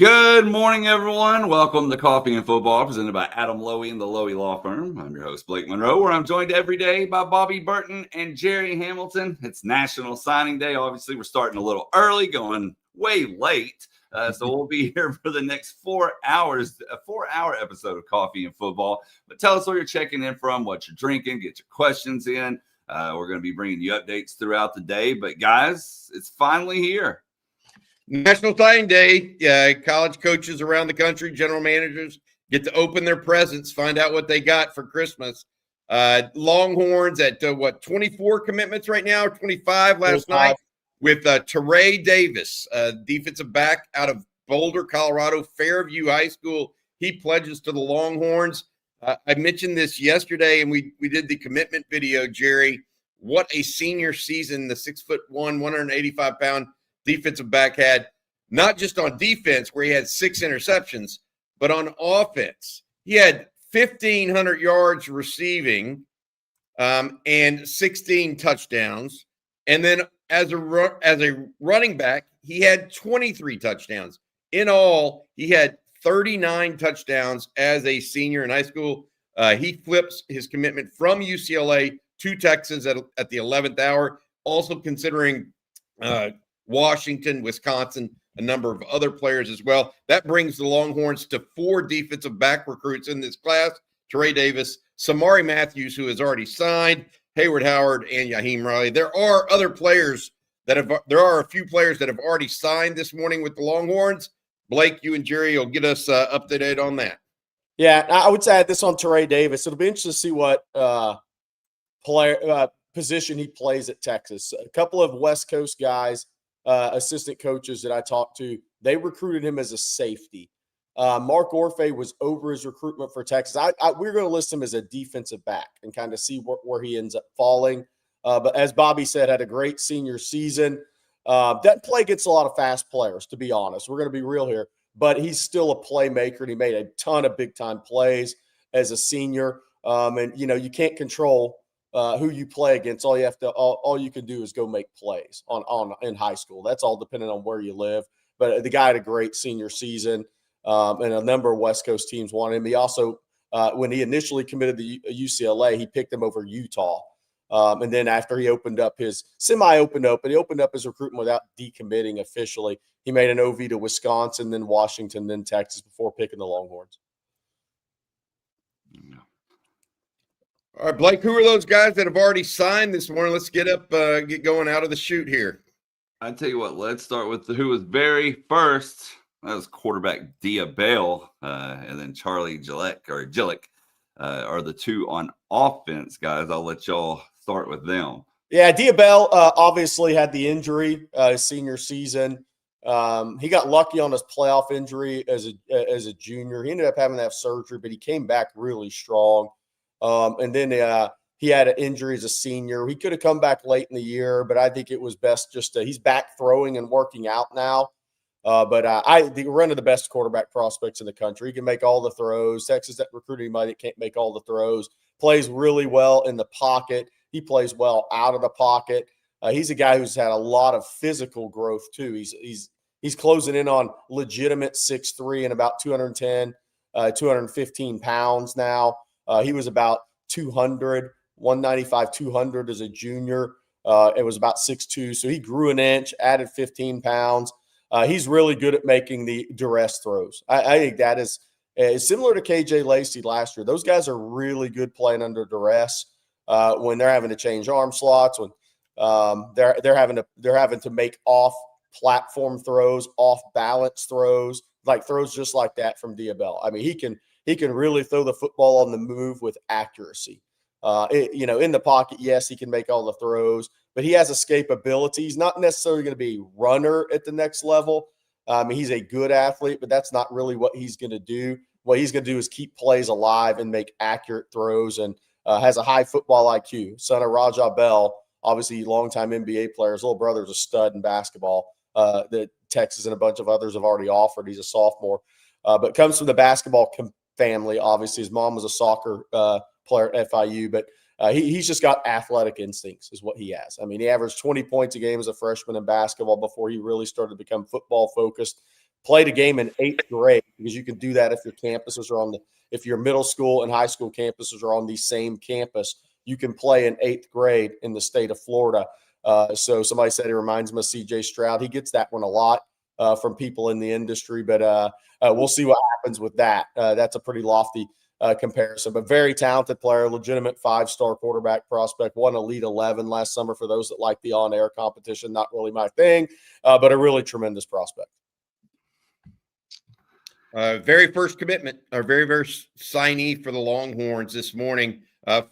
Good morning, everyone. Welcome to Coffee and Football, presented by Adam Lowy and the Lowy Law Firm. I'm your host, Blake Monroe, where I'm joined every day by Bobby Burton and Jerry Hamilton. It's National Signing Day. Obviously, we're starting a little early, going way late. So we'll be here for the next 4 hours, a 4-hour episode of Coffee and Football. But tell us where you're checking in from, what you're drinking, get your questions in. We're going to be bringing you updates throughout the day. But, guys, it's finally here. National Signing Day. College coaches around the country, general managers, get to open their presents, find out what they got for Christmas. Longhorns at 24 commitments right now, 25 last night with Trey Davis, defensive back out of Boulder, Colorado, Fairview High School. He pledges to the Longhorns. I mentioned this yesterday, and we did the commitment video, Jerry. What a senior season the 6'1", 185-pound defensive back had, not just on defense where he had 6 interceptions, but on offense. He had 1,500 yards receiving and 16 touchdowns. And then as a running back, he had 23 touchdowns. In all, he had 39 touchdowns as a senior in high school. He flips his commitment from UCLA to Texas at the 11th hour, also considering Washington, Wisconsin, a number of other players as well. That brings the Longhorns to 4 defensive back recruits in this class: Trey Davis, Samari Matthews, who has already signed, Hayward Howard, and Yaheem Riley. There are a few players that have already signed this morning with the Longhorns. Blake, you and Jerry will get us up to date on that. Yeah, I would add this on Trey Davis. It'll be interesting to see what position he plays at Texas. A couple of West Coast guys, assistant coaches that I talked to, they recruited him as a safety. Mark Orfe was over his recruitment for Texas. We're going to list him as a defensive back and kind of see where he ends up falling. But as Bobby said, had a great senior season. Doesn't play against a lot of fast players, to be honest. We're going to be real here. But he's still a playmaker, and he made a ton of big-time plays as a senior. And, you can't control who you play against. All you can do is go make plays in high school. That's all dependent on where you live. But the guy had a great senior season, and a number of West Coast teams wanted him. He also, when he initially committed to UCLA, he picked him over Utah. And then after he opened up his recruitment without decommitting officially, he made an OV to Wisconsin, then Washington, then Texas before picking the Longhorns. All right, Blake, who are those guys that have already signed this morning? Let's get going out of the chute here. I tell you what, let's start with who was very first. That was quarterback Dia Bell, and then Charlie Gillick are the two on offense, guys. I'll let y'all start with them. Yeah, Dia Bell obviously had the injury his senior season. He got lucky on his playoff injury as a junior. He ended up having to have surgery, but he came back really strong. And then he had an injury as a senior. He could have come back late in the year, but I think it was best just he's back throwing and working out now. But I think we're one of the best quarterback prospects in the country. He can make all the throws. Texas that recruited anybody that can't make all the throws. Plays really well in the pocket. He plays well out of the pocket. He's a guy who's had a lot of physical growth too. He's closing in on legitimate 6'3" and about 210, 215 pounds now. He was about 200, 195, 200 as a junior. It was about 6'2", so he grew an inch, added 15 pounds. He's really good at making the duress throws. I think that is similar to KJ Lacey last year. Those guys are really good playing under duress when they're having to change arm slots, when they're having to make off-platform throws, off-balance throws, like throws just like that from Dia Bell. I mean, he can really throw the football on the move with accuracy. In the pocket, yes, he can make all the throws, but he has escapability. He's not necessarily going to be a runner at the next level. He's a good athlete, but that's not really what he's going to do. What he's going to do is keep plays alive and make accurate throws, and has a high football IQ. Son of Rajah Bell, obviously longtime NBA player. His little brother's a stud in basketball that Texas and a bunch of others have already offered. He's a sophomore, but comes from the basketball family. Obviously, his mom was a soccer player at FIU, but he's just got athletic instincts is what he has. I mean, he averaged 20 points a game as a freshman in basketball before he really started to become football focused. played a game in 8th grade, because you can do that if your campuses are if your middle school and high school campuses are on the same campus, you can play in 8th grade in the state of Florida. So somebody said it reminds him of CJ Stroud. He gets that one a lot from people in the industry, but we'll see what happens with that. That's a pretty lofty comparison, but very talented player, legitimate 5-star quarterback prospect, won Elite 11 last summer for those that like the on-air competition. Not really my thing, but a really tremendous prospect. Very first commitment, our very first signee for the Longhorns this morning,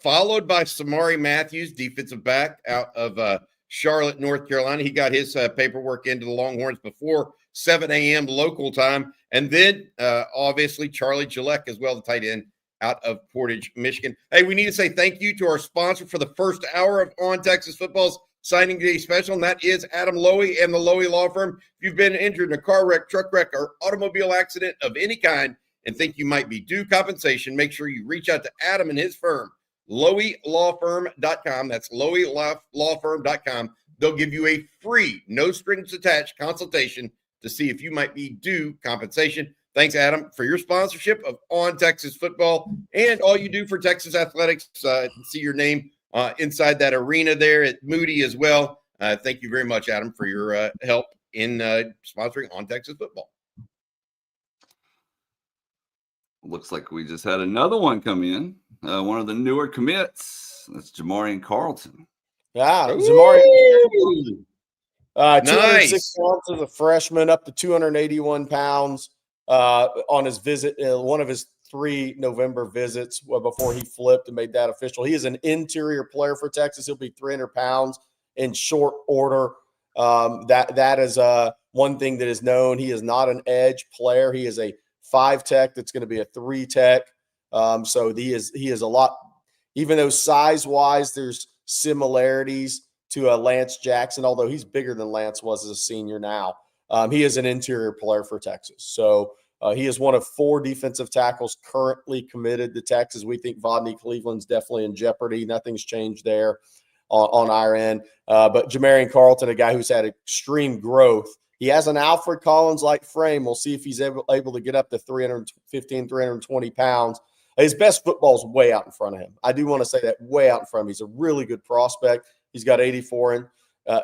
followed by Samari Matthews, defensive back out of Charlotte, North Carolina. He got his paperwork into the Longhorns before 7 a.m. local time. And then, obviously, Charlie Gillette as well, the tight end out of Portage, Michigan. Hey, we need to say thank you to our sponsor for the first hour of On Texas Football's Signing Day Special, and that is Adam Lowy and the Lowy Law Firm. If you've been injured in a car wreck, truck wreck, or automobile accident of any kind and think you might be due compensation, make sure you reach out to Adam and his firm, LowyLawFirm.com. That's LowyLawFirm.com. They'll give you a free, no strings attached consultation to see if you might be due compensation. Thanks, Adam, for your sponsorship of On Texas Football and all you do for Texas athletics. See your name inside that arena there at Moody as well. Thank you very much, Adam, for your help in sponsoring On Texas Football. Looks like we just had another one come in. One of the newer commits. That's Jamarian Carlton. Yeah, Jamarian. 206 Nice. pounds as a freshman, up to 281 pounds on his visit, one of his 3 November visits before he flipped and made that official. He is an interior player for Texas. He'll be 300 pounds in short order. That is one thing that is known. He is not an edge player. He is a 5 tech that's going to be a 3 tech. So he is a lot, even though size-wise there's similarities to Lance Jackson, although he's bigger than Lance was as a senior now. He is an interior player for Texas. So he is one of 4 defensive tackles currently committed to Texas. We think Vodney Cleveland's definitely in jeopardy. Nothing's changed there on our end. But Jamarian Carlton, a guy who's had extreme growth. He has an Alfred Collins-like frame. We'll see if he's able to get up to 315, 320 pounds. His best football is way out in front of him. I do want to say that, way out in front of him. He's a really good prospect. He's got 84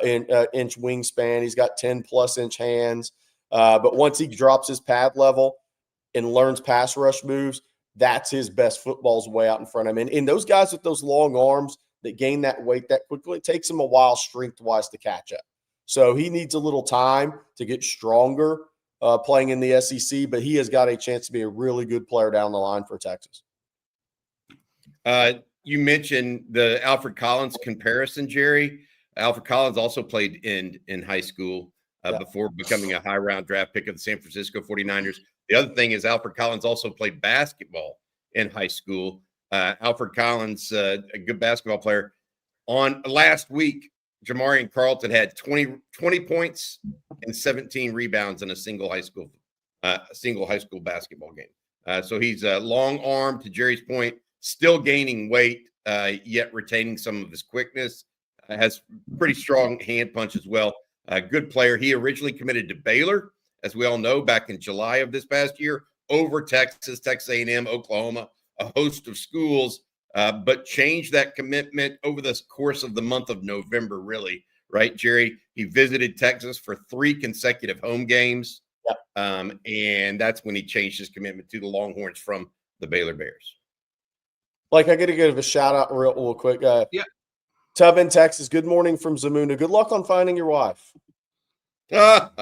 inch wingspan. He's got 10+ inch hands. But once he drops his pad level and learns pass rush moves, that's his best football's way out in front of him. And those guys with those long arms that gain that weight that quickly, it takes him a while strength-wise to catch up. So he needs a little time to get stronger playing in the SEC, but he has got a chance to be a really good player down the line for Texas. You mentioned the Alfred Collins comparison, Jerry. Alfred Collins also played in high school before becoming a high-round draft pick of the San Francisco 49ers. The other thing is Alfred Collins also played basketball in high school. Alfred Collins, a good basketball player. On last week, Jamarian Carlton had 20 points and 17 rebounds in a single high school basketball game. So he's a long arm, to Jerry's point, still gaining weight, yet retaining some of his quickness. Has pretty strong hand punch as well. Good player. He originally committed to Baylor, as we all know, back in July of this past year, over Texas, Texas A&M, Oklahoma, a host of schools, but changed that commitment over the course of the month of November, really, right, Jerry? He visited Texas for 3 consecutive home games, and that's when he changed his commitment to the Longhorns from the Baylor Bears. Like, I got to give a shout-out real quick. Tubman, Texas, good morning from Zamunda. Good luck on finding your wife. Well,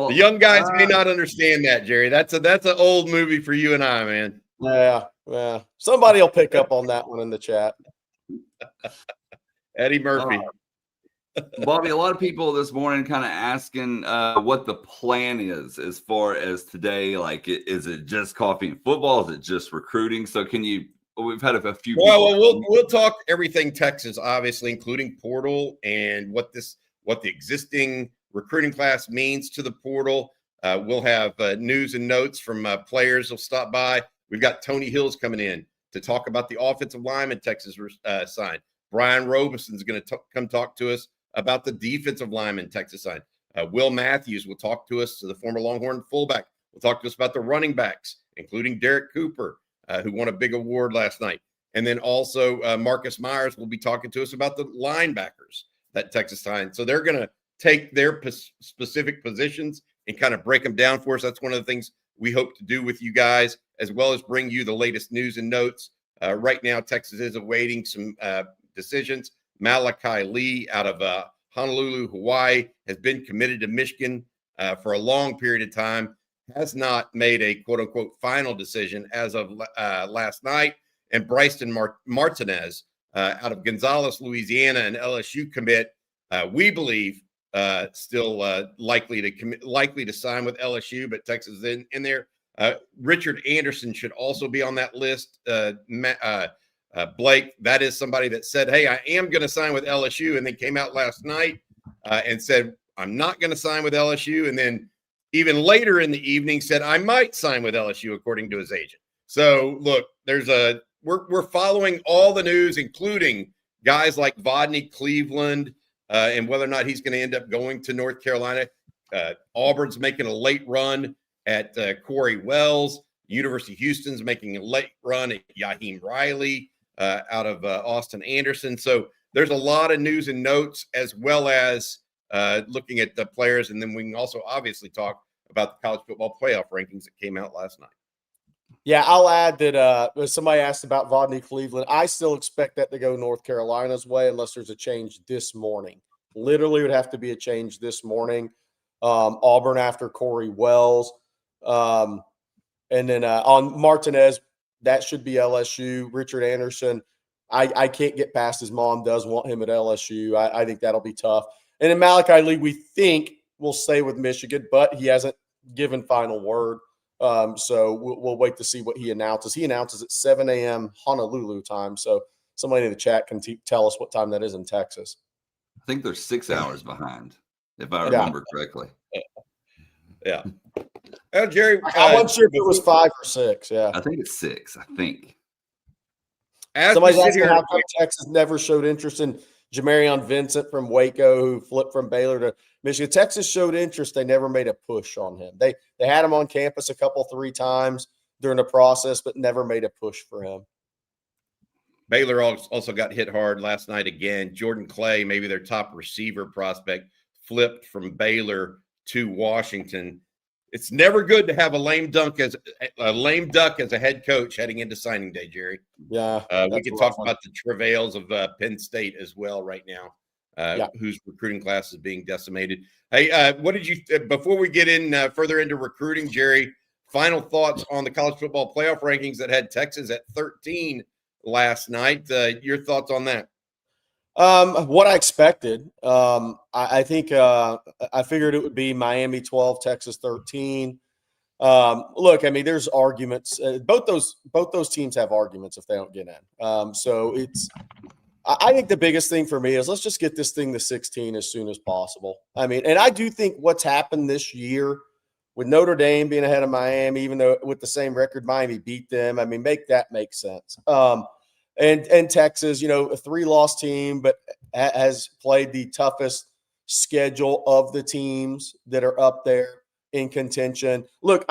the young guys may not understand that, Jerry. That's an old movie for you and I, man. Yeah. Somebody will pick up on that one in the chat. Eddie Murphy. Bobby, a lot of people this morning kind of asking what the plan is as far as today. Like, is it just coffee and football? Is it just recruiting? So we've had a few. Well, we'll talk everything Texas, obviously, including portal and what the existing recruiting class means to the portal. We'll have news and notes from players who'll stop by. We've got Tony Hills coming in to talk about the offensive lineman Texas signed. Brian Roberson is going to come talk to us about the defensive lineman Texas signed. Will Matthews will talk to us, the former Longhorn fullback. Will talk to us about the running backs, including Derek Cooper, who won a big award last night. And then also Marcus Myers will be talking to us about the linebackers that Texas signed. So they're going to take their specific positions and kind of break them down for us. That's one of the things we hope to do with you guys, as well as bring you the latest news and notes. Right now, Texas is awaiting some decisions. Malachi Lee out of Honolulu, Hawaii, has been committed to Michigan for a long period of time, has not made a quote-unquote final decision as of last night. And Bryson Martinez out of Gonzales, Louisiana, an LSU commit, we believe still likely to sign with LSU, but Texas is in there. Richard Anderson should also be on that list. Blake, that is somebody that said, hey, I am going to sign with LSU, and then came out last night and said, I'm not going to sign with LSU. And then even later in the evening said, I might sign with LSU, according to his agent. So look, we're following all the news, including guys like Vodney Cleveland, and whether or not he's going to end up going to North Carolina. Auburn's making a late run at Corey Wells. University of Houston's making a late run at Yaheem Riley out of Austin Anderson. So there's a lot of news and notes, as well as looking at the players. And then we can also obviously talk about the college football playoff rankings that came out last night. Yeah, I'll add that somebody asked about Vodney Cleveland. I still expect that to go North Carolina's way unless there's a change this morning. Literally would have to be a change this morning. Auburn after Corey Wells. And then on Martinez, that should be LSU. Richard Anderson, I can't get past his mom does want him at LSU. I think that'll be tough. And then Malachi Lee, we think will stay with Michigan, but he hasn't given final word. So we'll wait to see what he announces. He announces at 7 a.m. Honolulu time. So somebody in the chat can tell us what time that is in Texas. I think they're 6 hours behind, if I remember correctly. Yeah. Jerry, I wasn't sure if it was 5 or 6. Yeah, I think it's 6. I think. Somebody's asking how come Texas never showed interest in Jamarian Vincent from Waco, who flipped from Baylor to Michigan. Texas showed interest. They never made a push on him. They had him on campus 3 times during the process, but never made a push for him. Baylor also got hit hard last night again. Jordan Clay, maybe their top receiver prospect, flipped from Baylor to Washington. It's never good to have a lame duck as a head coach heading into signing day, Jerry. Yeah, we can talk about the travails of Penn State as well right now, whose recruiting class is being decimated. Hey, what did you before we get in further into recruiting, Jerry? Final thoughts on the college football playoff rankings that had Texas at 13 last night. Your thoughts on that? What I expected. I think I figured it would be Miami 12, Texas 13. Look, I mean, there's arguments. Both those teams have arguments if they don't get in. So I think the biggest thing for me is let's just get this thing to 16 as soon as possible. I mean, and I do think what's happened this year with Notre Dame being ahead of Miami, even though with the same record, Miami beat them. I mean, make sense. And Texas, a 3-loss team, but has played the toughest schedule of the teams that are up there in contention. Look,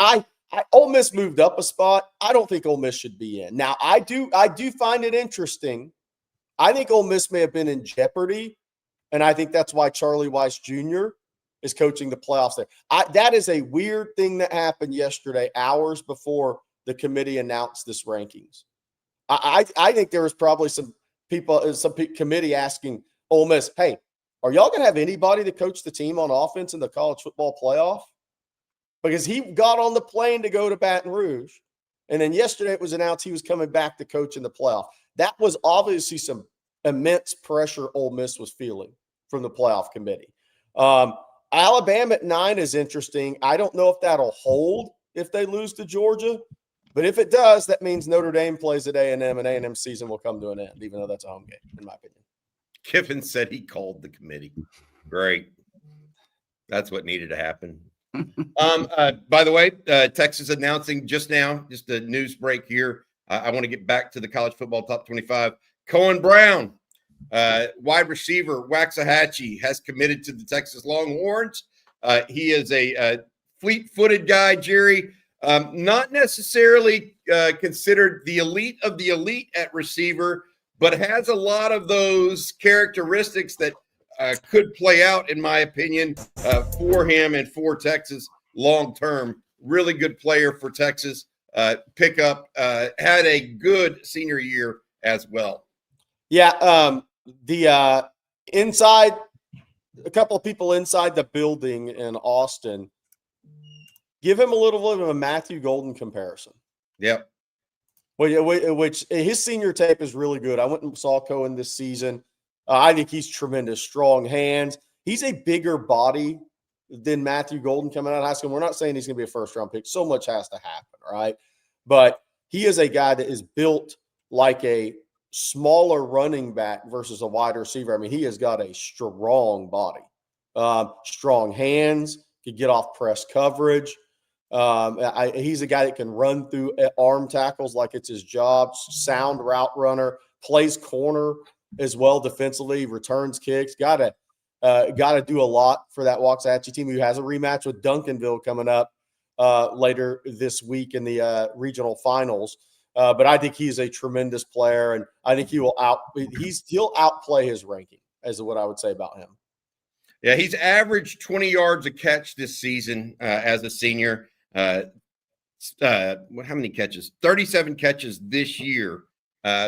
Ole Miss moved up a spot. I don't think Ole Miss should be in. Now, I do find it interesting. I think Ole Miss may have been in jeopardy, and I think that's why Charlie Weiss Jr. is coaching the playoffs there. That is a weird thing that happened yesterday, hours before the committee announced this rankings. I think there was probably some committee asking Ole Miss, hey, are y'all going to have anybody to coach the team on offense in the college football playoff? Because he got on the plane to go to Baton Rouge. And then yesterday it was announced he was coming back to coach in the playoff. That was obviously some immense pressure Ole Miss was feeling from the playoff committee. Alabama at 9 is interesting. I don't know if that'll hold if they lose to Georgia. But if it does, that means Notre Dame plays at A&M, and A&M season will come to an end, even though that's a home game, in my opinion. Kiffin said he called the committee. Great. That's what needed to happen. By the way, Texas announcing just now, just a news break here. I want to get back to the college football top 25. Cohen Brown Wide receiver Waxahachie has committed to the Texas Longhorns. He is a fleet-footed guy, Jerry. Not necessarily considered the elite of the elite at receiver, but has a lot of those characteristics that could play out, in my opinion, for him and for Texas long term. Really good player for Texas. Pickup, had a good senior year as well. Yeah, the inside, a couple of people inside the building in Austin, give him a little bit of a Matthew Golden comparison. Yep. Which his senior tape is really good. I went and saw Cohen this season. I think he's tremendous, strong hands. He's a bigger body than Matthew Golden coming out of high school. We're not saying he's going to be a first-round pick. So much has to happen, right? But he is a guy that is built like a smaller running back versus a wide receiver. I mean, he has got a strong body, strong hands, could get off press coverage. He's a guy that can run through arm tackles like it's his job, sound route runner, plays corner as well defensively, returns kicks. Got to do a lot for that Waxahachie team, who has a rematch with Duncanville coming up later this week in the regional finals. But I think he's a tremendous player, and I think he'll outplay his ranking, is what I would say about him. Yeah, he's averaged 20 yards a catch this season as a senior. How many catches? 37 catches this year.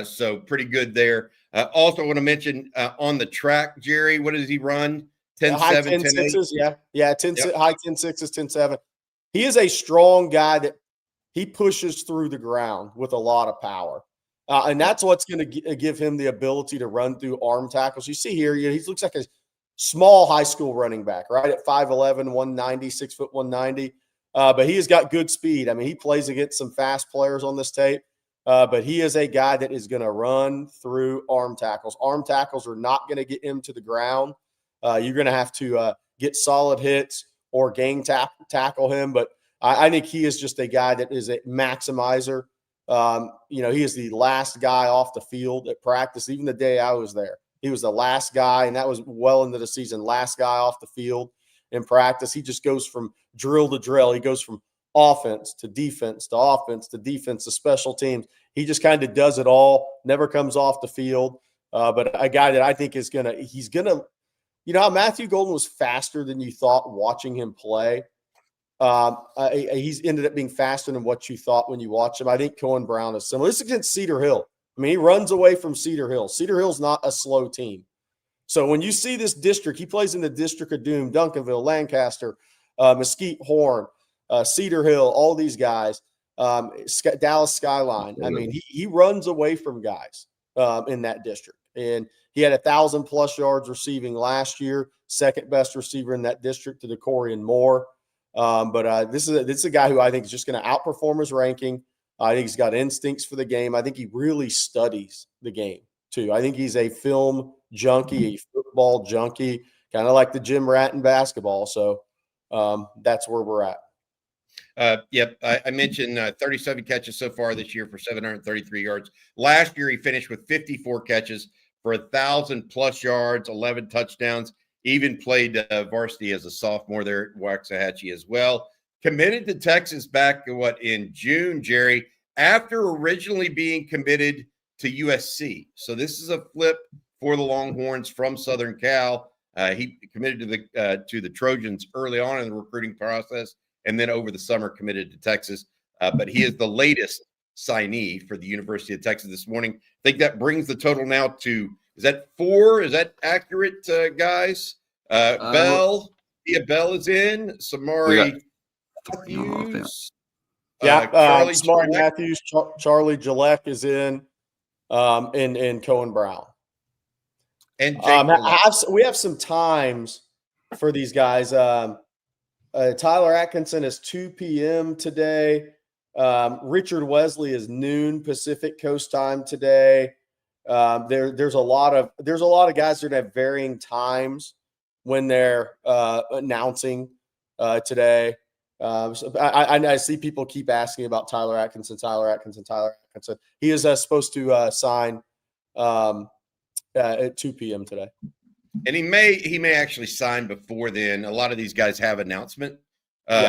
So pretty good there. Also want to mention on the track, Jerry, what does he run? 10-7, 10-8? Yeah, 10, yep. High 10-6s, 10-7. He is a strong guy that he pushes through the ground with a lot of power. And that's what's going to give him the ability to run through arm tackles. You see here, he looks like a small high school running back, right? At 5'11", 190, 6 foot 190. But he has got good speed. I mean, he plays against some fast players on this tape. But he is a guy that is going to run through arm tackles. Arm tackles are not going to get him to the ground. You're going to have to get solid hits or gang tackle him. But I think he is just a guy that is a maximizer. He is the last guy off the field at practice. Even the day I was there, he was the last guy, and that was well into the season, last guy off the field in practice. He just goes from drill to drill. He goes from offense to defense to offense to defense to special teams. He just kind of does it all, never comes off the field. But a guy that I think he's going to, how Matthew Golden was faster than you thought watching him play. He's ended up being faster than what you thought when you watch him. I think Cohen Brown is similar. This is against Cedar Hill. I mean, he runs away from Cedar Hill. Cedar Hill's not a slow team. So when you see this district, he plays in the District of Doom, Duncanville, Lancaster, Mesquite, Horn, Cedar Hill, all these guys, Dallas Skyline. I mean, he runs away from guys in that district. And he had 1,000+ yards receiving last year, second best receiver in that district to DeCorian Moore. But this is a guy who I think is just going to outperform his ranking. I think he's got instincts for the game. I think he really studies the game too. I think he's a film junkie, a football junkie, kind of like the Jim Rat in basketball. So that's where we're at. I mentioned 37 catches so far this year for 733 yards. Last year, he finished with 54 catches for 1,000+ yards, 11 touchdowns. Even played varsity as a sophomore there at Waxahachie as well. Committed to Texas back in June, Jerry, after originally being committed to USC. So this is a flip for the Longhorns from Southern Cal. He committed to the Trojans early on in the recruiting process, and then over the summer committed to Texas. But he is the latest signee for the University of Texas this morning. I think that brings the total now to, is that 4? Is that accurate, guys? Bell is in. Samari Matthews. Samari Matthews, Charlie Gillette is in, and Cohen Brown. And we have some times for these guys. Tyler Atkinson is 2 p.m. today. Richard Wesley is noon Pacific Coast time today. There's a lot of guys that have varying times when they're announcing today. So I see people keep asking about Tyler Atkinson. He is supposed to sign at 2 p.m. today. And he may actually sign before then. A lot of these guys have announcement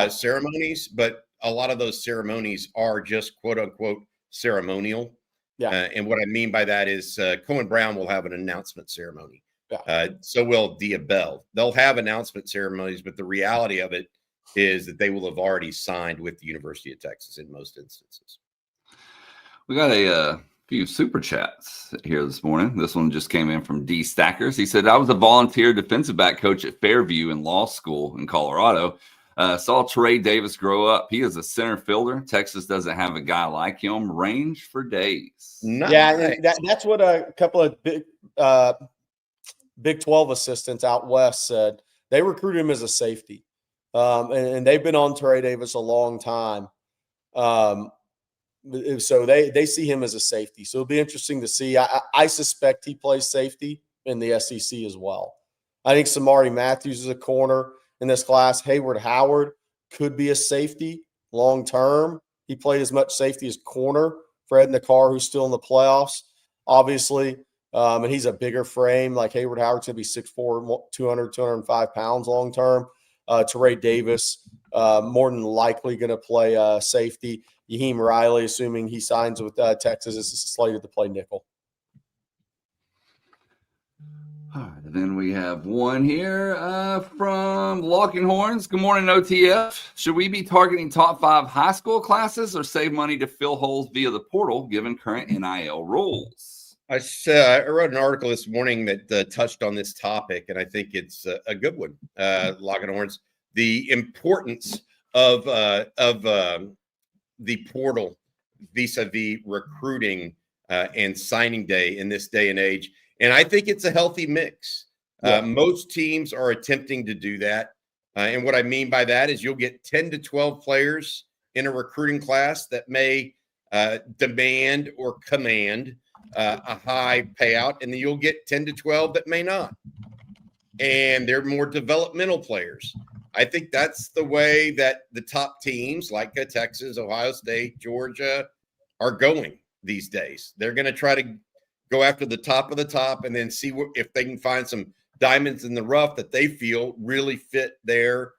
ceremonies, but a lot of those ceremonies are just quote unquote ceremonial. Yeah. And what I mean by that is Cohen Brown will have an announcement ceremony. Yeah. So will Bell. They'll have announcement ceremonies, but the reality of it is that they will have already signed with the University of Texas in most instances. We got a few super chats here this morning. This one just came in from D Stackers. He said, I was a volunteer defensive back coach at Fairview in law school in Colorado. Saw Trey Davis grow up. He is a center fielder. Texas doesn't have a guy like him. Range for days. Nice. Yeah, that's what a couple of Big 12 assistants out west said. They recruited him as a safety. And they've been on Trey Davis a long time. So they see him as a safety. So it'll be interesting to see. I suspect he plays safety in the SEC as well. I think Samari Matthews is a corner in this class. Hayward Howard could be a safety long term. He played as much safety as corner. Fred Nakar, who's still in the playoffs, obviously. And he's a bigger frame. Like Hayward Howard's going to be 6'4", 200, 205 pounds long term. Trey Davis, more than likely going to play safety. Yaheem Riley, assuming he signs with Texas, is slated to play nickel. All right, then we have one here from Locking Horns. Good morning, OTF. Should we be targeting top 5 high school classes or save money to fill holes via the portal given current NIL rules? I wrote an article this morning that touched on this topic, and I think it's a good one. Locking Horns, the importance of the portal vis-a-vis recruiting and signing day in this day and age. And I think it's a healthy mix. Most teams are attempting to do that. And what I mean by that is you'll get 10 to 12 players in a recruiting class that may demand or command a high payout, and then you'll get 10 to 12 that may not. And they're more developmental players. I think that's the way that the top teams like Texas, Ohio State, Georgia are going these days. They're going to try to go after the top of the top and then see if they can find some diamonds in the rough that they feel really fit their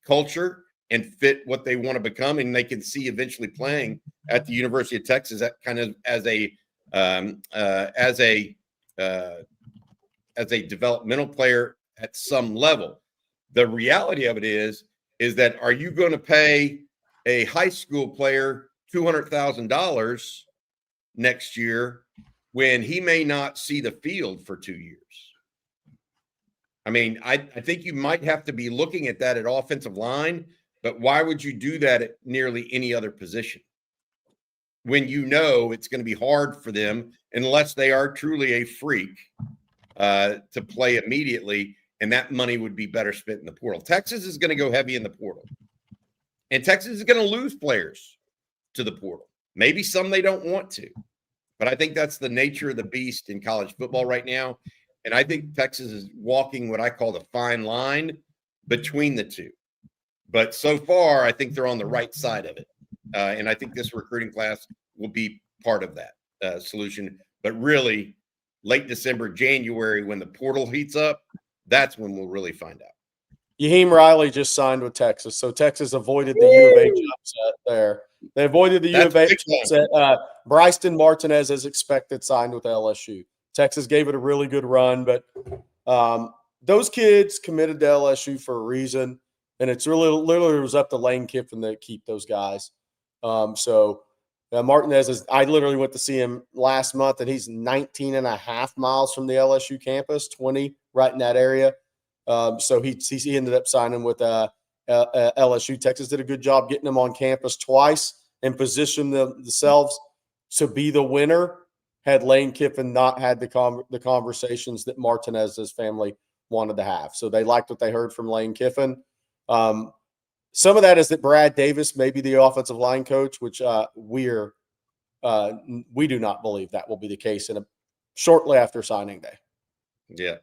culture and fit what they want to become. And they can see eventually playing at the University of Texas that kind of as a developmental player at some level. The reality of it is that are you going to pay a high school player $200,000 next year when he may not see the field for 2 years? I mean, I think you might have to be looking at that at offensive line, but why would you do that at nearly any other position when you know it's going to be hard for them unless they are truly a freak to play immediately, and that money would be better spent in the portal. Texas is going to go heavy in the portal, and Texas is going to lose players to the portal. Maybe some they don't want to, but I think that's the nature of the beast in college football right now. And I think Texas is walking what I call the fine line between the two. But so far, I think they're on the right side of it. And I think this recruiting class will be part of that solution. But really, late December, January, when the portal heats up, that's when we'll really find out. Yaheem Riley just signed with Texas. So Texas avoided the U of H upset there. They avoided the U of H upset. Bryson Martinez, as expected, signed with LSU. Texas gave it a really good run, but those kids committed to LSU for a reason, and it's literally was up to Lane Kiffin to keep those guys. Martinez I literally went to see him last month, and he's 19 and a half miles from the LSU campus, 20 right in that area. So he ended up signing with LSU. Texas did a good job getting him on campus twice and positioned themselves to be the winner had Lane Kiffin not had the conversations that Martinez's family wanted to have. So they liked what they heard from Lane Kiffin. Some of that is that Brad Davis may be the offensive line coach, which we do not believe that will be the case shortly after signing day. Yeah.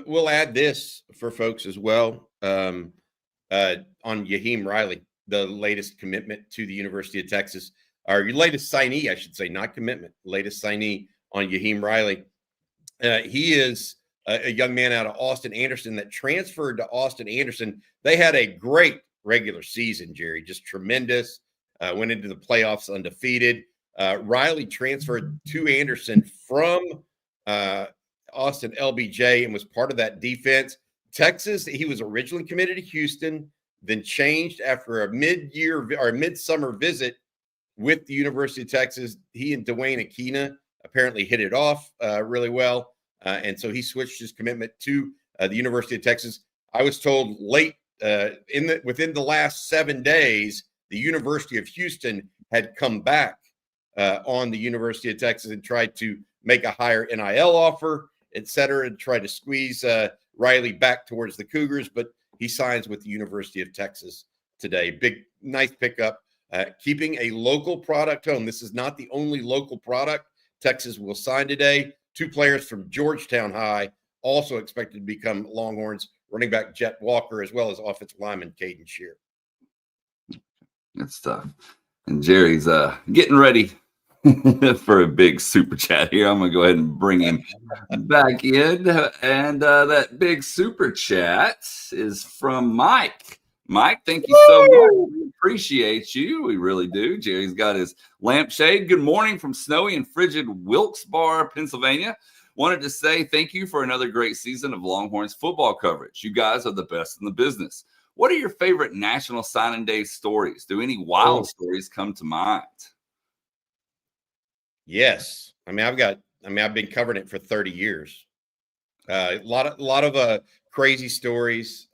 We'll add this for folks as well on Yaheem Riley, the latest commitment to the University of Texas, or your latest signee, I should say, not commitment, latest signee on Yaheem Riley. He is a young man out of Austin Anderson that transferred to Austin Anderson. They had a great regular season, Jerry, just tremendous. Went into the playoffs undefeated. Riley transferred to Anderson from Austin LBJ and was part of that defense. Texas, he was originally committed to Houston, then changed after a mid-year or midsummer visit with the University of Texas. He and Dwayne Akina apparently hit it off really well. And so he switched his commitment to the University of Texas. I was told late within the last 7 days, the University of Houston had come back on the University of Texas and tried to make a higher NIL offer, et cetera, and try to squeeze Riley back towards the Cougars. But he signs with the University of Texas today. Big, nice pickup. Keeping a local product home. This is not the only local product Texas will sign today. 2 players from Georgetown High also expected to become Longhorns, running back Jet Walker, as well as offensive lineman Kaden Scherer. Good stuff. And Jerry's getting ready for a big super chat here. I'm going to go ahead and bring him back in. And that big super chat is from Mike. Mike, thank you so much. We appreciate you. We really do. Jerry's got his lampshade. Good morning from snowy and frigid Wilkes-Barre, Pennsylvania. Wanted to say thank you for another great season of Longhorns football coverage. You guys are the best in the business. What are your favorite National Signing Day stories? Do any wild stories come to mind? Yes. I've been covering it for 30 years. A lot of crazy stories.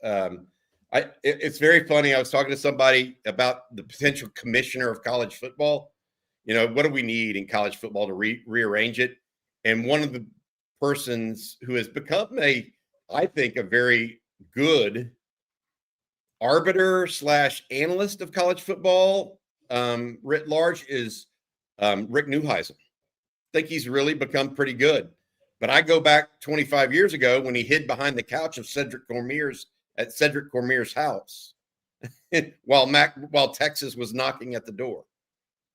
It's very funny. I was talking to somebody about the potential commissioner of college football. What do we need in college football to rearrange it? And one of the persons who has become I think a very good arbiter / analyst of college football writ large is Rick Neuheisel. I think he's really become pretty good. But I go back 25 years ago when he hid behind the couch of Cedric Cormier's house while Texas was knocking at the door.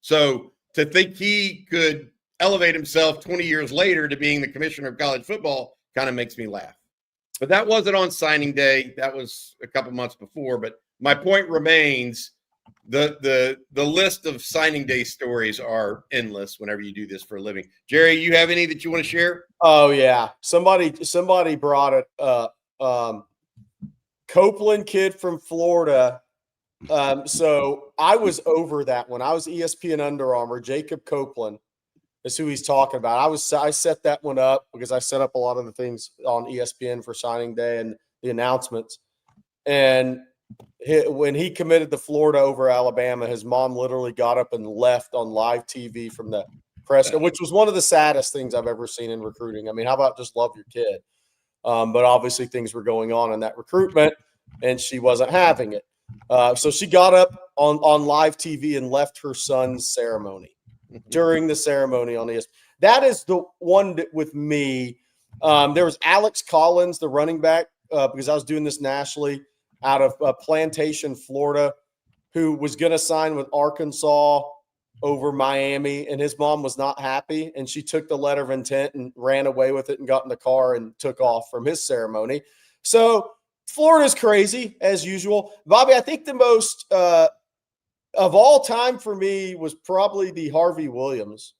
So to think he could elevate himself 20 years later to being the commissioner of college football kind of makes me laugh. But that wasn't on signing day. That was a couple months before. But my point remains, the list of signing day stories are endless whenever you do this for a living. Jerry, you have any that you want to share? Oh yeah. Somebody brought it up. Copeland kid from Florida. So I was over that when I was ESPN Under Armour. Jacob Copeland is who he's talking about. I set that one up because I set up a lot of the things on ESPN for signing day and the announcements. And when he committed to Florida over Alabama, his mom literally got up and left on live TV from the press, which was one of the saddest things I've ever seen in recruiting. I mean, how about just love your kid? But obviously things were going on in that recruitment, and she wasn't having it. So she got up on live TV and left her son's ceremony during the ceremony on ESPN. That is the one that with me. There was Alex Collins, the running back, because I was doing this nationally out of Plantation, Florida, who was going to sign with Arkansas over Miami, and his mom was not happy, and she took the letter of intent and ran away with it and got in the car and took off from his ceremony. So Florida's crazy as usual. Bobby, I think the most of all time for me was probably the Harvey Williams.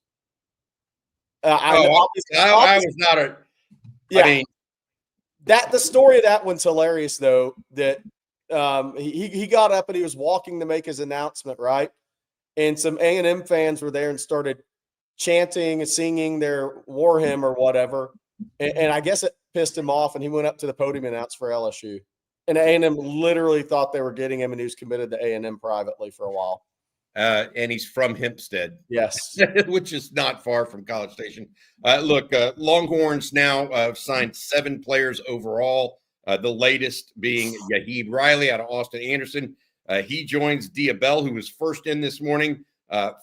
I was not a. Yeah, I mean, the story of that one's hilarious though. That he got up and he was walking to make his announcement, right? And some A&M fans were there and started chanting and singing their war hymn or whatever. And I guess it pissed him off, and he went up to the podium and announced for LSU. And A&M literally thought they were getting him, and he was committed to A&M privately for a while. And he's from Hempstead. Yes. Which is not far from College Station. Look, Longhorns now have signed 7 players overall, the latest being Yaheem Riley out of Austin Anderson. He joins Diabell, who was first in this morning,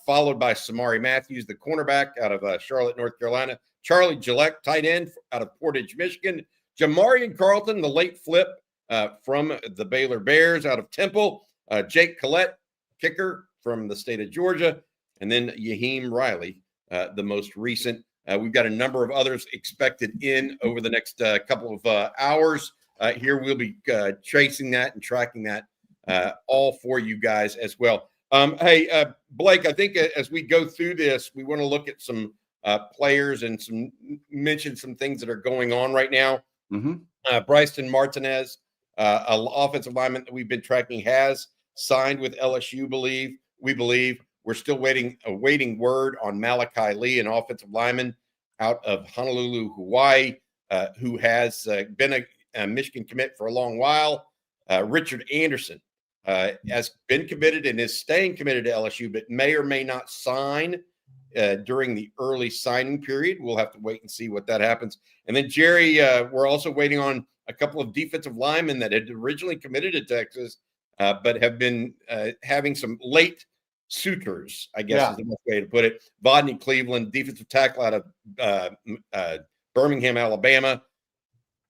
followed by Samari Matthews, the cornerback out of Charlotte, North Carolina. Charlie Gillette, tight end out of Portage, Michigan. Jamarian Carlton, the late flip from the Baylor Bears out of Temple. Jake Collette, kicker from the state of Georgia. And then Yaheem Riley, the most recent We've got a number of others expected in over the next couple of hours. Here we'll be tracing that and tracking that all for you guys as well. Hey, Blake, I think as we go through this, we want to look at some players and mention some things that are going on right now. Bryson Martinez, an offensive lineman that we've been tracking, has signed with LSU. We believe we're still awaiting word on Malachi Lee, an offensive lineman out of Honolulu, Hawaii, who has been a Michigan commit for a long while. Richard Anderson has been committed and is staying committed to LSU, but may or may not sign during the early signing period. We'll have to wait and see what that happens. And then, Jerry, we're also waiting on a couple of defensive linemen that had originally committed to Texas, but have been having some late suitors, I guess is the best way to put it. Vodney Cleveland, defensive tackle out of Birmingham, Alabama.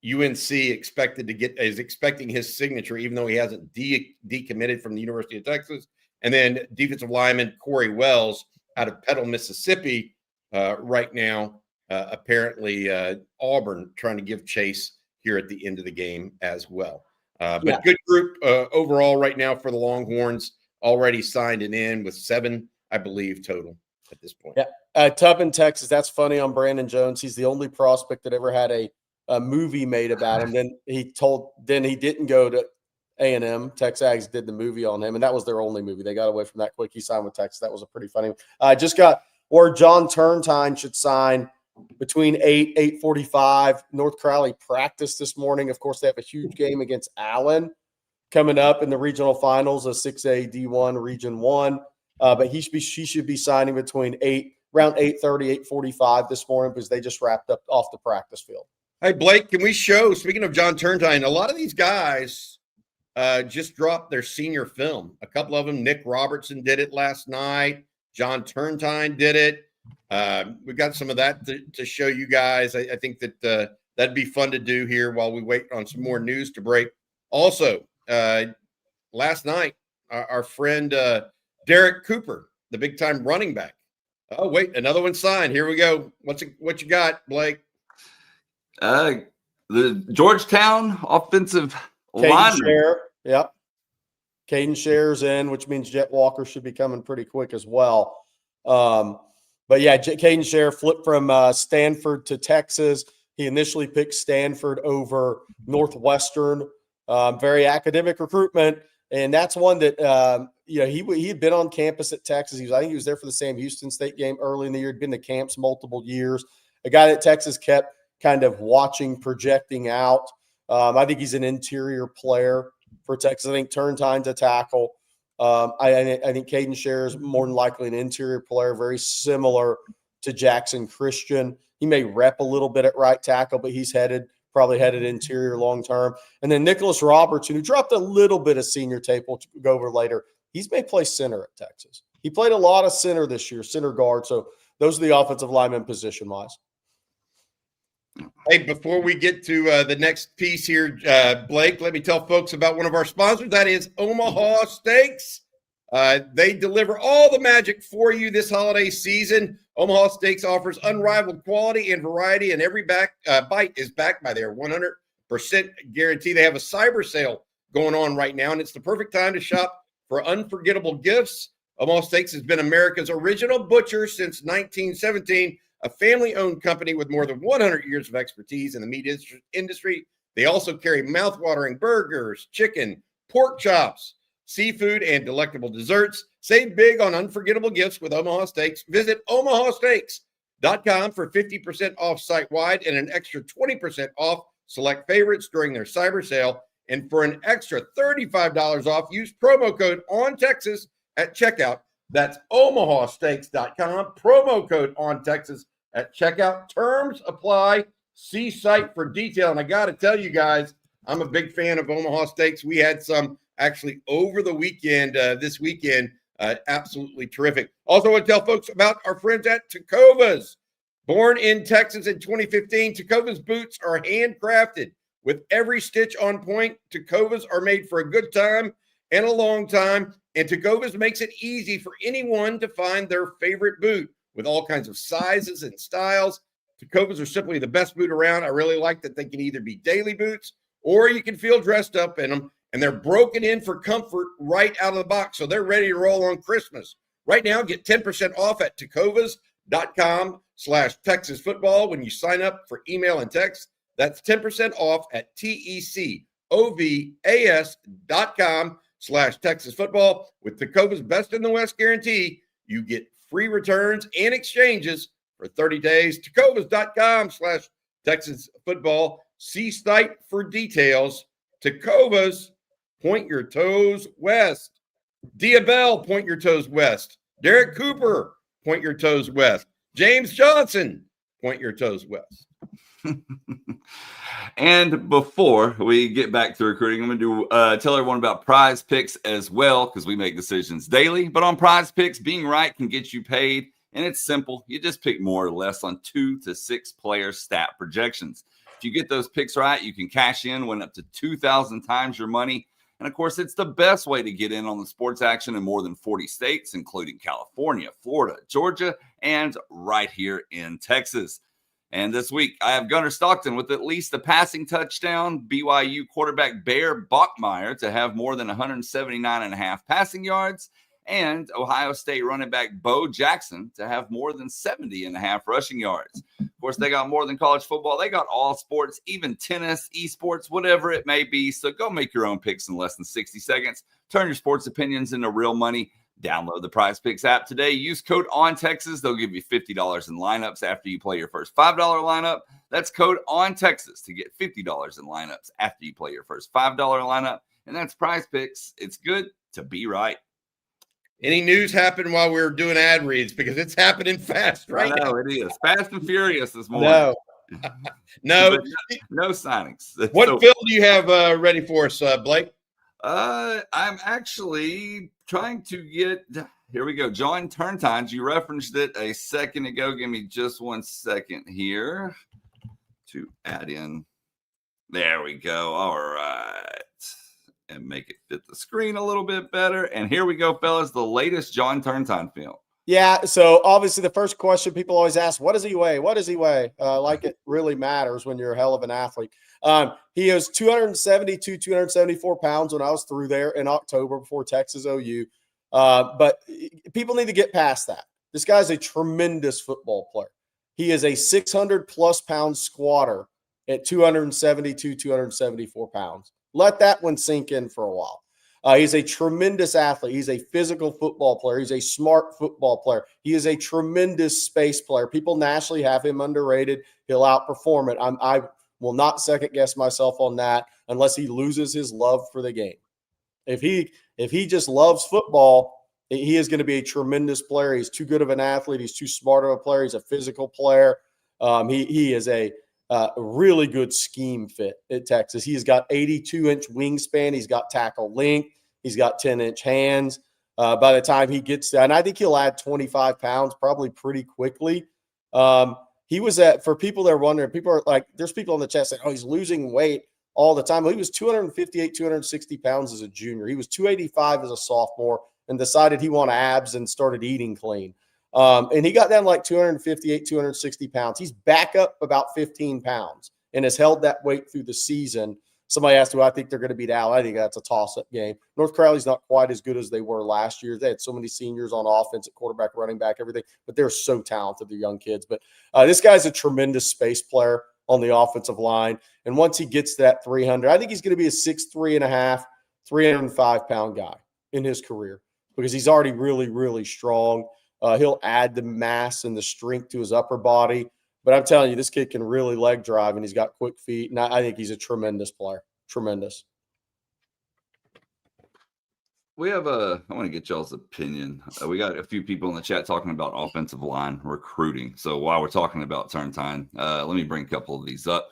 UNC is expecting his signature, even though he hasn't decommitted from the University of Texas. And then defensive lineman Corey Wells out of Petal, Mississippi, right now. Apparently, Auburn trying to give chase here at the end of the game as well. But good group overall right now for the Longhorns. Already signed and in with 7, I believe, total at this point. Yeah, Tubman, Texas. That's funny on Brandon Jones. He's the only prospect that ever had a movie made about him. Then he didn't go to A&M. Texas Ags did the movie on him, and that was their only movie. They got away from that quick. He signed with Texas. That was a pretty funny one. I just got word John Turntine should sign between 8:45. North Crowley practiced this morning. Of course, they have a huge game against Allen coming up in the regional finals of 6A D1 Region 1. But she should be signing between around 8:30, 8:45 this morning because they just wrapped up off the practice field. Hey, Blake, can we show, speaking of John Turntine, a lot of these guys just dropped their senior film. A couple of them, Nick Robertson did it last night. John Turntine did it. We got some of that to show you guys. I think that that'd be fun to do here while we wait on some more news to break. Also, last night, our friend Derek Cooper, the big-time running back. Oh, wait, another one signed. Here we go. What you got, Blake? The Georgetown offensive lineman. Scherer, yep. Kaden Scherer's in, which means Jet Walker should be coming pretty quick as well. But yeah, Kaden Scherer flipped from Stanford to Texas. He initially picked Stanford over Northwestern. Very academic recruitment, and that's one that he had been on campus at Texas. I think he was there for the Sam Houston State game early in the year. He'd been to camps multiple years. A guy that Texas kept kind of watching, projecting out. I think he's an interior player for Texas. I think Turntine's a tackle. I think Kaden Scherer is more than likely an interior player, very similar to Jackson Christian. He may rep a little bit at right tackle, but he's probably headed interior long term. And then Nicholas Robertson, who dropped a little bit of senior tape, we'll go over later. He's may play center at Texas. He played a lot of center this year, center guard. So those are the offensive linemen position-wise. Hey, before we get to the next piece here, Blake, let me tell folks about one of our sponsors. That is Omaha Steaks. They deliver all the magic for you this holiday season. Omaha Steaks offers unrivaled quality and variety, and every bite is backed by their 100% guarantee. They have a cyber sale going on right now, and it's the perfect time to shop for unforgettable gifts. Omaha Steaks has been America's original butcher since 1917. A family-owned company with more than 100 years of expertise in the meat industry. They also carry mouth-watering burgers, chicken, pork chops, seafood, and delectable desserts. Save big on unforgettable gifts with Omaha Steaks. Visit omahasteaks.com for 50% off site-wide and an extra 20% off select favorites during their cyber sale. And for an extra $35 off, use promo code ONTEXAS at checkout. That's omahasteaks.com, promo code ONTEXAS at checkout. Terms apply. See site for detail. And I got to tell you guys, I'm a big fan of Omaha Steaks. We had some actually over the weekend, this weekend. Absolutely terrific. Also want to tell folks about our friends at Tecovas. Born in Texas in 2015, Tecovas boots are handcrafted with every stitch on point. Tecovas are made for a good time and a long time. And Tecovas makes it easy for anyone to find their favorite boot. with all kinds of sizes and styles. Tecovas are simply the best boot around. I really like that they can either be daily boots or you can feel dressed up in them, and they're broken in for comfort right out of the box, so they're ready to roll on Christmas. Right now, get 10% off at tecovas.com/Texas football when you sign up for email and text. That's 10% off at TECOVAS.com/Texas football. With Tecovas Best in the West guarantee, you get free returns and exchanges for 30 days. Tecovas.com/Texas football. See site for details. Tecovas, point your toes west. Diabell, point your toes west. Derek Cooper, point your toes west. James Johnson, point your toes west. And before we get back to recruiting, I'm going to tell everyone about Prize Picks as well, because we make decisions daily. But on Prize Picks, being right can get you paid, and it's simple. You just pick more or less on 2 to 6 player stat projections. If you get those picks right, you can cash in, win up to 2,000 times your money. And, of course, it's the best way to get in on the sports action in more than 40 states, including California, Florida, Georgia, and right here in Texas. And this week, I have Gunnar Stockton with at least a passing touchdown, BYU quarterback Bear Bachmeier to have more than 179.5 passing yards, and Ohio State running back Bo Jackson to have more than 70.5 rushing yards. Of course, they got more than college football. They got all sports, even tennis, esports, whatever it may be. So go make your own picks in less than 60 seconds. Turn your sports opinions into real money. Download the Prize Picks app today. Use code ONTEXAS. They'll give you $50 in lineups after you play your first $5 lineup. That's code ONTEXAS to get $50 in lineups after you play your first $5 lineup. And that's Prize Picks. It's good to be right. Any news happened while we were doing ad reads? Because it's happening fast right now. It is. Fast and furious this morning. No signings. What film do you have ready for us, Blake? I'm actually trying to get – here we go. John Turntimes. You referenced it a second ago. Give me just 1 second here to add in. There we go. All right. And make it fit the screen a little bit better. And here we go, fellas. The latest John Turntime film. Yeah, so obviously the first question people always ask, what does he weigh? What does he weigh? Like it really matters when you're a hell of an athlete. He was 272, 274 pounds when I was through there in October before Texas OU. But people need to get past that. This guy's a tremendous football player. He is a 600-plus pound squatter at 272, 274 pounds. Let that one sink in for a while. He's a tremendous athlete. He's a physical football player. He's a smart football player. He is a tremendous space player. People nationally have him underrated. He'll outperform it. I will not second guess myself on that unless he loses his love for the game. If he just loves football, he is going to be a tremendous player. He's too good of an athlete. He's too smart of a player. He's a physical player. He is a really good scheme fit at Texas. He's got 82-inch wingspan. He's got tackle length. He's got 10-inch hands. By the time he gets there, and I think he'll add 25 pounds probably pretty quickly. He was for people that are wondering, people are like, there's people in the chat saying, oh, he's losing weight all the time. Well, he was 258, 260 pounds as a junior. He was 285 as a sophomore and decided he wanted abs and started eating clean. And he got down like 258, 260 pounds. He's back up about 15 pounds and has held that weight through the season. Somebody asked who I think they're going to beat Al. I think that's a toss-up game. North Crowley's not quite as good as they were last year. They had so many seniors on offense at quarterback, running back, everything, but they're so talented, they're young kids. But this guy's a tremendous space player on the offensive line. And once he gets to that 300, I think he's going to be a 6'3.5", 305-pound guy in his career because he's already really, really strong. He'll add the mass and the strength to his upper body. But I'm telling you, this kid can really leg drive, and he's got quick feet. And I think he's a tremendous player. Tremendous. We have I want to get y'all's opinion. We got a few people in the chat talking about offensive line recruiting. So while we're talking about Turntime, let me bring a couple of these up.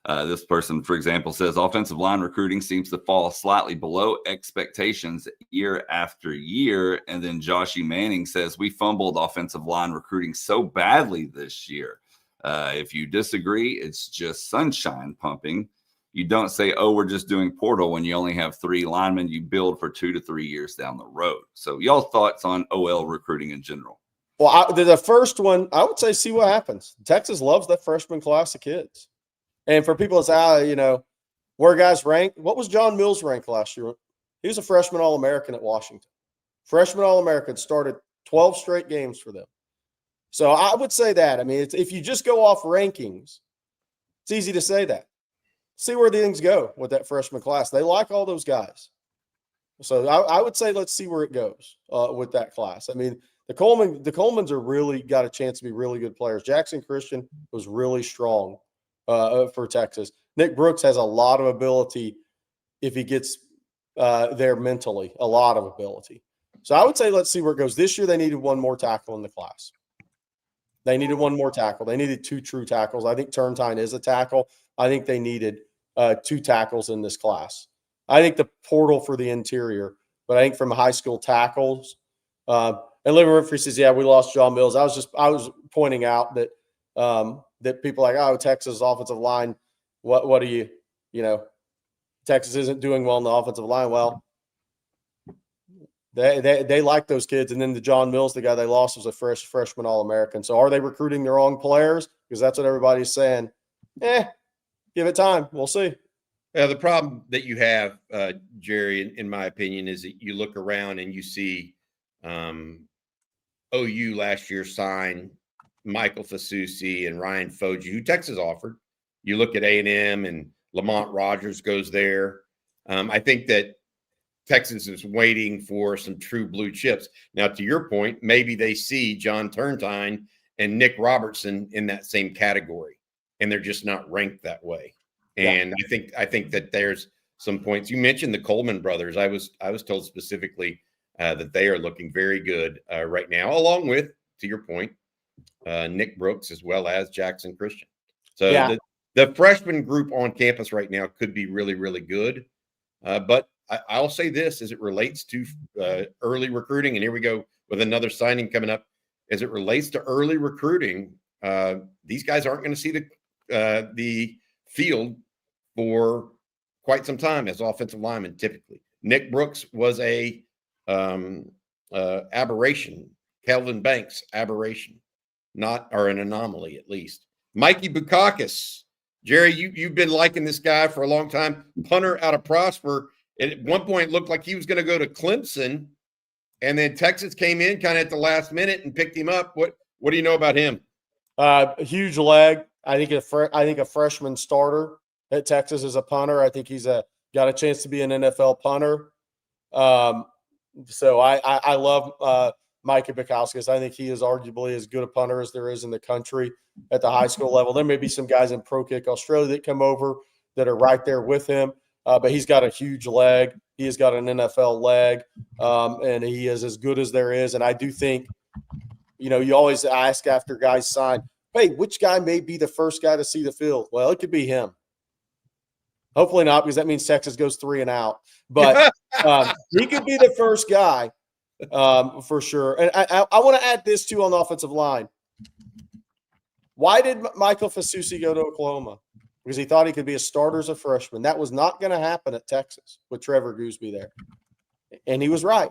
This person, for example, says offensive line recruiting seems to fall slightly below expectations year after year. And then Joshy Manning says we fumbled offensive line recruiting so badly this year. If you disagree, it's just sunshine pumping. You don't say, oh, we're just doing portal when you only have 3 linemen you build for 2 to 3 years down the road. So y'all's thoughts on OL recruiting in general? Well, the first one, I would say see what happens. Texas loves that freshman class of kids. And for people that say, where guys rank, what was John Mills ranked last year? He was a freshman All-American at Washington. Freshman All-American, started 12 straight games for them. So I would say that. I mean, if you just go off rankings, it's easy to say that. See where things go with that freshman class. They like all those guys. So I would say let's see where it goes with that class. I mean, the Colemans are really got a chance to be really good players. Jackson Christian was really strong for Texas. Nick Brooks has a lot of ability if he gets there mentally, a lot of ability. So I would say let's see where it goes. This year they needed one more tackle in the class. They needed one more tackle. They needed 2 true tackles. I think Turnin is a tackle. I think they needed 2 tackles in this class. I think the portal for the interior, but I think from high school tackles, and Living Room Free says, yeah, we lost John Mills. I was pointing out that that people are like, oh, Texas offensive line, what do you Texas isn't doing well in the offensive line. Well, they like those kids. And then the John Mills, the guy they lost, was a freshman All-American. So are they recruiting the wrong players? Because that's what everybody's saying. Give it time. We'll see. The problem that you have, Jerry, in my opinion, is that you look around and you see OU last year sign Michael Fasusi and Ryan Foji, who Texas offered. You look at A&M and Lamont Rogers goes there. I think that Texas is waiting for some true blue chips. Now, to your point, maybe they see John Turnin and Nick Robertson in that same category, and they're just not ranked that way. And I think that there's some points. You mentioned the Coleman brothers. I was told specifically that they are looking very good right now, along with, to your point, Nick Brooks as well as Jackson Christian. So the freshman group on campus right now could be really, really good. But I'll say this as it relates to early recruiting, and here we go with another signing coming up. As it relates to early recruiting, these guys aren't going to see the field for quite some time as offensive linemen. Typically, Nick Brooks was a aberration. Kelvin Banks, aberration, or an anomaly at least. Micah Bukauskas, Jerry, you've been liking this guy for a long time. Punter out of Prosper. At one point, it looked like he was going to go to Clemson, and then Texas came in kind of at the last minute and picked him up. What do you know about him? Huge leg. I think a freshman starter at Texas is a punter. I think he's got a chance to be an NFL punter. So I love Micah Bukauskas. I think he is arguably as good a punter as there is in the country at the high school level. There may be some guys in Pro Kick Australia that come over that are right there with him, but he's got a huge leg. He has got an NFL leg, and he is as good as there is. And I do think, you always ask after guys sign, hey, which guy may be the first guy to see the field? Well, it could be him. Hopefully not, because that means Texas goes 3 and out. But he could be the first guy for sure. And I want to add this too on the offensive line. Why did Michael Fasusi go to Oklahoma? Because he thought he could be a starter as a freshman. That was not going to happen at Texas with Trevor Gooseby there. And he was right.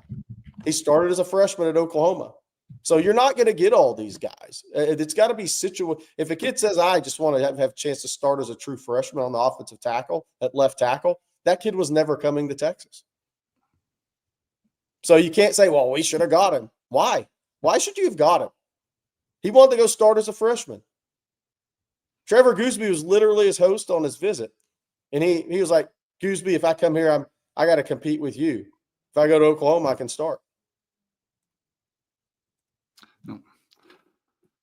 He started as a freshman at Oklahoma. So you're not going to get all these guys. It's got to be situated. If a kid says, I just want to have a chance to start as a true freshman on the offensive tackle, at left tackle, that kid was never coming to Texas. So you can't say, well, we should have got him. Why? Why should you have got him? He wanted to go start as a freshman. Trevor Gooseby was literally his host on his visit. And he was like, Gooseby, if I come here, I got to compete with you. If I go to Oklahoma, I can start.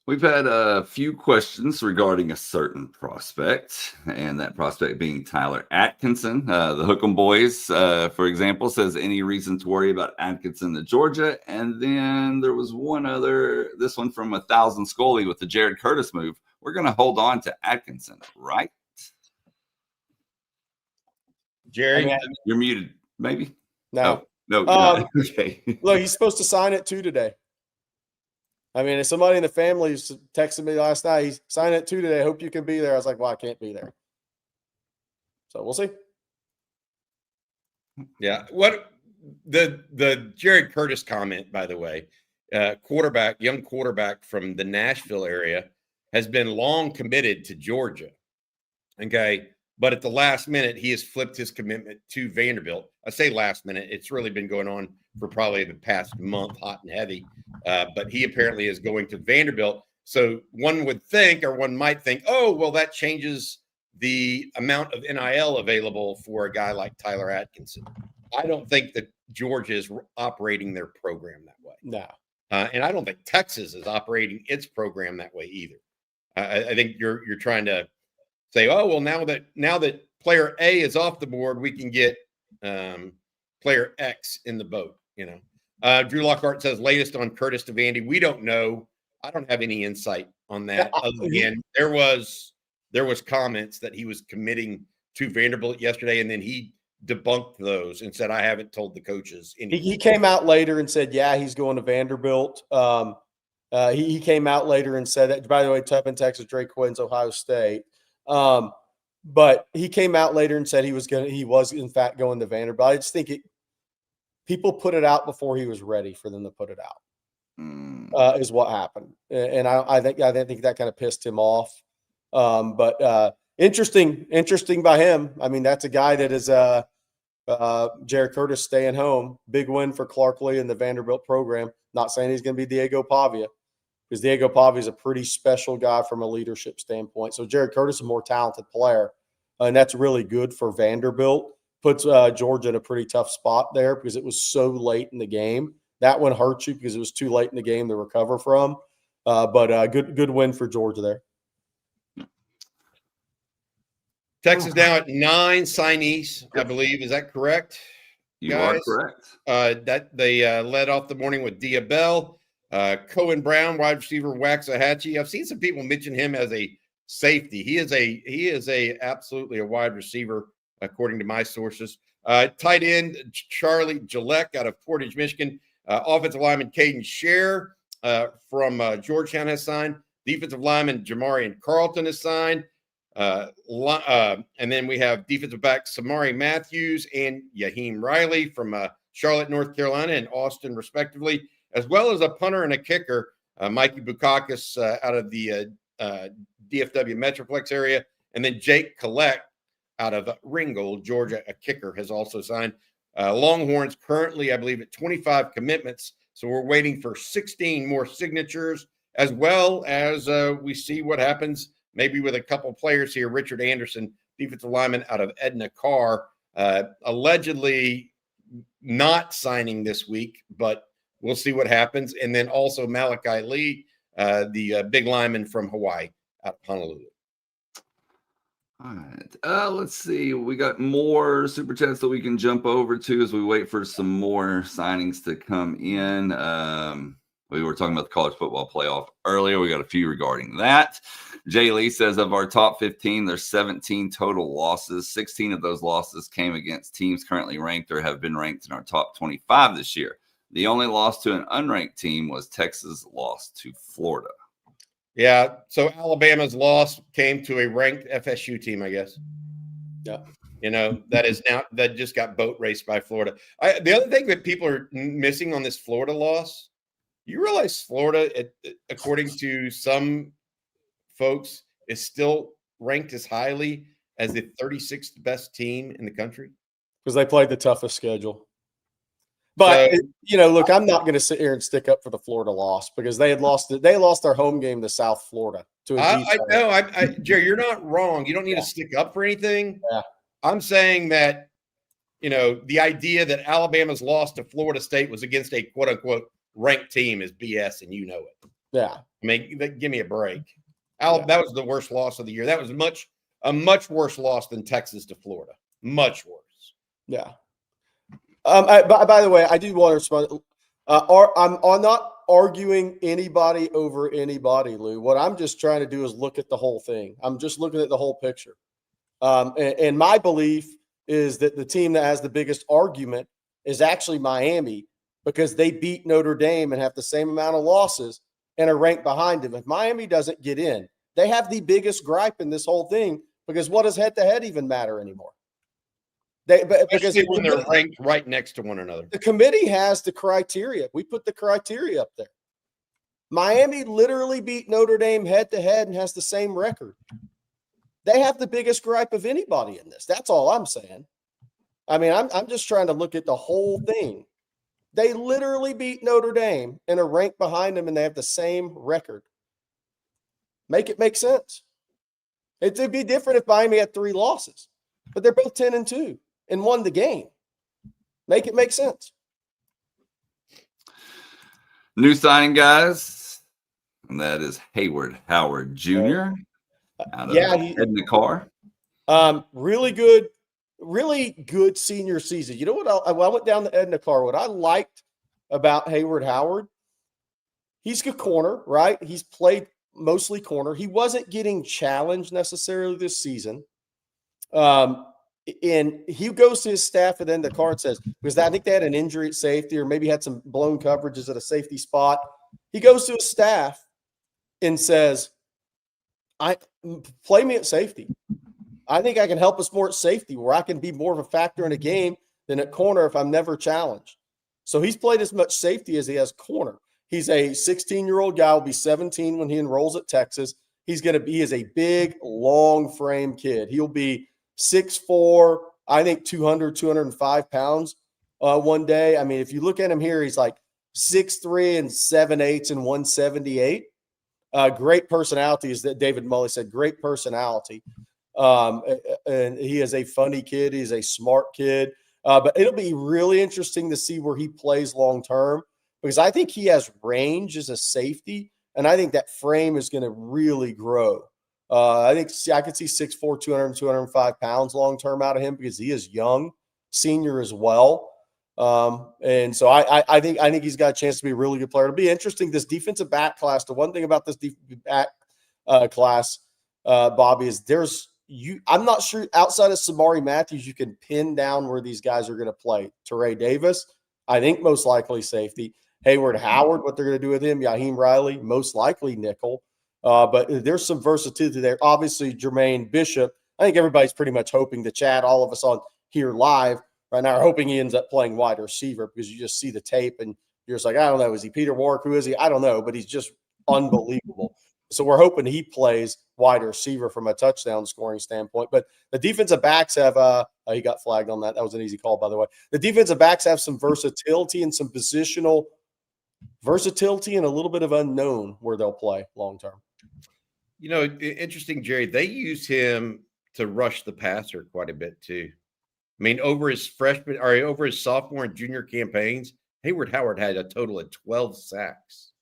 We've had a few questions regarding a certain prospect, and that prospect being Tyler Atkinson. The Hook'em Boys, for example, says any reason to worry about Atkinson to Georgia. And then there was one other, this one from 1,000 Scully with the Jared Curtis move. We're going to hold on to Atkinson, right? Jerry, you're muted, maybe? No. No. Okay. Look, he's supposed to sign it too today. I mean, if somebody in the family texted me last night, he's signing it too today. I hope you can be there. I was like, well, I can't be there. So we'll see. Yeah. What the Jared Curtis comment, by the way, young quarterback from the Nashville area, has been long committed to Georgia. Okay. But at the last minute, he has flipped his commitment to Vanderbilt. I say last minute. It's really been going on for probably the past month, hot and heavy. But he apparently is going to Vanderbilt. So one would think, or one might think, oh, well, that changes the amount of NIL available for a guy like Tyler Atkinson. I don't think that Georgia is operating their program that way. No. And I don't think Texas is operating its program that way either. I think you're trying to say, oh, well, now that player A is off the board, we can get player X in the boat. Drew Lockhart says latest on Curtis Devandy. We don't know. I don't have any insight on that. Other than there was comments that he was committing to Vanderbilt yesterday, and then he debunked those and said, I haven't told the coaches anything. He came out later and said, yeah, he's going to Vanderbilt. He came out later and said that, by the way, Tubman, Texas, Drake Quinn's Ohio State. But he came out later and said he was in fact going to Vanderbilt. I just think people put it out before he was ready for them to put it out, is what happened. And I think that kind of pissed him off. But interesting by him. I mean, that's a guy that is Jared Curtis staying home. Big win for Clark Lee and the Vanderbilt program. Not saying he's going to be Diego Pavia, because Diego Pavia is a pretty special guy from a leadership standpoint. So Jared Curtis is a more talented player, and that's really good for Vanderbilt. Puts Georgia in a pretty tough spot there because it was so late in the game. That one hurt you because it was too late in the game to recover from. But good win for Georgia there. Texas now at 9 signees, I believe. Is that correct? You guys? are correct. That they led off the morning with Dia Bell, Cohen Brown, wide receiver, Waxahachie. I've seen some people mention him as a safety. He is absolutely a wide receiver, according to my sources. Tight end Charlie Gillette out of Portage, Michigan. Offensive lineman Kaden Scherer from Georgetown has signed. Defensive lineman Jamarian Carlton has signed. And then we have defensive back Samari Matthews and Yaheem Riley from Charlotte, North Carolina, and Austin, respectively, as well as a punter and a kicker, Micah Bukauskas out of the DFW Metroplex area, and then Jake Collette out of Ringgold, Georgia, a kicker, has also signed. Longhorns currently, I believe, at 25 commitments, so we're waiting for 16 more signatures, as well as we see what happens maybe with a couple players here. Richard Anderson, defensive lineman out of Edna Carr, allegedly not signing this week, but we'll see what happens. And then also Malachi Lee, the big lineman from Hawaii out of Honolulu. All right. Let's see. We got more super chats that we can jump over to as we wait for some more signings to come in. We were talking about the college football playoff earlier. We got a few regarding that. Jay Lee says of our top 15, there's 17 total losses. 16 of those losses came against teams currently ranked or have been ranked in our top 25 this year. The only loss to an unranked team was Texas' loss to Florida. Yeah, so Alabama's loss came to a ranked FSU team, I guess. Yeah. That just got boat raced by Florida. The other thing that people are missing on this Florida loss, you realize Florida, according to some folks, is still ranked as highly as the 36th best team in the country? Because they played the toughest schedule. But, look, I'm not going to sit here and stick up for the Florida loss because they lost their home game to South Florida. I know. Jerry, you're not wrong. You don't need to stick up for anything. Yeah. I'm saying that, the idea that Alabama's loss to Florida State was against a quote-unquote ranked team is BS, and you know it. Yeah. I mean, give me a break. That was the worst loss of the year. That was a much worse loss than Texas to Florida. Much worse. Yeah. By the way, I do want to respond. I'm not arguing anybody over anybody, Lou. What I'm just trying to do is look at the whole thing. I'm just looking at the whole picture. And my belief is that the team that has the biggest argument is actually Miami because they beat Notre Dame and have the same amount of losses and are ranked behind them. If Miami doesn't get in, they have the biggest gripe in this whole thing because what does head-to-head even matter anymore? Especially when they're ranked right next to one another. The committee has the criteria. We put the criteria up there. Miami literally beat Notre Dame head-to-head and has the same record. They have the biggest gripe of anybody in this. That's all I'm saying. I mean, I'm just trying to look at the whole thing. They literally beat Notre Dame and are ranked behind them, and they have the same record. Make it make sense. It'd be different if Miami had 3 losses, but they're both 10-2 and won the game. Make it make sense. New signing, guys, and that is Hayward Howard Jr. out of Edna Carr. Really good senior season. You know what? I went down to Edna Carr. What I liked about Hayward Howard, he's a corner, right? He's played mostly corner. He wasn't getting challenged necessarily this season. And he goes to his staff at Edna Carr and says, because I think they had an injury at safety or maybe had some blown coverages at a safety spot. He goes to his staff and says, play me at safety. I think I can help us more at safety where I can be more of a factor in a game than at corner if I'm never challenged. So he's played as much safety as he has corner. He's a 16-year-old guy, will be 17 when he enrolls at Texas. He is a big, long frame kid. He'll be 6'4", I think 200, 205 pounds one day. I mean, if you look at him here, he's like 6'3" and 7/8 and 178. Great personality, as David Mully said, great personality. And he is a funny kid. He's a smart kid. But it'll be really interesting to see where he plays long-term because I think he has range as a safety, and I think that frame is going to really grow. I could see 6'4", 200, 205 pounds long-term out of him because he is young, senior as well. And so I think he's got a chance to be a really good player. It'll be interesting, this defensive back class. The one thing about this defensive back class, Bobby, is I'm not sure outside of Samari Matthews, you can pin down where these guys are going to play. Trey Davis, I think most likely safety. Hayward Howard, what they're going to do with him. Yaheem Riley, most likely nickel. But there's some versatility there. Obviously, Germaine Bishop. I think everybody's pretty much hoping to chat. All of us on here live right now are hoping he ends up playing wide receiver because you just see the tape and you're just like, I don't know. Is he Peter Warwick? Who is he? I don't know, but he's just unbelievable. So we're hoping he plays wide receiver from a touchdown scoring standpoint. But the defensive backs have he got flagged on that. That was an easy call, by the way. The defensive backs have some versatility and some positional versatility and a little bit of unknown where they'll play long term. You know, interesting, Jerry. They use him to rush the passer quite a bit too. I mean, over his sophomore and junior campaigns, Hayward Howard had a total of 12 sacks.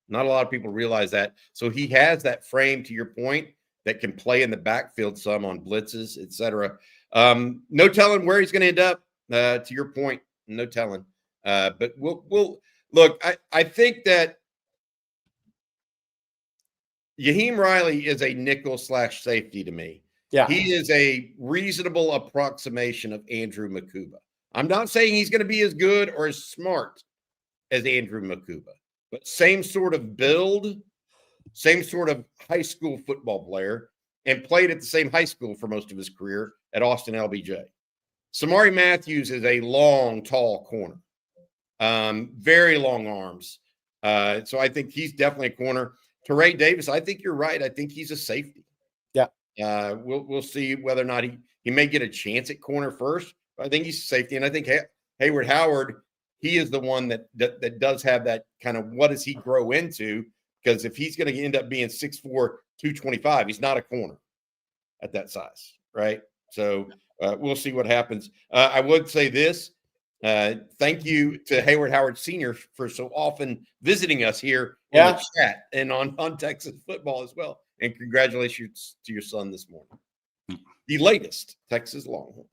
Not a lot of people realize that. So he has that frame, to your point, that can play in the backfield some on blitzes, et cetera. No telling where he's going to end up. To your point, no telling. But we'll look. I think that Yaheem Riley is a nickel / safety to me. Yeah, he is a reasonable approximation of Andrew Makuba. I'm not saying he's going to be as good or as smart as Andrew Makuba. But same sort of build, same sort of high school football player, and played at the same high school for most of his career at Austin LBJ. Samari Matthews is a long, tall corner, very long arms. So I think he's definitely a corner. Trey Davis, I think you're right. I think he's a safety. Yeah. We'll see whether or not he may get a chance at corner first. But I think he's a safety, and I think Hayward Howard, he is the one that does have that kind of what does he grow into? Because if he's going to end up being 6'4", 225, he's not a corner at that size, right? So we'll see what happens. I would say this. Thank you to Hayward Howard Sr. for so often visiting us here in the chat and on Texas football as well. And congratulations to your son this morning. The latest Texas Longhorn.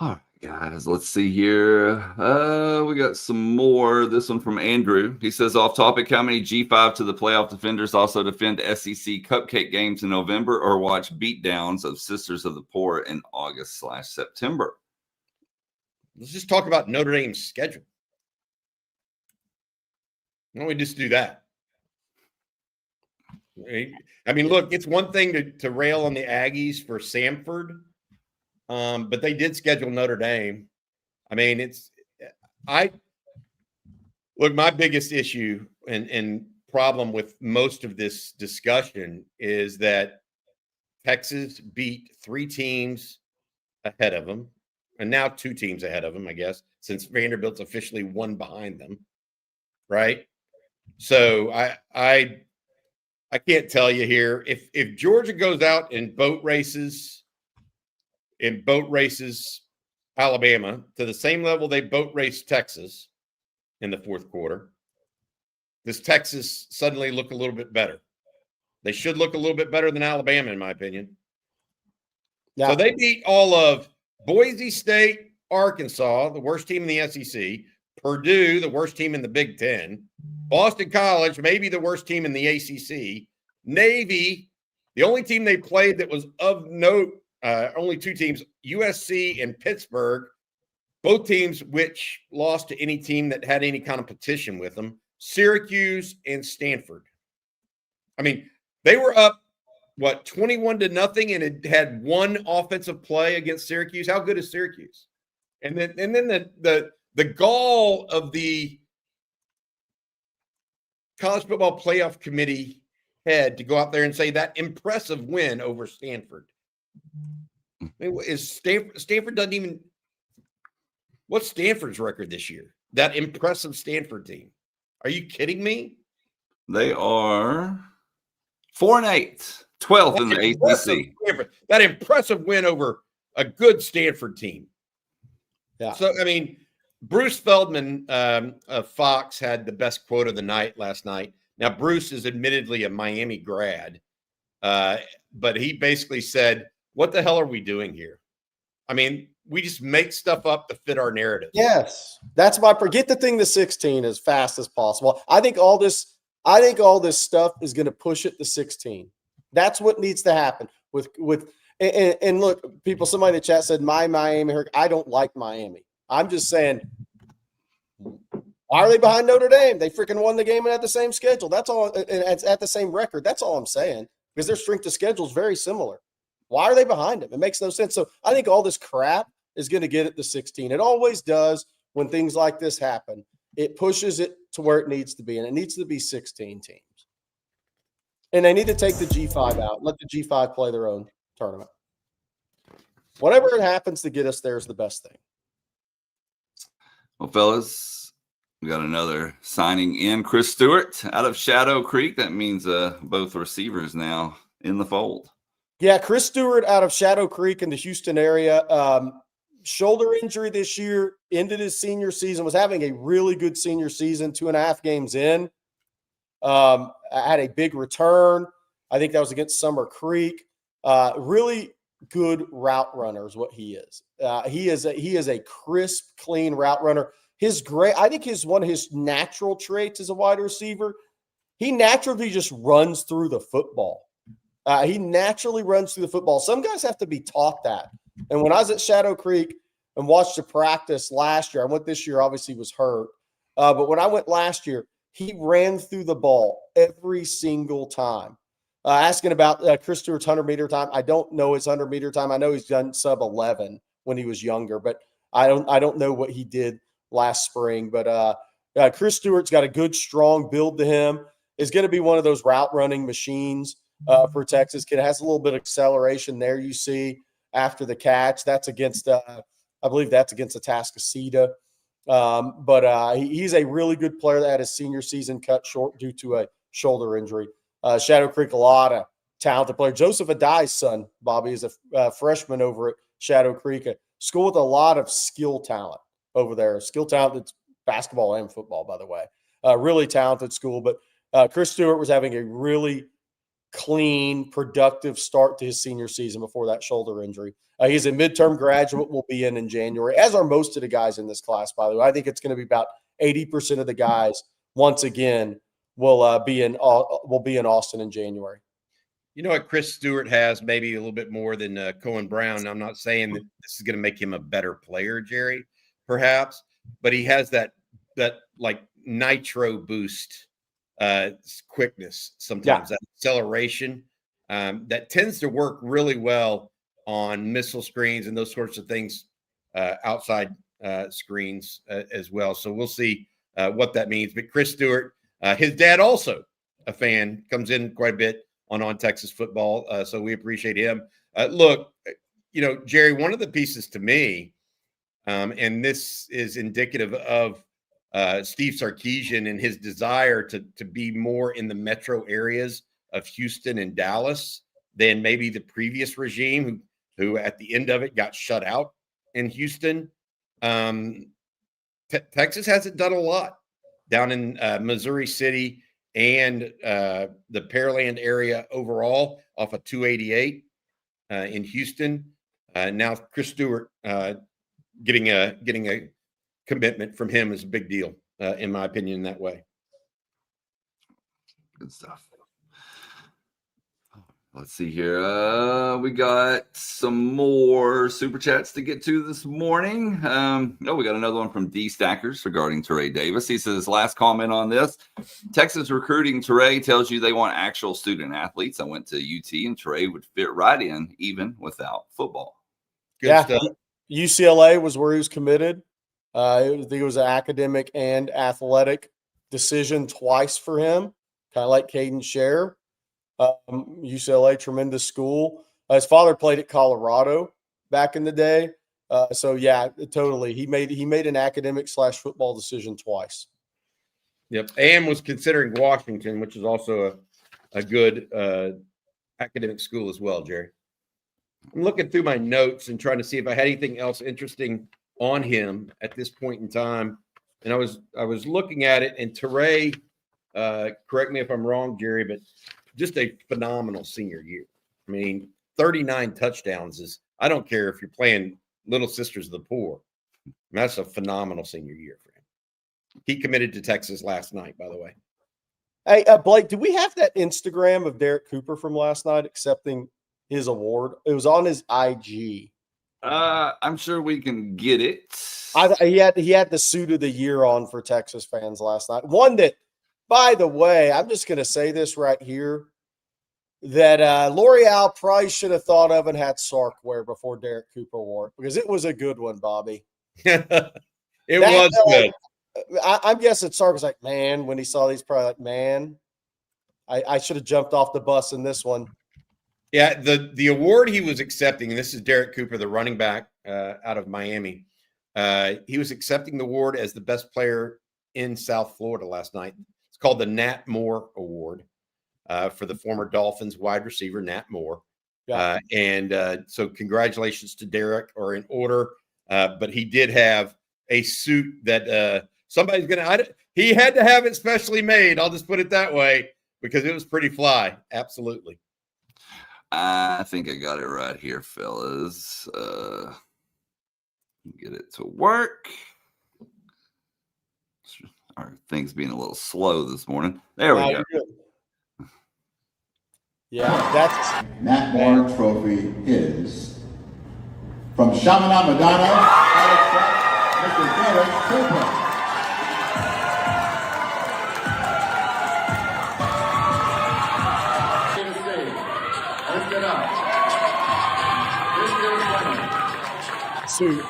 All right, guys, let's see here. We got some more. This one from Andrew. He says, off topic, how many G5 to the playoff defenders also defend SEC cupcake games in November or watch beatdowns of Sisters of the Poor in August/September? Let's just talk about Notre Dame's schedule. Why don't we just do that? I mean, look, it's one thing to rail on the Aggies for Samford, but they did schedule Notre Dame. I mean, Look, my biggest issue and problem with most of this discussion is that Texas beat 3 teams ahead of them, and now 2 teams ahead of them, I guess, since Vanderbilt's officially 1 behind them, right? So I can't tell you here if Georgia goes out in boat races Alabama to the same level they boat raced Texas in the fourth quarter, does Texas suddenly look a little bit better? They should look a little bit better than Alabama, in my opinion. Yeah. So they beat all of Boise State, Arkansas, the worst team in the SEC, Purdue, the worst team in the Big Ten, Boston College, maybe the worst team in the ACC, Navy, the only team they played that was of note, only 2 teams, USC and Pittsburgh, both teams which lost to any team that had any kind of petition with them, Syracuse and Stanford. I mean, they were up, 21-0, and it had 1 offensive play against Syracuse. How good is Syracuse? And then the gall of the College Football Playoff Committee head to go out there and say that impressive win over Stanford. I mean, Stanford doesn't even – what's Stanford's record this year? That impressive Stanford team. Are you kidding me? They are 4-8, 12th in the ACC. That impressive win over a good Stanford team. Yeah. So, I mean, Bruce Feldman of Fox had the best quote of the night last night. Now, Bruce is admittedly a Miami grad, but he basically said, what the hell are we doing here? I mean, we just make stuff up to fit our narrative. Yes. That's my – get the thing to 16 as fast as possible. I think all this stuff is going to push it to 16. That's what needs to happen and look, people, somebody in the chat said, Miami. I don't like Miami. I'm just saying, why are they behind Notre Dame? They freaking won the game and had the same schedule. That's all. And it's at the same record. That's all I'm saying, because their strength of schedule is very similar. Why are they behind them? It makes no sense. So I think all this crap is going to get it to 16. It always does when things like this happen. It pushes it to where it needs to be, and it needs to be 16 teams. And they need to take the G5 out, let the G5 play their own tournament. Whatever it happens to get us there is the best thing. Well, fellas, we got another signing in. Chris Stewart out of Shadow Creek. That means both receivers now in the fold. Yeah, Chris Stewart out of Shadow Creek in the Houston area. Shoulder injury this year, ended his senior season, was having a really good senior season, 2.5 games in. Had a big return. I think that was against Summer Creek. Really good route runner is what he is. He is a crisp, clean route runner. I think one of his natural traits as a wide receiver, he naturally just runs through the football. He naturally runs through the football. Some guys have to be taught that. And when I was at Shadow Creek and watched the practice last year, I went this year, obviously was hurt. But when I went last year, he ran through the ball every single time. Asking about Chris Stewart's 100-meter time. I don't know his 100-meter time. I know he's done sub-11 when he was younger, but I don't know what he did last spring. But Chris Stewart's got a good, strong build to him. Is going to be one of those route running machines for Texas. Kid has a little bit of acceleration there. You see after the catch. That's against I believe that's against Atascocita. But he's a really good player that had his senior season cut short due to a shoulder injury. Shadow Creek, a lot of talented player. Joseph Adai's son, Bobby, is a freshman over at Shadow Creek, a school with a lot of skill talent over there. Skill talent that's basketball and football, by the way. Really talented school. But Chris Stewart was having a really clean, productive start to his senior season before that shoulder injury. He's a midterm graduate, will be in January, as are most of the guys in this class, by the way. I think it's going to be about 80% of the guys, once again, will be in Austin in January. You know what Chris Stewart has maybe a little bit more than Cohen Brown. I'm not saying that this is going to make him a better player, Jerry, perhaps, but he has that like nitro boost quickness sometimes, that acceleration that tends to work really well on missile screens and those sorts of things, outside screens as well. So we'll see what that means. But Chris Stewart, his dad also a fan, comes in quite a bit on Texas football. So we appreciate him. Look, Jerry, one of the pieces to me, and this is indicative of Steve Sarkisian and his desire to be more in the metro areas of Houston and Dallas than maybe the previous regime who at the end of it got shut out in Houston. Texas hasn't done a lot down in Missouri City and the Pearland area overall off of 288 in Houston. Now Chris Stewart getting a commitment from him is a big deal, in my opinion, in that way. Good stuff. Let's see here. We got some more super chats to get to this morning. We got another one from D Stackers regarding Trey Davis. He says, last comment on this. Texas recruiting Trey tells you they want actual student athletes. I went to UT and Trey would fit right in even without football. Good stuff. UCLA was where he was committed. I think it was an academic and athletic decision twice for him, kind of like Kaden Scherer. UCLA, tremendous school. His father played at Colorado back in the day. So yeah, totally. He made an academic / football decision twice. Yep. And was considering Washington, which is also a good academic school as well, Jerry. I'm looking through my notes and trying to see if I had anything else interesting on him at this point in time. And I was looking at it, and Teray, correct me if I'm wrong, Jerry, but just a phenomenal senior year. I mean, 39 touchdowns is, I don't care if you're playing Little Sisters of the Poor. That's a phenomenal senior year for him. He committed to Texas last night, by the way. Hey, Blake, do we have that Instagram of Derek Cooper from last night accepting his award? It was on his IG. I'm sure we can get it. He had the suit of the year on for Texas fans last night. One that, by the way, I'm just going to say this right here, that L'Oreal probably should have thought of and had Sark wear before Derek Cooper wore it, because it was a good one, Bobby. It was good. I'm guessing Sark was like, man, when he saw these, probably like, man, I should have jumped off the bus in this one. Yeah, the award he was accepting, and this is Derek Cooper, the running back out of Miami. He was accepting the award as the best player in South Florida last night. It's called the Nat Moore Award for the former Dolphins wide receiver, Nat Moore. Yeah. So congratulations to Derek, or in order. But he did have a suit that somebody's going to – he had to have it specially made. I'll just put it that way, because it was pretty fly. Absolutely. I think I got it right here, fellas. Get it to work. Our thing's being a little slow this morning. There we go. Yeah, that's Nat Moore Trophy is from Chaminade, Madonna, Mr. Derek Cooper. suit.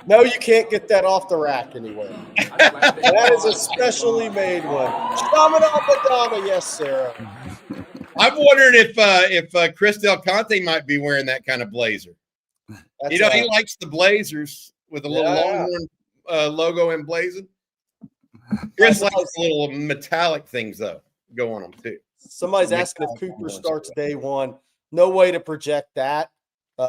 No, you can't get that off the rack anywhere. That is a specially made one. Madonna, yes, Sarah. I'm wondering if Chris Del Conte might be wearing that kind of blazer. He likes the blazers with a little Longhorn logo emblazoned. Chris likes the little metallic things, though, go on them, too. Somebody's asking if Cooper starts day one. No way to project that.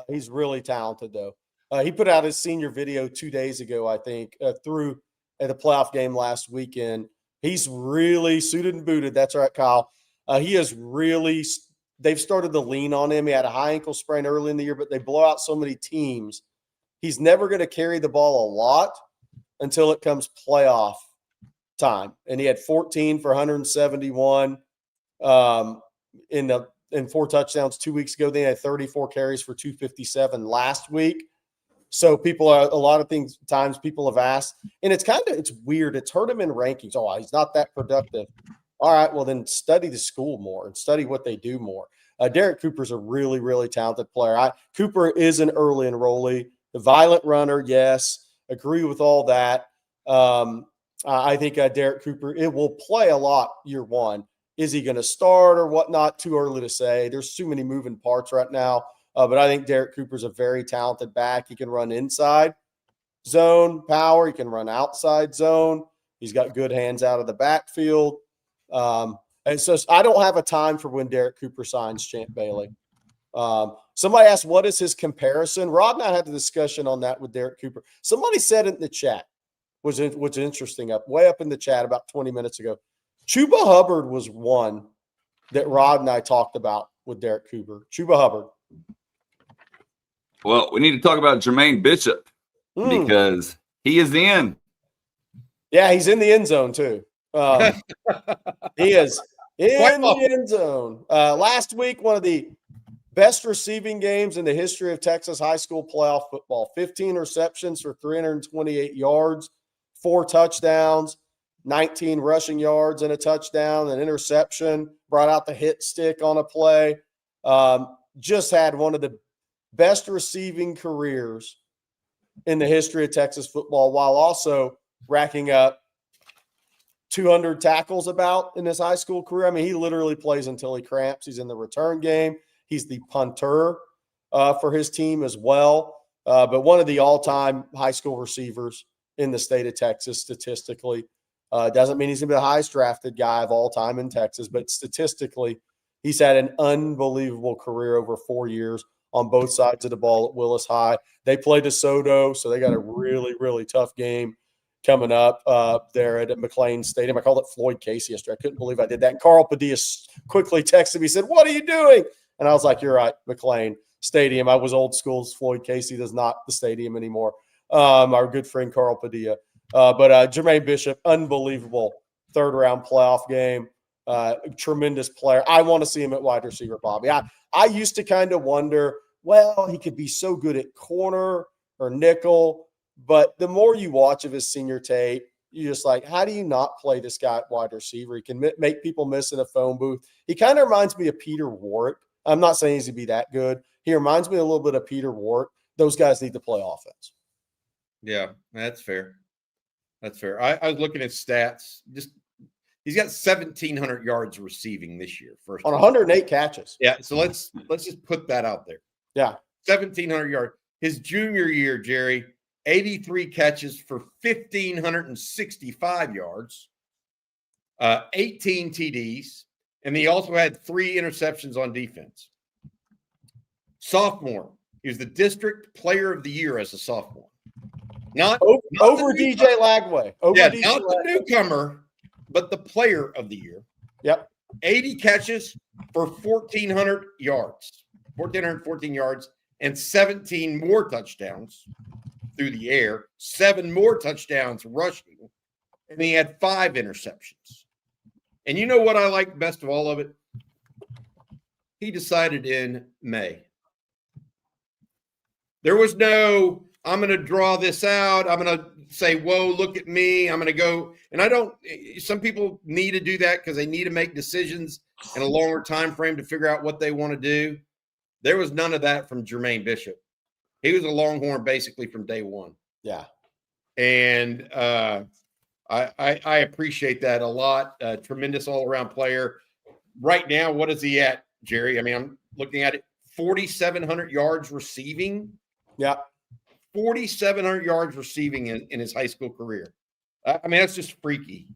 He's really talented, though. He put out his senior video 2 days ago, I think, through at the playoff game last weekend. He's really suited and booted. That's right, Kyle. He is really – they've started to lean on him. He had a high ankle sprain early in the year, but they blow out so many teams. He's never going to carry the ball a lot until it comes playoff time. And he had 14 for 171 in 4 touchdowns 2 weeks ago. They had 34 carries for 257 last week. So people are – a lot of times people have asked, and it's weird. It's hurt him in rankings. Oh, he's not that productive. All right, well, then study the school more and study what they do more. Derek Cooper's a really, really talented player. Cooper is an early enrollee. The violent runner, yes. Agree with all that. I think Derek Cooper, it will play a lot year one. Is he going to start or whatnot? Too early to say. There's too many moving parts right now. But I think Derek Cooper's a very talented back. He can run inside zone power. He can run outside zone. He's got good hands out of the backfield. And so I don't have a time for when Derek Cooper signs Champ Bailey. Somebody asked, what is his comparison? Rod and I had the discussion on that with Derek Cooper. Somebody said it in the chat, which is interesting, way up in the chat about 20 minutes ago. Chuba Hubbard was one that Rod and I talked about with Derek Cooper. Chuba Hubbard. Well, we need to talk about Jermaine Bishop because he is in. Yeah, he's in the end zone too. He is in the end zone. Last week, one of the best receiving games in the history of Texas high school playoff football. 15 receptions for 328 yards, 4 touchdowns, 19 rushing yards and a touchdown, an interception, brought out the hit stick on a play. Just had one of the best receiving careers in the history of Texas football, while also racking up 200 tackles about in his high school career. I mean, he literally plays until he cramps. He's in the return game. He's the punter for his team as well. But one of the all-time high school receivers in the state of Texas statistically. Doesn't mean he's going to be the highest drafted guy of all time in Texas, but statistically, he's had an unbelievable career over 4 years on both sides of the ball at Willis High. They play DeSoto, so they got a really, really tough game coming up there at McLean Stadium. I called it Floyd Casey yesterday. I couldn't believe I did that. And Carl Padilla quickly texted me, said, "What are you doing?" And I was like, "You're right, McLean Stadium." I was old school. Floyd Casey is not the stadium anymore. Our good friend Carl Padilla. But Jermaine Bishop, unbelievable third-round playoff game. Tremendous player. I want to see him at wide receiver, Bobby. I used to kind of wonder, well, he could be so good at corner or nickel, but the more you watch of his senior tape, you're just like, how do you not play this guy at wide receiver? He can make people miss in a phone booth. He kind of reminds me of Peter Warrick. I'm not saying he's going to be that good. He reminds me a little bit of Peter Warrick. Those guys need to play offense. Yeah, that's fair. That's fair. I was looking at stats. He's got 1,700 yards receiving this year. First on 108 catches. Yeah, so let's just put that out there. Yeah, 1,700 yards. His junior year, Jerry, 83 catches for 1,565 yards, 18 TDs, and he also had 3 interceptions on defense. Sophomore, he was the district player of the year as a sophomore. Not over DJ Lagway. Not the newcomer, but the player of the year. Yep. 80 catches for 1,400 yards, 1,414 yards, and 17 more touchdowns through the air, 7 more touchdowns rushing, and he had 5 interceptions. And you know what I like best of all of it? He decided in May. There was no, I'm going to draw this out. I'm going to say, whoa, look at me. I'm going to go. And some people need to do that because they need to make decisions in a longer time frame to figure out what they want to do. There was none of that from Jermaine Bishop. He was a Longhorn basically from day one. Yeah. And I appreciate that a lot. Tremendous all-around player. Right now, what is he at, Jerry? I mean, I'm looking at it. 4,700 yards receiving. Yeah. 4,700 yards receiving in his high school career. I mean, that's just freaky.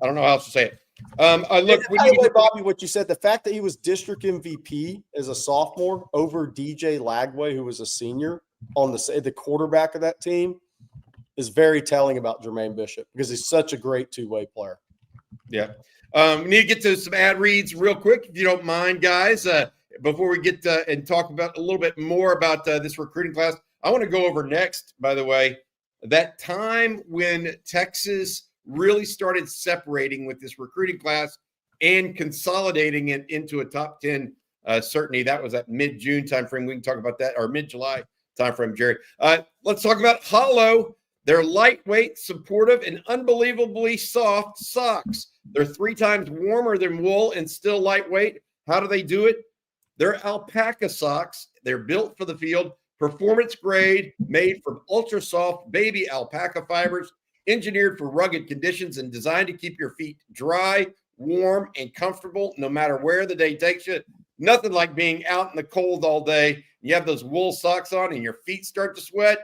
I don't know how else to say it. By the way, Bobby, what you said, the fact that he was district MVP as a sophomore over DJ Lagway, who was a senior on the quarterback of that team, is very telling about Jermaine Bishop because he's such a great two-way player. Yeah. We need to get to some ad reads real quick, if you don't mind, guys. Before we get and talk about a little bit more about this recruiting class, I want to go over next, by the way, that time when Texas really started separating with this recruiting class and consolidating it into a top 10 certainty. That was that mid-June timeframe. We can talk about that, or mid-July timeframe, Jerry. Let's talk about Hollow. They're lightweight, supportive, and unbelievably soft socks. They're 3 times warmer than wool and still lightweight. How do they do it? They're alpaca socks. They're built for the field, performance grade, made from ultra soft baby alpaca fibers. engineered for rugged conditions and designed to keep your feet dry, warm, and comfortable no matter where the day takes you. Nothing like being out in the cold all day. You have those wool socks on and your feet start to sweat.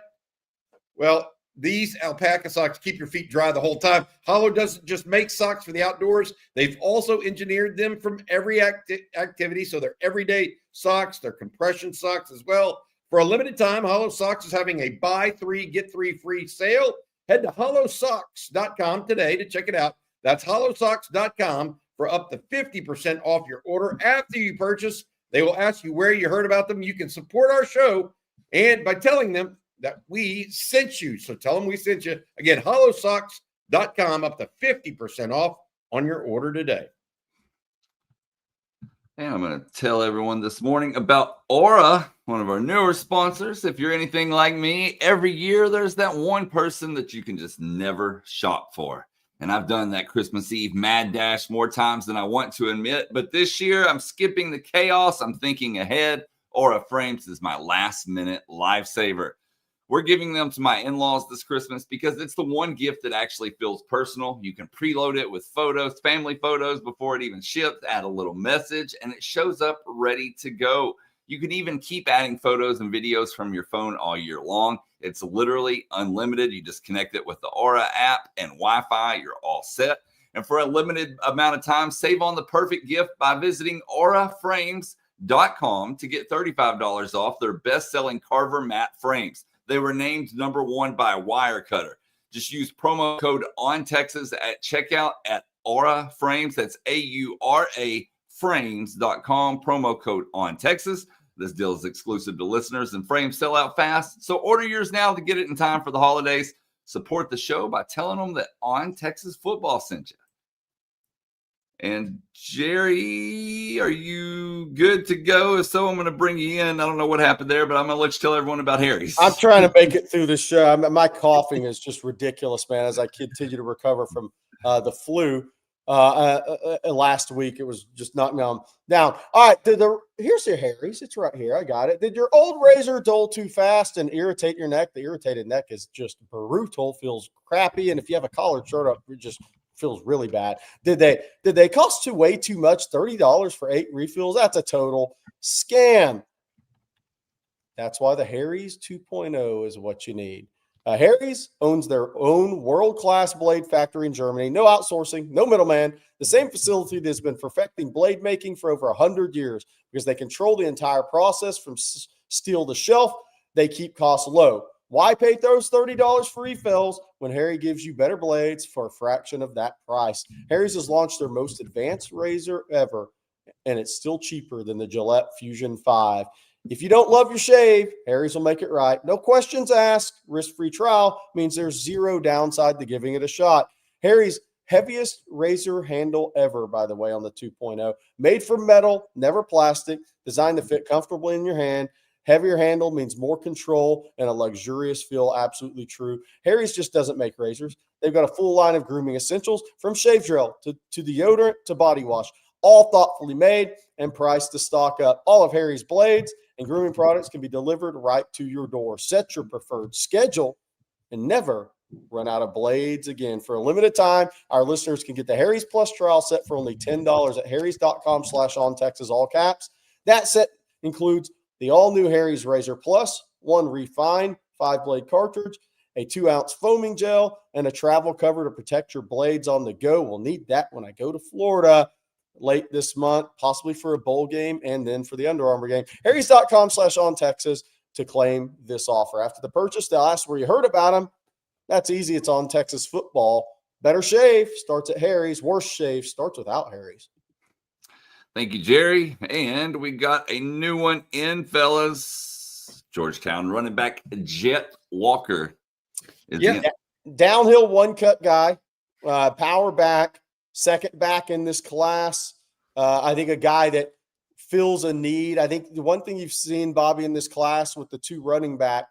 Well, these alpaca socks keep your feet dry the whole time. Hollow doesn't just make socks for the outdoors. They've also engineered them from every activity. So they're everyday socks. They're compression socks as well. For a limited time, Hollow Socks is having a buy 3, get 3 free sale. Head to hollowsocks.com today to check it out. That's hollowsocks.com for up to 50% off your order. After you purchase, they will ask you where you heard about them. You can support our show and by telling them that we sent you. So tell them we sent you. Again, hollowsocks.com, up to 50% off on your order today. And I'm going to tell everyone this morning about Aura, one of our newer sponsors. If you're anything like me, every year there's that one person that you can just never shop for. And I've done that Christmas Eve mad dash more times than I want to admit. But this year I'm skipping the chaos. I'm thinking ahead. Aura Frames is my last minute lifesaver. We're giving them to my in-laws this Christmas because it's the one gift that actually feels personal. You can preload it with photos, family photos before it even ships, add a little message, and it shows up ready to go. You can even keep adding photos and videos from your phone all year long. It's literally unlimited. You just connect it with the Aura app and Wi-Fi. You're all set. And for a limited amount of time, save on the perfect gift by visiting auraframes.com to get $35 off their best-selling Carver matte frames. They were named #1 by Wirecutter. Just use promo code ONTexas at checkout at Aura Frames. That's AURA frames.com. Promo code ONTexas. This deal is exclusive to listeners and frames sell out fast. So order yours now to get it in time for the holidays. Support the show by telling them that On Texas Football sent you. And Jerry, are you good to go? If so, I'm going to bring you in. I don't know what happened there, but I'm going to let you tell everyone about Harry's. I'm trying to make it through the show. My coughing is just ridiculous, man, as I continue to recover from the flu. Last week, it was just knocking down. All right, here's your Harry's. It's right here. I got it. Did your old razor dull too fast and irritate your neck? The irritated neck is just brutal, feels crappy. And if you have a collared shirt up, it just feels really bad. Did they cost way too much? $30 for 8 refills? That's a total scam. That's why the Harry's 2.0 is what you need. Harry's owns their own world-class blade factory in Germany. No outsourcing, no middleman. The same facility that's been perfecting blade making for over 100 years because they control the entire process from steel to shelf. They keep costs low. Why pay those $30 for refills when Harry gives you better blades for a fraction of that price? Harry's has launched their most advanced razor ever, and it's still cheaper than the Gillette Fusion 5. If you don't love your shave, Harry's will make it right. No questions asked. Risk-free trial means there's zero downside to giving it a shot. Harry's heaviest razor handle ever, by the way, on the 2.0. Made from metal, never plastic, designed to fit comfortably in your hand. Heavier handle means more control and a luxurious feel. Absolutely true. Harry's just doesn't make razors. They've got a full line of grooming essentials from shave gel to deodorant to body wash, all thoughtfully made and priced to stock up. All of Harry's blades and grooming products can be delivered right to your door. Set your preferred schedule and never run out of blades again. For a limited time, our listeners can get the Harry's Plus trial set for only $10 at harrys.com/OnTexas, all caps. That set includes the all-new Harry's Razor Plus, 1 refined 5-blade cartridge, a 2-ounce foaming gel, and a travel cover to protect your blades on the go. We'll need that when I go to Florida late this month, possibly for a bowl game and then for the Under Armour game. harrys.com/OnTexas to claim this offer. After the purchase, they'll ask where you heard about them. That's easy. It's On Texas Football. Better shave starts at Harry's. Worse shave starts without Harry's. Thank you, Jerry. And we got a new one in, fellas. Georgetown running back Jet Walker is in. Downhill one-cut guy, power back, second back in this class. I think a guy that fills a need. I think the one thing you've seen, Bobby, in this class with the 2 running back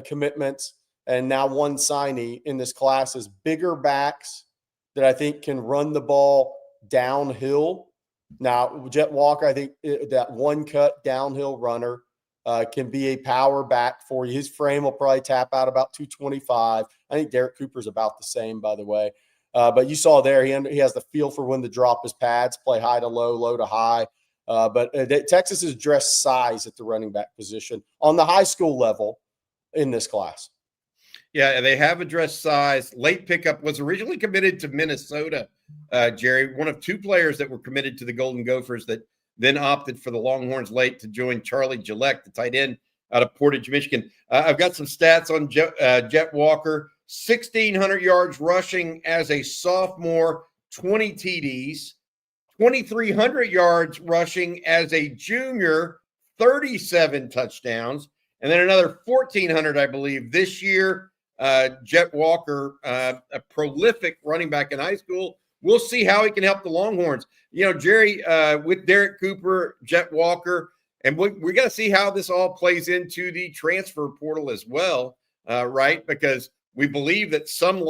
commitments and now 1 signee in this class is bigger backs that I think can run the ball downhill. Now, Jet Walker, I think that one-cut downhill runner can be a power back for you. His frame will probably tap out about 225. I think Derek Cooper's about the same, by the way. But you saw there, he has the feel for when to drop his pads, play high to low, low to high. But Texas has addressed size at the running back position on the high school level in this class. Yeah, they have addressed size. Late pickup was originally committed to Minnesota, Jerry, one of two players that were committed to the Golden Gophers that then opted for the Longhorns late to join Charlie Gillette, the tight end out of Portage, Michigan. I've got some stats on Jet Walker. 1,600 yards rushing as a sophomore, 20 TDs, 2,300 yards rushing as a junior, 37 touchdowns, and then another 1,400, I believe, this year. Jet Walker, a prolific running back in high school. We'll see how he can help the Longhorns. You know, Jerry, with Derek Cooper, Jet Walker, and we got to see how this all plays into the transfer portal as well, right? Because we believe that some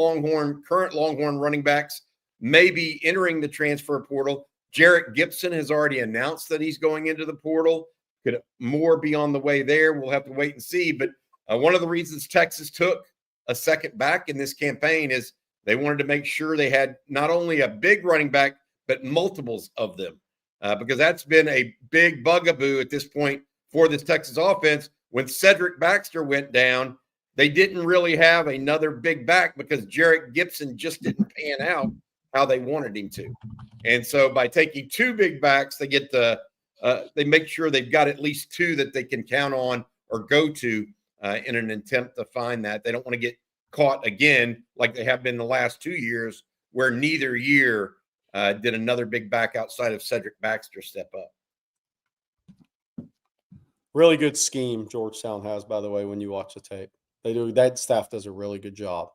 current Longhorn running backs may be entering the transfer portal. Jarrett Gibson has already announced that he's going into the portal. Could more be on the way there? We'll have to wait and see. But one of the reasons Texas took a second back in this campaign is they wanted to make sure they had not only a big running back, but multiples of them, because that's been a big bugaboo at this point for this Texas offense. When Cedric Baxter went down, they didn't really have another big back because Jarrett Gibson just didn't pan out how they wanted him to. And so by taking two big backs, they get they make sure they've got at least two that they can count on or go to in an attempt to find that. They don't want to get caught again like they have been the last 2 years, where neither year did another big back outside of Cedric Baxter step up. Really good scheme Georgetown has, by the way, when you watch the tape. They do. That staff does a really good job.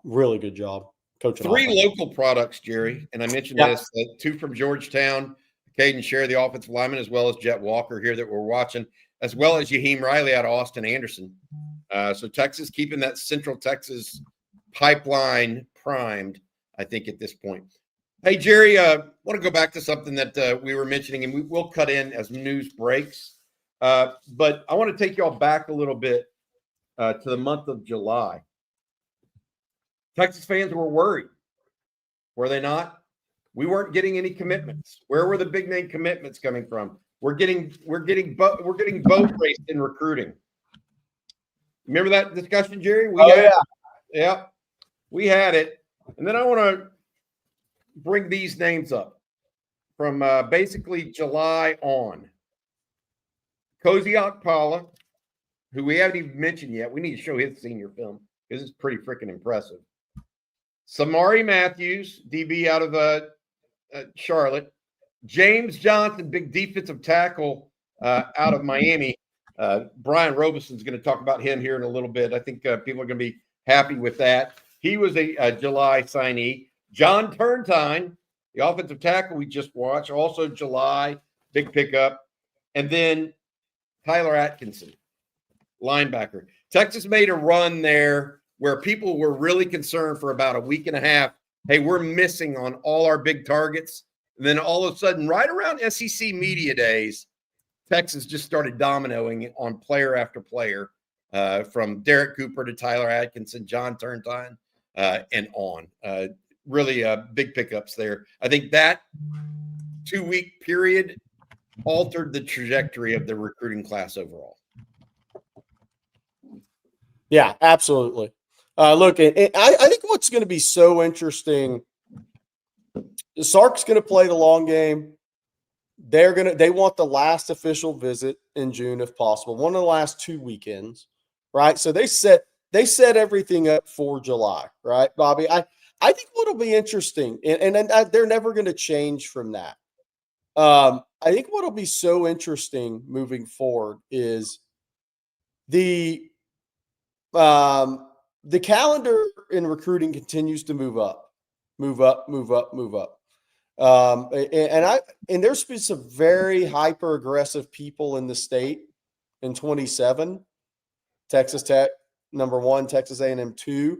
Really good job coaching. 3 local products, Jerry, and I mentioned this, 2 from Georgetown, Kaden Scherer, the offensive lineman, as well as Jet Walker here that we're watching, as well as Yaheem Riley out of Austin Anderson. So Texas keeping that Central Texas pipeline primed, I think, at this point. Hey, Jerry, I want to go back to something that we were mentioning, and we will cut in as news breaks. But I want to take y'all back a little bit to the month of July. Texas fans were worried, were they not? We weren't getting any commitments. Where were the big name commitments coming from? We're getting boat race in recruiting. Remember that discussion, Jerry? Yeah, we had it. And then I want to bring these names up from basically July on. Cozy Akpala, who we haven't even mentioned yet. We need to show his senior film because it's pretty freaking impressive. Samari Matthews, DB out of Charlotte. James Johnson, big defensive tackle out of Miami. Brian Roberson is going to talk about him here in a little bit. I think people are going to be happy with that. He was a July signee. John Turntine, the offensive tackle we just watched, also July, big pickup. And then Tyler Atkinson, linebacker. Texas made a run there where people were really concerned for about a week and a half. Hey, we're missing on all our big targets. And then all of a sudden, right around SEC media days, Texas just started dominoing on player after player, from Derek Cooper to Tyler Atkinson, John Turntine, and on. Really big pickups there. I think that 2-week period altered the trajectory of the recruiting class overall. Yeah, absolutely. Look, I think what's going to be so interesting, Sark's going to play the long game. They want the last official visit in June if possible, one of the last 2 weekends, right? So they set everything up for July, right, Bobby? I think what'll be interesting, and they're never going to change from that. I think what'll be so interesting moving forward is the calendar in recruiting continues to move up. And there's been some very hyper aggressive people in the state in 27. Texas Tech #1, Texas A&M 2.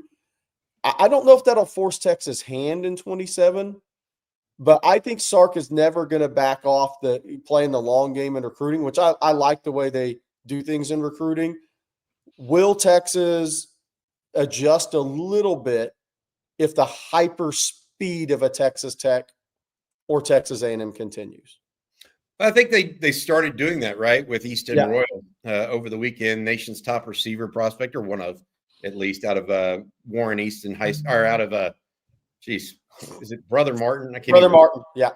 I don't know if that'll force Texas' hand in 27, But I think Sark is never going to back off playing the long game in recruiting, which I like the way they do things in recruiting. Will Texas adjust a little bit if the hyper speed of a Texas Tech or Texas A&M continues? I think they started doing that, right, with Easton Royal over the weekend, nation's top receiver prospect, or one of, at least, out of Warren Easton High, or out of is it Brother Martin? Martin, yeah,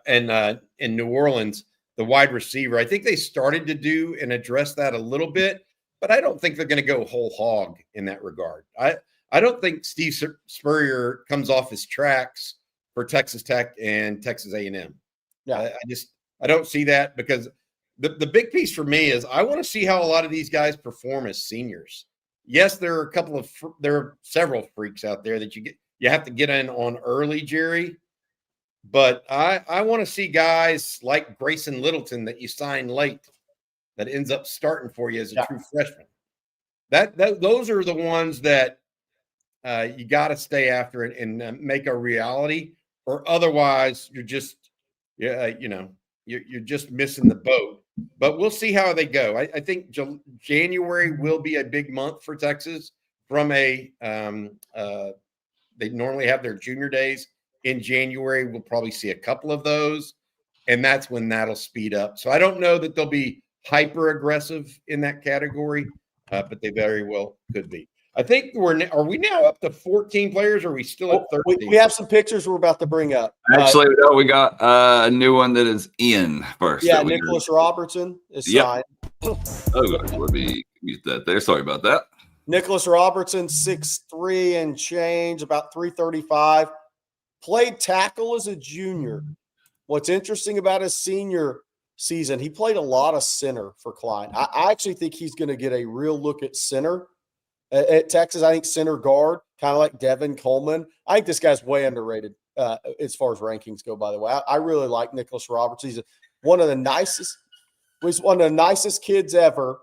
and in New Orleans, the wide receiver. I think they started to do and address that a little bit, but I don't think they're going to go whole hog in that regard. I don't think Steve Spurrier comes off his tracks for Texas Tech and Texas A&M. Yeah, I don't see that, because the big piece for me is I want to see how a lot of these guys perform as seniors. Yes, there are several freaks out there that you have to get in on early, Jerry. But I want to see guys like Grayson Littleton that you sign late that ends up starting for you as a true freshman. Those are the ones that you got to stay after and make a reality, or otherwise you're just you're just missing the boat. But we'll see how they go. I think January will be a big month for Texas. From they normally have their junior days in January. We'll probably see a couple of those, and that's when that'll speed up. So I don't know that they'll be hyper aggressive in that category, but they very well could be. I think are we now up to 14 players, or are we still at 13? We have some pictures we're about to bring up. Actually, we got a new one that is in first. Yeah, Nicholas Robertson is signed. Oh, let me mute that there. Sorry about that. Nicholas Robertson, 6'3" and change, about 335. Played tackle as a junior. What's interesting about his senior season, he played a lot of center for Klein. I actually think he's going to get a real look at center at Texas. I think center guard, kind of like Devin Coleman. I think this guy's way underrated as far as rankings go, by the way. I really like Nicholas Robertson. He's one of the nicest kids ever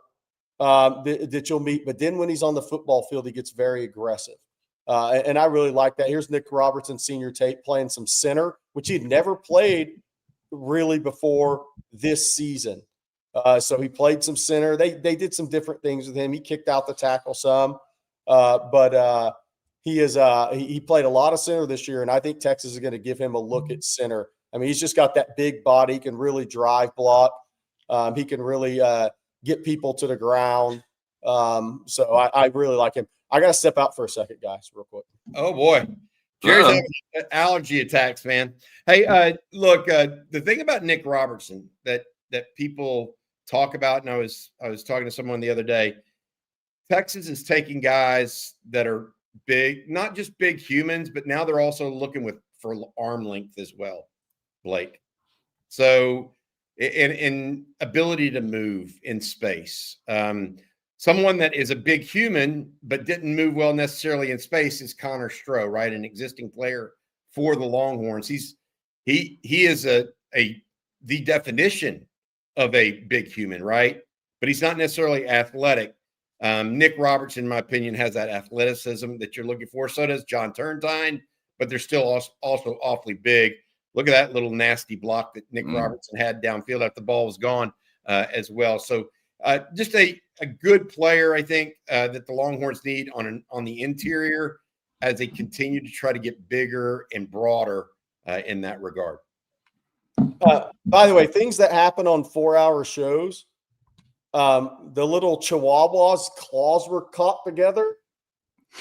that you'll meet. But then when he's on the football field, he gets very aggressive. And I really like that. Here's Nick Robertson, senior tape, playing some center, which he'd never played really before this season. So he played some center. They did some different things with him. He kicked out the tackle some, but he played a lot of center this year, and I think Texas is going to give him a look at center. I mean, he's just got that big body. He can really drive block. He can really get people to the ground. So I really like him. I got to step out for a second, guys, real quick. Oh, boy. Jerry's having allergy attacks, man. Hey, look, the thing about Nick Robertson that people talk about, and I was talking to someone the other day, Texas is taking guys that are big, not just big humans, but now they're also looking for arm length as well, Blake. So in ability to move in space. Someone that is a big human but didn't move well necessarily in space is Connor Stroh, right? An existing player for the Longhorns. He is the definition of a big human, right? But he's not necessarily athletic. Nick Robertson, in my opinion, has that athleticism that you're looking for. So does John Turntine, but they're still also awfully big. Look at that little nasty block that Nick Robertson had downfield after the ball was gone as well. So just a good player, I think, that the Longhorns need on the interior as they continue to try to get bigger and broader in that regard. By the way, things that happen on 4-hour shows, the little Chihuahua's claws were caught together,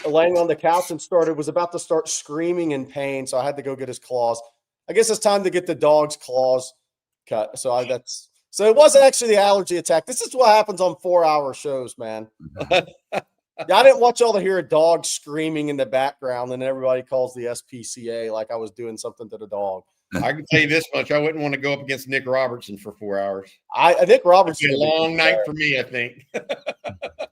laying on the couch, and was about to start screaming in pain. So I had to go get his claws. I guess it's time to get the dog's claws cut. So it wasn't actually the allergy attack. This is what happens on 4-hour shows, man. I didn't hear a dog screaming in the background, and everybody calls the SPCA like I was doing something to the dog. I can tell you this much: I wouldn't want to go up against Nick Robertson for 4 hours. I think Robertson, a long night for me. I think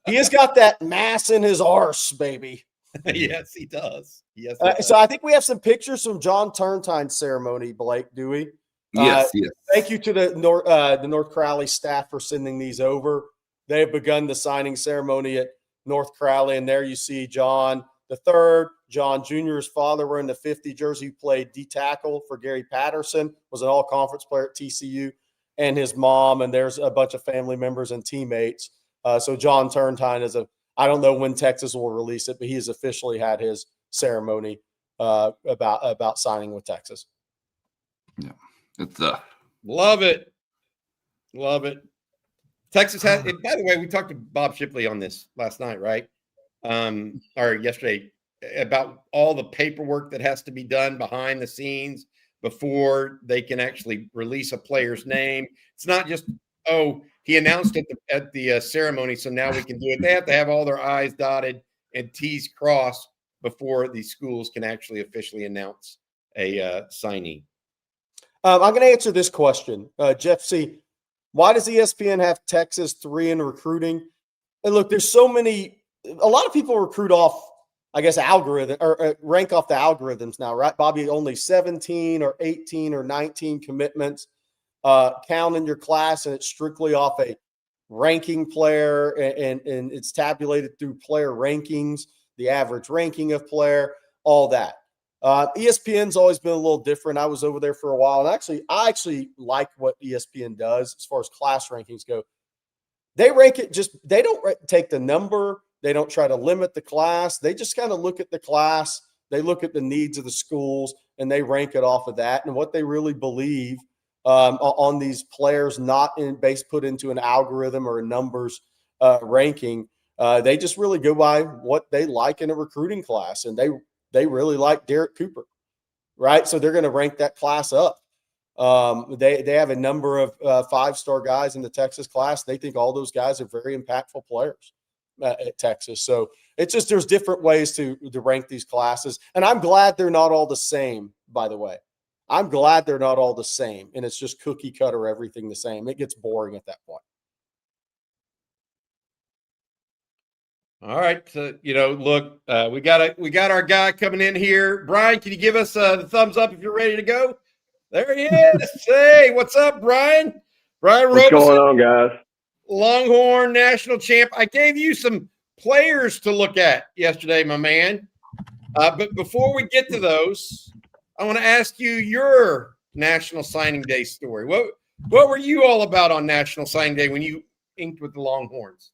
he has got that mass in his arse, baby. Yes, he does. Yes. So I think we have some pictures from John Turntine's ceremony, Blake. Do we? Yes. Yes. Thank you to the North Crowley staff for sending these over. They have begun the signing ceremony at North Crowley, and there you see John III. John Jr.'s father wearing the 50 jersey, played D tackle for Gary Patterson, was an all-conference player at TCU, and his mom, and there's a bunch of family members and teammates. So John Turntine is I don't know when Texas will release it, but he has officially had his ceremony about signing with Texas. Yeah, it's love it. Texas has. And by the way, we talked to Bob Shipley on this last night, right? Or yesterday, about all the paperwork that has to be done behind the scenes before they can actually release a player's name. It's not just, oh, he announced it at the ceremony, so now we can do it. They have to have all their I's dotted and T's crossed before these schools can actually officially announce a signee. I'm going to answer this question. Jeff C., why does ESPN have Texas 3 in recruiting? And look, there's so many – a lot of people recruit off, I guess, algorithm or rank off the algorithms now, right, Bobby? Only 17 or 18 or 19 commitments count in your class, and it's strictly off a ranking player, and it's tabulated through player rankings, the average ranking of player, all that. ESPN's always been a little different. I was over there for a while, and I actually like what ESPN does as far as class rankings go. They rank it they don't take the number. They don't try to limit the class. They just kind of look at the class. They look at the needs of the schools, and they rank it off of that and what they really believe on these players, not put into an algorithm or a numbers ranking. They just really go by what they like in a recruiting class, and they really like Derek Cooper, right? So they're going to rank that class up. They have a number of 5-star guys in the Texas class. They think all those guys are very impactful players at Texas. So it's just there's different ways to rank these classes. And I'm glad they're not all the same, by the way. I'm glad they're not all the same, and it's just cookie cutter, everything the same. It gets boring at that point. All right. So, look, we got our guy coming in here. Brian, can you give us the thumbs up if you're ready to go? There he is. Hey, what's up, Brian? Brian Roberson. What's going on, guys? Longhorn national champ. I gave you some players to look at yesterday, my man. But before we get to those, I want to ask you your National Signing Day story. What were you all about on National Signing Day when you inked with the Longhorns?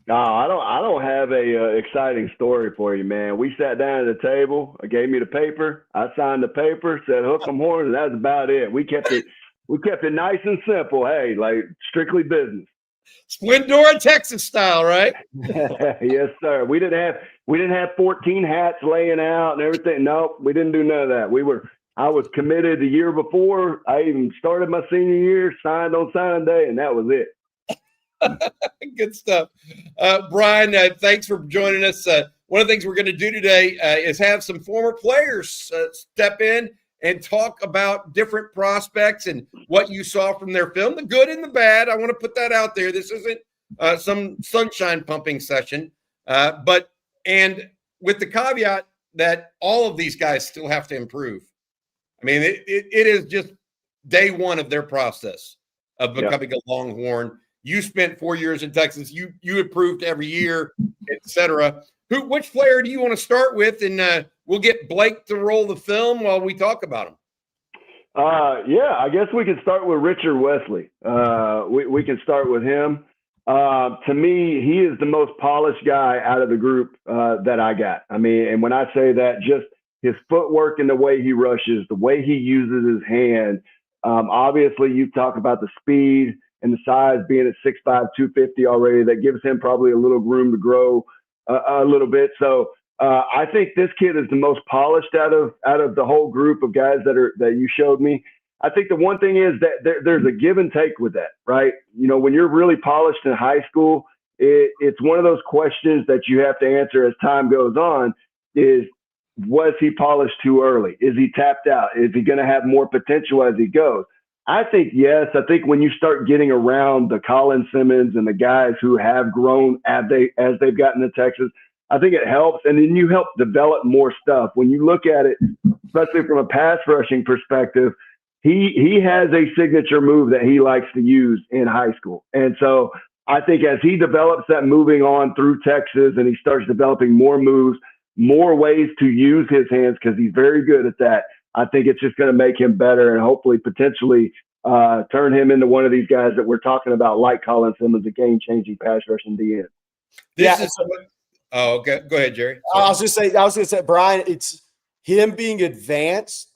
No, I don't have a exciting story for you, man. We sat down at the table. I gave me the paper. I signed the paper, said hook 'em horns, and that's about it. We kept it nice and simple. Hey, like strictly business. Splendora, Texas style, right? Yes, sir. We didn't have 14 hats laying out and everything. Nope, we didn't do none of that. I was committed the year before. I even started my senior year, signed on signing day, and that was it. Good stuff. Brian, thanks for joining us. One of the things we're going to do today is have some former players step in and talk about different prospects and what you saw from their film, the good and the bad. I want to put that out there. This isn't some sunshine pumping session, and with the caveat that all of these guys still have to improve. I mean, it is just day one of their process of becoming a Longhorn. You spent 4 years in Texas. You improved every year, et cetera. Which player do you want to start with? And we'll get Blake to roll the film while we talk about him. I guess we can start with Richard Wesley. We can start with him. To me, he is the most polished guy out of the group that I got. I mean, and when I say that, just his footwork and the way he rushes, the way he uses his hand. Obviously, you talk about the speed and the size, being at 6'5", 250 already. That gives him probably a little room to grow a little bit. So I think this kid is the most polished out of the whole group of guys that you showed me. I think the one thing is that there's a give and take with that, right? You know, when you're really polished in high school, it's one of those questions that you have to answer as time goes on is, was he polished too early? Is he tapped out? Is he going to have more potential as he goes? I think yes. I think when you start getting around the Colin Simmons and the guys who have grown as they've gotten to Texas, I think it helps. And then you help develop more stuff. When you look at it, especially from a pass rushing perspective, he has a signature move that he likes to use in high school. And so I think as he develops that moving on through Texas and he starts developing more moves, more ways to use his hands because he's very good at that. I think it's just going to make him better and hopefully potentially turn him into one of these guys that we're talking about, like Colin Simmons, a game-changing pass rushing DN. Okay. Go ahead, Jerry. I was going to say, Brian, it's him being advanced.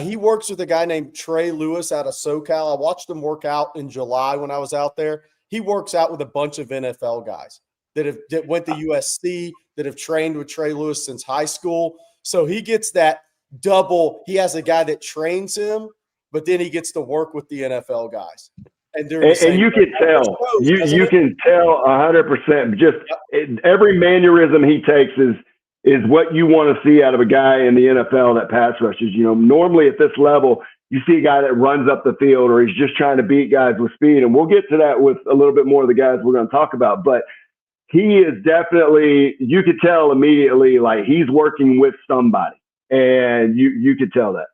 He works with a guy named Trey Lewis out of SoCal. I watched him work out in July when I was out there. He works out with a bunch of NFL guys that went to USC, that have trained with Trey Lewis since high school. So he gets that double. He has a guy that trains him, but then he gets to work with the NFL guys. And you can tell. You can tell 100%. Just every mannerism he takes is what you want to see out of a guy in the NFL that pass rushes. You know, normally at this level, you see a guy that runs up the field or he's just trying to beat guys with speed. And we'll get to that with a little bit more of the guys we're going to talk about. But he is definitely, you could tell immediately, like he's working with somebody. And you could tell that.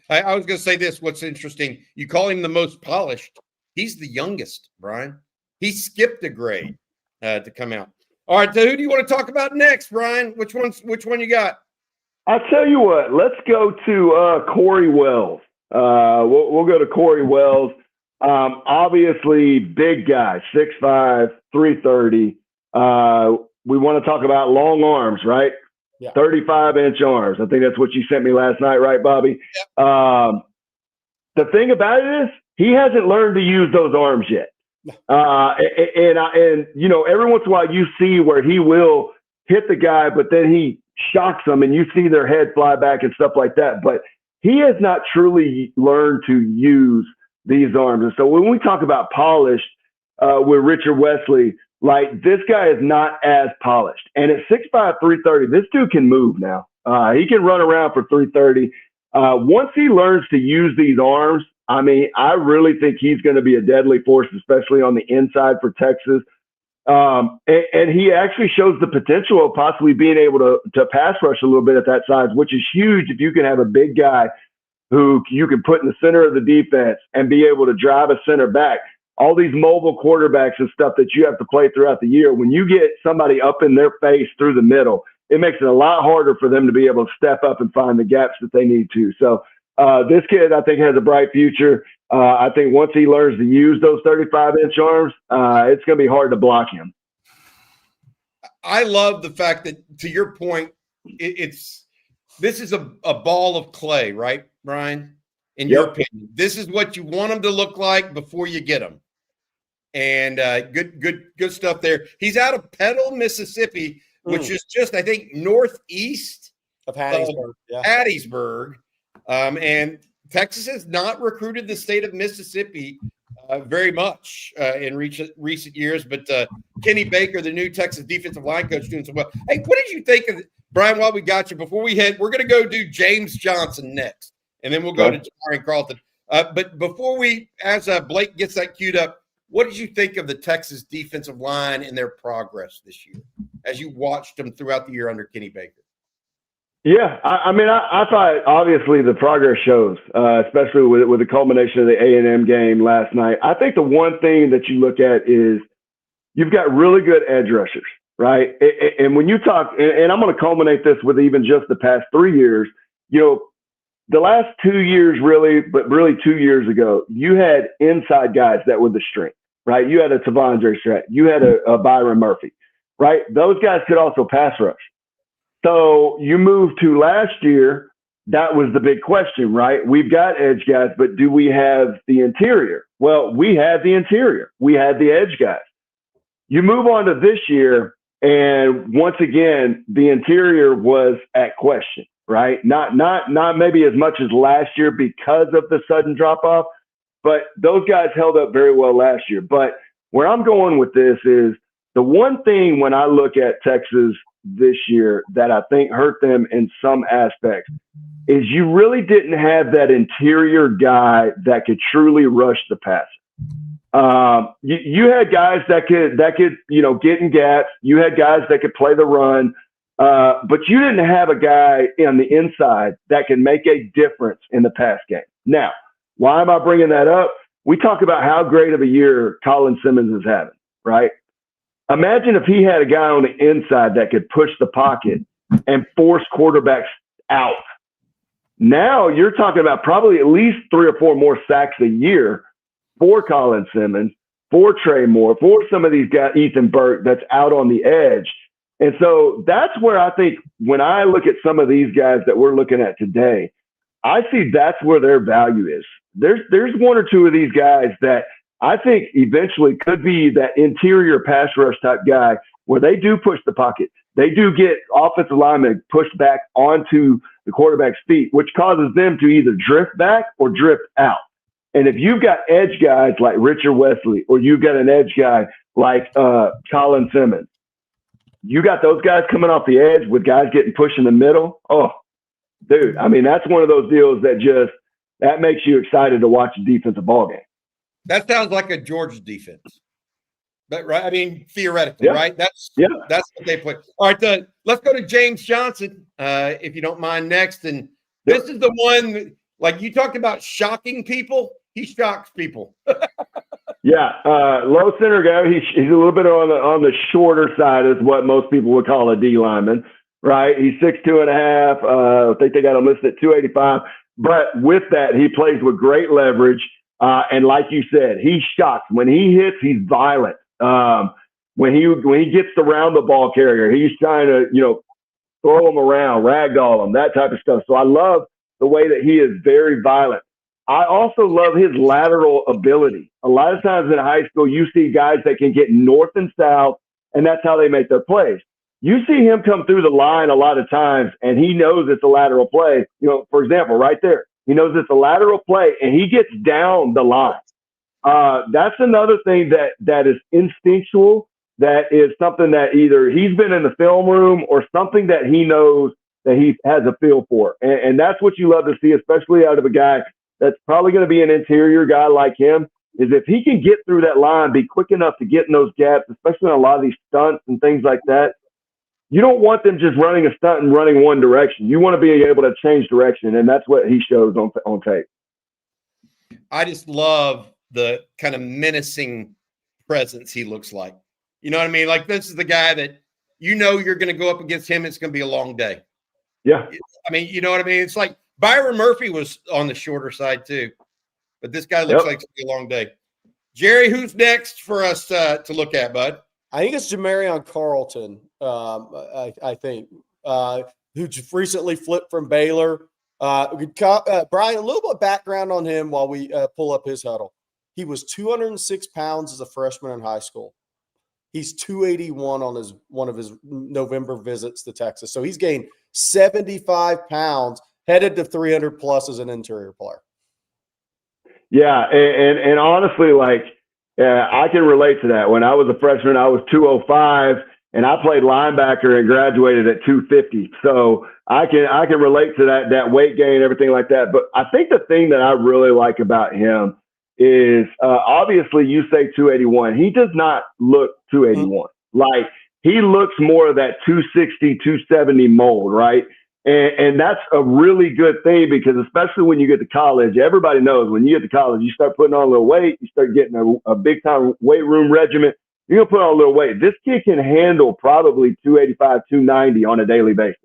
I was going to say this. What's interesting, you call him the most polished. He's the youngest, Brian. He skipped a grade to come out. All right, so who do you want to talk about next, Brian? Which one you got? I'll tell you what. Let's go to Corey Wells. We'll go to Corey Wells. Obviously, big guy, 6'5", 330. We want to talk about long arms, right? Yeah. 35-inch arms. I think that's what you sent me last night, right, Bobby? Yep. The thing about it is he hasn't learned to use those arms yet. And you know, every once in a while you see where he will hit the guy, but then he shocks them and you see their head fly back and stuff like that. But he has not truly learned to use these arms. And so when we talk about polished with Richard Wesley, like this guy is not as polished. And at 6'5", 330, this dude can move now. He can run around for 330. Once he learns to use these arms, I mean, I really think he's going to be a deadly force, especially on the inside for Texas. And he actually shows the potential of possibly being able to pass rush a little bit at that size, which is huge if you can have a big guy who you can put in the center of the defense and be able to drive a center back. All these mobile quarterbacks and stuff that you have to play throughout the year, when you get somebody up in their face through the middle, it makes it a lot harder for them to be able to step up and find the gaps that they need to. So this kid, I think, has a bright future. I think once he learns to use those 35-inch arms, it's going to be hard to block him. I love the fact that, to your point, this is a ball of clay, right, Brian? In your opinion, this is what you want him to look like before you get him. And good stuff there. He's out of Petal, Mississippi, which is just, I think, northeast of Hattiesburg. Hattiesburg. And Texas has not recruited the state of Mississippi very much in recent years. But Kenny Baker, the new Texas defensive line coach, doing so well. Hey, what did you think of Brian? While we got you, before we head, we're going to go do James Johnson next, and then we'll go to Jamarian Carlton. But before as Blake gets that queued up, what did you think of the Texas defensive line and their progress this year as you watched them throughout the year under Kenny Baker? Yeah, I mean, I thought obviously the progress shows, especially with the culmination of the A&M game last night. I think the one thing that you look at is you've got really good edge rushers, right? And when you talk, and I'm going to culminate this with even just the past 3 years, you know, the last 2 years really, but really 2 years ago, you had inside guys that were the strength, right? You had a Tavondre Stratton, you had a Byron Murphy, right? Those guys could also pass rush. So you move to last year, that was the big question, right? We've got edge guys, but do we have the interior? Well, we had the interior. We had the edge guys. You move on to this year, and once again, the interior was at question, right? Not maybe as much as last year because of the sudden drop-off, but those guys held up very well last year. But where I'm going with this is the one thing when I look at Texas this year that I think hurt them in some aspects is you really didn't have that interior guy that could truly rush the passer. You had guys that could, you know, get in gaps. You had guys that could play the run, but you didn't have a guy on the inside that can make a difference in the pass game. Now, why am I bringing that up? We talk about how great of a year Colin Simmons is having, right? Imagine if he had a guy on the inside that could push the pocket and force quarterbacks out. Now you're talking about probably at least 3 or 4 more sacks a year for Colin Simmons, for Trey Moore, for some of these guys, Ethan Burke, that's out on the edge. And so that's where I think when I look at some of these guys that we're looking at today, I see that's where their value is. There's 1 or 2 of these guys that I think eventually could be that interior pass rush type guy where they do push the pocket. They do get offensive linemen pushed back onto the quarterback's feet, which causes them to either drift back or drift out. And if you've got edge guys like Richard Wesley, or you've got an edge guy like Colin Simmons, you got those guys coming off the edge with guys getting pushed in the middle. Oh, dude, I mean, that's one of those deals that makes you excited to watch a defensive ball game. That sounds like a Georgia defense. But right, I mean, theoretically, right? That's what they play. All right, let's go to James Johnson, if you don't mind, next. And this is the one, like you talked about shocking people. He shocks people. Low center guy. He's a little bit on the shorter side, is what most people would call a D lineman, right? He's 6'2.5". I think they got him listed at 285. But with that, he plays with great leverage. And like you said, he shocks. When he hits, he's violent. When he gets around the ball carrier, he's trying to, throw him around, ragdoll him, that type of stuff. So I love the way that he is very violent. I also love his lateral ability. A lot of times in high school, you see guys that can get north and south, and that's how they make their plays. You see him come through the line a lot of times, and he knows it's a lateral play. For example, right there, he knows it's a lateral play, and he gets down the line. That's another thing that is instinctual, that is something that either he's been in the film room or something that he knows that he has a feel for. And that's what you love to see, especially out of a guy that's probably going to be an interior guy like him, is if he can get through that line, be quick enough to get in those gaps, especially on a lot of these stunts and things like that. You don't want them just running a stunt and running one direction. You want to be able to change direction, and that's what he shows on tape. I just love the kind of menacing presence he looks like. You know what I mean? Like, this is the guy that you're going to go up against him. It's going to be a long day. Yeah. I mean, you know what I mean? It's like Byron Murphy was on the shorter side too, but this guy looks like it's going to be a long day. Jerry, who's next for us to look at, bud? I think it's Jamarian Carlton, I think, who just recently flipped from Baylor. Brian, a little bit of background on him while we pull up his huddle. He was 206 pounds as a freshman in high school. He's 281 on one of his November visits to Texas. So he's gained 75 pounds, headed to 300 plus as an interior player. Yeah, and honestly, I can relate to that. When I was a freshman, I was 205, and I played linebacker and graduated at 250. So I can relate to that weight gain and everything like that. But I think the thing that I really like about him is obviously you say 281. He does not look 281. Like, he looks more of that 260, 270 mold, right? And that's a really good thing, because especially when you get to college, everybody knows when you get to college, you start putting on a little weight, you start getting a big-time weight room regimen, you're going to put on a little weight. This kid can handle probably 285, 290 on a daily basis.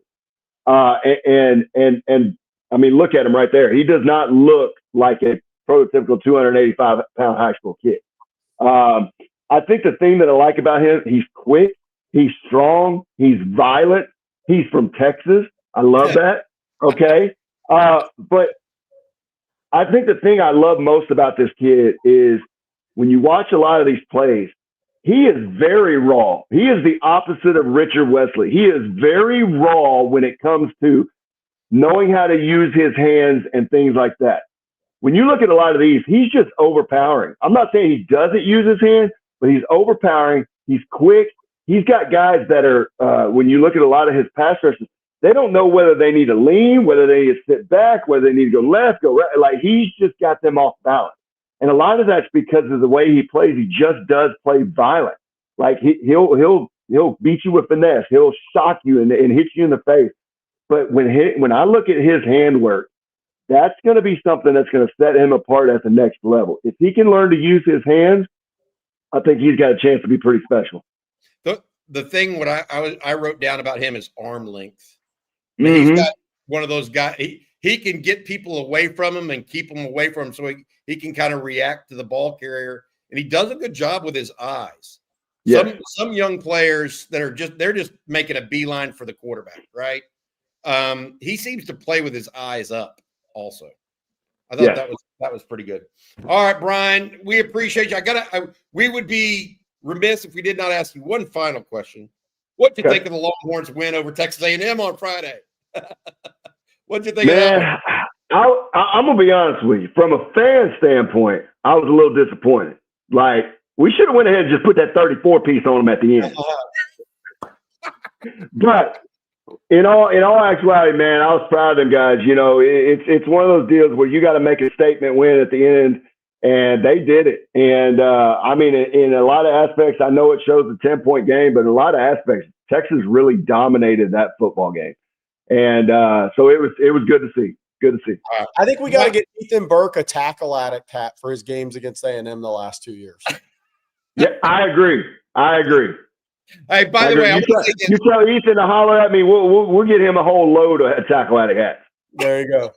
And I mean, look at him right there. He does not look like a prototypical 285-pound high school kid. I think the thing that I like about him, he's quick, he's strong, he's violent, he's from Texas. I love that. Okay. But I think the thing I love most about this kid is when you watch a lot of these plays, he is very raw. He is the opposite of Richard Wesley. He is very raw when it comes to knowing how to use his hands and things like that. When you look at a lot of these, he's just overpowering. I'm not saying he doesn't use his hands, but he's overpowering. He's quick. He's got guys that are, when you look at a lot of his pass rushes, they don't know whether they need to lean, whether they need to sit back, whether they need to go left, go right. Like, he's just got them off balance. And a lot of that's because of the way he plays. He just does play violent. Like, he'll beat you with finesse. He'll shock you and hit you in the face. But when I look at his handwork, that's going to be something that's going to set him apart at the next level. If he can learn to use his hands, I think he's got a chance to be pretty special. The thing what I wrote down about him is arm length. And he's got one of those guys. He can get people away from him and keep them away from him so he can kind of react to the ball carrier. And he does a good job with his eyes. Yeah. Some young players that are just making a beeline for the quarterback, right? He seems to play with his eyes up also. I thought that was pretty good. All right, Brian, we appreciate you. We would be remiss if we did not ask you one final question. What do you think of the Longhorns win over Texas A&M on Friday? What do you think of that? Man, I'm gonna be honest with you. From a fan standpoint, I was a little disappointed. Like, we should have went ahead and just put that 34 piece on them at the end. But in all actuality, man, I was proud of them guys. You know, it's one of those deals where you got to make a statement win at the end, and they did it. And I mean, in a lot of aspects, I know it shows a 10-point game, but in a lot of aspects, Texas really dominated that football game. And so it was good to see. Good to see. I think we got to get Ethan Burke a tackle addict hat for his games against A&M the last 2 years. Yeah, I agree. Hey, by the way, you tell Ethan to holler at me. We'll get him a whole load of tackle addict hats. There you go.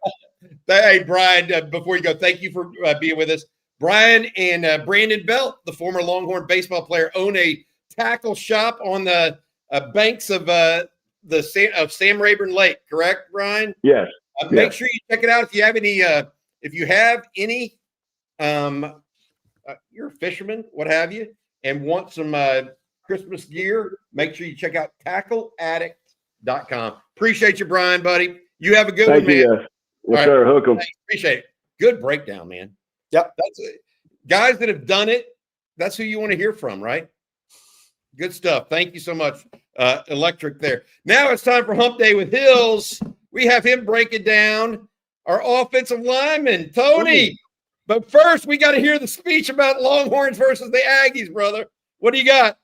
Hey, Brian, before you go, thank you for being with us. Brian and Brandon Belt, the former Longhorn baseball player, own a tackle shop on the banks of Sam Rayburn Lake. Correct, Brian? Yes. Make sure you check it out if you have any. You're a fisherman, what have you, and want some Christmas gear, make sure you check out tackleaddict.com. Appreciate you, Brian, buddy. You have a good one, man. Yes, sir. Hook 'em. Appreciate it. Good breakdown, man. Yep. That's it. Guys that have done it, that's who you want to hear from, right? Good stuff. Thank you so much, Electric there. Now it's time for Hump Day with Hills. We have him breaking down our offensive lineman, Tony. Ooh. But first, we got to hear the speech about Longhorns versus the Aggies, brother. What do you got?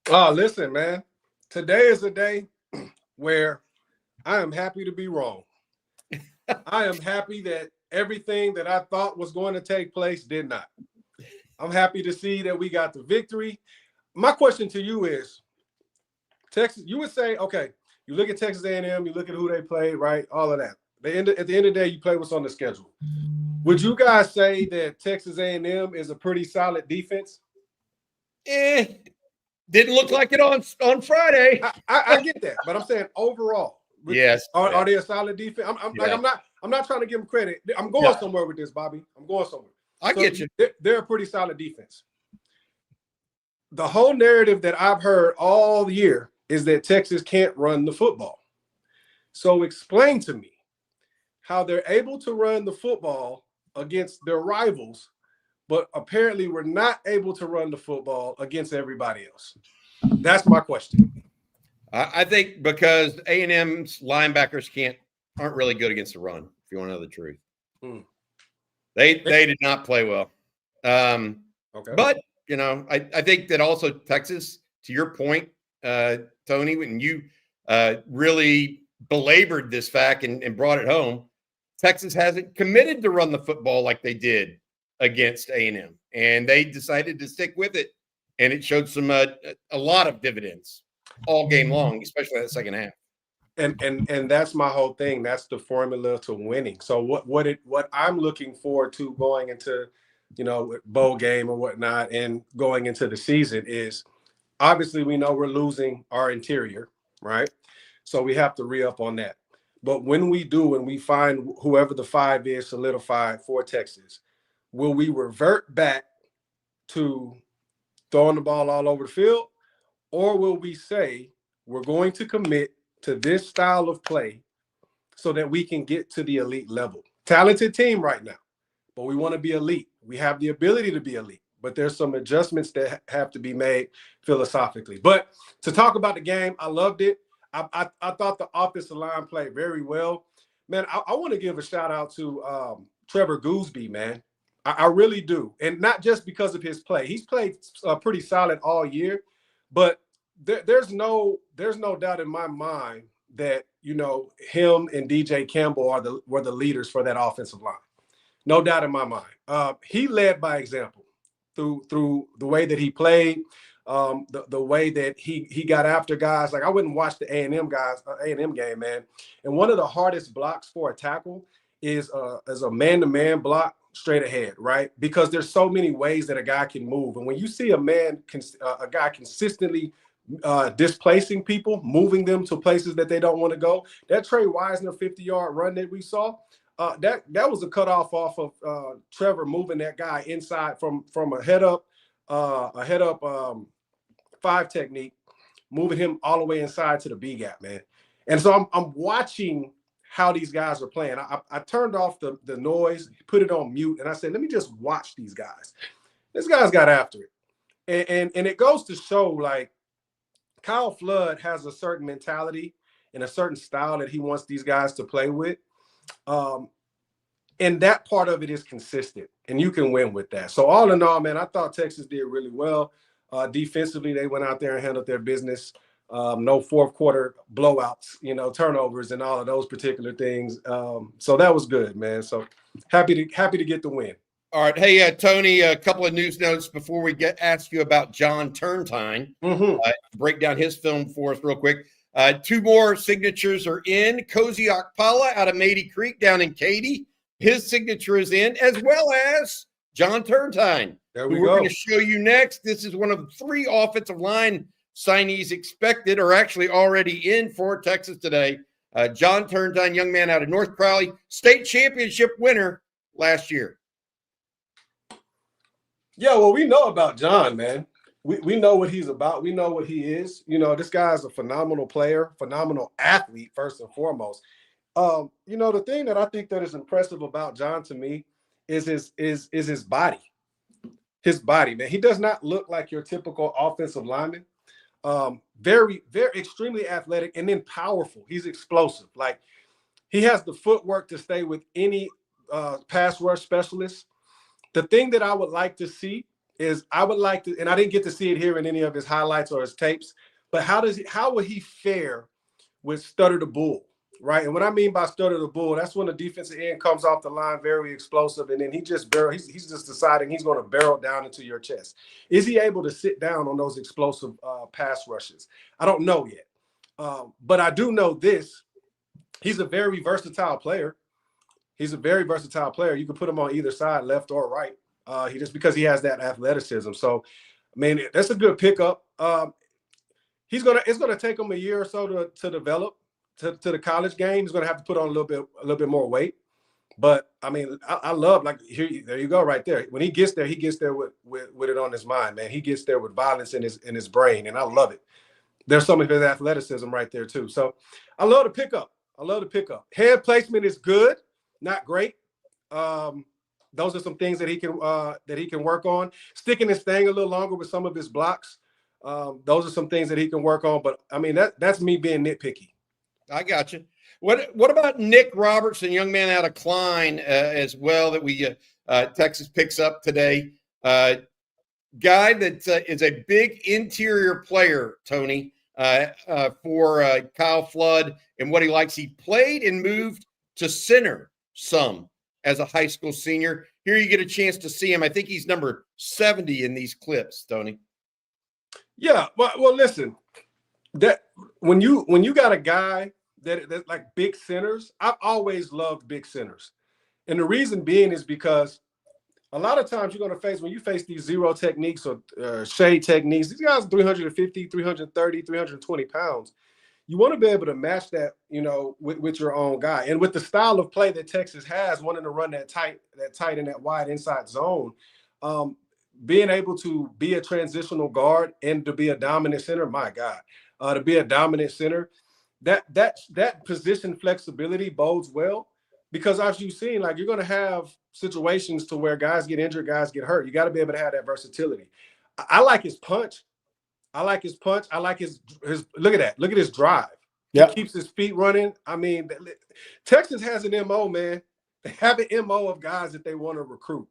Oh, listen, man. Today is a day where I am happy to be wrong. I am happy that everything that I thought was going to take place did not. I'm happy to see that we got the victory. My question to you is, Texas, you would say, okay, you look at Texas A&M, you look at who they played, right? All of that. At the end of the day, you play what's on the schedule. Would you guys say that Texas A&M is a pretty solid defense? Didn't look like it on Friday. I get that, but I'm saying overall. Yes. Are they a solid defense? I'm not trying to give them credit. I'm going somewhere with this, Bobby. I'm going somewhere. I get you. They're a pretty solid defense. The whole narrative that I've heard all year is that Texas can't run the football. So explain to me how they're able to run the football against their rivals, but apparently we're not able to run the football against everybody else. That's my question. I think because A&M's linebackers aren't really good against the run, if you want to know the truth. They did not play well. Okay. But, you know, I think that also Texas, to your point, Tony, when you really belabored this fact and brought it home, Texas hasn't committed to run the football like they did against A&M, and they decided to stick with it, and it showed some a lot of dividends all game long, especially that second half. And that's my whole thing. That's the formula to winning. So what I'm looking forward to going into, you know, bowl game or whatnot, and going into the season is obviously we know we're losing our interior, right? So we have to re-up on that. But when we do, and we find whoever the 5 is solidified for Texas, will we revert back to throwing the ball all over the field? Or will we say we're going to commit to this style of play so that we can get to the elite level? Talented team right now, but we want to be elite. We have the ability to be elite, but there's some adjustments that have to be made philosophically. But to talk about the game, I loved it. I thought the offensive line played very well. Man, I want to give a shout out to Trevor Gooseby, man. I really do. And not just because of his play. He's played pretty solid all year, but there's no doubt in my mind that, you know, him and DJ Campbell were the leaders for that offensive line. No doubt in my mind. He led by example through the way that he played. the way that he got after guys. Like I wouldn't watch the A&M game, man. And one of the hardest blocks for a tackle is a man-to-man block straight ahead, right? Because there's so many ways that a guy can move. And when you see a guy consistently displacing people, moving them to places that they don't want to go, that Trey Wisner 50-yard run that we saw, that was a cutoff off of Trevor moving that guy inside from a head up 5 technique, moving him all the way inside to the B gap, man. And so I'm watching how these guys are playing. I turned off the noise, put it on mute, and I said, let me just watch these guys. This guy's got after it. And it goes to show, like, Kyle Flood has a certain mentality and a certain style that he wants these guys to play with. And that part of it is consistent, and you can win with that. So all in all, man, I thought Texas did really well. Defensively, they went out there and handled their business. No fourth quarter blowouts, turnovers and all of those particular things. So that was good, man. So happy to get the win. All right. Hey, Tony, a couple of news notes before we ask you about John Turnin. Break down his film for us real quick. 2 more signatures are in. Cozy Okpala out of Mady Creek down in Katy. His signature is in, as well as John Turnin. There we go. We're going to show you next. This is one of 3 offensive line signees expected, or actually already in for Texas today. John Turnin, young man out of North Crowley, state championship winner last year. Yeah, well, we know about John, man. We know what he's about. We know what he is. This guy is a phenomenal player, phenomenal athlete, first and foremost. The thing that I think that is impressive about John to me is his body. His body, man. He does not look like your typical offensive lineman. Very, very extremely athletic and then powerful. He's explosive. Like, he has the footwork to stay with any pass rush specialist. The thing that I would like to see is and I didn't get to see it here in any of his highlights or his tapes, but how would he fare with Stutter the Bull, right? And what I mean by Stutter the Bull, that's when the defensive end comes off the line very explosive, and then he's just deciding he's going to barrel down into your chest. Is he able to sit down on those explosive pass rushes? I don't know yet. But I do know this. He's a very versatile player. You can put him on either side, left or right. Because he has that athleticism. So, I mean, that's a good pickup. It's gonna take him a year or so to develop to the college game. He's gonna have to put on a little bit more weight. But I mean, I love, like, there you go right there. When he gets there with it on his mind, man. He gets there with violence in his brain, and I love it. There's some of his athleticism right there too. So I love the pickup. Head placement is good. Not great. Those are some things that he can work on. Sticking his thing a little longer with some of his blocks. Those are some things that he can work on. But I mean, that's me being nitpicky. I got you. What about Nick Robertson, young man out of Klein as well, that we Texas picks up today? Guy that is a big interior player, Tony, for Kyle Flood and what he likes. He played and moved to center some as a high school senior. Here you get a chance to see him. I think he's number 70 in these clips, Tony. Yeah, well, listen, that when you got a guy that like big centers, I've always loved big centers. And the reason being is because a lot of times when you face these zero techniques or shade techniques, these guys are 350, 330, 320 pounds. You want to be able to match that, with your own guy. And with the style of play that Texas has, wanting to run that tight and that wide inside zone, being able to be a transitional guard and to be a dominant center, my God, to be a dominant center, that position flexibility bodes well, because as you've seen, like, you're going to have situations to where guys get injured, guys get hurt. You got to be able to have that versatility. I like his punch. I like his look at that. Look at his drive. Yep. He keeps his feet running. I mean, Texas has an MO, man. They have an MO of guys that they want to recruit.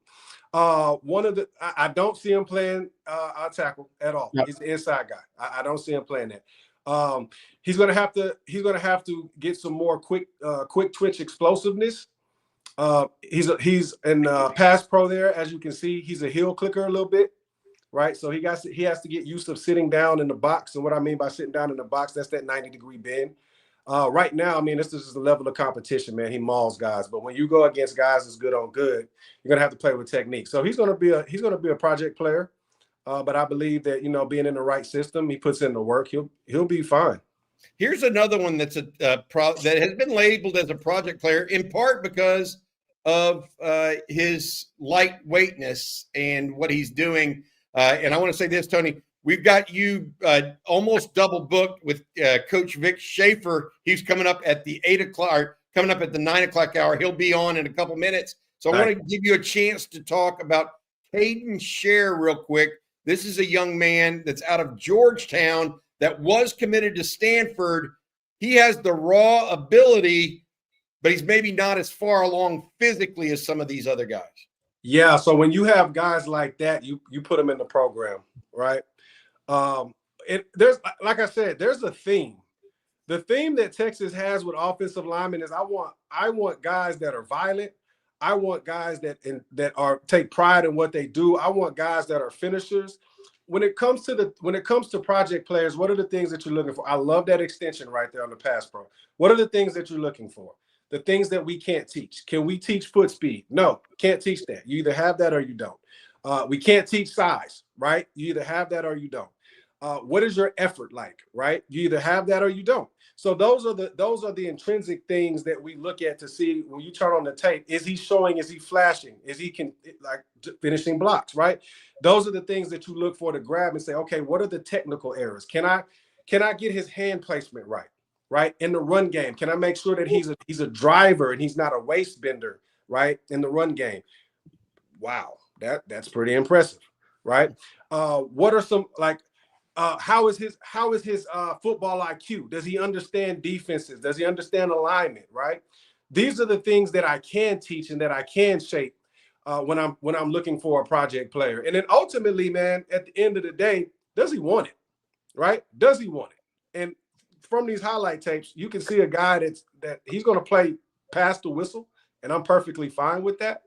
I don't see him playing out tackle at all. Yep. He's the inside guy. I don't see him playing that. He's gonna have to get some more quick twitch explosiveness. He's in pass pro there, as you can see. He's a heel clicker a little bit. right? So he has to get used to sitting down in the box. And what I mean by sitting down in the box, that's that 90-degree bend. Right now, I mean, this is the level of competition, man. He mauls guys, but when you go against guys that's good on good, you're gonna have to play with technique. So he's gonna be a project player, but I believe that, you know, being in the right system, he puts in the work, he'll be fine. Here's another one that's that has been labeled as a project player in part because of his lightweightness and what he's doing. And I want to say this, Tony. We've got you almost double booked with Coach Vic Schaefer. He's coming up at the 8 o'clock, coming up at the 9 o'clock hour. He'll be on in a couple minutes. So I want to give you a chance to talk about Kaden Scherer real quick. This is a young man that's out of Georgetown that was committed to Stanford. He has the raw ability, but he's maybe not as far along physically as some of these other guys. Yeah, so when you have guys like that, you put them in the program, right? There's, like I said, there's a theme. The theme that Texas has with offensive linemen is I want guys that are violent. I want guys that take pride in what they do. I want guys that are finishers. When it comes to project players, what are the things that you're looking for? I love that extension right there on the pass pro. What are the things that you're looking for? The things that we can't teach. Can we teach foot speed? No, can't teach that. You either have that or you don't. We can't teach size, right? You either have that or you don't. What is your effort like, right? You either have that or you don't. So those are the intrinsic things that we look at to see when you turn on the tape. Is he showing? Is he flashing? Is he finishing blocks, right? Those are the things that you look for to grab and say, okay, what are the technical errors? Can I get his hand placement right? In the run game, can I make sure that he's a driver and he's not a waist bender, right? In the run game. Wow, that's pretty impressive, right? What are some how is his football IQ? Does he understand defenses? Does he understand alignment? Right? These are the things that I can teach and that I can shape when I'm looking for a project player. And then ultimately, man, at the end of the day, does he want it? Right? Does he want it? And from these highlight tapes, you can see a guy that he's going to play past the whistle, and I'm perfectly fine with that.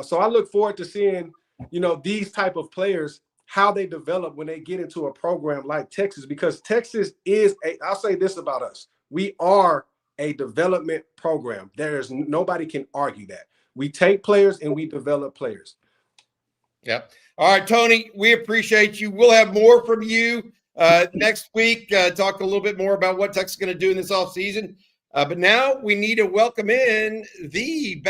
So I look forward to seeing, you know, these type of players, how they develop when they get into a program like Texas, because Texas is I'll say this about us. We are a development program. Nobody can argue that. We take players and we develop players. Yep. All right, Tony, we appreciate you. We'll have more from you next week. Talk a little bit more about what Texas is going to do in this offseason. But now we need to welcome in the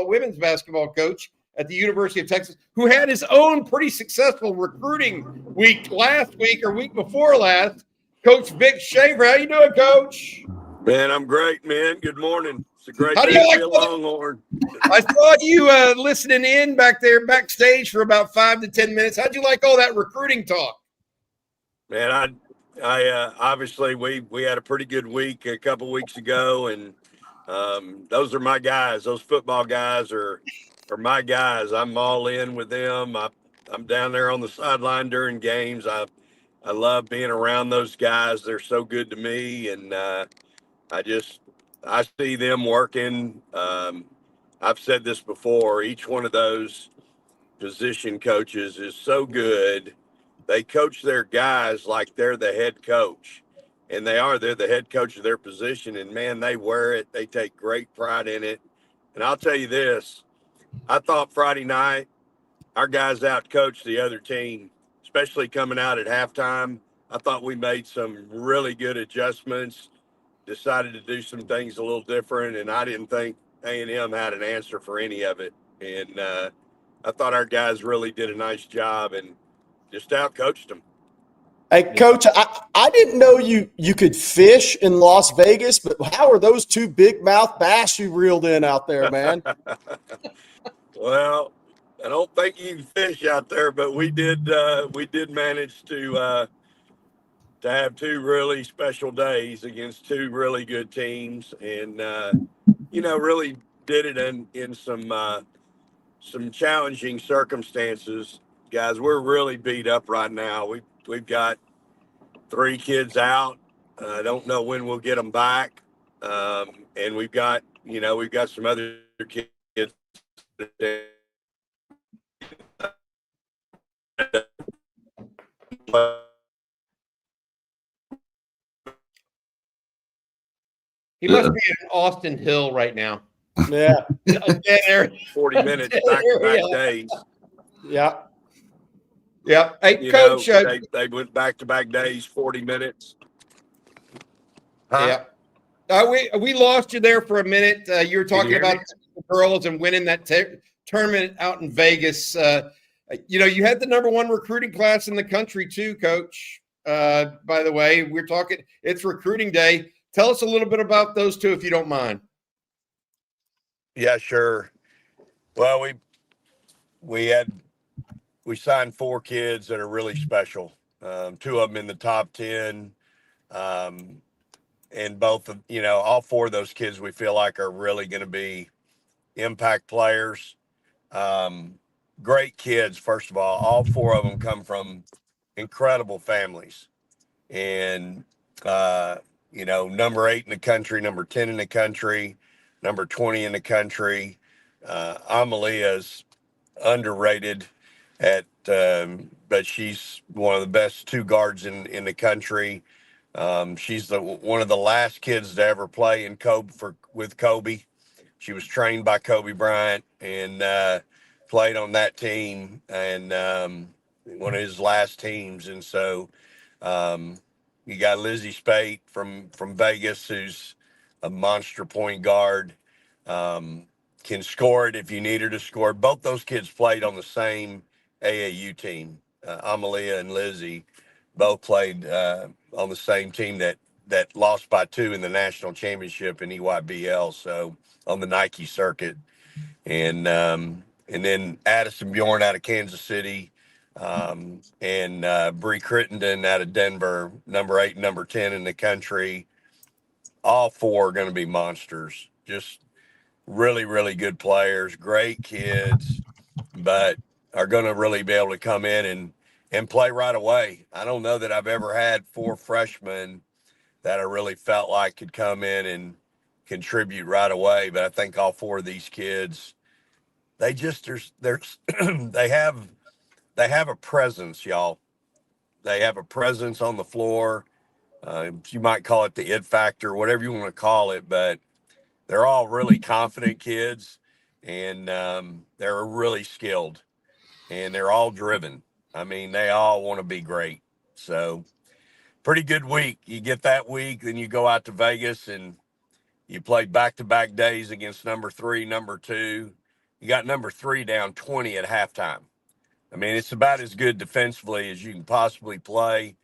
women's basketball coach at the University of Texas, who had his own pretty successful recruiting week last week or week before last, Coach Vic Schaefer. How you doing, Coach? Man, I'm great, man. Good morning. It's a great How do day you to like be a Longhorn. I saw you listening in back there backstage for about 5 to 10 minutes. How'd you like all that recruiting talk? Man, I obviously we had a pretty good week a couple weeks ago, and those are my guys. Those football guys are my guys. I'm all in with them. I'm down there on the sideline during games. I love being around those guys. They're so good to me, and I see them working. I've said this before. Each one of those position coaches is so good. They coach their guys like they're the head coach, and they're the head coach of their position. And man, they wear it. They take great pride in it. And I'll tell you this, I thought Friday night our guys out-coached the other team, especially coming out at halftime. I thought we made some really good adjustments, decided to do some things a little different, and I didn't think A&M had an answer for any of it. And I thought our guys really did a nice job and just out-coached them. Hey, Coach, I didn't know you could fish in Las Vegas, but how are those two big mouth bass you reeled in out there, man? Well, I don't think you can fish out there, but we did manage to have two really special days against two really good teams, and really did it in some challenging circumstances. Guys, we're really beat up right now. We've got 3 kids out. I don't know when we'll get them back, and we've got some other kids He must be in Austin Hill right now. Yeah. There. 40 minutes back-to-back days. Yeah. Yeah. Hey, You Coach. know, they went back-to-back days, 40 minutes. Yeah. We lost you there for a minute. You were talking about the girls and winning that tournament out in Vegas. You know, you had the #1 recruiting class in the country too, Coach. By the way, we're talking, it's recruiting day. Tell us a little bit about those two, if you don't mind. Yeah, sure. Well, we signed 4 kids that are really special. 2 of them in the top 10. And both of, you know, all 4 of those kids we feel like are really going to be impact players. Great kids, first of all 4 of them come from incredible families. And, you know, number 8 in the country, number 10 in the country, number 20 in the country. Amalia is underrated but she's one of the best 2 guards in the country. She's one of the last kids to ever play with Kobe. She was trained by Kobe Bryant and played on that team and one of his last teams. And so you got Lizzie Spate from Vegas, who's a monster point guard. Can score it if you need her to score. Both those kids played on the same AAU team. Amalia and Lizzie both played on the same team that lost by 2 in the national championship in EYBL, so on the Nike circuit. And then Addison Bjorn out of Kansas City, and Bree Crittenden out of Denver, number 8 and number 10 in the country. All 4 are going to be monsters. Just really, really good players, great kids, but are going to really be able to come in and play right away. I don't know that I've ever had 4 freshmen that I really felt like could come in and contribute right away. But I think all 4 of these kids, they just, they have a presence, y'all. They have a presence on the floor. You might call it the it factor, whatever you want to call it, but they're all really confident kids, and they're really skilled, and they're all driven. I mean, they all want to be great. So pretty good week. You get that week, then you go out to Vegas and you play back-to-back days against number 3, number 2. You got number 3 down 20 at halftime. I mean, it's about as good defensively as you can possibly play.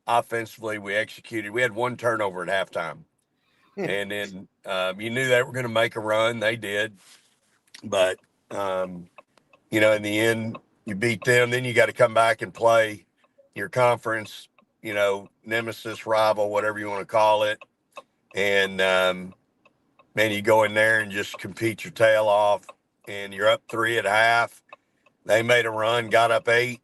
Offensively, we executed. We had 1 turnover at halftime. And then you knew they were going to make a run. They did. But, you know, in the end, you beat them. Then you got to come back and play your conference, you know, nemesis, rival, whatever you want to call it. And, man, you go in there and just compete your tail off. And you're up 3 at half. They made a run, got up 8.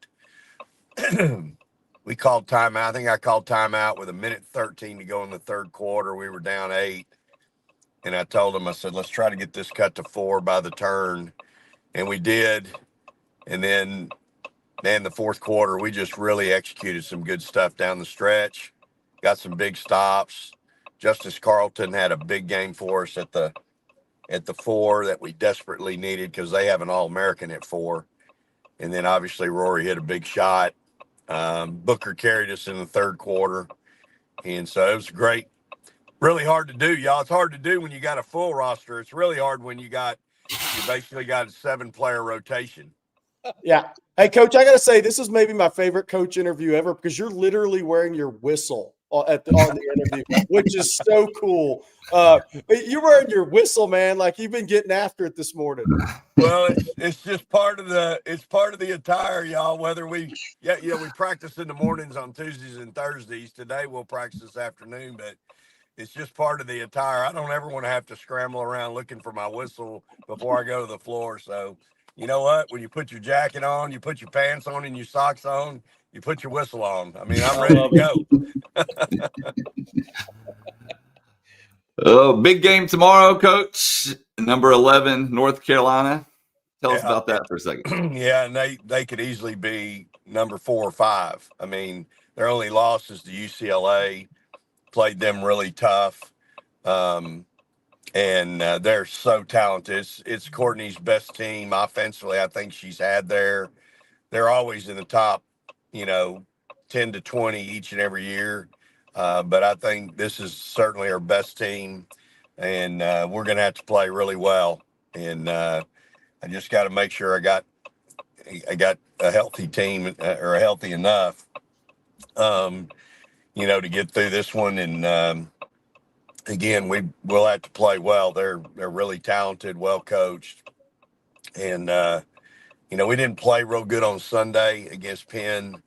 We called timeout. I think I called timeout with 1:13 to go in the 3rd quarter. We were down 8. And I told them, I said, let's try to get this cut to 4 by the turn. And we did. And then, man, the 4th quarter, we just really executed some good stuff down the stretch. Got some big stops. Justice Carlton had a big game for us at the 4 that we desperately needed because they have an All-American at 4. And then obviously Rory hit a big shot. Booker carried us in the 3rd quarter. And so it was great. Really hard to do, y'all. It's hard to do when you got a full roster. It's really hard when you basically got a 7-player rotation. Yeah. Hey, Coach, I got to say, this is maybe my favorite coach interview ever because you're literally wearing your whistle on the interview, which is so cool. You're wearing your whistle, man. Like you've been getting after it this morning. Well, it's just part of the attire, y'all. Whether we practice in the mornings on Tuesdays and Thursdays. Today we'll practice this afternoon, but it's just part of the attire. I don't ever want to have to scramble around looking for my whistle before I go to the floor. So you know what? When you put your jacket on, you put your pants on and your socks on, you put your whistle on. I mean, I'm ready to go. Oh, big game tomorrow, Coach. Number 11, North Carolina. Tell us about that for a second. Yeah, and they could easily be number 4 or 5. I mean, their only loss is to UCLA. Played them really tough. And they're so talented. It's Courtney's best team offensively, I think she's had there. They're always in the top, 10 to 20 each and every year. But I think this is certainly our best team, and we're going to have to play really well. And I just got to make sure I got a healthy team, or a healthy enough, to get through this one. And again, we'll have to play well. They're really talented, well coached, and we didn't play real good on Sunday against Penn.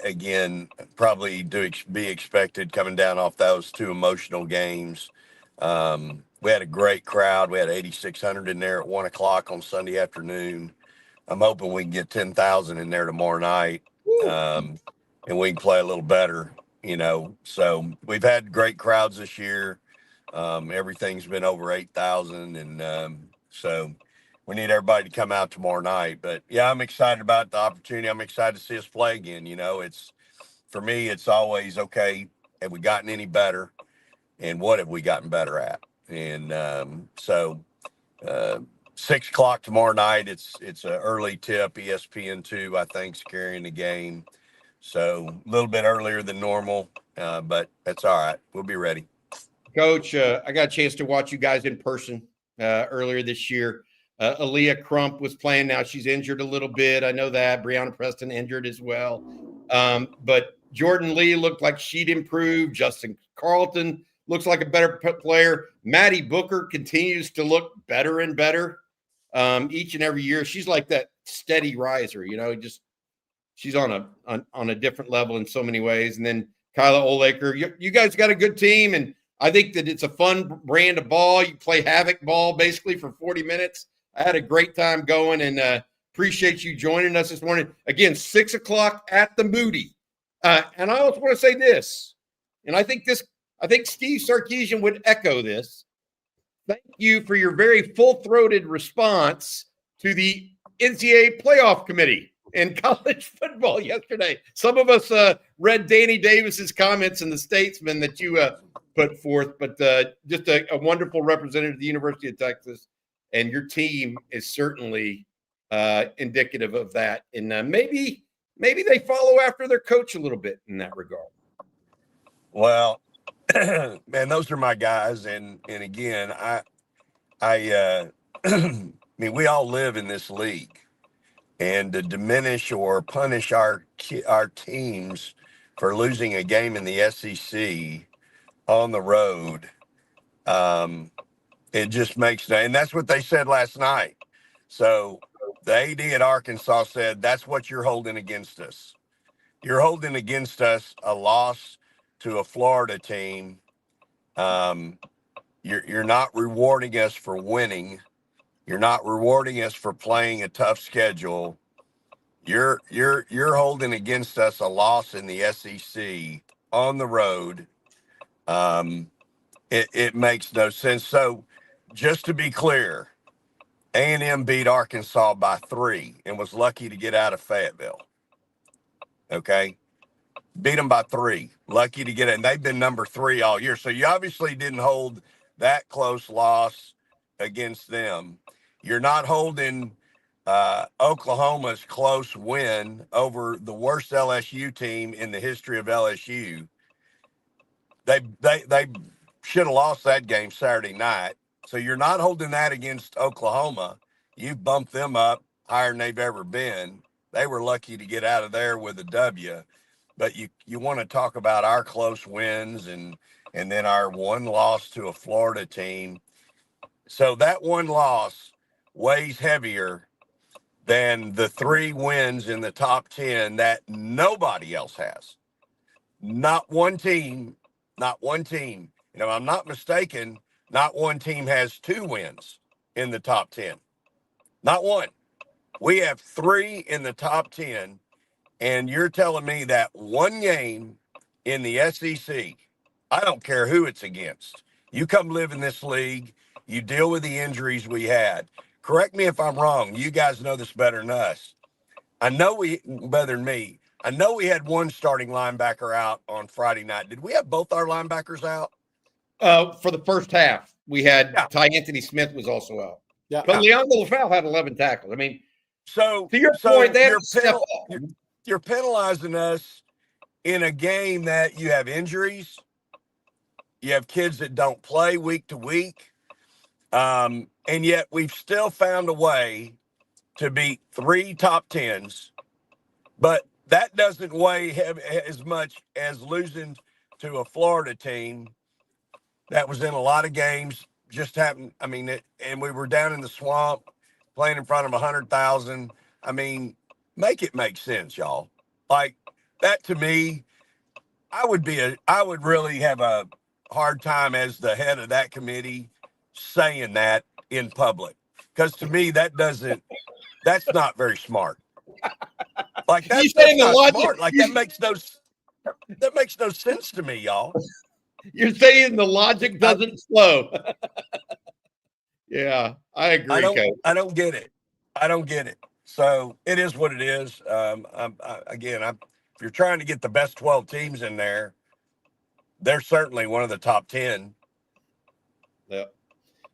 Again, probably be expected coming down off those 2 emotional games. We had a great crowd. We had 8,600 in there at 1:00 on Sunday afternoon. I'm hoping we can get 10,000 in there tomorrow night, and we can play a little better. So we've had great crowds this year. Everything's been over 8,000. And so we need everybody to come out tomorrow night. But yeah, I'm excited about the opportunity. I'm excited to see us play again. For me, it's always, okay, have we gotten any better? And what have we gotten better at? And so 6:00 tomorrow night, it's an early tip. ESPN2, I think, is carrying the game. So a little bit earlier than normal, but that's all right. We'll be ready. Coach, I got a chance to watch you guys in person earlier this year. Aaliyah Crump was playing. Now she's injured a little bit. I know that. Brianna Preston injured as well. But Jordan Lee looked like she'd improved. Justin Carlton looks like a better player. Maddie Booker continues to look better and better each and every year. She's like that steady riser, she's on a different level in so many ways. And then Kyla Olaker, you guys got a good team, and I think that it's a fun brand of ball. You play havoc ball basically for 40 minutes. I had a great time going, and appreciate you joining us this morning. Again, 6:00 at the Moody. And I also want to say this, and I think Steve Sarkisian would echo this. Thank you for your very full-throated response to the NCAA playoff committee in college football yesterday. Some of us read Danny Davis's comments in the Statesman that you put forth, but just a wonderful representative of the University of Texas, and your team is certainly indicative of that. And maybe they follow after their coach a little bit in that regard. Well, man, those are my guys, and again, I mean, we all live in this league. And to diminish or punish our teams for losing a game in the SEC on the road, it just makes no. And that's what they said last night. So the AD at Arkansas said, that's what you're holding against us. You're holding against us a loss to a Florida team. You're not rewarding us for winning. You're not rewarding us for playing a tough schedule. You're holding against us a loss in the SEC on the road. It makes no sense. So just to be clear, A&M beat Arkansas by 3 and was lucky to get out of Fayetteville. Okay. Beat them by 3, lucky to get it. And they've been number 3 all year. So you obviously didn't hold that close loss against them. You're not holding Oklahoma's close win over the worst LSU team in the history of LSU. They should have lost that game Saturday night. So you're not holding that against Oklahoma. You bumped them up higher than they've ever been. They were lucky to get out of there with a W. But you want to talk about our close wins and then our one loss to a Florida team. So that one loss weighs heavier than the 3 wins in the top 10 that nobody else has. Not one team. If I'm not mistaken, not one team has 2 wins in the top 10. Not one. We have 3 in the top 10, and you're telling me that one game in the SEC, I don't care who it's against. You come live in this league, you deal with the injuries we had. Correct me if I'm wrong. You guys know this better than us. I know better than me. I know we had one starting linebacker out on Friday night. Did we have both our linebackers out? For the first half, we had Ty Anthony Smith was also out. Yeah. But Leandro LaFau had 11 tackles. I mean, so to your point, they have to step up. You're penalizing us in a game that you have injuries, you have kids that don't play week to week, and yet we've still found a way to beat 3 top 10s, but that doesn't weigh as much as losing to a Florida team that was in a lot of games. Just happened. I mean, and we were down in the swamp playing in front of 100,000. I mean, make it make sense, y'all. Like that to me, I would really have a hard time as the head of that committee saying that in public, because to me that's not very smart. Like that's not smart. Like that makes no sense to me, y'all. You're saying the logic doesn't flow. Yeah, I agree. I don't get it. I don't get it. So it is what it is. If you're trying to get the best 12 teams in there, they're certainly one of the top 10. Yeah.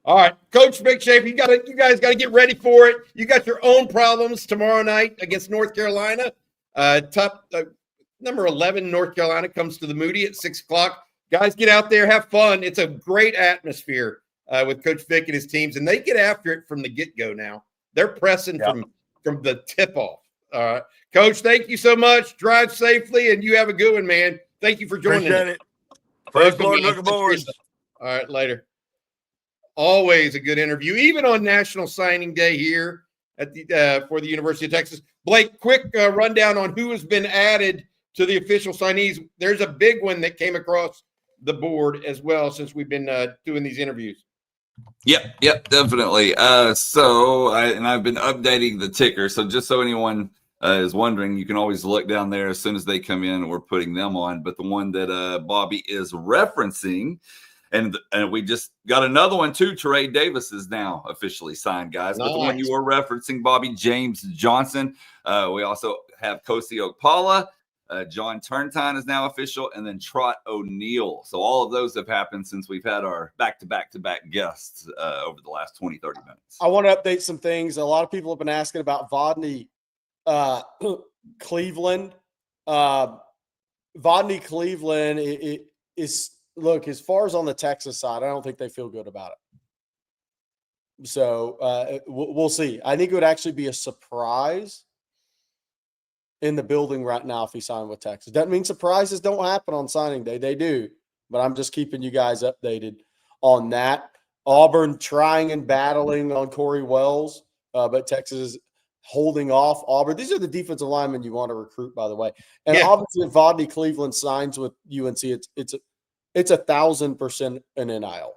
All right, Coach Vic Schaefer, you guys got to get ready for it. You got your own problems tomorrow night against North Carolina. Number 11, North Carolina comes to the Moody at 6:00. Guys, get out there, have fun. It's a great atmosphere with Coach Vic and his teams, and they get after it from the get-go now. They're pressing from the tip-off. All right. Coach, thank you so much. Drive safely, and you have a good one, man. Thank you for joining us. Appreciate it. Praise the Lord, looking forward. All right, later. Always a good interview, even on National Signing Day here at the for the University of Texas. Blake, quick rundown on who has been added to the official signees. There's a big one that came across the board as well since we've been doing these interviews. Yep, definitely. I've been updating the ticker. So just so anyone is wondering, you can always look down there as soon as they come in. We're putting them on. But the one that Bobby is referencing, and we just got another one too. Trey Davis is now officially signed, guys. Nice. But the one you were referencing, Bobby, James Johnson. We also have Kosi Okpala. John Turnin is now official, and then Trot O'Neill. So all of those have happened since we've had our back-to-back guests over the last 20, 30 minutes. I want to update some things. A lot of people have been asking about Vodney Cleveland. Vodney Cleveland is look, as far as on the Texas side, I don't think they feel good about it. So we'll see. I think it would actually be a surprise in the building right now if he signed with Texas. Doesn't mean surprises don't happen on signing day. They do. But I'm just keeping you guys updated on that. Auburn trying and battling on Corey Wells, but Texas is holding off Auburn. These are the defensive linemen you want to recruit, by the way. And obviously, if Vodney Cleveland signs with UNC, it's 1,000% an NIL.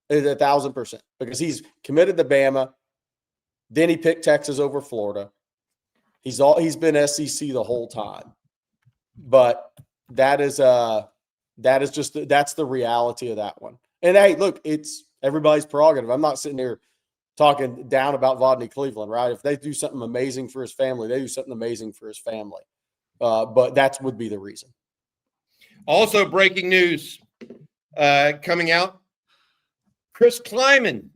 It's 1,000% because he's committed to Bama. Then he picked Texas over Florida. He's been SEC the whole time, but that's the reality of that one. And hey, look, it's everybody's prerogative. I'm not sitting here talking down about Vodney Cleveland, right? If they do something amazing for his family, they do something amazing for his family. But that would be the reason. Also, breaking news coming out: Chris Kleiman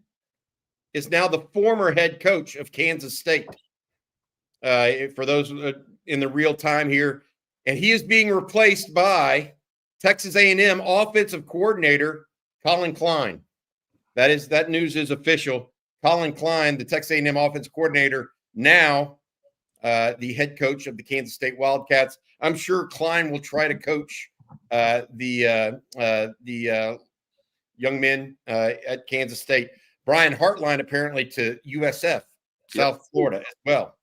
is now the former head coach of Kansas State. For those in the real time here, and he is being replaced by Texas A&M offensive coordinator Colin Klein. That news is official. Colin Klein, the Texas A&M offensive coordinator, now the head coach of the Kansas State Wildcats. I'm sure Klein will try to coach the young men at Kansas State. Brian Hartline apparently to USF, South Florida as well.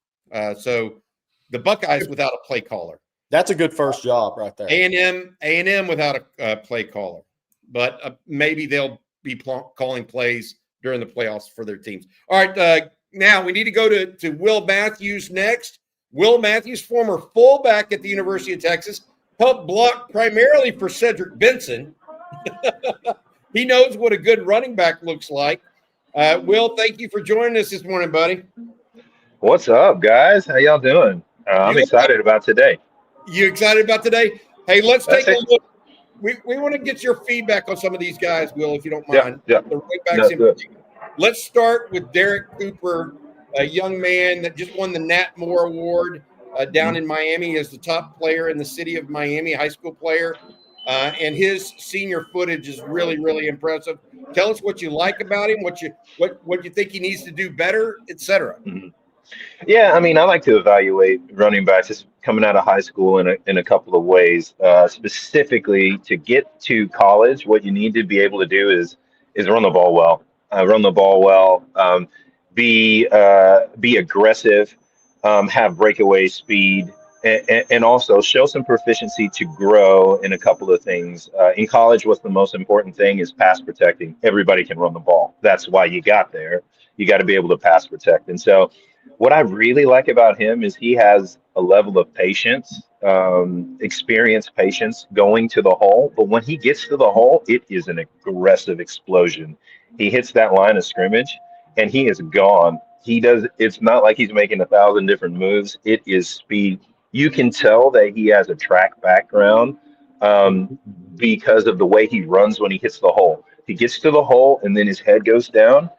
So the Buckeyes without a play caller. That's a good first job right there. A&M without a play caller, but maybe they'll be calling plays during the playoffs for their teams. All right, now we need to go to Will Matthews next. Will Matthews, former fullback at the University of Texas, helped block primarily for Cedric Benson. He knows what a good running back looks like. Will, thank you for joining us this morning, buddy. What's up, guys? How y'all doing? I'm You excited about today. You excited about today? Hey, let's That's take a it. look. We want to get your feedback on some of these guys, Will, if you don't Yeah, mind. yeah. The running backs That's in good. particular. Let's start with Derek Cooper, a young man that just won the Nat Moore Award down in Miami as the top player in the city of Miami, high school player. And his senior footage is really, really impressive. Tell us what you like about him, what you think he needs to do better, et cetera. Mhm. Yeah, I mean, I like to evaluate running backs just coming out of high school in a couple of ways. Specifically, to get to college, what you need to be able to do is run the ball well. Run the ball well. Be aggressive. Have breakaway speed. And also show some proficiency to grow in a couple of things. In college, what's the most important thing is pass protecting. Everybody can run the ball. That's why you got there. You got to be able to pass protect. And so, what I really like about him is he has a level of patience, experienced patience going to the hole. But when he gets to the hole, it is an aggressive explosion. He hits that line of scrimmage and he is gone. He does, it's not like he's making 1,000 different moves. It is speed. You can tell that he has a track background because of the way he runs when he hits the hole. He gets to the hole and then his head goes down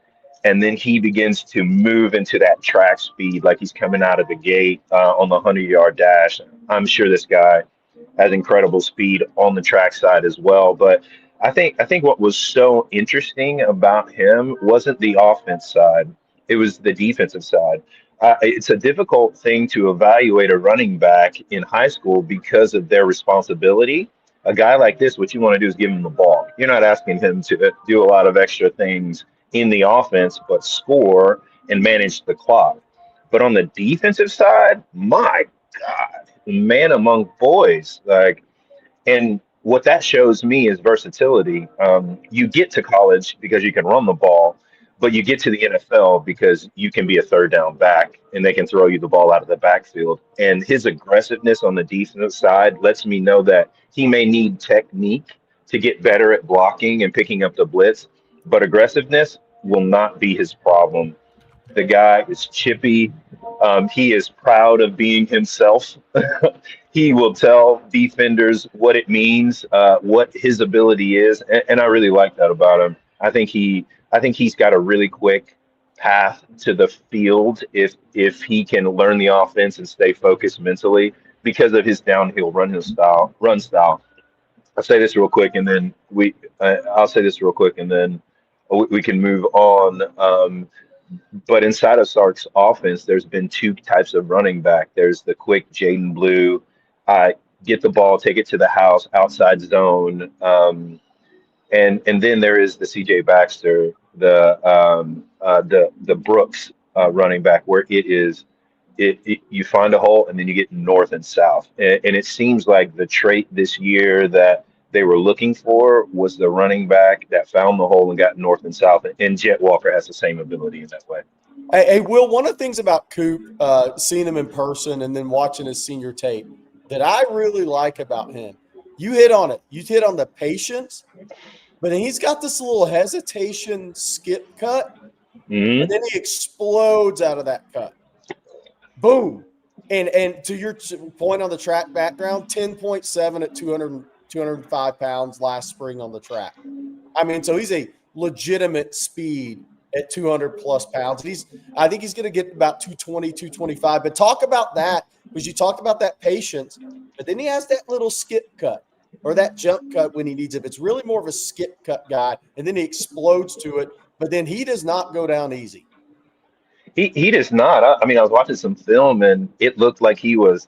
and then he begins to move into that track speed like he's coming out of the gate on the 100-yard dash. I'm sure this guy has incredible speed on the track side as well. But I think what was so interesting about him wasn't the offense side; it was the defensive side. It's a difficult thing to evaluate a running back in high school because of their responsibility. A guy like this, what you want to do is give him the ball. You're not asking him to do a lot of extra things in the offense, but score and manage the clock. But on the defensive side, my God, man among boys, like, and what that shows me is versatility. You get to college because you can run the ball, but you get to the NFL because you can be a third down back and they can throw you the ball out of the backfield. And his aggressiveness on the defensive side lets me know that he may need technique to get better at blocking and picking up the blitz, but aggressiveness will not be his problem. The guy is chippy. He is proud of being himself. He will tell defenders what it means, what his ability is, and I really like that about him. I think he's got a really quick path to the field if he can learn the offense and stay focused mentally because of his downhill run style. I'll say this real quick, and then I'll say this real quick, and then we can move on. But inside of Sark's offense, there's been two types of running back. There's the quick Jaden Blue, get the ball, take it to the house, outside zone, and then there is the C.J. Baxter, the Brooks running back, where you find a hole and then you get north and south, and it seems like the trait this year that they were looking for was the running back that found the hole and got north and south. And Jet Walker has the same ability in that way. Hey, Will, one of the things about Coop, seeing him in person and then watching his senior tape that I really like about him, you hit on it. You hit on the patience, but then he's got this little hesitation skip cut, and then he explodes out of that cut. Boom. And to your point on the track background, 10.7 at 205 pounds last spring on the track. I mean, so he's a legitimate speed at 200 plus pounds. I think he's going to get about 220, 225. But talk about that, because you talked about that patience, but then he has that little skip cut or that jump cut when he needs it. It's really more of a skip cut guy, and then he explodes to it. But then he does not go down easy. He does not. I mean, I was watching some film and it looked like he was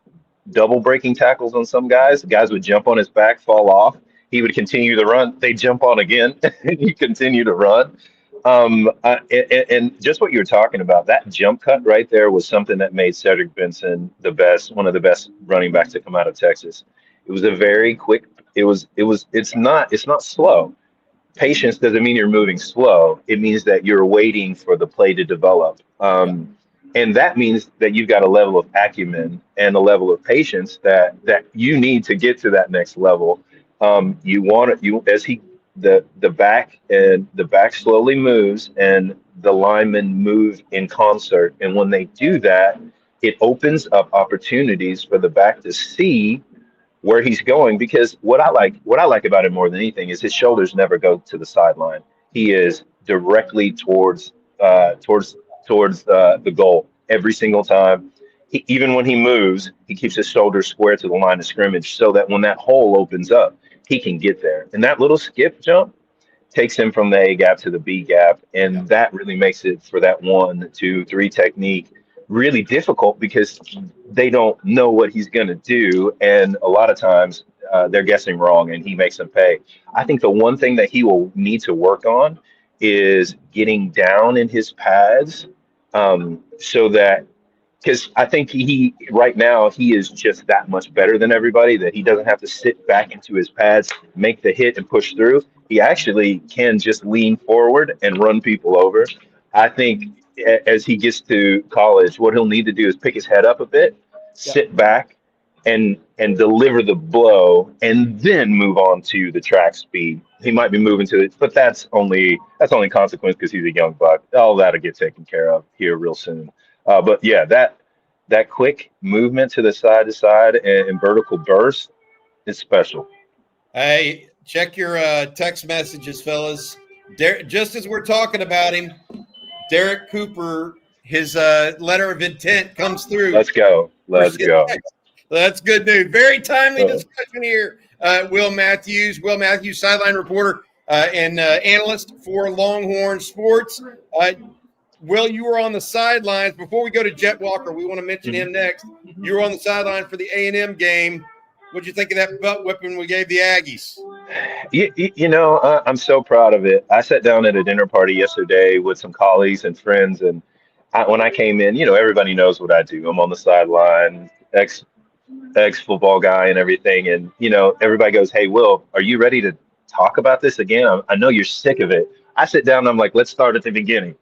double breaking tackles on some guys. The guys would jump on his back, fall off. He would continue to run. They jump on again, and he continue to run. And just what you were talking about, that jump cut right there was something that made Cedric Benson one of the best running backs to come out of Texas. It was a very quick. It's not slow. Patience doesn't mean you're moving slow. It means that you're waiting for the play to develop. And that means that you've got a level of acumen and a level of patience that you need to get to that next level. As he the back slowly moves and the linemen move in concert. And when they do that, it opens up opportunities for the back to see where he's going, because what I like about him more than anything is his shoulders never go to the sideline. He is directly towards the goal every single time. Even when he moves, he keeps his shoulders square to the line of scrimmage so that when that hole opens up, he can get there. And that little skip jump takes him from the A gap to the B gap, and that really makes it for that 1, 2, 3 technique really difficult, because they don't know what he's going to do, and a lot of times they're guessing wrong, and he makes them pay. I think the one thing that he will need to work on is getting down in his pads, so that, because I think he right now he is just that much better than everybody, that he doesn't have to sit back into his pads, make the hit, and push through. He actually can just lean forward and run people over. I think as he gets to college, what he'll need to do is pick his head up a bit, sit back, and deliver the blow, and then move on to the track speed. He might be moving to it, but that's only consequence because he's a young buck. All that'll get taken care of here real soon. But yeah, that quick movement to side and vertical burst is special. Hey, check your text messages, fellas. Just as we're talking about him, Derek Cooper, his letter of intent comes through. Let's go. That's good news. Very timely discussion here. Will Matthews, sideline reporter and analyst for Longhorn Sports. Will, you were on the sidelines. Before we go to Jet Walker, we want to mention him next. You were on the sideline for the A&M game. What'd you think of that butt whipping we gave the Aggies? I'm so proud of it. I sat down at a dinner party yesterday with some colleagues and friends, and when I came in, everybody knows what I do. I'm on the sideline, ex-football guy and everything, and everybody goes, "Hey, Will, are you ready to talk about this again? I know you're sick of it." I sit down and I'm like, let's start at the beginning.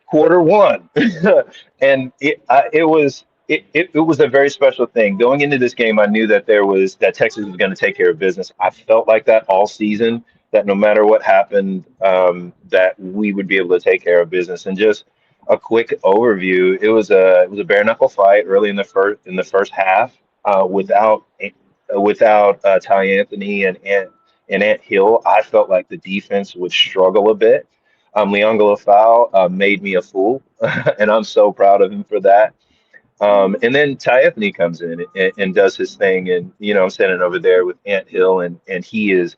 Quarter 1. And it was a very special thing. Going into this game, I knew that Texas was going to take care of business. I felt like that all season, that no matter what happened, that we would be able to take care of business. And just a quick overview, it was a bare knuckle fight early in the first half, without Ty Anthony and Ant Hill. I felt like the defense would struggle a bit. Leon Galafal made me a fool, and I'm so proud of him for that. And then Ty Anthony comes in and does his thing, and I'm standing over there with Ant Hill, and he's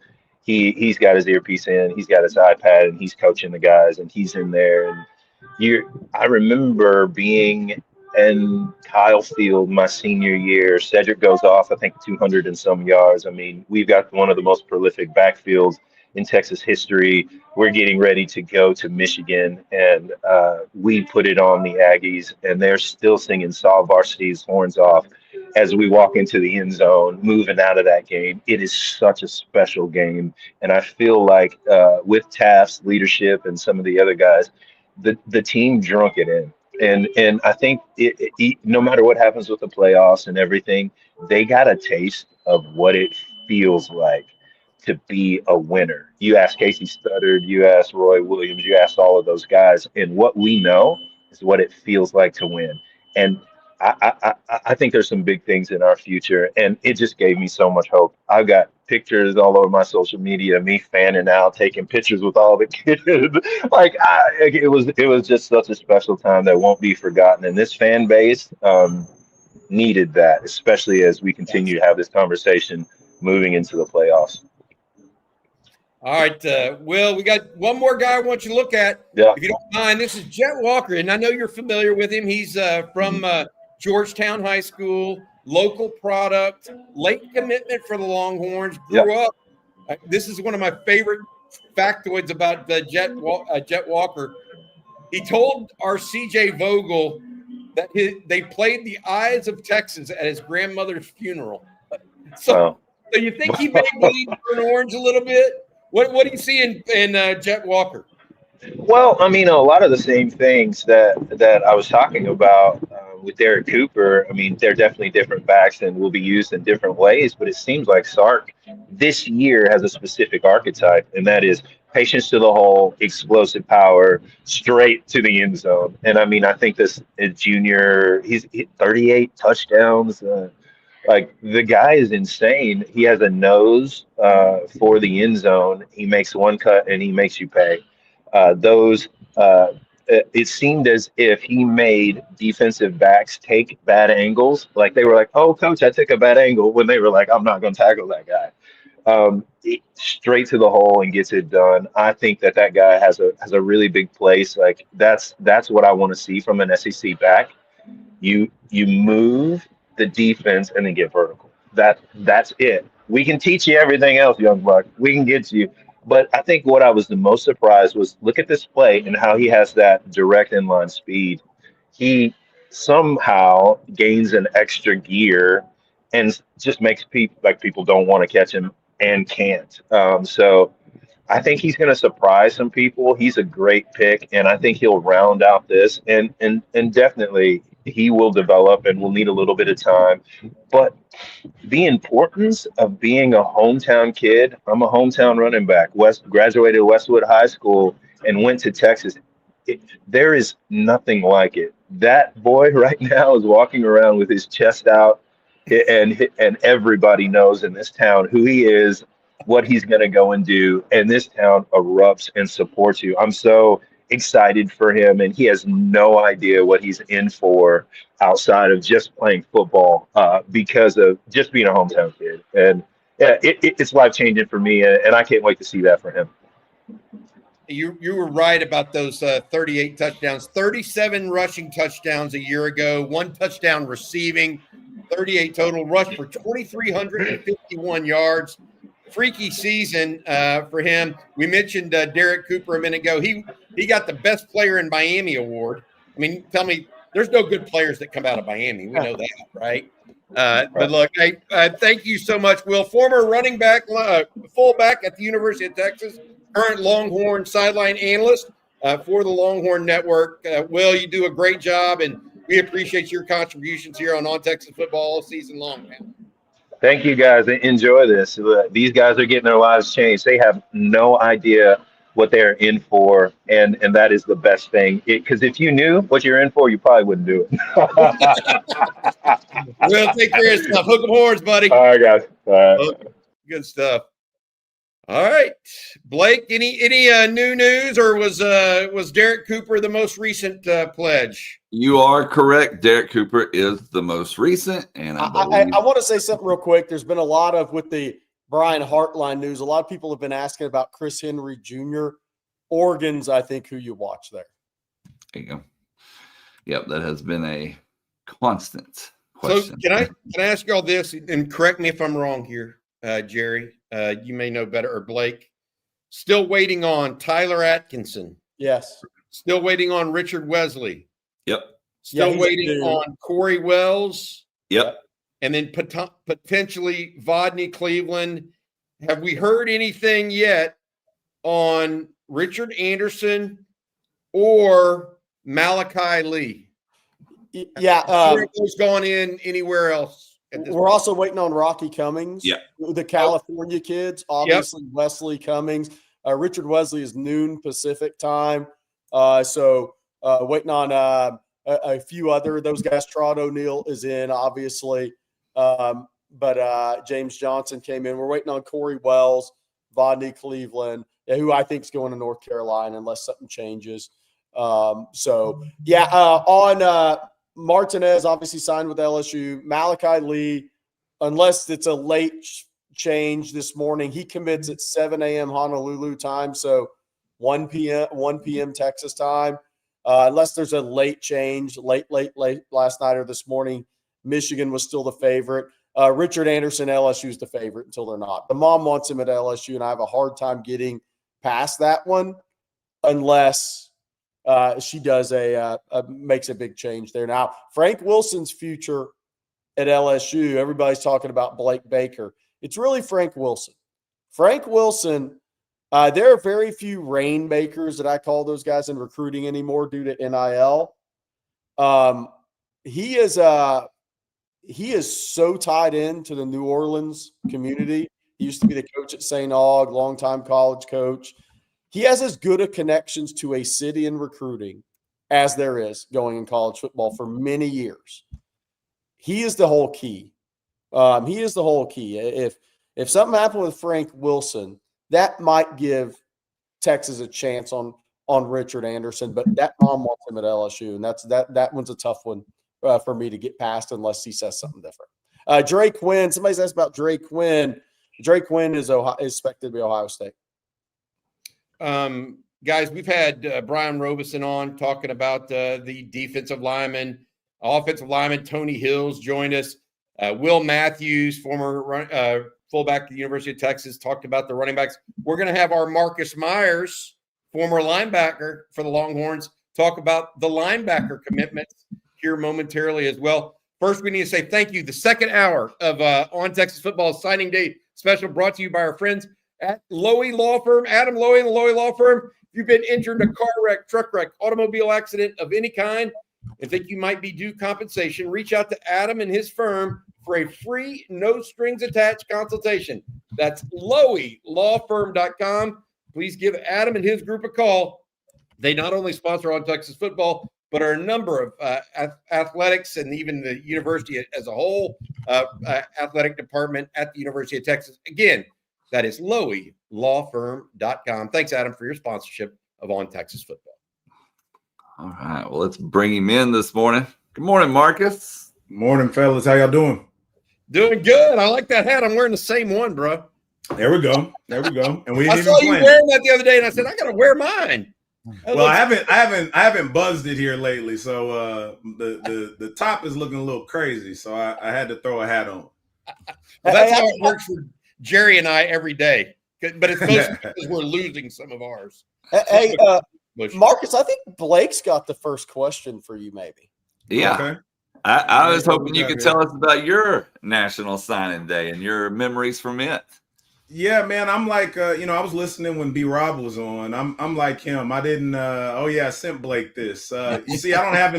got his earpiece in, he's got his iPad, and he's coaching the guys, and he's in there. And I remember being in Kyle Field my senior year. Cedric goes off, I think 200 and some yards. I mean, we've got one of the most prolific backfields in Texas history. We're getting ready to go to Michigan, and we put it on the Aggies, and they're still singing "Saw Varsity's Horns Off" as we walk into the end zone, moving out of that game. It is such a special game, and I feel like with Taft's leadership and some of the other guys, the team drunk it in. And I think no matter what happens with the playoffs and everything, they got a taste of what it feels like to be a winner. You asked Casey Studdard, you asked Roy Williams, you asked all of those guys, and what we know is what it feels like to win. And I think there's some big things in our future, and it just gave me so much hope. I've got pictures all over my social media, me fanning out, taking pictures with all the kids. It was just such a special time that won't be forgotten. And this fan base needed that, especially as we continue to have this conversation moving into the playoffs. All right, Will, we got one more guy I want you to look at. Yeah. If you don't mind, this is Jet Walker, and I know you're familiar with him. He's from Georgetown High School, local product, late commitment for the Longhorns, grew up. This is one of my favorite factoids about Jet Walker. He told our CJ Vogel that they played the Eyes of Texas at his grandmother's funeral. So you think he may bleed for an orange a little bit? What do you see in Jet Walker? Well, I mean, a lot of the same things that I was talking about with Derek Cooper, I mean, they're definitely different backs and will be used in different ways, but it seems like Sark this year has a specific archetype, and that is patience to the hole, explosive power, straight to the end zone. And I mean, I think this junior, he's 38 touchdowns. Like the guy is insane. He has a nose for the end zone. He makes one cut and he makes you pay. It seemed as if he made defensive backs take bad angles. Like they were like, "Oh, coach, I took a bad angle," when they were like, "I'm not going to tackle that guy." Straight to the hole and gets it done. I think that guy has a really big place. Like that's what I want to see from an SEC back. You move the defense and then get vertical. That's it. We can teach you everything else, young buck. We can get you. But I think what I was the most surprised was look at this play and how he has that direct inline speed. He somehow gains an extra gear and just makes people don't want to catch him and can't. So I think he's going to surprise some people. He's a great pick, and I think he'll round out this, and definitely he will develop and will need a little bit of time. But the importance of being a hometown kid, I'm a hometown running back, graduated Westwood High School and went to Texas. There is nothing like it. That boy right now is walking around with his chest out, and everybody knows in this town who he is, what he's going to go and do, and this town erupts and supports you. I'm so excited for him, and he has no idea what he's in for outside of just playing football because of just being a hometown kid. And yeah, it's life-changing for me, and I can't wait to see that for him. You were right about those 38 touchdowns, 37 rushing touchdowns a year ago, 1 touchdown receiving, 38 total, rush for 2,351 yards. Freaky season for him. We mentioned Derek Cooper a minute ago. He got the Best Player in Miami award. I mean, tell me, there's no good players that come out of Miami. We know that, right? But look, thank you so much, Will. Former running back, fullback at the University of Texas, current Longhorn sideline analyst for the Longhorn Network. Will, you do a great job, and we appreciate your contributions here on Texas Football all season long, man. Thank you, guys. Enjoy this. These guys are getting their lives changed. They have no idea what they're in for, and that is the best thing. Because if you knew what you're in for, you probably wouldn't do it. Will, take care of yourself. Hook 'em horns, buddy. All right, guys. All right. Good stuff. All right, Blake. Any new news, or was Derek Cooper the most recent pledge? You are correct. Derek Cooper is the most recent, and I want to say something real quick. There's been a lot of with the Brian Hartline news. A lot of people have been asking about Chris Henry Jr. Oregon's, I think, who you watch there. There you go. Yep, that has been a constant question. So can I ask y'all this, and correct me if I'm wrong here, Jerry? You may know better, or Blake. Still waiting on Tyler Atkinson. Yes. Still waiting on Richard Wesley. Yep. Still waiting on Corey Wells. Yep. And then potentially Vodney Cleveland. Have we heard anything yet on Richard Anderson or Malachi Lee? Yeah. Who's gone in anywhere else? We're also waiting on Rocky Cummings. Yeah. The California kids, obviously. Yep. Wesley Cummings. Richard Wesley is noon Pacific time. So waiting on a few other of those guys. Trot O'Neill is in, obviously. But James Johnson came in. We're waiting on Corey Wells, Vodney Cleveland, who I think is going to North Carolina unless something changes. On Martinez, obviously signed with LSU. Malachi Lee, unless it's a late change this morning, he commits at 7 a.m. Honolulu time, so 1 p.m. Texas time. Unless there's a late change, late last night or this morning, Michigan was still the favorite. Richard Anderson, LSU is the favorite until they're not. The mom wants him at LSU, and I have a hard time getting past that one unless she does makes a big change there. Now, Frank Wilson's future at LSU, everybody's talking about Blake Baker. It's really Frank Wilson. Frank Wilson, there are very few rainmakers that I call those guys in recruiting anymore due to NIL. he is so tied into the New Orleans community. He used to be the coach at St. Aug, longtime college coach. He has as good a connections to a city in recruiting as there is going in college football for many years. He is the whole key. He is the whole key. If something happened with Frank Wilson, that might give Texas a chance on Richard Anderson, but that mom wants him at LSU, and that one's a tough one for me to get past unless he says something different. Dre Quinn, somebody's asked about Dre Quinn. Dre Quinn is expected to be Ohio State. Guys, we've had Brian Roberson on talking about the defensive lineman, offensive lineman. Tony Hills joined us. Will Matthews, former fullback at the University of Texas, talked about the running backs. We're going to have our Marcus Myers, former linebacker for the Longhorns, talk about the linebacker commitments here momentarily as well. First, we need to say thank you. The second hour of On Texas Football Signing Day special brought to you by our friends at Lowy Law Firm, Adam Lowy and the Lowy Law Firm. If you've been injured in a car wreck, truck wreck, automobile accident of any kind, and think you might be due compensation, reach out to Adam and his firm for a free, no strings attached consultation. That's LowyLawFirm.com. Please give Adam and his group a call. They not only sponsor On Texas Football, but are a number of athletics and even the university as a whole, athletic department at the University of Texas. Again, that is LowyLawFirm.com. Thanks, Adam, for your sponsorship of On Texas Football. All right. Well, let's bring him in this morning. Good morning, Marcus. Morning, fellas. How y'all doing? Doing good. I like that hat. I'm wearing the same one, bro. There we go. And we didn't I saw you wearing that the other day, and I said, I got to wear mine. Well, I haven't buzzed it here lately, so the top is looking a little crazy, so I had to throw a hat on. Well, that's how it works for Jerry and I every day, but it's mostly because we're losing some of ours. Hey, Marcus, I think Blake's got the first question for you, maybe. Yeah. Okay. I was hoping you could tell us about your National Signing Day and your memories from it. Yeah, man. I'm like, I was listening when B Rob was on. I'm like him. I didn't. I sent Blake this. You see, I don't have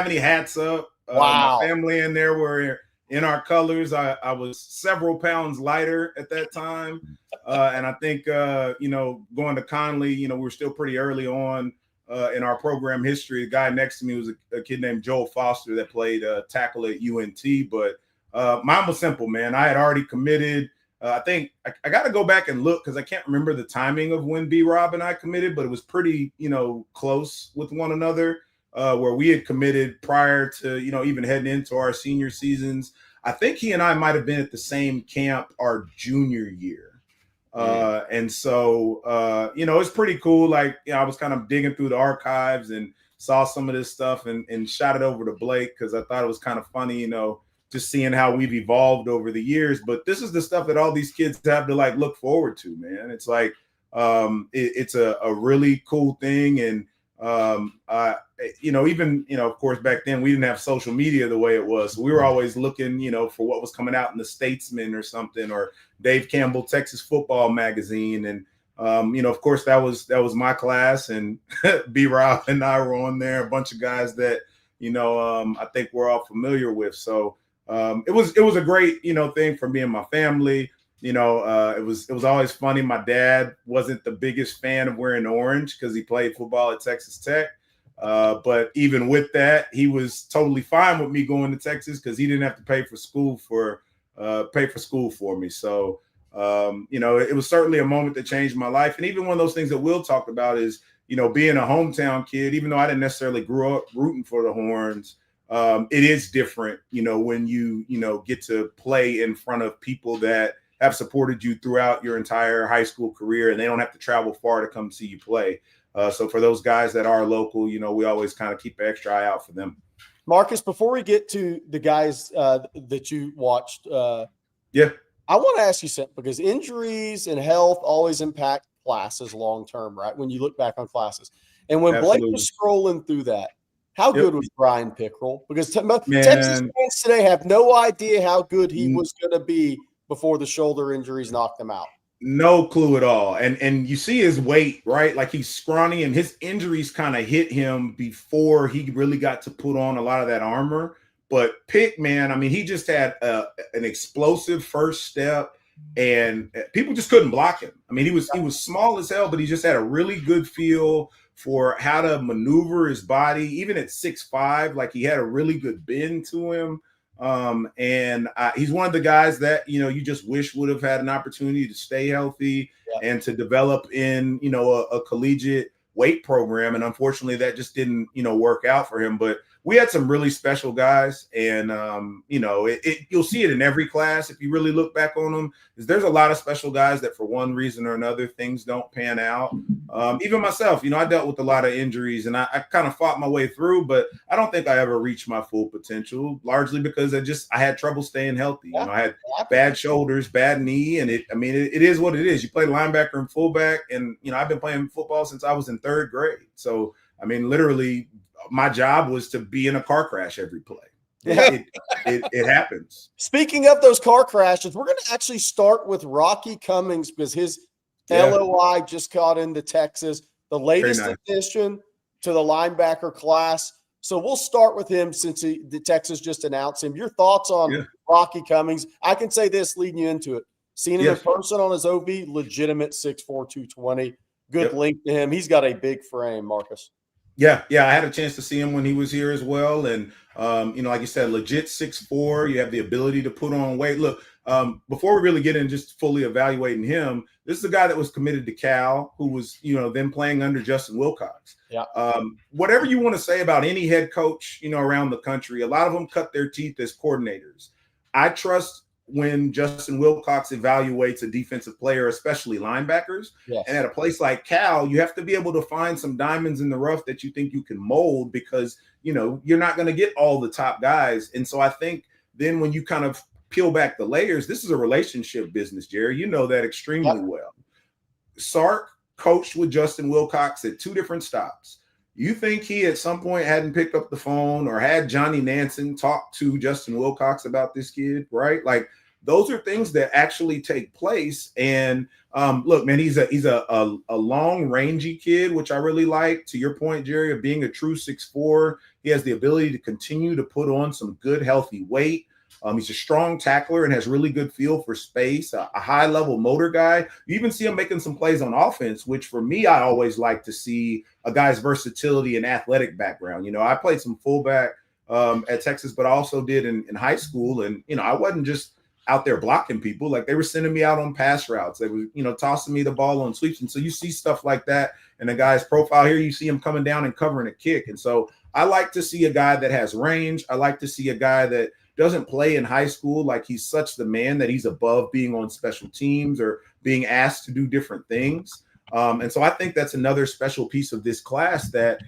any hats up. Wow. My family in there were in our colors. I was several pounds lighter at that time, and I think going to Conley, we were still pretty early on in our program history. The guy next to me was a kid named Joel Foster that played tackle at UNT. But mine was simple, man. I had already committed. I think I got to go back and look because I can't remember the timing of when B Rob and I committed, but it was pretty, close with one another where we had committed prior to, even heading into our senior seasons. I think he and I might have been at the same camp our junior year. And so, it's pretty cool. Like, I was kind of digging through the archives and saw some of this stuff and shot it over to Blake because I thought it was kind of funny, just seeing how we've evolved over the years. But this is the stuff that all these kids have to look forward to, man. It's like, it's a really cool thing. And, even, of course, back then we didn't have social media the way it was. So we were always looking, for what was coming out in the Statesman or something, or Dave Campbell, Texas Football Magazine. And, of course, that was my class, and B Rob and I were on there, a bunch of guys that, I think we're all familiar with. So, it was a great, thing for me and my family. It was always funny. My dad wasn't the biggest fan of wearing orange because he played football at Texas Tech. But even with that, he was totally fine with me going to Texas because he didn't have to pay for school for me. So, it was certainly a moment that changed my life. And even one of those things that Will talked about is, being a hometown kid, even though I didn't necessarily grow up rooting for the Horns. It is different, when you get to play in front of people that have supported you throughout your entire high school career, and they don't have to travel far to come see you play. So for those guys that are local, we always kind of keep an extra eye out for them. Marcus, before we get to the guys that you watched, I want to ask you something, because injuries and health always impact classes long-term, right? When you look back on classes. And when Blake was scrolling through that, how good was Brian Pickrell? Because Texas fans today have no idea how good he was going to be before the shoulder injuries knocked him out. No clue at all. And you see his weight, right? Like he's scrawny, and his injuries kind of hit him before he really got to put on a lot of that armor. But Pick, man, I mean, he just had an explosive first step, and people just couldn't block him. I mean, he was small as hell, but he just had a really good feel for how to maneuver his body, even at 6'5", like he had a really good bend to him. And he's one of the guys that, you just wish would have had an opportunity to stay healthy and to develop in, a collegiate weight program. And unfortunately that just didn't, work out for him. But we had some really special guys, and you'll see it in every class if you really look back on them. Is there's a lot of special guys that for one reason or another things don't pan out. Even myself, I dealt with a lot of injuries, and I kind of fought my way through, but I don't think I ever reached my full potential, largely because I had trouble staying healthy. I had bad shoulders, bad knee, and it is what it is. You play linebacker and fullback, and I've been playing football since I was in 3rd grade. So literally, my job was to be in a car crash every play. It happens. Speaking of those car crashes, we're going to actually start with Rocky Cummings because his LOI just got into Texas, the latest addition to the linebacker class. So we'll start with him since the Texas just announced him. Your thoughts on Rocky Cummings? I can say this leading you into it. Seen him in person on his OV, legitimate 6'4", 220. Good link to him. He's got a big frame, Marcus. Yeah. I had a chance to see him when he was here as well. And, like you said, legit 6'4", you have the ability to put on weight. Look, before we really get in just fully evaluating him, this is a guy that was committed to Cal, who was, then playing under Justin Wilcox. Yeah. Whatever you want to say about any head coach, around the country, a lot of them cut their teeth as coordinators. I trust when Justin Wilcox evaluates a defensive player, especially linebackers. Yes. And at a place like Cal, you have to be able to find some diamonds in the rough that you think you can mold because, you're not going to get all the top guys. And so I think then when you kind of peel back the layers, this is a relationship business, Jerry. You know that extremely well. Sark coached with Justin Wilcox at 2 different stops. You think he at some point hadn't picked up the phone or had Johnny Nansen talk to Justin Wilcox about this kid, right? Like those are things that actually take place. And look, man, he's a long, rangy kid, which I really like. To your point, Jerry, of being a true 6'4", he has the ability to continue to put on some good, healthy weight. He's a strong tackler and has really good feel for space, a high-level motor guy. You even see him making some plays on offense, which for me, I always like to see a guy's versatility and athletic background. I played some fullback at Texas, but I also did in high school. And, I wasn't just out there blocking people. Like they were sending me out on pass routes. They were, tossing me the ball on sweeps. And so you see stuff like that in a guy's profile here. You see him coming down and covering a kick. And so I like to see a guy that has range. I like to see a guy that doesn't play in high school like he's such the man that he's above being on special teams or being asked to do different things. And so I think that's another special piece of this class that,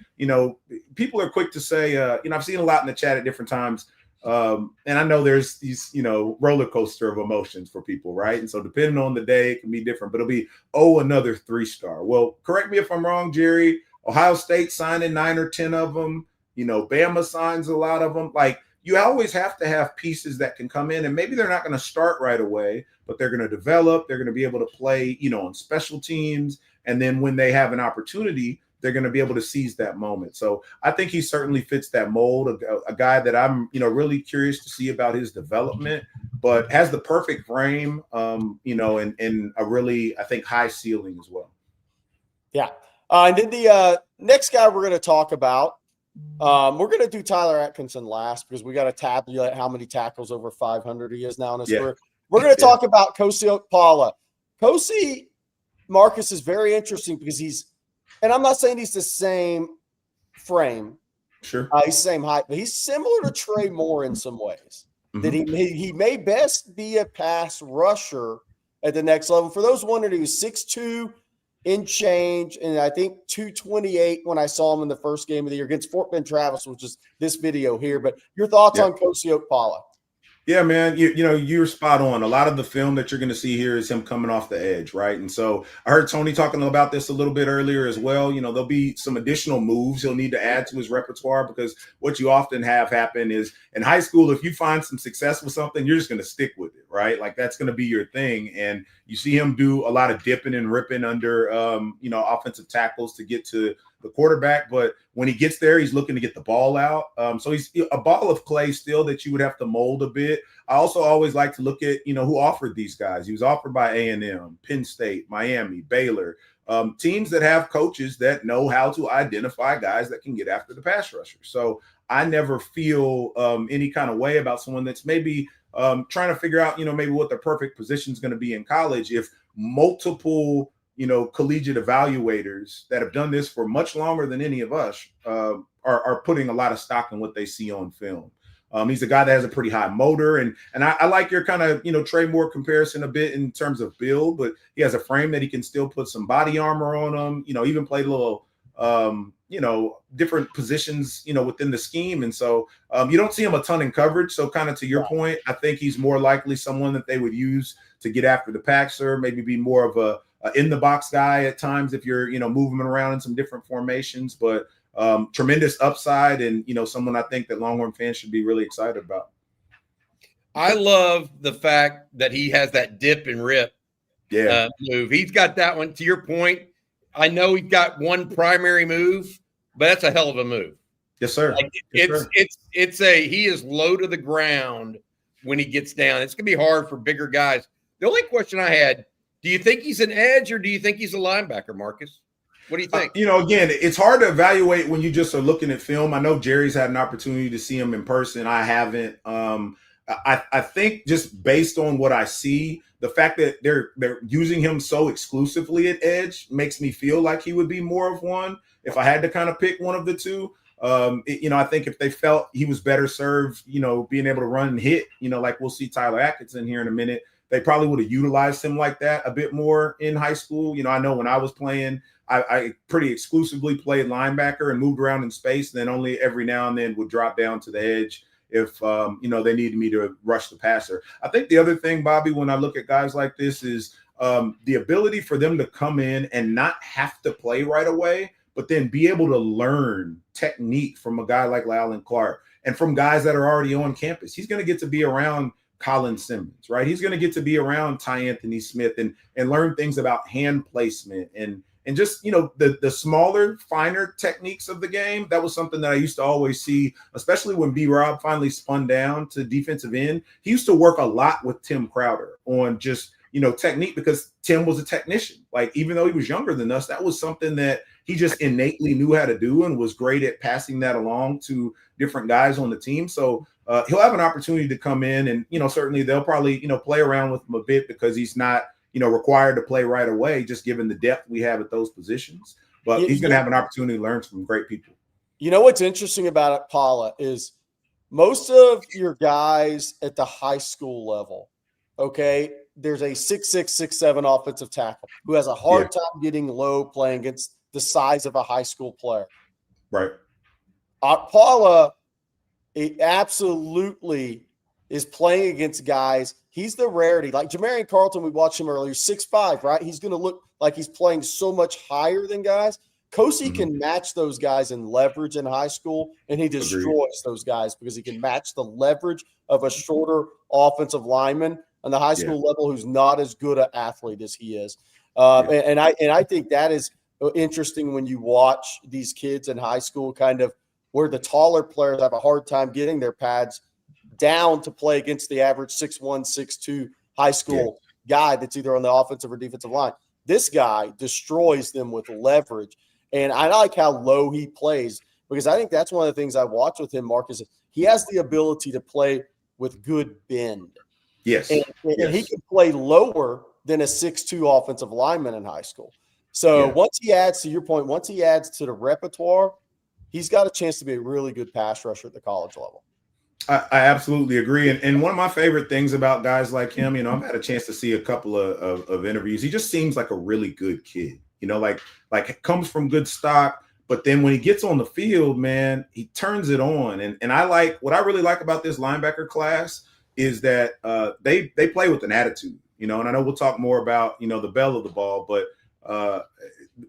people are quick to say, I've seen a lot in the chat at different times. And I know there's these, roller coaster of emotions for people, right? And so depending on the day, it can be different, but it'll be, another 3-star. Well, correct me if I'm wrong, Jerry. Ohio State signing 9 or 10 of them. Bama signs a lot of them. Like, you always have to have pieces that can come in, and maybe they're not going to start right away, but they're going to develop. They're going to be able to play, on special teams. And then when they have an opportunity, they're going to be able to seize that moment. So I think he certainly fits that mold, a guy that I'm, really curious to see about his development, but has the perfect frame, and a really, I think, high ceiling as well. Yeah. And then the next guy we're going to talk about, we're going to do Tyler Atkinson last because we got to tabulate how many tackles over 500 he is now in his career. We're going to talk about Kosi Okpala. Kosi, Marcus, is very interesting because and I'm not saying he's the same frame. Sure. He's the same height, but he's similar to Trey Moore in some ways. Mm-hmm. That he may best be a pass rusher at the next level. For those wondering, he was 6'2", in change, and I think 228 when I saw him in the first game of the year against Fort Bend Travis, which is this video here. But your thoughts on Kosi Okpala? Yeah, man, you're spot on. A lot of the film that you're going to see here is him coming off the edge, right? And so I heard Tony talking about this a little bit earlier as well. There'll be some additional moves he'll need to add to his repertoire because what you often have happen is in high school, if you find some success with something, you're just going to stick with it, right? Like that's going to be your thing. And you see him do a lot of dipping and ripping under, offensive tackles to get to the quarterback. But when he gets there, he's looking to get the ball out. So he's a ball of clay still that you would have to mold a bit. I also always like to look at, who offered these guys. He was offered by A&M, Penn State, Miami, Baylor, teams that have coaches that know how to identify guys that can get after the pass rusher. So I never feel any kind of way about someone that's maybe trying to figure out, maybe what their perfect position is going to be in college. If multiple, collegiate evaluators that have done this for much longer than any of us are putting a lot of stock in what they see on film. He's a guy that has a pretty high motor, and I like your kind of, Trey Moore comparison a bit in terms of build, but he has a frame that he can still put some body armor on him, even played a little, different positions, within the scheme. And so you don't see him a ton in coverage. So kind of to your point, I think he's more likely someone that they would use to get after the passer, maybe be more of a in the box guy at times if you're, moving him around in some different formations, but tremendous upside and, someone I think that Longhorn fans should be really excited about. I love the fact that he has that dip and rip move. He's got that one. To your point, I know he's got one primary move, but that's a hell of a move. Yes, sir. Like Yes, sir. He is low to the ground when he gets down. It's going to be hard for bigger guys. The only question I had, do you think he's an edge or do you think he's a linebacker, Marcus? What do you think? Again, it's hard to evaluate when you just are looking at film. I know Jerry's had an opportunity to see him in person. I haven't. I think just based on what I see, the fact that they're using him so exclusively at edge makes me feel like he would be more of one if I had to kind of pick one of the two. I think if they felt he was better served, being able to run and hit, like we'll see Tyler Atkinson here in a minute, they probably would have utilized him like that a bit more in high school. I know when I was playing, I pretty exclusively played linebacker and moved around in space, and then only every now and then would drop down to the edge if, they needed me to rush the passer. I think the other thing, Bobby, when I look at guys like this is the ability for them to come in and not have to play right away, but then be able to learn technique from a guy like Alan Clark and from guys that are already on campus. He's going to get to be around Colin Simmons, right? He's going to get to be around Ty Anthony Smith and learn things about hand placement and just, the smaller, finer techniques of the game. That was something that I used to always see, especially when B-Rob finally spun down to defensive end. He used to work a lot with Tim Crowder on just, technique because Tim was a technician. Like, even though he was younger than us, that was something that he just innately knew how to do and was great at passing that along to different guys on the team. So he'll have an opportunity to come in and, certainly they'll probably, play around with him a bit because he's not, required to play right away, just given the depth we have at those positions. But he's going to have an opportunity to learn from great people. What's interesting about it, Paula, is most of your guys at the high school level, okay, there's a 6'6", 6'7" offensive tackle who has a hard time getting low playing against the size of a high school player. Right. Paula, it absolutely is playing against guys. He's the rarity. Like Jamarian Carlton, we watched him earlier, 6'5", right? He's going to look like he's playing so much higher than guys. Kosi can match those guys in leverage in high school, and he destroys those guys because he can match the leverage of a shorter offensive lineman on the high school level who's not as good an athlete as he is. And I think that is interesting when you watch these kids in high school, kind of where the taller players have a hard time getting their pads down to play against the average 6'1", 6'2" high school guy that's either on the offensive or defensive line. This guy destroys them with leverage. And I like how low he plays because I think that's one of the things I watch with him, Mark, is he has the ability to play with good bend. Yes. And he can play lower than a 6'2" offensive lineman in high school. So once he adds, to your point, once he adds to the repertoire, he's got a chance to be a really good pass rusher at the college level. I absolutely agree. And one of my favorite things about guys like him, I've had a chance to see a couple of interviews. He just seems like a really good kid, like comes from good stock. But then when he gets on the field, man, he turns it on. And I like what I really like about this linebacker class is that they play with an attitude, and I know we'll talk more about, the bell of the ball, but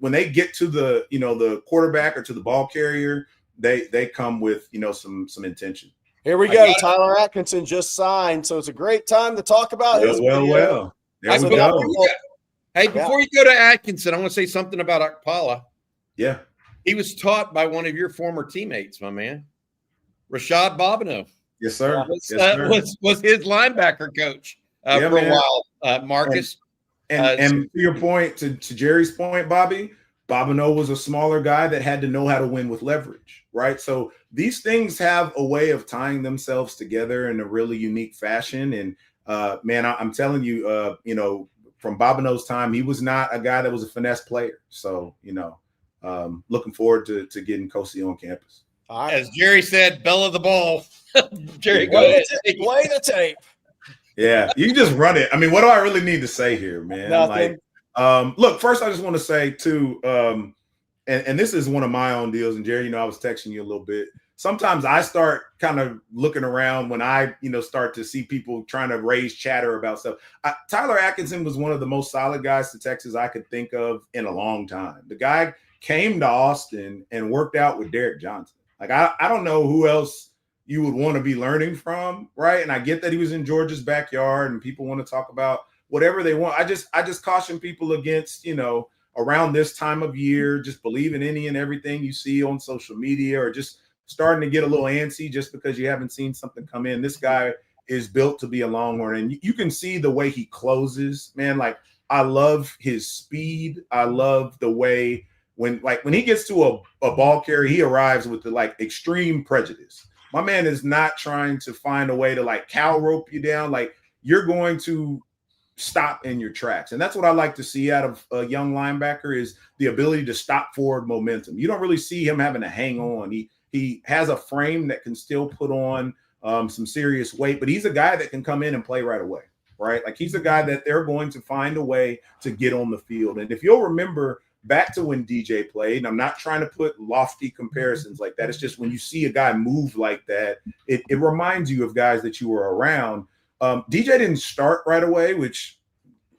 when they get to the quarterback or to the ball carrier, they come with, some intention. Here we go. Tyler Atkinson just signed, so it's a great time to talk about his video. Well. There we go. Hey, before you go to Atkinson, I want to say something about Akpala. Yeah. He was taught by one of your former teammates, my man, Rashad Bobineau. Yes, sir. Was his linebacker coach for a while, Marcus. And to your point, to Jerry's point, Bobby, Bobineau was a smaller guy that had to know how to win with leverage, right? So these things have a way of tying themselves together in a really unique fashion. And man, I'm telling you, from Bobineau's time, he was not a guy that was a finesse player. So, looking forward to getting Kosi on campus. As Jerry said, bell of the ball. Jerry, go play ahead. the tape. Yeah, you can just run it. I mean, what do I really need to say here, man? Nothing. Look, first I just want to say too, and this is one of my own deals. And Jerry, I was texting you a little bit. Sometimes I start kind of looking around when I, start to see people trying to raise chatter about stuff. Tyler Atkinson was one of the most solid guys to Texas I could think of in a long time. The guy came to Austin and worked out with Derek Johnson. Like, I don't know who else you would want to be learning from, right? And I get that he was in Georgia's backyard and people want to talk about whatever they want. I just caution people against, around this time of year, just believing any and everything you see on social media, or just starting to get a little antsy just because you haven't seen something come in. This guy is built to be a Longhorn, and you can see the way he closes, man. Like, I love his speed. I love the way when he gets to a ball carry, he arrives with the extreme prejudice. My man is not trying to find a way to cow rope you down. Like, you're going to stop in your tracks. And that's what I like to see out of a young linebacker, is the ability to stop forward momentum. You don't really see him having to hang on. He has a frame that can still put on some serious weight, but he's a guy that can come in and play right away, right? Like, he's a guy that they're going to find a way to get on the field. And if you'll remember back to when DJ played, and I'm not trying to put lofty comparisons like that. It's just when you see a guy move like that, it reminds you of guys that you were around. DJ didn't start right away, which,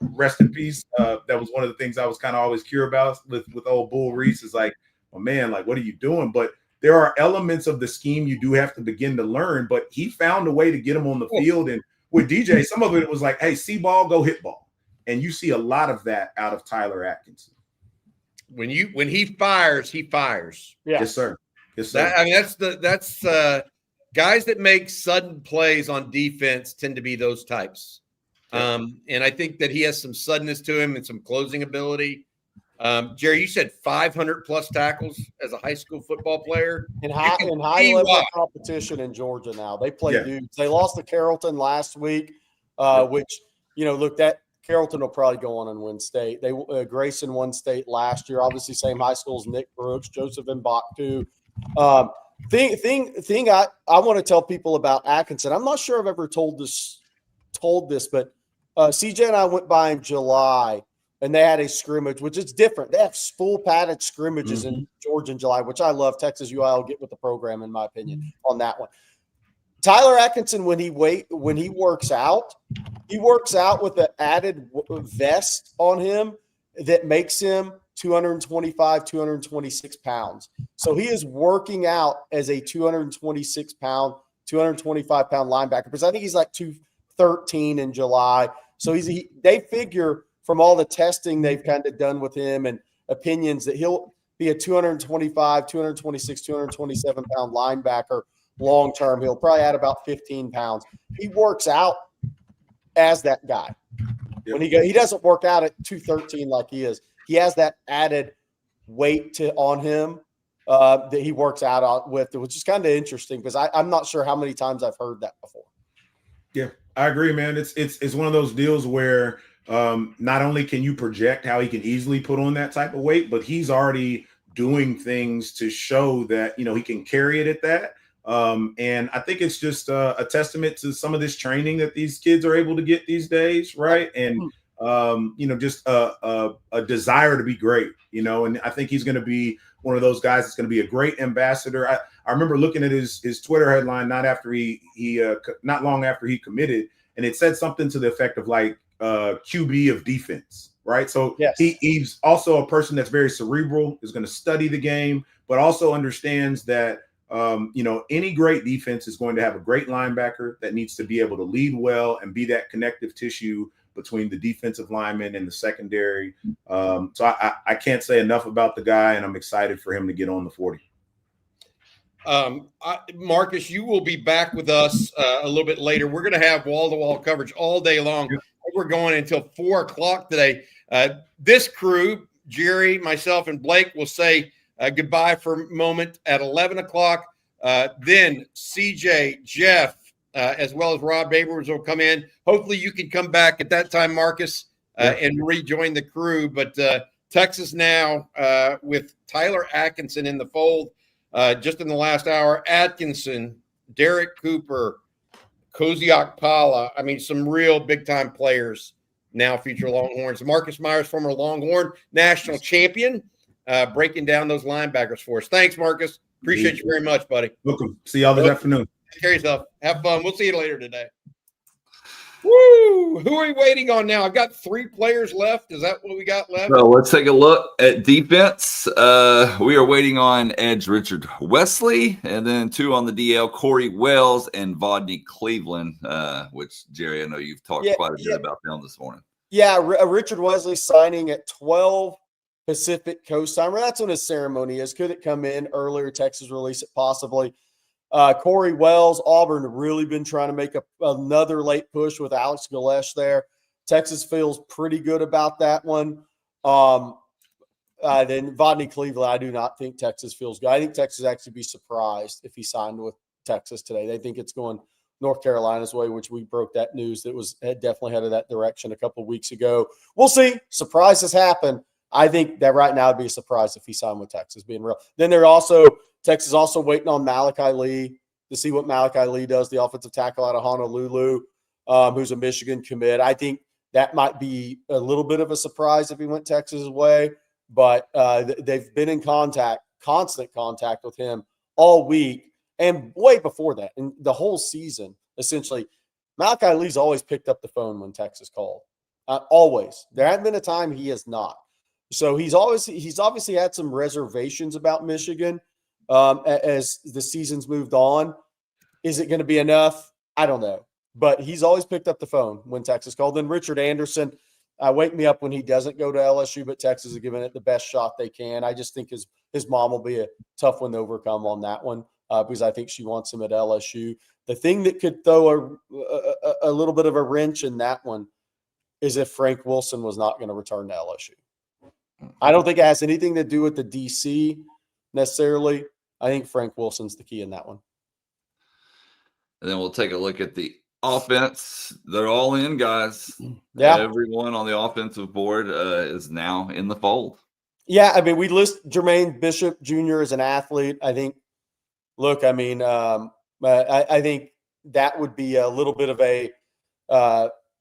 rest in peace. That was one of the things I was kind of always curious about with old Bull Reese, is like, oh man, what are you doing? But there are elements of the scheme you do have to begin to learn, but he found a way to get him on the field. And with DJ, some of it was like, hey, see ball, go hit ball. And you see a lot of that out of Tyler Atkinson. When he fires, he fires. Yeah. Yes, sir. Yes, sir. That's guys that make sudden plays on defense tend to be those types. And I think that he has some suddenness to him and some closing ability. Jerry, you said 500 plus tackles as a high school football player in high level competition in Georgia. Now they play dudes. They lost to Carrollton last week, which, look, that Carrollton will probably go on and win state. They Grayson won state last year. Obviously, same high school as Nick Brooks, Joseph Mbaktu. Thing I want to tell people about Atkinson. I'm not sure I've ever told this, but CJ and I went by in July, and they had a scrimmage, which is different. They have full padded scrimmages in Georgia in July, which I love. Texas UI will get with the program, in my opinion, on that one. Tyler Atkinson, when he works out with an added vest on him that makes him 225, 226 pounds. So he is working out as a 225 pound linebacker, because I think he's 213 in July. So they figure from all the testing they've kind of done with him and opinions that he'll be a 225, 226, 227 pound linebacker long term. He'll probably add about 15 pounds. He works out as that guy. When he doesn't work out at 213 like he is. He has that added weight on him that he works out with, which is kind of interesting, because I'm not sure how many times I've heard that before. Yeah, I agree, man. It's one of those deals where not only can you project how he can easily put on that type of weight, but he's already doing things to show that, he can carry it at that. And I think it's just a testament to some of this training that these kids are able to get these days, right? And just a desire to be great, and I think he's going to be one of those guys that's going to be a great ambassador. I remember looking at his Twitter headline not long after he committed, and it said something to the effect of QB of defense, right? So yes. He's also a person that's very cerebral, is going to study the game, but also understands that Any great defense is going to have a great linebacker that needs to be able to lead well and be that connective tissue between the defensive linemen and the secondary. So I can't say enough about the guy, and I'm excited for him to get on the 40. Marcus, you will be back with us a little bit later. We're going to have wall-to-wall coverage all day long. Yep. We're going until 4 o'clock today. This crew, Jerry, myself, and Blake, will say goodbye for a moment at 11 o'clock. Then CJ, Jeff, as well as Rob Abrams will come in. Hopefully you can come back at that time, Marcus, and rejoin the crew. But Texas now with Tyler Atkinson in the fold just in the last hour. Atkinson, Derek Cooper, Koziak Pala. I mean, some real big-time players now feature Longhorns. Marcus Myers, former Longhorn national champion, breaking down those linebackers for us. Thanks, Marcus. Appreciate you very much, buddy. Welcome. See y'all this afternoon. Take care of yourself. Have fun. We'll see you later today. Woo! Who are we waiting on now? I've got 3 players left. Is that what we got left? So let's take a look at defense. We are waiting on edge Richard Wesley, and then 2 on the DL, Corey Wells and Vodney Cleveland, which, Jerry, I know you've talked quite a bit about them this morning. Yeah, Richard Wesley signing at 12 Pacific Coast time. That's when his ceremony is. Could it come in earlier? Texas release it possibly. Corey Wells, Auburn have really been trying to make another late push with Alex Galesh there. Texas feels pretty good about that one. Then Vodney Cleveland, I do not think Texas feels good. I think Texas actually be surprised if he signed with Texas today. They think it's going North Carolina's way, which we broke that news that was definitely headed that direction a couple of weeks ago. We'll see. Surprises happen. I think that right now would be a surprise if he signed with Texas, being real. Then Texas also waiting on Malachi Lee to see what Malachi Lee does, the offensive tackle out of Honolulu, who's a Michigan commit. I think that might be a little bit of a surprise if he went Texas' way, but they've been in constant contact with him all week and way before that. And the whole season, essentially, Malachi Lee's always picked up the phone when Texas called. Always. There hasn't been a time he has not. So he's obviously had some reservations about Michigan as the season's moved on. Is it going to be enough? I don't know. But he's always picked up the phone when Texas called. Then Richard Anderson, wake me up when he doesn't go to LSU, but Texas is giving it the best shot they can. I just think his mom will be a tough one to overcome on that one because I think she wants him at LSU. The thing that could throw a little bit of a wrench in that one is if Frank Wilson was not going to return to LSU. I don't think it has anything to do with the DC necessarily. I think Frank Wilson's the key in that one. And then we'll take a look at the offense. They're all in, guys. Yeah. Everyone on the offensive board is now in the fold. Yeah, I mean, we list Germaine Bishop Jr. as an athlete. I think, I think that would be a little bit of a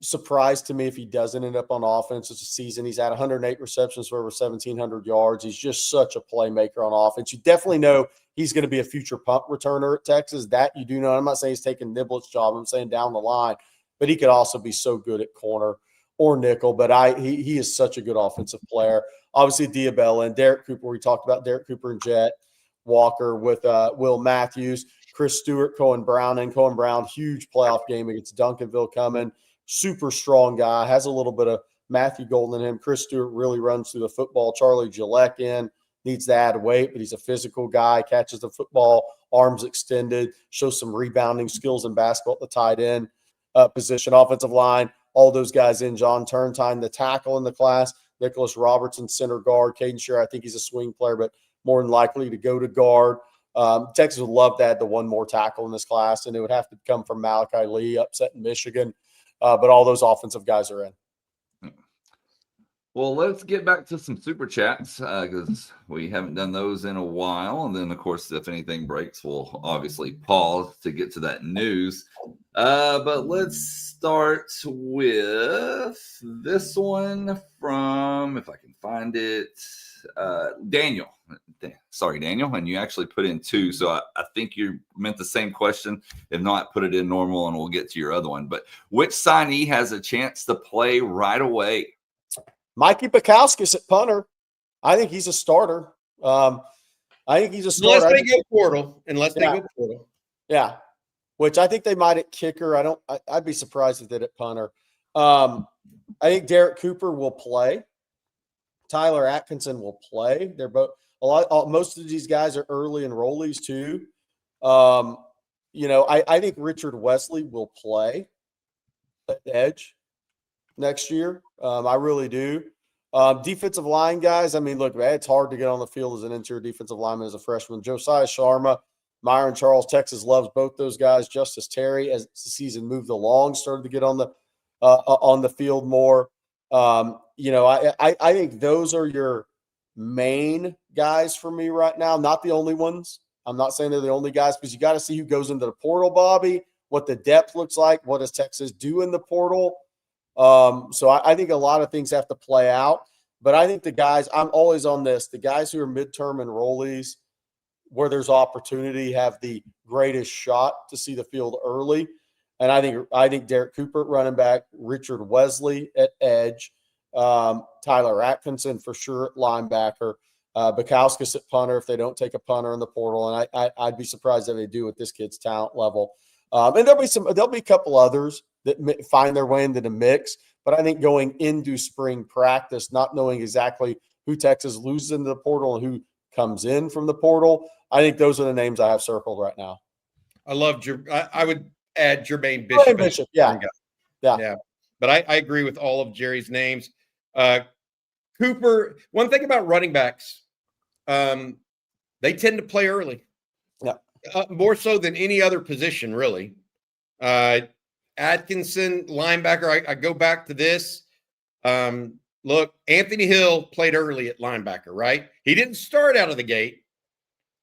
surprise to me if he doesn't end up on offense this season. He's had 108 receptions for over 1,700 yards. He's just such a playmaker on offense. You definitely know he's going to be a future punt returner at Texas. That you do know. I'm not saying he's taking Niblett's job. I'm saying down the line. But he could also be so good at corner or nickel. But he is such a good offensive player. Obviously, Diabella and Derek Cooper. We talked about Derek Cooper and Jet Walker with Will Matthews, Chris Stewart, Cohen Brown. And Cohen Brown, huge playoff game against Duncanville coming. Super strong guy, has a little bit of Matthew Golden in him. Chris Stewart really runs through the football. Charlie Gillette needs to add weight, but he's a physical guy, catches the football, arms extended, shows some rebounding skills in basketball at the tight end position. Offensive line, all those guys in. John Turntine, the tackle in the class. Nicholas Robertson, center guard. Caden Scherer, I think he's a swing player, but more than likely to go to guard. Texas would love to add the one more tackle in this class, and it would have to come from Malachi Lee, upsetting Michigan. But all those offensive guys are in. Well, let's get back to some super chats because we haven't done those in a while. And then, of course, if anything breaks, we'll obviously pause to get to that news. But let's start with this one from, if I can find it, Daniel. Sorry, Daniel. And you actually put in 2. So I think you meant the same question. If not, put it in normal and we'll get to your other one. But which signee has a chance to play right away? Micah Bukauskas at punter. I think he's a starter. I think he's a starter. Unless they go portal. Yeah. Which I think they might at kicker. I'd be surprised if they did at punter. I think Derek Cooper will play. Tyler Atkinson will play. They're both most of these guys are early enrollees too. I think Richard Wesley will play at edge next year. I really do. Defensive line guys, I mean, look, man, it's hard to get on the field as an interior defensive lineman as a freshman. Josiah Sharma, Myron Charles, Texas loves both those guys. Justice Terry, as the season moved along, started to get on the field more. I think those are your main guys for me right now. Not the only ones. I'm not saying they're the only guys because you got to see who goes into the portal, Bobby, what the depth looks like, what does Texas do in the portal. So I think a lot of things have to play out. But I think the guys, I'm always on this, the guys who are midterm enrollees where there's opportunity have the greatest shot to see the field early. And I think Derek Cooper at running back, Richard Wesley at edge, Tyler Atkinson for sure at linebacker, Bukauskas at punter if they don't take a punter in the portal. And I'd be surprised if they do with this kid's talent level. And there'll be a couple others that find their way into the mix. But I think going into spring practice, not knowing exactly who Texas loses into the portal and who comes in from the portal, I think those are the names I have circled right now. I would add Germaine Bishop. Yeah. But I agree with all of Jerry's names. Cooper, one thing about running backs, they tend to play early. Yeah. More so than any other position, really. Atkinson, linebacker, I go back to this. Look, Anthony Hill played early at linebacker, right? He didn't start out of the gate,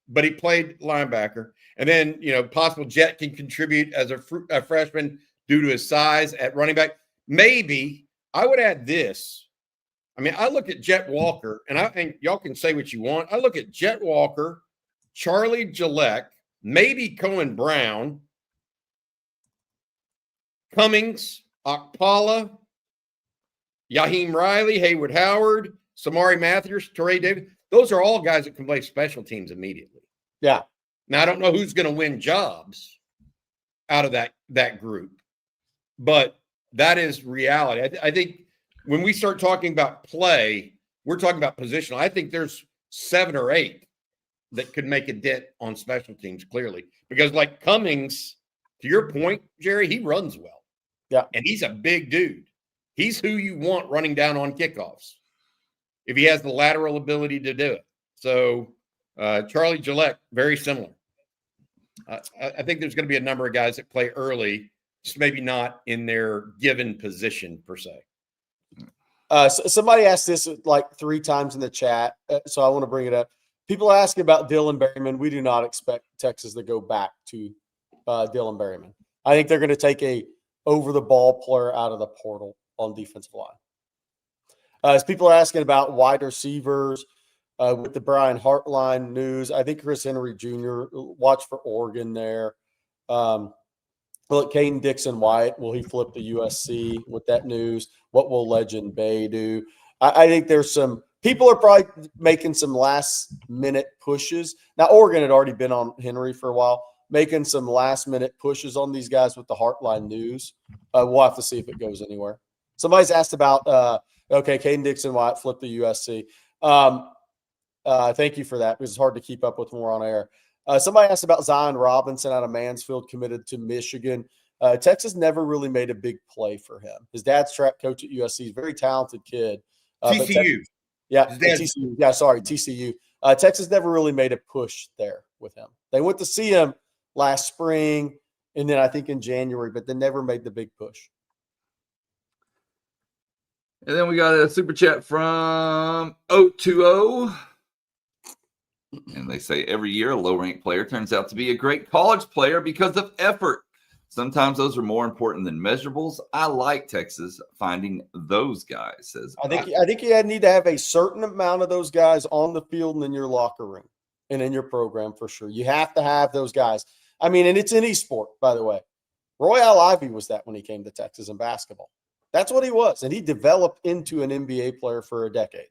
but he played linebacker. And then, possible Jet can contribute as a freshman due to his size at running back. Maybe I would add this. I mean, I look at Jet Walker, and y'all can say what you want. I look at Jet Walker, Charlie Gillette, maybe Cohen Brown, Cummings, Akpala, Yaheem Riley, Hayward Howard, Samari Mathers, Trey Davis. Those are all guys that can play special teams immediately. Yeah. Now, I don't know who's going to win jobs out of that group, but that is reality. I think when we start talking about play, we're talking about positional. I think there's 7 or 8 that could make a dent on special teams, clearly. Because like Cummings, to your point, Jerry, he runs well. Yeah. And he's a big dude. He's who you want running down on kickoffs if he has the lateral ability to do it. So Charlie Gillette, very similar. I think there's going to be a number of guys that play early, just maybe not in their given position per se. Somebody asked this like 3 times in the chat, so I want to bring it up. People asking about Dylan Berryman. We do not expect Texas to go back to Dylan Berryman. I think they're going to take a over-the-ball player out of the portal on defensive line. As people are asking about wide receivers with the Brian Hartline news, I think Chris Henry Jr., watch for Oregon there. Look, Caden Dixon-White, will he flip to USC with that news? What will Legend Bay do? I think there's some – people are probably making some last-minute pushes. Now, Oregon had already been on Henry for a while, making some last-minute pushes on these guys with the Hartline news. We'll have to see if it goes anywhere. Somebody's asked about, Caden Dixon-White flipped to USC. Thank you for that because it's hard to keep up with more on air. Somebody asked about Zion Robinson out of Mansfield, committed to Michigan. Texas never really made a big play for him. His dad's track coach at USC. He's a very talented kid. TCU. TCU. Yeah, sorry, TCU. Texas never really made a push there with him. They went to see him last spring and then I think in January, but they never made the big push. And then we got a super chat from 020. And they say every year a low-ranked player turns out to be a great college player because of effort. Sometimes those are more important than measurables. I like Texas finding those guys. Says I think you need to have a certain amount of those guys on the field and in your locker room and in your program for sure. You have to have those guys. I mean, and it's any sport, by the way. Royale Ivey was that when he came to Texas in basketball. That's what he was, and he developed into an NBA player for a decade.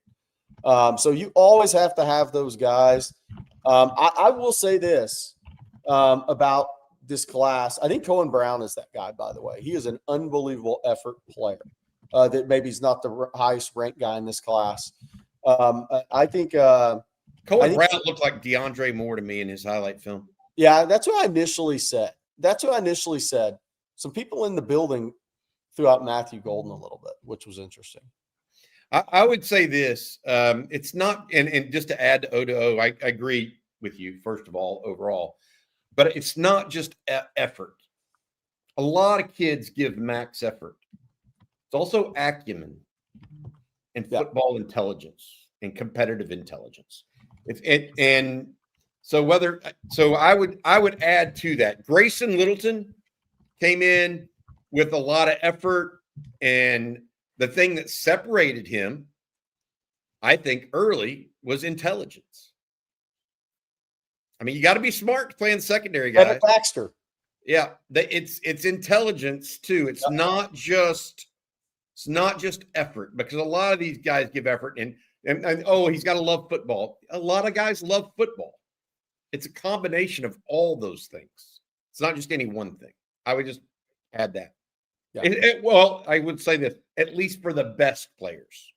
So you always have to have those guys. I will say this about this class. I think Cohen Brown is that guy, by the way. He is an unbelievable effort player. That maybe he's not the highest ranked guy in this class. I think Cohen Brown looked like DeAndre Moore to me in his highlight film. Yeah, that's what I initially said. Some people in the building threw out Matthew Golden a little bit, which was interesting. I would say this. It's not, and just to add to O, I agree with you, first of all, overall. But it's not just effort. A lot of kids give max effort. It's also acumen and football intelligence and competitive intelligence. So I would add to that. Grayson Littleton came in with a lot of effort, and the thing that separated him, I think, early was intelligence. I mean, you got to be smart to play in secondary, guys. Bennett Baxter. Yeah, it's intelligence too. It's not just effort, because a lot of these guys give effort and he's got to love football. A lot of guys love football. It's a combination of all those things. It's not just any one thing. I would just add that. Yeah. Well, I would say this, at least for the best players,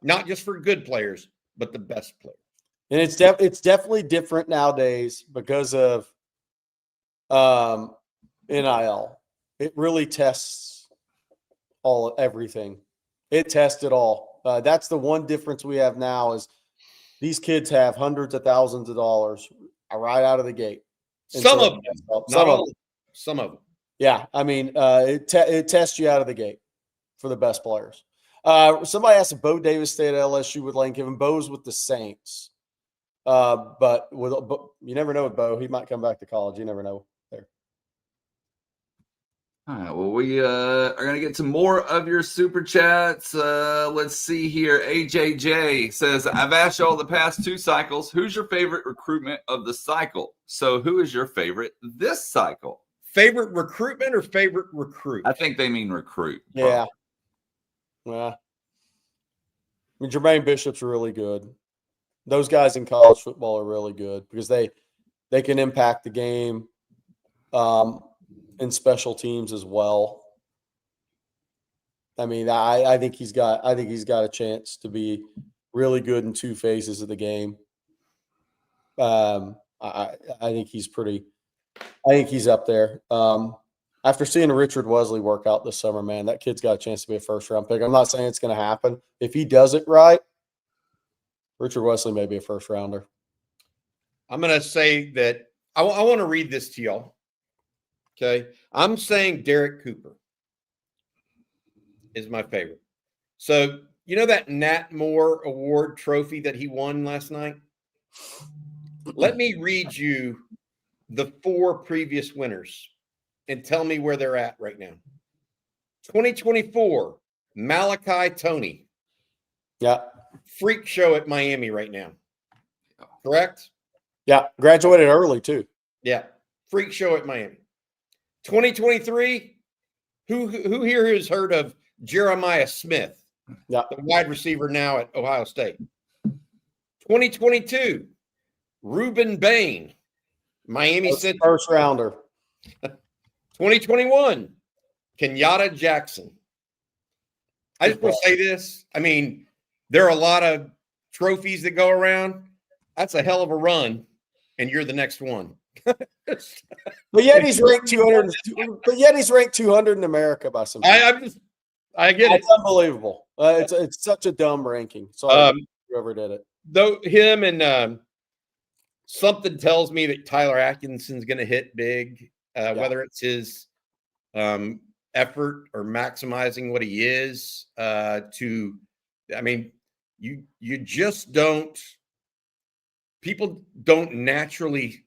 not just for good players, but the best players. And it's definitely different nowadays because of NIL. It really tests everything. It tests it all. That's the one difference we have now is these kids have hundreds of thousands of dollars right out of the gate. Some of them. Yeah, I mean, it tests you out of the gate for the best players. Somebody asked if Bo Davis stayed at LSU with Lane Kiffin. Bo's with the Saints. But you never know with Bo. He might come back to college. You never know there. All right. Well, we are going to get to more of your super chats. Let's see here. AJJ says, I've asked y'all the past 2 cycles, who's your favorite recruitment of the cycle? So who is your favorite this cycle? Favorite recruitment or favorite recruit? I think they mean recruit. Yeah. Well, I mean, Jermaine Bishop's really good. Those guys in college football are really good because they can impact the game in special teams as well. I mean, I think he's got a chance to be really good in 2 phases of the game. I think he's up there. After seeing Richard Wesley work out this summer, man, that kid's got a chance to be a first-round pick. I'm not saying it's going to happen. If he does it right, Richard Wesley may be a first-rounder. I'm going to say that I want to read this to y'all. Okay. I'm saying Derek Cooper is my favorite. So, you know that Nat Moore Award trophy that he won last night? Let me read you the 4 previous winners and tell me where they're at right now. 2024, Malachi Toney. Yeah. Freak show at Miami right now. Correct? Yeah. Graduated early, too. Yeah. Freak show at Miami. 2023, who here has heard of Jeremiah Smith? Yeah. The wide receiver now at Ohio State. 2022, Reuben Bain, Miami Central. First rounder. 2021, Kenyatta Jackson. I just want to say this. I mean, there are a lot of trophies that go around. That's a hell of a run, and you're the next one. But yet he's ranked 200. But yet he's ranked 200 in America by some. I get it. It's unbelievable. It's such a dumb ranking. Sorry, whoever did it. Though him and something tells me that Tyler Atkinson's going to hit big. Whether it's his effort or maximizing what he is. I mean, you just don't. People don't naturally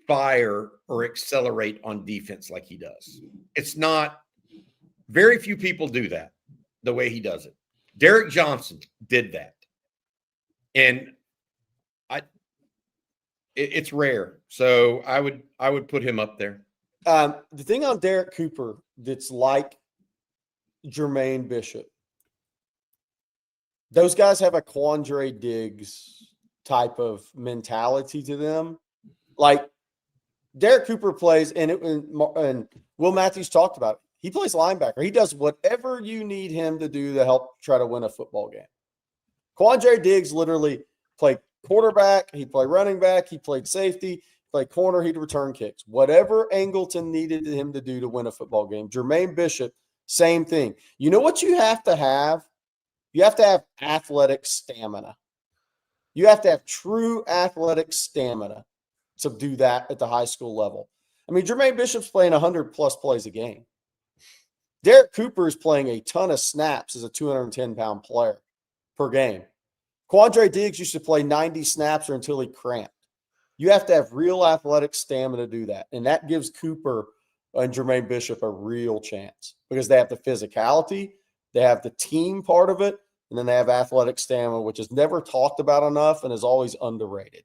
fire or accelerate on defense like he does. It's not. Very few people do that the way he does it. Derek Johnson did that, and it's rare. So I would put him up there. The thing on Derek Cooper that's like Jermaine Bishop, those guys have a Quandre Diggs type of mentality to them. Like Derek Cooper plays, and Will Matthews talked about it. He plays linebacker. He does whatever you need him to do to help try to win a football game. Quandre Diggs literally played quarterback. He played running back. He played safety. He played corner. He'd return kicks. Whatever Angleton needed him to do to win a football game. Germaine Bishop, same thing. You know what you have to have? You have to have athletic stamina. You have to have true athletic stamina to do that at the high school level. I mean, Germaine Bishop's playing 100-plus plays a game. Derek Cooper is playing a ton of snaps as a 210-pound player per game. Quandre Diggs used to play 90 snaps or until he cramped. You have to have real athletic stamina to do that, and that gives Cooper and Germaine Bishop a real chance because they have the physicality, they have the team part of it, and then they have athletic stamina, which is never talked about enough and is always underrated.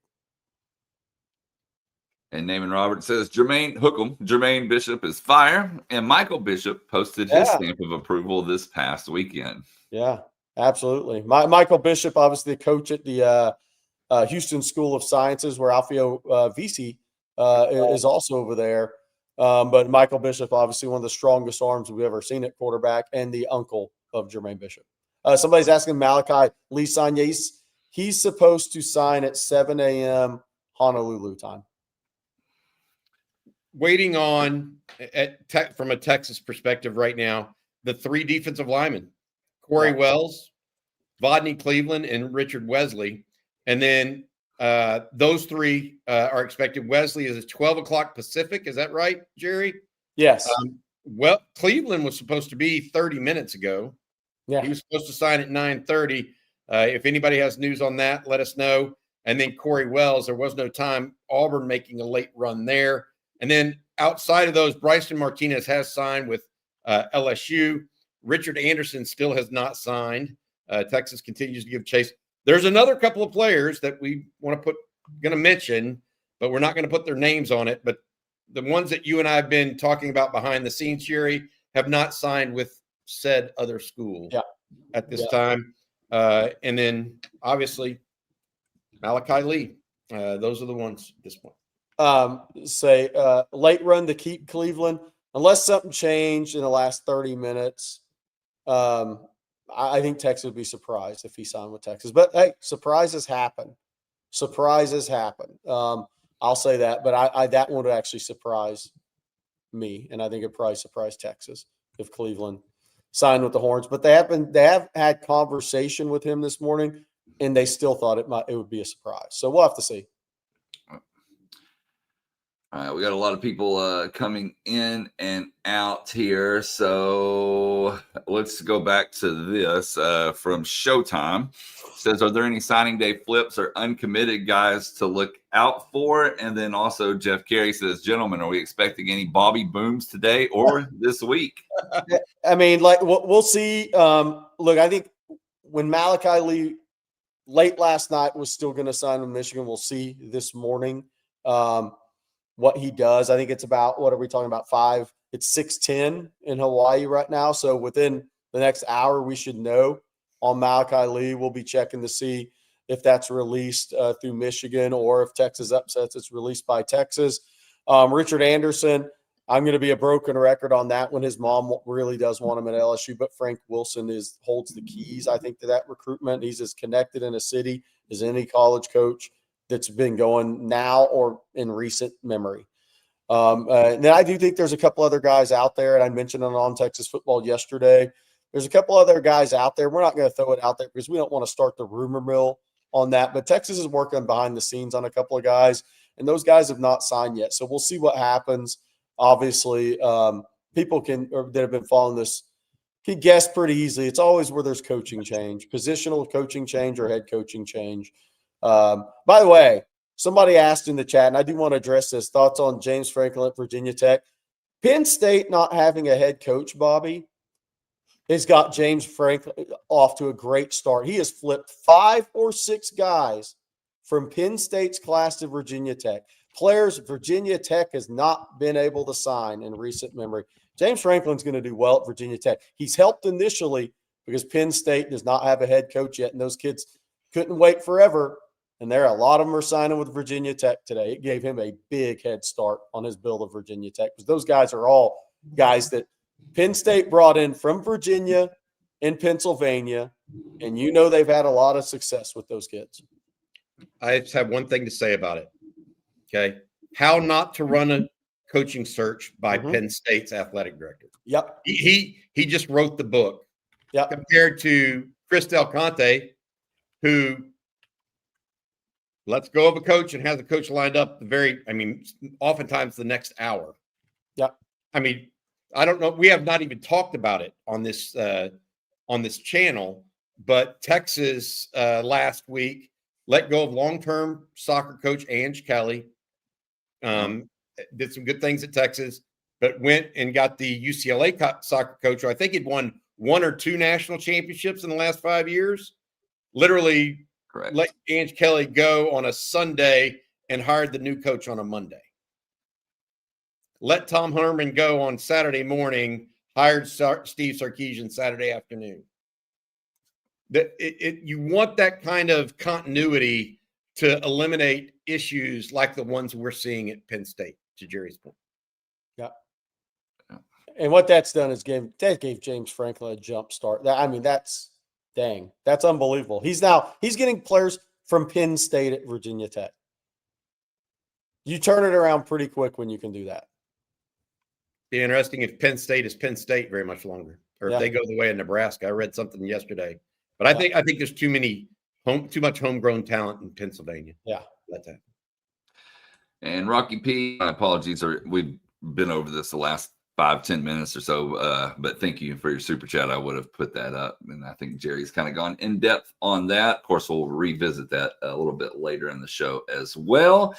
And Naaman Robert says, Germaine Bishop is fire. And Michael Bishop posted his stamp of approval this past weekend. Yeah, absolutely. Michael Bishop, obviously the coach at the Houston School of Sciences, where Alfio Visi is also over there. But Michael Bishop, obviously one of the strongest arms we've ever seen at quarterback, and the uncle of Germaine Bishop. Somebody's asking Malachi Lee sign. Yeah, he's supposed to sign at 7 a.m. Honolulu time. Waiting on, from a Texas perspective right now, the 3 defensive linemen, Corey Wells, Vodney Cleveland, and Richard Wesley. And then those 3 are expected. Wesley is at 12 o'clock Pacific. Is that right, Jerry? Yes. Well, Cleveland was supposed to be 30 minutes ago. Yeah. He was supposed to sign at 9:30. If anybody has news on that, let us know. And then Corey Wells, there was no time. Auburn making a late run there. And then outside of those, Bryson Martinez has signed with LSU. Richard Anderson still has not signed. Texas continues to give chase. There's another couple of players that we going to mention, but we're not going to put their names on it. But the ones that you and I have been talking about behind the scenes, Jerry, have not signed with said other school at this time. And then obviously Malachi Lee. Those are the ones at this point. Late run to keep Cleveland, unless something changed in the last 30 minutes. I think Texas would be surprised if he signed with Texas. But, hey, surprises happen. I'll say that. But that one would actually surprise me, and I think it'd probably surprise Texas if Cleveland signed with the Horns. But they have had conversation with him this morning, and they still thought it would be a surprise. So we'll have to see. All right, we got a lot of people coming in and out here. So let's go back to this from Showtime. It says, are there any signing day flips or uncommitted guys to look out for? And then also Jeff Carey says, gentlemen, are we expecting any Bobby Booms today or this week? I mean, like we'll see. Look, I think when Malachi Lee late last night was still going to sign with Michigan, we'll see this morning. What he does. I think it's about, what are we talking about, 5? It's 6:10 in Hawaii right now. So within the next hour, we should know on Malachi Lee. We'll be checking to see if that's released through Michigan, or if Texas upsets, it's released by Texas. Richard Anderson, I'm going to be a broken record on that one. His mom really does want him at LSU, but Frank Wilson holds the keys, I think, to that recruitment. He's as connected in a city as any college coach that's been going now or in recent memory. And then I do think there's a couple other guys out there, and I mentioned it on Texas football yesterday. There's a couple other guys out there. We're not going to throw it out there because we don't want to start the rumor mill on that. But Texas is working behind the scenes on a couple of guys, and those guys have not signed yet. So we'll see what happens. Obviously, people that have been following this can guess pretty easily. It's always where there's coaching change, positional coaching change or head coaching change. By the way, somebody asked in the chat, and I do want to address this, thoughts on James Franklin at Virginia Tech. Penn State not having a head coach, Bobby, has got James Franklin off to a great start. He has flipped 5 or 6 guys from Penn State's class to Virginia Tech. Players Virginia Tech has not been able to sign in recent memory. James Franklin's going to do well at Virginia Tech. He's helped initially because Penn State does not have a head coach yet, and those kids couldn't wait forever and a lot of them are signing with Virginia Tech today. It gave him a big head start on his build of Virginia Tech because those guys are all guys that Penn State brought in from Virginia and Pennsylvania, and they've had a lot of success with those kids. I just have one thing to say about it. Okay. How not to run a coaching search by Penn State's athletic director. Yep. He just wrote the book. Yep. Compared to Chris Del Conte, who lets go of a coach and has a coach lined up oftentimes the next hour. Yep. I mean, I don't know. We have not even talked about it on this channel, but Texas last week let go of long-term soccer coach Ange Kelly. Did some good things at Texas, but went and got the UCLA soccer coach, who I think he'd won 1 or 2 national championships in the last 5 years. Literally, correct. Let Ange Kelly go on a Sunday and hired the new coach on a Monday. Let Tom Herman go on Saturday morning, hired Steve Sarkisian Saturday afternoon. You want that kind of continuity to eliminate issues like the ones we're seeing at Penn State, to Jerry's point. Yeah. And what that's done is gave James Franklin a jump start. That's unbelievable. He's getting players from Penn State at Virginia Tech. You turn it around pretty quick when you can do that. Be interesting if Penn State is Penn State very much longer, or if they go the way of Nebraska. I read something yesterday, but I think there's too much homegrown talent in Pennsylvania. Yeah, let that. And Rocky P, my apologies, we've been over this the last 5-10 minutes or so, but thank you for your super chat. I would have put that up, and I think Jerry's kind of gone in depth on that. Of course, we'll revisit that a little bit later in the show as well.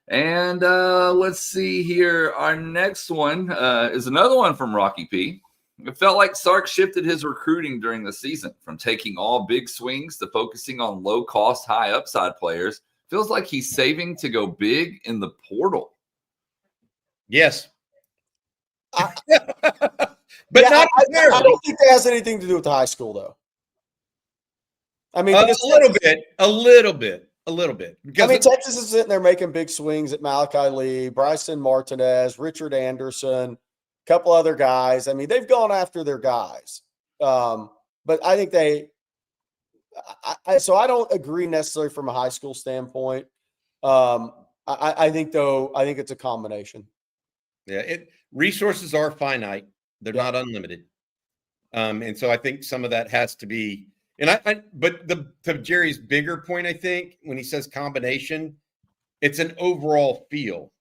And let's see here. Our next one is another one from Rocky P. It felt like Sark shifted his recruiting during the season from taking all big swings to focusing on low-cost, high-upside players. Feels like he's saving to go big in the portal. Yes. I don't think that has anything to do with the high school, though. I mean, a little bit. Because Texas is sitting there making big swings at Malachi Lee, Bryson Martinez, Richard Anderson, a couple other guys. I mean, they've gone after their guys. But I think so I don't agree necessarily from a high school standpoint. I think it's a combination. Yeah, resources are finite. They're not unlimited. And so I think some of that has to be, but to Jerry's bigger point, I think when he says combination, it's an overall feel.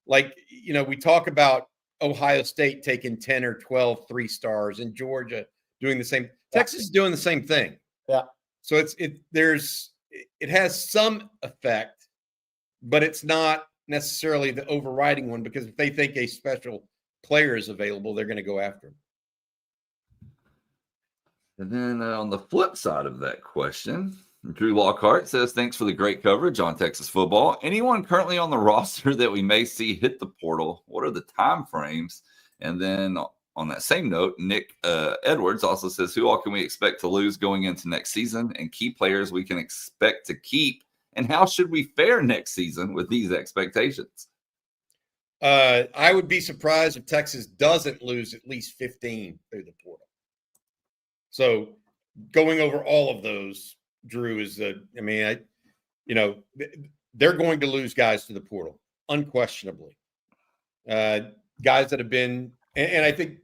Like, we talk about Ohio State taking 10 or 12 3-stars and Georgia doing the same. Texas is doing the same thing. Yeah. So it has some effect, but it's not necessarily the overriding one, because if they think a special player is available, they're going to go after him. And then on the flip side of that question, Drew Lockhart says, thanks for the great coverage on Texas football. Anyone currently on the roster that we may see hit the portal? What are the time frames? And then on that same note, Nick Edwards also says, who all can we expect to lose going into next season, and key players we can expect to keep? And how should we fare next season with these expectations? I would be surprised if Texas doesn't lose at least 15 through the portal. So going over all of those, Drew, they're going to lose guys to the portal, unquestionably. Guys that have been, and I think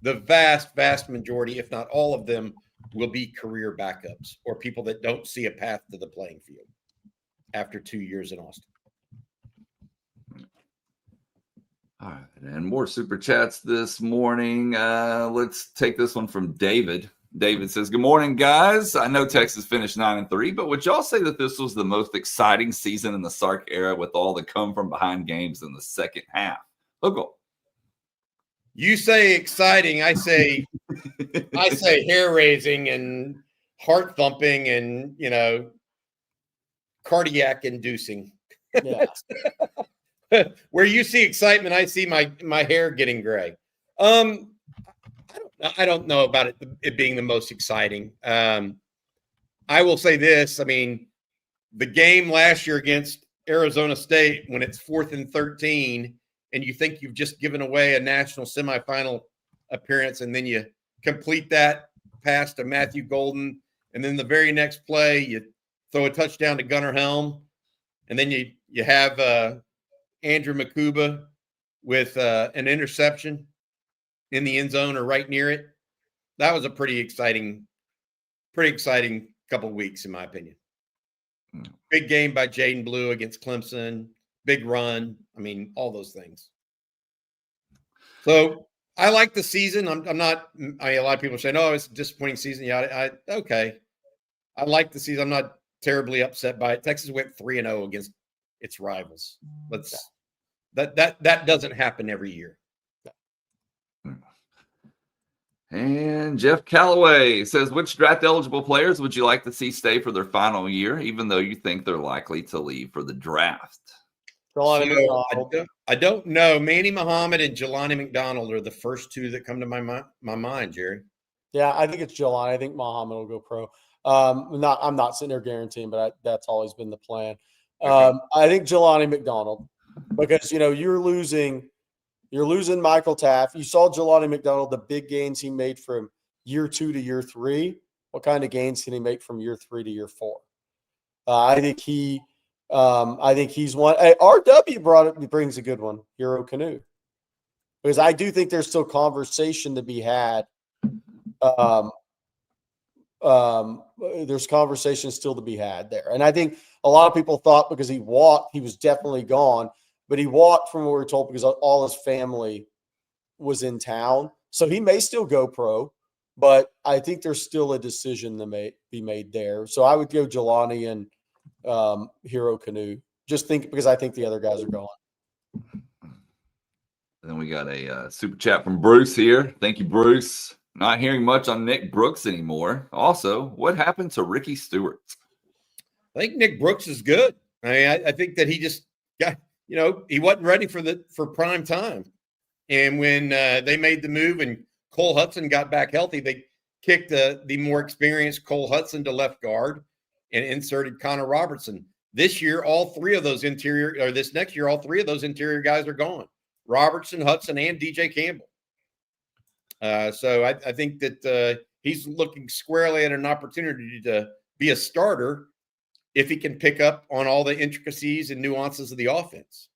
the vast, vast majority, if not all of them, will be career backups or people that don't see a path to the playing field after 2 years in Austin. All right, and more super chats this morning. Let's take this one from David. David says, good morning, guys. I know Texas finished 9-3, but would y'all say that this was the most exciting season in the Sark era with all the come from behind games in the second half? Look, you say exciting. I say hair raising and heart thumping and, cardiac inducing. Yeah. Where you see excitement, I see my hair getting gray. I don't know about it being the most exciting. I will say this. I mean, the game last year against Arizona State, when it's 4th and 13, and you think you've just given away a national semifinal appearance, and then you complete that pass to Matthew Golden, and then the very next play you throw a touchdown to Gunnar Helm, and then you have Andrew Makuba with an interception in the end zone or right near it. That was a pretty exciting couple of weeks, in my opinion. Big game by Jaden Blue against Clemson, big run. I mean, all those things. So I like the season. I'm not. A lot of people say, "No, it's a disappointing season." Yeah, okay. I like the season. I'm not terribly upset by it. Texas went 3-0 against its rivals. That doesn't happen every year. And Jeff Calloway says, which draft eligible players would you like to see stay for their final year, even though you think they're likely to leave for the draft? I don't know. Manny Muhammad and Jelani McDonald are the first two that come to my mind, Jerry. Yeah, I think it's Jelani. I think Muhammad will go pro. I'm not sitting there guaranteeing, but that's always been the plan. I think Jelani McDonald, because you're losing Michael Taft. You saw Jelani McDonald, the big gains he made from year 2 to year 3. What kind of gains can he make from year 3 to year 4? I think he's one. RW brings a good one, Hero Canoe, because I do think there's still conversation to be had. There's conversation still to be had there, and I think a lot of people thought because he walked, he was definitely gone. But he walked from what we were told because all his family was in town. So he may still go pro, but I think there's still a decision to be made there. So I would go Jelani and Hero Canoe. Because I think the other guys are going. Then we got a super chat from Bruce here. Thank you, Bruce. Not hearing much on Nick Brooks anymore. Also, what happened to Ricky Stewart? I think Nick Brooks is good. I mean, I think that he just got – he wasn't ready for prime time. And when they made the move and Cole Hudson got back healthy, they kicked the more experienced Cole Hudson to left guard and inserted Connor Robertson. This year, all three of those interior guys are gone. Robertson, Hudson, and DJ Campbell. So I think that he's looking squarely at an opportunity to be a starter if he can pick up on all the intricacies and nuances of the offense.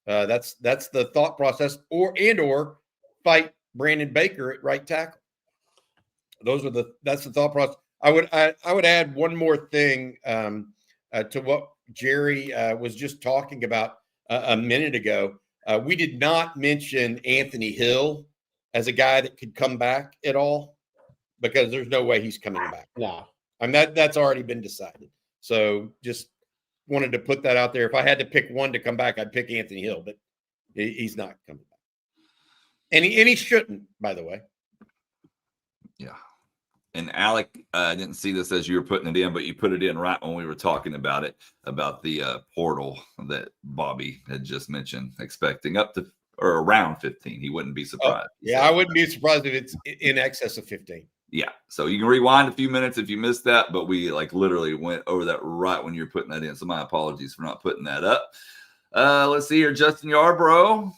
That's the thought process, or fight Brandon Baker at right tackle. That's the thought process. I would add one more thing to what Jerry was just talking about a minute ago. We did not mention Anthony Hill as a guy that could come back at all, because there's no way he's coming back. No, I mean that's already been decided. So just wanted to put that out there. If I had to pick one to come back, I'd pick Anthony Hill, but he's not coming back. And he shouldn't, by the way. Yeah. And Alec, I didn't see this as you were putting it in, but you put it in right when we were talking about it, about the portal that Bobby had just mentioned, expecting up to or around 15. He wouldn't be surprised. I wouldn't be surprised if it's in excess of 15. Yeah. So you can rewind a few minutes if you missed that, but we literally went over that right when you're putting that in. So my apologies for not putting that up. Let's see here. Justin Yarbrough.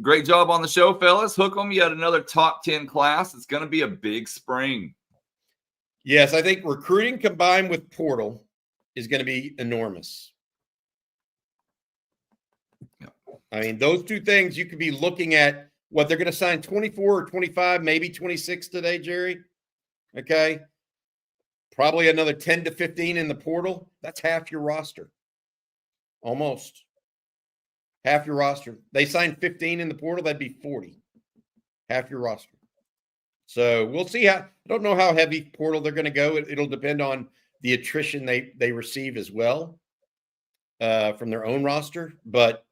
Great job on the show, fellas. Hook 'em. You had another top 10 class. It's going to be a big spring. Yes, I think recruiting combined with portal is going to be enormous. Yep. I mean, those two things, you could be looking at what they're going to sign 24 or 25, maybe 26 today, Jerry. Okay. Probably another 10 to 15 in the portal. That's half your roster. Almost. Half your roster. They signed 15 in the portal, that'd be 40. Half your roster. So we'll see I don't know how heavy portal they're going to go. It'll depend on the attrition they receive as well from their own roster. But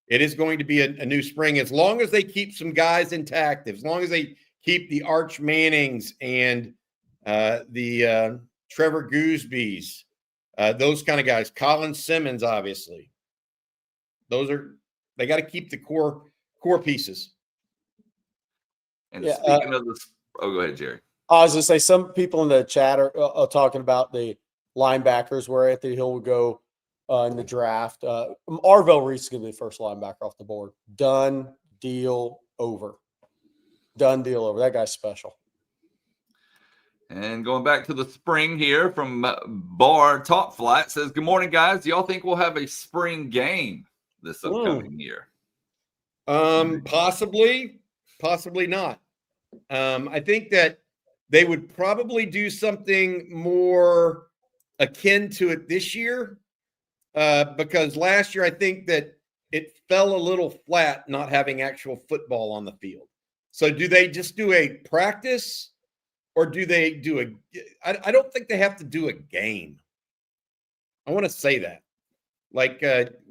it is going to be a new spring, as long as they keep some guys intact, as long as they keep the Arch Mannings and the Trevor Goosebys, those kind of guys. Colin Simmons, obviously. They got to keep the core pieces. And speaking of this, go ahead, Jerry. I was going to say, some people in the chat are talking about the linebackers where Anthony Hill would go in the draft. Arvell Reese is going to be the first linebacker off the board. Done deal over. Done deal over. That guy's special. And going back to the spring here from Bar Top Flight says, good morning, guys. Do y'all think we'll have a spring game this upcoming year? Possibly not. I think that they would probably do something more akin to it this year because last year I think that it fell a little flat not having actual football on the field. So do they just do a practice or do they do I don't think they have to do a game. I want to say that. Like,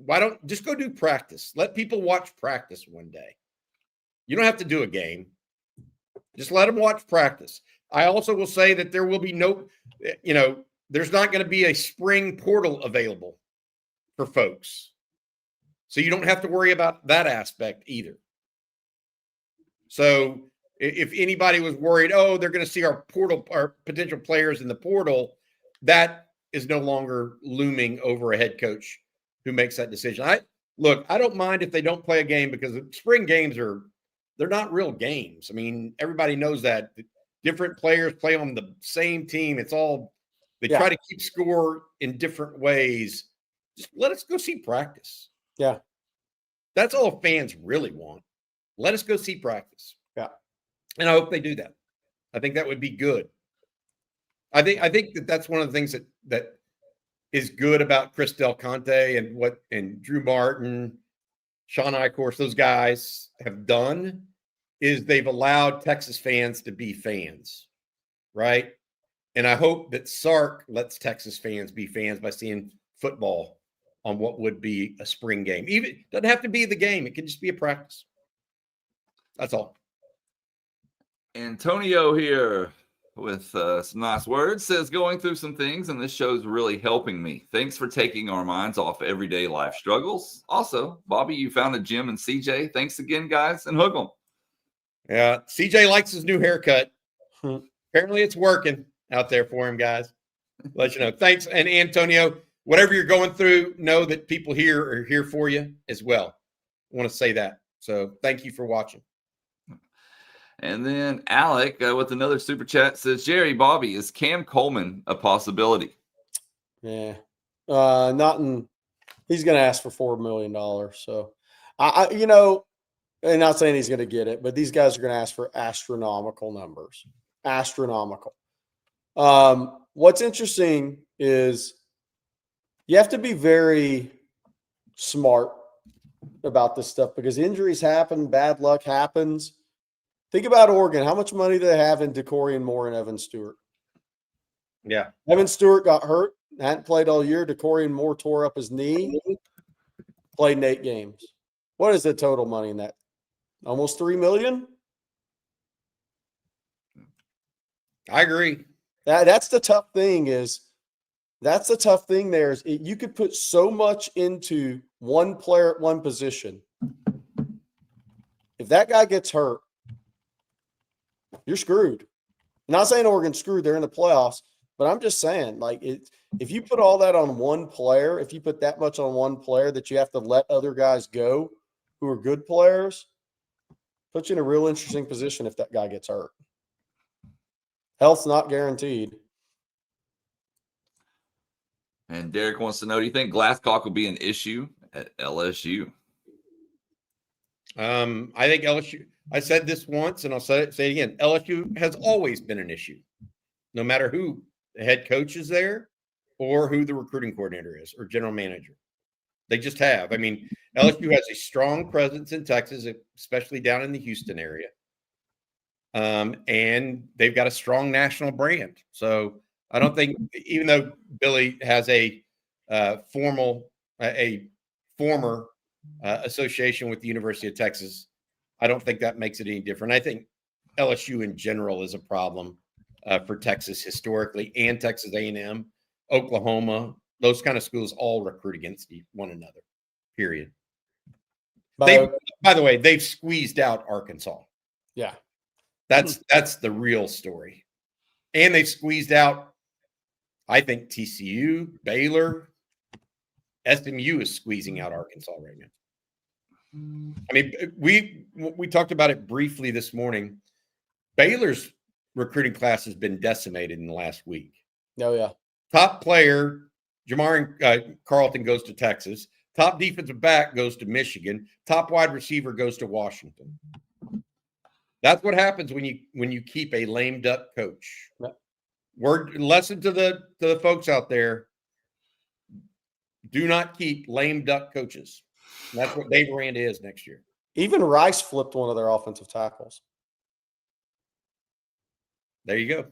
why don't just go do practice? Let people watch practice one day. You don't have to do a game. Just let them watch practice. I also will say that there will be there's not going to be a spring portal available for folks. So you don't have to worry about that aspect either. So if anybody was worried, they're going to see our potential players in the portal, that is no longer looming over a head coach who makes that decision. I don't mind if they don't play a game because spring games they're not real games. I mean, everybody knows that. Different players play on the same team. It's all they try to keep score in different ways. Just let us go see practice. Yeah. That's all fans really want. Let us go see practice. Yeah. And I hope they do that. I think that would be good. I think that's one of the things that is good about Chris Del Conte and Drew Martin, Sean Eichhorst, those guys have done is they've allowed Texas fans to be fans, right? And I hope that Sark lets Texas fans be fans by seeing football on what would be a spring game. Even doesn't have to be the game. It can just be a practice. That's all. Antonio here with some nice words says, going through some things, and this show's really helping me. Thanks for taking our minds off everyday life struggles. Also, Bobby, you found a gym in CJ. Thanks again, guys, and hook 'em. Yeah, CJ likes his new haircut. Apparently it's working out there for him, guys. Let you know. Thanks. And Antonio, whatever you're going through, know that people here are here for you as well. I want to say that. So thank you for watching. And then Alec with another super chat says, Jerry, Bobby, is Cam Coleman a possibility? Yeah. He's going to ask for $4 million. So, and not saying he's going to get it, but these guys are going to ask for astronomical numbers. Astronomical. What's interesting is you have to be very smart about this stuff because injuries happen, bad luck happens. Think about Oregon. How much money do they have in Decorian Moore and Evan Stewart? Yeah. Evan Stewart got hurt, hadn't played all year. Decorian Moore tore up his knee, played in 8 games. What is the total money in that? Almost $3 million? I agree. That's the tough thing there is you could put so much into one player at one position. If that guy gets hurt, you're screwed. I'm not saying Oregon's screwed. They're in the playoffs. But I'm just saying, if you put all that on one player, if you put that much on one player that you have to let other guys go who are good players, puts you in a real interesting position if that guy gets hurt. Health's not guaranteed. And Derek wants to know, do you think Glasscock will be an issue at LSU? I think LSU – I said this once, and I'll say it again. LSU has always been an issue, no matter who the head coach is there or who the recruiting coordinator is or general manager. They just have. I mean, LSU has a strong presence in Texas, especially down in the Houston area. And they've got a strong national brand. So I don't think, even though Billy has a former association with the University of Texas, I don't think that makes it any different. I think LSU in general is a problem for Texas historically, and Texas A&M, Oklahoma. Those kind of schools all recruit against one another, period. By the way, they've squeezed out Arkansas. Yeah. That's the real story. And they've squeezed out I think TCU, Baylor, SMU is squeezing out Arkansas right now. I mean, we talked about it briefly this morning. Baylor's recruiting class has been decimated in the last week. Oh, yeah. Top player, Jamarian Carlton, goes to Texas. Top defensive back goes to Michigan. Top wide receiver goes to Washington. That's what happens when you keep a lame duck coach. Word lesson to the folks out there: do not keep lame duck coaches. That's what Dave Aranda is next year. Even Rice flipped one of their offensive tackles. There you go.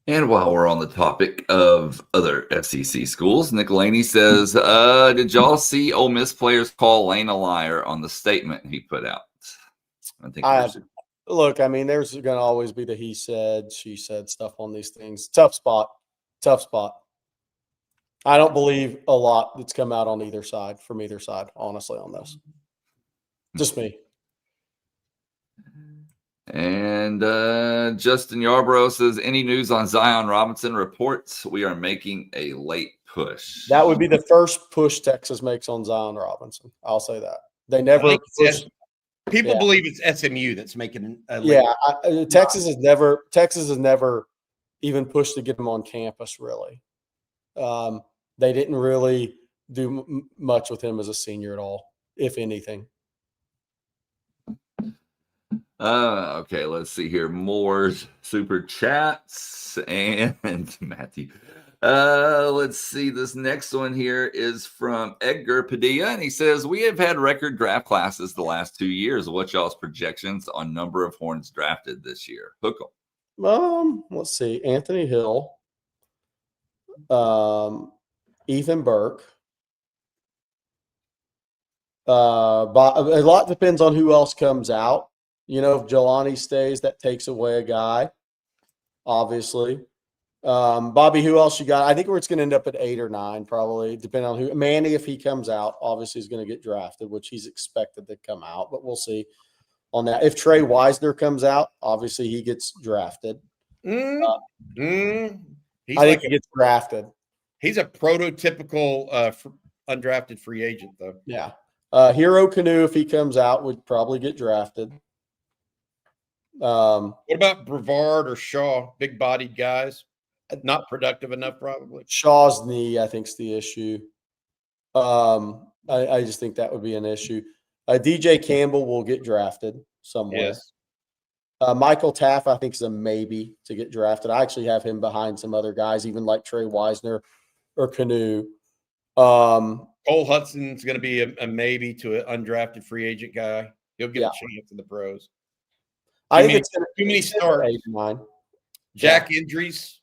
And while we're on the topic of other FCC schools, Nick Laney says, did y'all see Ole Miss players call Lane a liar on the statement he put out? Look, I mean, there's going to always be the he said, she said stuff on these things. Tough spot. I don't believe a lot that's come out on either side, from either side, honestly, on this. Just me. And Justin Yarbrough says, any news on Zion Robinson? Reports we are making a late push. That would be the first push Texas makes on Zion Robinson. I'll say that. They never push. People believe it's SMU that's making a late Texas has never even pushed to get him on campus, really. They didn't really do much with him as a senior at all, if anything. Okay, let's see here. More super chats and Matthew. Let's see. This next one here is from Edgar Padilla, and he says, we have had record draft classes the last 2 years. What's y'all's projections on number of Horns drafted this year? Hook 'em. Let's see. Anthony Hill, Ethan Burke. But a lot depends on who else comes out. You know, if Jelani stays, that takes away a guy, obviously. Bobby, who else you got? I think it's going to end up at 8 or 9, probably, depending on who. Manny, if he comes out, obviously is going to get drafted, which he's expected to come out, but we'll see on that. If Trey Wisner comes out, obviously he gets drafted. I think he gets drafted. He's a prototypical undrafted free agent, though. Yeah. Hero Canoe, if he comes out, would probably get drafted. What about Brevard or Shaw? Big-bodied guys. Not productive enough, probably. Shaw's knee, I think, is the issue. I just think that would be an issue. DJ Campbell will get drafted somewhere. Yes. Michael Taff, I think, is a maybe to get drafted. I actually have him behind some other guys, even like Trey Wisner or Canoe. Cole Hudson's going to be a maybe to an undrafted free agent guy. He'll get a chance in the pros. I think it's too many starts. 8 or 9. Jack injuries.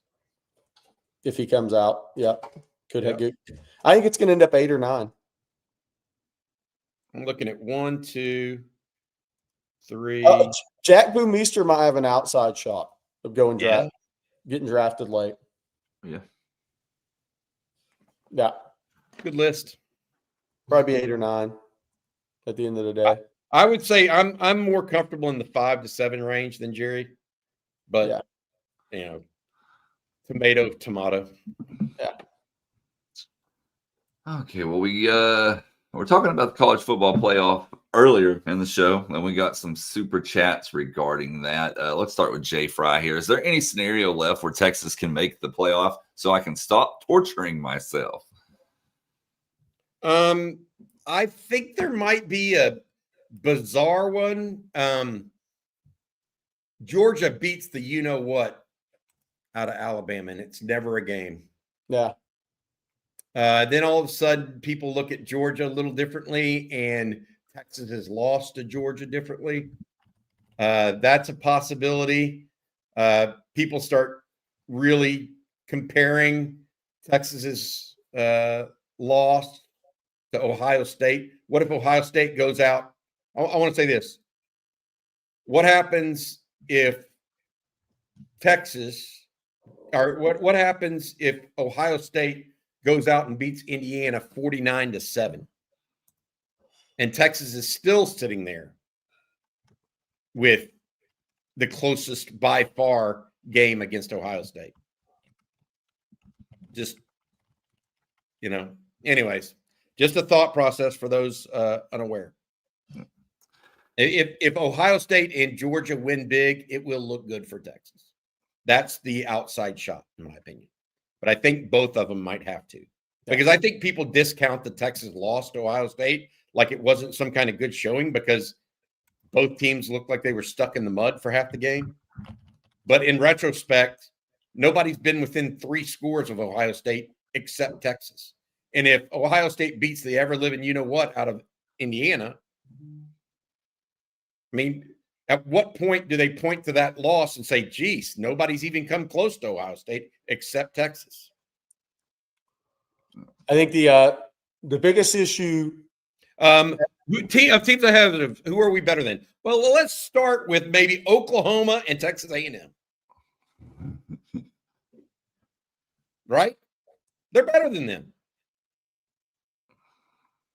If he comes out, could have good. I think it's going to end up 8 or 9. I'm looking at 1, 2, 3. Jack Boomeister might have an outside shot of getting drafted late. Yeah. Yeah. Good list. Probably 8 or 9 at the end of the day. I would say I'm more comfortable in the 5 to 7 range than Jerry, but you know, tomato. Yeah. Okay, well, we're talking about the college football playoff earlier in the show, and we got some super chats regarding that. Let's start with Jay Fry here. Is there any scenario left where Texas can make the playoff so I can stop torturing myself? I think there might be a bizarre one. Georgia beats the you-know-what out of Alabama, and it's never a game. Yeah. Then all of a sudden, people look at Georgia a little differently, and Texas has lost to Georgia differently. That's a possibility. People start really comparing Texas's loss to Ohio State. What if Ohio State goes out? I want to say this. What happens if Texas, or what happens if Ohio State goes out and beats Indiana 49-7? And Texas is still sitting there with the closest by far game against Ohio State. just, anyways, just a thought process for those unaware. If Ohio State and Georgia win big, it will look good for Texas. That's the outside shot, in my opinion. But I think both of them might have to. Because I think people discount the Texas loss to Ohio State like it wasn't some kind of good showing because both teams looked like they were stuck in the mud for half the game. But in retrospect, nobody's been within 3 scores of Ohio State except Texas. And if Ohio State beats the ever-living you-know-what out of Indiana, I mean, at what point do they point to that loss and say, geez, nobody's even come close to Ohio State except Texas? I think the biggest issue teams ahead of who are we better than? Well, let's start with maybe Oklahoma and Texas A&M. Right? They're better than them.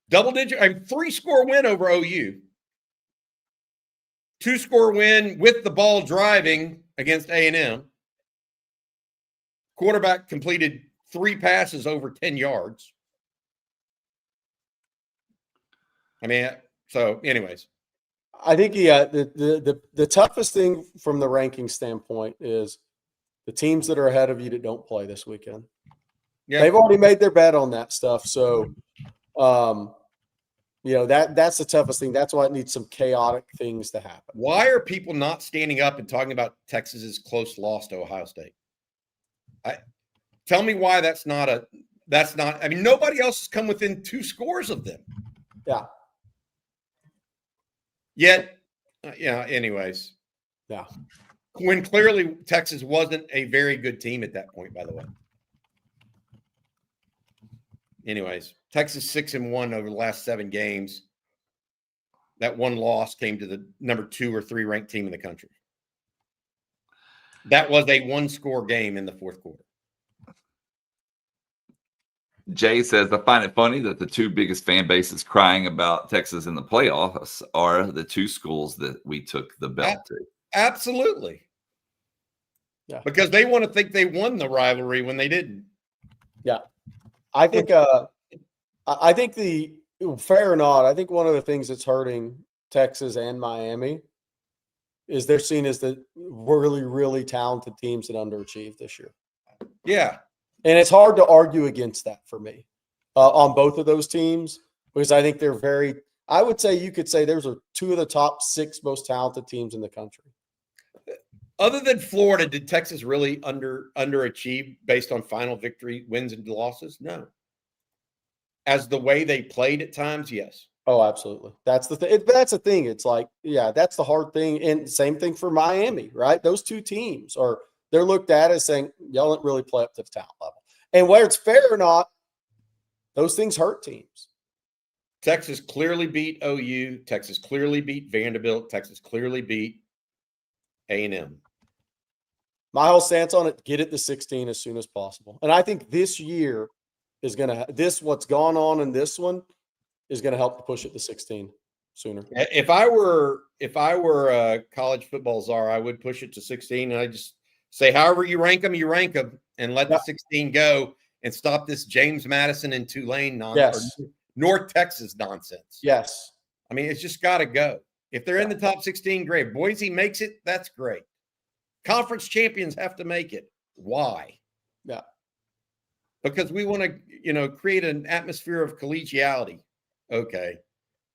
Double-digit, 3-score win over OU. 2-score win with the ball driving against A&M. Quarterback completed 3 passes over 10 yards. I mean, so anyways. I think the toughest thing from the ranking standpoint is the teams that are ahead of you that don't play this weekend. Yeah. They've already made their bet on that stuff. So, that's the toughest thing. That's why it needs some chaotic things to happen. Why are people not standing up and talking about Texas's close loss to Ohio State? Tell me why that's not. I mean, nobody else has come within 2 scores of them. Yeah. Yet, anyways. Yeah. When clearly Texas wasn't a very good team at that point, by the way. Anyways, Texas 6-1 over the last 7 games. That one loss came to the number 2 or 3 ranked team in the country. That was a 1-score game in the 4th quarter. Jay says, I find it funny that the 2 biggest fan bases crying about Texas in the playoffs are the 2 schools that we took the belt to. Absolutely. Yeah. Because they want to think they won the rivalry when they didn't. Yeah. I think fair or not, I think one of the things that's hurting Texas and Miami is they're seen as the really, really talented teams that underachieved this year. Yeah. And it's hard to argue against that for me on both of those teams because I think they're I would say you could say there's 2 of the top 6 most talented teams in the country. Other than Florida, did Texas really underachieve based on final victory, wins, and losses? No. As the way they played at times, yes. Oh, absolutely. That's the thing. That's the thing. It's like, yeah, that's the hard thing. And same thing for Miami, right? Those 2 teams they're looked at as saying, y'all didn't really play up to the talent level. And whether it's fair or not, those things hurt teams. Texas clearly beat OU. Texas clearly beat Vanderbilt. Texas clearly beat A&M. My whole stance on it, get it to 16 as soon as possible. And I think this year is going to what's gone on in this one is going to help to push it to 16 sooner. If I were a college football czar, I would push it to 16. And I just say, however you rank them, and let the 16 go and stop this James Madison and Tulane nonsense. Yes. North Texas nonsense. Yes. I mean, it's just got to go. If they're in the top 16, great. Boise makes it, that's great. Conference champions have to make it. Why? Yeah. Because we want to, create an atmosphere of collegiality. Okay.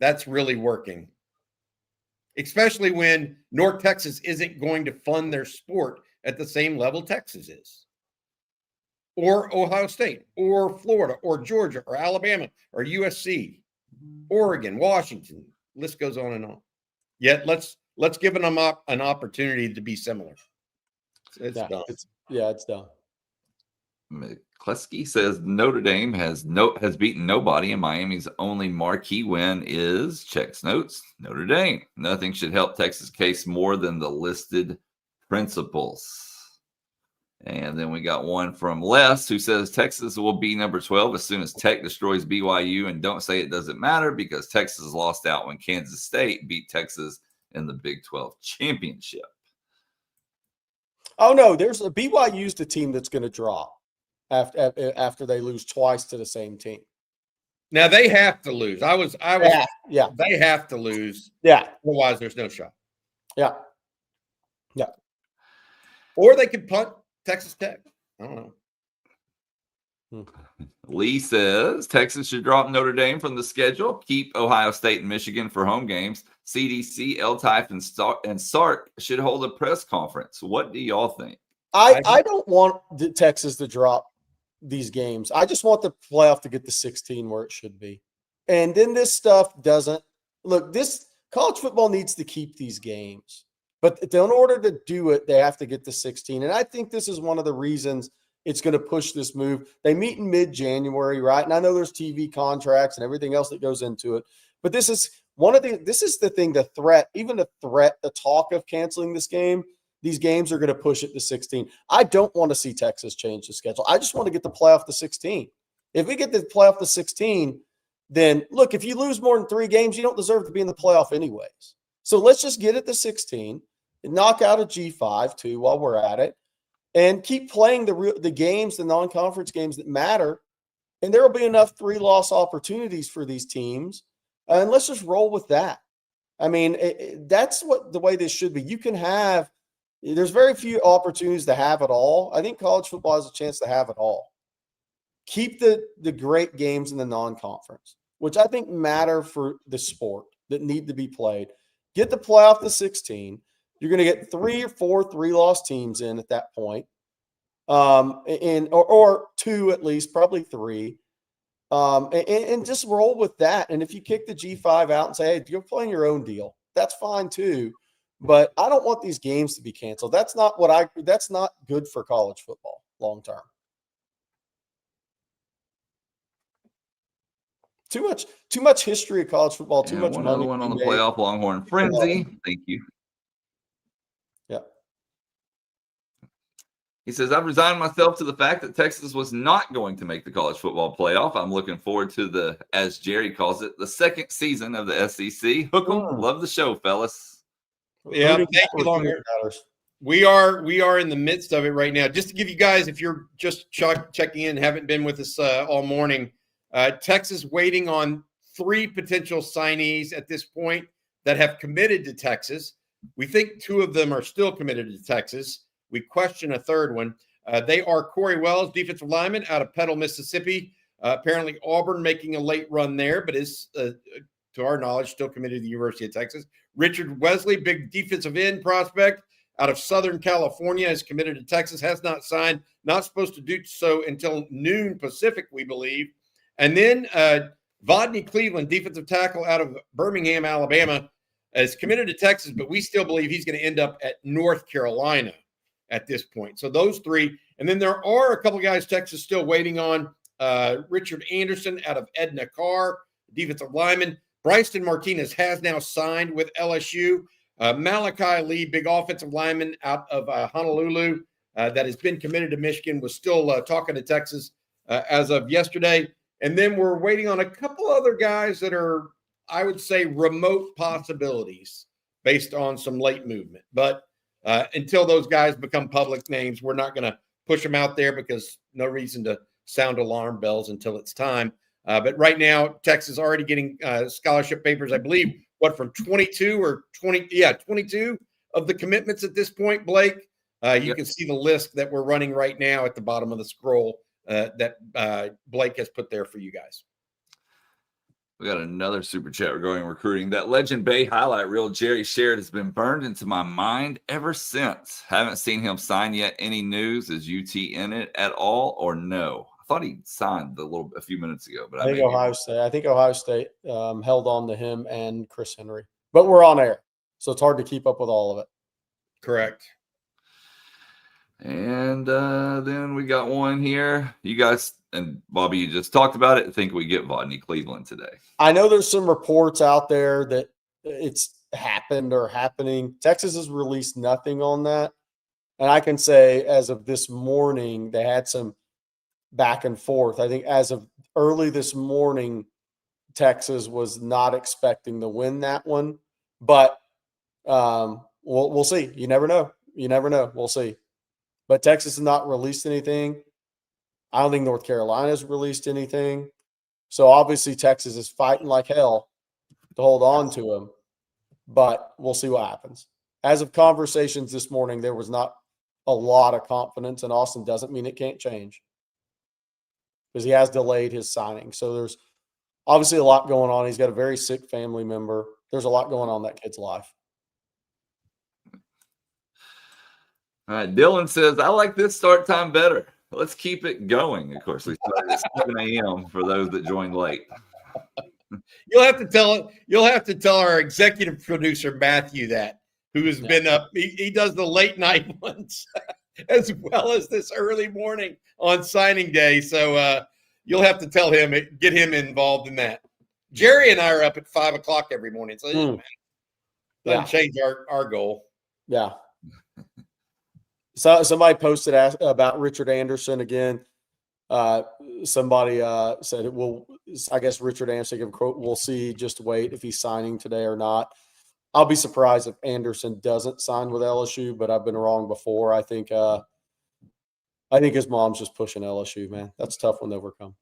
That's really working. Especially when North Texas isn't going to fund their sport at the same level Texas is. Or Ohio State, or Florida, or Georgia, or Alabama, or USC, Oregon, Washington. List goes on and on. Yet let's give them an opportunity to be similar. It's done. It's done. McCleskey says Notre Dame has beaten nobody, and Miami's only marquee win is checks notes. Notre Dame. Nothing should help Texas' case more than the listed principles. And then we got one from Les who says Texas will be number 12 as soon as Tech destroys BYU, and don't say it doesn't matter because Texas lost out when Kansas State beat Texas in the Big 12 championship. Oh, no, BYU's the team that's going to drop. after they lose twice to the same team. Now they have to lose. Yeah. They have to lose. Yeah. Otherwise, there's no shot. Yeah. Or they could punt Texas Tech. I don't know. Lee says Texas should drop Notre Dame from the schedule. Keep Ohio State and Michigan for home games. CDC, L-Type, and Sark should hold a press conference. What do y'all think? I don't want Texas to drop these games. I just want the playoff to get to 16 where it should be. And then this stuff doesn't look. This college football needs to keep these games, but in order to do it, they have to get to 16. And I think this is one of the reasons it's going to push this move. They meet in mid-January, right? And I know there's TV contracts and everything else that goes into it, but this is the thing, the threat, the talk of canceling this game. These games are going to push it to 16. I don't want to see Texas change the schedule. I just want to get the playoff to 16. If we get the playoff to 16, then look, if you lose more than 3 games, you don't deserve to be in the playoff anyways. So let's just get it to 16 and knock out a G5 too while we're at it, and keep playing the games, the non-conference games that matter. And there will be enough 3-loss opportunities for these teams. And let's just roll with that. I mean, that's the way this should be. There's very few opportunities to have it all. I think college football has a chance to have it all. Keep the great games in the non-conference, which I think matter for the sport that need to be played. Get the playoff to 16. You're going to get 3 or 4 3-loss teams in at that point, or 2 at least, probably 3, and just roll with that. And if you kick the G5 out and say, "Hey, you're playing your own deal," that's fine too. But I don't want these games to be canceled. That's not good for college football long term. Too much history of college football. Too much one money. other one on the playoff Longhorn frenzy. Thank you. Yeah. He says, I've resigned myself to the fact that Texas was not going to make the college football playoff. I'm looking forward to as Jerry calls it, the second season of the SEC. Hook 'em. Love the show, fellas. Yeah, thank you, Longhorn. We are in the midst of it right now. Just to give you guys, if you're just checking in, haven't been with us all morning, Texas waiting on 3 potential signees at this point that have committed to Texas. We think 2 of them are still committed to Texas. We question a 3rd one. They are Corey Wells, defensive lineman out of Petal, Mississippi. Apparently Auburn making a late run there, but is, to our knowledge, still committed to the University of Texas. Richard Wesley, big defensive end prospect out of Southern California, is committed to Texas, has not signed, not supposed to do so until noon Pacific, we believe. And then Vodney Cleveland, defensive tackle out of Birmingham, Alabama, is committed to Texas, but we still believe he's going to end up at North Carolina at this point. So those 3. And then there are a couple of guys Texas still waiting on. Richard Anderson out of Edna Carr, defensive lineman. Bryson Martinez has now signed with LSU. Malachi Lee, big offensive lineman out of Honolulu that has been committed to Michigan, was still talking to Texas as of yesterday. And then we're waiting on a couple other guys that are, I would say, remote possibilities based on some late movement. But until those guys become public names, we're not going to push them out there because no reason to sound alarm bells until it's time. But right now, Texas already getting scholarship papers, I believe, from 22 of the commitments at this point, Blake. You can see the list that we're running right now at the bottom of the scroll that Blake has put there for you guys. We got another super chat regarding recruiting. That Legend Bay highlight reel Jerry shared has been burned into my mind ever since. Haven't seen him sign yet. Any news? Is UT in it at all or no? I thought he signed a few minutes ago, but I think Ohio State held on to him and Chris Henry. But we're on air, so it's hard to keep up with all of it. Correct. And then we got one here. You guys and Bobby, you just talked about it. I think we get Vodney Cleveland today. I know there's some reports out there that it's happened or happening. Texas has released nothing on that. And I can say as of this morning, they had some back and forth. I think as of early this morning, Texas was not expecting to win that one. But we'll see. You never know. We'll see. But Texas has not released anything. I don't think North Carolina's released anything. So obviously Texas is fighting like hell to hold on to him, but we'll see what happens. As of conversations this morning, there was not a lot of confidence in Austin. Doesn't mean it can't change because he has delayed his signing. So there's obviously a lot going on. He's got a very sick family member. There's a lot going on in that kid's life. All right, Dylan says, I like this start time better. Let's keep it going. Of course, we started at 7 a.m. for those that joined late. You'll have to tell our executive producer Matthew that, who has been up. He does the late night ones as well as this early morning on signing day. So you'll have to tell him, get him involved in that. Jerry and I are up at 5 o'clock every morning, so it doesn't change our goal. Yeah. So somebody posted about Richard Anderson again. Somebody said it will. I guess Richard Anderson gave a quote. We'll see. Just wait if he's signing today or not. I'll be surprised if Anderson doesn't sign with LSU, but I've been wrong before. I think his mom's just pushing LSU. Man, that's a tough one to overcome.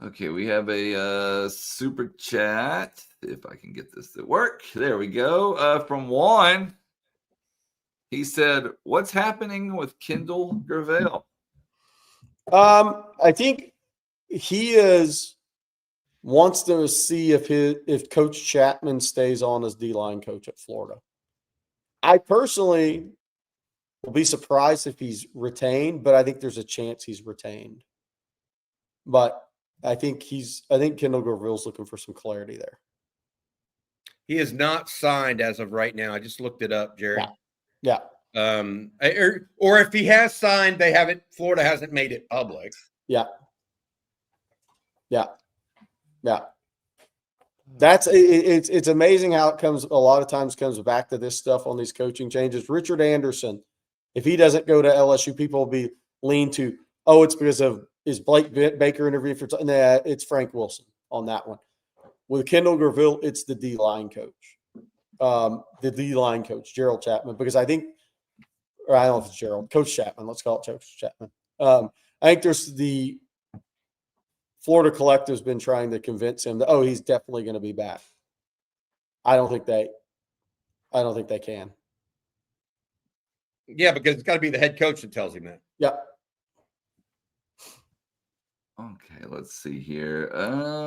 Okay, we have a super chat. If I can get this to work, there we go. From Juan. He said, what's happening with Kendall Gravel? I think he wants to see if Coach Chapman stays on as D-line coach at Florida. I personally will be surprised if he's retained, but I think there's a chance he's retained. But I think Kendall Gravel's looking for some clarity there. He is not signed as of right now. I just looked it up, Jerry. Yeah. Or if he has signed, Florida hasn't made it public. Yeah. It's amazing how it comes. A lot of times comes back to this stuff on these coaching changes. Richard Anderson, if he doesn't go to LSU, people will be lean to, it's because of is Blake Baker interview for? Nah, it's Frank Wilson on that one. With Kendall Gravel, it's the D-line coach. The D-line coach, Gerald Chapman, because I think, or I don't know if it's Gerald, Coach Chapman. Let's call it Coach Chapman. I think there's the Florida collective's been trying to convince him that, he's definitely going to be back. I don't think they can. Yeah, because it's got to be the head coach that tells him that. Yep. Okay, let's see here.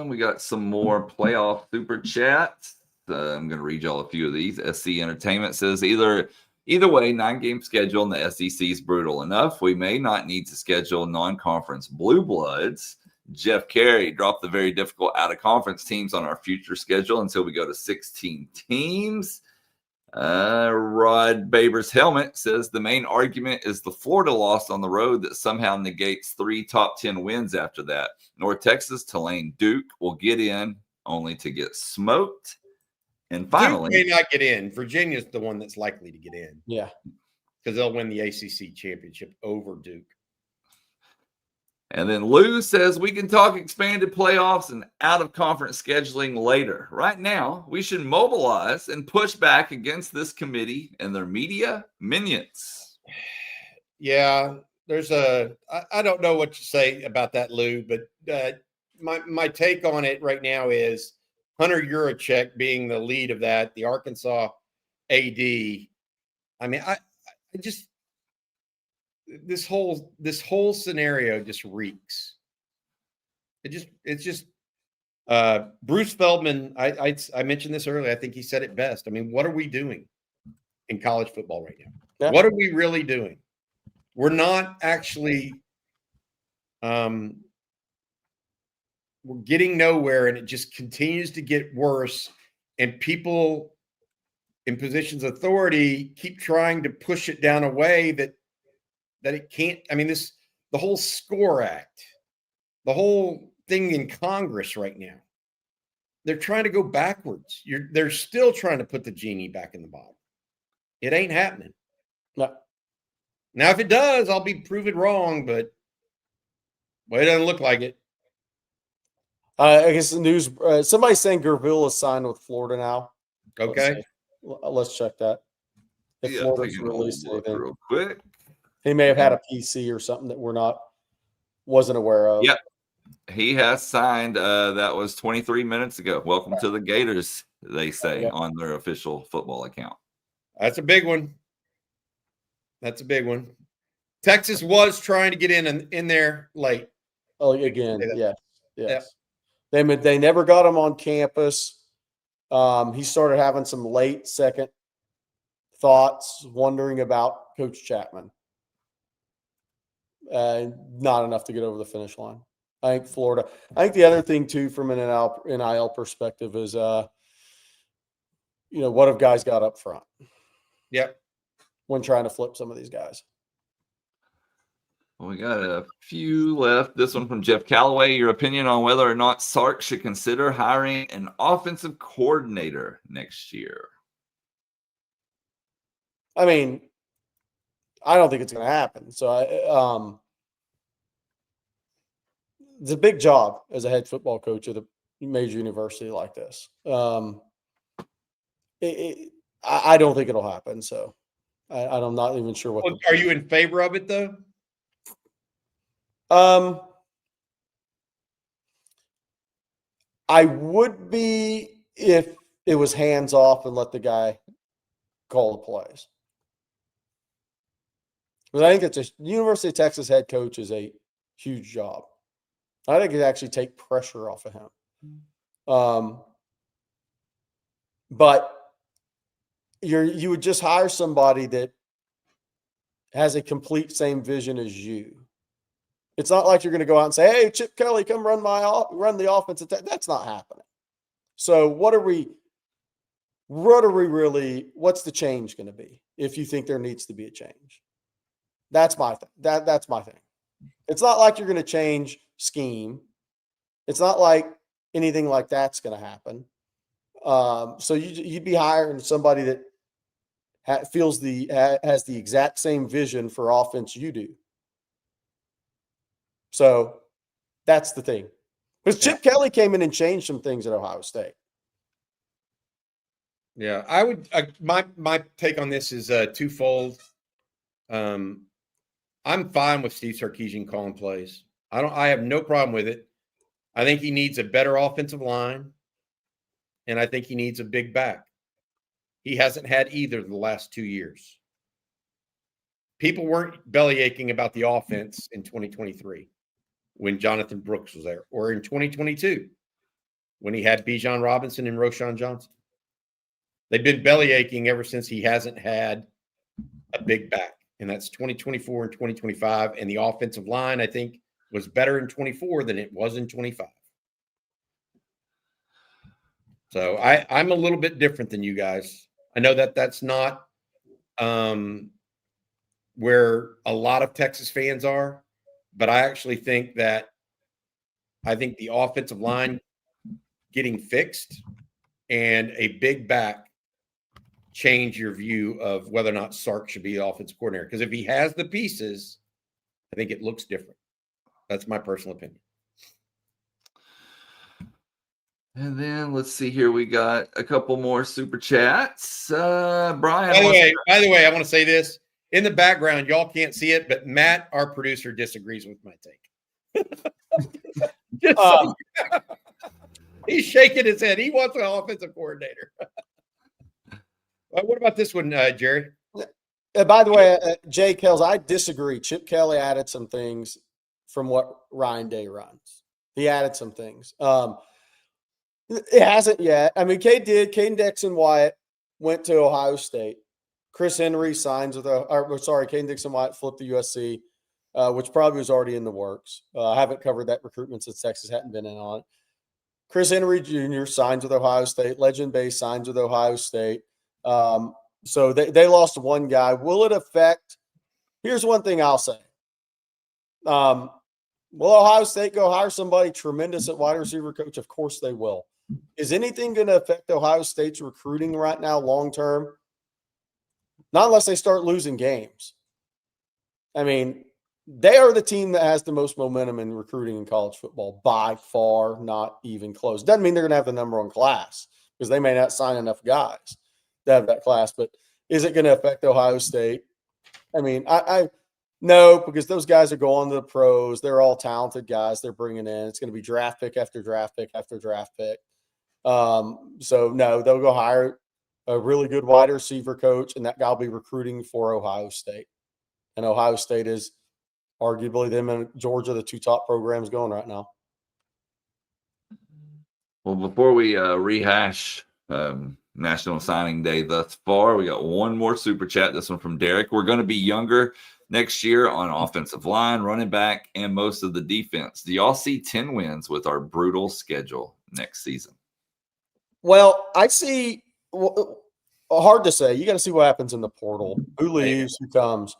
We got some more playoff super chats. I'm going to read y'all a few of these. SC Entertainment says either way, 9-game schedule in the SEC is brutal enough. We may not need to schedule non-conference blue bloods. Jeff Carey dropped the very difficult out-of-conference teams on our future schedule until we go to 16 teams. Rod Baber's helmet says the main argument is the Florida loss on the road that somehow negates 3 top 10 wins after that. North Texas, Tulane, Duke will get in only to get smoked. And finally, Duke may not get in. Virginia's the one that's likely to get in. Yeah. Because they'll win the ACC championship over Duke. And then Lou says we can talk expanded playoffs and out-of-conference scheduling later. Right now, we should mobilize and push back against this committee and their media minions. Yeah, I don't know what to say about that, Lou, but my take on it right now is Hunter Yurachek being the lead of that, the Arkansas AD. I mean, I just this whole scenario just reeks. It's just Bruce Feldman. I mentioned this earlier. I think he said it best. I mean, what are we doing in college football right now? Yeah. What are we really doing? We're not actually. We're getting nowhere, and it just continues to get worse. And people in positions of authority keep trying to push it down a way that it can't. I mean, the whole SCORE Act, the whole thing in Congress right now, they're trying to go backwards. They're still trying to put the genie back in the bottle. It ain't happening. No. Now, if it does, I'll be proven wrong, but it doesn't look like it. I guess the news. Somebody's saying Gerville is signed with Florida now. Okay, let's check that. If Florida's released anything, real quick. He may have had a PC or something that wasn't aware of. Yep. He has signed. That was 23 minutes ago. Welcome to the Gators, they say on their official football account. That's a big one. Texas was trying to get in there late. Oh, again, yes. Yeah. They never got him on campus. He started having some late second thoughts, wondering about Coach Chapman. Not enough to get over the finish line. I think Florida. I think the other thing too, from an NIL perspective, is what have guys got up front? Yep. When trying to flip some of these guys. Well, we got a few left. This one from Jeff Calloway. Your opinion on whether or not Sark should consider hiring an offensive coordinator next year? I mean, I don't think it's going to happen. So it's a big job as a head football coach at a major university like this. I don't think it'll happen. So I'm not even sure what. Are you in favor of it though? I would be if it was hands off and let the guy call the plays. But I think it's a University of Texas head coach is a huge job. I think it actually take pressure off of him. But you would just hire somebody that has a complete same vision as you. It's not like you're going to go out and say, "Hey, Chip Kelly, come run the offense." That's not happening. So what's the change going to be if you think there needs to be a change? That's my thing. That's my thing. It's not like you're going to change scheme. It's not like anything like that's going to happen. So you'd be hiring somebody that has the exact same vision for offense you do. So that's the thing. Because Chip Kelly came in and changed some things at Ohio State. Yeah, I would. My take on this is twofold. I'm fine with Steve Sarkisian calling plays. I have no problem with it. I think he needs a better offensive line, and I think he needs a big back. He hasn't had either the last 2 years. People weren't belly aching about the offense in 2023 when Jonathan Brooks was there, or in 2022 when he had Bijan Robinson and Roschon Johnson. They've been belly aching ever since he hasn't had a big back, and that's 2024 and 2025. And the offensive line, I think, was better in 24 than it was in 25. So I'm a little bit different than you guys. I know that that's not where a lot of Texas fans are, but I actually think the offensive line getting fixed and a big back change your view of whether or not Sark should be the offensive coordinator. Because if he has the pieces, I think it looks different. That's my personal opinion. And then let's see here. We got a couple more super chats. Brian. By the way, I want to say this. In the background, y'all can't see it, but Matt, our producer, disagrees with my take. He's shaking his head. He wants an offensive coordinator. What about this one, Jerry? By the way, Jay Kells, I disagree. Chip Kelly added some things from what Ryan Day runs. He added some things. It hasn't yet. I mean, Caden Dixon Wyatt went to Ohio State. Chris Henry Caden Dixon Wyatt flipped to USC, which probably was already in the works. I haven't covered that recruitment since Texas hadn't been in on it. Chris Henry Jr. signs with Ohio State. Legend Bay signs with Ohio State. So they lost one guy. Will it affect? Here's one thing I'll say. Will Ohio State go hire somebody tremendous at wide receiver coach? Of course they will. Is anything going to affect Ohio State's recruiting right now long term? Not unless they start losing games. I mean, they are the team that has the most momentum in recruiting in college football by far, not even close. Doesn't mean they're going to have the number one class because they may not sign enough guys to have that class. But is it going to affect Ohio State? I mean, No, because those guys are going to the pros. They're all talented guys they're bringing in. It's going to be draft pick after draft pick after draft pick. So, no, they'll go hire a really good wide receiver coach, and that guy will be recruiting for Ohio State. And Ohio State is arguably them and Georgia, the two top programs going right now. Well, before we rehash National Signing Day thus far, we got one more super chat. This one from Derek. We're going to be younger next year on offensive line, running back, and most of the defense. Do y'all see 10 wins with our brutal schedule next season? Well, I see hard to say. You got to see what happens in the portal. Who leaves, who comes.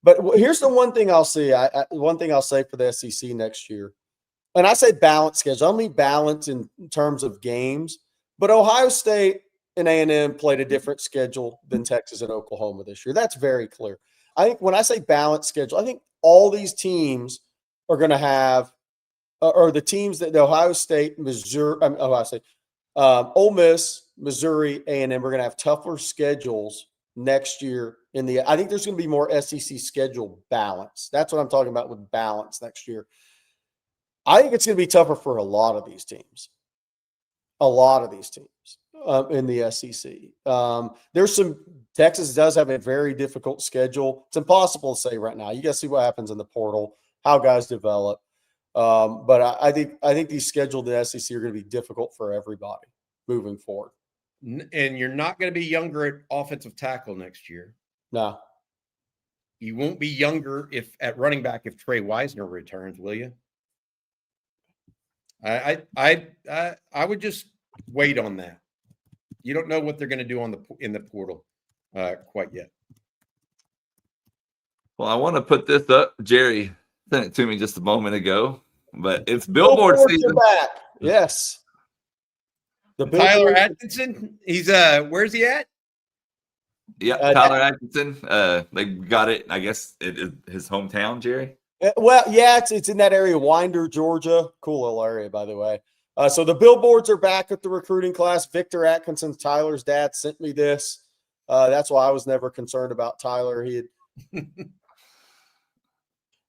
But here's the one thing I'll see. One thing I'll say for the SEC next year. And I say balanced schedule. I don't mean balance in terms of games, but Ohio State and A&M played a different schedule than Texas and Oklahoma this year. That's very clear. I think when I say balanced schedule, I think all these teams are going to have, or the teams that the Ohio State, Ole Miss, Missouri, A&M are going to have tougher schedules next year. I think there's going to be more SEC schedule balance. That's what I'm talking about with balance next year. I think it's going to be tougher for a lot of these teams. In the SEC. Texas does have a very difficult schedule. It's impossible to say right now. You got to see what happens in the portal, how guys develop. But I think these scheduled in the SEC are going to be difficult for everybody moving forward. And you're not going to be younger at offensive tackle next year. No. You won't be younger at running back if Trey Wisner returns, will you? I would just wait on that. You don't know what they're going to do in the portal quite yet. Well, I want to put this up. Jerry sent it to me just a moment ago, but it's billboard season. Back. Yes. Tyler Atkinson. He's where's he at? Yeah, Tyler Atkinson. They got it. I guess it is his hometown, Jerry. Well, yeah, it's in that area, Winder, Georgia. Cool little area, by the way. So the billboards are back at the recruiting class. Victor Atkinson, Tyler's dad, sent me this. That's why I was never concerned about Tyler. He had,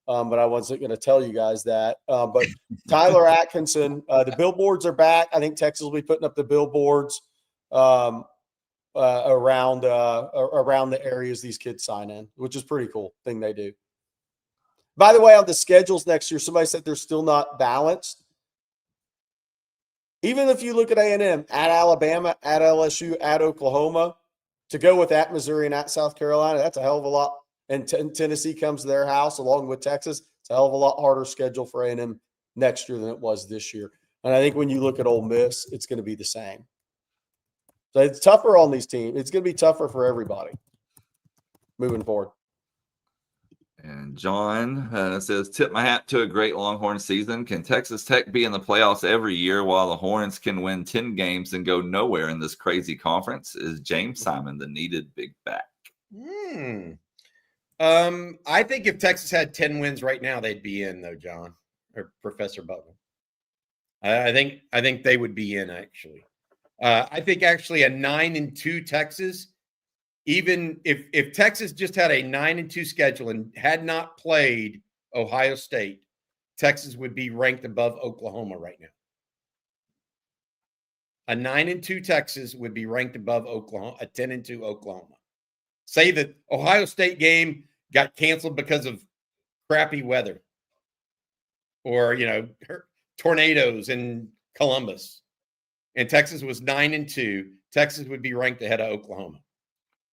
but I wasn't going to tell you guys that. But Tyler Atkinson, the billboards are back. I think Texas will be putting up the billboards around the areas these kids sign in, which is pretty cool thing they do. By the way, on the schedules next year, somebody said they're still not balanced. Even if you look at A&M, at Alabama, at LSU, at Oklahoma, to go with at Missouri and at South Carolina, that's a hell of a lot. And Tennessee comes to their house along with Texas. It's a hell of a lot harder schedule for A&M next year than it was this year. And I think when you look at Ole Miss, it's going to be the same. So it's tougher on these teams. It's going to be tougher for everybody moving forward. And John says, tip my hat to a great Longhorn season. Can Texas Tech be in the playoffs every year while the Horns can win 10 games and go nowhere in this crazy conference? Is James Simon the needed big back? I think if Texas had 10 wins right now, they'd be in, though, John, or Professor Butler. I think they would be in, actually. I think actually a 9-2 Texas, even if Texas just had a 9-2 schedule and had not played Ohio State, Texas would be ranked above Oklahoma right now. A 9-2 Texas would be ranked above Oklahoma, a 10-2 Oklahoma. Say that Ohio State game got canceled because of crappy weather or, tornadoes in Columbus, and Texas was 9-2, Texas would be ranked ahead of Oklahoma.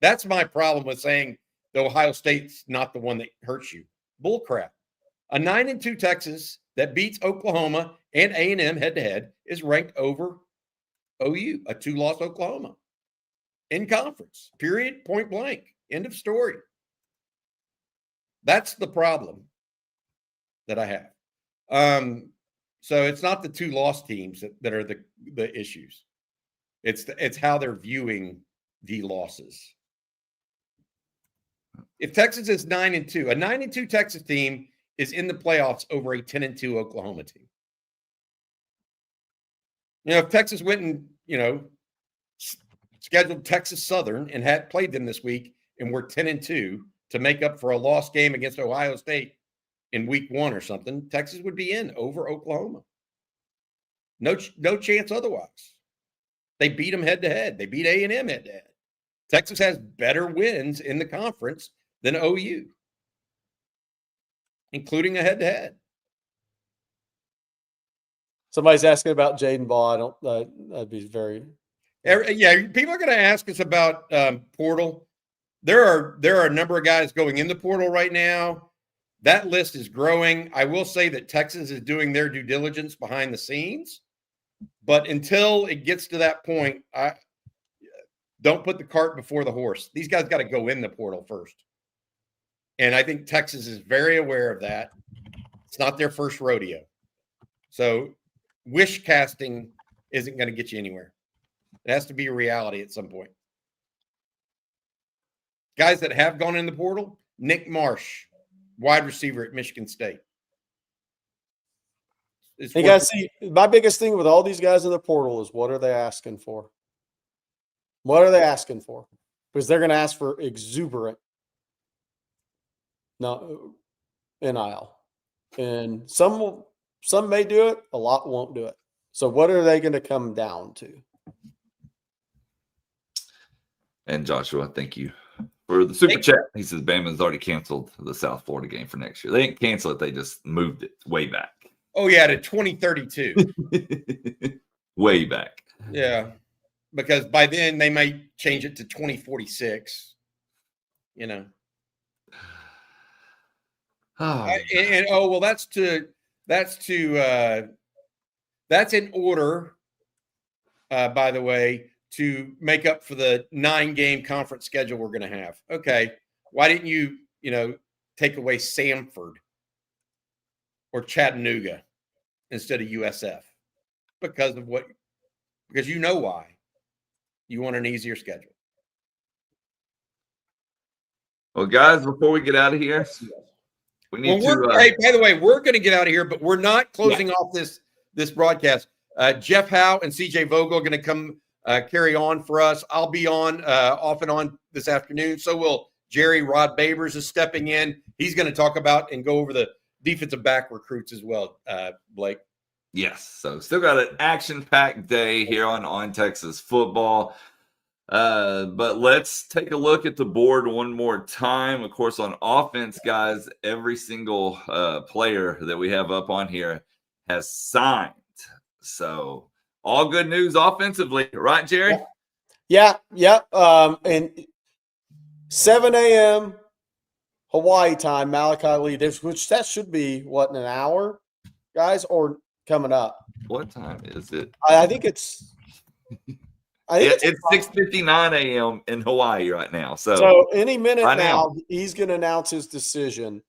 That's my problem with saying the Ohio State's not the one that hurts you. Bull crap. A 9-2 Texas that beats Oklahoma and A&M head-to-head is ranked over OU, a 2-loss Oklahoma in conference, period, point blank, end of story. That's the problem that I have. So it's not the 2-loss teams that are the issues. It's how they're viewing the losses. If Texas is 9-2, a 9-2 Texas team is in the playoffs over a 10-2 Oklahoma team. If Texas went and, scheduled Texas Southern and had played them this week and were 10-2, to make up for a lost game against Ohio State in week 1 or something, Texas would be in over Oklahoma. No chance otherwise. They beat them head-to-head. They beat A&M head-to-head. Texas has better wins in the conference than OU, including a head-to-head. Somebody's asking about Jaden Ball. I'd be very. Yeah, people are going to ask us about portal. There are a number of guys going in the portal right now. That list is growing. I will say that Texas is doing their due diligence behind the scenes, but until it gets to that point, I don't put the cart before the horse. These guys got to go in the portal first, and I think Texas is very aware of that. It's not their first rodeo, so wish casting isn't going to get you anywhere. It has to be a reality at some point. Guys that have gone in the portal: Nick Marsh, wide receiver at Michigan State. You guys see, my biggest thing with all these guys in the portal is, what are they asking for? What are they asking for? Because they're going to ask for exuberant NIL. And some may do it, a lot won't do it. So what are they going to come down to? And Joshua, thank you for the super chat. He says Bama's already canceled the South Florida game for next year. They didn't cancel it. They just moved it way back. Oh, yeah, to 2032. Way back. Yeah, because by then they might change it to 2046. You know. Oh. That's in order, by the way, to make up for the 9-game conference schedule we're going to have. Okay, why didn't you take away Samford or Chattanooga instead of USF? Because you know why. You want an easier schedule. Well, guys, before we get out of here, we need to. Hey, by the way, we're going to get out of here, but we're not closing off this broadcast. Jeff Howe and CJ Vogel are going to come carry on for us. I'll be on off and on this afternoon. So will Jerry. Rod Babers is stepping in. He's going to talk about and go over the defensive back recruits as well, Blake. Yes. So still got an action-packed day here on Texas football. But let's take a look at the board one more time. Of course, on offense, guys, every single player that we have up on here has signed. So all good news offensively, right, Jerry? Yeah. And 7 a.m. Hawaii time, Malachi Lee, which that should be, in an hour, guys, or coming up? What time is it? I think it's it's 6:59 a.m. in Hawaii right now. So any minute now, he's going to announce his decision.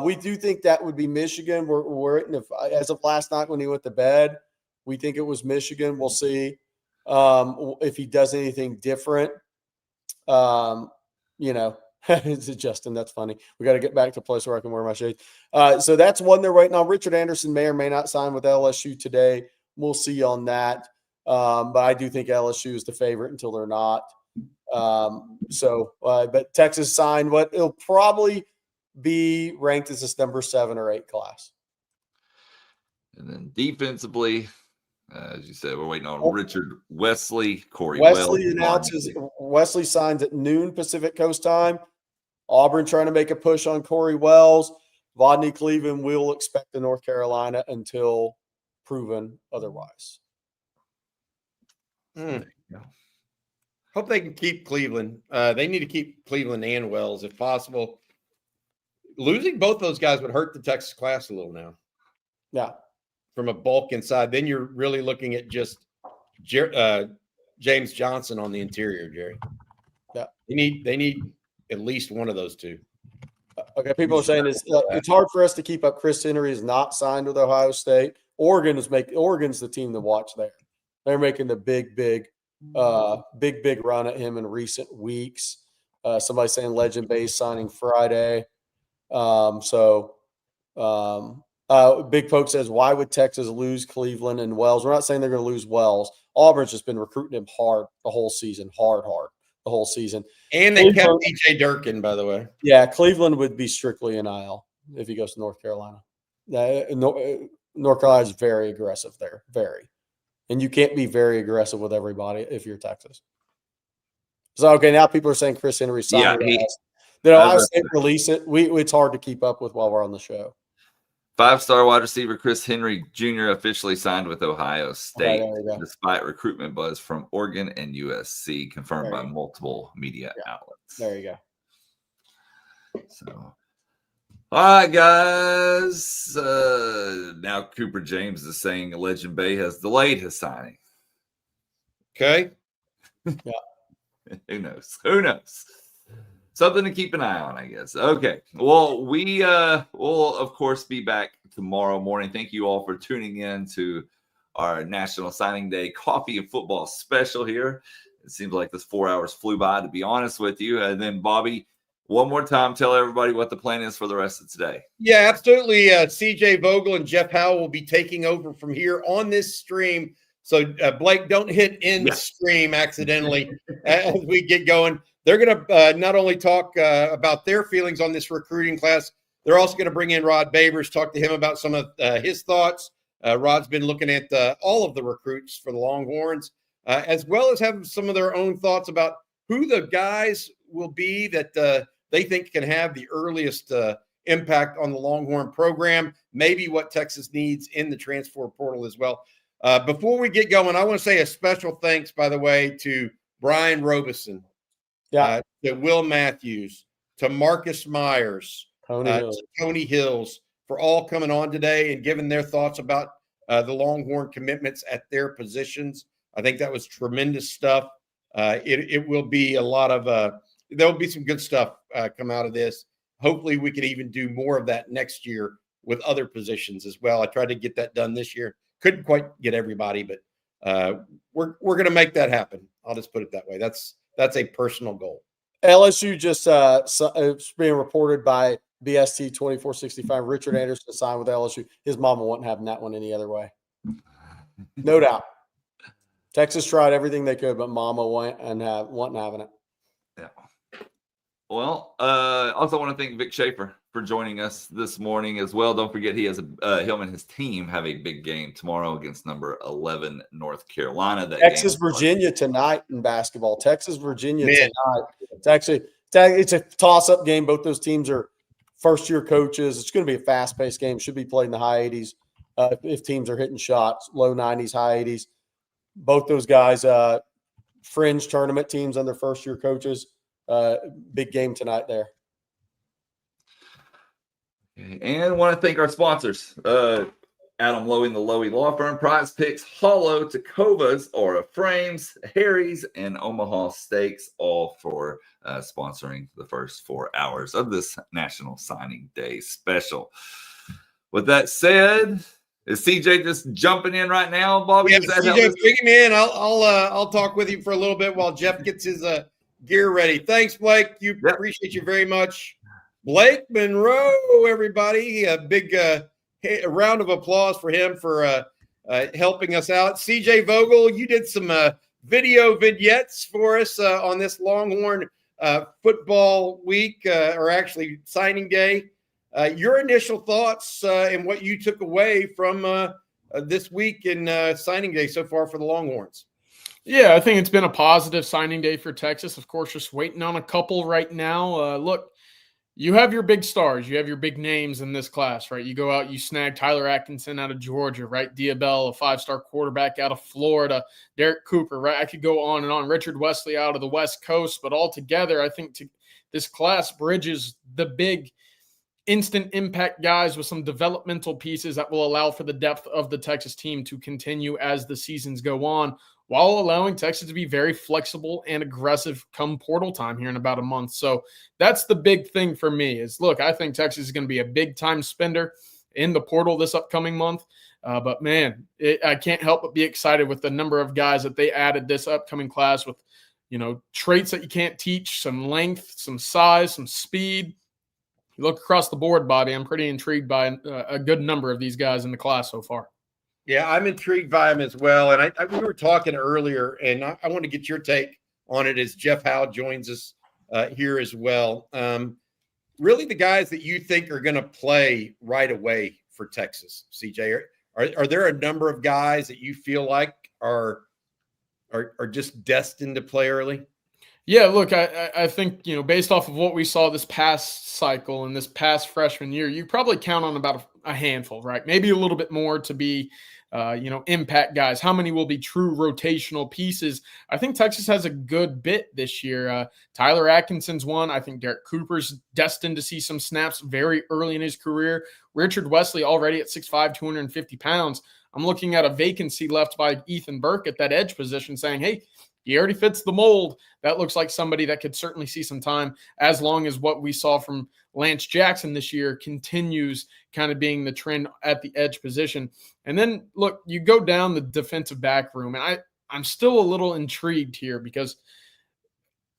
We do think that would be Michigan. As of last night when he went to bed, we think it was Michigan. We'll see if he does anything different. It's Justin. That's funny. We got to get back to a place where I can wear my shades. So that's one there right now. Richard Anderson may or may not sign with LSU today. We'll see on that. But I do think LSU is the favorite until they're not. But Texas signed it'll probably be ranked as this number 7 or 8 class. And then defensively, as you said, we're waiting on Richard Wesley, Corey Wesley Wells. announces Wesley signs at noon Pacific Coast time. Auburn trying to make a push on Corey Wells. Vodney Cleveland will expect to North Carolina until proven otherwise. Hope they can keep Cleveland. They need to keep Cleveland and Wells if possible. Losing both those guys would hurt the Texas class a little now. Yeah. From a bulk inside, then you're really looking at just James Johnson on the interior, Jerry. Yeah. They need at least one of those two. Okay, people are saying it's hard for us to keep up. Chris Henry is not signed with Ohio State. Oregon's the team to watch there. They're making the big run at him in recent weeks. Somebody saying Legend Base signing Friday. Big Poke says, why would Texas lose Cleveland and Wells? We're not saying they're going to lose Wells. Auburn's just been recruiting him hard the whole season, hard. the whole season. And they kept Cleveland- DJ Durkin, by the way. Yeah, Cleveland would be strictly NIL if he goes to North Carolina. North Carolina is very aggressive there, very. And you can't be very aggressive with everybody if you're Texas. So, okay, now people are saying Chris Henry signed with us. Did Ohio State release it? It's hard to keep up with while we're on the show. 5-star wide receiver Chris Henry Jr. officially signed with Ohio State, despite recruitment buzz from Oregon and USC, confirmed by multiple media outlets. There you go. So, all right, guys. Now Cooper James is saying Legend Bay has delayed his signing. Okay. Yeah. Who knows? Who knows? Something to keep an eye on, I guess. Okay. Well, we will, of course, be back tomorrow morning. Thank you all for tuning in to our National Signing Day coffee and football special here. It seems like this 4 hours flew by, to be honest with you. And then, Bobby, one more time, tell everybody what the plan is for the rest of today. Yeah, absolutely. CJ Vogel and Jeff Howell will be taking over from here on this stream. So, Blake, don't hit end stream accidentally as we get going. They're going to not only talk about their feelings on this recruiting class, they're also going to bring in Rod Babers, talk to him about some of his thoughts. Rod's been looking at all of the recruits for the Longhorns, as well as have some of their own thoughts about who the guys will be that they think can have the earliest impact on the Longhorn program, maybe what Texas needs in the transfer portal as well. Before we get going, I want to say a special thanks, by the way, to Brian Roberson. To Will Matthews, to Marcus Myers, to Tony Hills for all coming on today and giving their thoughts about the Longhorn commitments at their positions. I think that was tremendous stuff. It will be a lot of there'll be some good stuff come out of this. Hopefully we can even do more of that next year with other positions as well. I tried to get that done this year. Couldn't quite get everybody, but we're going to make that happen. I'll just put it that way. That's a personal goal. LSU just it's being reported by BST 2465. Richard Anderson signed with LSU. His mama wasn't having that one any other way. No doubt. Texas tried everything they could, but mama wasn't having it. Yeah. Well, also want to thank Vic Schaefer for joining us this morning as well. Don't forget he has him and his team have a big game tomorrow against number 11 North Carolina. Texas Virginia tonight in basketball. Texas Virginia tonight. It's a toss-up game. Both those teams are first-year coaches. It's going to be a fast-paced game. Should be played in the high 80s if teams are hitting shots. Low 90s, high 80s. Both those guys, fringe tournament teams under first-year coaches. Big game tonight there. And want to thank our sponsors, Adam Lowy and the Lowy Law Firm, Prize Picks, Hollow, Tacovas, Aura Frames, Harry's, and Omaha Steaks, all for sponsoring the first 4 hours of this National Signing Day special. With that said, is CJ just jumping in right now, Bobby? Yeah, CJ, bring him in. I'll talk with you for a little bit while Jeff gets his gear ready. Thanks, Blake. Appreciate you very much. Blake Monroe, everybody. A big round of applause for him for helping us out. CJ Vogel, you did some video vignettes for us on this Longhorn football week, or actually signing day. Your initial thoughts and what you took away from this week in signing day so far for the Longhorns. Yeah, I think it's been a positive signing day for Texas. Of course, just waiting on a couple right now. Look, you have your big stars. You have your big names in this class, right? You go out, you snag Tyler Atkinson out of Georgia, right? Diabell, a 5-star quarterback out of Florida. Derek Cooper, right? I could go on and on. Richard Wesley out of the West Coast. But altogether, I think this class bridges the big instant impact guys with some developmental pieces that will allow for the depth of the Texas team to continue as the seasons go on, while allowing Texas to be very flexible and aggressive come portal time here in about a month. So that's the big thing for me is, look, I think Texas is going to be a big-time spender in the portal this upcoming month. But, man, I can't help but be excited with the number of guys that they added this upcoming class with, traits that you can't teach, some length, some size, some speed. You look across the board, Bobby, I'm pretty intrigued by a good number of these guys in the class so far. Yeah, I'm intrigued by him as well. And we were talking earlier, and I want to get your take on it as Jeff Howe joins us here as well. Really, the guys that you think are going to play right away for Texas, CJ, are there a number of guys that you feel like are just destined to play early? Yeah, look, I think, based off of what we saw this past cycle and this past freshman year, you probably count on about a handful, right? Maybe a little bit more to be, impact guys. How many will be true rotational pieces? I think Texas has a good bit this year. Tyler Atkinson's one. I think Derek Cooper's destined to see some snaps very early in his career. Richard Wesley already at 6'5", 250 pounds. I'm looking at a vacancy left by Ethan Burke at that edge position saying, hey, he already fits the mold. That looks like somebody that could certainly see some time, as long as what we saw from Lance Jackson this year continues kind of being the trend at the edge position. And then, look, you go down the defensive back room, and I'm still a little intrigued here because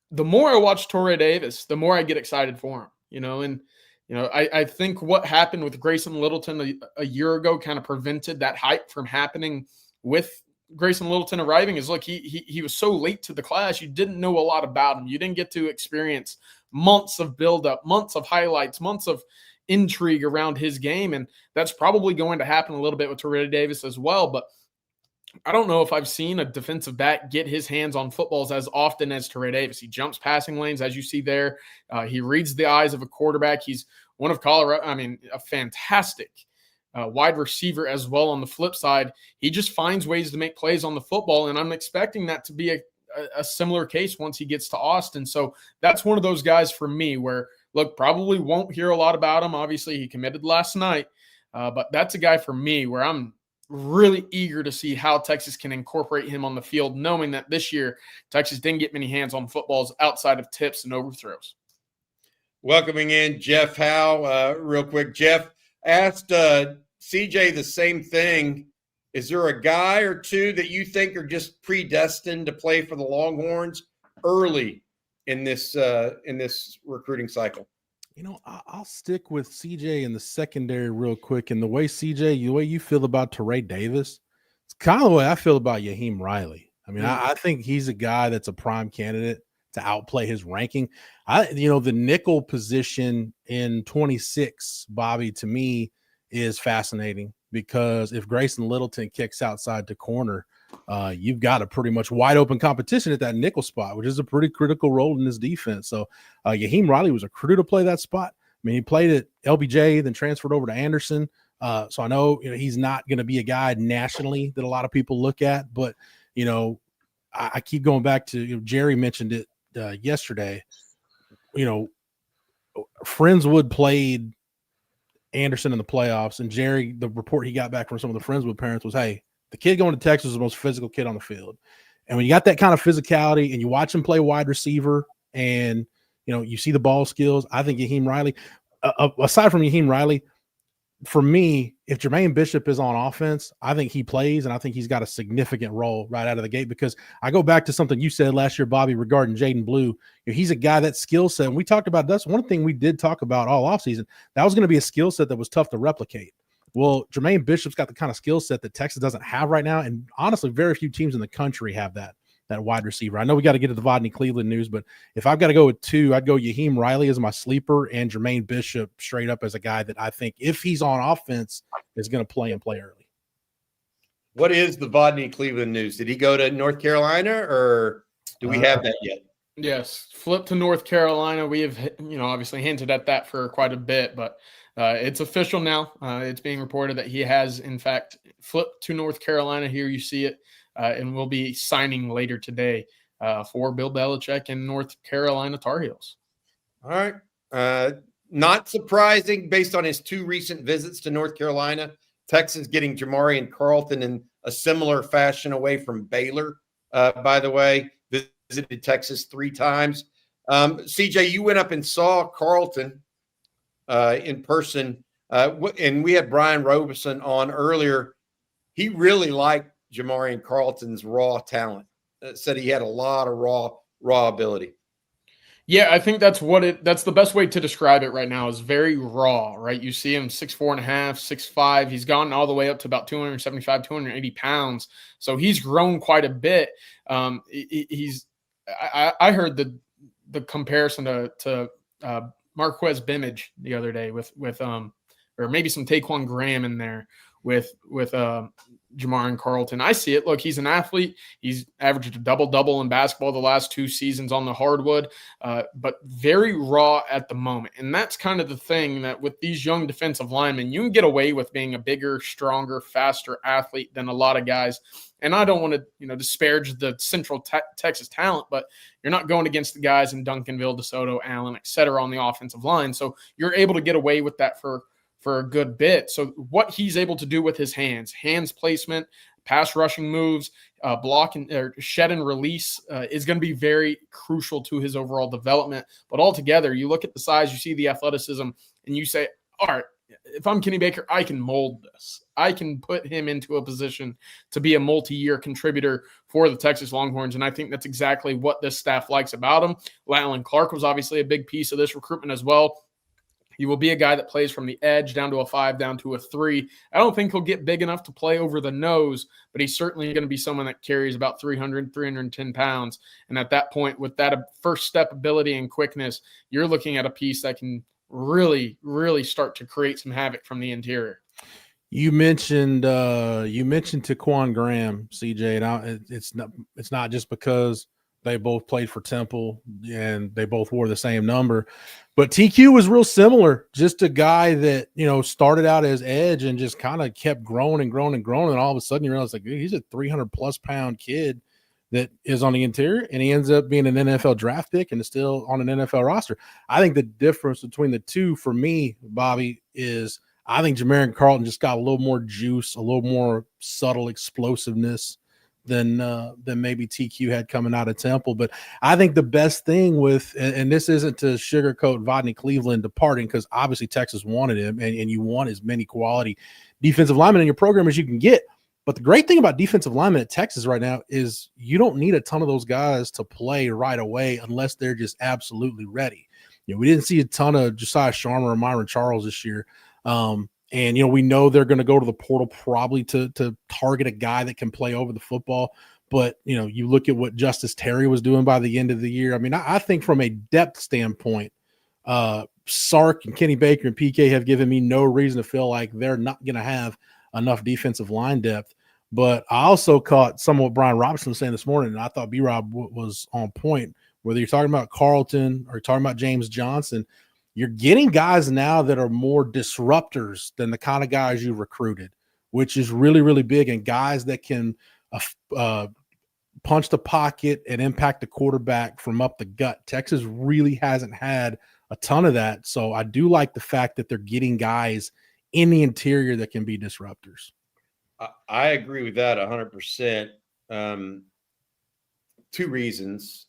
the more I watch Trey Davis, the more I get excited for him, I think what happened with Grayson Littleton a year ago kind of prevented that hype from happening with Grayson Littleton arriving. Is look, he was so late to the class, you didn't know a lot about him. You didn't get to experience months of buildup, months of highlights, months of intrigue around his game, and that's probably going to happen a little bit with Trey Davis as well. But I don't know if I've seen a defensive back get his hands on footballs as often as Trey Davis. He jumps passing lanes, as you see there. He reads the eyes of a quarterback. He's one of Colorado. A fantastic wide receiver as well. On the flip side, he just finds ways to make plays on the football, and I'm expecting that to be a similar case once he gets to Austin. So that's one of those guys for me where, look, probably won't hear a lot about him. Obviously, he committed last night, but that's a guy for me where I'm really eager to see how Texas can incorporate him on the field, knowing that this year Texas didn't get many hands on footballs outside of tips and overthrows. Welcoming in Jeff Howe real quick. Jeff asked CJ the same thing. Is there a guy or two that you think are just predestined to play for the Longhorns early in this recruiting cycle? I'll stick with CJ in the secondary real quick. And the way the way you feel about Trey Davis, it's kind of the way I feel about Yaheem Riley. I think he's a guy that's a prime candidate to outplay his ranking. The nickel position in 26, Bobby, to me is fascinating because if Grayson Littleton kicks outside the corner, you've got a pretty much wide open competition at that nickel spot, which is a pretty critical role in this defense. So Yaheem Riley was recruited to play that spot. He played at LBJ, then transferred over to Anderson. So I know he's not going to be a guy nationally that a lot of people look at, but I keep going back to Jerry mentioned it yesterday. Friendswood played Anderson in the playoffs, and Jerry, the report he got back from some of the Friendswood parents was, hey, the kid going to Texas is the most physical kid on the field. And when you got that kind of physicality and you watch him play wide receiver and, you see the ball skills, I think Yaheem Riley, aside from Yaheem Riley, for me, if Jermaine Bishop is on offense, I think he plays, and I think he's got a significant role right out of the gate because I go back to something you said last year, Bobby, regarding Jaden Blue. He's a guy that skill set, and we talked about that's one thing we did talk about all offseason. That was going to be a skill set that was tough to replicate. Well, Jermaine Bishop's got the kind of skill set that Texas doesn't have right now, and honestly, very few teams in the country have that wide receiver. I know we got to get to the Vodney Cleveland news, but if I've got to go with two, I'd go Yaheem Riley as my sleeper and Jermaine Bishop straight up as a guy that I think if he's on offense is going to play early. What is the Vodney Cleveland news? Did he go to North Carolina or do we have that yet? Yes, flip to North Carolina. We have, obviously hinted at that for quite a bit, but it's official now. It's being reported that he has, in fact, flipped to North Carolina. Here you see it. And we'll be signing later today for Bill Belichick and North Carolina Tar Heels. All right. Not surprising based on his two recent visits to North Carolina. Texas getting Jamarian Carlton in a similar fashion away from Baylor, by the way. Visited Texas 3 times. CJ, you went up and saw Carlton in person. And we had Brian Roberson on earlier. He really liked Jamarian Carlton's raw talent. Said he had a lot of raw ability. Yeah, I think that's the best way to describe it right now is very raw, right? You see him 6'4.5", 6'5". He's gone all the way up to about 275, 280 pounds. So he's grown quite a bit. He's I heard the comparison to Marquez Bimage the other day with or maybe some Taquan Graham in there with Jamarian Carlton. I see it. Look, he's an athlete. He's averaged a double-double in basketball the last 2 seasons on the hardwood, but very raw at the moment. And that's kind of the thing, that with these young defensive linemen, you can get away with being a bigger, stronger, faster athlete than a lot of guys. And I don't want to, disparage the Central Texas talent, but you're not going against the guys in Duncanville, DeSoto, Allen, et cetera, on the offensive line. So you're able to get away with that for a good bit. So what he's able to do with his hands placement, pass rushing moves, block or shed and release is going to be very crucial to his overall development. But altogether, you look at the size, you see the athleticism, and you say, all right, if I'm Kenny Baker, I can mold this. I can put him into a position to be a multi-year contributor for the Texas Longhorns. And I think that's exactly what this staff likes about him. Lachlan Clark was obviously a big piece of this recruitment as well. He will be a guy that plays from the edge down to a 5, down to a 3. I don't think he'll get big enough to play over the nose, but he's certainly going to be someone that carries about 310 pounds. And at that point, with that first step ability and quickness, you're looking at a piece that can really, really start to create some havoc from the interior. You mentioned Taquan Graham, CJ, and it's not just because they both played for Temple and they both wore the same number, but TQ was real similar. Just a guy that, started out as edge and just kind of kept growing and growing and growing. And all of a sudden you realize, like, he's a 300+ pound kid that is on the interior, and he ends up being an NFL draft pick and is still on an NFL roster. I think the difference between the two for me, Bobby, is I think Jamarian Carlton just got a little more juice, a little more subtle explosiveness than maybe TQ had coming out of Temple. But I think the best thing and this isn't to sugarcoat Vodney Cleveland departing, because obviously Texas wanted him, and you want as many quality defensive linemen in your program as you can get. But the great thing about defensive linemen at Texas right now is you don't need a ton of those guys to play right away unless they're just absolutely ready. We didn't see a ton of Josiah Sharma or Myron Charles this year. And, we know they're going to go to the portal probably to target a guy that can play over the football. But, you look at what Justice Terry was doing by the end of the year. I mean, I think from a depth standpoint, Sark and Kenny Baker and PK have given me no reason to feel like they're not going to have enough defensive line depth. But I also caught some of what Brian Roberson was saying this morning, and I thought B-Rob was on point. Whether you're talking about Carlton or you're talking about James Johnson, you're getting guys now that are more disruptors than the kind of guys you recruited, which is really, really big, and guys that can punch the pocket and impact the quarterback from up the gut. Texas really hasn't had a ton of that. So I do like the fact that they're getting guys in the interior that can be disruptors. I agree with that 100%. 2 reasons.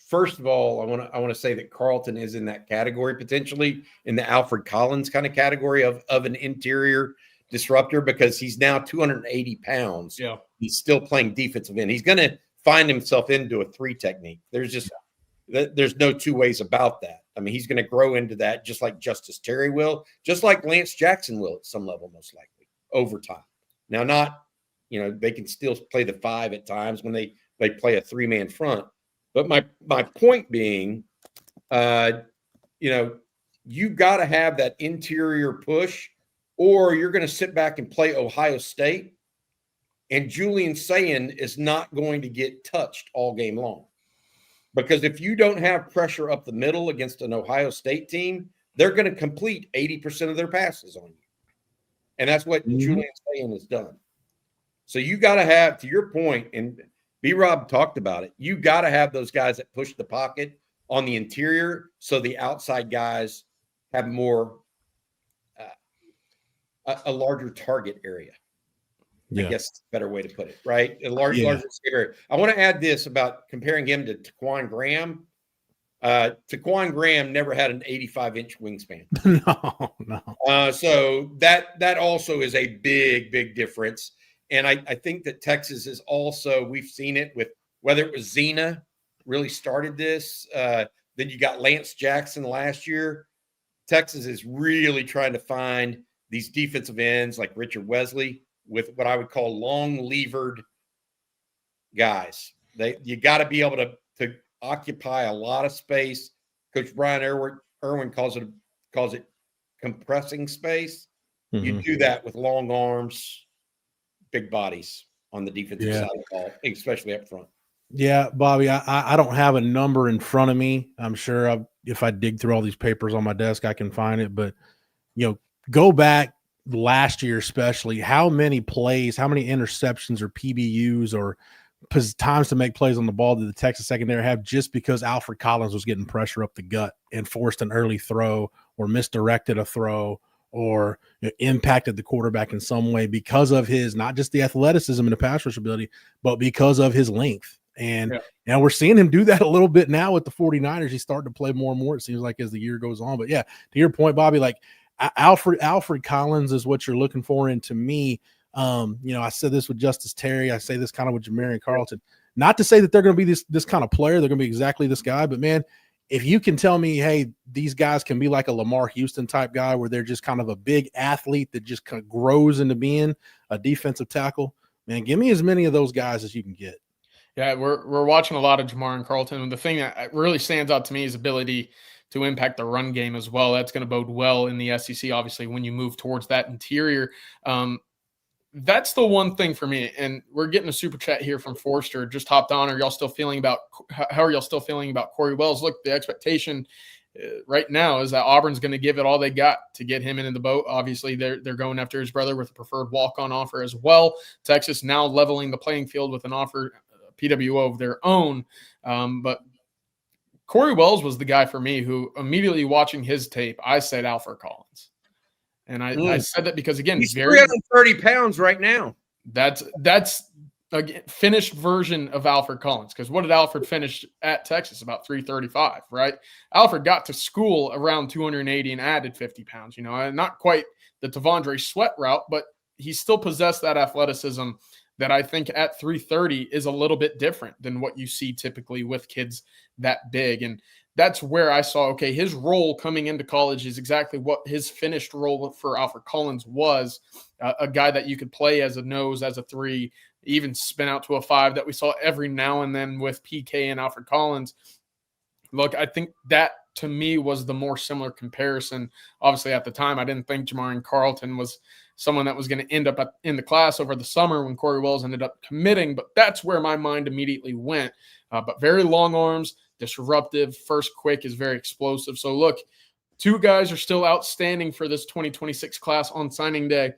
First of all, I want to say that Carlton is in that category, potentially in the Alfred Collins kind of category of an interior disruptor, because he's now 280 pounds. Yeah. He's still playing defensive end. He's going to find himself into a 3 technique. There's no 2 ways about that. I mean, he's going to grow into that just like Justice Terry will, just like Lance Jackson will at some level, most likely over time. Now, not, they can still play the 5 at times when they play a 3-man front. But my point being, you've got to have that interior push, or you're going to sit back and play Ohio State, and Julian Sayin is not going to get touched all game long. Because if you don't have pressure up the middle against an Ohio State team, they're going to complete 80% of their passes on you. And that's what Julian Sayin has done. So you got to have, to your point, and B-Rob talked about it, you got to have those guys that push the pocket on the interior so the outside guys have more a larger target area. Yeah. I guess it's a better way to put it, right? A larger area. I want to add this about comparing him to Taquan Graham. Taquan Graham never had an 85-inch wingspan. No. So that also is a big, big difference. And I think that Texas is also, we've seen it with whether it was Zena really started this. Then you got Lance Jackson last year. Texas is really trying to find these defensive ends like Richard Wesley with what I would call long levered guys You got to be able to occupy a lot of space. Coach Brian Irwin calls it compressing space. Mm-hmm. You do that with long arms, big bodies on the defensive side of the ball, especially up front. Yeah, Bobby, I don't have a number in front of me. I'm sure if I dig through all these papers on my desk, I can find it. But, go back last year, especially how many plays, how many interceptions or PBUs or times to make plays on the ball did the Texas secondary have just because Alfred Collins was getting pressure up the gut and forced an early throw or misdirected a throw or impacted the quarterback in some way because of his, not just the athleticism and the pass rush ability, but because of his length. And now we're seeing him do that a little bit now with the 49ers. He's starting to play more and more, it seems like, as the year goes on. But yeah, to your point, Bobby, like Alfred Collins is what you're looking for. And to me, I said this with Justice Terry. I say this kind of with Jamarian Carlton. Not to say that they're going to be this kind of player. They're going to be exactly this guy. But, man, if you can tell me, hey, these guys can be like a Lamar Houston type guy where they're just kind of a big athlete that just kind of grows into being a defensive tackle, man, give me as many of those guys as you can get. Yeah, we're watching a lot of Jamarian Carlton. And the thing that really stands out to me is ability to impact the run game as well. That's going to bode well in the SEC, obviously, when you move towards that interior. That's the one thing for me. And we're getting a super chat here from Forster. Just hopped on. How are y'all still feeling about Corey Wells? Look, the expectation right now is that Auburn's going to give it all they got to get him into the boat. Obviously, they're going after his brother with a preferred walk-on offer as well. Texas now leveling the playing field with an offer, PWO of their own. But Corey Wells was the guy for me who immediately watching his tape, I said Alfred Collins. And I said that because, again, he's 330 pounds right now. That's a finished version of Alfred Collins. Because what did Alfred finish at Texas? About 335, right? Alfred got to school around 280 and added 50 pounds. Not quite the Tavondre Sweat route, but he still possessed that athleticism that I think at 330 is a little bit different than what you see typically with kids that big. And that's where I saw, okay, his role coming into college is exactly what his finished role for Alfred Collins was, a guy that you could play as a nose, as a 3, even spin out to a 5 that we saw every now and then with PK and Alfred Collins. Look, I think that to me was the more similar comparison. Obviously, at the time, I didn't think Jamarian Carlton was someone that was going to end up in the class over the summer when Corey Wells ended up committing, but that's where my mind immediately went. But very long arms, disruptive, first quick, is very explosive. So look, 2 guys are still outstanding for this 2026 class on signing day.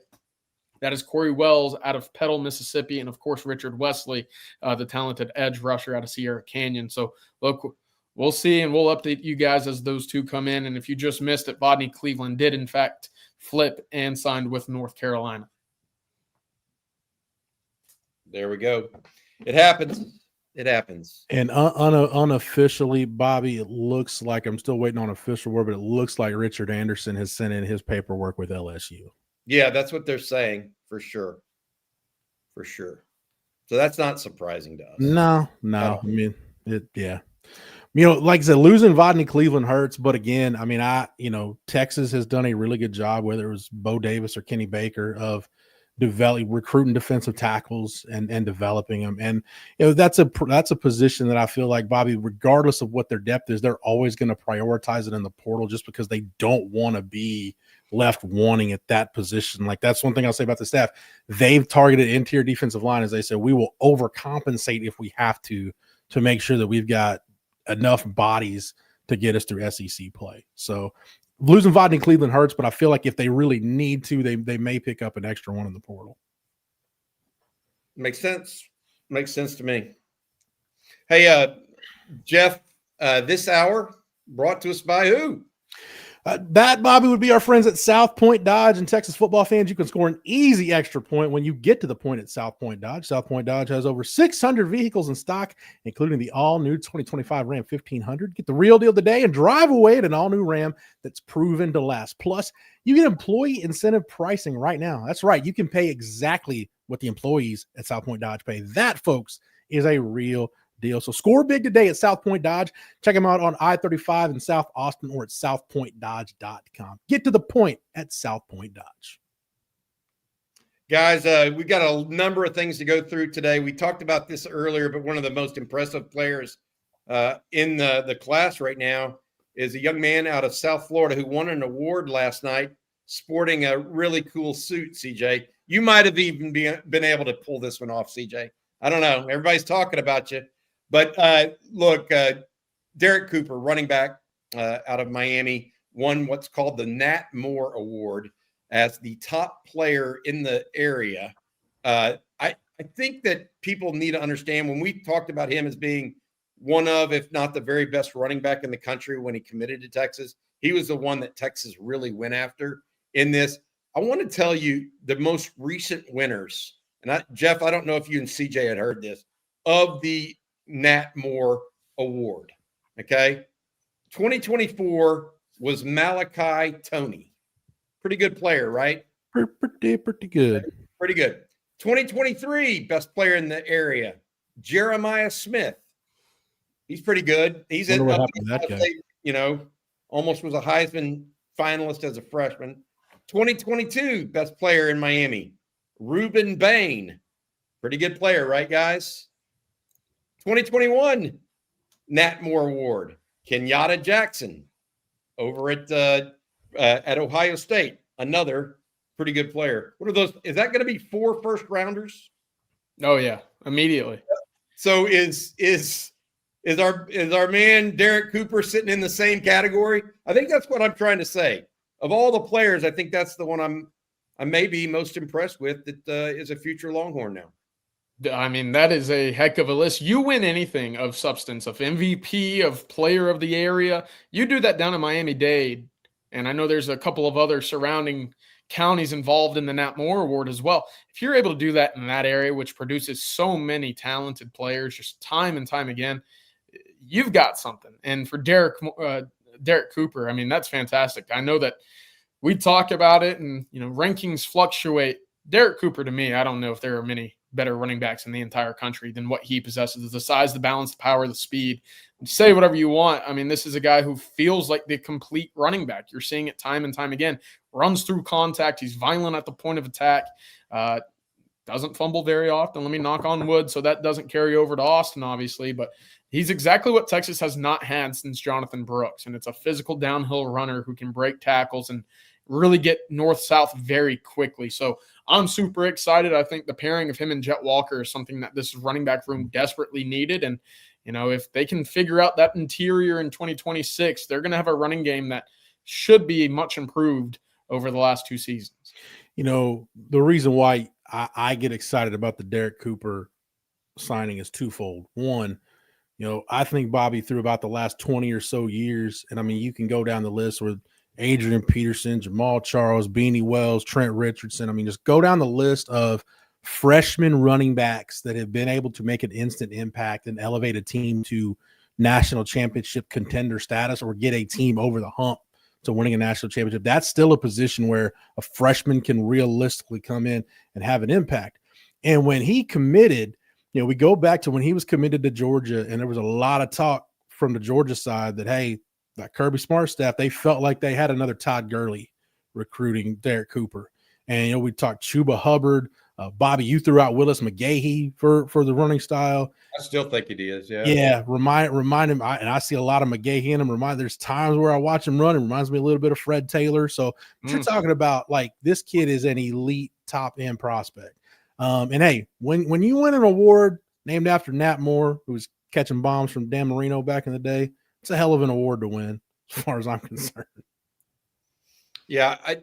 That is Corey Wells out of Petal, Mississippi, and of course Richard Wesley, the talented edge rusher out of Sierra Canyon. So look, we'll see, and we'll update you guys as those 2 come in. And if you just missed it, Bodney Cleveland did in fact flip and signed with North Carolina. There we go. It happens. It happens. And unofficially, Bobby, it looks like, I'm still waiting on official word, but it looks like Richard Anderson has sent in his paperwork with LSU. Yeah, that's what they're saying for sure. For sure. So that's not surprising to us. No. I mean, like I said, losing Bodney Cleveland hurts. But again, I mean, Texas has done a really good job, whether it was Bo Davis or Kenny Baker, of recruiting defensive tackles and developing them. And that's a position that I feel like, Bobby, regardless of what their depth is, they're always going to prioritize it in the portal just because they don't want to be left wanting at that position. Like, that's one thing I'll say about the staff. They've targeted interior defensive line, as they said, we will overcompensate if we have to make sure that we've got enough bodies to get us through SEC play. So losing Bodney Cleveland hurts, but I feel like if they really need to, they may pick up an extra one in the portal. Makes sense. Makes sense to me. Hey, Jeff, this hour brought to us by who? That, Bobby, would be our friends at South Point Dodge. And Texas football fans, you can score an easy extra point when you get to the point at South Point Dodge. South Point Dodge has over 600 vehicles in stock, including the all-new 2025 Ram 1500. Get the real deal today and drive away at an all-new Ram that's proven to last. Plus, you get employee incentive pricing right now. That's right. You can pay exactly what the employees at South Point Dodge pay. That, folks, is a real deal. So score big today at South Point Dodge. Check them out on I-35 in South Austin or at southpointdodge.com. Get to the point at South Point Dodge. Guys, we got a number of things to go through today. We talked about this earlier, but one of the most impressive players in the class right now is a young man out of South Florida who won an award last night sporting a really cool suit, CJ. You might have even been able to pull this one off, CJ. I don't know. Everybody's talking about you. But look, Derek Cooper, running back out of Miami, won what's called the Nat Moore Award as the top player in the area. I think that people need to understand when we talked about him as being one of, if not the very best running back in the country when he committed to Texas, he was the one that Texas really went after in this. I want to tell you the most recent winners, and Jeff, I don't know if you and CJ had heard this, of the Nat Moore Award, okay? 2024 was Malachi Toney. Pretty good player, right? Pretty good. Pretty good. 2023, best player in the area, Jeremiah Smith. He's pretty good. He's in, that guy. You know, almost was a Heisman finalist as a freshman. 2022, best player in Miami, Reuben Bain. Pretty good player, right, guys? 2021, Nat Moore Award, Kenyatta Jackson over at Ohio State. Another pretty good player. What are those? Is that going to be 4 first rounders? Oh yeah, immediately. So is our man Derek Cooper sitting in the same category? I think that's what I'm trying to say. Of all the players, I think that's the one I may be most impressed with that is a future Longhorn now. I mean, that is a heck of a list. You win anything of substance, of MVP, of player of the area. You do that down in Miami-Dade, and I know there's a couple of other surrounding counties involved in the Nat Moore Award as well. If you're able to do that in that area, which produces so many talented players just time and time again, you've got something. And for Derek Cooper, I mean, that's fantastic. I know that we talk about it and, you know, rankings fluctuate. Derek Cooper, to me, I don't know if there are many better running backs in the entire country than what he possesses. The size, the balance, the power, the speed. Say whatever you want. I mean, this is a guy who feels like the complete running back. You're seeing it time and time again. Runs through contact. He's violent at the point of attack. Doesn't fumble very often. Let me knock on wood so that doesn't carry over to Austin, obviously. But he's exactly what Texas has not had since Jonathan Brooks. And it's a physical downhill runner who can break tackles and really get north-south very quickly. So I'm super excited. I think the pairing of him and Jet Walker is something that this running back room desperately needed. And, you know, if they can figure out that interior in 2026, they're going to have a running game that should be much improved over the last 2 seasons. You know, the reason why I get excited about the Derek Cooper signing is twofold. One, you know, I think Bobby through about the last 20 or so years, and I mean, you can go down the list with Adrian Peterson, Jamal Charles, Beanie Wells, Trent Richardson. I mean, just go down the list of freshman running backs that have been able to make an instant impact and elevate a team to national championship contender status or get a team over the hump to winning a national championship. That's still a position where a freshman can realistically come in and have an impact. And when he committed, you know, we go back to when he was committed to Georgia, and there was a lot of talk from the Georgia side that, hey, that Kirby Smart staff, they felt like they had another Todd Gurley recruiting Derek Cooper. And, you know, we talked Chuba Hubbard. Bobby, you threw out Willis McGahee for the running style. I still think it is. Yeah. Yeah. Remind him. And I see a lot of McGahee in him. There's times where I watch him run. It reminds me a little bit of Fred Taylor. So you're talking about, like, this kid is an elite top end prospect. And hey, when you win an award named after Nat Moore, who was catching bombs from Dan Marino back in the day, it's a hell of an award to win, as far as I'm concerned. Yeah, I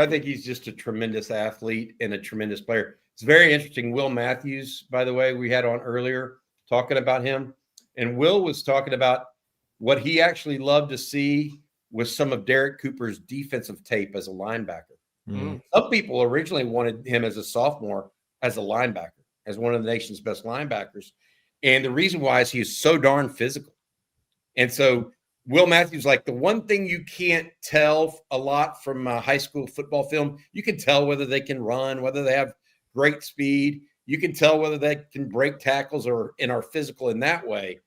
think he's just a tremendous athlete and a tremendous player. It's very interesting. Will Matthews, by the way, we had on earlier talking about him. And Will was talking about what he actually loved to see was some of Derek Cooper's defensive tape as a linebacker. Mm-hmm. Some people originally wanted him as a sophomore as a linebacker, as one of the nation's best linebackers. And the reason why is he is so darn physical. And so Will Matthews, like, the one thing you can't tell a lot from high school football film, you can tell whether they can run, whether they have great speed. You can tell whether they can break tackles or are physical in that way.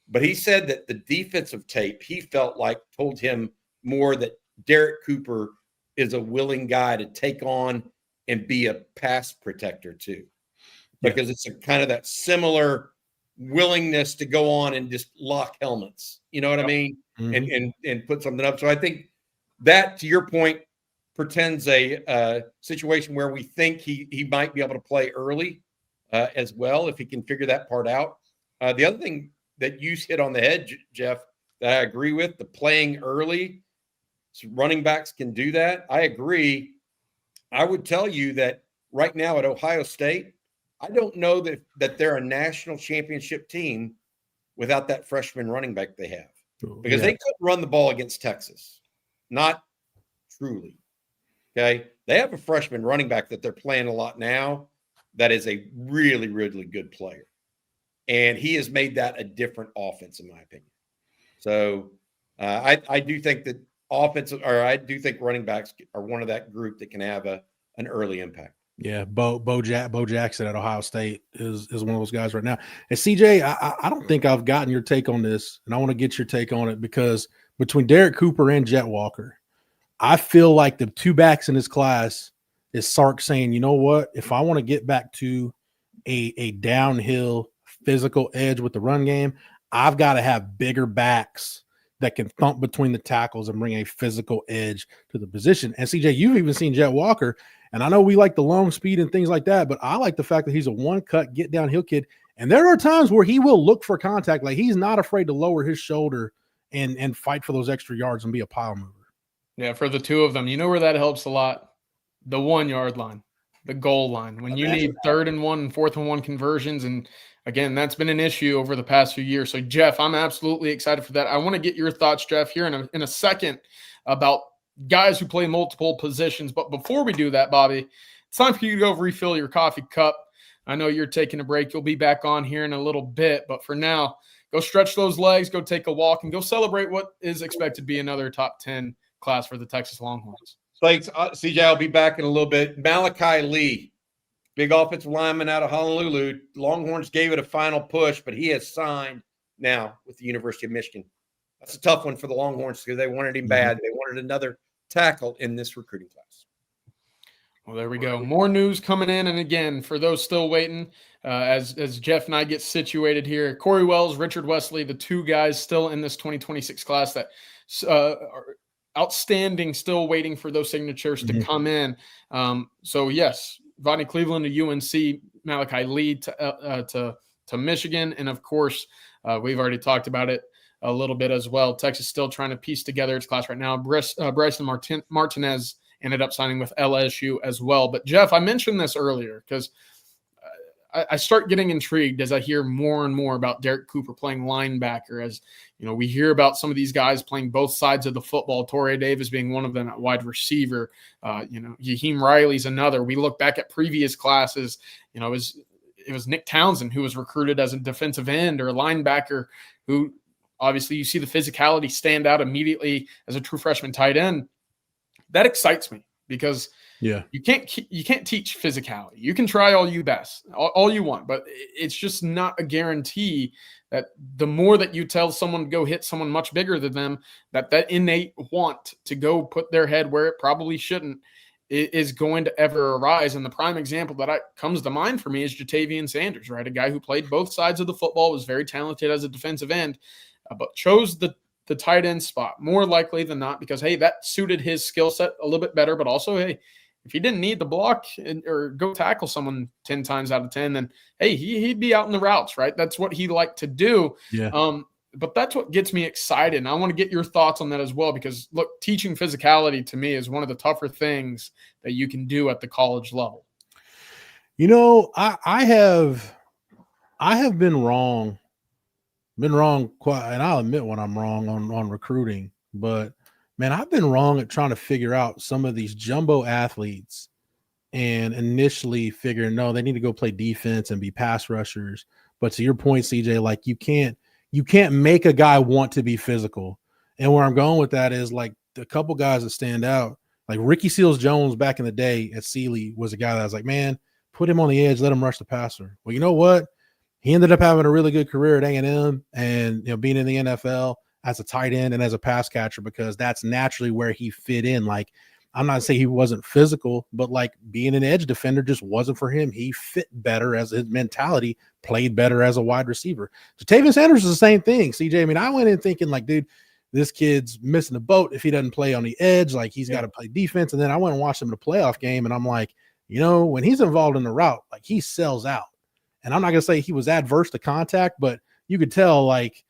But he said that the defensive tape, he felt like told him more that Derek Cooper is a willing guy to take on and be a pass protector too, because it's a kind of that similar willingness to go on and just lock helmets. You know what I mean? And put something up. So I think that, to your point, pretends a situation where we think he might be able to play early as well, if he can figure that part out. The other thing that you hit on the head, Jeff, that I agree with, the playing early, so running backs can do that. I agree. I would tell you that right now at Ohio State, I don't know that they're a national championship team without that freshman running back they have, because they couldn't run the ball against Texas. Not truly. Okay. They have a freshman running back that they're playing a lot now that is a really, really good player. And he has made that a different offense, in my opinion. So I do think that I do think running backs are one of that group that can have an early impact. Yeah, Bo Jackson at Ohio State is one of those guys right now. And CJ, I don't think I've gotten your take on this, and I want to get your take on it, because between Derek Cooper and Jet Walker, I feel like the two backs in this class is Sark saying, you know what, if I want to get back to a downhill physical edge with the run game, I've got to have bigger backs that can thump between the tackles and bring a physical edge to the position. And CJ, you've even seen Jet Walker, and I know we like the long speed and things like that, but I like the fact that he's a one-cut, get downhill kid. And there are times where he will look for contact. Like, he's not afraid to lower his shoulder and fight for those extra yards and be a pile mover. Yeah, for the two of them, you know where that helps a lot? The 1 yard line, the goal line. When you need 3rd and 1 and 4th and 1 conversions, and again, that's been an issue over the past few years. So, Jeff, I'm absolutely excited for that. I want to get your thoughts, Jeff, here in a second about guys who play multiple positions. But before we do that, Bobby, it's time for you to go refill your coffee cup. I know you're taking a break. You'll be back on here in a little bit. But for now, go stretch those legs, go take a walk, and go celebrate what is expected to be another top 10 class for the Texas Longhorns. Thanks, CJ. I'll be back in a little bit. Malachi Lee, big offensive lineman out of Honolulu. Longhorns gave it a final push, but he has signed now with the University of Michigan. That's a tough one for the Longhorns because they wanted him bad. They wanted another tackle in this recruiting class. Well, there we go. More news coming in. And again, for those still waiting, as Jeff and I get situated here, Corey Wells, Richard Wesley, the two guys still in this 2026 class that are outstanding, still waiting for those signatures to come in. So, yes, Vonnie Cleveland to UNC, Malachi Lee to Michigan. And, of course, we've already talked about it a little bit as well. Texas still trying to piece together its class right now. Bryson Martinez ended up signing with LSU as well. But, Jeff, I mentioned this earlier because I start getting intrigued as I hear more and more about Derek Cooper playing linebacker. As you know, we hear about some of these guys playing both sides of the football. Trey Davis being one of them at wide receiver. Yaheem Riley's another. We look back at previous classes. You know, it was Nick Townsend who was recruited as a defensive end or a linebacker who obviously you see the physicality stand out immediately as a true freshman tight end. That excites me because you can't teach physicality. You can try all you want, but it's just not a guarantee that the more that you tell someone to go hit someone much bigger than them, that innate want to go put their head where it probably shouldn't is going to ever arise. And the prime example that comes to mind for me is Jatavian Sanders, right? A guy who played both sides of the football, was very talented as a defensive end, but chose the tight end spot more likely than not because, hey, that suited his skill set a little bit better, but also, hey, if he didn't need to block or go tackle someone 10 times out of 10, then, hey, he'd be out in the routes, right? That's what he liked to do. Yeah. But that's what gets me excited. And I want to get your thoughts on that as well because, look, teaching physicality to me is one of the tougher things that you can do at the college level. You know, I have been wrong. Quite, and I'll admit when I'm wrong on recruiting, but man, I've been wrong at trying to figure out some of these jumbo athletes and initially figuring, no, they need to go play defense and be pass rushers. But to your point, CJ, like you can't make a guy want to be physical. And where I'm going with that is like a couple guys that stand out, like Ricky Seals-Jones back in the day at Sealy was a guy that I was like, man, put him on the edge, let him rush the passer. Well, you know what? He ended up having a really good career at A&M and being in the NFL as a tight end and as a pass catcher because that's naturally where he fit in. Like I'm not saying he wasn't physical, but like being an edge defender just wasn't for him. He fit better as his mentality, played better as a wide receiver. Jatavius Sanders is the same thing, CJ. I mean, I went in thinking like, dude, this kid's missing the boat if he doesn't play on the edge. Like he's got to play defense. And then I went and watched him in a playoff game, and I'm like, you know, when he's involved in the route, like he sells out. And I'm not going to say he was adverse to contact, but you could tell like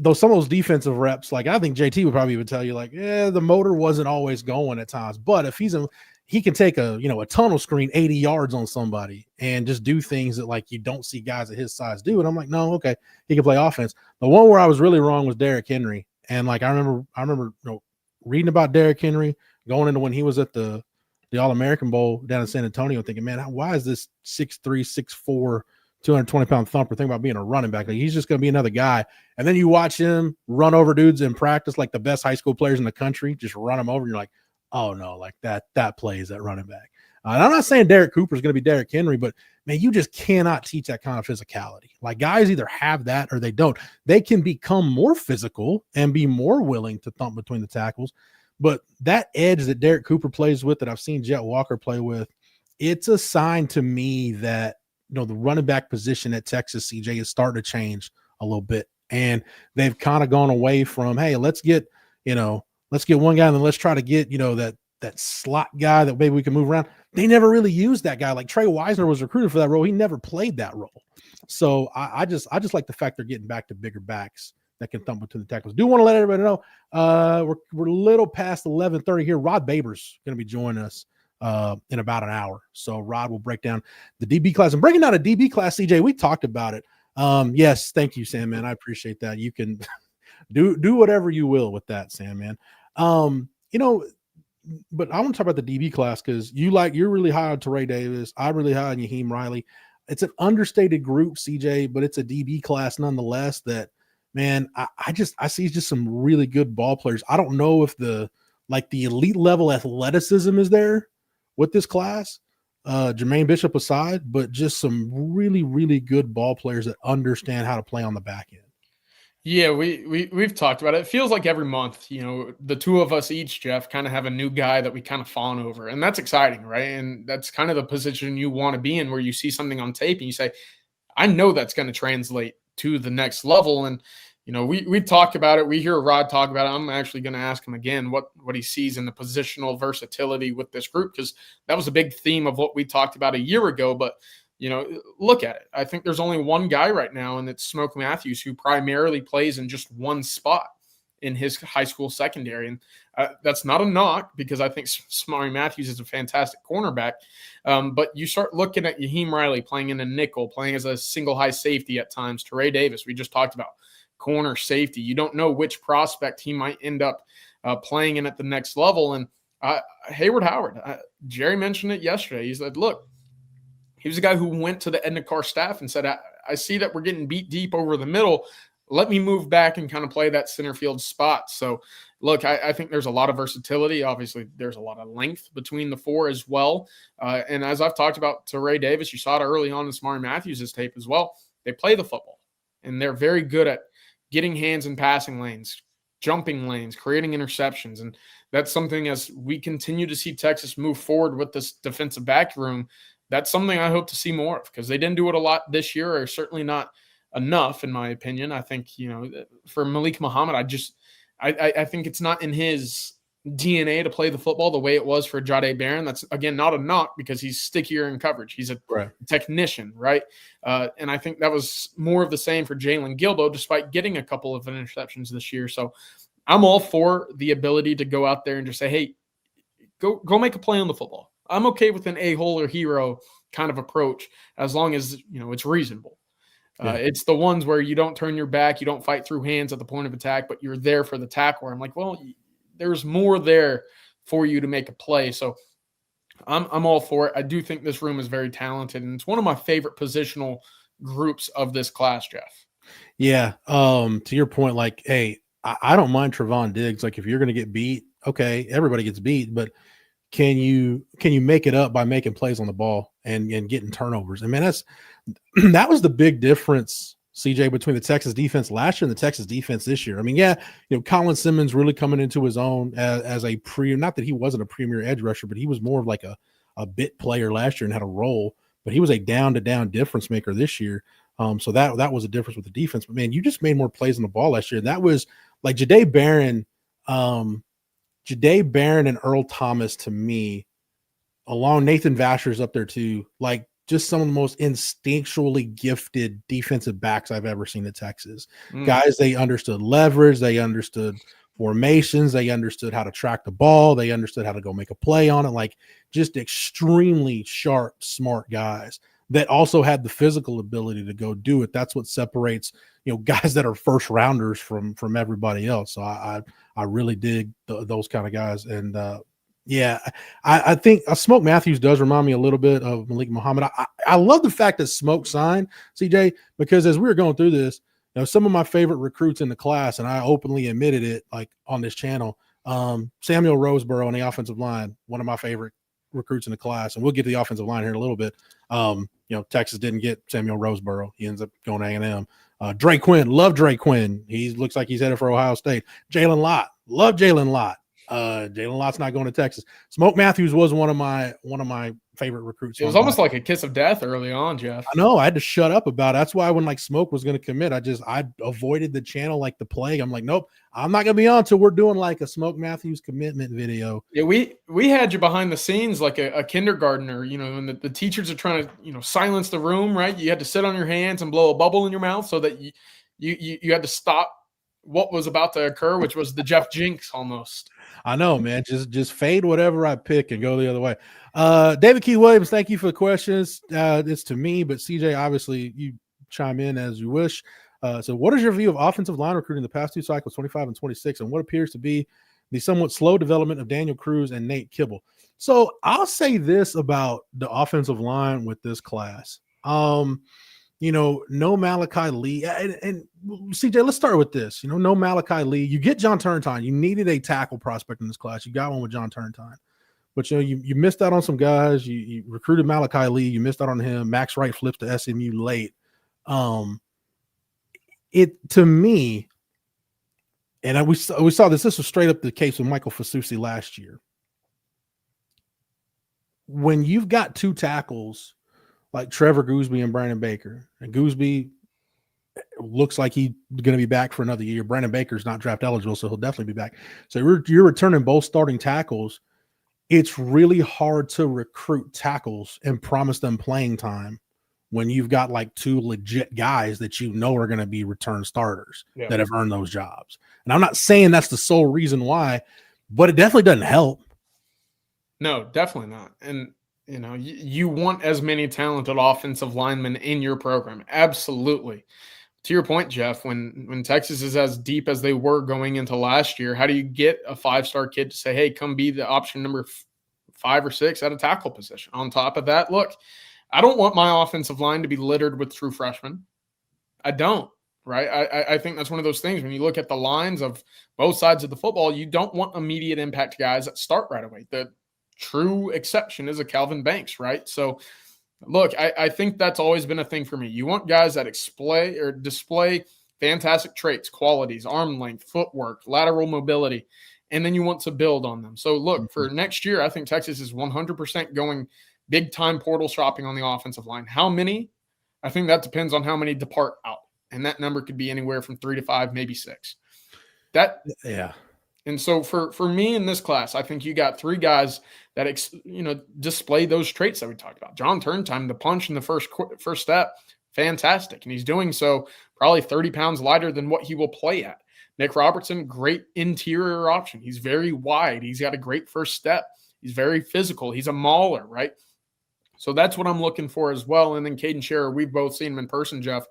some of those defensive reps, like I think JT would probably even tell you like, yeah, the motor wasn't always going at times. But if he can take a tunnel screen 80 yards on somebody and just do things that like you don't see guys at his size do. And I'm like, no, okay, he can play offense. The one where I was really wrong was Derrick Henry. And like I remember reading about Derrick Henry going into when he was at the All-American Bowl down in San Antonio, thinking, man, why is this 6'3", 6'4", 220-pound thumper thinking about being a running back? Like he's just going to be another guy. And then you watch him run over dudes in practice, like the best high school players in the country, just run them over. And you're like, oh no, like that plays that running back. And I'm not saying Derek Cooper is going to be Derrick Henry, but man, you just cannot teach that kind of physicality. Like guys either have that or they don't. They can become more physical and be more willing to thump between the tackles. But that edge that Derek Cooper plays with, that I've seen Jet Walker play with, it's a sign to me that, the running back position at Texas, CJ, is starting to change a little bit. And they've kind of gone away from, hey, let's get one guy and then let's try to get, that slot guy that maybe we can move around. They never really used that guy. Like Trey Wisner was recruited for that role. He never played that role. So I just like the fact they're getting back to bigger backs that can thump between the tackles. Do want to let everybody know we're a little past 11:30 here. Rod Babers going to be joining us in about an hour. So Rod will break down the DB class. And breaking down a DB class, CJ, we talked about it. Yes, thank you, Sam, man. I appreciate that. You can do whatever you will with that, Sam, man. But I want to talk about the DB class because you're really high on Trey Davis. I'm really high on Yaheem Riley. It's an understated group, CJ, but it's a DB class nonetheless that, man, I see just some really good ball players. I don't know if the elite level athleticism is there with this class, Jermaine Bishop aside, but just some really, really good ball players that understand how to play on the back end. Yeah, we've talked about it. It feels like every month, the two of us each, Jeff, kind of have a new guy that we kind of fawn over. And that's exciting, right? And that's kind of the position you want to be in, where you see something on tape and you say, I know that's going to translate to the next level. And, we talk about it. We hear Rod talk about it. I'm actually going to ask him again what he sees in the positional versatility with this group, because that was a big theme of what we talked about a year ago. But look at it. I think there's only one guy right now, and it's Smoke Matthews, who primarily plays in just one spot in his high school secondary. And that's not a knock, because I think Smari Matthews is a fantastic cornerback. But you start looking at Yaheem Riley playing in a nickel, playing as a single high safety at times. Trey Davis, we just talked about, corner safety. You don't know which prospect he might end up playing in at the next level. And Hayward Howard, Jerry mentioned it yesterday. He said, look, he was a guy who went to the Edna Carr staff and said, I see that we're getting beat deep over the middle. Let me move back and kind of play that center field spot. So, look, I think there's a lot of versatility. Obviously, there's a lot of length between the four as well. And as I've talked about to Ray Davis, you saw it early on in Smari Matthews' tape as well. They play the football, and they're very good at getting hands in passing lanes, jumping lanes, creating interceptions. And that's something, as we continue to see Texas move forward with this defensive back room, that's something I hope to see more of, because they didn't do it a lot this year, or certainly not enough, in my opinion. I think, for Malik Muhammad, I think it's not in his DNA to play the football the way it was for Jahdae Barron. That's, again, not a knock, because he's stickier in coverage. He's a technician, right? And I think that was more of the same for Jalen Gilbo, despite getting a couple of interceptions this year. So I'm all for the ability to go out there and just say, hey, go make a play on the football. I'm okay with an a-hole or hero kind of approach, as long as, it's reasonable. It's the ones where you don't turn your back, you don't fight through hands at the point of attack, but you're there for the tackle. I'm like, well, there's more there for you to make a play. So I'm all for it. I do think this room is very talented, and it's one of my favorite positional groups of this class, Jeff. Yeah. To your point, like, hey, I don't mind Trevon Diggs. Like, if you're going to get beat, okay, everybody gets beat, but can you make it up by making plays on the ball and getting turnovers? I mean, that was the big difference, CJ, between the Texas defense last year and the Texas defense this year. I mean, Colin Simmons really coming into his own as a not that he wasn't a premier edge rusher, but he was more of like a bit player last year and had a role, but he was a down-to-down difference maker this year. So that was a difference with the defense. But, man, you just made more plays on the ball last year. That was like Jahdae Barron and Earl Thomas to me, along Nathan Vasher's up there too, like just some of the most instinctually gifted defensive backs I've ever seen at Texas. Guys, they understood leverage, they understood formations, they understood how to track the ball, they understood how to go make a play on it, like just extremely sharp, smart guys that also had the physical ability to go do it. That's what separates, guys that are first rounders from everybody else. So I really dig those kind of guys. And I think Smoke Matthews does remind me a little bit of Malik Muhammad. I love the fact that Smoke signed, CJ, because as we were going through this, some of my favorite recruits in the class, and I openly admitted it like on this channel, Samuel Roseboro on the offensive line, one of my favorite recruits in the class. And we'll get to the offensive line here in a little bit. Texas didn't get Samuel Roseboro. He ends up going to A&M. Drake Quinn, love Drake Quinn. He looks like he's headed for Ohio State. Jalen Lott, love Jalen Lott. Jalen Lott's not going to Texas. Smoke Matthews was one of my favorite recruits. It was almost like a kiss of death early on, Jeff. I know. I had to shut up about it. That's why when like Smoke was going to commit, I avoided the channel like the plague. I'm like, nope, I'm not going to be on till we're doing like a Smoke Matthews commitment video. Yeah, we had you behind the scenes like a kindergartner, when the teachers are trying to, silence the room, right? You had to sit on your hands and blow a bubble in your mouth so that you had to stop what was about to occur, which was the Jeff Jinx almost. I know, man. Just fade whatever I pick and go the other way. David Key Williams, thank you for the questions. It's to me, but CJ, obviously, you chime in as you wish. So what is your view of offensive line recruiting the past two cycles, 25 and 26, and what appears to be the somewhat slow development of Daniel Cruz and Nate Kibble? So I'll say this about the offensive line with this class. No Malachi Lee. And CJ, let's start with this. No Malachi Lee. You get John Turntine. You needed a tackle prospect in this class. You got one with John Turntine. But, you missed out on some guys. You recruited Malachi Lee. You missed out on him. Max Wright flips to SMU late. To me, and we saw this. This was straight up the case with Michael Fasusi last year. When you've got two tackles like Trevor Gooseby and Brandon Baker, and Gooseby looks like he's going to be back for another year. Brandon Baker's not draft eligible, so he'll definitely be back. So you're returning both starting tackles. It's really hard to recruit tackles and promise them playing time when you've got like two legit guys that are going to be return starters that have earned those jobs. And I'm not saying that's the sole reason why, but it definitely doesn't help. No, definitely not. And you want as many talented offensive linemen in your program. Absolutely. To your point, Jeff, when Texas is as deep as they were going into last year, how do you get a five-star kid to say, hey, come be the option number 5 or 6 at a tackle position? On top of that, look, I don't want my offensive line to be littered with true freshmen. I don't, right? I think that's one of those things. When you look at the lines of both sides of the football, you don't want immediate impact guys that start right away. The true exception is a Calvin Banks, right? So, look, I think that's always been a thing for me. You want guys that display fantastic traits, qualities, arm length, footwork, lateral mobility, and then you want to build on them. So, look, for next year, I think Texas is 100% going big-time portal shopping on the offensive line. How many? I think that depends on how many depart out, and that number could be anywhere from 3 to 5, maybe 6. And so for me in this class, I think you got 3 guys that display those traits that we talked about. John Turntime, the punch in the first step, fantastic, and he's doing so probably 30 pounds lighter than what he will play at. Nick Robertson, great interior option. He's very wide. He's got a great first step. He's very physical. He's a mauler, right? So that's what I'm looking for as well. And then Kaden Scherer, we've both seen him in person, Jeff.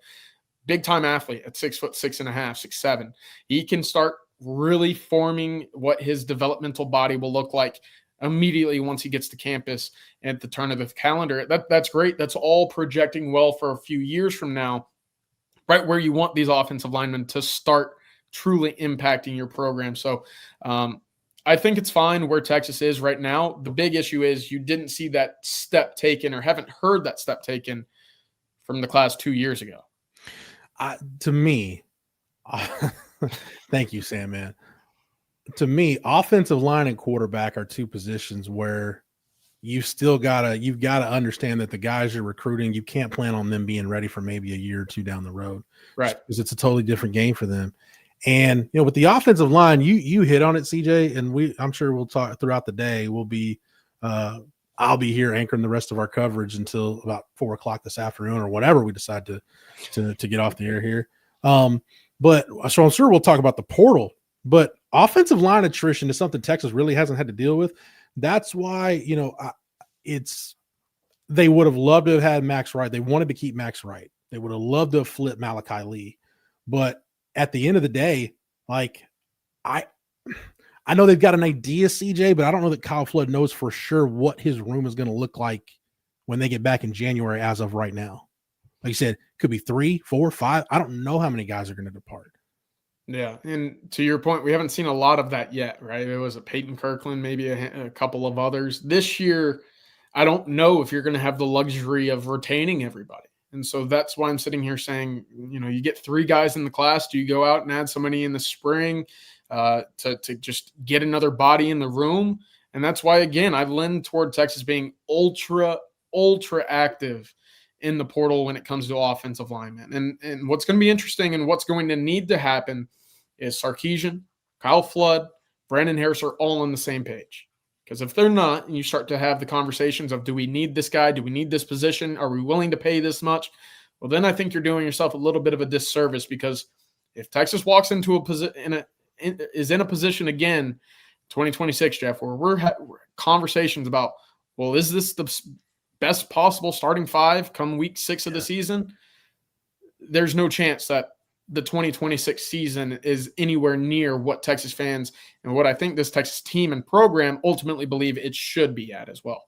Big time athlete at 6'6.5", 6'7". He can start really forming what his developmental body will look like immediately once he gets to campus at the turn of the calendar. That's great. That's all projecting well for a few years from now, right where you want these offensive linemen to start truly impacting your program. So I think it's fine where Texas is right now. The big issue is you didn't see that step taken or haven't heard that step taken from the class 2 years ago. To me, thank you, Sam, man. To me, offensive line and quarterback are two positions where you've got to understand that the guys you're recruiting, you can't plan on them being ready for maybe a year or two down the road, right? Because it's a totally different game for them. And with the offensive line, you hit on it, CJ, and I'm sure we'll talk throughout the day. I'll be here anchoring the rest of our coverage until about 4:00 this afternoon or whatever we decide to get off the air here. But so I'm sure we'll talk about the portal, but offensive line attrition is something Texas really hasn't had to deal with. That's why, they would have loved to have had Max Wright. They wanted to keep Max Wright. They would have loved to have flipped Malachi Lee. But at the end of the day, I know they've got an idea, CJ, but I don't know that Kyle Flood knows for sure what his room is going to look like when they get back in January as of right now. Like you said, could be 3, 4, 5. I don't know how many guys are going to depart. Yeah, and to your point, we haven't seen a lot of that yet, right? It was a Peyton Kirkland, maybe a couple of others. This year, I don't know if you're going to have the luxury of retaining everybody. And so that's why I'm sitting here saying, you get 3 guys in the class. Do you go out and add somebody in the spring to just get another body in the room? And that's why, again, I lend toward Texas being ultra active in the portal when it comes to offensive linemen. And what's going to be interesting and what's going to need to happen is Sarkisian, Kyle Flood, Brandon Harris are all on the same page. Because if they're not, and you start to have the conversations of, do we need this guy? Do we need this position? Are we willing to pay this much? Well, then I think you're doing yourself a little bit of a disservice, because if Texas walks into is in a position again, 2026, Jeff, where we're conversations about, well, is this the best possible starting 5 come week 6 of the season? There's no chance that the 2026 season is anywhere near what Texas fans and what I think this Texas team and program ultimately believe it should be at as well.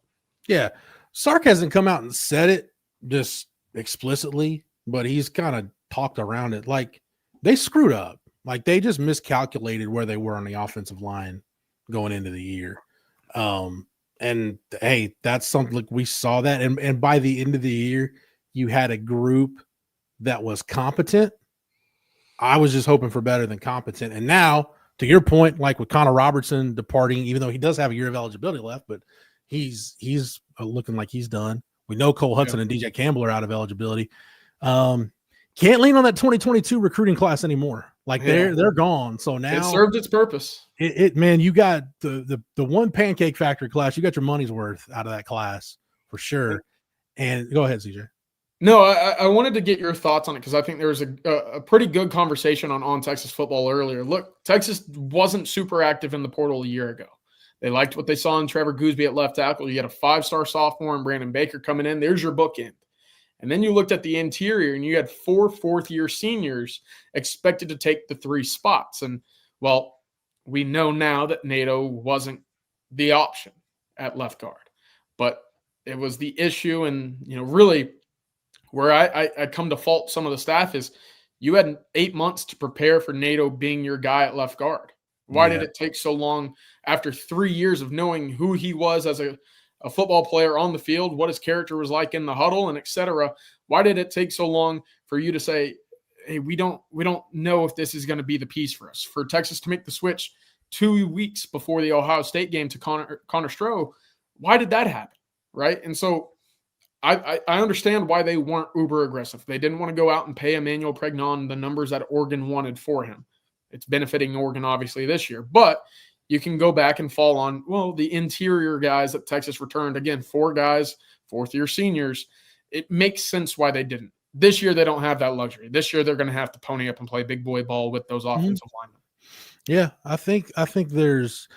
Yeah. Sark hasn't come out and said it just explicitly, but he's kind of talked around it. Like, they screwed up. Like, they just miscalculated where they were on the offensive line going into the year. And hey, that's something, like, we saw that. And by the end of the year, you had a group that was competent. I was just hoping for better than competent. And now, to your point, like with Connor Robertson departing, even though he does have a year of eligibility left, but he's looking like he's done. We know Cole Hudson and DJ Campbell are out of eligibility. Can't lean on that 2022 recruiting class anymore. Like, they're gone. So now it served its purpose. Man, you got the one Pancake Factory class. You got your money's worth out of that class for sure. And go ahead, CJ. No, I wanted to get your thoughts on it, because I think there was a pretty good conversation on Texas football earlier. Look, Texas wasn't super active in the portal a year ago. They liked what they saw in Trevor Gooseby at left tackle. You had a 5-star sophomore and Brandon Baker coming in. There's your bookend. And then you looked at the interior, and you had 4 fourth-year seniors expected to take the 3 spots. And, well, we know now that NATO wasn't the option at left guard. But it was the issue, and, really – where I come to fault some of the staff is you had 8 months to prepare for NATO being your guy at left guard. Why did it take so long after 3 years of knowing who he was as a football player on the field, what his character was like in the huddle, and et cetera? Why did it take so long for you to say, hey, we don't know if this is going to be the piece for us? For Texas to make the switch 2 weeks before the Ohio State game to Connor Stroh, why did that happen, right? And so I understand why they weren't uber aggressive. They didn't want to go out and pay Emmanuel Pregnon the numbers that Oregon wanted for him. It's benefiting Oregon, obviously, this year. But you can go back and fall on, well, the interior guys that Texas returned. Again, 4 guys, 4th-year seniors. It makes sense why they didn't. This year, they don't have that luxury. This year, they're going to have to pony up and play big boy ball with those offensive linemen. Yeah, I think there's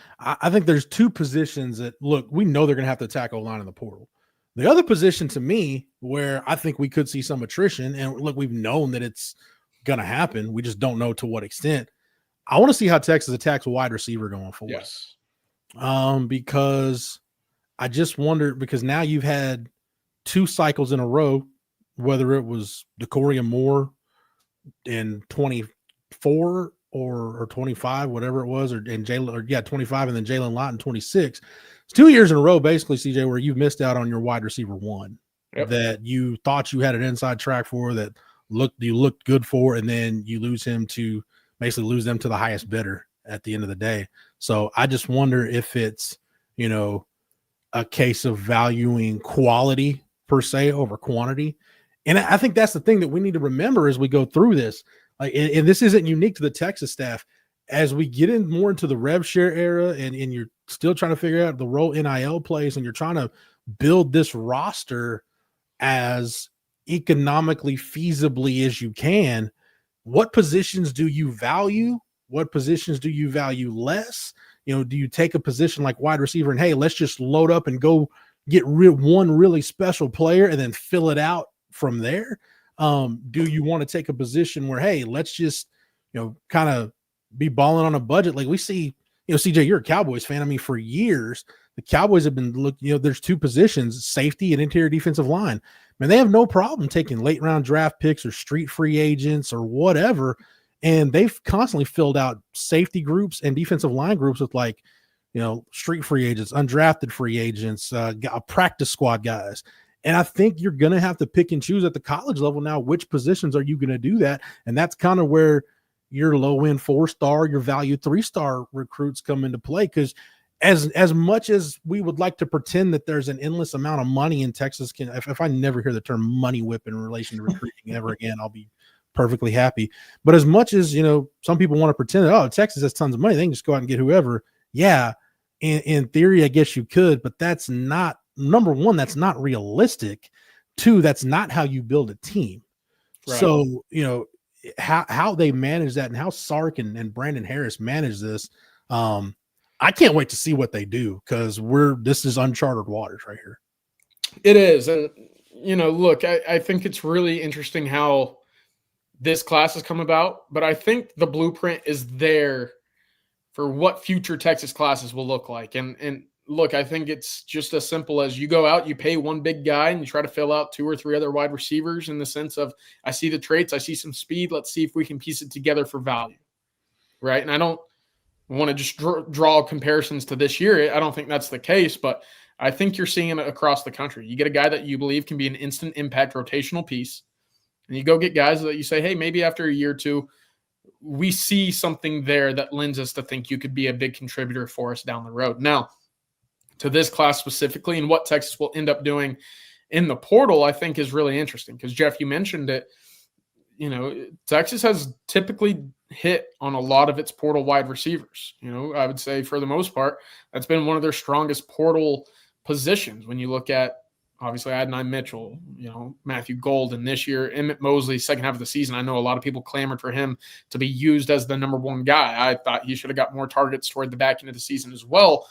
2 positions that, look, we know they're going to have to attack O-line in the portal. The other position, to me, where I think we could see some attrition, and look, we've known that it's going to happen. We just don't know to what extent. I want to see how Texas attacks wide receiver going forward. Yes. Because I just wonder, because now you've had 2 cycles in a row, whether it was Decoria Moore in 24 or 25, whatever it was, or 25, and then Jalen Lott in 26. It's 2 years in a row, basically, CJ, where you've missed out on your wide receiver 1 that you thought you had an inside track for, that looked good for, and then you lose them to the highest bidder at the end of the day. So I just wonder if it's, a case of valuing quality per se over quantity. And I think that's the thing that we need to remember as we go through this. Like, and this isn't unique to the Texas staff. As we get in more into the rev share era, and you're still trying to figure out the role NIL plays, and you're trying to build this roster as economically feasibly as you can, what positions do you value? What positions do you value less? Do you take a position like wide receiver and, hey, let's just load up and go get one really special player and then fill it out from there? Do you want to take a position where, hey, let's just, kind of be balling on a budget? Like we see, CJ, you're a Cowboys fan. I mean, for years, the Cowboys have been there's two positions, safety and interior defensive line. Man, they have no problem taking late round draft picks or street free agents or whatever. And they've constantly filled out safety groups and defensive line groups with street free agents, undrafted free agents, practice squad guys. And I think you're going to have to pick and choose at the college level now, which positions are you going to do that? And that's kind of where your low end 4-star, your value 3-star recruits come into play. Because as much as we would like to pretend that there's an endless amount of money in Texas, if I never hear the term money whip in relation to recruiting ever again, I'll be perfectly happy. But as much as, some people want to pretend that, Texas has tons of money, they can just go out and get whoever. Yeah. In theory, I guess you could, but that's not, number one, that's not realistic. Two, that's not how you build a team. Right. So, how they manage that and how Sark and Brandon Harris manage this. I can't wait to see what they do, because this is uncharted waters right here. It is. And, look, I think it's really interesting how this class has come about, but I think the blueprint is there for what future Texas classes will look like. And look, I think it's just as simple as you go out, you pay one big guy, and you try to fill out 2 or 3 other wide receivers in the sense of, I see the traits, I see some speed, let's see if we can piece it together for value, right? And I don't want to just draw comparisons to this year. I don't think that's the case, but I think you're seeing it across the country. You get a guy that you believe can be an instant impact rotational piece, and you go get guys that you say, hey, maybe after a year or two, we see something there that lends us to think you could be a big contributor for us down the road. Now, to this class specifically, and what Texas will end up doing in the portal, I think is really interesting, because Jeff, you mentioned it. Texas has typically hit on a lot of its portal wide receivers. I would say for the most part, that's been one of their strongest portal positions. When you look at, obviously, Adonai Mitchell, Matthew Golden this year, Emmett Mosley, second half of the season, I know a lot of people clamored for him to be used as the number 1 guy. I thought he should have got more targets toward the back end of the season as well.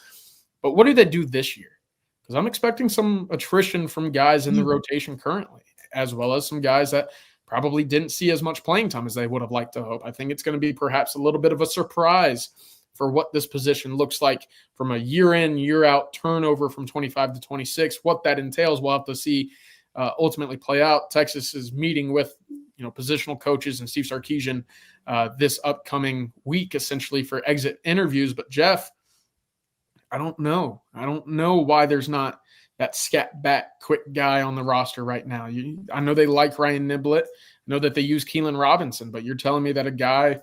But what do they do this year? Because I'm expecting some attrition from guys in the rotation currently, as well as some guys that probably didn't see as much playing time as they would have liked to hope. I think it's going to be perhaps a little bit of a surprise for what this position looks like from a year in, year out turnover from 25 to 26. What that entails, we'll have to see ultimately play out. Texas is meeting with positional coaches and Steve Sarkisian this upcoming week, essentially for exit interviews. But Jeff, I don't know. I don't know why there's not that scat back quick guy on the roster right now. I know they like Ryan Niblett. I know that they use Keelan Robinson, but you're telling me that a guy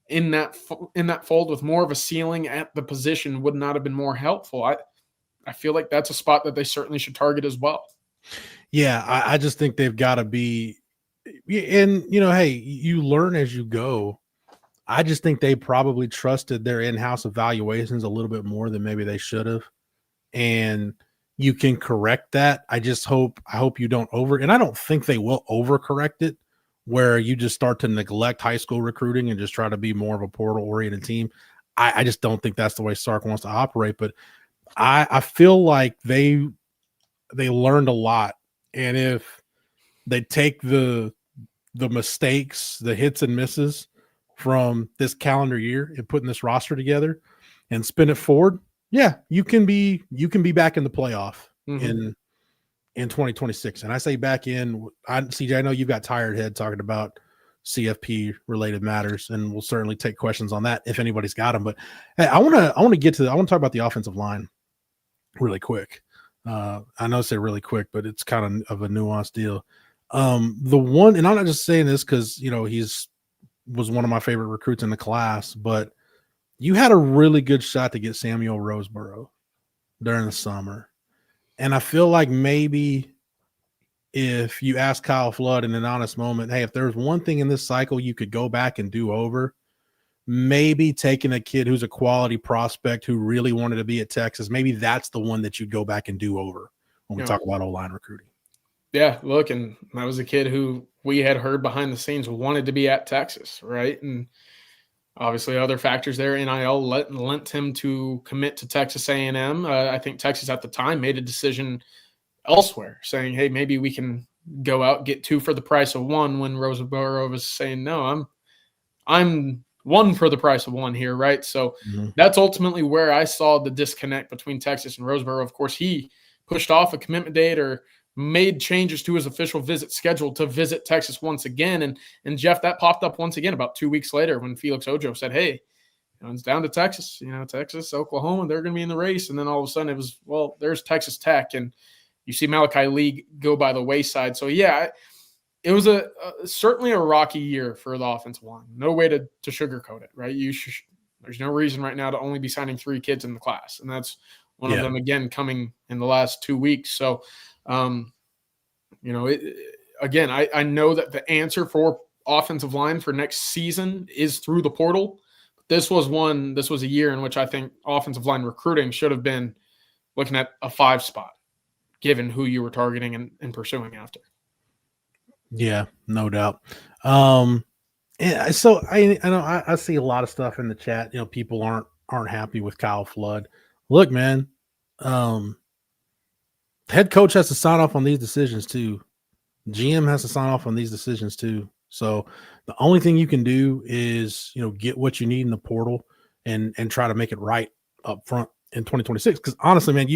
in that fold with more of a ceiling at the position would not have been more helpful. I feel like that's a spot that they certainly should target as well. Yeah, I just think they've got to be, and hey, you learn as you go. I just think they probably trusted their in-house evaluations a little bit more than maybe they should have. And you can correct that. I hope you don't and I don't think they will overcorrect it, where you just start to neglect high school recruiting and just try to be more of a portal-oriented team. I just don't think that's the way Sark wants to operate. But I feel like they learned a lot. And if they take the mistakes, the hits and misses from this calendar year and putting this roster together and spin it forward, yeah, you can be back in the playoff in 2026. And I say back in, CJ, I know you've got tired head talking about CFP related matters, and we'll certainly take questions on that if anybody's got them. But hey, I want to talk about the offensive line really quick. I know I say really quick, but it's kind of a nuanced deal. The one, and I'm not just saying this because he's was one of my favorite recruits in the class, but you had a really good shot to get Samuel Roseboro during the summer. And I feel like maybe if you ask Kyle Flood in an honest moment, hey, if there's one thing in this cycle you could go back and do over, maybe taking a kid who's a quality prospect who really wanted to be at Texas, maybe that's the one that you'd go back and do over when we talk about O-line recruiting. Yeah, look, and that was a kid who we had heard behind the scenes wanted to be at Texas, right? And obviously other factors there. NIL lent him to commit to Texas A&M. I think Texas at the time made a decision elsewhere saying, hey, maybe we can go out, get 2 for the price of 1, when Roseboro was saying, no, I'm 1 for the price of 1 here, right? So that's ultimately where I saw the disconnect between Texas and Roseboro. Of course, he pushed off a commitment date or made changes to his official visit schedule to visit Texas once again. And Jeff, that popped up once again about 2 weeks later when Felix Ojo said, hey, it's down to Texas, Texas, Oklahoma, they're going to be in the race. And then all of a sudden it was, well, there's Texas Tech. And you see Malachi Lee go by the wayside. So, yeah, it was certainly a rocky year for the offensive line. No way to sugarcoat it, right? There's no reason right now to only be signing 3 kids in the class. And that's one of them, again, coming in the last 2 weeks. So, again, I know that the answer for offensive line for next season is through the portal. This was a year in which I think offensive line recruiting should have been looking at a 5 spot, given who you were targeting and pursuing after. Yeah, no doubt. So I know I see a lot of stuff in the chat. People aren't happy with Kyle Flood. Look, man, head coach has to sign off on these decisions too. GM has to sign off on these decisions too. So the only thing you can do is, get what you need in the portal and try to make it right up front in 2026. Because honestly, man,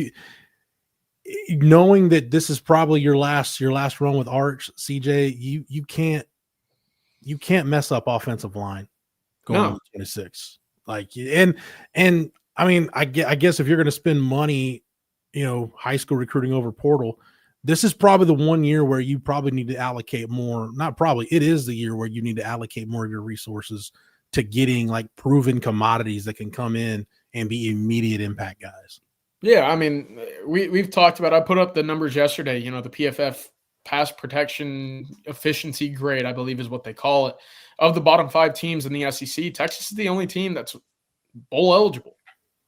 knowing that this is probably your last run with Arch, CJ, you can't mess up offensive line going into 26. Like, and I mean, I guess if you're going to spend money, high school recruiting over portal, this is probably the one year where you probably need to allocate more. Not probably, it is the year where you need to allocate more of your resources to getting like proven commodities that can come in and be immediate impact guys. Yeah, I mean, we've talked about, I put up the numbers yesterday, the PFF pass protection efficiency grade, I believe is what they call it. Of the bottom 5 teams in the SEC, Texas is the only team that's bowl eligible.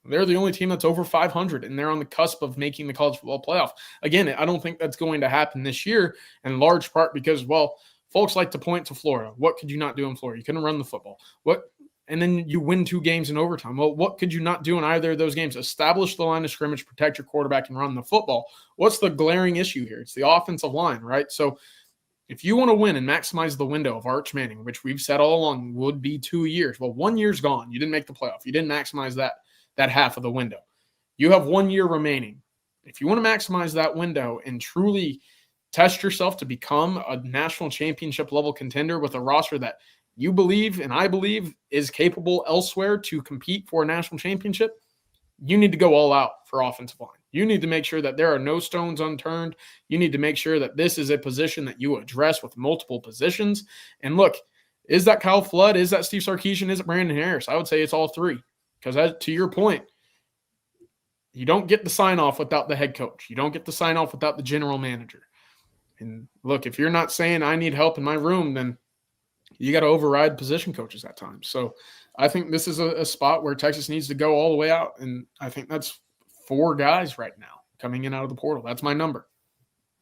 They're the only team that's over 500, and they're on the cusp of making the college football playoff. Again, I don't think that's going to happen this year, in large part because, well, folks like to point to Florida. What could you not do in Florida? You couldn't run the football. And then you win 2 games in overtime. Well, what could you not do in either of those games? Establish the line of scrimmage, protect your quarterback, and run the football. What's the glaring issue here? It's the offensive line, right? So if you want to win and maximize the window of Arch Manning, which we've said all along would be 2 years, well, 1 year's gone. You didn't make the playoff. You didn't maximize that half of the window. You have 1 year remaining. If you want to maximize that window and truly test yourself to become a national championship level contender with a roster that you believe and I believe is capable elsewhere to compete for a national championship, you need to go all out for offensive line. You need to make sure that there are no stones unturned. You need to make sure that this is a position that you address with multiple positions. And look, is that Kyle Flood? Is that Steve Sarkisian? Is it Brandon Harris? I would say it's all 3. Because to your point, you don't get the sign-off without the head coach. You don't get the sign-off without the general manager. And look, if you're not saying I need help in my room, then you got to override position coaches at times. So I think this is a spot where Texas needs to go all the way out. And I think that's 4 guys right now coming in out of the portal. That's my number.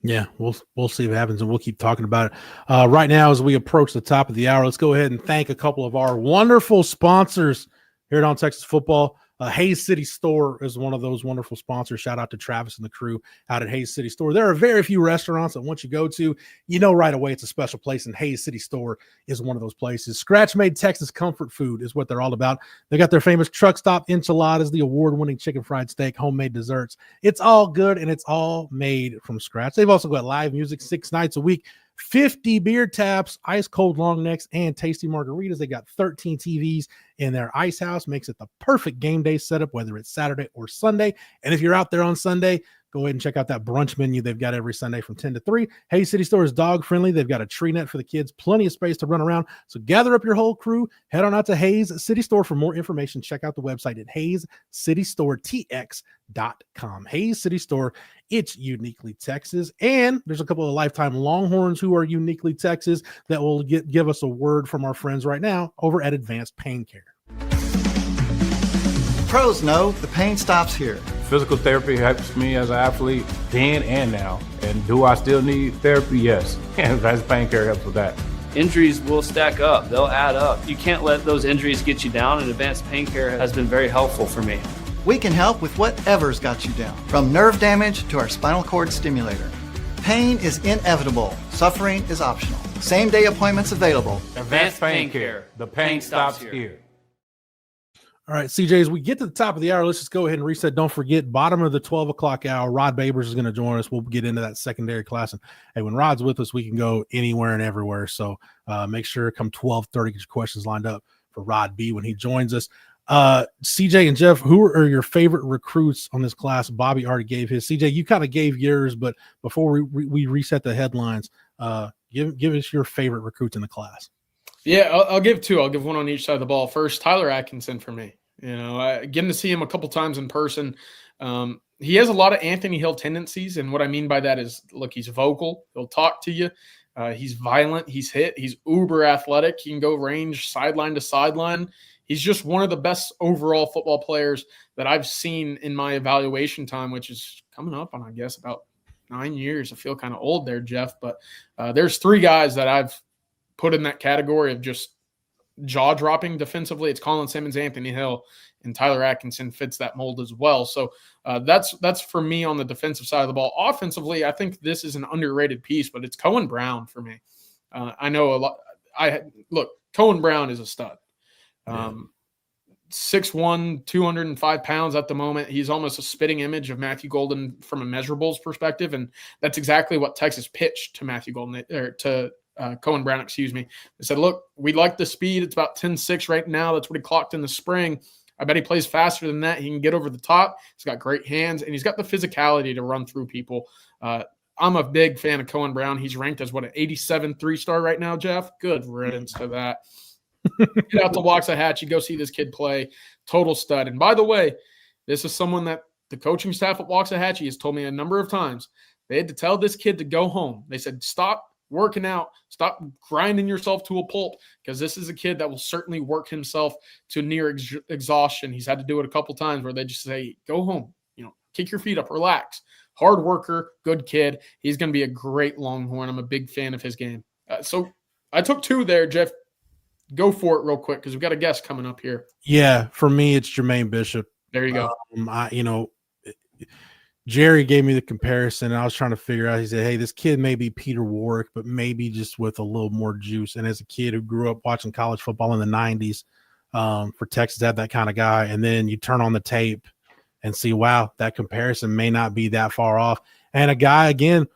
Yeah, we'll see what happens, and we'll keep talking about it. Right now, as we approach the top of the hour, let's go ahead and thank a couple of our wonderful sponsors here on Texas Football. Hayes City Store is one of those wonderful sponsors. Shout out to Travis and the crew out at Hayes City Store. There are very few restaurants that once you go to, you know right away it's a special place, and Hayes City Store is one of those places. Scratch-made Texas comfort food is what they're all about. They got their famous truck stop enchiladas, the award-winning chicken fried steak, homemade desserts. It's all good, and it's all made from scratch. They've also got live music 6 nights a week, 50 beer taps, ice cold long necks, and tasty margaritas. They got 13 TVs in their ice house. Makes it the perfect game day setup, whether it's Saturday or Sunday. And if you're out there on Sunday, Go ahead and check out that brunch menu they've got every Sunday from 10 to 3. Hayes City Store is dog friendly. They've got a tree net for the kids, plenty of space to run around. So gather up your whole crew, head on out to Hayes City Store for more information. Check out the website at hayescitystoretx.com. Hayes City Store, it's uniquely Texas. And there's a couple of lifetime Longhorns who are uniquely Texas that will give us a word from our friends right now over at Advanced Pain Care. Pros know the pain stops here. Physical therapy helps me as an athlete then and now. And do I still need therapy? Yes. And Advanced Pain Care helps with that. Injuries will stack up. They'll add up. You can't let those injuries get you down, and Advanced Pain Care has been very helpful for me. We can help with whatever's got you down, from nerve damage to our spinal cord stimulator. Pain is inevitable. Suffering is optional. Same-day appointments available. Advanced Pain Care. The pain stops here. All right, CJ, as we get to the top of the hour, let's just go ahead and reset. Don't forget, bottom of the 12 o'clock hour, Rod Babers is going to join us. We'll get into that secondary class. And hey, when Rod's with us, we can go anywhere and everywhere. So make sure come 12:30, get your questions lined up for Rod B when he joins us. CJ and Jeff, who are your favorite recruits on this class? Bobby already gave his. CJ, you kind of gave yours, but before we reset the headlines, give us your favorite recruits in the class. Yeah, I'll give two. I'll give one on each side of the ball. First, Tyler Atkinson for me. You know, getting to see him a couple times in person. He has a lot of Anthony Hill tendencies, and what I mean by that is, look, he's vocal. He'll talk to you. He's violent. He's hit. He's uber athletic. He can go range sideline to sideline. He's just one of the best overall football players that I've seen in my evaluation time, which is coming up on, I guess, about 9 years. I feel kind of old there, Jeff, but there's three guys that I've put in that category of just jaw-dropping defensively. It's Colin Simmons, Anthony Hill, and Tyler Atkinson fits that mold as well. So that's for me on the defensive side of the ball. Offensively, I think this is an underrated piece, but it's Cohen Brown for me. I know a lot. Look, Cohen Brown is a stud. 6'1", 205 pounds at the moment. He's almost a spitting image of Matthew Golden from a measurables perspective, and that's exactly what Texas pitched to Matthew Golden, or to Cohen Brown, excuse me. They said, look, we like the speed. It's about 10.6 right now. That's what he clocked in the spring. I bet he plays faster than that. He can get over the top. He's got great hands, and he's got the physicality to run through people. I'm a big fan of Cohen Brown. He's ranked as, an 87 3-star right now, Jeff? Good riddance to that. Get out to Waxahachie, go see this kid play. Total stud. And by the way, this is someone that the coaching staff at Waxahachie has told me a number of times. They had to tell this kid to go home. They said, stop working out, stop grinding yourself to a pulp, because this is a kid that will certainly work himself to near exhaustion. He's had to do it a couple times where they just say, go home, kick your feet up, relax. Hard worker, good kid. He's going to be a great Longhorn. I'm a big fan of his game. So I took two there, Jeff. Go for it real quick, because we've got a guest coming up here. Yeah, for me, it's Germaine Bishop. There you go. Jerry gave me the comparison, and I was trying to figure out. He said, hey, this kid may be Peter Warrick, but maybe just with a little more juice. And as a kid who grew up watching college football in the 90s, for Texas to have that kind of guy, and then you turn on the tape and see, wow, that comparison may not be that far off. And a guy, again,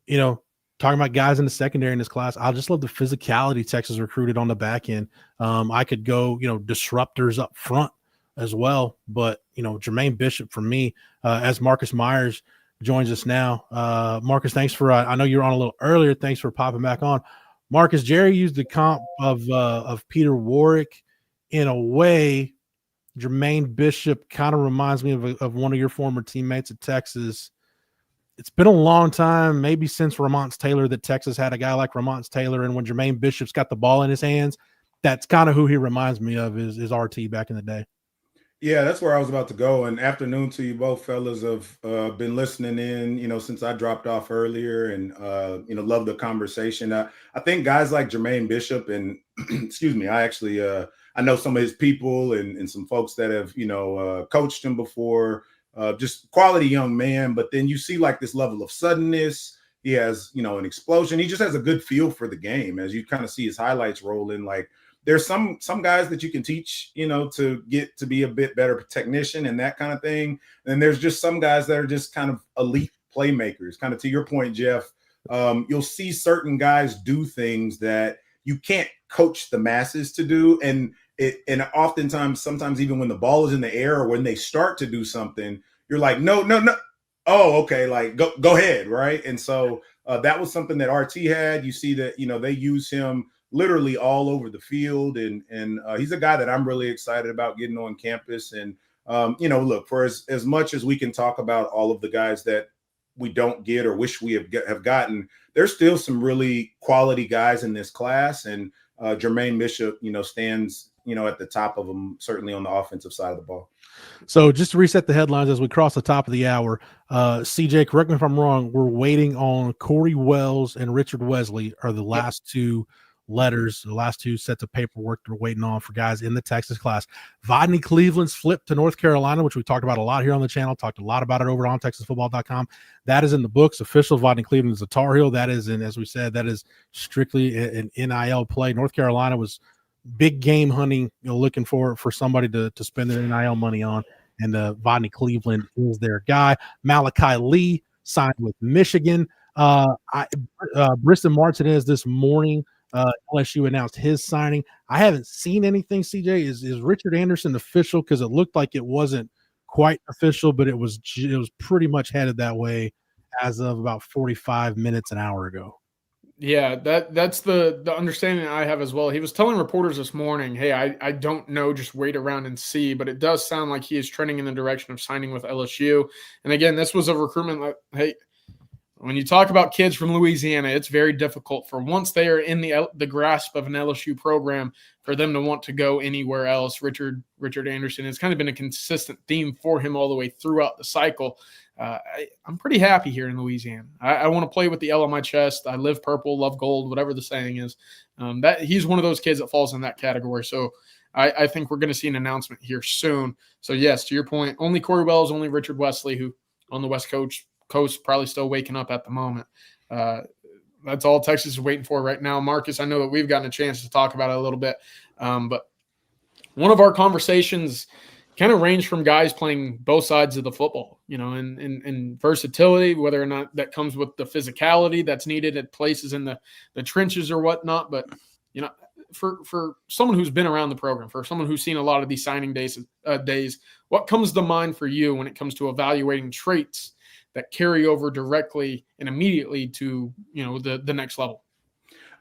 talking about guys in the secondary in this class, I just love the physicality Texas recruited on the back end. I could go, disruptors up front as well. But, Germaine Bishop for me, as Marcus Myers joins us now. Marcus, thanks for, I know you were on a little earlier. Thanks for popping back on. Marcus, Jerry used the comp of Peter Warrick. In a way, Germaine Bishop kind of reminds me of one of your former teammates at Texas. It's been a long time, maybe since Ramonce Taylor, that Texas had a guy like Ramonce Taylor. And when Germaine Bishop's got the ball in his hands, that's kind of who he reminds me of, is RT back in the day. Yeah, that's where I was about to go. And afternoon to you both, fellas. Have been listening in, since I dropped off earlier, and love the conversation. I think guys like Germaine Bishop and excuse me, I actually I know some of his people and some folks that have coached him before. Just quality young man, but then you see like this level of suddenness. He has an explosion. He just has a good feel for the game. As you kind of see his highlights roll in, like, there's some guys that you can teach, to get to be a bit better technician and that kind of thing. And there's just some guys that are just kind of elite playmakers. Kind of to your point, Jeff, you'll see certain guys do things that you can't coach the masses to do. And oftentimes, sometimes even when the ball is in the air or when they start to do something, you're like, no. oh, okay, like go ahead, right? And so that was something that RT had. You see that, they use him literally all over the field, and he's a guy that I'm really excited about getting on campus. And look, for as much as we can talk about all of the guys that we don't get or wish we have gotten, there's still some really quality guys in this class, and Germaine Bishop, stands, at the top of them, certainly on the offensive side of the ball. So just to reset the headlines as we cross the top of the hour, CJ, correct me if I'm wrong, we're waiting on Corey Wells and Richard Wesley are the last two letters, the last two sets of paperwork we're waiting on for guys in the Texas class. Vodney Cleveland's flipped to North Carolina, which we talked about a lot here on the channel, talked a lot about it over on TexasFootball.com. That is in the books. Official Vodney Cleveland is a Tar Heel. That is, as we said, that is strictly an NIL play. North Carolina was big game hunting, looking for somebody to spend their NIL money on, and Vodney Cleveland is their guy. Malachi Lee signed with Michigan. Briston Martinez this morning, LSU announced his signing. I haven't seen anything, CJ. Is Richard Anderson official? Because it looked like it wasn't quite official, but it was pretty much headed that way as of about 45 minutes, an hour ago. Yeah, that's the understanding I have as well. He was telling reporters this morning, hey, I don't know, just wait around and see. But it does sound like he is trending in the direction of signing with LSU. And again, this was a recruitment. Hey, when you talk about kids from Louisiana, it's very difficult for once they are in the grasp of an LSU program for them to want to go anywhere else. Richard Anderson has kind of been a consistent theme for him all the way throughout the cycle. I'm pretty happy here in Louisiana. I want to play with the L on my chest. I live purple, love gold, whatever the saying is. That he's one of those kids that falls in that category. So I think we're going to see an announcement here soon. So yes, to your point, only Corey Wells, only Richard Wesley, who on the West Coast probably still waking up at the moment. That's all Texas is waiting for right now. Marcus, I know that we've gotten a chance to talk about it a little bit, but one of our conversations kind of range from guys playing both sides of the football, and versatility, whether or not that comes with the physicality that's needed at places in the trenches or whatnot. But, for someone who's been around the program, for someone who's seen a lot of these signing days, what comes to mind for you when it comes to evaluating traits that carry over directly and immediately to, the next level?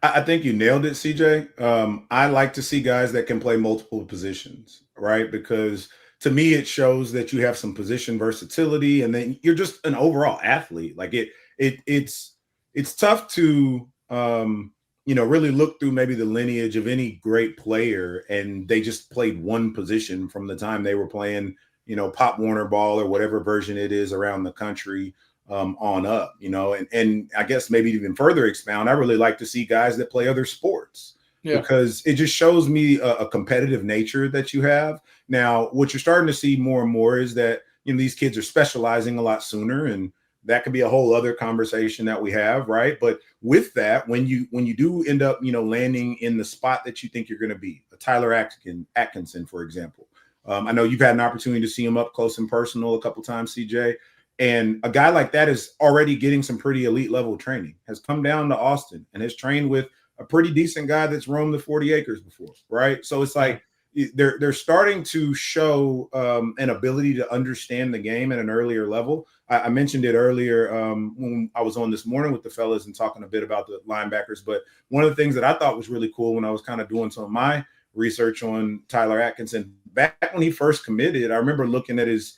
I think you nailed it, CJ. I like to see guys that can play multiple positions, right? Because to me, it shows that you have some position versatility, and then you're just an overall athlete. Like it's tough to really look through maybe the lineage of any great player, and they just played one position from the time they were playing, Pop Warner ball or whatever version it is around the country on up, and I guess maybe even further expound, I really like to see guys that play other sports. Yeah. Because it just shows me a competitive nature that you have. Now, what you're starting to see more and more is that, these kids are specializing a lot sooner, and that could be a whole other conversation that we have, right? But with that, when you do end up, landing in the spot that you think you're going to be, a Tyler Atkinson, for example. I know you've had an opportunity to see him up close and personal a couple times, CJ. And a guy like that is already getting some pretty elite level training, has come down to Austin and has trained with a pretty decent guy that's roamed the 40 acres before, right? So it's like they're starting to show an ability to understand the game at an earlier level. I mentioned it earlier when I was on this morning with the fellas and talking a bit about the linebackers. But one of the things that I thought was really cool when I was kind of doing some of my research on Tyler Atkinson, back when he first committed, I remember looking at his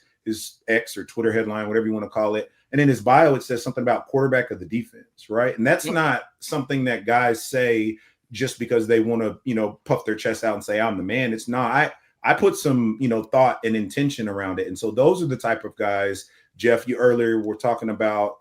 X or Twitter headline, whatever you want to call it. And in his bio, it says something about quarterback of the defense, right? And that's not something that guys say just because they want to, puff their chest out and say, I'm the man. It's not. I put some, thought and intention around it. And so those are the type of guys, Jeff, you earlier were talking about,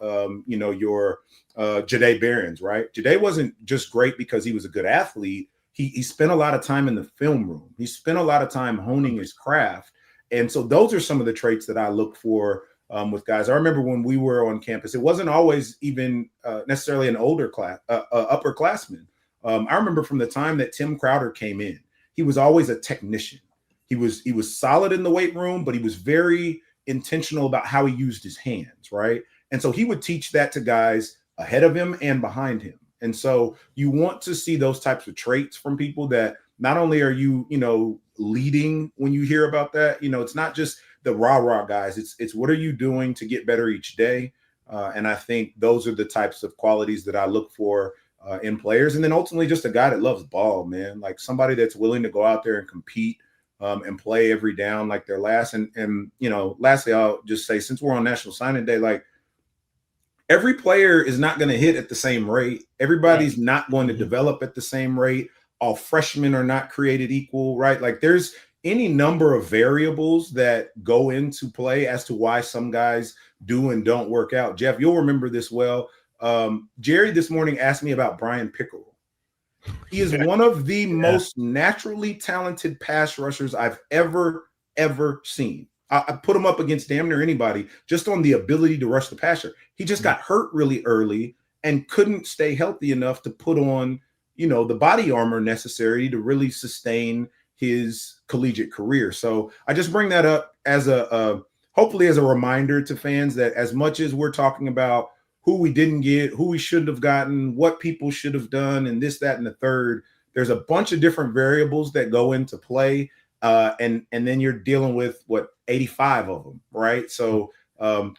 your Jahdae Barons, right? Jahdae wasn't just great because he was a good athlete. He spent a lot of time in the film room. He spent a lot of time honing his craft. And so those are some of the traits that I look for with guys. I remember when we were on campus, it wasn't always even necessarily an older class, upperclassman. I remember from the time that Tim Crowder came in, he was always a technician. He was solid in the weight room, but he was very intentional about how he used his hands, right? And so he would teach that to guys ahead of him and behind him. And so you want to see those types of traits from people that not only are you, leading when you hear about that, it's not just the rah guys. It's what are you doing to get better each day? And I think those are the types of qualities that I look for in players. And then ultimately just a guy that loves ball, man, like somebody that's willing to go out there and compete and play every down like their last. And you know, lastly, I'll just say, since we're on National Signing Day, like every player is not going to hit at the same rate. Everybody's not going to develop at the same rate. All freshmen are not created equal, right? Like there's any number of variables that go into play as to why some guys do and don't work out. Jeff, you'll remember this well. Jerry this morning asked me about Brian Pickerel. He is one of the most naturally talented pass rushers I've ever seen. I put him up against damn near anybody just on the ability to rush the passer. He just got hurt really early and couldn't stay healthy enough to put on, you know, the body armor necessary to really sustain his collegiate career. So I just bring that up as hopefully as a reminder to fans that as much as we're talking about who we didn't get, who we should have gotten, what people should have done, and this, that, and the third, there's a bunch of different variables that go into play. And then you're dealing with 85 of them, right? So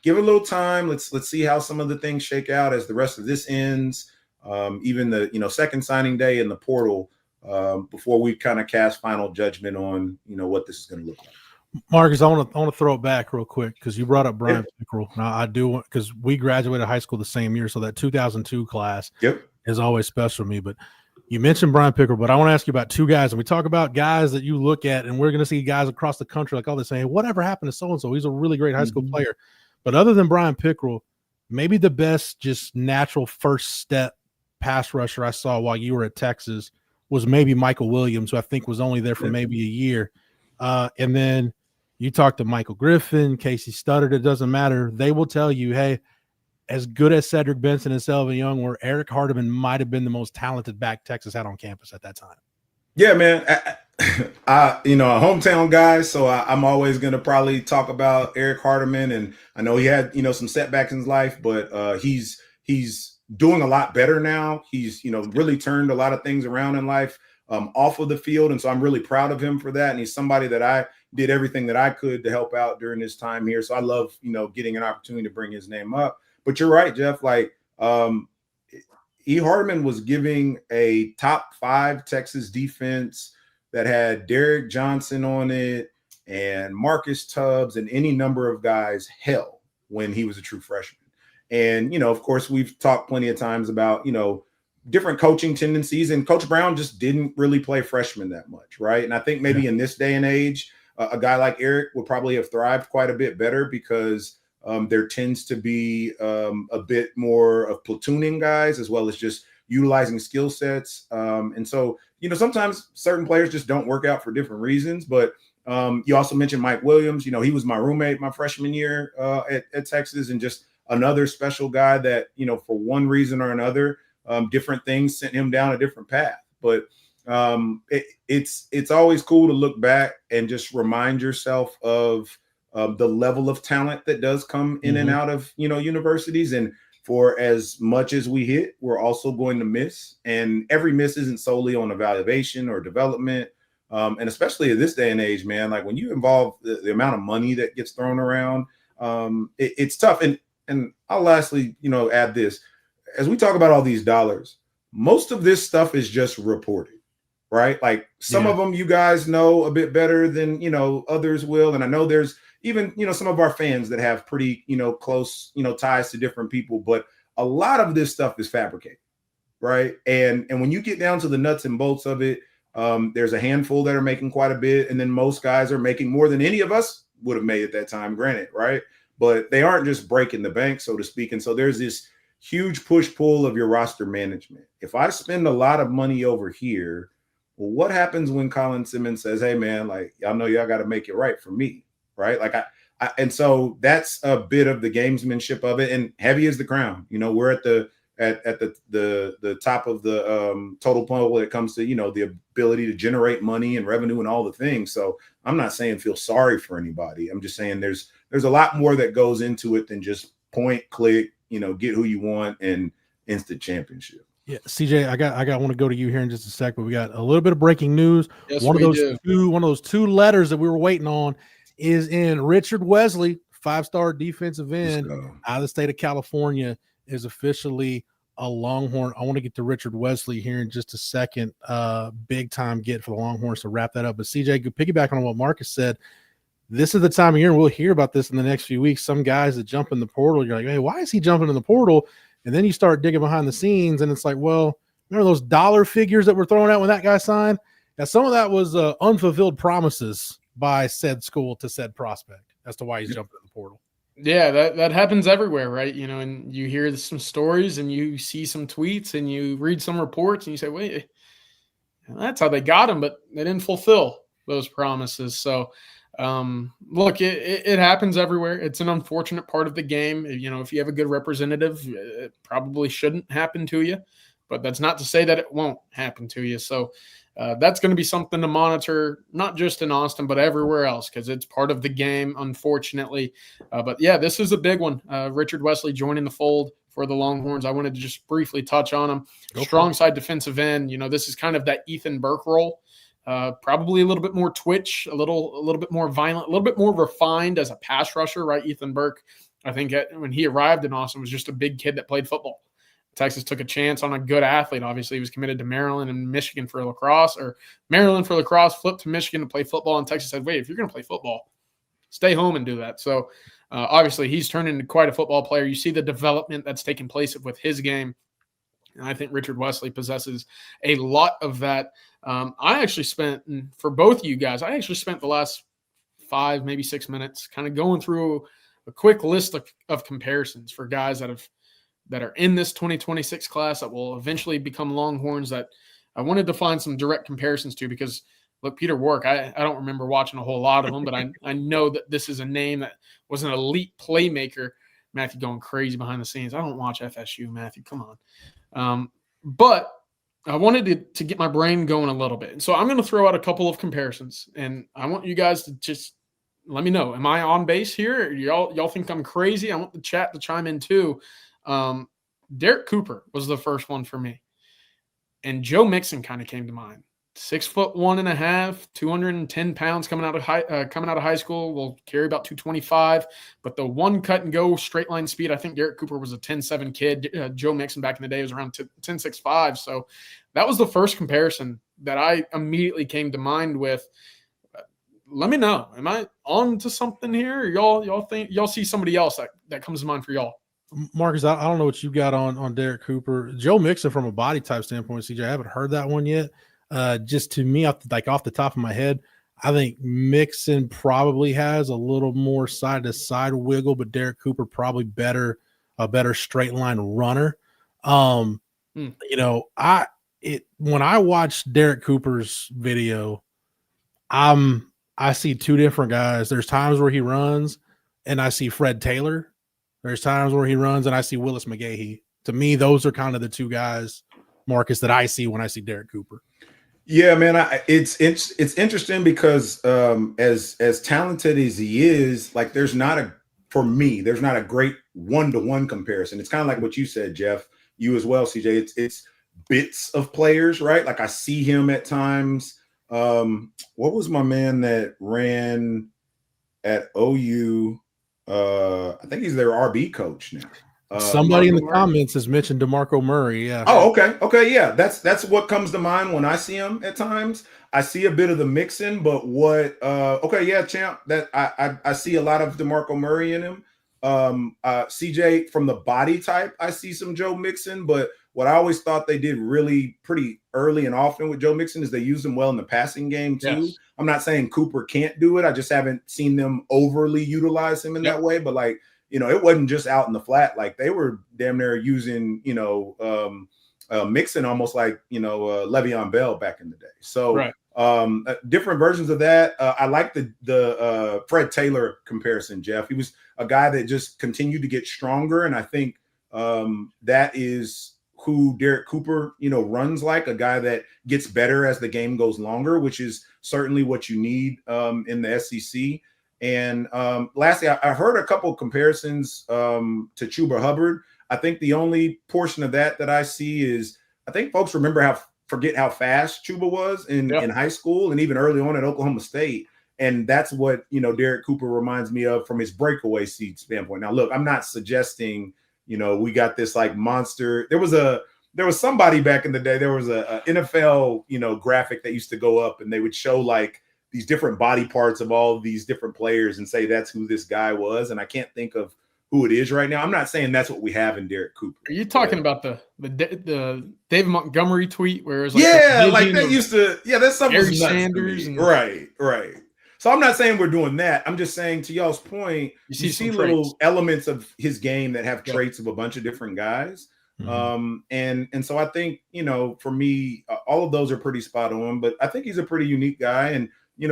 give it a little time. Let's see how some of the things shake out as the rest of this ends. Even the second signing day in the portal, before we kind of cast final judgment on what this is going to look like. Marcus, I want to throw it back real quick because you brought up Brian Pickerel. Now I do, because we graduated high school the same year, so that 2002 class is always special to me. But you mentioned Brian Pickerel, but I want to ask you about two guys. And we talk about guys that you look at, and we're going to see guys across the country like all this saying, whatever happened to so-and-so? He's a really great high school player. But other than Brian Pickerel, maybe the best just natural first step pass rusher I saw while you were at Texas was maybe Michael Williams, who I think was only there for maybe a year. And then you talk to Michael Griffin, Casey Studdard, it doesn't matter. They will tell you, hey, as good as Cedric Benson and Selvin Young were, Eric Hardeman might have been the most talented back Texas had on campus at that time. Yeah, man. I a hometown guy, so I'm always going to probably talk about Eric Hardeman. And I know he had, some setbacks in his life, but he's doing a lot better now. He's, really turned a lot of things around in life off of the field. And so I'm really proud of him for that. And he's somebody that I did everything that I could to help out during this time here. So I love, getting an opportunity to bring his name up. But you're right, Jeff, like E. Hardeman was giving a top 5 Texas defense that had Derek Johnson on it and Marcus Tubbs and any number of guys hell when he was a true freshman. And, of course, we've talked plenty of times about, different coaching tendencies, and Coach Brown just didn't really play freshmen that much, right? And I think maybe in this day and age, a guy like Eric would probably have thrived quite a bit better because there tends to be a bit more of platooning guys as well as just utilizing skill sets. And so, sometimes certain players just don't work out for different reasons. But you also mentioned Mike Williams. He was my roommate my freshman year at Texas, and just another special guy that, for one reason or another, different things sent him down a different path. But it's always cool to look back and just remind yourself of the level of talent that does come in and out of, universities. And for as much as we hit, we're also going to miss. And every miss isn't solely on evaluation or development. And especially at this day and age, man, like when you involve the amount of money that gets thrown around, it's tough. And I'll lastly, add this. As we talk about all these dollars, most of this stuff is just reported, right? Like some of them you guys know a bit better than, others will. And I know there's even, some of our fans that have pretty, close, ties to different people, but a lot of this stuff is fabricated, right? And when you get down to the nuts and bolts of it, there's a handful that are making quite a bit. And then most guys are making more than any of us would have made at that time, granted, right? But they aren't just breaking the bank, so to speak. And so there's this huge push-pull of your roster management. If I spend a lot of money over here, well, what happens when Colin Simmons says, hey, man, like, y'all know y'all got to make it right for me, right? Like, and so that's a bit of the gamesmanship of it. And heavy is the crown. We're at the top of the total point when it comes to, the ability to generate money and revenue and all the things. So I'm not saying feel sorry for anybody. I'm just saying there's a lot more that goes into it than just point, click, get who you want and instant championship. Yeah, CJ, I want to go to you here in just a sec, but we got a little bit of breaking news. Yes, one of those two letters that we were waiting on is in. Richard Wesley, 5-star defensive end out of the state of California, is officially a Longhorn. I want to get to Richard Wesley here in just a second. Big time get for the Longhorns to wrap that up. But CJ, piggyback on what Marcus said, this is the time of year, and we'll hear about this in the next few weeks. Some guys that jump in the portal, you're like, hey, why is he jumping in the portal? And then you start digging behind the scenes, and it's like, well, remember those dollar figures that were thrown out when that guy signed? Now, some of that was unfulfilled promises by said school to said prospect as to why he's jumping in the portal. Yeah, that happens everywhere, right? You know, and you hear some stories and you see some tweets and you read some reports and you say, wait, that's how they got him, but they didn't fulfill those promises. So, look, it happens everywhere. It's an unfortunate part of the game. You know, if you have a good representative, it probably shouldn't happen to you, but that's not to say that it won't happen to you. So, that's going to be something to monitor, not just in Austin, but everywhere else, because it's part of the game, unfortunately. But, yeah, this is a big one. Richard Wesley joining the fold for the Longhorns. I wanted to just briefly touch on him. Strong side defensive end. You know, this is kind of that Ethan Burke role. Probably a little bit more twitch, a little bit more violent, a little bit more refined as a pass rusher, right? Ethan Burke, I think when he arrived in Austin, was just a big kid that played football. Texas took a chance on a good athlete. Obviously, he was committed to Maryland and Michigan for lacrosse, or Maryland for lacrosse, flipped to Michigan to play football. And Texas said, wait, if you're going to play football, stay home and do that. So, obviously, he's turned into quite a football player. You see the development that's taken place with his game. And I think Richard Wesley possesses a lot of that. I actually spent, for both of you guys, the last 5, maybe 6 minutes kind of going through a quick list of comparisons for guys that are in this 2026 class that will eventually become Longhorns, that I wanted to find some direct comparisons to, because look, Peter Warrick, I don't remember watching a whole lot of them, but I know that this is a name that was an elite playmaker. Matthew going crazy behind the scenes. I don't watch FSU, Matthew, come on. But I wanted to get my brain going a little bit. And so I'm going to throw out a couple of comparisons, and I want you guys to just let me know. Am I on base here? Y'all think I'm crazy? I want the chat to chime in too. Derek Cooper was the first one for me. And Joe Mixon kind of came to mind. 6'1.5", 210 pounds coming out of high school. Will carry about 225. But the one cut and go straight line speed, I think Derek Cooper was a 10.7 kid. Joe Mixon back in the day was around 10.65. So that was the first comparison that I immediately came to mind with. Let me know. Am I on to something here? Y'all think y'all see somebody else that comes to mind for y'all? Marcus, I don't know what you got on Derek Cooper. Joe Mixon from a body type standpoint, CJ, I haven't heard that one yet. Just to me, off the top of my head, I think Mixon probably has a little more side to side wiggle, but Derek Cooper probably a better straight line runner. You know, when I watch Derek Cooper's video, I see two different guys. There's times where he runs and I see Fred Taylor. There's times where he runs and I see Willis McGahee. To me, those are kind of the two guys, Marcus, that I see when I see Derek Cooper. Yeah, man, it's interesting because as talented as he is, like there's not a great one-to-one comparison. It's kind of like what you said, Jeff, you as well, CJ. It's bits of players, right? Like I see him at times. What was my man that ran at OU? I think he's their RB coach now. Somebody in the comments has mentioned DeMarco Murray. Yeah. Oh, okay. Yeah. That's what comes to mind when I see him at times. I see a bit of the Mixon, but champ, that I see a lot of DeMarco Murray in him. CJ, from the body type, I see some Joe Mixon, but what I always thought they did really pretty early and often with Joe Mixon is they used him well in the passing game too. Yes. I'm not saying Cooper can't do it. I just haven't seen them overly utilize him in that way, but like, you know, it wasn't just out in the flat. Like they were damn near using, Mixon almost like, Le'Veon Bell back in the day. So different versions of that. I like the Fred Taylor comparison, Jeff. He was a guy that just continued to get stronger. And I think that is who Derek Cooper, runs like, a guy that gets better as the game goes longer, which is certainly what you need in the SEC. And lastly, I heard a couple of comparisons to Chuba Hubbard. I think the only portion of that I see is I think folks forget how fast Chuba was in high school and even early on at Oklahoma State. And that's what, Derek Cooper reminds me of from his breakaway seat standpoint. Now, look, I'm not suggesting, we got this like monster. There was somebody back in the day, there was a NFL, graphic that used to go up and they would show like these different body parts of all of these different players and say that's who this guy was. And I can't think of who it is right now. I'm not saying that's what we have in Derek Cooper. Are you talking about the David Montgomery tweet where it was like that stuff Barry was nuts Sanders to me. Right. So I'm not saying we're doing that. I'm just saying, to y'all's point, you see little elements of his game that have traits of a bunch of different guys. And so I think, for me, all of those are pretty spot on, but I think he's a pretty unique guy and,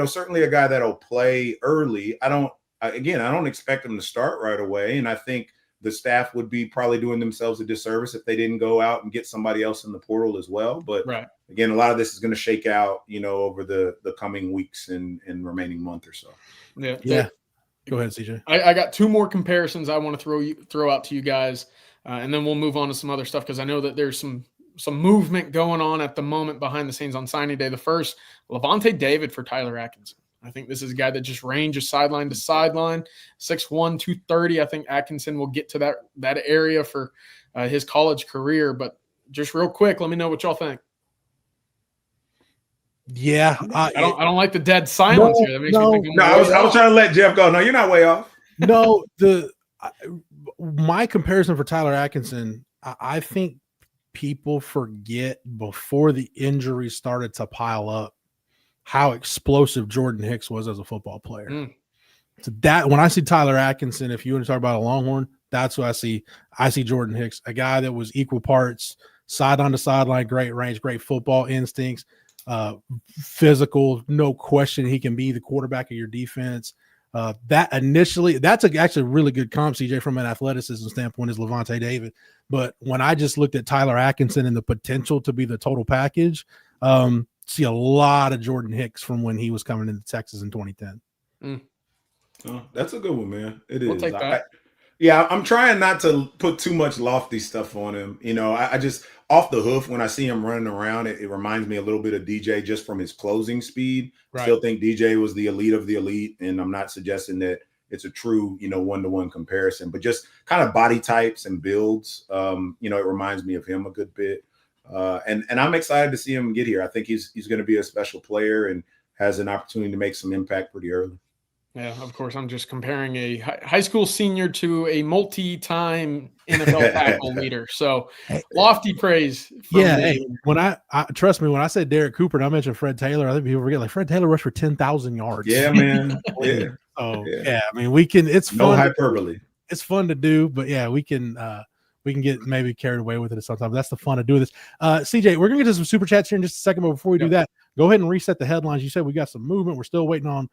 certainly a guy that'll play early. I don't expect him to start right away. And I think the staff would be probably doing themselves a disservice if they didn't go out and get somebody else in the portal as well. But again, a lot of this is going to shake out, over the coming weeks and remaining month or so. Yeah. Go ahead, CJ. I got two more comparisons I want to throw out to you guys, and then we'll move on to some other stuff because I know that there's some movement going on at the moment behind the scenes on signing day. The first, Levante David for Tyler Atkinson. I think this is a guy that just ranges sideline to sideline, 6'1", 230. I think Atkinson will get to that area for his college career. But just real quick, let me know what y'all think. Yeah, I don't like the dead silence here. That makes me think. I was trying to let Jeff go. No, you're not way off. No, my comparison for Tyler Atkinson, I think people forget before the injuries started to pile up how explosive Jordan Hicks was as a football player. So that when I see Tyler Atkinson, if you want to talk about a Longhorn, that's what I see. I see Jordan Hicks, a guy that was equal parts sideline to sideline, great range, great football instincts, physical, no question. He can be the quarterback of your defense. That's actually a really good comp, CJ, from an athleticism standpoint is Levante David. But when I just looked at Tyler Atkinson and the potential to be the total package, see a lot of Jordan Hicks from when he was coming into Texas in 2010. Oh, that's a good one, man. It is. We'll take that. I'm trying not to put too much lofty stuff on him. I just off the hoof when I see him running around, it reminds me a little bit of DJ just from his closing speed. Right. Still think DJ was the elite of the elite, and I'm not suggesting that it's a true, one-to-one comparison, but just kind of body types and builds. It reminds me of him a good bit. And I'm excited to see him get here. I think he's going to be a special player and has an opportunity to make some impact pretty early. Yeah, of course. I'm just comparing a high school senior to a multi-time NFL tackle leader. So lofty praise. When I trust me, when I said Derek Cooper and I mentioned Fred Taylor, I think people forget Fred Taylor rushed for 10,000 yards. Yeah, man. Yeah. So I mean, we can. It's fun. No hyperbole. It's fun to do, but we can get maybe carried away with it sometimes. That's the fun of doing this. CJ, we're gonna get to some super chats here in just a second, but before we do that, go ahead and reset the headlines. You said we got some movement. We're still waiting on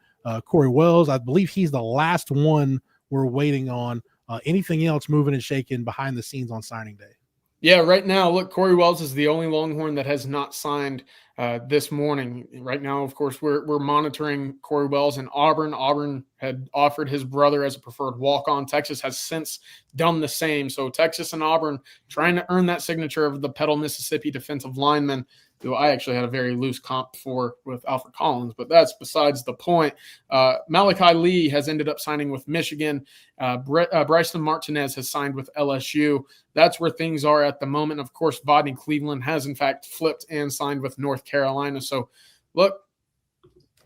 Corey Wells. I believe he's the last one we're waiting on. Anything else moving and shaking behind the scenes on signing day? Yeah, right now, look, Corey Wells is the only Longhorn that has not signed this morning. Right now, of course, we're monitoring Corey Wells in Auburn. Auburn had offered his brother as a preferred walk-on. Texas has since done the same. So Texas and Auburn trying to earn that signature of the Petal, Mississippi defensive lineman, who I actually had a very loose comp for with Alfred Collins, but that's besides the point. Malachi Lee has ended up signing with Michigan. Bryson Martinez has signed with LSU. That's where things are at the moment. Of course, Vodney Cleveland has, in fact, flipped and signed with North Carolina. So, look,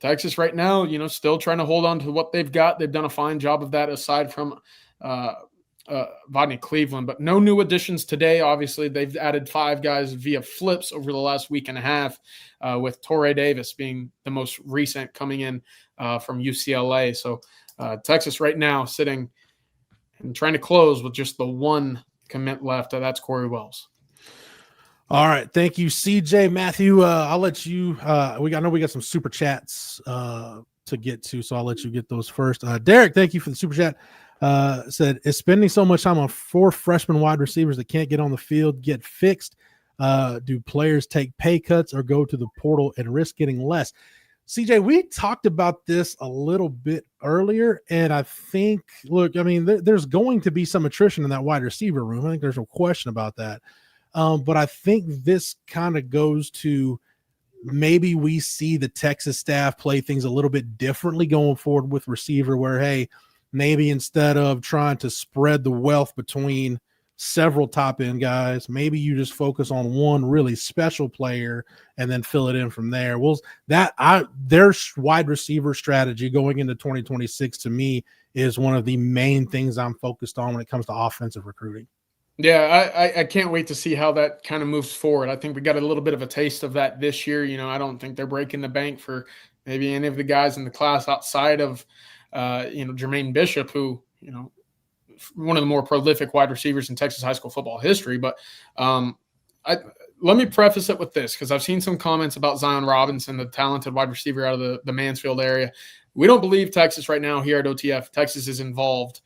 Texas right now, still trying to hold on to what they've got. They've done a fine job of that aside from Vodney Cleveland, but no new additions today. Obviously, they've added 5 guys via flips over the last week and a half, with Trey Davis being the most recent coming in from UCLA. So Texas right now sitting and trying to close with just the one commit left. That's Corey Wells. All right. Thank you, CJ. Matthew, I'll let you I know we got some super chats to get to, so I'll let you get those first. Derek, thank you for the super chat. Said, is spending so much time on 4 freshman wide receivers that can't get on the field get fixed? Do players take pay cuts or go to the portal and risk getting less? CJ, we talked about this a little bit earlier, and I think, look, I mean, there's going to be some attrition in that wide receiver room. I think there's no question about that. But I think this kind of goes to maybe we see the Texas staff play things a little bit differently going forward with receiver, where, hey, maybe instead of trying to spread the wealth between several top end guys, maybe you just focus on one really special player and then fill it in from there. Well, their wide receiver strategy going into 2026 to me is one of the main things I'm focused on when it comes to offensive recruiting. Yeah, I can't wait to see how that kind of moves forward. I think we got a little bit of a taste of that this year. I don't think they're breaking the bank for maybe any of the guys in the class outside of, Germaine Bishop, who, one of the more prolific wide receivers in Texas high school football history. But let me preface it with this, because I've seen some comments about Zion Robinson, the talented wide receiver out of the Mansfield area. We don't believe Texas right now here at OTF. Texas is involved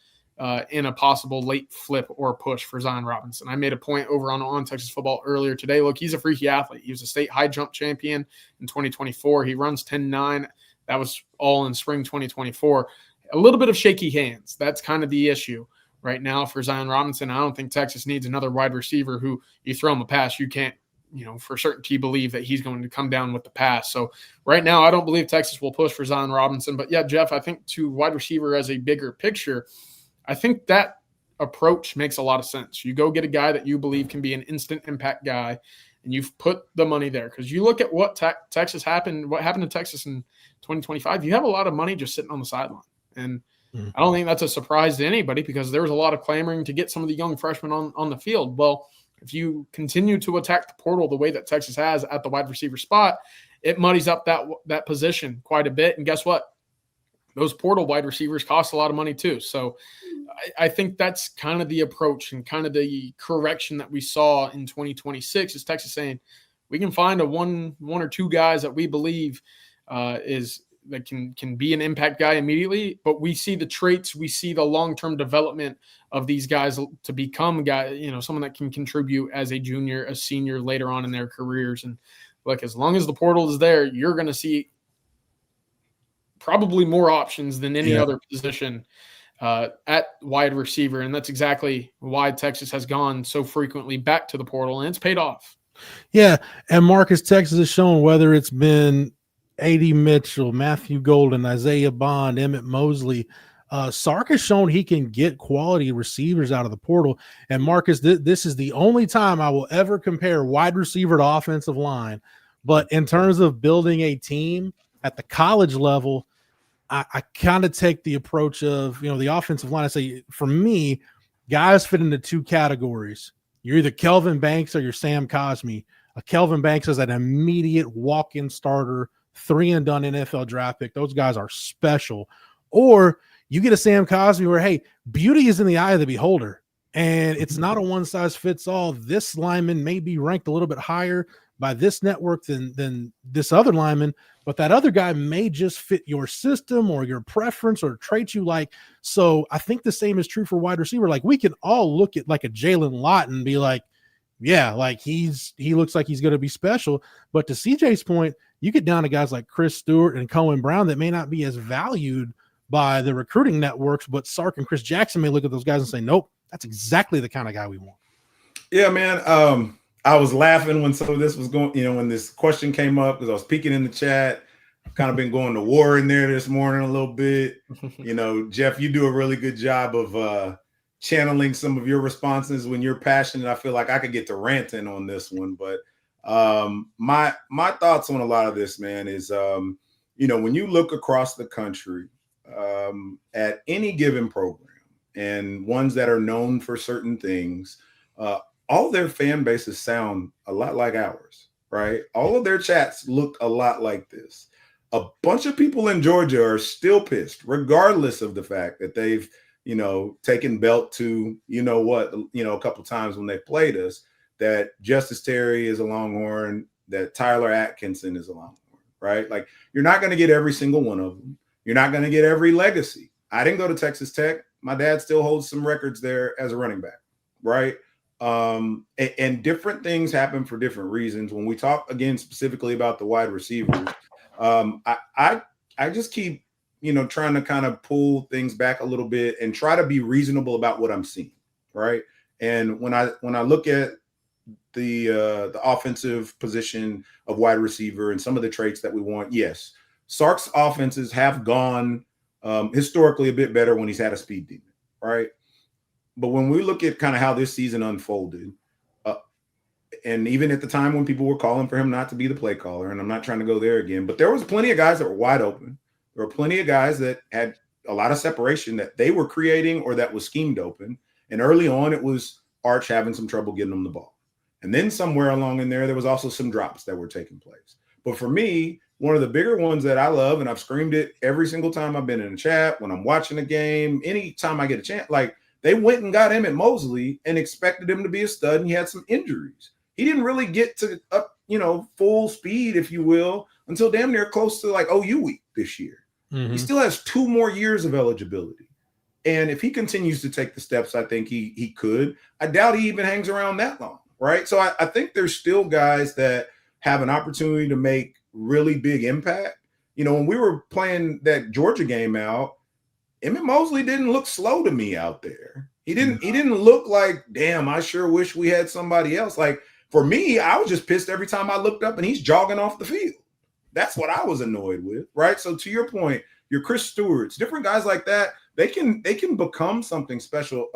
in a possible late flip or push for Zion Robinson. I made a point over on Texas football earlier today. Look, he's a freaky athlete. He was a state high jump champion in 2024. He runs 10.9. That was all in spring 2024. A little bit of shaky hands. That's kind of the issue right now for Zion Robinson. I don't think Texas needs another wide receiver who you throw him a pass, you can't, for certainty believe that he's going to come down with the pass. So right now, I don't believe Texas will push for Zion Robinson. But yeah, Jeff, I think to wide receiver as a bigger picture, I think that approach makes a lot of sense. You go get a guy that you believe can be an instant impact guy, and you've put the money there. Because you look at what what happened to Texas in 2025, you have a lot of money just sitting on the sideline. And I don't think that's a surprise to anybody, because there was a lot of clamoring to get some of the young freshmen on the field. Well, if you continue to attack the portal the way that Texas has at the wide receiver spot, it muddies up that position quite a bit. And guess what? Those portal wide receivers cost a lot of money too. So I think that's kind of the approach and kind of the correction that we saw in 2026 is Texas saying we can find one or two guys that we believe that can be an impact guy immediately, but we see the traits, we see the long-term development of these guys to become a guy, someone that can contribute as a junior, a senior later on in their careers. And look, as long as the portal is there, you're going to see probably more options than any other position at wide receiver. And that's exactly why Texas has gone so frequently back to the portal, and it's paid off. Yeah. And Marcus, Texas has shown, whether it's been A.D. Mitchell, Matthew Golden, Isaiah Bond, Emmett Mosley, Sark has shown he can get quality receivers out of the portal. And Marcus, this is the only time I will ever compare wide receiver to offensive line. But in terms of building a team at the college level, I kind of take the approach of, the offensive line. I say, for me, guys fit into two categories. You're either Kelvin Banks or you're Sam Cosmi. Kelvin Banks is an immediate walk-in starter, 3-and-done NFL draft pick. Those guys are special. Or you get a Sam Cosmi where, hey, beauty is in the eye of the beholder, and it's not a one-size-fits-all. This lineman may be ranked a little bit higher by this network than this other lineman, but that other guy may just fit your system or your preference or traits you like. So I think the same is true for wide receiver. Like, we can all look at like a Jalen Lawton and be like, yeah, like he looks like he's going to be special. But to CJ's point, you get down to guys like Chris Stewart and Cohen Brown that may not be as valued by the recruiting networks, but Sark and Chris Jackson may look at those guys and say, nope, that's exactly the kind of guy we want. Yeah, man. I was laughing when some of this was going, when this question came up, because I was peeking in the chat. I've kind of been going to war in there this morning a little bit. Jeff, you do a really good job of channeling some of your responses when you're passionate. I feel like I could get to ranting on this one, but my thoughts on a lot of this, man, is when you look across the country at any given program and ones that are known for certain things, all their fan bases sound a lot like ours, right? All of their chats look a lot like this. A bunch of people in Georgia are still pissed, regardless of the fact that they've, taken belt to, a couple times when they played us, that Justice Terry is a Longhorn, that Tyler Atkinson is a Longhorn, right? Like, you're not going to get every single one of them. You're not going to get every legacy. I didn't go to Texas Tech. My dad still holds some records there as a running back, right? And different things happen for different reasons. When we talk again specifically about the wide receivers, I just keep trying to kind of pull things back a little bit and try to be reasonable about what I'm seeing, right? And when I look at the offensive position of wide receiver and some of the traits that we want, yes, Sark's offenses have gone historically a bit better when he's had a speed demon, right? But when we look at kind of how this season unfolded, and even at the time when people were calling for him not to be the play caller, and I'm not trying to go there again, but there was plenty of guys that were wide open. There were plenty of guys that had a lot of separation that they were creating or that was schemed open. And early on, it was Arch having some trouble getting them the ball. And then somewhere along in there was also some drops that were taking place. But for me, one of the bigger ones that I love, and I've screamed it every single time I've been in a chat, when I'm watching a game, anytime I get a chance, like they went and got Emmett Mosley and expected him to be a stud, and he had some injuries. He didn't really get to up, full speed, if you will, until damn near close to like OU week this year. Mm-hmm. He still has 2 more years of eligibility. And if he continues to take the steps I think he could, I doubt he even hangs around that long, right? So I think there's still guys that have an opportunity to make really big impact. When we were playing that Georgia game out, Emmett Mosley didn't look slow to me out there. He didn't look like, damn, I sure wish we had somebody else. Like, for me, I was just pissed every time I looked up and he's jogging off the field. That's what I was annoyed with, right? So to your point, your Chris Stewarts, different guys like that, they can become something special.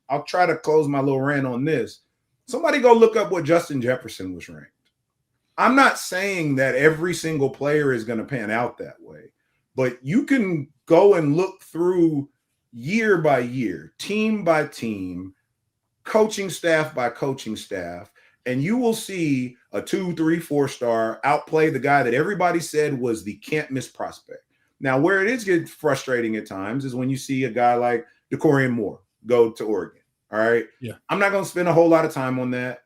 I'll try to close my little rant on this. Somebody go look up what Justin Jefferson was ranked. I'm not saying that every single player is going to pan out that way, but you can go and look through year by year, team by team, coaching staff by coaching staff, and you will see a 2, 3, 4-star outplay the guy that everybody said was the can't miss prospect. Now, where it is getting frustrating at times is when you see a guy like DeCorian Moore go to Oregon. All right. Yeah. I'm not going to spend a whole lot of time on that.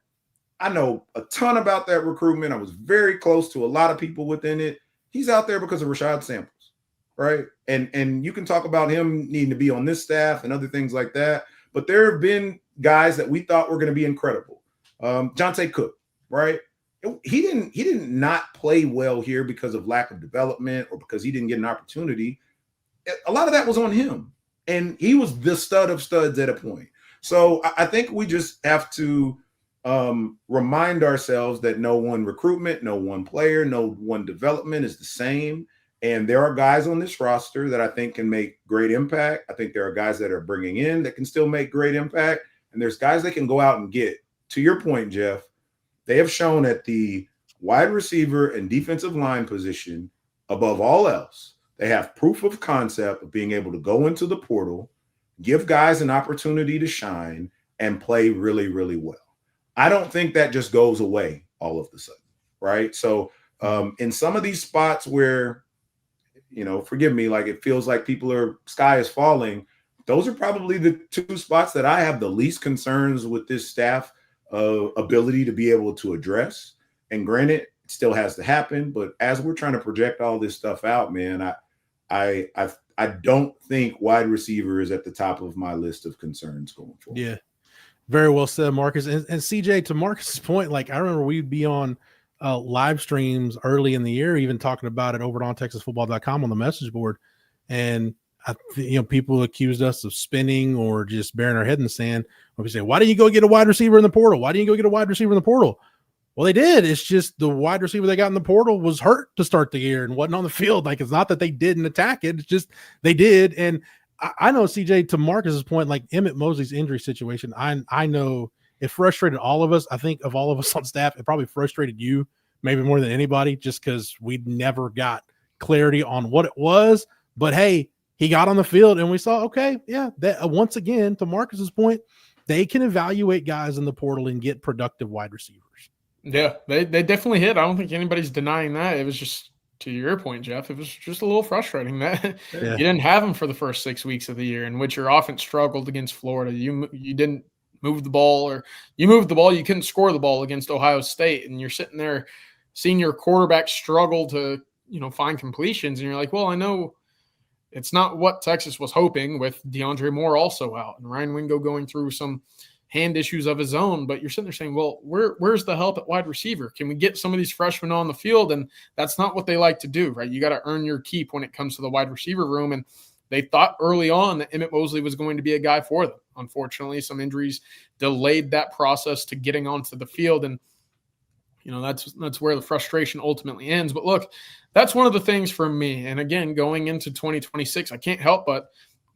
I know a ton about that recruitment. I was very close to a lot of people within it. He's out there because of Rashad Samples. Right. And you can talk about him needing to be on this staff and other things like that. But there have been guys that we thought were going to be incredible. Jonte Cook, right? He didn't not play well here because of lack of development or because he didn't get an opportunity. A lot of that was on him. And he was the stud of studs at a point. So I think we just have to remind ourselves that no one recruitment, no one player, no one development is the same. And there are guys on this roster that I think can make great impact. I think there are guys that are bringing in that can still make great impact. And there's guys that can go out and get. To your point, Jeff, they have shown at the wide receiver and defensive line position, above all else, they have proof of concept of being able to go into the portal, give guys an opportunity to shine, and play really, really well. I don't think that just goes away all of a sudden, right? So in some of these spots where, forgive me, like it feels like sky is falling, those are probably the 2 spots that I have the least concerns with this staff ability to be able to address. And granted, it still has to happen, but as we're trying to project all this stuff out, man, I don't think wide receiver is at the top of my list of concerns going forward. Yeah, very well said, Marcus. And CJ, to Marcus's point, like I remember we'd be on live streams early in the year, even talking about it over at ontexasfootball.com on the message board, and people accused us of spinning or just burying our head in the sand. When we say, why didn't you go get a wide receiver in the portal? Why didn't you go get a wide receiver in the portal? Well, they did. It's just the wide receiver they got in the portal was hurt to start the year and wasn't on the field. Like, it's not that they didn't attack it. It's just they did. And I know, CJ, to Marcus's point, like Emmett Mosley's injury situation, I know it frustrated all of us. I think of all of us on staff, it probably frustrated you maybe more than anybody just because we never got clarity on what it was. But, hey, he got on the field and we saw, okay, yeah, that once again, to Marcus's point, they can evaluate guys in the portal and get productive wide receivers. Yeah, they definitely hit. I don't think anybody's denying that. It was just, to your point, Jeff, it was just a little frustrating that you didn't have him for the first 6 weeks of the year in which your offense struggled against Florida. You didn't move the ball, or you moved the ball, you couldn't score the ball against Ohio State, and you're sitting there seeing your quarterback struggle to, find completions, and you're like, well, I know it's not what Texas was hoping with DeAndre Moore also out and Ryan Wingo going through some hand issues of his own, but you're sitting there saying, well, where's the help at wide receiver? Can we get some of these freshmen on the field? And that's not what they like to do, right? You got to earn your keep when it comes to the wide receiver room. And they thought early on that Emmett Mosley was going to be a guy for them. Unfortunately, some injuries delayed that process to getting onto the field. And, that's where the frustration ultimately ends. But look, that's one of the things for me. And again, going into 2026, I can't help but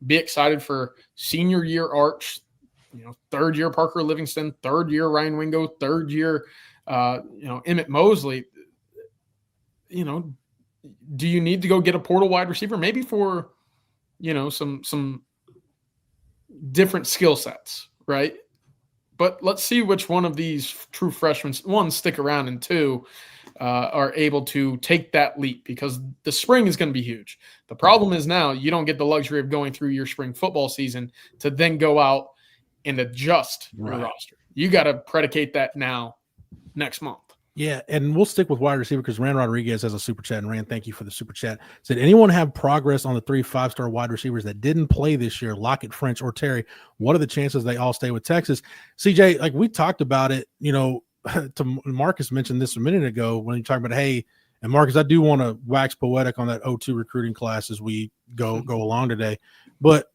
be excited for senior year Arch, third year Parker Livingston, third year Ryan Wingo, third year, Emmett Mosley. Do you need to go get a portal wide receiver? Maybe for, some different skill sets, right? But let's see which one of these true freshmen, one, stick around, and two, are able to take that leap, because the spring is going to be huge. The problem is now you don't get the luxury of going through your spring football season to then go out and adjust your roster. You got to predicate that now next month. Yeah, and we'll stick with wide receiver because Rand Rodriguez has a super chat, and Rand, thank you for the super chat. Said, anyone have progress on the 3 5-star wide receivers that didn't play this year, Lockett, French, or Terry? What are the chances they all stay with Texas? CJ, like we talked about it, to Marcus mentioned this a minute ago when you talked about, hey, and Marcus, I do want to wax poetic on that 02 recruiting class as we go along today. But,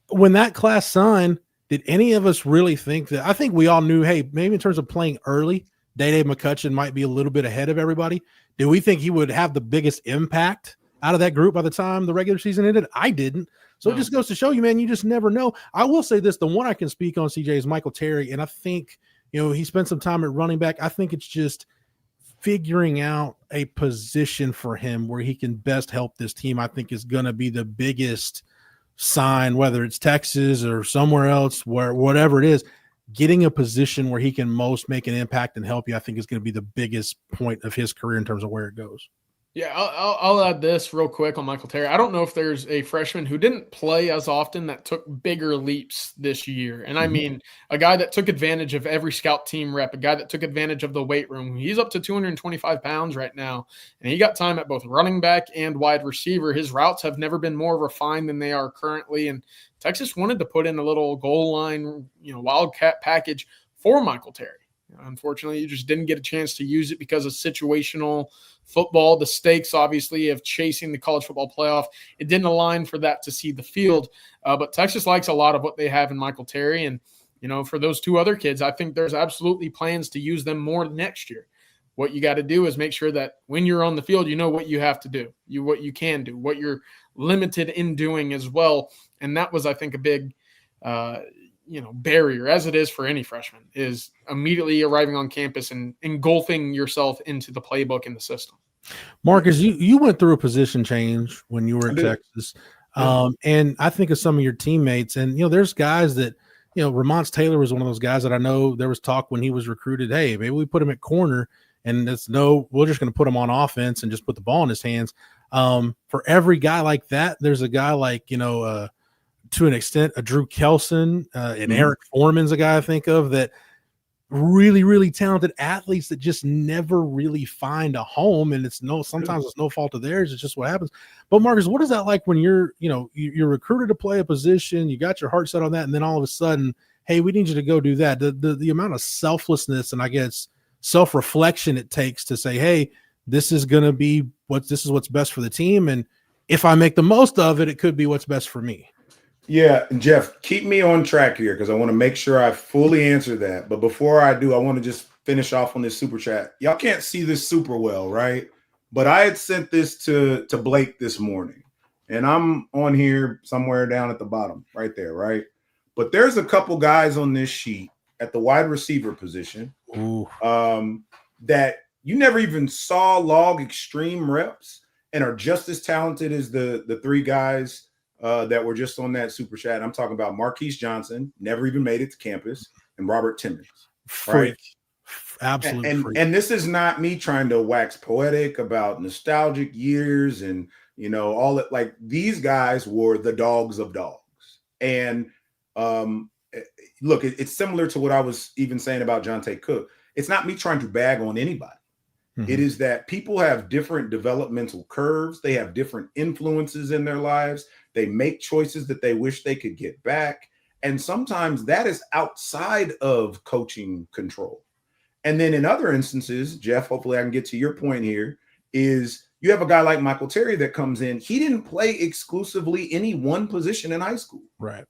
when that class signed, did any of us really think that? I think we all knew, hey, maybe in terms of playing early, Day-Day McCutcheon might be a little bit ahead of everybody. Do we think he would have the biggest impact out of that group by the time the regular season ended? I didn't. So It just goes to show you, man, you just never know. I will say this, the one I can speak on, CJ, is Michael Terry. And I think, he spent some time at running back. I think it's just figuring out a position for him where he can best help this team. I think is going to be the biggest sign, whether it's Texas or somewhere else, whatever it is. Getting a position where he can most make an impact and help you, I think, is going to be the biggest point of his career in terms of where it goes. Yeah, I'll add this real quick on Michael Terry. I don't know if there's a freshman who didn't play as often that took bigger leaps this year. And I mean, a guy that took advantage of every scout team rep, a guy that took advantage of the weight room. He's up to 225 pounds right now, and he got time at both running back and wide receiver. His routes have never been more refined than they are currently. And Texas wanted to put in a little goal line, wildcat package for Michael Terry. Unfortunately, you just didn't get a chance to use it because of situational football. The stakes, obviously, of chasing the college football playoff, it didn't align for that to see the field. But Texas likes a lot of what they have in Michael Terry. And, for those two other kids, I think there's absolutely plans to use them more next year. What you got to do is make sure that when you're on the field, you know what you have to do, what you can do, what you're limited in doing as well. And that was, I think, a big barrier, as it is for any freshman, is immediately arriving on campus and engulfing yourself into the playbook and the system. Marcus, you went through a position change when you were in Texas. And I think of some of your teammates, and, there's guys that, Ramonce Taylor was one of those guys that I know there was talk when he was recruited, hey, maybe we put him at corner, and we're just going to put him on offense and just put the ball in his hands. For every guy like that, there's a guy like, to an extent, a Drew Kelson and Eric Foreman's a guy I think of, that really, really talented athletes that just never really find a home. And sometimes it's no fault of theirs. It's just what happens. But Marcus, what is that like when you're recruited to play a position, you got your heart set on that, and then all of a sudden, hey, we need you to go do that. The amount of selflessness and I guess self-reflection it takes to say, hey, this is going to be what's best for the team. And if I make the most of it, it could be what's best for me. Yeah, Jeff, keep me on track here because I want to make sure I fully answer that. But before I do, I want to just finish off on this super chat. Y'all can't see this super well, right? But I had sent this to Blake this morning, and I'm on here somewhere down at the bottom right there, right? But there's a couple guys on this sheet at the wide receiver position that you never even saw log extreme reps and are just as talented as the three guys that were just on that super chat. I'm talking about Marquise Johnson, never even made it to campus, and Robert Timmons. Right? Absolutely. And this is not me trying to wax poetic about nostalgic years and, all that. Like, these guys were the dogs of dogs. And look, it's similar to what I was even saying about Jonte Cook. It's not me trying to bag on anybody. It is that people have different developmental curves. They have different influences in their lives. They make choices that they wish they could get back. And sometimes that is outside of coaching control. And then in other instances, Jeff, hopefully I can get to your point here, is You have a guy like Michael Terry that comes in. He didn't play exclusively any one position in high school. Right.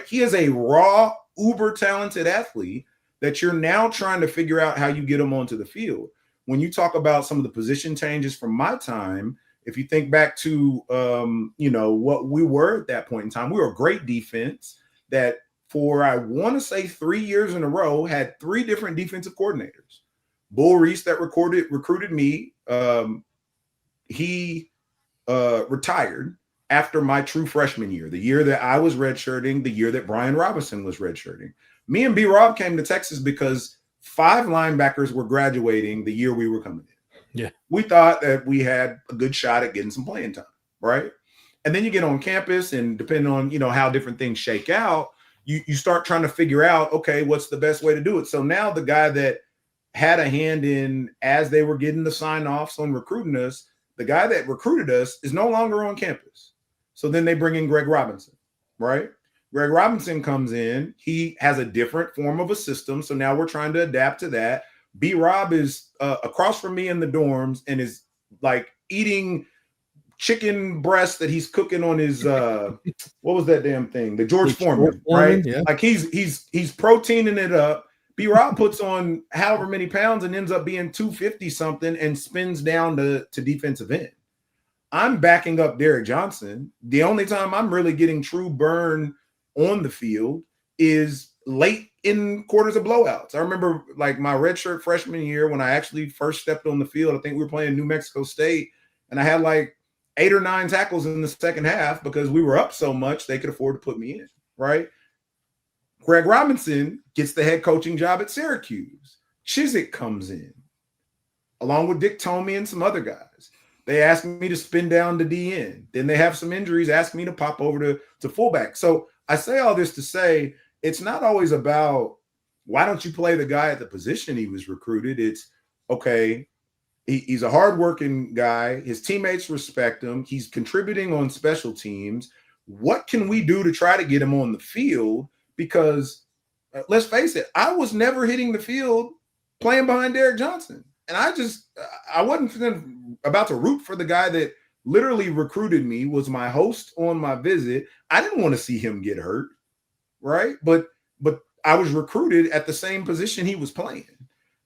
He is a raw, uber talented athlete that you're now trying to figure out how you get him onto the field. When you talk about some of the position changes from my time, if you think back to, what we were at that point in time, we were a great defense that for, I want to say 3 years in a row, had 3 different defensive coordinators. Bull Reese that recruited me. He retired after my true freshman year, the year that I was redshirting, the year that Brian Roberson was redshirting. Me and B-Rob came to Texas because 5 linebackers were graduating the year we were coming in. Yeah. We thought that we had a good shot at getting some playing time, right? And then you get on campus, and depending on, how different things shake out, you start trying to figure out, okay, what's the best way to do it? So now the guy that had a hand in as they were getting the sign-offs on recruiting us, the guy that recruited us is no longer on campus. So then they bring in Greg Robinson, right? Greg Robinson comes in. He has a different form of a system. So now we're trying to adapt to that. B-Rob is across from me in the dorms and is like eating chicken breast that he's cooking on his what was that damn thing? The George Foreman, right? Yeah. Like he's proteining it up. B-Rob puts on however many pounds and ends up being 250 something and spins down to defensive end. I'm backing up Derek Johnson. The only time I'm really getting true burn on the field is late in quarters of blowouts. I remember like my redshirt freshman year when I actually first stepped on the field. I think we were playing New Mexico State, and I had like 8 or 9 tackles in the second half because we were up so much they could afford to put me in, right? Greg Robinson gets the head coaching job at Syracuse. Chizik comes in along with Dick Tomey and some other guys. They ask me to spin down to DN. Then they have some injuries, ask me to pop over to fullback. So I say all this to say it's not always about why don't you play the guy at the position he was recruited. It's, okay, he's a hardworking guy. His teammates respect him. He's contributing on special teams. What can we do to try to get him on the field? Because let's face it, I was never hitting the field playing behind Derek Johnson. And I wasn't about to root for the guy that literally recruited me, was my host on my visit. I didn't want to see him get hurt, right? But I was recruited at the same position he was playing.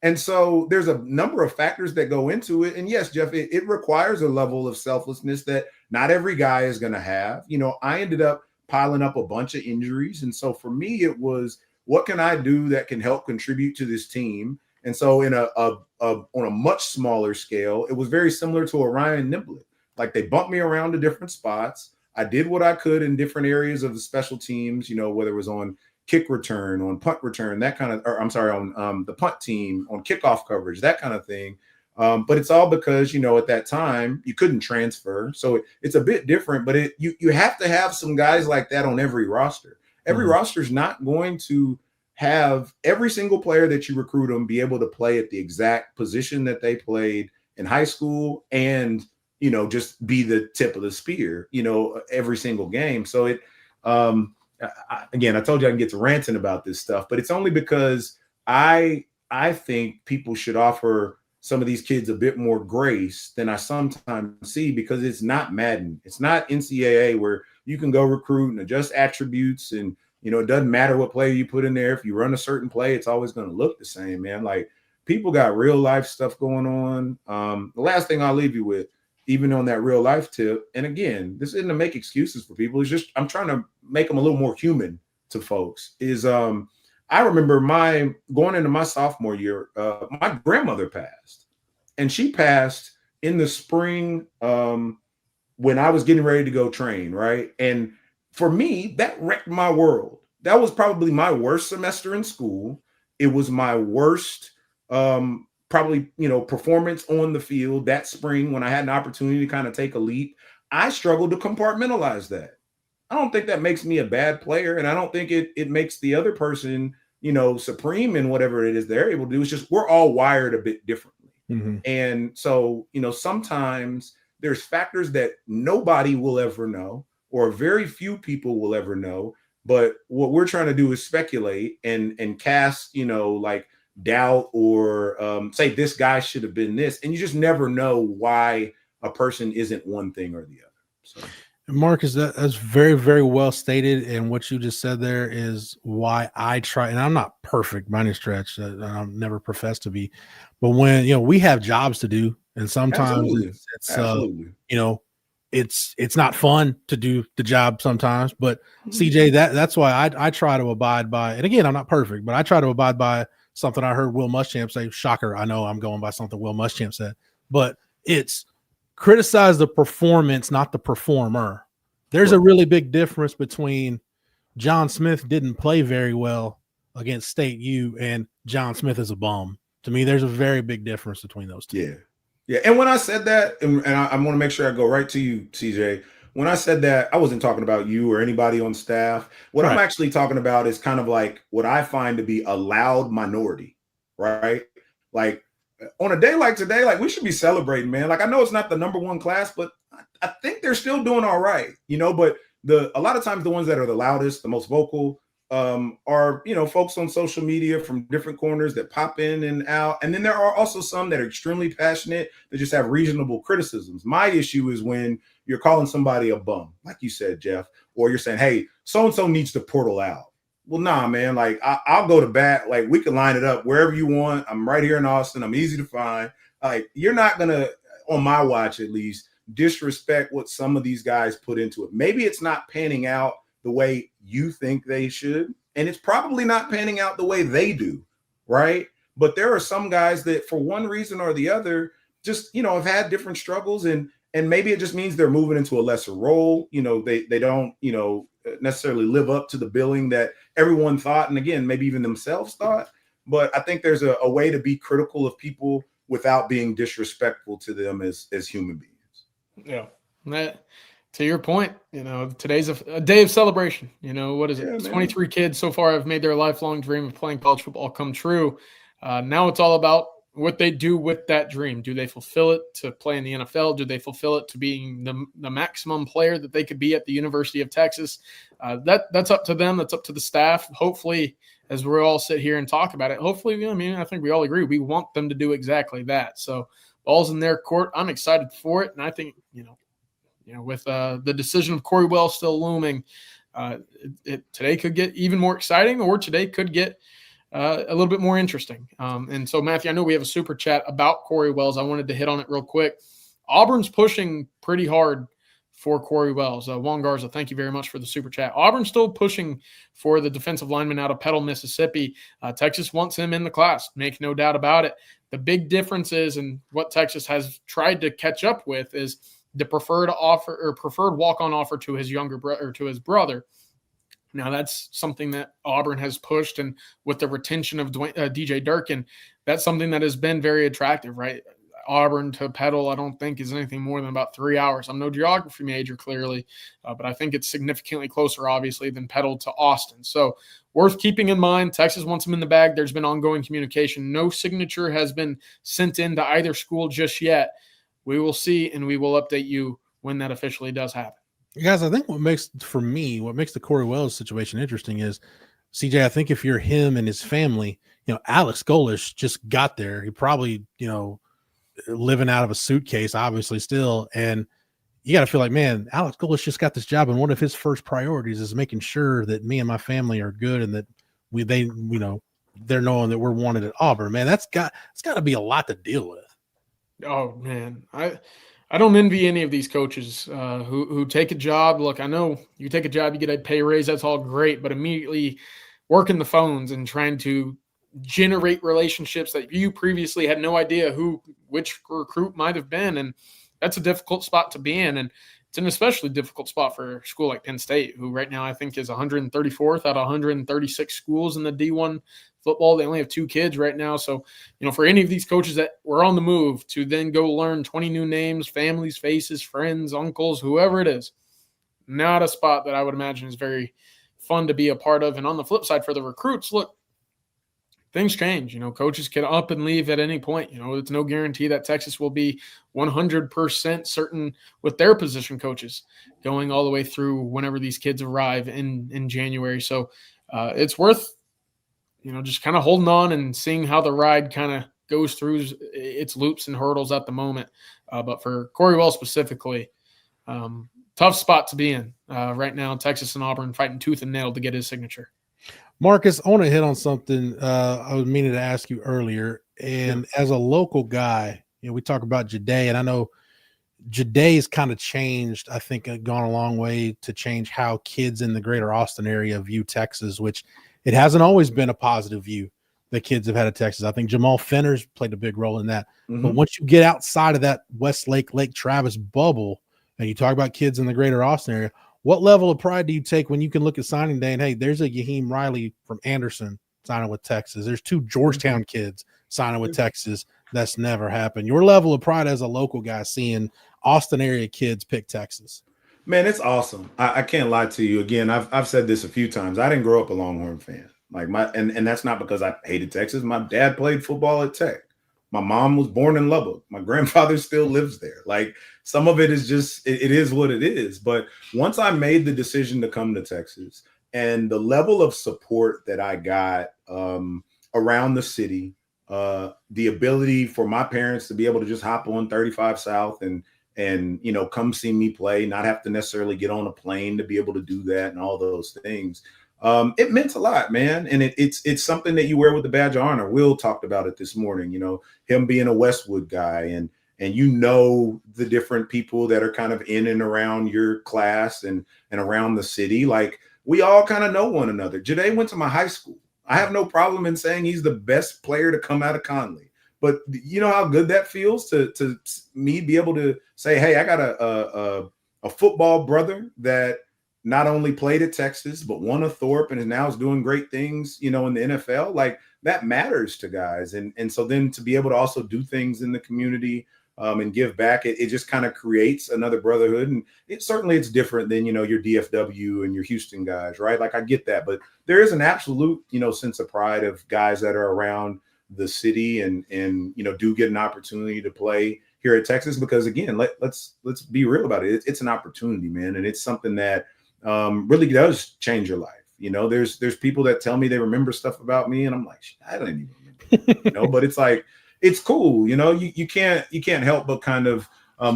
And so there's a number of factors that go into it. And yes, Jeff, it requires a level of selflessness that not every guy is going to have. I ended up piling up a bunch of injuries. And so for me, it was, what can I do that can help contribute to this team? And so in on a much smaller scale, it was very similar to a Ryan Niblett. Like they bumped me around to different spots. I did what I could in different areas of the special teams, whether it was on kick return, on punt return, that kind of, on the punt team, on kickoff coverage, that kind of thing. But it's all because, at that time you couldn't transfer. So it's a bit different, but you have to have some guys like that on every roster. Every roster is not going to have every single player that you recruit them be able to play at the exact position that they played in high school and, just be the tip of the spear, every single game. So again, I told you I can get to ranting about this stuff, but it's only because I think people should offer some of these kids a bit more grace than I sometimes see, because it's not Madden. It's not NCAA where you can go recruit and adjust attributes and, it doesn't matter what play you put in there. If you run a certain play, it's always going to look the same, man. Like, people got real life stuff going on. The last thing I'll leave you with, even on that real life tip, and again, this isn't to make excuses for people. It's just I'm trying to make them a little more human to folks. Is I remember going into my sophomore year, my grandmother passed, and she passed in the spring when I was getting ready to go train, right? And for me, that wrecked my world. That was probably my worst semester in school. It was my worst, performance on the field that spring when I had an opportunity to kind of take a leap. I struggled to compartmentalize that. I don't think that makes me a bad player, and I don't think it makes the other person, supreme in whatever it is they're able to do. It's just we're all wired a bit differently. Mm-hmm. And so, sometimes there's factors that nobody will ever know, or very few people will ever know. But what we're trying to do is speculate and cast, like doubt or say this guy should have been this. And you just never know why a person isn't one thing or the other. So. Marcus, that's very, very well stated. And what you just said there is why I try, and I'm not perfect by any stretch. I've never professed to be, but when, we have jobs to do, and sometimes it's not fun to do the job sometimes, but CJ, that's why I try to abide by, and again, I'm not perfect, but I try to abide by something I heard Will Muschamp say. Shocker. I know I'm going by something Will Muschamp said, but it's criticize the performance, not the performer. There's a really big difference between John Smith didn't play very well against State U and John Smith is a bum. To me, there's a very big difference between those two. Yeah. Yeah. And when I said that, and I want to make sure I go right to you, CJ, when I said that, I wasn't talking about you or anybody on staff. What I'm actually talking about is kind of like what I find to be a loud minority, right? Like, on a day like today, like we should be celebrating, man. Like I know it's not the number one class, but I think they're still doing all right, But a lot of times the ones that are the loudest, the most vocal, are folks on social media from different corners that pop in and out. And then there are also some that are extremely passionate that just have reasonable criticisms. My issue is when you're calling somebody a bum, like you said, Jeff, or you're saying, hey, so and so needs to portal out. Well, nah, man, like I'll go to bat. Like we can line it up wherever you want. I'm right here in Austin. I'm easy to find. Like you're not going to, on my watch at least, disrespect what some of these guys put into it. Maybe it's not panning out the way you think they should. And it's probably not panning out the way they do. Right. But there are some guys that for one reason or the other, just, have had different struggles and maybe it just means they're moving into a lesser role. They don't, necessarily live up to the billing that everyone thought. And again, maybe even themselves thought, but I think there's a way to be critical of people without being disrespectful to them as human beings. Yeah. To your point, today's a day of celebration. What is it? 23 kids so far have made their lifelong dream of playing college football come true. Now it's all about what they do with that dream. Do they fulfill it to play in the NFL? Do they fulfill it to being the maximum player that they could be at the University of Texas? That's up to them. That's up to the staff. Hopefully, as we all sit here and talk about it, hopefully, I think we all agree we want them to do exactly that. So ball's in their court. I'm excited for it. And I think, with the decision of Corey Wells still looming, today could get even more exciting, or today could get a little bit more interesting. And so, Matthew, I know we have a super chat about Corey Wells. I wanted to hit on it real quick. Auburn's pushing pretty hard for Corey Wells. Juan Garza, thank you very much for the super chat. Auburn's still pushing for the defensive lineman out of Petal, Mississippi. Texas wants him in the class, make no doubt about it. The big difference is, and what Texas has tried to catch up with, is the preferred walk-on offer to his younger brother, or to his brother. Now, that's something that Auburn has pushed, and with the retention of DJ Durkin, that's something that has been very attractive, right? Auburn to Petal, I don't think is anything more than about 3 hours. I'm no geography major, clearly, but I think it's significantly closer, obviously, than Petal to Austin. So worth keeping in mind. Texas wants him in the bag. There's been ongoing communication. No signature has been sent in to either school just yet. We will see, and we will update you when that officially does happen. Guys, I think what makes the Corey Wells situation interesting is, CJ, I think if you're him and his family, Alex Golish just got there. He probably, living out of a suitcase, obviously still. And you got to feel like, man, Alex Golish just got this job. And one of his first priorities is making sure that me and my family are good and that they're knowing that we're wanted at Auburn. Man, it's got to be a lot to deal with. Oh, man. I don't envy any of these coaches who take a job. Look, I know you take a job, you get a pay raise, that's all great, but immediately working the phones and trying to generate relationships that you previously had no idea which recruit might have been. And that's a difficult spot to be in. And it's an especially difficult spot for a school like Penn State, who right now I think is 134th out of 136 schools in the D1 football. They only have 2 kids right now. So, for any of these coaches that were on the move to then go learn 20 new names, families, faces, friends, uncles, whoever it is, not a spot that I would imagine is very fun to be a part of. And on the flip side, for the recruits, look, things change. Coaches can up and leave at any point. It's no guarantee that Texas will be 100% certain with their position coaches going all the way through whenever these kids arrive in January. So it's worth, just kind of holding on and seeing how the ride kind of goes through its loops and hurdles at the moment. But for Corey Wells specifically, tough spot to be in right now. Texas and Auburn fighting tooth and nail to get his signature. Marcus, I want to hit on something I was meaning to ask you earlier. And as a local guy, we talk about Jade, and I know Jade's kind of changed, I think, gone a long way to change how kids in the greater Austin area view Texas, which it hasn't always been a positive view that kids have had of Texas. I think Jamal Fenner's played a big role in that. Mm-hmm. But once you get outside of that Westlake, Lake Travis bubble, and you talk about kids in the greater Austin area, what level of pride do you take when you can look at signing day and, hey, there's a Yaheem Riley from Anderson signing with Texas. There's 2 Georgetown kids signing with Texas. That's never happened. Your level of pride as a local guy seeing Austin area kids pick Texas. Man, it's awesome. I can't lie to you. Again, I've said this a few times. I didn't grow up a Longhorn fan. Like and that's not because I hated Texas. My dad played football at Tech. My mom was born in Lubbock. My grandfather still lives there. Like, some of it is just, it is what it is. But once I made the decision to come to Texas, and the level of support that I got around the city, the ability for my parents to be able to just hop on 35 South and come see me play, not have to necessarily get on a plane to be able to do that and all those things. It meant a lot, man. And it's something that you wear with the badge of honor. Will talked about it this morning, him being a Westwood guy and the different people that are kind of in and around your class and around the city. Like, we all kind of know one another. Jade went to my high school. I have no problem in saying he's the best player to come out of Conley. But you know how good that feels to me be able to say, hey, I got a football brother that not only played at Texas, but won a Thorpe and now is doing great things, in the NFL. Like, that matters to guys. And so then to be able to also do things in the community and give back, it just kind of creates another brotherhood. And it's different than, your DFW and your Houston guys, right? Like, I get that, but there is an absolute, sense of pride of guys that are around the city and do get an opportunity to play here at Texas, because again, let's be real about it. It's an opportunity, man. And it's something that really does change your life. There's people that tell me they remember stuff about me, and I'm like, I don't even remember, but it's like, it's cool. You can't help but kind of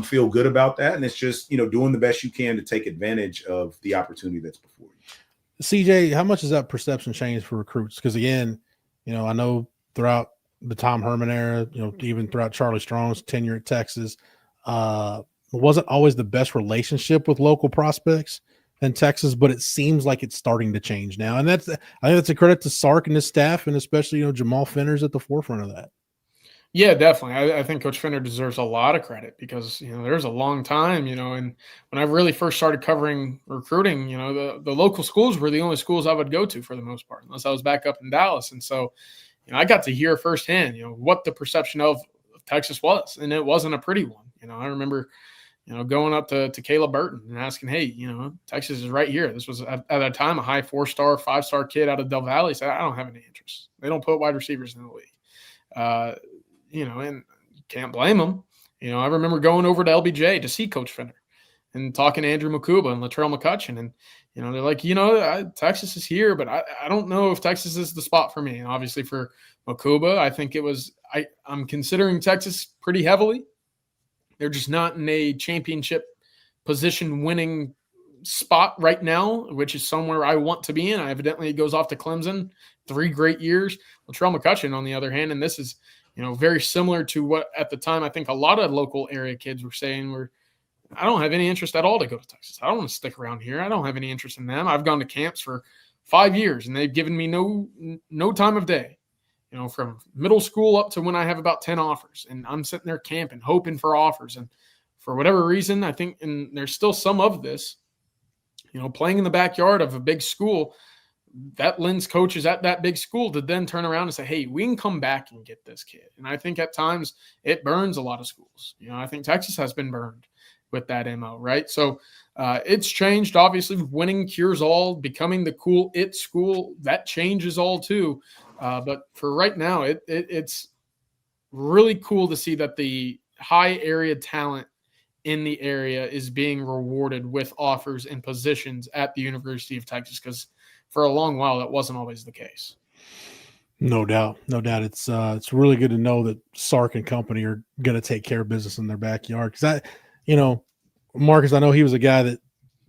feel good about that. And it's just, doing the best you can to take advantage of the opportunity that's before you. CJ, how much has that perception changed for recruits? Because again, I know throughout the Tom Herman era, even throughout Charlie Strong's tenure at Texas, it wasn't always the best relationship with local prospects in Texas, but it seems like it's starting to change now. And I think that's a credit to Sark and his staff, and especially, Jamal Fenner's at the forefront of that. Yeah, definitely. I think Coach Fenner deserves a lot of credit because, there's a long time, and when I really first started covering recruiting, the local schools were the only schools I would go to for the most part, unless I was back up in Dallas. And so, I got to hear firsthand, what the perception of Texas was, and it wasn't a pretty one. I remember, going up to Caleb Burton and asking, hey, Texas is right here. This was at that time a high 4-star, 5-star kid out of Del Valle. Said, I don't have any interest. They don't put wide receivers in the league. And you can't blame them. I remember going over to LBJ to see Coach Fenner and talking to Andrew Makuba and Latrell McCutcheon. And, they're like, Texas is here, but I don't know if Texas is the spot for me. And obviously for Makuba, I think I'm considering Texas pretty heavily. They're just not in a championship position winning spot right now, which is somewhere I want to be in. Evidently, it goes off to Clemson, 3 great years. Latrell McCutcheon, on the other hand, and this is, very similar to what at the time I think a lot of local area kids were saying I don't have any interest at all to go to Texas. I don't want to stick around here. I don't have any interest in them. I've gone to camps for 5 years, and they've given me no time of day. From middle school up to when I have about 10 offers, and I'm sitting there camping, hoping for offers. And for whatever reason, I think, and there's still some of this, playing in the backyard of a big school, that lends coaches at that big school to then turn around and say, hey, we can come back and get this kid. And I think at times it burns a lot of schools. I think Texas has been burned with that MO, right? So it's changed. Obviously, winning cures all, becoming the cool it school, that changes all too. But for right now, it's really cool to see that the high area talent in the area is being rewarded with offers and positions at the University of Texas, because for a long while that wasn't always the case. No doubt. It's really good to know that Sark and company are going to take care of business in their backyard. Because Marcus, I know he was a guy that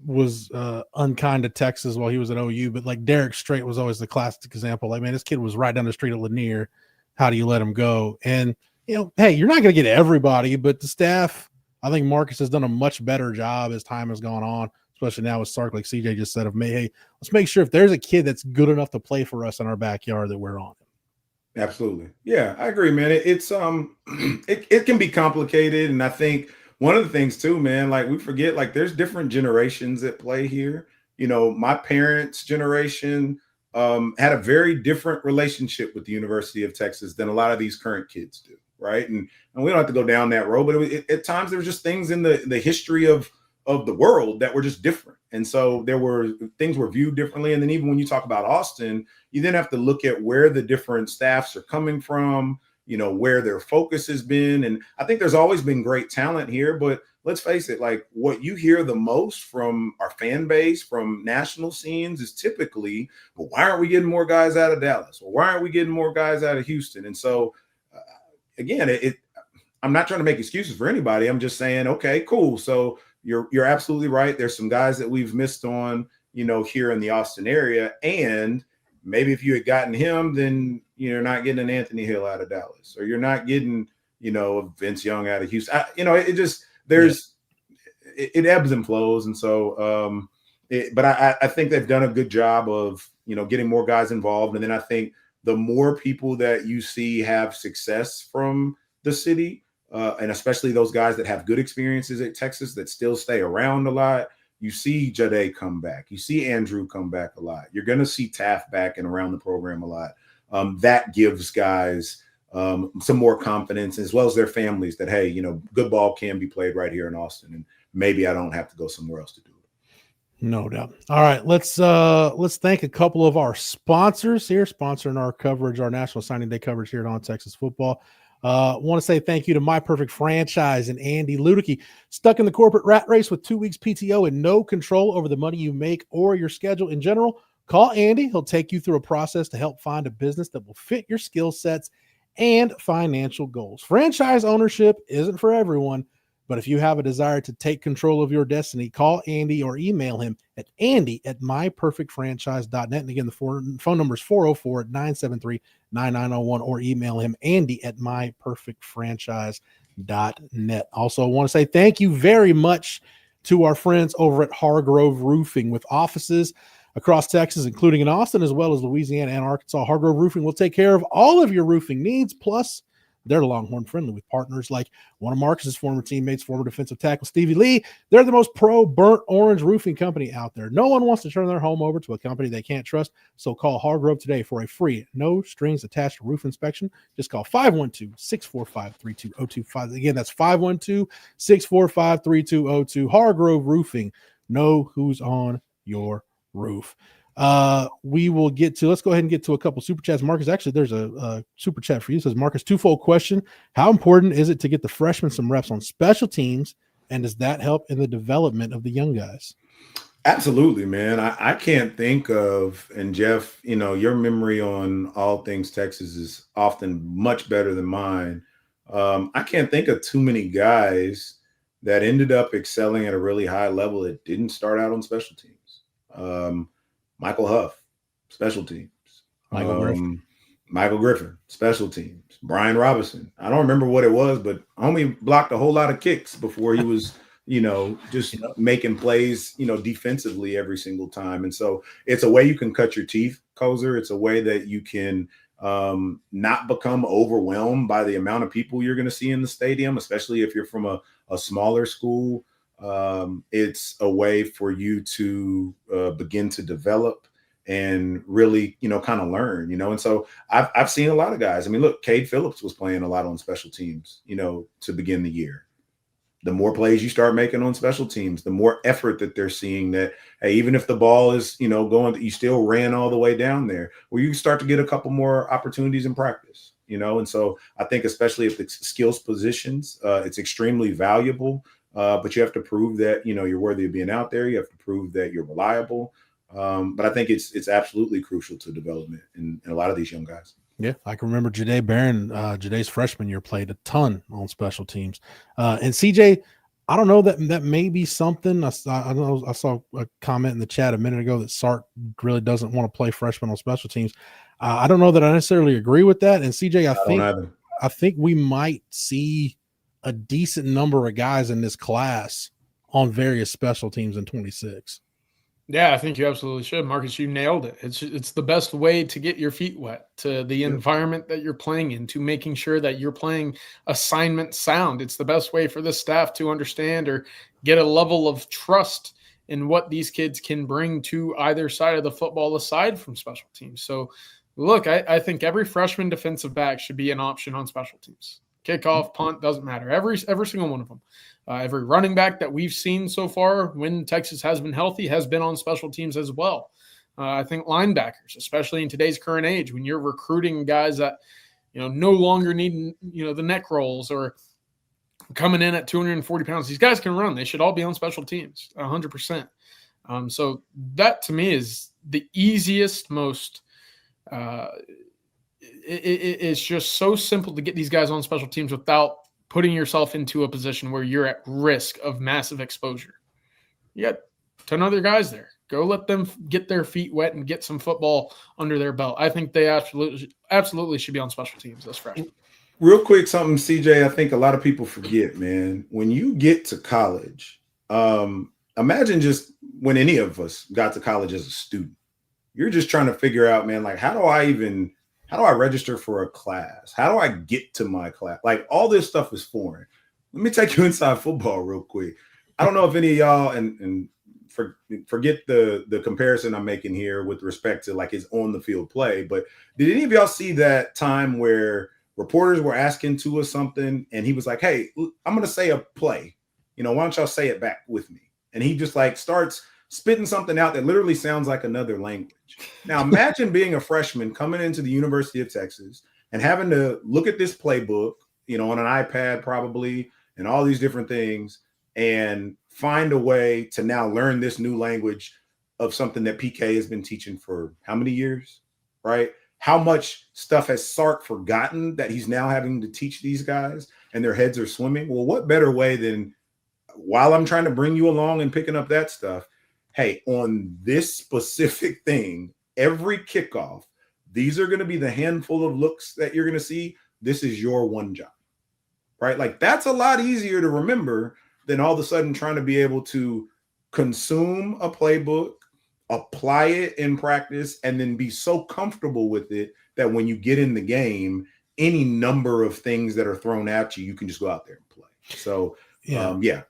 was unkind to Texas while he was at OU, but like Derek Strait was always the classic example. Like, man, this kid was right down the street at Lanier. How do you let him go? And hey, you're not going to get everybody, but the staff, I think Marcus has done a much better job as time has gone on, especially now with Sark, like CJ just said, hey, let's make sure if there's a kid that's good enough to play for us in our backyard that we're on him. Absolutely. Yeah, I agree, man. It's it can be complicated. And I think one of the things too, man, like we forget, like there's different generations at play here. My parents' generation had a very different relationship with the University of Texas than a lot of these current kids do. Right. And we don't have to go down that road, but at times there were just things in the history of the world that were just different. And so things were viewed differently. And then even when you talk about Austin, you then have to look at where the different staffs are coming from, where their focus has been. And I think there's always been great talent here, but let's face it, like what you hear the most from our fan base, from national scenes is typically, well, why aren't we getting more guys out of Dallas? Or why aren't we getting more guys out of Houston? And so again, I'm not trying to make excuses for anybody. I'm just saying, okay, cool. So you're absolutely right. There's some guys that we've missed on, here in the Austin area. And maybe if you had gotten him, then you're not getting an Anthony Hill out of Dallas, or you're not getting, Vince Young out of Houston. It ebbs and flows. And so, but I think they've done a good job of, getting more guys involved. And then I think the more people that you see have success from the city, and especially those guys that have good experiences at Texas that still stay around a lot, you see Jade come back. You see Andrew come back a lot. You're going to see Taft back and around the program a lot. That gives guys some more confidence, as well as their families, that, hey, good ball can be played right here in Austin, and maybe I don't have to go somewhere else to do it. No doubt. All right, let's thank a couple of our sponsors here, sponsoring our coverage, our National Signing Day coverage here at On Texas Football. Want to say thank you to My Perfect Franchise and Andy Ludicky. Stuck in the corporate rat race with 2 weeks PTO and no control over the money you make or your schedule in general? Call Andy. He'll take you through a process to help find a business that will fit your skill sets and financial goals. Franchise ownership isn't for everyone, but if you have a desire to take control of your destiny, call Andy or email him at andy@myperfectfranchise.net. And again, the phone number is 404-973-9901, or email him andy@myperfectfranchise.net. Also, I want to say thank you very much to our friends over at Hargrove Roofing, with offices across Texas, including in Austin, as well as Louisiana and Arkansas. Hargrove Roofing will take care of all of your roofing needs, plus they're Longhorn friendly, with partners like one of Marcus's former teammates, former defensive tackle Stevie Lee. They're the most pro burnt orange roofing company out there. No one wants to turn their home over to a company they can't trust. So call Hargrove today for a free, no strings attached roof inspection. Just call 512-645-3202. Again, that's 512-645-3202. Hargrove Roofing. Know who's on your roof. Let's go ahead and get to a couple super chats. Marcus, actually, there's a super chat for you. It says, Marcus, twofold question. How important is it to get the freshmen some reps on special teams, and does that help in the development of the young guys? Absolutely, man. I can't think of, and Jeff, your memory on all things Texas is often much better than mine. I can't think of too many guys that ended up excelling at a really high level that didn't start out on special teams. Michael Huff, special teams. Michael Griffin, special teams. Brian Roberson. I don't remember what it was, but homie blocked a whole lot of kicks before he was, just making plays, defensively every single time. And so it's a way you can cut your teeth, Kozer. It's a way that you can not become overwhelmed by the amount of people you're going to see in the stadium, especially if you're from a smaller school. It's a way for you to begin to develop and really, kind of learn, and so I've seen a lot of guys. I mean, look, Cade Phillips was playing a lot on special teams, to begin the year. The more plays you start making on special teams, the more effort that they're seeing that, hey, even if the ball is, going, you still ran all the way down there, well, you start to get a couple more opportunities in practice, and so I think especially if it's skills positions, it's extremely valuable. But you have to prove that, you're worthy of being out there. You have to prove that you're reliable. But I think it's absolutely crucial to development in a lot of these young guys. Yeah, I can remember Jade Barron, Jade's freshman year, played a ton on special teams. And CJ, I don't know, that may be something. I saw a comment in the chat a minute ago that Sark really doesn't want to play freshmen on special teams. I don't know that I necessarily agree with that. And CJ, I think we might see a decent number of guys in this class on various special teams in 26. Yeah, I think you absolutely should, Marcus. You nailed it. It's the best way to get your feet wet to the environment that you're playing in, to making sure that you're playing assignment sound. It's the best way for the staff to understand or get a level of trust in what these kids can bring to either side of the football aside from special teams. So, look, I think every freshman defensive back should be an option on special teams. Kickoff, punt, doesn't matter. Every single one of them. Every running back that we've seen so far when Texas has been healthy has been on special teams as well. I think linebackers, especially in today's current age, when you're recruiting guys that, no longer need, the neck rolls or coming in at 240 pounds, these guys can run. They should all be on special teams, 100%. So that to me is the easiest, most it's just so simple to get these guys on special teams without putting yourself into a position where you're at risk of massive exposure. You got 10 other guys there. Go let them get their feet wet and get some football under their belt. I think they absolutely should be on special teams this Friday. Real quick, something, CJ, I think a lot of people forget, man. When you get to college, imagine just when any of us got to college as a student. You're just trying to figure out, man, like, how do I register for a class? How do I get to my class? Like, all this stuff is foreign. Let me take you inside football real quick. I don't know if any of y'all, and forget the comparison I'm making here with respect to like his on the field play, but did any of y'all see that time where reporters were asking Tua something and he was like, hey, I'm going to say a play. Why don't y'all say it back with me? And he just like starts spitting something out that literally sounds like another language. Now, imagine being a freshman coming into the University of Texas and having to look at this playbook, on an iPad probably, and all these different things, and find a way to now learn this new language of something that PK has been teaching for how many years, right? How much stuff has Sark forgotten that he's now having to teach these guys and their heads are swimming? Well, what better way than while I'm trying to bring you along and picking up that stuff, hey, on this specific thing, every kickoff, these are going to be the handful of looks that you're going to see. This is your one job, right? Like, that's a lot easier to remember than all of a sudden trying to be able to consume a playbook, apply it in practice, and then be so comfortable with it that when you get in the game, any number of things that are thrown at you, you can just go out there and play. So,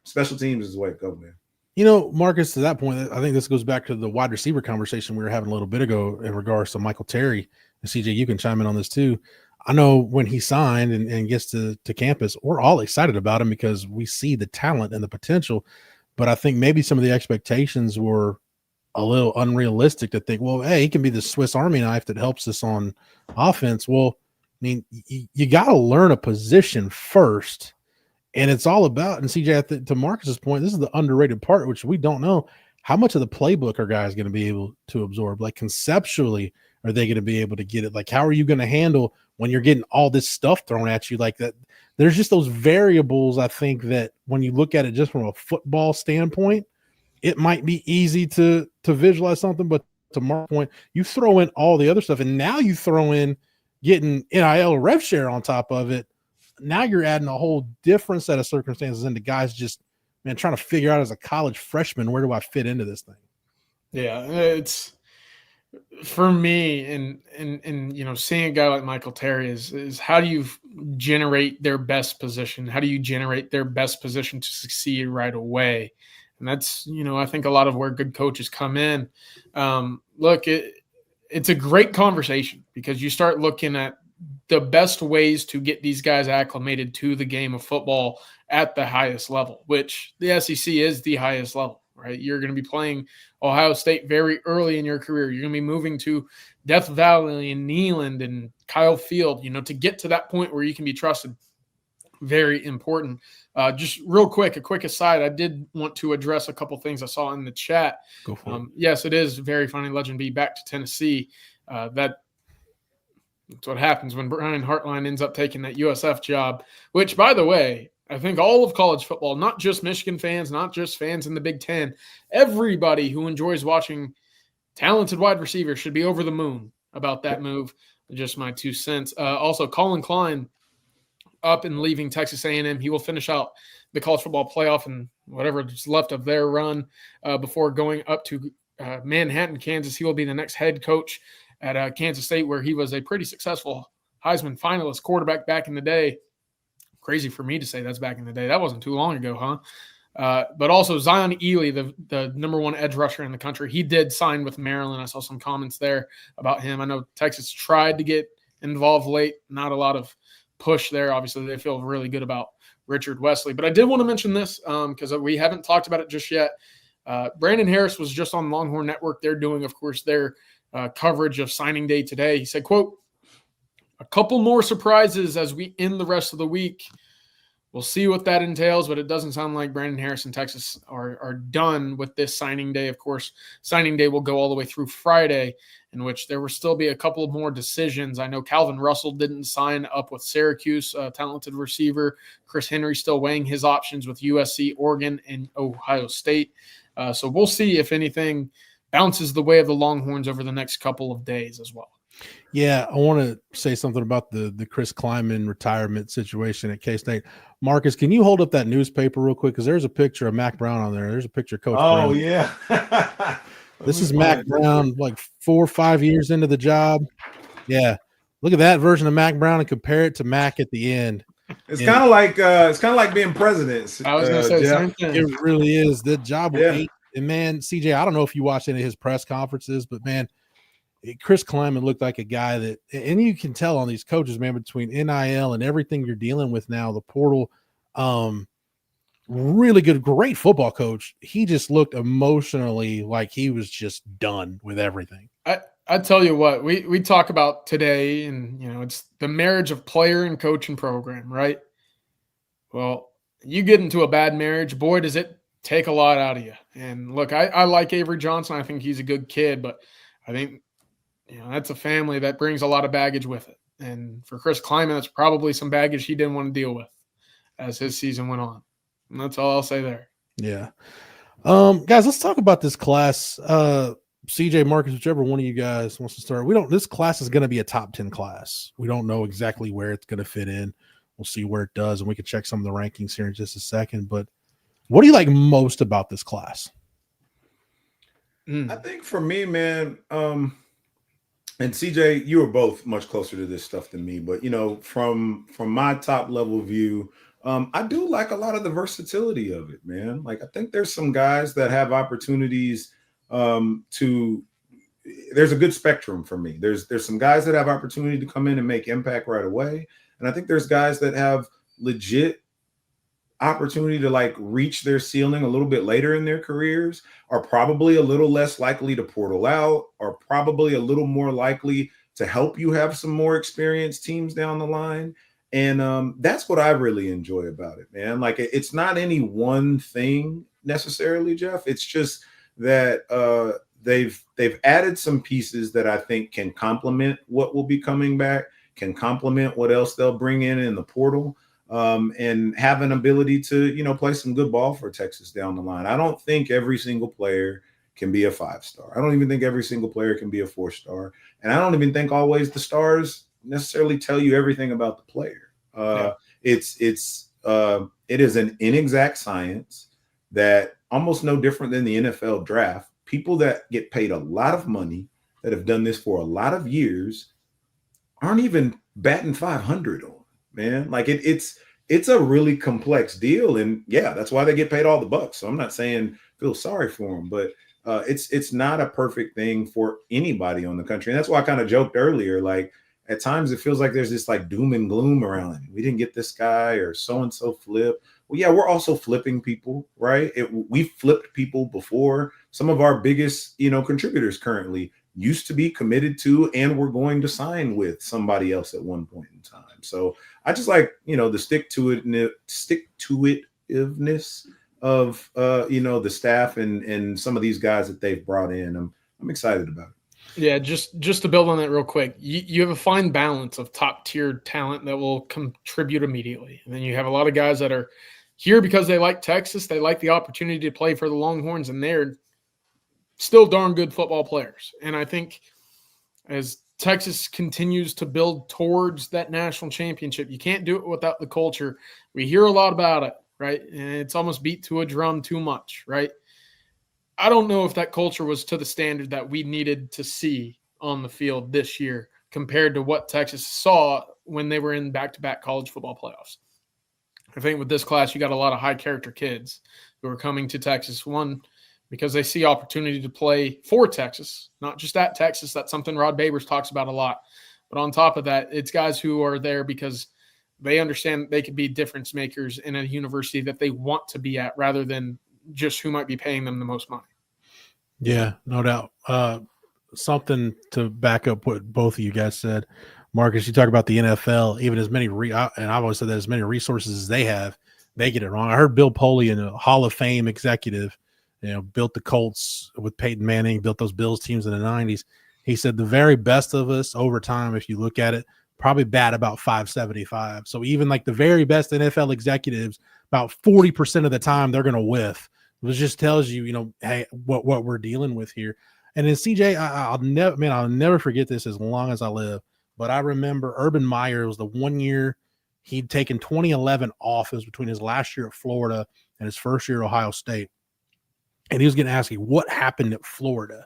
special teams is the way it goes, man. Marcus, to that point, I think this goes back to the wide receiver conversation we were having a little bit ago in regards to Michael Terry. And CJ, you can chime in on this too. I know when he signed and gets to campus, we're all excited about him because we see the talent and the potential. But I think maybe some of the expectations were a little unrealistic to think, well, hey, he can be the Swiss Army knife that helps us on offense. Well, I mean, you got to learn a position first. And it's all about, and CJ, to Marcus's point, this is the underrated part, which we don't know. How much of the playbook are guys going to be able to absorb? Like, conceptually, are they going to be able to get it? Like, how are you going to handle when you're getting all this stuff thrown at you like that? There's just those variables, I think, that when you look at it just from a football standpoint, it might be easy to visualize something. But to Mark's point, you throw in all the other stuff, and now you throw in getting NIL rev share on top of it. Now you're adding a whole different set of circumstances into guys just, man, trying to figure out as a college freshman, where do I fit into this thing? Yeah, it's for me, and seeing a guy like Michael Terry is how do you generate their best position? How do you generate their best position to succeed right away? And that's, I think a lot of where good coaches come in. Look, it's a great conversation because you start looking at the best ways to get these guys acclimated to the game of football at the highest level, which the SEC is the highest level, right? You're going to be playing Ohio State very early in your career. You're going to be moving to Death Valley and Neyland and Kyle Field, to get to that point where you can be trusted. Very important. Just real quick, a quick aside, I did want to address a couple things I saw in the chat. Go for it. Yes, it is very funny. Legend B back to Tennessee. That That's what happens when Brian Hartline ends up taking that USF job, which, by the way, I think all of college football, not just Michigan fans, not just fans in the Big Ten, everybody who enjoys watching talented wide receivers should be over the moon about that move. Just my 2 cents. Also, Colin Klein up and leaving Texas A&M. He will finish out the college football playoff and whatever is left of their run before going up to Manhattan, Kansas. He will be the next head coach at Kansas State, where he was a pretty successful Heisman finalist quarterback back in the day. Crazy for me to say that's back in the day. That wasn't too long ago, huh? But also Zion Ely, the number one edge rusher in the country, he did sign with Maryland. I saw some comments there about him. I know Texas tried to get involved late. Not a lot of push there. Obviously, they feel really good about Richard Wesley. But I did want to mention this because we haven't talked about it just yet. Brandon Harris was just on Longhorn Network. They're doing, of course, their coverage of signing day today. He said, quote, "A couple more surprises as we end the rest of the week. We'll see what that entails, but it doesn't sound like Brandon Harris and Texas are done with this signing day. Of course, signing day will go all the way through Friday, in which there will still be a couple of more decisions. I know Calvin Russell didn't sign up with Syracuse, a talented receiver. Chris Henry still weighing his options with USC, Oregon, and Ohio State. So we'll see if anything bounces the way of the Longhorns over the next couple of days as well." Yeah, I want to say something about the Chris Klieman retirement situation at K-State. Marcus, can you hold up that newspaper real quick? Because there's a picture of Mac Brown on there. There's a picture of Coach Brown. Oh, yeah. This is Mac Brown, like 4 or 5 years into the job. Yeah. Look at that version of Mac Brown and compare it to Mac at the end. It's kind of like being president. I was going to say the same thing. It really is. The job with 8. And, man, CJ, I don't know if you watched any of his press conferences, but, man, Chris Klieman looked like a guy that, and you can tell on these coaches, man, between NIL and everything you're dealing with now, the portal, really good, great football coach. He just looked emotionally like he was just done with everything. I tell you what, we talk about today, and, you know, it's the marriage of player and coach and program, right? Well, you get into a bad marriage, boy, does it take a lot out of you. And look, I like Avery Johnson. I think he's a good kid, but I think, you know, that's a family that brings a lot of baggage with it. And for Chris Klieman, that's probably some baggage he didn't want to deal with as his season went on. And that's all I'll say there. Yeah. Guys, let's talk about this class. CJ, Marcus, whichever one of you guys wants to start. This class is going to be a top 10 class. We don't know exactly where it's going to fit in. We'll see where it does, and we can check some of the rankings here in just a second. But what do you like most about this class? I think for me, man, and CJ, you were both much closer to this stuff than me, but, you know, from my top level view, I do like a lot of the versatility of it, man. Like, I think there's some guys that have opportunities there's a good spectrum for me. There's some guys that have opportunity to come in and make impact right away. And I think there's guys that have legit opportunity to like reach their ceiling a little bit later in their careers, are probably a little less likely to portal out, are probably a little more likely to help you have some more experienced teams down the line. And that's what I really enjoy about it, man. Like, it's not any one thing necessarily, Jeff. It's just that they've added some pieces that I think can complement what will be coming back, can complement what else they'll bring in the portal. And have an ability to, you know, play some good ball for Texas down the line. I don't think every single player can be a 5-star. I don't even think every single player can be a 4-star. And I don't even think always the stars necessarily tell you everything about the player. It is an inexact science that almost no different than the NFL draft. People that get paid a lot of money that have done this for a lot of years aren't even batting 500 on. Man, like it's a really complex deal, and yeah, that's why they get paid all the bucks. So I'm not saying feel sorry for them, but it's not a perfect thing for anybody on the country, and that's why I kind of joked earlier. Like, at times it feels like there's this like doom and gloom around it. We didn't get this guy, or so and so flip. Well, yeah, we're also flipping people, right? We flipped people before. Some of our biggest, you know, contributors currently used to be committed to and were going to sign with somebody else at one point in time. So I just like, you know, the stick to itiveness of you know, the staff and some of these guys that they've brought in. I'm excited about it. Yeah, just to build on that real quick, you have a fine balance of top-tier talent that will contribute immediately. And then you have a lot of guys that are here because they like Texas, they like the opportunity to play for the Longhorns, and they're still darn good football players. And I think as Texas continues to build towards that national championship, you can't do it without the culture. We hear a lot about it, right? And it's almost beat to a drum too much, right? I don't know if that culture was to the standard that we needed to see on the field this year compared to what Texas saw when they were in back-to-back college football playoffs. I think with this class, you got a lot of high-character kids who are coming to Texas, one, because they see opportunity to play for Texas, not just at Texas. That's something Rod Babers talks about a lot. But on top of that, it's guys who are there because they understand they could be difference makers in a university that they want to be at rather than just who might be paying them the most money. Yeah, no doubt. Something to back up what both of you guys said. Marcus, you talk about the NFL, even as many and I've always said that as many resources as they have, they get it wrong. I heard Bill Poley, a Hall of Fame executive, built the Colts with Peyton Manning, built those Bills teams in the 90s. He said the very best of us over time, if you look at it, probably bat about 575. So even like the very best NFL executives, about 40% of the time they're going to whiff. It just tells you, hey, what we're dealing with here. And then CJ, I'll never forget this as long as I live. But I remember Urban Meyer was the 1 year he'd taken 2011 off. It was between his last year at Florida and his first year at Ohio State. And he was going to ask me, what happened at Florida?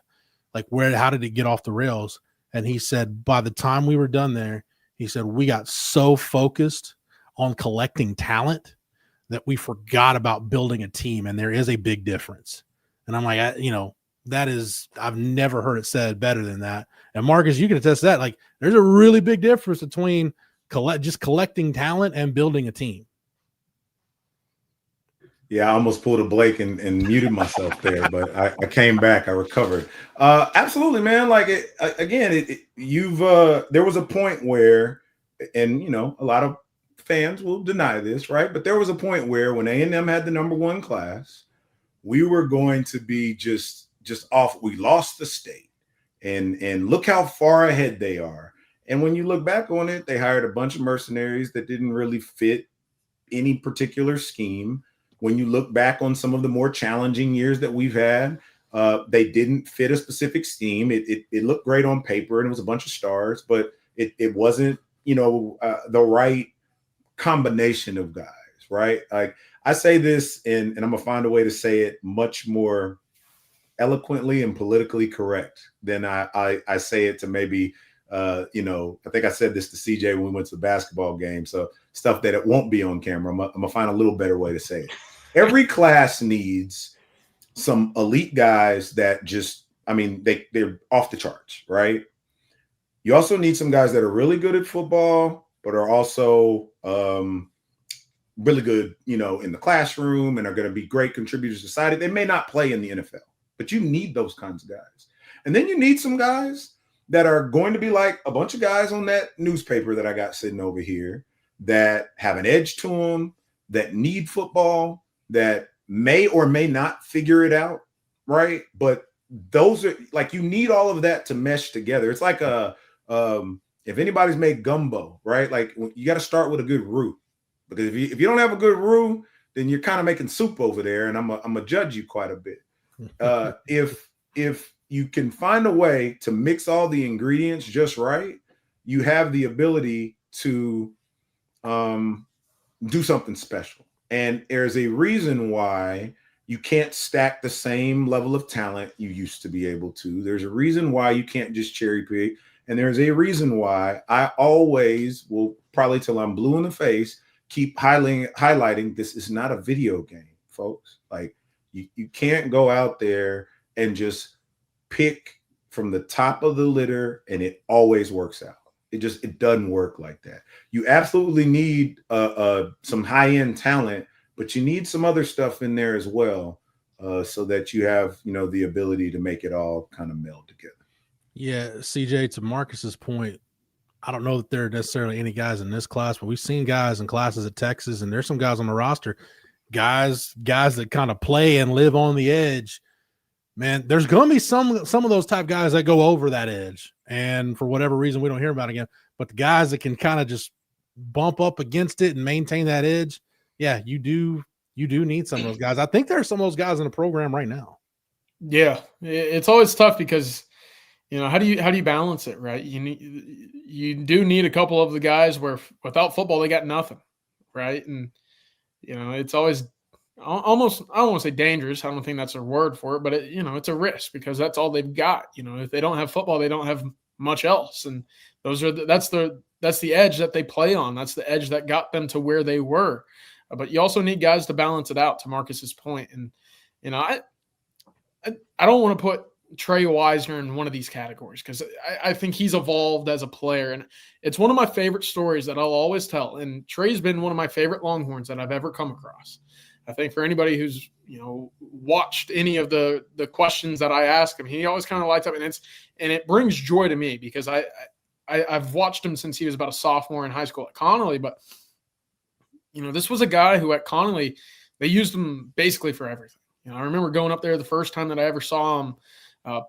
Like, how did it get off the rails? And he said, by the time we were done there, he said, we got so focused on collecting talent that we forgot about building a team. And there is a big difference. And I'm like, I've never heard it said better than that. And Marcus, you can attest to that. Like, there's a really big difference between just collecting talent and building a team. Yeah, I almost pulled a Blake and muted myself there, but I came back. I recovered. Absolutely, man. Like, there was a point where, and a lot of fans will deny this, right? But there was a point where when A&M had the number one class, we were going to be just off. We lost the state, and look how far ahead they are. And when you look back on it, they hired a bunch of mercenaries that didn't really fit any particular scheme. When you look back on some of the more challenging years that we've had, they didn't fit a specific scheme. It looked great on paper, and it was a bunch of stars, but it wasn't, the right combination of guys, right? Like, I say this, and I'm gonna find a way to say it much more eloquently and politically correct than I say it to maybe, I think I said this to CJ when we went to the basketball game. So stuff that it won't be on camera. I'm gonna find a little better way to say it. Every class needs some elite guys that they're off the charts, right? You also need some guys that are really good at football, but are also really good, in the classroom and are going to be great contributors to society. They may not play in the NFL, but you need those kinds of guys. And then you need some guys that are going to be like a bunch of guys on that newspaper that I got sitting over here that have an edge to them, that need football, that may or may not figure it out, right? But those are like, you need all of that to mesh together. It's like if anybody's made gumbo, right? Like, you got to start with a good roux, because if you don't have a good roux, then you're kind of making soup over there, and I'm gonna judge you quite a bit. If you can find a way to mix all the ingredients just right, you have the ability to do something special. And there's a reason why you can't stack the same level of talent you used to be able to. There's a reason why you can't just cherry pick. And there's a reason why I always will, probably till I'm blue in the face, keep highlighting this is not a video game, folks. Like, you can't go out there and just pick from the top of the litter and it always works out. It doesn't work like that. You absolutely need some high-end talent, but you need some other stuff in there as well, so that you have, the ability to make it all kind of meld together. Yeah, CJ, to Marcus's point, I don't know that there are necessarily any guys in this class, but we've seen guys in classes at Texas, and there's some guys on the roster, guys that kind of play and live on the edge. man, there's going to be some of those type guys that go over that edge, and for whatever reason we don't hear about again. But the guys that can kind of just bump up against it and maintain that edge, yeah, you do need some of those guys. I think there are some of those guys in the program right now. Yeah, it's always tough because, how do you balance it, right? You do need a couple of the guys where without football they got nothing, right? And it's always almost, I don't want to say dangerous. I don't think that's a word for it, but it's a risk because that's all they've got. If they don't have football, they don't have much else, and that's the edge that they play on. That's the edge that got them to where they were. But you also need guys to balance it out. To Marcus's point, and I don't want to put Trey Wisner in one of these categories because I think he's evolved as a player, and it's one of my favorite stories that I'll always tell. And Trey's been one of my favorite Longhorns that I've ever come across. I think for anybody who's watched any of the questions that I ask him, he always kind of lights up, and it brings joy to me because I've watched him since he was about a sophomore in high school at Connolly. But this was a guy who at Connolly they used him basically for everything. I remember going up there the first time that I ever saw him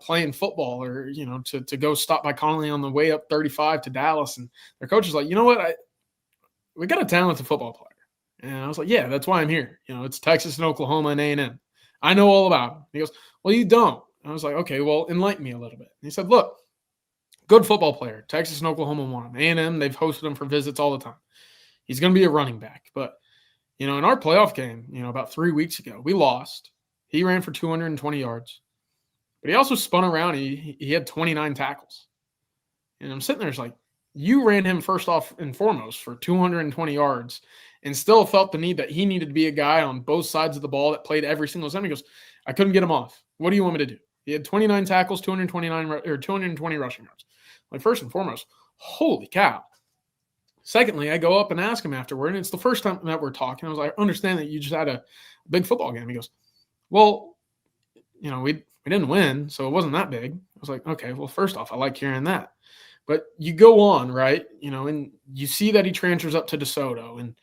playing football, or to go stop by Connolly on the way up 35 to Dallas, and their coach was like, you know what, we got a talented football player. And I was like, yeah, that's why I'm here. It's Texas and Oklahoma and A&M. I know all about him. He goes, well, you don't. And I was like, okay, well, enlighten me a little bit. And he said, look, good football player. Texas and Oklahoma want him. A&M, they've hosted him for visits all the time. He's going to be a running back. But, in our playoff game, about 3 weeks ago, we lost. He ran for 220 yards. But he also spun around. He had 29 tackles. And I'm sitting there, it's like, you ran him first off and foremost for 220 yards and still felt the need that he needed to be a guy on both sides of the ball that played every single time. He goes, I couldn't get him off. What do you want me to do? He had 29 tackles, 220 rushing yards. Like, first and foremost, holy cow. Secondly, I go up and ask him afterward, and it's the first time that we're talking. I was like, I understand that you just had a big football game. He goes, well, we didn't win, so it wasn't that big. I was like, okay, well, first off, I like hearing that. But you go on, right? And you see that he transfers up to DeSoto. And,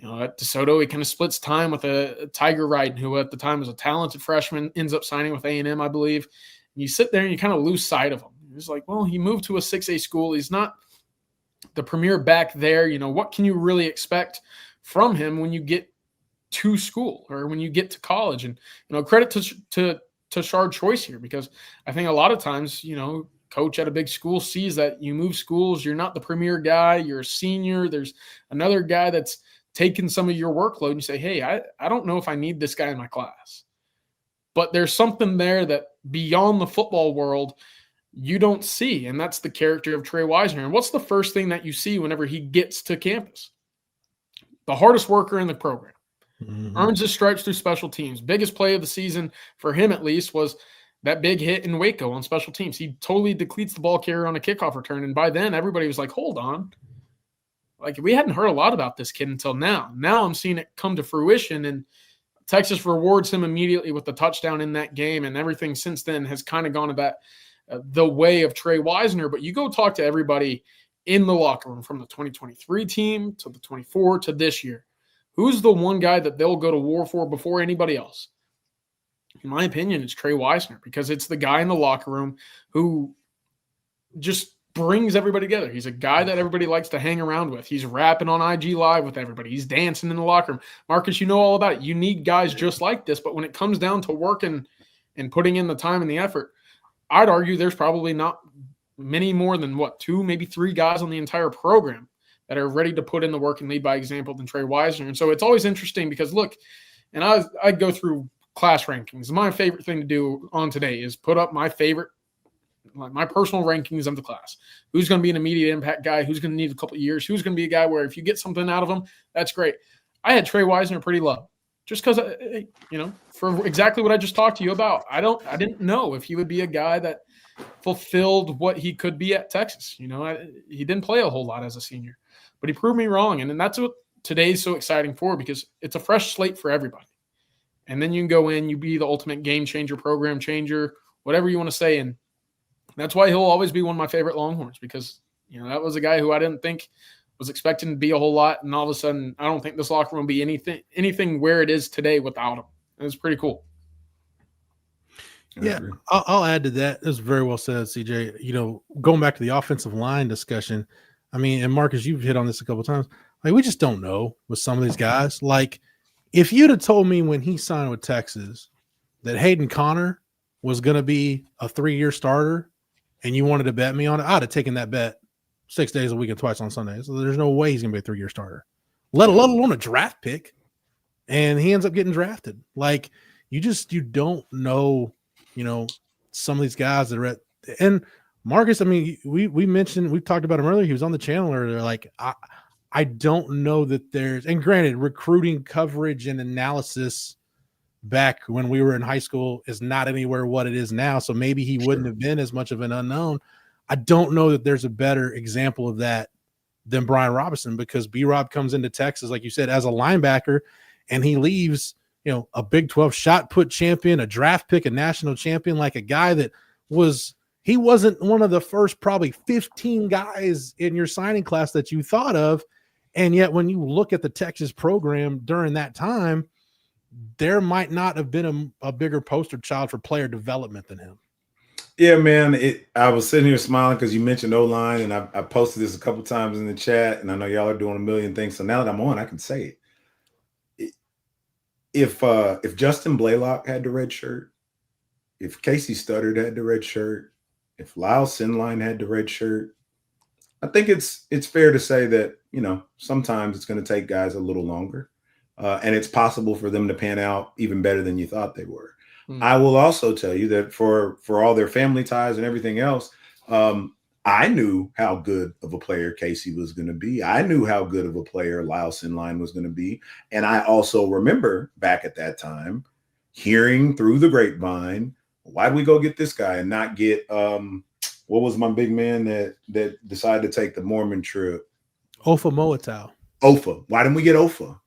at DeSoto, he kind of splits time with a Tiger Wright, who at the time was a talented freshman, ends up signing with A&M, I believe. And you sit there and you kind of lose sight of him. It's like, well, he moved to a 6A school. He's not the premier back there. What can you really expect from him when you get to school or when you get to college? And, credit to Shard Choice here, because I think a lot of times, coach at a big school sees that you move schools, you're not the premier guy, you're a senior, there's another guy that's taking some of your workload, and you say, hey, I don't know if I need this guy in my class. But there's something there that beyond the football world you don't see, and that's the character of Trey Wisner. And what's the first thing that you see whenever he gets to campus? The hardest worker in the program. Mm-hmm. Earns his stripes through special teams. Biggest play of the season, for him at least, was that big hit in Waco on special teams. He totally depletes the ball carrier on a kickoff return, and by then everybody was like, hold on. Like, we hadn't heard a lot about this kid until now. Now I'm seeing it come to fruition, and Texas rewards him immediately with the touchdown in that game, and everything since then has kind of gone about the way of Trey Wisner. But you go talk to everybody in the locker room, from the 2023 team to the 24 to this year. Who's the one guy that they'll go to war for before anybody else? In my opinion, it's Trey Wisner, because it's the guy in the locker room who just brings everybody together. He's a guy that everybody likes to hang around with. He's rapping on IG Live with everybody. He's dancing in the locker room. Marcus, you know all about it. You need guys just like this, but when it comes down to working and putting in the time and the effort, I'd argue there's probably not many more than, 2, maybe 3 guys on the entire program that are ready to put in the work and lead by example than Trey Wisner. And so it's always interesting because, look, and I go through class rankings. My favorite thing to do on today is put up my personal rankings of the class. Who's going to be an immediate impact guy? Who's going to need a couple of years? Who's going to be a guy where if you get something out of him, that's great. I had Trey Wisner pretty low, just because, for exactly what I just talked to you about. I didn't know if he would be a guy that fulfilled what he could be at Texas. He didn't play a whole lot as a senior, but he proved me wrong. And that's what today's so exciting for, because it's a fresh slate for everybody. And then you can go in, you be the ultimate game changer, program changer, whatever you want to say. And that's why he'll always be one of my favorite Longhorns, because, that was a guy who I didn't think was expecting to be a whole lot. And all of a sudden, I don't think this locker room will be anything where it is today without him. And it's pretty cool. Yeah, I'll add to that. That's very well said, CJ. You know, going back to the offensive line discussion, I mean, and Marcus, you've hit on this a couple of times. Like, we just don't know with some of these guys. Like, if you'd have told me when he signed with Texas that Hayden Connor was going to be a 3-year starter and you wanted to bet me on it, I'd have taken that bet 6 days a week and twice on Sundays. So there's no way he's going to be a 3-year starter, let alone a draft pick. And he ends up getting drafted. Like, you don't know. You know, some of these guys that are at, and Marcus, I mean, we've talked about him earlier. He was on the channel earlier. Like, I don't know that there's, and granted, recruiting coverage and analysis back when we were in high school is not anywhere what it is now. So maybe he wouldn't have been as much of an unknown. I don't know that there's a better example of that than Brian Robertson, because B-Rob comes into Texas, like you said, as a linebacker, and he leaves, you know, a Big 12 shot put champion, a draft pick, a national champion, like a guy that he wasn't one of the first probably 15 guys in your signing class that you thought of. And yet when you look at the Texas program during that time, there might not have been a bigger poster child for player development than him. Yeah, man. I was sitting here smiling because you mentioned O-line, and I posted this a couple times in the chat, and I know y'all are doing a million things. So now that I'm on, I can say it. If Justin Blaylock had the red shirt, if Casey Studdard had the red shirt, if Lyle Sinline had the red shirt, I think it's fair to say that, you know, sometimes it's going to take guys a little longer, and it's possible for them to pan out even better than you thought they were. I will also tell you that for all their family ties and everything else, I knew how good of a player Casey was going to be. I knew how good of a player Lyle Sinline was going to be. And I also remember back at that time hearing through the grapevine, why did we go get this guy and not get what was my big man that decided to take the Mormon trip? Ofa Moatau. Ofa. Why didn't we get Ofa?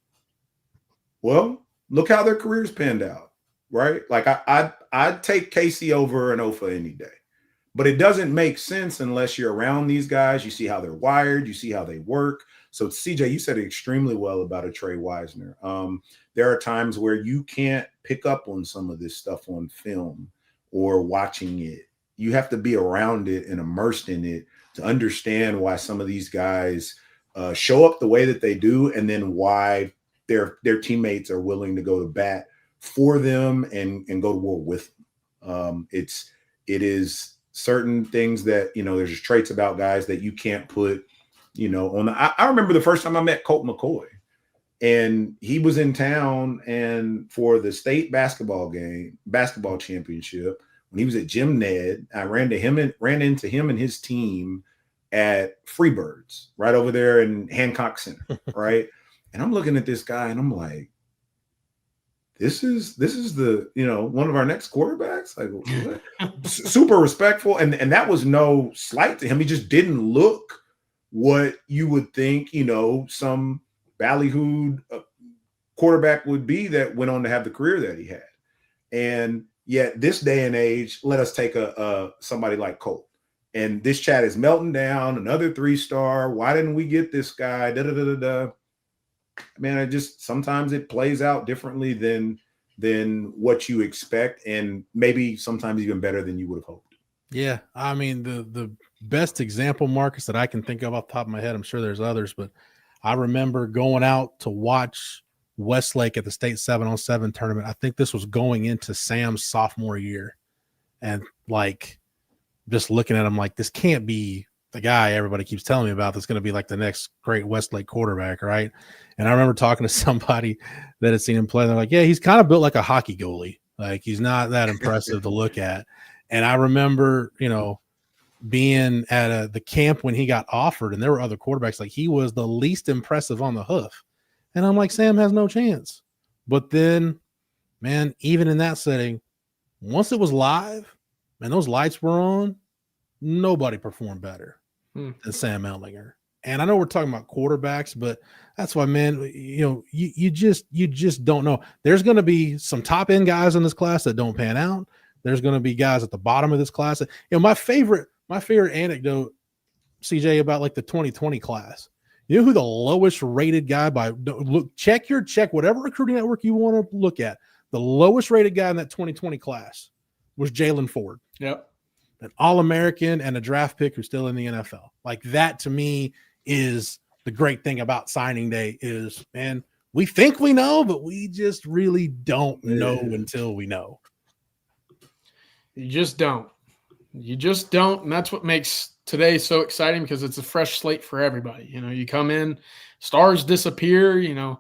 Well, look how their careers panned out, right? Like I'd take Casey over an Ofa any day. But it doesn't make sense unless you're around these guys. You see how they're wired. You see how they work. So, CJ, you said it extremely well about a Trey Wisner. There are times where you can't pick up on some of this stuff on film or watching it. You have to be around it and immersed in it to understand why some of these guys show up the way that they do, and then why their teammates are willing to go to bat for them and go to war with them. It is certain things that, you know, there's just traits about guys that you can't put, you know, on. I remember the first time I met Colt McCoy, and he was in town and for the state basketball championship, when he was at Jim Ned, I ran into him and his team at Freebirds right over there in Hancock Center. Right. And I'm looking at this guy and I'm like, this is the, you know, one of our next quarterbacks. Like, super respectful. And that was no slight to him. He just didn't look what you would think, you know, some ballyhooed quarterback would be that went on to have the career that he had. And yet this day and age, let us take somebody like Colt. And this chat is melting down, another 3-star. Why didn't we get this guy? Man, sometimes it plays out differently than what you expect, and maybe sometimes even better than you would have hoped. Yeah, I mean, the best example, Marcus, that I can think of off the top of my head, I'm sure there's others, but I remember going out to watch Westlake at the state 7-on-7 tournament. I think this was going into Sam's sophomore year, and like just looking at him like, this can't be the guy everybody keeps telling me about that's going to be like the next great Westlake quarterback, right? And I remember talking to somebody that had seen him play. They're like, yeah, he's kind of built like a hockey goalie. Like, he's not that impressive to look at. And I remember, you know, being at the camp when he got offered, and there were other quarterbacks, like he was the least impressive on the hoof. And I'm like, Sam has no chance. But then, man, even in that setting, once it was live and those lights were on, nobody performed better than Sam Ehlinger. And I know we're talking about quarterbacks, but that's why, man, you know, you just don't know. There's going to be some top end guys in this class that don't pan out. There's going to be guys at the bottom of this class. You know, my favorite anecdote, CJ, about like the 2020 class. You know who the lowest rated guy check whatever recruiting network you want to look at. The lowest rated guy in that 2020 class was Jalen Ford. Yep. An All-American and a draft pick who's still in the NFL. Like that to me is the great thing about signing day is, man, we think we know, but we just really don't know until we know. You just don't. You just don't. And that's what makes today so exciting because it's a fresh slate for everybody. You know, you come in, stars disappear, you know,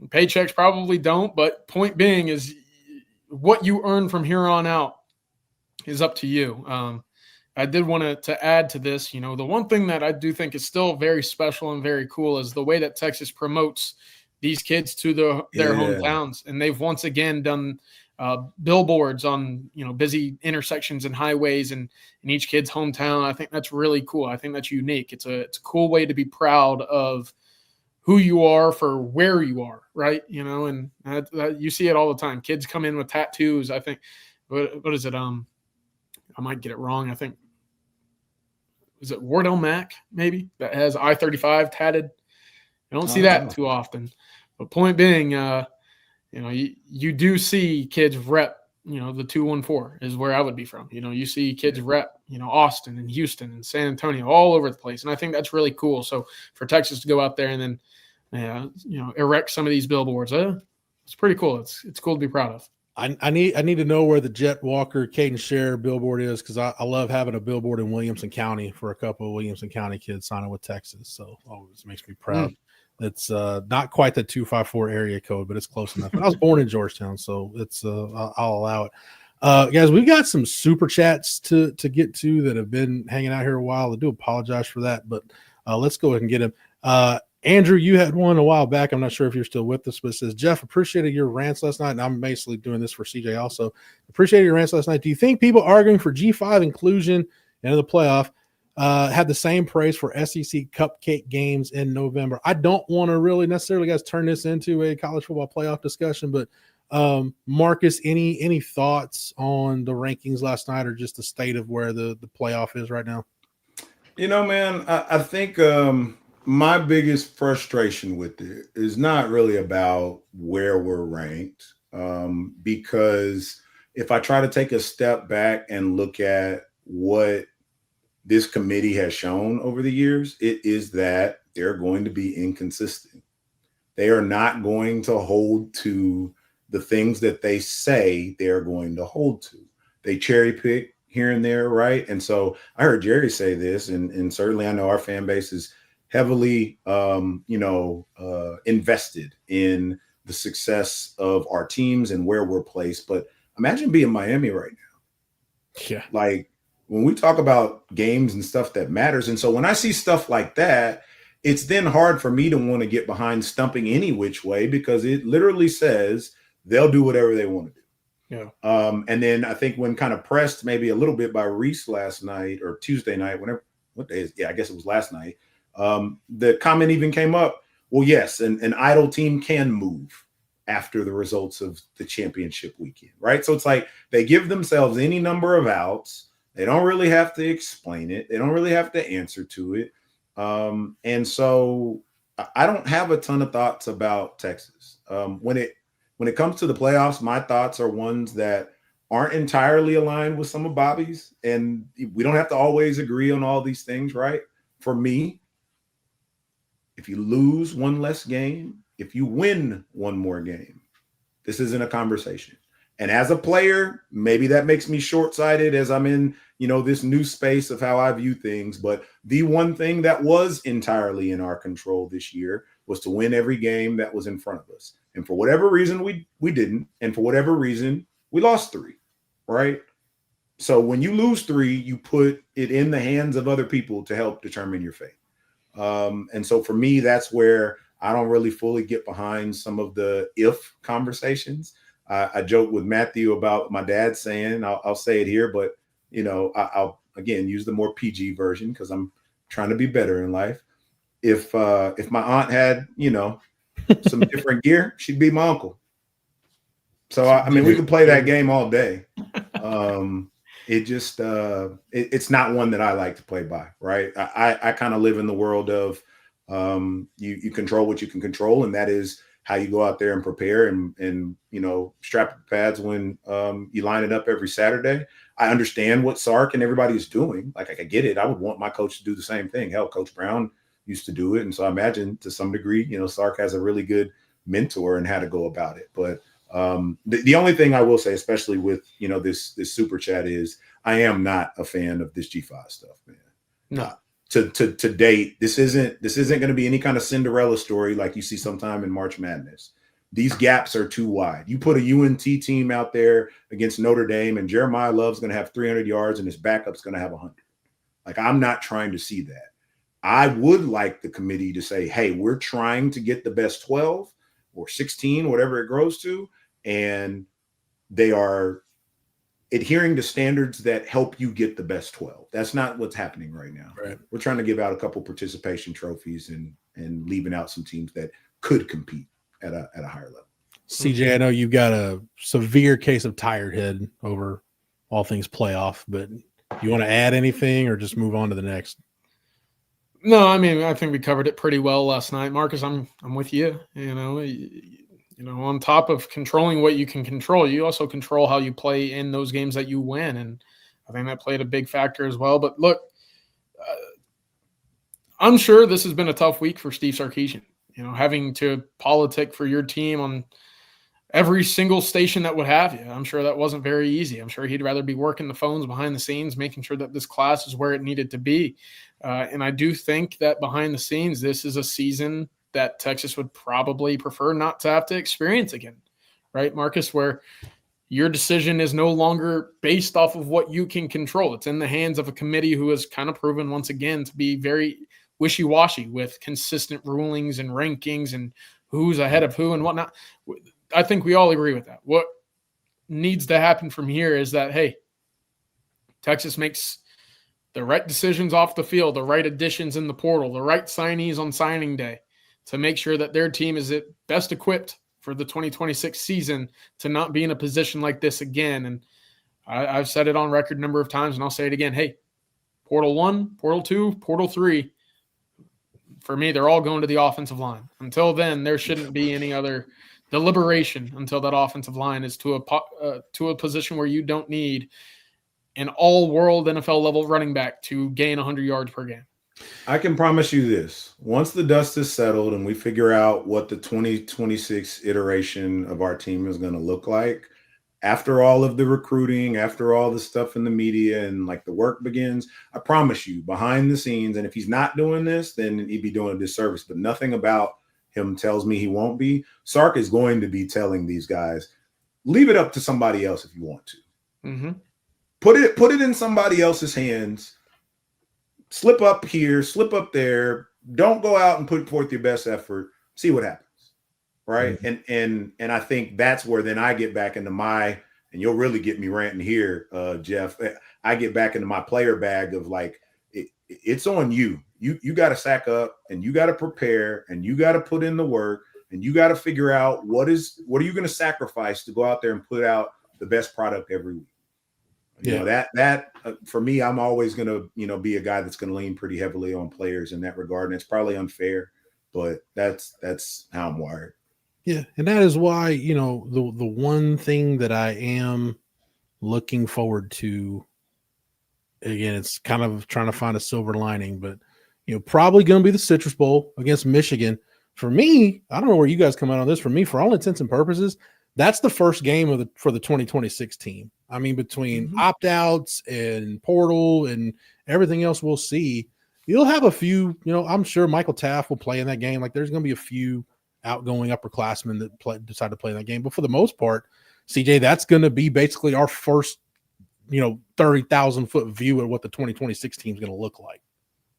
paychecks probably don't. But point being is what you earn from here on out is up to you. I did want to add to this, you know, the one thing that I do think is still very special and very cool is the way that Texas promotes these kids to their hometowns. And they've once again done billboards on, you know, busy intersections and highways and in each kid's hometown. I think that's really cool. I think that's unique. It's a cool way to be proud of who you are for where you are, right? You know, and you see it all the time. Kids come in with tattoos. I think, what is it? I might get it wrong. I think, is it Wardell Mack maybe that has I-35 tatted? I don't see that too often. But point being, you know, you do see kids rep, you know, the 214 is where I would be from. You know, you see kids rep, you know, Austin and Houston and San Antonio all over the place. And I think that's really cool. So for Texas to go out there and then, you know, erect some of these billboards, it's pretty cool. It's cool to be proud of. I need to know where the Jet Walker, Kaden Scherer billboard is because I love having a billboard in Williamson County for a couple of Williamson County kids signing with Texas. So always makes me proud. It's not quite the 254 area code, but it's close enough. I was born in Georgetown, so it's I'll allow it. Guys, we've got some super chats to get to that have been hanging out here a while. I do apologize for that, but let's go ahead and get him. Andrew, you had one a while back. I'm not sure if you're still with us, but it says, Jeff, appreciated your rants last night. And I'm basically doing this for CJ also. Appreciated your rants last night. Do you think people arguing for G5 inclusion into the playoff had the same praise for SEC cupcake games in November? I don't want to really necessarily, guys, turn this into a college football playoff discussion, but Marcus, any thoughts on the rankings last night or just the state of where the playoff is right now? You know, man, I think my biggest frustration with it is not really about where we're ranked, because if I try to take a step back and look at what this committee has shown over the years, it is that they're going to be inconsistent. They are not going to hold to the things that they say they're going to hold to. They cherry pick here and there, right? And so I heard Jerry say this, and certainly I know our fan base is heavily, invested in the success of our teams and where we're placed. But imagine being Miami right now. Yeah. Like when we talk about games and stuff that matters. And so when I see stuff like that, it's then hard for me to want to get behind stumping any which way because it literally says they'll do whatever they want to do. Yeah. And then I think when kind of pressed maybe a little bit by Reese last night or Tuesday night, what day is? Yeah, I guess it was last night. The comment even came up, well, yes, an idle team can move after the results of the championship weekend, right? So it's like they give themselves any number of outs. They don't really have to explain it. They don't really have to answer to it. And so I don't have a ton of thoughts about Texas. When it comes to the playoffs, my thoughts are ones that aren't entirely aligned with some of Bobby's. And we don't have to always agree on all these things, right? For me, if you lose one less game, if you win one more game, this isn't a conversation. And as a player, maybe that makes me short-sighted as I'm in, this new space of how I view things. But the one thing that was entirely in our control this year was to win every game that was in front of us. And for whatever reason, we didn't. And for whatever reason, we lost 3, right? So when you lose 3, you put it in the hands of other people to help determine your fate. And so for me, that's where I don't really fully get behind some of the if conversations. I joke with Matthew about my dad saying, I'll say it here, but I'll again use the more PG version because I'm trying to be better in life. If my aunt had, some different gear, she'd be my uncle. So we could play that game all day. It just it's not one that I like to play by, right? I kind of live in the world of you control what you can control, and that is how you go out there and prepare and strap your pads when you line it up every Saturday. I understand what Sark and everybody is doing. Like, I get it. I would want my coach to do the same thing. Hell, Coach Brown used to do it. And so I imagine to some degree, Sark has a really good mentor in how to go about it. But the only thing I will say, especially with, this super chat, is I am not a fan of this G5 stuff, man. No. To date, this isn't going to be any kind of Cinderella story like you see sometime in March Madness. These gaps are too wide. You put a UNT team out there against Notre Dame, and Jeremiah Love's going to have 300 yards, and his backup's going to have 100. Like, I'm not trying to see that. I would like the committee to say, hey, we're trying to get the best 12 or 16, whatever it grows to, and they are adhering to standards that help you get the best 12. That's not what's happening right now. Right. We're trying to give out a couple participation trophies and leaving out some teams that could compete at a higher level. CJ, I know you've got a severe case of tired head over all things playoff, but you want to add anything or just move on to the next? No, I mean, I think we covered it pretty well last night. Marcus, I'm with you. On top of controlling what you can control, you also control how you play in those games that you win. And I think that played a big factor as well. But look, I'm sure this has been a tough week for Steve Sarkisian, having to politic for your team on every single station that would have you. I'm sure that wasn't very easy. I'm sure he'd rather be working the phones behind the scenes, making sure that this class is where it needed to be. And I do think that behind the scenes, this is a season that Texas would probably prefer not to have to experience again, right, Marcus, where your decision is no longer based off of what you can control. It's in the hands of a committee who has kind of proven once again to be very wishy-washy with consistent rulings and rankings and who's ahead of who and whatnot. I think we all agree with that. What needs to happen from here is that, hey, Texas makes the right decisions off the field, the right additions in the portal, the right signees on signing day to make sure that their team is at best equipped for the 2026 season to not be in a position like this again. And I've said it on record a number of times, and I'll say it again. Hey, portal 1, portal 2, portal 3, for me, they're all going to the offensive line. Until then, there shouldn't be any other deliberation until that offensive line is to a position where you don't need an all-world NFL level running back to gain 100 yards per game. I can promise you this. Once the dust is settled and we figure out what the 2026 iteration of our team is going to look like, after all of the recruiting, after all the stuff in the media and like the work begins, I promise you behind the scenes, and if he's not doing this, then he'd be doing a disservice, but nothing about him tells me he won't be. Sark is going to be telling these guys, leave it up to somebody else if you want to. Mm-hmm. Put it in somebody else's hands. Slip up here, slip up there. Don't go out and put forth your best effort. See what happens. Right. Mm-hmm. And I think that's where then I get back into my, and you'll really get me ranting here, Jeff. I get back into my player bag of like, it's on you. You got to sack up and you got to prepare and you got to put in the work and you got to figure out what are you going to sacrifice to go out there and put out the best product every week. You know, that for me, I'm always going to, be a guy that's going to lean pretty heavily on players in that regard. And it's probably unfair, but that's how I'm wired. Yeah. And that is why, the one thing that I am looking forward to, again, it's kind of trying to find a silver lining, but, probably going to be the Citrus Bowl against Michigan. For me, I don't know where you guys come out on this. For me, for all intents and purposes, that's the first game for the 2026 team. I mean, between opt-outs and portal and everything else we'll see, you'll have a few, I'm sure Michael Taft will play in that game. Like there's going to be a few outgoing upperclassmen that decide to play in that game. But for the most part, CJ, that's going to be basically our first, 30,000-foot view of what the 2026 team is going to look like.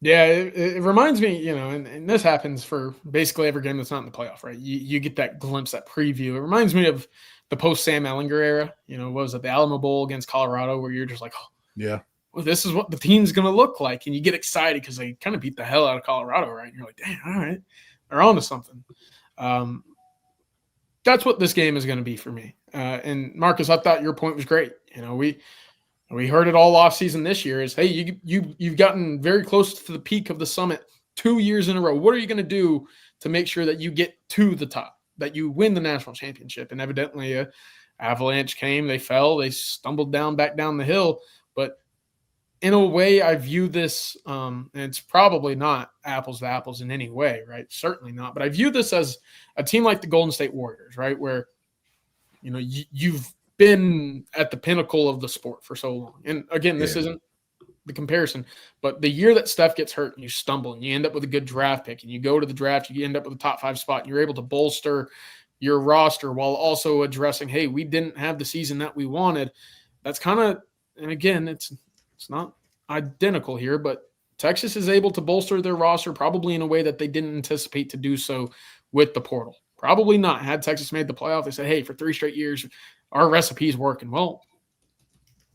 Yeah, it reminds me, and this happens for basically every game that's not in the playoff, right? You get that glimpse, that preview. It reminds me of the post-Sam Ehlinger era. What was it, the Alamo Bowl against Colorado, where you're just like, oh, yeah, well, this is what the team's going to look like. And you get excited because they kind of beat the hell out of Colorado, right? And you're like, damn, all right, they're on to something. That's what this game is going to be for me. And Marcus, I thought your point was great. We heard it all off season this year is, hey, you've gotten very close to the peak of the summit 2 years in a row. What are you going to do to make sure that you get to the top? that you win the national championship. And evidently Avalanche came, they fell, they stumbled back down the hill. But in a way, I view this, and it's probably not apples to apples in any way, right? Certainly not. But I view this as a team like the Golden State Warriors, right? Where, you've been at the pinnacle of the sport for so long. And again, this isn't the comparison, but the year that Steph gets hurt and you stumble and you end up with a good draft pick and you go to the draft, you end up with a top 5 spot and you're able to bolster your roster while also addressing, hey, we didn't have the season that we wanted. That's kind of, and again, it's not identical here, but Texas is able to bolster their roster probably in a way that they didn't anticipate to do so with the portal. Probably not. Had Texas made the playoff, they said, hey, for 3 straight years, our recipe is working. Well,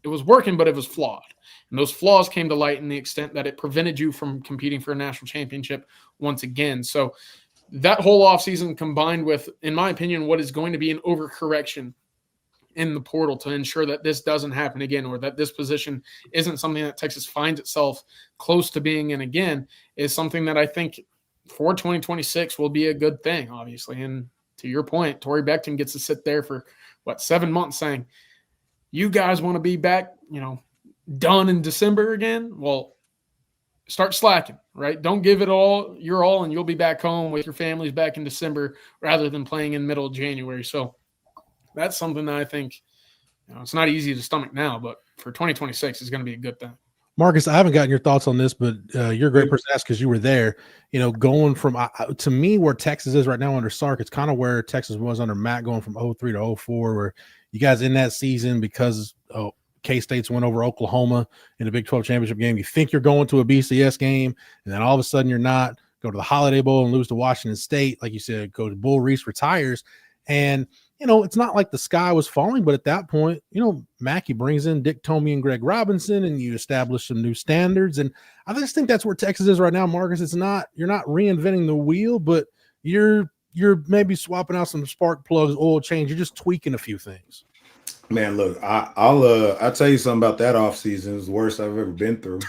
it was working, but it was flawed. And those flaws came to light in the extent that it prevented you from competing for a national championship once again. So that whole offseason combined with, in my opinion, what is going to be an overcorrection in the portal to ensure that this doesn't happen again, or that this position isn't something that Texas finds itself close to being in again, is something that I think for 2026 will be a good thing, obviously. And to your point, Torrey Beckton gets to sit there for 7 months saying, you guys want to be back, done in December again? Well, start slacking, right? Don't give it all your all, and you'll be back home with your families back in December rather than playing in middle of January. So that's something that I think, it's not easy to stomach now, but for 2026, it's going to be a good thing. Marcus, I haven't gotten your thoughts on this, but you're a great person to ask because you were there. Going from to me, where Texas is right now under Sark, it's kind of where Texas was under Matt, going from 03 to 04, where you guys in that season because K-State's went over Oklahoma in the Big 12 championship game. You think you're going to a BCS game, and then all of a sudden you're not. Go to the Holiday Bowl and lose to Washington State, like you said. Coach Bull Reese retires, and it's not like the sky was falling, but at that point, Mackey brings in Dick Tomey and Greg Robinson, and you establish some new standards. And I just think that's where Texas is right now, Marcus. You're not reinventing the wheel, but you're maybe swapping out some spark plugs, oil change. You're just tweaking a few things. Man, look, I'll tell you something about that offseason. It's the worst I've ever been through.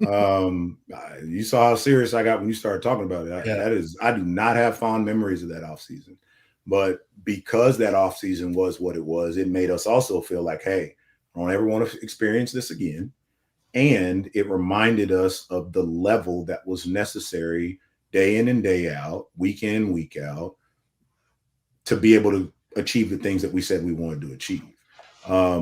You saw how serious I got when you started talking about it. I do not have fond memories of that offseason. But because that offseason was what it was, it made us also feel like, hey, I don't ever want to experience this again. And it reminded us of the level that was necessary day in and day out, week in, week out, to be able to achieve the things that we said we wanted to achieve. I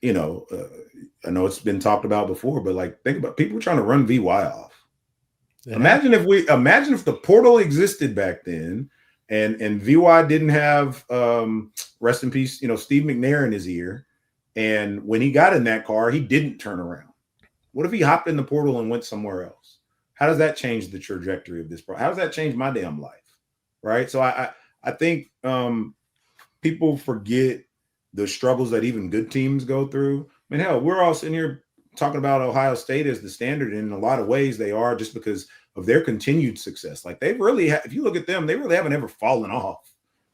know it's been talked about before, but think about people trying to run VY off. Yeah. Imagine if the portal existed back then. And VY didn't have, rest in peace, Steve McNair in his ear. And when he got in that car, he didn't turn around. What if he hopped in the portal and went somewhere else? How does that change the trajectory of this? How does that change my damn life? Right. So I think people forget the struggles that even good teams go through. I mean, hell, we're all sitting here talking about Ohio State as the standard. And in a lot of ways they are, just because of their continued success. They've really, if you look at them, they really haven't ever fallen off.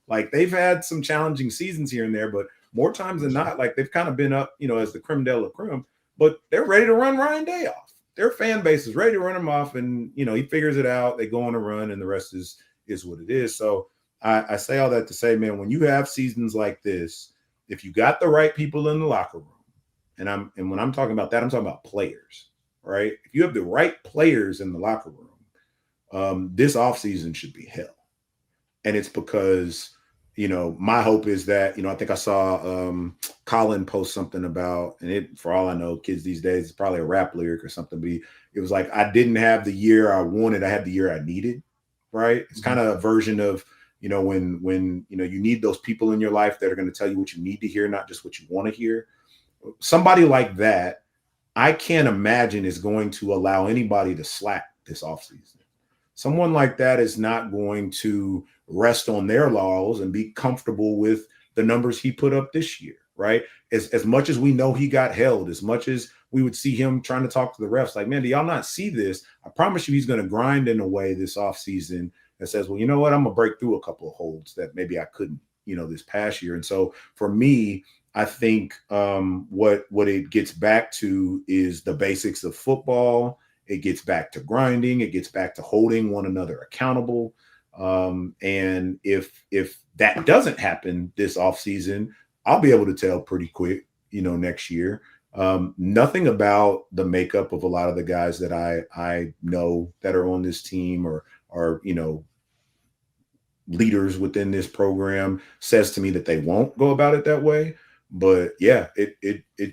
They've had some challenging seasons here and there, but more times than not, they've kind of been up, as the creme de la creme, but they're ready to run Ryan Day off. Their fan base is ready to run him off, and, he figures it out. They go on a run, and the rest is what it is. So I say all that to say, man, when you have seasons like this, if you got the right people in the locker room, and when I'm talking about that, I'm talking about players, right? If you have the right players in the locker room, this offseason should be hell. And it's because, my hope is that, I think I saw Colin post something about, and it, for all I know, kids these days, it's probably a rap lyric or something, but it was like, I didn't have the year I wanted, I had the year I needed, right? It's kind of a version of, when you need those people in your life that are going to tell you what you need to hear, not just what you want to hear. Somebody like that, I can't imagine is going to allow anybody to slack this offseason. Someone like that is not going to rest on their laurels and be comfortable with the numbers he put up this year, right? As much as we know he got held, as much as we would see him trying to talk to the refs, man, do y'all not see this? I promise you he's going to grind in a way this offseason that says, well, you know what? I'm going to break through a couple of holds that maybe I couldn't, this past year. And so for me, I think what it gets back to is the basics of football. It gets back to grinding. It gets back to holding one another accountable. And if that doesn't happen this offseason, I'll be able to tell pretty quick, next year. Nothing about the makeup of a lot of the guys that I know that are on this team or are, leaders within this program says to me that they won't go about it that way. But yeah, the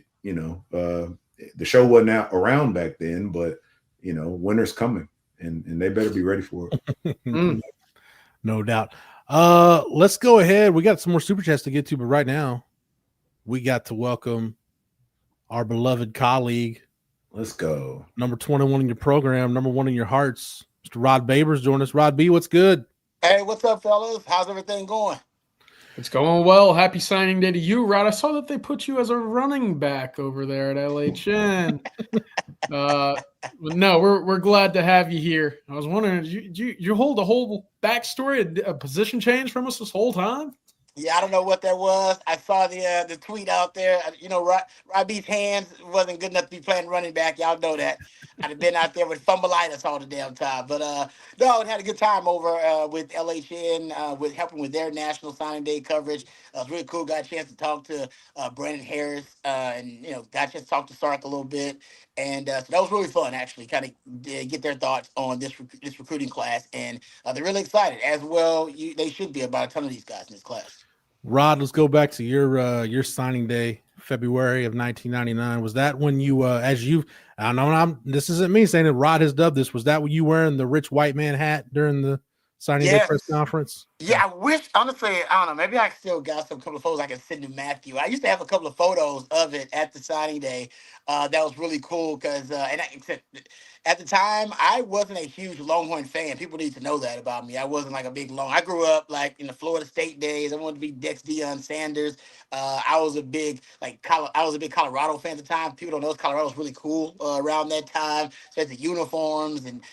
show wasn't out around back then, but winter's coming and they better be ready for it. No doubt. Let's go ahead. We got some more super chats to get to, but right now we got to welcome our beloved colleague. Let's go. Number 21 in your program, number 1 in your hearts. Mr. Rod Babers joining us. Rod B, what's good? Hey, what's up, fellas? How's everything going? It's going well. Happy signing day to you, Rod. I saw that they put you as a running back over there at LHN. No, we're glad to have you here. I was wondering, you hold a whole backstory, a position change from us this whole time? Yeah, I don't know what that was. I saw the tweet out there. Robbie's hands wasn't good enough to be playing running back. Y'all know that. I'd have been out there with fumbleitis all the damn time. But no, I had a good time over with LHN, with helping with their National Signing Day coverage. It was really cool. Got a chance to talk to Brandon Harris, and got a chance to talk to Sark a little bit. And so that was really fun, actually, kind of get their thoughts on this recruiting class. And they're really excited as well. They should be about a ton of these guys in this class. Rod, let's go back to your signing day, February of 1999. Was that when you, this isn't me saying it, Rod has dubbed this. Was that when you wearing the rich white man hat during the signing day press conference? Yeah, I wish, honestly, I don't know, maybe I still got some couple of photos I can send to Matthew. I used to have a couple of photos of it at the signing day. That was really cool because, at the time, I wasn't a huge Longhorn fan. People need to know that about me. I wasn't like a big I grew up like in the Florida State days. I wanted to be Deion Sanders. I was a big Colorado fan at the time. People don't know Colorado was really cool around that time. So the uniforms and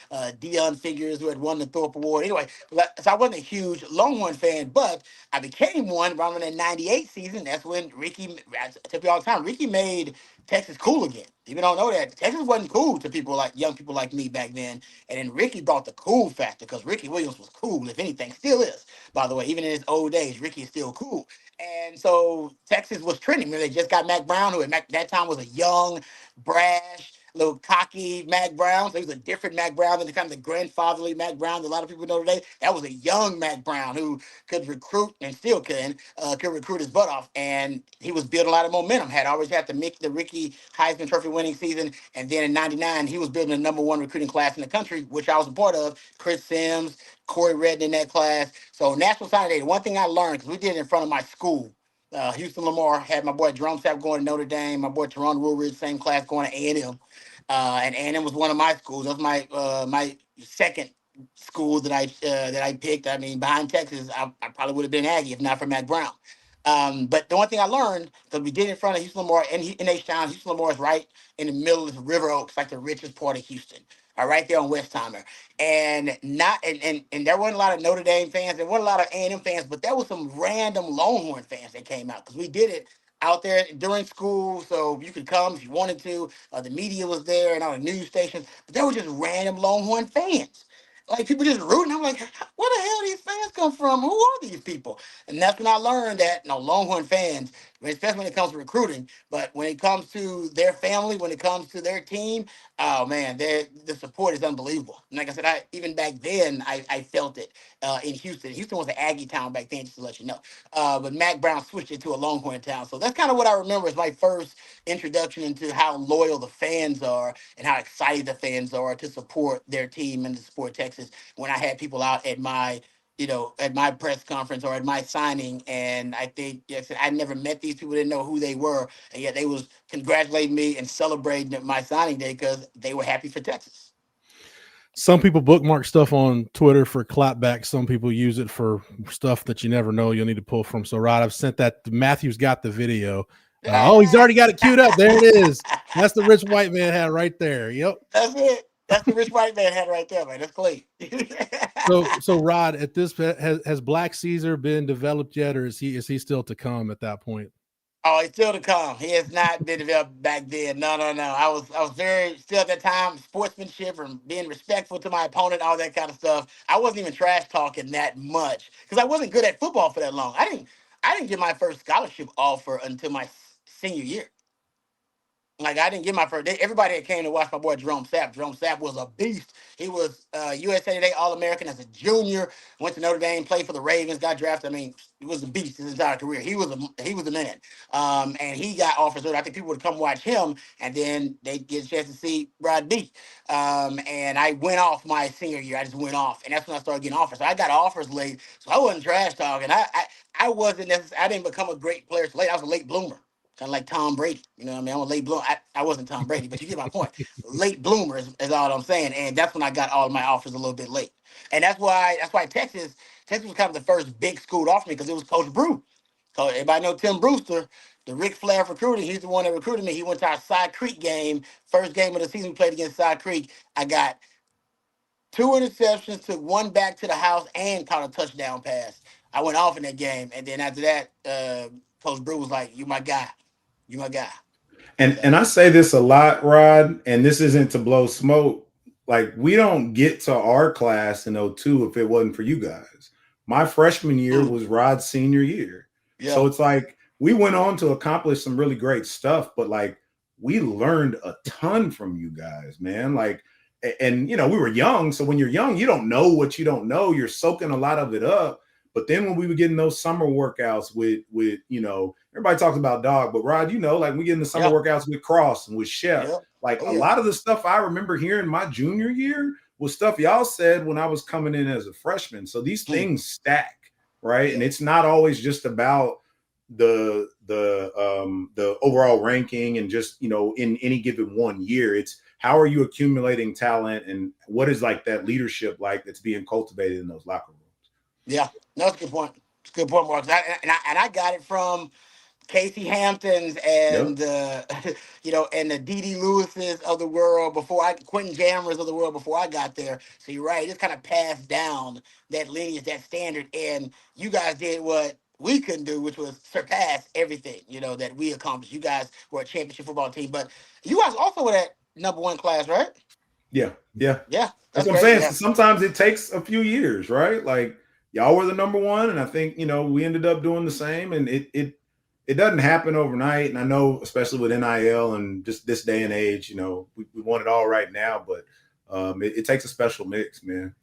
Deion figures who had won the Thorpe Award. Anyway, so I wasn't a huge Longhorn fan, but I became one around the '98 season. That's when Ricky, I tell you all the time, Ricky made Texas cool again. People don't know that Texas wasn't cool to people like young people like me back then. And then Ricky brought the cool factor because Ricky Williams was cool, if anything, still is. By the way, even in his old days, Ricky is still cool. And so Texas was trending. They just got Mac Brown, who at that time was a young, brash, little cocky Mac Brown. So he was a different Mac Brown than the kind of the grandfatherly Mac Brown that a lot of people know today. That was a young Mac Brown who could recruit and still could recruit his butt off. And he was building a lot of momentum. Had always had the Ricky Heisman Trophy winning season. And then in '99, he was building the #1 recruiting class in the country, which I was a part of. Chris Sims, Corey Redden in that class. So National Signing Day, one thing I learned, because we did it in front of my school, Houston Lamar, had my boy Jerome Sapp going to Notre Dame, my boy Teron Woolridge, same class, going to A&M. And A&M was one of my schools. That was my second school that I picked. I mean, behind Texas, I probably would have been Aggie if not for Mac Brown. But the one thing I learned, because we did it in front of Houston Lamar in H-Town. Houston Lamar is right in the middle of River Oaks, like the richest part of Houston. Right there on Westheimer. And there wasn't a lot of Notre Dame fans. There wasn't a lot of A&M fans, but there was some random Longhorn fans that came out because we did it out there during school, so you could come if you wanted to. The media was there and all the news stations, but there were just random Longhorn fans. Like people just rooting. I'm like, where the hell these fans come from? Who are these people? And that's when I learned that Longhorn fans, especially when it comes to recruiting, but when it comes to their family, when it comes to their team, oh man, the support is unbelievable. And like I said, even back then, I felt it in Houston. Houston was an Aggie town back then, just to let you know. But Mac Brown switched it to a Longhorn town. So that's kind of what I remember as my first introduction into how loyal the fans are and how excited the fans are to support their team and to support Texas. When I had people out at my press conference or at my signing, and I think, yes, I never met these people, didn't know who they were, and yet they was congratulating me and celebrating my signing day because they were happy for Texas. Some people bookmark stuff on Twitter for clapback. Some people use it for stuff that you never know you'll need to pull from. So, Rod, I've sent that. Matthew's got the video. He's already got it queued up. There it is. That's the rich white man hat right there. Yep. That's it. That's the rich white man hat right there, man. That's clean. So Rod, at this has Black Caesar been developed yet, or is he still to come at that point? Oh, he's still to come. He has not been developed back then. No. I was very still at that time, sportsmanship and being respectful to my opponent, all that kind of stuff. I wasn't even trash talking that much because I wasn't good at football for that long. I didn't get my first scholarship offer until my senior year. Like I didn't get my first. Everybody that came to watch my boy Jerome Sapp. Jerome Sapp was a beast. He was USA Today All-American as a junior. Went to Notre Dame, played for the Ravens, got drafted. I mean, he was a beast his entire career. He was a man. And he got offers. I think people would come watch him, and then they get a chance to see Brad B. And I went off my senior year. I just went off, and that's when I started getting offers. So I got offers late. So I wasn't trash talking. I wasn't necessarily. I didn't become a great player late. I was a late bloomer. Kind of like Tom Brady. You know what I mean? I'm a late bloomer. I wasn't Tom Brady, but you get my point. Late bloomer is all I'm saying. And that's when I got all of my offers a little bit late. And that's why Texas was kind of the first big school to offer me because it was Coach Brew. So everybody know Tim Brewster, the Ric Flair of recruiting. He's the one that recruited me. He went to our Side Creek game, first game of the season we played against Side Creek. I got 2 interceptions, took 1 back to the house, and caught a touchdown pass. I went off in that game. And then after that, Coach Brew was like, "You my guy. You my guy." And I say this a lot, Rod, and this isn't to blow smoke. Like, we don't get to our class in 02 if it wasn't for you guys. My freshman year was Rod's senior year. Yeah. So it's like we went on to accomplish some really great stuff, but like we learned a ton from you guys, man. Like, and you know, we were young. So when you're young, you don't know what you don't know. You're soaking a lot of it up. But then when we were getting those summer workouts with you know, everybody talks about Dog, but Rod, you know, like we getting the summer workouts with Cross and with Chef. Like a lot of the stuff I remember hearing my junior year was stuff y'all said when I was coming in as a freshman. So these things stack, right? And it's not always just about the overall ranking and just, you know, in any given one year. It's how are you accumulating talent and what is like that leadership like that's being cultivated in those locker rooms? Yeah, no, that's a good point. It's a good point, Mark. I got it from Casey Hamptons and you know, and the D.D. Lewises of the world Quentin Jammers of the world before I got there. So you're right, it's kind of passed down that lineage, that standard, and you guys did what we couldn't do, which was surpass everything, you know, that we accomplished. You guys were a championship football team, but you guys also were that #1 class, right? Yeah. That's what I'm saying. Yeah. Sometimes it takes a few years, right? Like y'all were the #1, and I think, you know, we ended up doing the same, and it doesn't happen overnight. And I know, especially with NIL and just this day and age, you know, we want it all right now, but it takes a special mix, man.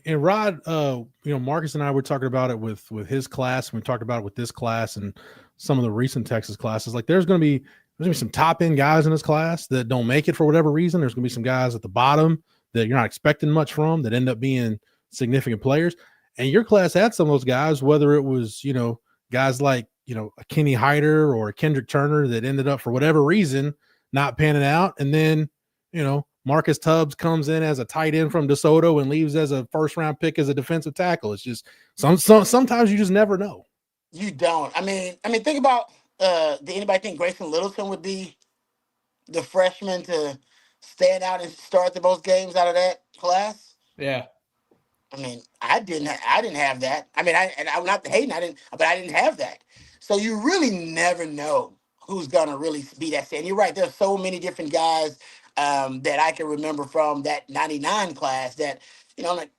And Rod, you know, Marcus and I were talking about it with his class, and we talked about it with this class and some of the recent Texas classes. Like there's going to be some top end guys in this class that don't make it for whatever reason. There's going to be some guys at the bottom that you're not expecting much from that end up being significant players. And your class had some of those guys, whether it was, you know, guys like, you know, a Kenny Hyder or a Kendrick Turner that ended up for whatever reason not panning out. And then, you know, Marcus Tubbs comes in as a tight end from DeSoto and leaves as a first-round pick as a defensive tackle. It's just sometimes you just never know. You don't. I mean, think about did anybody think Grayson Littleton would be the freshman to stand out and start the most games out of that class? Yeah. I mean, I didn't have that. I mean, I'm not hating. But I didn't have that. So you really never know who's gonna really be that. And you're right. There's so many different guys that I can remember from that '99 class that, you know, like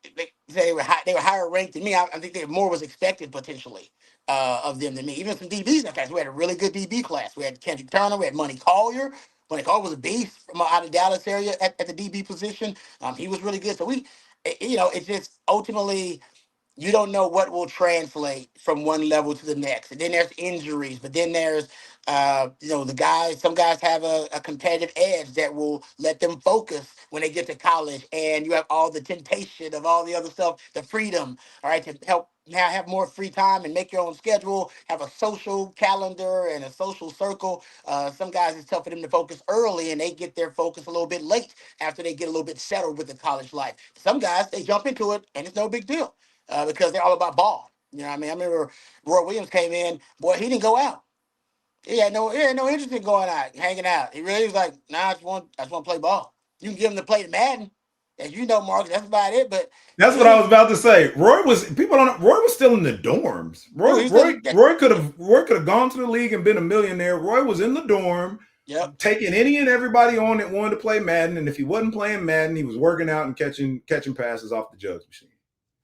they were higher ranked than me. I think more was expected potentially of them than me. Even some DBs in that class. We had a really good DB class. We had Kendrick Turner. We had Money Collier. Money Collier was a beast from out of Dallas area at the DB position. He was really good. So you know, it's just ultimately you don't know what will translate from one level to the next. And then there's injuries, but then there's, you know, some guys have a competitive edge that will let them focus when they get to college. And you have all the temptation of all the other stuff, the freedom, all right, to help now have more free time and make your own schedule, have a social calendar and a social circle. Some guys, it's tough for them to focus early and they get their focus a little bit late after they get a little bit settled with the college life. Some guys, they jump into it and it's no big deal. Because they're all about ball. You know what I mean? I remember Roy Williams came in. Boy, he didn't go out. He had no interest in going out, hanging out. He really was like, nah, I just want to play ball. You can give him the play to Madden. As you know, Mark, that's about it. But that's what I was about to say. Roy was still in the dorms. Roy could have gone to the league and been a millionaire. Roy was in the dorm, taking any and everybody on that wanted to play Madden. And if he wasn't playing Madden, he was working out and catching passes off the jugs machine.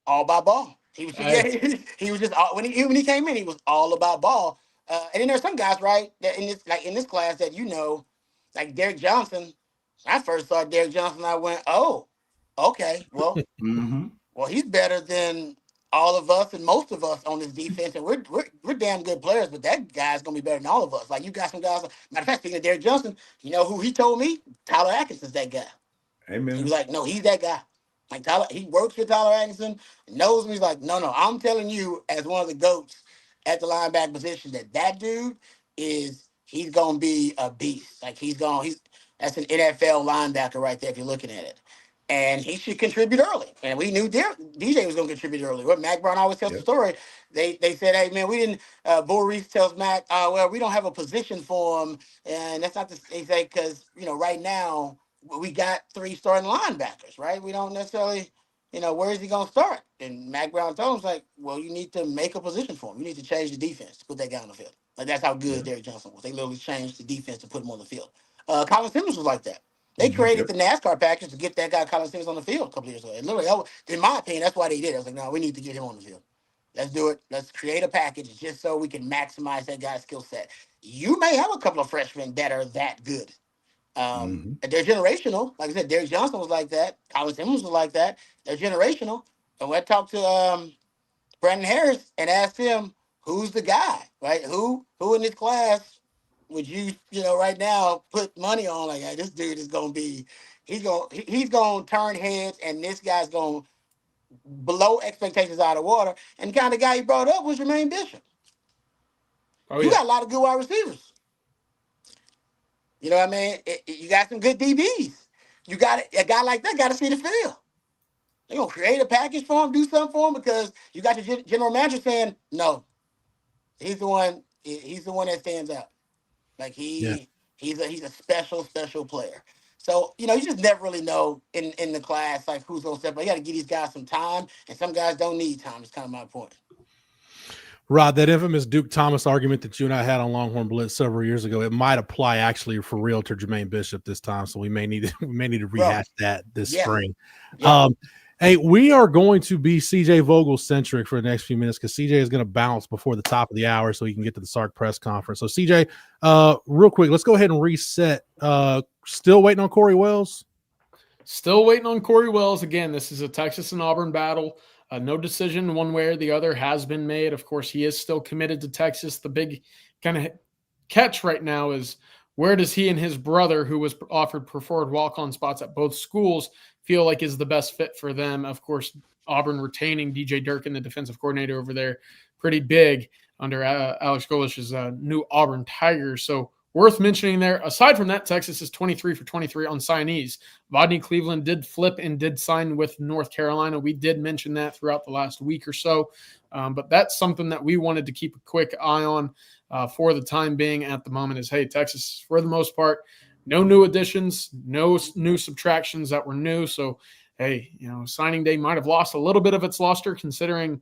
All about ball. He was just when he came in, he was all about ball. And then there's some guys, right, that in this class that like Derek Johnson. When I first saw Derek Johnson, I went, oh, okay, well, well, he's better than all of us and most of us on this defense, and we're damn good players, but that guy's gonna be better than all of us. Like you got some guys. Matter of fact, speaking of Derek Johnson, you know who he told me? Tyler Atkinson's that guy. Amen. He was like, no, he's that guy. Like Tyler, he works with Tyler Atkinson, knows me. He's like, no, I'm telling you, as one of the GOATs at the linebacker position, that dude he's gonna be a beast. Like that's an NFL linebacker right there if you're looking at it. And he should contribute early. And we knew DJ was going to contribute early. What Mac Brown always tells the story. They said, hey, man, we didn't – Bull Reese tells Mac, well, we don't have a position for him. And that's not – they say because, right now we got 3 starting linebackers, right? We don't necessarily – where is he going to start? And Mac Brown told him, like, well, you need to make a position for him. You need to change the defense to put that guy on the field. Like, that's how good Derek Johnson was. They literally changed the defense to put him on the field. Colin Simmons was like that. They created the NASCAR package to get that guy Colin Simmons on the field a couple years ago. And literally, in my opinion, that's why they did it. I was like, no, we need to get him on the field. Let's do it. Let's create a package just so we can maximize that guy's skill set. You may have a couple of freshmen that are that good. And they're generational. Like I said, Derek Johnson was like that. Colin Simmons was like that. They're generational. And when I talked to Brandon Harris and asked him, who's the guy, right? Who in this class would you right now put money on? Like, hey, this dude is going to be, he's going to turn heads, and this guy's going to blow expectations out of water. And the kind of guy he brought up was Germaine Bishop. You got a lot of good wide receivers. You know what I mean? You got some good DBs. You got a guy like that got to see the field. They're going to create a package for him, do something for him, because you got your general manager saying, no, he's the one that stands out. Like he's a special player. So, you just never really know in the class, like who's going to step up. You got to give these guys some time, and some guys don't need time. It's kind of my point. Rod, that infamous Duke Thomas argument that you and I had on Longhorn Blitz several years ago, it might apply actually for real to Germaine Bishop this time. So we may need to rehash that this spring. Yeah. Hey, we are going to be CJ Vogel centric for the next few minutes because CJ is going to bounce before the top of the hour so he can get to the Sark press conference. So CJ, real quick, let's go ahead and reset. Still waiting on Corey Wells? Still waiting on Corey Wells. Again, this is a Texas and Auburn battle. No decision one way or the other has been made. Of course, he is still committed to Texas. The big kind of catch right now is where does he and his brother, who was offered preferred walk-on spots at both schools, feel like is the best fit for them? Of course, Auburn retaining DJ Durkin, the defensive coordinator over there, pretty big under Alex Golish's new Auburn Tigers. So worth mentioning there. Aside from that, Texas is 23 for 23 on signees. Vodney Cleveland did flip and did sign with North Carolina. We did mention that throughout the last week or so. But that's something that we wanted to keep a quick eye on for the time being at the moment is, hey, Texas, for the most part, no new additions, no new subtractions that were new. So, hey, signing day might have lost a little bit of its luster considering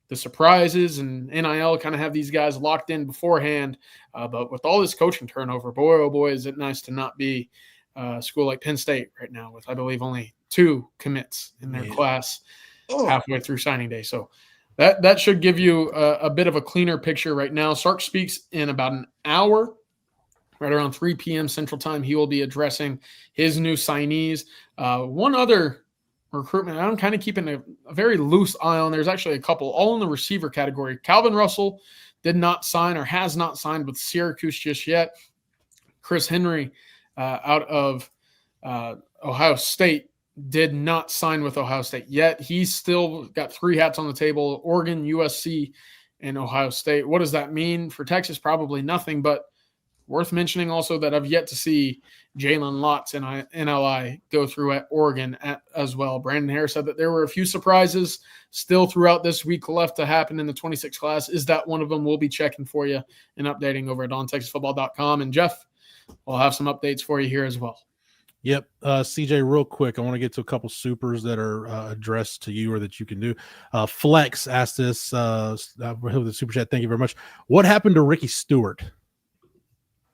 the surprises and NIL kind of have these guys locked in beforehand. But with all this coaching turnover, boy, oh boy, is it nice to not be a school like Penn State right now with, I believe, only 2 commits in their class halfway through signing day. So that should give you a bit of a cleaner picture right now. Sark speaks in about an hour. Right around 3 p.m. Central Time, he will be addressing his new signees. One other recruitment I'm kind of keeping a very loose eye on. There's actually a couple, all in the receiver category. Calvin Russell did not sign or has not signed with Syracuse just yet. Chris Henry out of Ohio State did not sign with Ohio State yet. He's still got 3 hats on the table, Oregon, USC, and Ohio State. What does that mean for Texas? Probably nothing, but worth mentioning also that I've yet to see Jalen Lott's NLI go through at Oregon as well. Brandon Harris said that there were a few surprises still throughout this week left to happen in the 26 class. Is that one of them? We'll be checking for you and updating over at ontexasfootball.com. And Jeff, we'll have some updates for you here as well. Yep. CJ, real quick, I want to get to a couple supers that are addressed to you or that you can do. Flex asked this the super chat. Thank you very much. What happened to Ricky Stewart?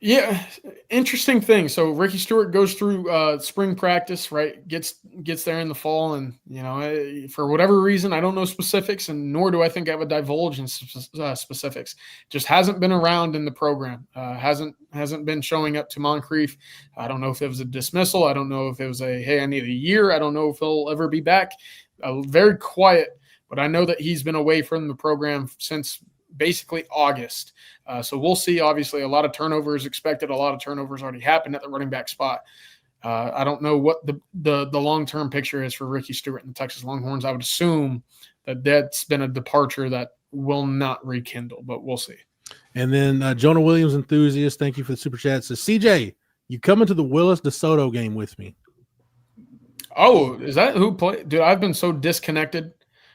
Yeah, interesting thing. So Ricky Stewart goes through spring practice, right? Gets there in the fall, and for whatever reason, I don't know specifics, and nor do I think I would divulge in specifics. Just hasn't been around in the program. Hasn't been showing up to Moncrief. I don't know if it was a dismissal. I don't know if it was hey, I need a year. I don't know if he'll ever be back. Very quiet, but I know that he's been away from the program since basically August. So we'll see. Obviously, a lot of turnovers expected. A lot of turnovers already happened at the running back spot. I don't know what the long-term picture is for Ricky Stewart and the Texas Longhorns. I would assume that that's been a departure that will not rekindle, but we'll see. And then Jonah Williams enthusiast, thank you for the super chat. Says, CJ, you coming to the Willis DeSoto game with me? Oh, is that who played? Dude, I've been so disconnected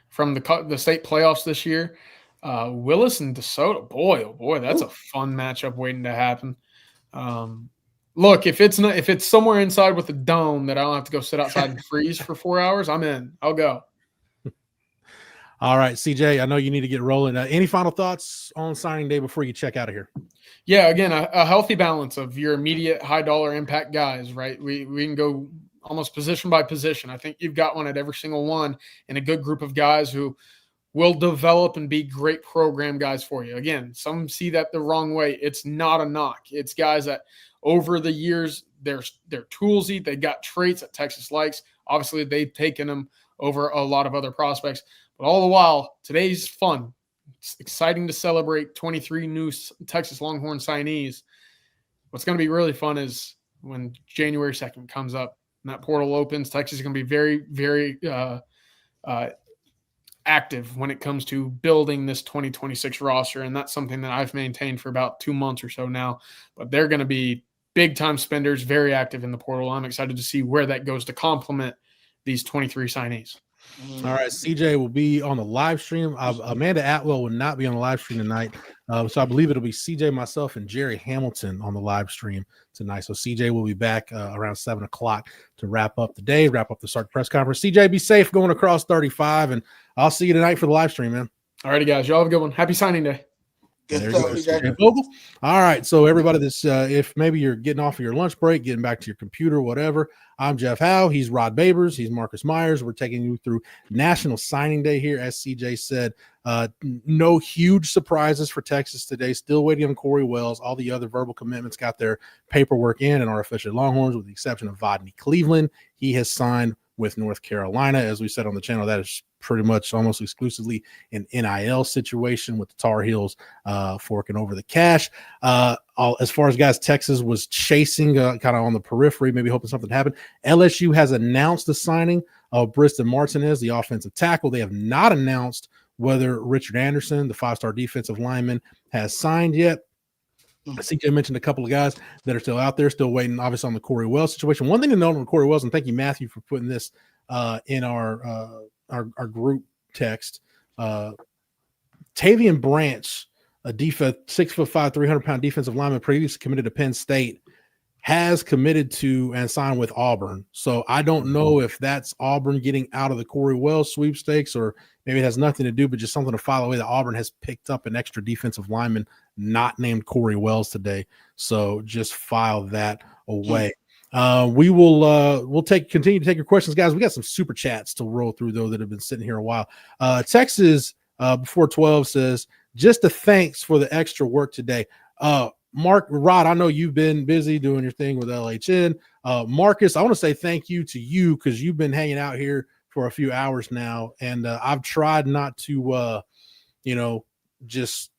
from the state playoffs this year. Willis and DeSoto, boy, that's a fun matchup waiting to happen. Look, if it's somewhere inside with a dome that I don't have to go sit outside and freeze for 4 hours, I'm in. I'll go. All right, CJ, I know you need to get rolling. Any final thoughts on signing day before you check out of here? Yeah, again, a healthy balance of your immediate high dollar impact guys, right? We can go almost position by position. I think you've got one at every single one, and a good group of guys who will develop and be great program guys for you. Again, some see that the wrong way. It's not a knock. It's guys that over the years, they're toolsy. They got traits that Texas likes. Obviously, they've taken them over a lot of other prospects. But all the while, today's fun. It's exciting to celebrate 23 new Texas Longhorn signees. What's going to be really fun is when January 2nd comes up and that portal opens, Texas is going to be very, very active when it comes to building this 2026 roster. And that's something that I've maintained for about 2 months or so now. But they're going to be big time spenders, very active in the portal. I'm excited to see where that goes to complement these 23 signees. All right, CJ will be on the live stream. Amanda Atwell will not be on the live stream tonight. So I believe it'll be CJ, myself, and Jerry Hamilton on the live stream tonight. So CJ will be back around 7 o'clock to wrap up the day, wrap up the Sark press conference. CJ, be safe going across 35, and I'll see you tonight for the live stream, man. All righty, guys. Y'all have a good one. Happy signing day. There you go, CJ Vogel. All right, so everybody, if maybe you're getting off of your lunch break, getting back to your computer, whatever, I'm Jeff Howe. He's Rod Babers. He's Marcus Myers. We're taking you through National Signing Day here, as CJ said. No huge surprises for Texas today. Still waiting on Corey Wells. All the other verbal commitments got their paperwork in and are officially Longhorns, with the exception of Vodney Cleveland. He has signed with North Carolina. As we said on the channel, that is pretty much almost exclusively an NIL situation, with the Tar Heels forking over the cash. As far as guys Texas was chasing kind of on the periphery, maybe hoping something happened, LSU has announced the signing of Briston Martinez, the offensive tackle. They have not announced whether Richard Anderson, the 5-star defensive lineman, has signed yet. I think I mentioned a couple of guys that are still out there, still waiting, obviously, on the Corey Wells situation. One thing to note on Corey Wells, and thank you, Matthew, for putting this in our group text. Tavian Branch, a 6'5", 300-pound defensive lineman, previously committed to Penn State, has committed to and signed with Auburn. So I don't know if that's Auburn getting out of the Corey Wells sweepstakes, or maybe it has nothing to do, but just something to follow away that Auburn has picked up an extra defensive lineman not named Corey Wells today. So just file that away. We'll continue to take your questions, guys. We got some super chats to roll through, though, that have been sitting here a while. Texas before 12 says, just a thanks for the extra work today. Rod, I know you've been busy doing your thing with LHN. Marcus, I want to say thank you to you, because you've been hanging out here for a few hours now, and I've tried not to, just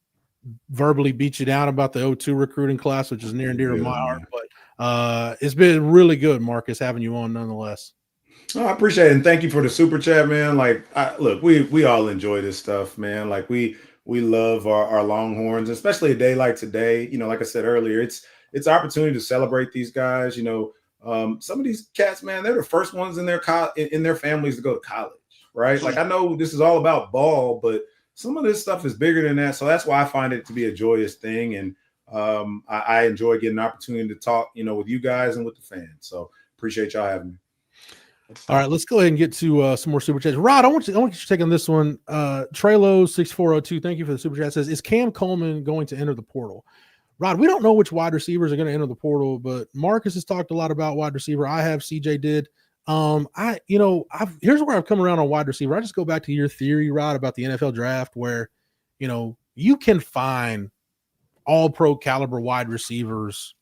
verbally beat you down about the O2 recruiting class, which is near and dear to my heart. But it's been really good, Marcus, having you on nonetheless. Oh, I appreciate it, and thank you for the super chat, man. Look, we all enjoy this stuff, man. Like we love our Longhorns, especially a day like today. Like I said earlier, it's opportunity to celebrate these guys. Some of these cats, man, they're the first ones in their families to go to college, right? Like, I know this is all about ball, but some of this stuff is bigger than that. So that's why I find it to be a joyous thing, and I enjoy getting an opportunity to talk, with you guys and with the fans. So Appreciate y'all having me. All right, let's go ahead and get to some more super chats. Rod, I want you to take on this one. Traylo 6402, thank you for the super chat. Says, is Cam Coleman going to enter the portal? Rod, we don't know which wide receivers are going to enter the portal, but Marcus has talked a lot about wide receiver. I have, CJ did. Here's where I've come around on wide receiver. I just go back to your theory, Rod, about the NFL draft, where you can find all pro caliber wide receivers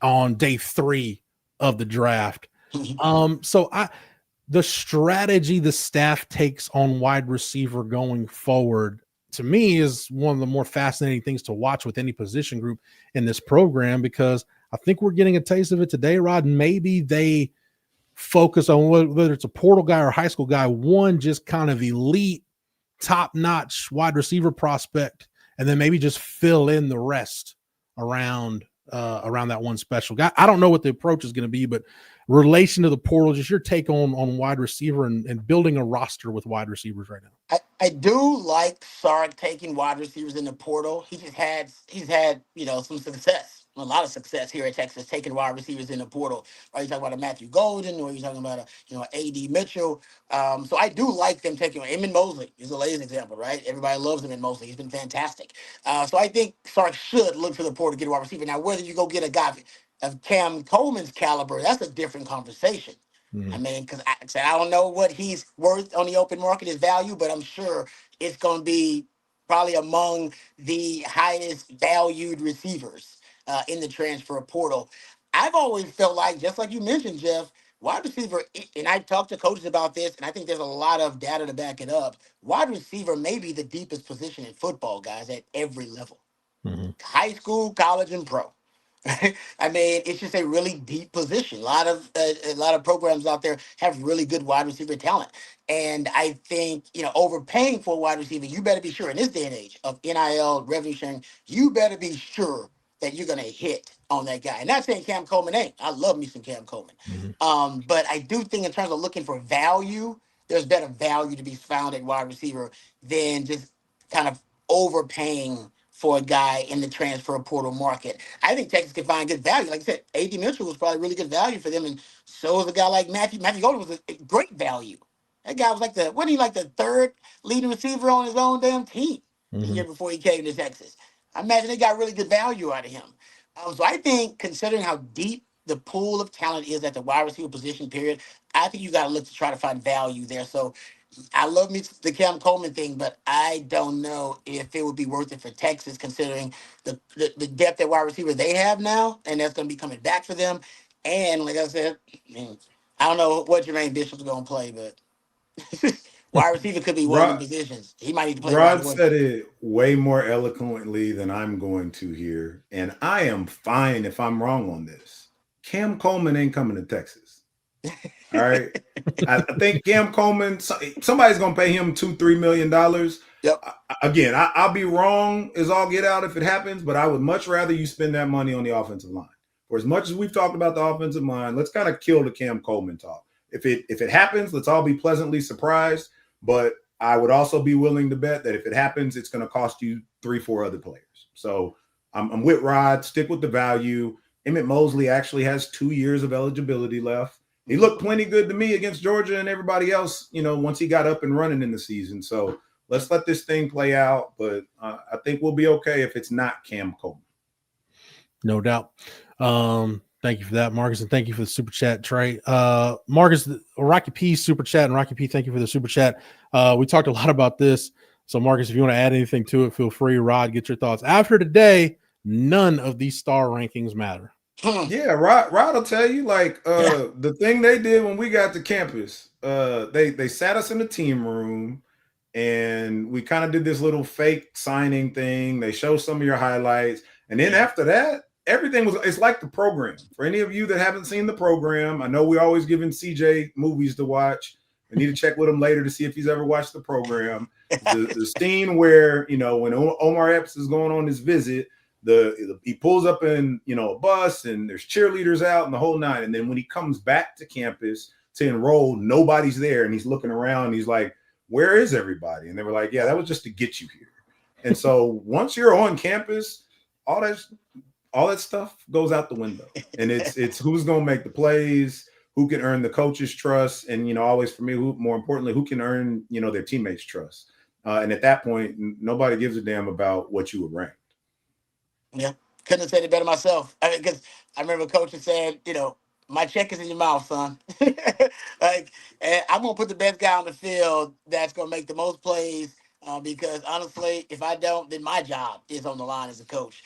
on day 3 of the draft. The strategy the staff takes on wide receiver going forward, to me, is one of the more fascinating things to watch with any position group in this program, because I think we're getting a taste of it today, Rod. Maybe they focus on whether it's a portal guy or high school guy, one just kind of elite, top-notch wide receiver prospect, and then maybe just fill in the rest around that one special guy. I don't know what the approach is going to be, but relation to the portal, just your take on wide receiver and building a roster with wide receivers right now. I do like Sark taking wide receivers in the portal. He's had some success, a lot of success here at Texas, taking wide receivers in the portal. Are you talking about a Matthew Golden, or are you talking about A.D. Mitchell? So I do like them taking Emmett Mosley. Is the latest example, right? Everybody loves Emmett Mosley. He's been fantastic. So I think Sark should look to the portal to get a wide receiver. Now, whether you go get a guy of Cam Coleman's caliber, that's a different conversation. I mean, because I don't know what he's worth on the open market, his value, but I'm sure it's going to be probably among the highest valued receivers in the transfer portal. I've always felt like, just like you mentioned, Jeff, wide receiver, and I talked to coaches about this, and I think there's a lot of data to back it up. Wide receiver may be the deepest position in football, guys, at every level. High school, college, and pro. I mean, it's just a really deep position. A lot of programs out there have really good wide receiver talent, and I think overpaying for a wide receiver, you better be sure in this day and age of NIL revenue sharing, you better be sure that you're gonna hit on that guy. And not saying Cam Coleman ain't. I love me some Cam Coleman, but I do think in terms of looking for value, there's better value to be found at wide receiver than just kind of overpaying for a guy in the transfer portal market. I think Texas can find good value. Like I said, A.D. Mitchell was probably really good value for them, and so was a guy like Matthew Golden was a great value. That guy was wasn't he like the third leading receiver on his own damn team the year before he came to Texas? I imagine they got really good value out of him. So I think, considering how deep the pool of talent is at the wide receiver position, period, I think you got to look to try to find value there. So I love the Cam Coleman thing, but I don't know if it would be worth it for Texas, considering the depth at wide receiver they have now, and that's going to be coming back for them. And like I said, I don't know what Jermaine Bishop's going to play, but wide receiver could be one of the positions. He might need to play. Rod said it way more eloquently than I'm going to here, and I am fine if I'm wrong on this. Cam Coleman ain't coming to Texas. All right. I think Cam Coleman, somebody's going to pay him $2-3 million. Yep. Again, I'll be wrong as all get out if it happens, but I would much rather you spend that money on the offensive line. For as much as we've talked about the offensive line, let's kind of kill the Cam Coleman talk. If it happens, let's all be pleasantly surprised. But I would also be willing to bet that if it happens, it's going to cost you 3-4 other players. So I'm with Rod. Stick with the value. Emmett Mosley actually has 2 years of eligibility left. He looked plenty good to me against Georgia and everybody else, once he got up and running in the season. So let's let this thing play out. But I think we'll be okay if it's not Cam Coleman. No doubt. Thank you for that, Marcus, and thank you for the super chat, Trey. Marcus, Rocky P super chat, and Rocky P, thank you for the super chat. We talked a lot about this. So, Marcus, if you want to add anything to it, feel free. Rod, get your thoughts. After today, none of these star rankings matter. Yeah, Rod will tell you, the thing they did when we got to campus, they sat us in the team room and we kind of did this little fake signing thing. They show some of your highlights. And then after that, it's like the program. For any of you that haven't seen the program, I know we're always giving CJ movies to watch. I need to check with him later to see if he's ever watched the program. The scene where, when Omar Epps is going on his visit, he pulls up in a bus and there's cheerleaders out and the whole nine. And then when he comes back to campus to enroll, nobody's there, and he's looking around. And he's like, "Where is everybody?" And they were like, "Yeah, that was just to get you here." And so once you're on campus, all that stuff goes out the window, and it's who's gonna make the plays, who can earn the coach's trust, and always for me, more importantly, who can earn their teammates' trust. And at that point, nobody gives a damn about what you were ranked. Yeah, couldn't have said it better myself. I mean, because I remember Coach said, my check is in your mouth, son. And I'm gonna put the best guy on the field that's gonna make the most plays. Because honestly, if I don't, then my job is on the line as a coach.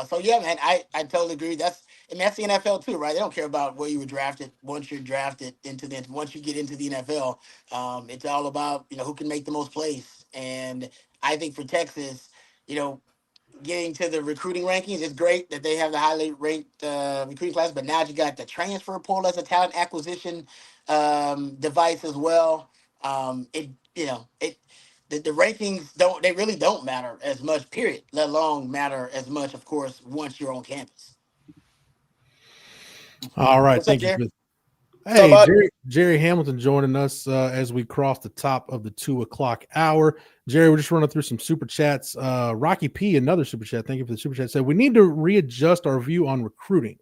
So yeah, man, I totally agree. That's the NFL too, right? They don't care about where you were drafted. Once you get into the NFL, it's all about who can make the most plays. And I think for Texas, getting to the recruiting rankings, it's great that they have the highly ranked recruiting class, but now you got the transfer portal as a talent acquisition device as well. The rankings really don't matter as much, period, let alone matter as much, of course, once you're on campus. All right. What's Thank up, you. Jerry? Hey, Jerry Hamilton joining us as we cross the top of the 2:00 hour. Jerry, we're just running through some super chats. Rocky P, another super chat. Thank you for the super chat. Said we need to readjust our view on recruiting.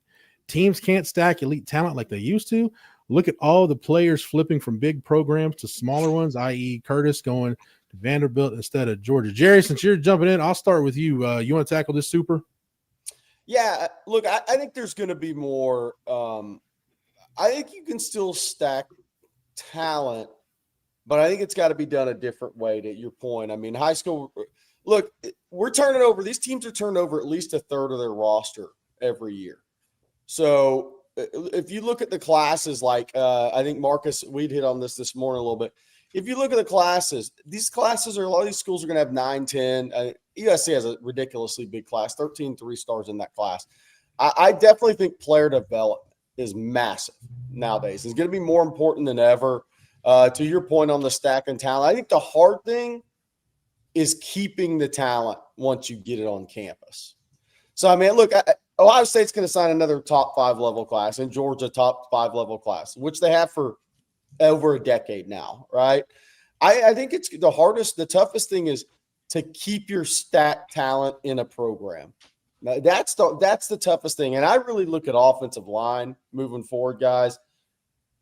Teams can't stack elite talent like they used to. Look at all the players flipping from big programs to smaller ones, i.e. Curtis going to Vanderbilt instead of Georgia. Jerry, since you're jumping in, I'll start with you. You want to tackle this super? Yeah, look, I think there's going to be more I think you can still stack talent, but I think it's got to be done a different way, to your point. I mean, high school, look, we're turning over, these teams are turning over at least a third of their roster every year. So if you look at the classes, like I think Marcus, we'd hit on this morning a little bit. If you look at the classes, a lot of these schools are going to have 9, 10. USC has a ridiculously big class, 13 3-stars in that class. I definitely think player development is massive nowadays. It's going to be more important than ever. To your point on the stack and talent, I think the hard thing is keeping the talent once you get it on campus. So, I mean, look, Ohio State's going to sign another top 5 level class, and Georgia top 5 level class, which they have for over a decade now, right? I think it's the toughest thing is to keep your stacked talent in a program. Now, that's the toughest thing. And I really look at offensive line moving forward, guys.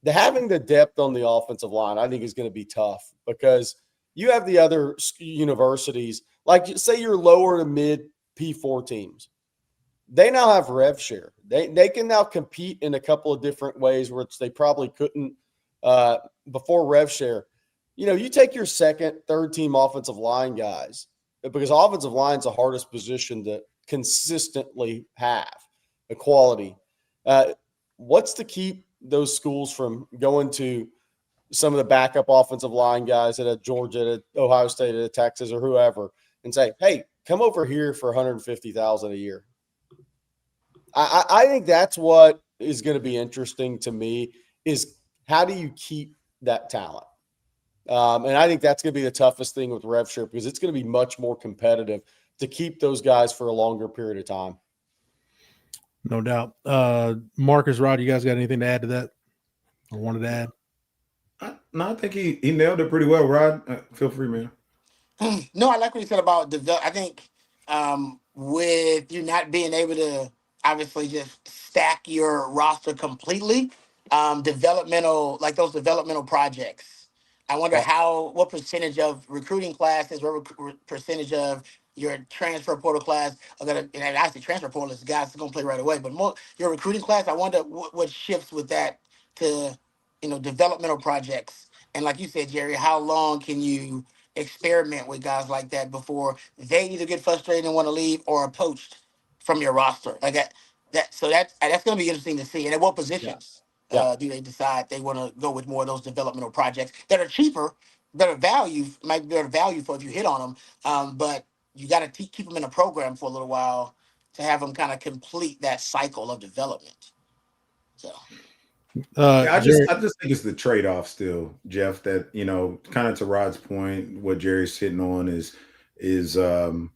Having the depth on the offensive line, I think, is going to be tough because you have the other universities, like say your lower to mid P4 teams. They now have rev share. They can now compete in a couple of different ways, which they probably couldn't before rev share. You take your second, third team offensive line guys, because offensive line is the hardest position to consistently have a quality. What's to keep those schools from going to some of the backup offensive line guys at a Georgia, at Ohio State, at a Texas, or whoever, and say, hey, come over here for $150,000 a year? I think that's what is going to be interesting to me, is how do you keep that talent? And I think that's going to be the toughest thing with rev share, because it's going to be much more competitive to keep those guys for a longer period of time. No doubt. Marcus, Rod, you guys got anything to add to that or wanted to add? No, I think he nailed it pretty well, Rod. Feel free, man. No, I like what you said about I think with you not being able to obviously just stack your roster completely, those developmental projects. I wonder what percentage of recruiting classes, what percentage of your transfer portal class are going to, and I say transfer portal is guys are going to play right away, but more your recruiting class, I wonder what shifts with that to, developmental projects. And like you said, Jerry, how long can you experiment with guys like that before they either get frustrated and want to leave or are poached from your roster? Like that's going to be interesting to see. And at what positions do they decide they want to go with more of those developmental projects that are cheaper, might be better value for if you hit on them. But you got to keep them in a program for a little while to have them kind of complete that cycle of development. So. I just think it's the trade-off still, Jeff, that, kind of to Rod's point, what Jerry's hitting on is for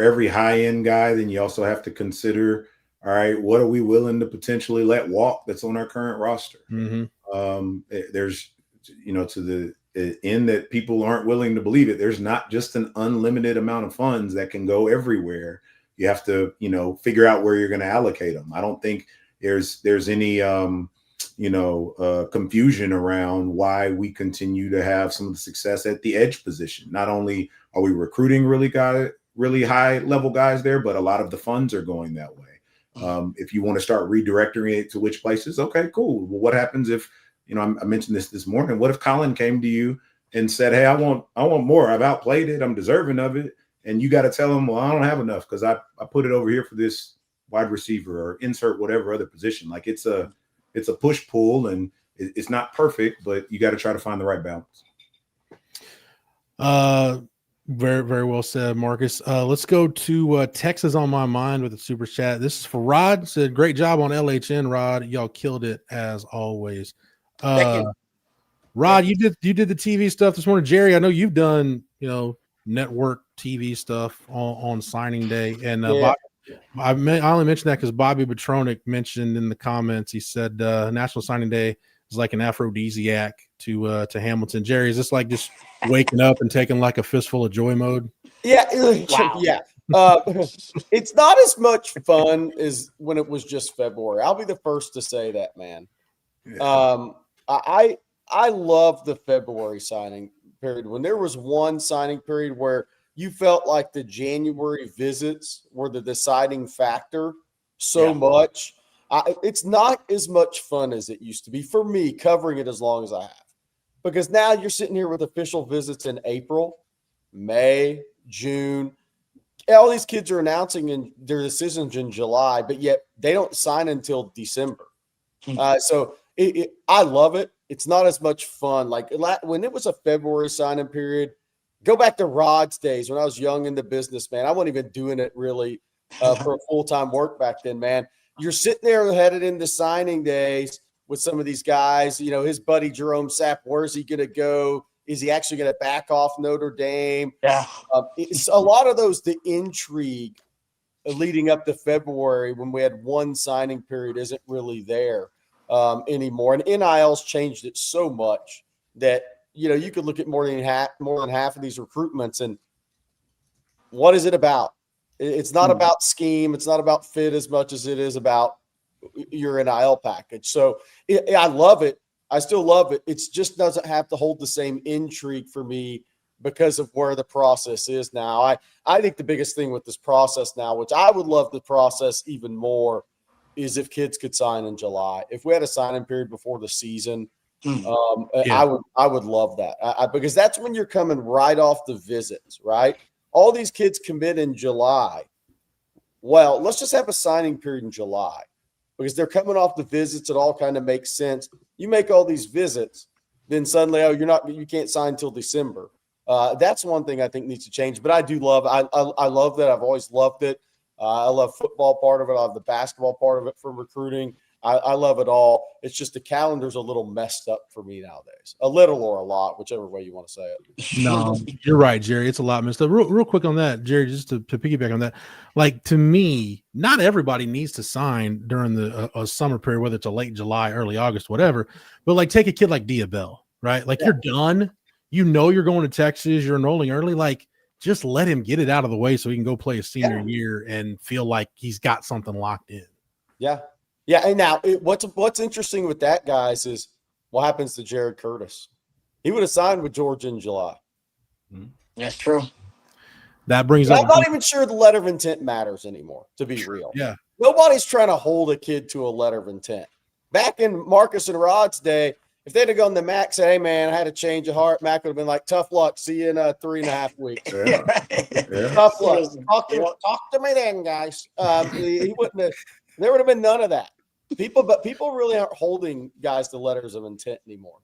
every high-end guy, then you also have to consider, all right, what are we willing to potentially let walk that's on our current roster? Mm-hmm. There's, to the end that people aren't willing to believe it, there's not just an unlimited amount of funds that can go everywhere. You have to, figure out where you're going to allocate them. I don't think there's any, confusion around why we continue to have some of the success at the edge position. Not only are we recruiting really high level guys there, but a lot of the funds are going that way. If you want to start redirecting it to which places, okay, cool. Well, what happens if, I mentioned this morning, what if Colin came to you and said, hey, I want more. I've outplayed it. I'm deserving of it. And you got to tell him, well, I don't have enough because I put it over here for this wide receiver or insert whatever other position. Like it's a push pull and it's not perfect, but you got to try to find the right balance. Very, very well said, Marcus. Let's go to Texas on my mind with the super chat. This is for Rod. Said, great job on LHN, Rod. Y'all killed it as always. Rod, you did the TV stuff this morning. Jerry, I know you've done, network TV stuff on signing day. And I only mentioned that because Bobby Petronic mentioned in the comments, he said National Signing Day is like an aphrodisiac to Hamilton. Jerry, is this like just waking up and taking like a fistful of joy mode? Yeah. Wow. Yeah. It's not as much fun as when it was just February. I'll be the first to say that, man. Yeah. I love the February signing period. When there was one signing period where you felt like the January visits were the deciding factor so much. It's not as much fun as it used to be for me covering it as long as I have. Because now you're sitting here with official visits in April, May, June. All these kids are announcing their decisions in July, but yet they don't sign until December. So I love it. It's not as much fun. Like when it was a February signing period, go back to Rod's days when I was young in the business, man. I wasn't even doing it really for full-time work back then, man. You're sitting there headed into signing days with some of these guys, his buddy Jerome Sapp, where's he going to go? Is he actually going to back off Notre Dame? Yeah. It's a lot of the intrigue leading up to February when we had one signing period isn't really there anymore. And NIL's changed it so much that, you could look at more than half of these recruitments and what is it about? It's not about scheme. It's not about fit as much as it is about your NIL package. So I love it. I still love it. It just doesn't have to hold the same intrigue for me because of where the process is now. I think the biggest thing with this process now, which I would love the process even more, is if kids could sign in July. If we had a signing period before the season, I would love that because that's when you're coming right off the visits, right? All these kids commit in July. Well, let's just have a signing period in July because they're coming off the visits. It all kind of makes sense. You make all these visits, then suddenly, you can't sign till December. That's one thing I think needs to change. But I do love. I love that. I've always loved it. I love football part of it. I love the basketball part of it for recruiting. I love it all. It's just the calendar's a little messed up for me nowadays. A little or a lot, whichever way you want to say it. No, you're right, Jerry. It's a lot messed up. Real quick on that, Jerry, just to piggyback on that. Like, to me, not everybody needs to sign during a summer period, whether it's a late July, early August, whatever. But, like, take a kid like Diabell, right? Like, you're done. You're going to Texas. You're enrolling early. Like, just let him get it out of the way so he can go play his senior year and feel like he's got something locked in. Yeah. Yeah, and now what's interesting with that, guys, is what happens to Jared Curtis. He would have signed with Georgia in July. That's true. That brings but up. I'm not even sure the letter of intent matters anymore, to be real. Yeah. Nobody's trying to hold a kid to a letter of intent. Back in Marcus and Rod's day, if they'd have gone to Mac, say, hey, man, I had a change of heart, Mac would have been like, tough luck. See you in 3.5 weeks. Yeah. Tough luck. Talk to me then, guys. He wouldn't have. There would have been none of that. People really aren't holding guys to letters of intent anymore.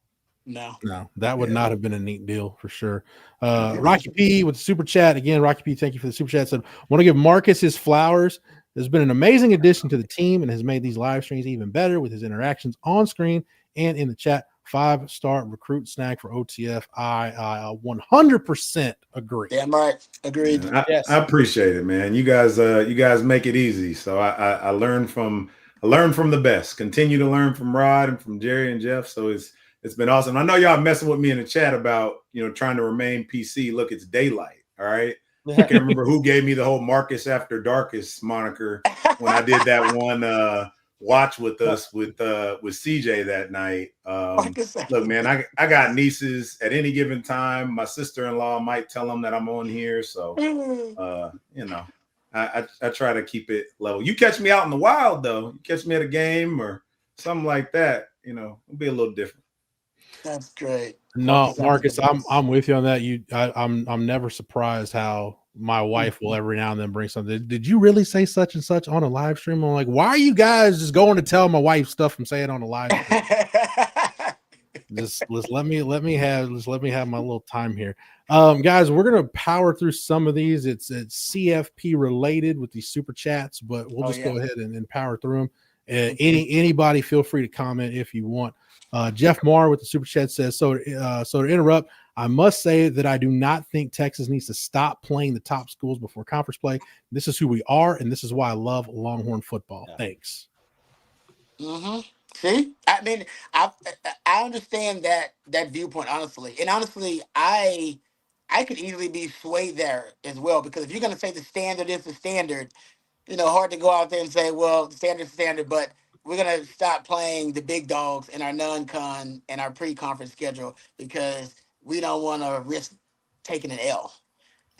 No, that would not have been a neat deal for sure. Rocky P with the super chat again. Rocky P, thank you for the super chat. Said, want to give Marcus his flowers. There's been an amazing addition to the team and has made these live streams even better with his interactions on screen and in the chat. 5-star recruit snag for OTF. I 100% agree. Damn right, agreed. I appreciate it, man. You guys make it easy. So I learn from the best. Continue to learn from Rod and from Jerry and Jeff. So it's been awesome. I know y'all messing with me in the chat about trying to remain PC. Look, it's daylight. All right. I can't remember who gave me the whole Marcus After Darkest moniker when I did that watch with us with CJ that night. Look, man, I got nieces at any given time. My sister-in-law might tell them that I'm on here, so I try to keep it level. You catch me out in the wild though, you catch me at a game or something like that, it'll be a little different. That's great. No, Marcus, I'm with you on that. I'm never surprised how my wife will every now and then bring something. Did you really say such and such on a live stream? I'm like, why are you guys just going to tell my wife stuff and say it on a live stream? just let me have my little time here. Guys, we're gonna power through some of these. It's CFP related with these super chats, but we'll just go ahead and power through them. Anybody feel free to comment if you want. Jeff Marr with the super chat says, so to interrupt, I must say that I do not think Texas needs to stop playing the top schools before conference play. This is who we are, and this is why I love Longhorn football. Yeah. Thanks. Mm-hmm. See, I mean, I understand that viewpoint, honestly. And honestly, I could easily be swayed there as well, because if you're going to say the standard is the standard, hard to go out there and say, well, the standard's the standard, but we're going to stop playing the big dogs in our non-con and our pre-conference schedule because we don't want to risk taking an L.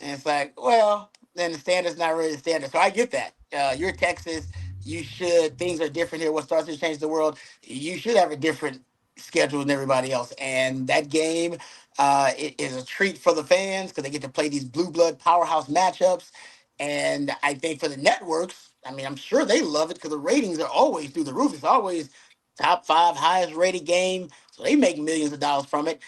And it's like, well, then the standard's not really the standard. So I get that. You're Texas. Things are different here. What starts to change the world, you should have a different schedule than everybody else. And that game it is a treat for the fans because they get to play these blue blood powerhouse matchups. And I think for the networks, I mean, I'm sure they love it because the ratings are always through the roof. It's always top 5 highest rated game. So they make millions of dollars from it.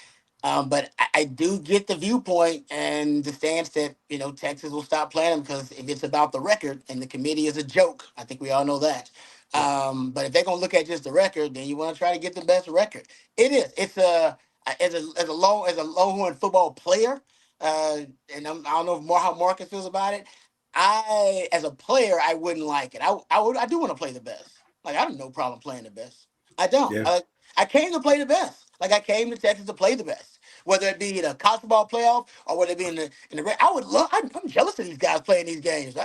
But I do get the viewpoint and the stance that, Texas will stop playing them because if it's about the record and the committee is a joke, I think we all know that. But if they're going to look at just the record, then you want to try to get the best record. It is. It's as a Longhorn football player, and I don't know how Marcus feels about it. As a player, I wouldn't like it. I do want to play the best. Like, I have no problem playing the best. I don't. Yeah. I came to play the best. Like, I came to Texas to play the best, whether it be in a college football playoff or whether it be in the. I'm jealous of these guys playing these games.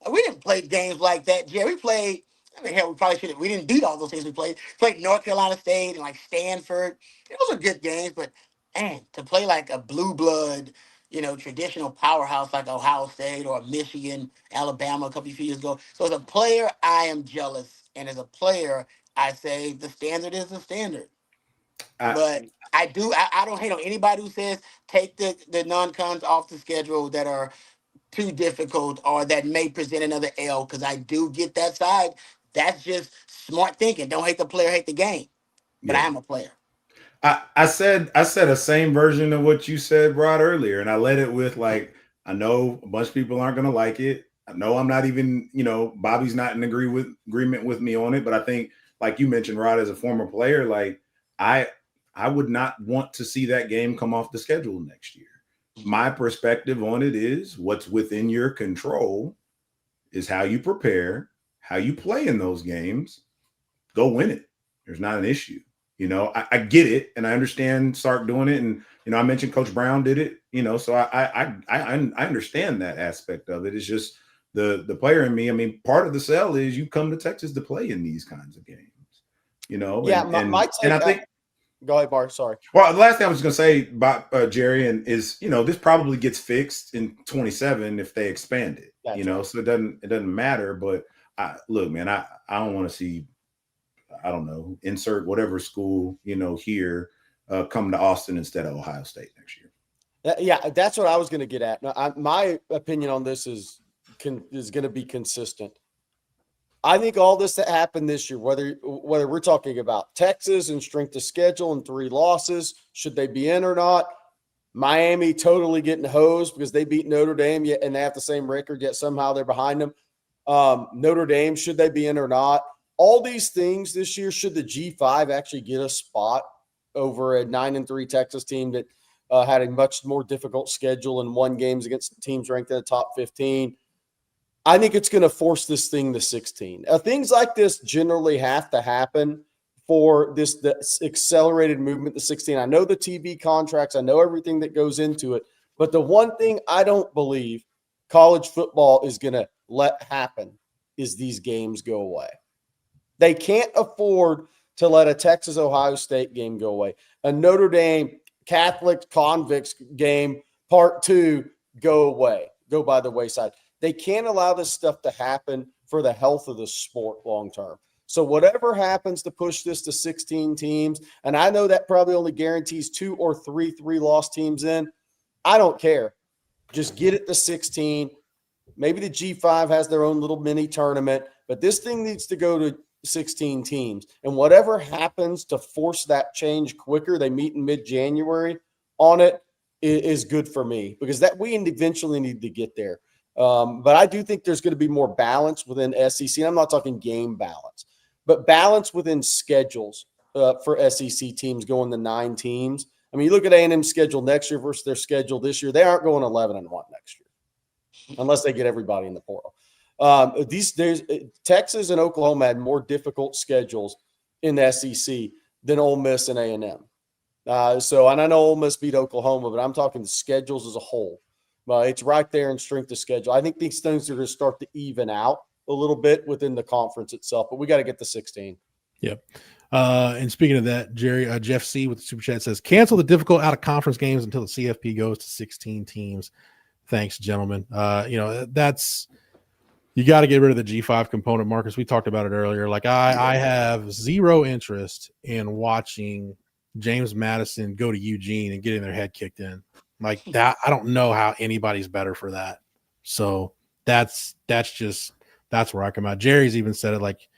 We didn't play games like that, Jerry. We played. I mean, hell, we probably should have. We didn't beat all those things we played. Played North Carolina State and like Stanford. Those are good games, but man, to play like a blue blood, traditional powerhouse like Ohio State or Michigan, Alabama a few years ago. So as a player, I am jealous, and as a player, I say the standard is the standard. But I don't hate on anybody who says take the non-cons off the schedule that are too difficult or that may present another L, because I do get that side. That's just smart thinking. Don't hate the player, hate the game. But I am a player. I said the same version of what you said, Rod, earlier, and I led it with, like, I know a bunch of people aren't going to like it. I know I'm not even, Bobby's not in agreement with me on it, but I think, like you mentioned, Rod, as a former player, like I would not want to see that game come off the schedule next year. My perspective on it is what's within your control is how you prepare, how you play in those games. Go win it. There's not an issue. I get it, and I understand Sark doing it, and I mentioned Coach Brown did it. So I understand that aspect of it. It's just the player in me. I mean, part of the sell is you come to Texas to play in these kinds of games. Yeah, my take, and I think. Go ahead, Bart. Sorry. Well, the last thing I was going to say about Jerry is, this probably gets fixed in 27 if they expand it. Right. So it doesn't matter. But look, man, I don't want to see, I don't know, insert whatever school here come to Austin instead of Ohio State next year. Yeah, that's what I was going to get at. Now, my opinion on this is going to be consistent. I think all this that happened this year, whether we're talking about Texas and strength of schedule and 3 losses, should they be in or not? Miami totally getting hosed because they beat Notre Dame yet, and they have the same record, yet somehow they're behind them. Notre Dame, should they be in or not? All these things this year, should the G5 actually get a spot over a 9-3 Texas team that had a much more difficult schedule and won games against teams ranked in the top 15? I think it's going to force this thing to 16. Things like this generally have to happen for the accelerated movement to 16. I know the TV contracts. I know everything that goes into it. But the one thing I don't believe college football is going to let happen is these games go away. They can't afford to let a Texas-Ohio State game go away, a Notre Dame Catholic Convicts game part 2 go by the wayside. They can't allow this stuff to happen for the health of the sport long term. So whatever happens to push this to 16 teams, and I know that probably only guarantees 2 or 3 3-loss teams in, I don't care. Just get it to 16. Maybe the G5 has their own little mini tournament, but this thing needs to go to 16 teams. And whatever happens to force that change quicker, they meet in mid-January on it, is good for me, because that we eventually need to get there. But I do think there's going to be more balance within SEC. And I'm not talking game balance, but balance within schedules for SEC teams going to 9 teams. I mean, you look at A&M's schedule next year versus their schedule this year, they aren't going 11-1 next year unless they get everybody in the portal. Texas and Oklahoma had more difficult schedules in the SEC than Ole Miss and A&M. And I know Ole Miss beat Oklahoma, but I'm talking the schedules as a whole. It's right there in strength of schedule. I think these things are going to start to even out a little bit within the conference itself, but we got to get to 16. Yep. And speaking of that, Jerry, Jeff C. with the super chat says, cancel the difficult out-of-conference games until the CFP goes to 16 teams. Thanks, gentlemen. You got to get rid of the G5 component, Marcus. We talked about it earlier. Like I have zero interest in watching James Madison go to Eugene and getting their head kicked in like that. I don't know how anybody's better for that. So that's where I come out. Jerry's even said it, like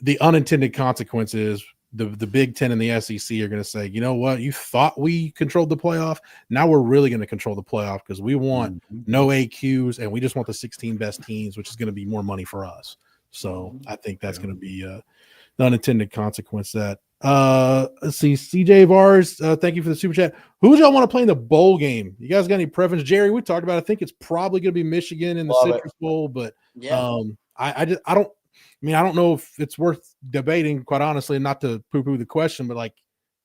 the unintended consequences. The Big Ten and the SEC are going to say, you know what, you thought we controlled the playoff. Now we're really going to control the playoff because we want no AQs and we just want the 16 best teams, which is going to be more money for us. So I think that's going to be the unintended consequence of that. Let's see. CJ Vars, thank you for the super chat. Who would y'all want to play in the bowl game? You guys got any preference? Jerry, we talked about it. I think it's probably going to be Michigan in the Citrus Bowl, but I don't know if it's worth debating, quite honestly, and not to poo-poo the question, but like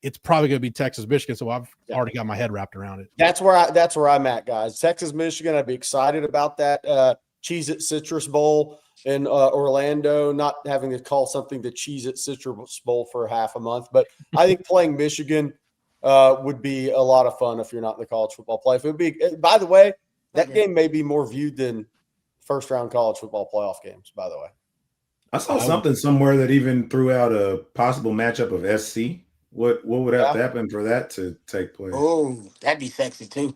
it's probably going to be Texas, Michigan. So I've already got my head wrapped around it. That's where I'm at, guys. Texas, Michigan. I'd be excited about that. Cheez-It Citrus Bowl in Orlando, not having to call something the Cheez-It Citrus Bowl for half a month. But I think playing Michigan would be a lot of fun if you're not in the college football playoff. It would be, by the way, that game may be more viewed than first-round college football playoff games, by the way. I saw something somewhere that even threw out a possible matchup of SC. What would have to happen for that to take place? Oh, that'd be sexy too.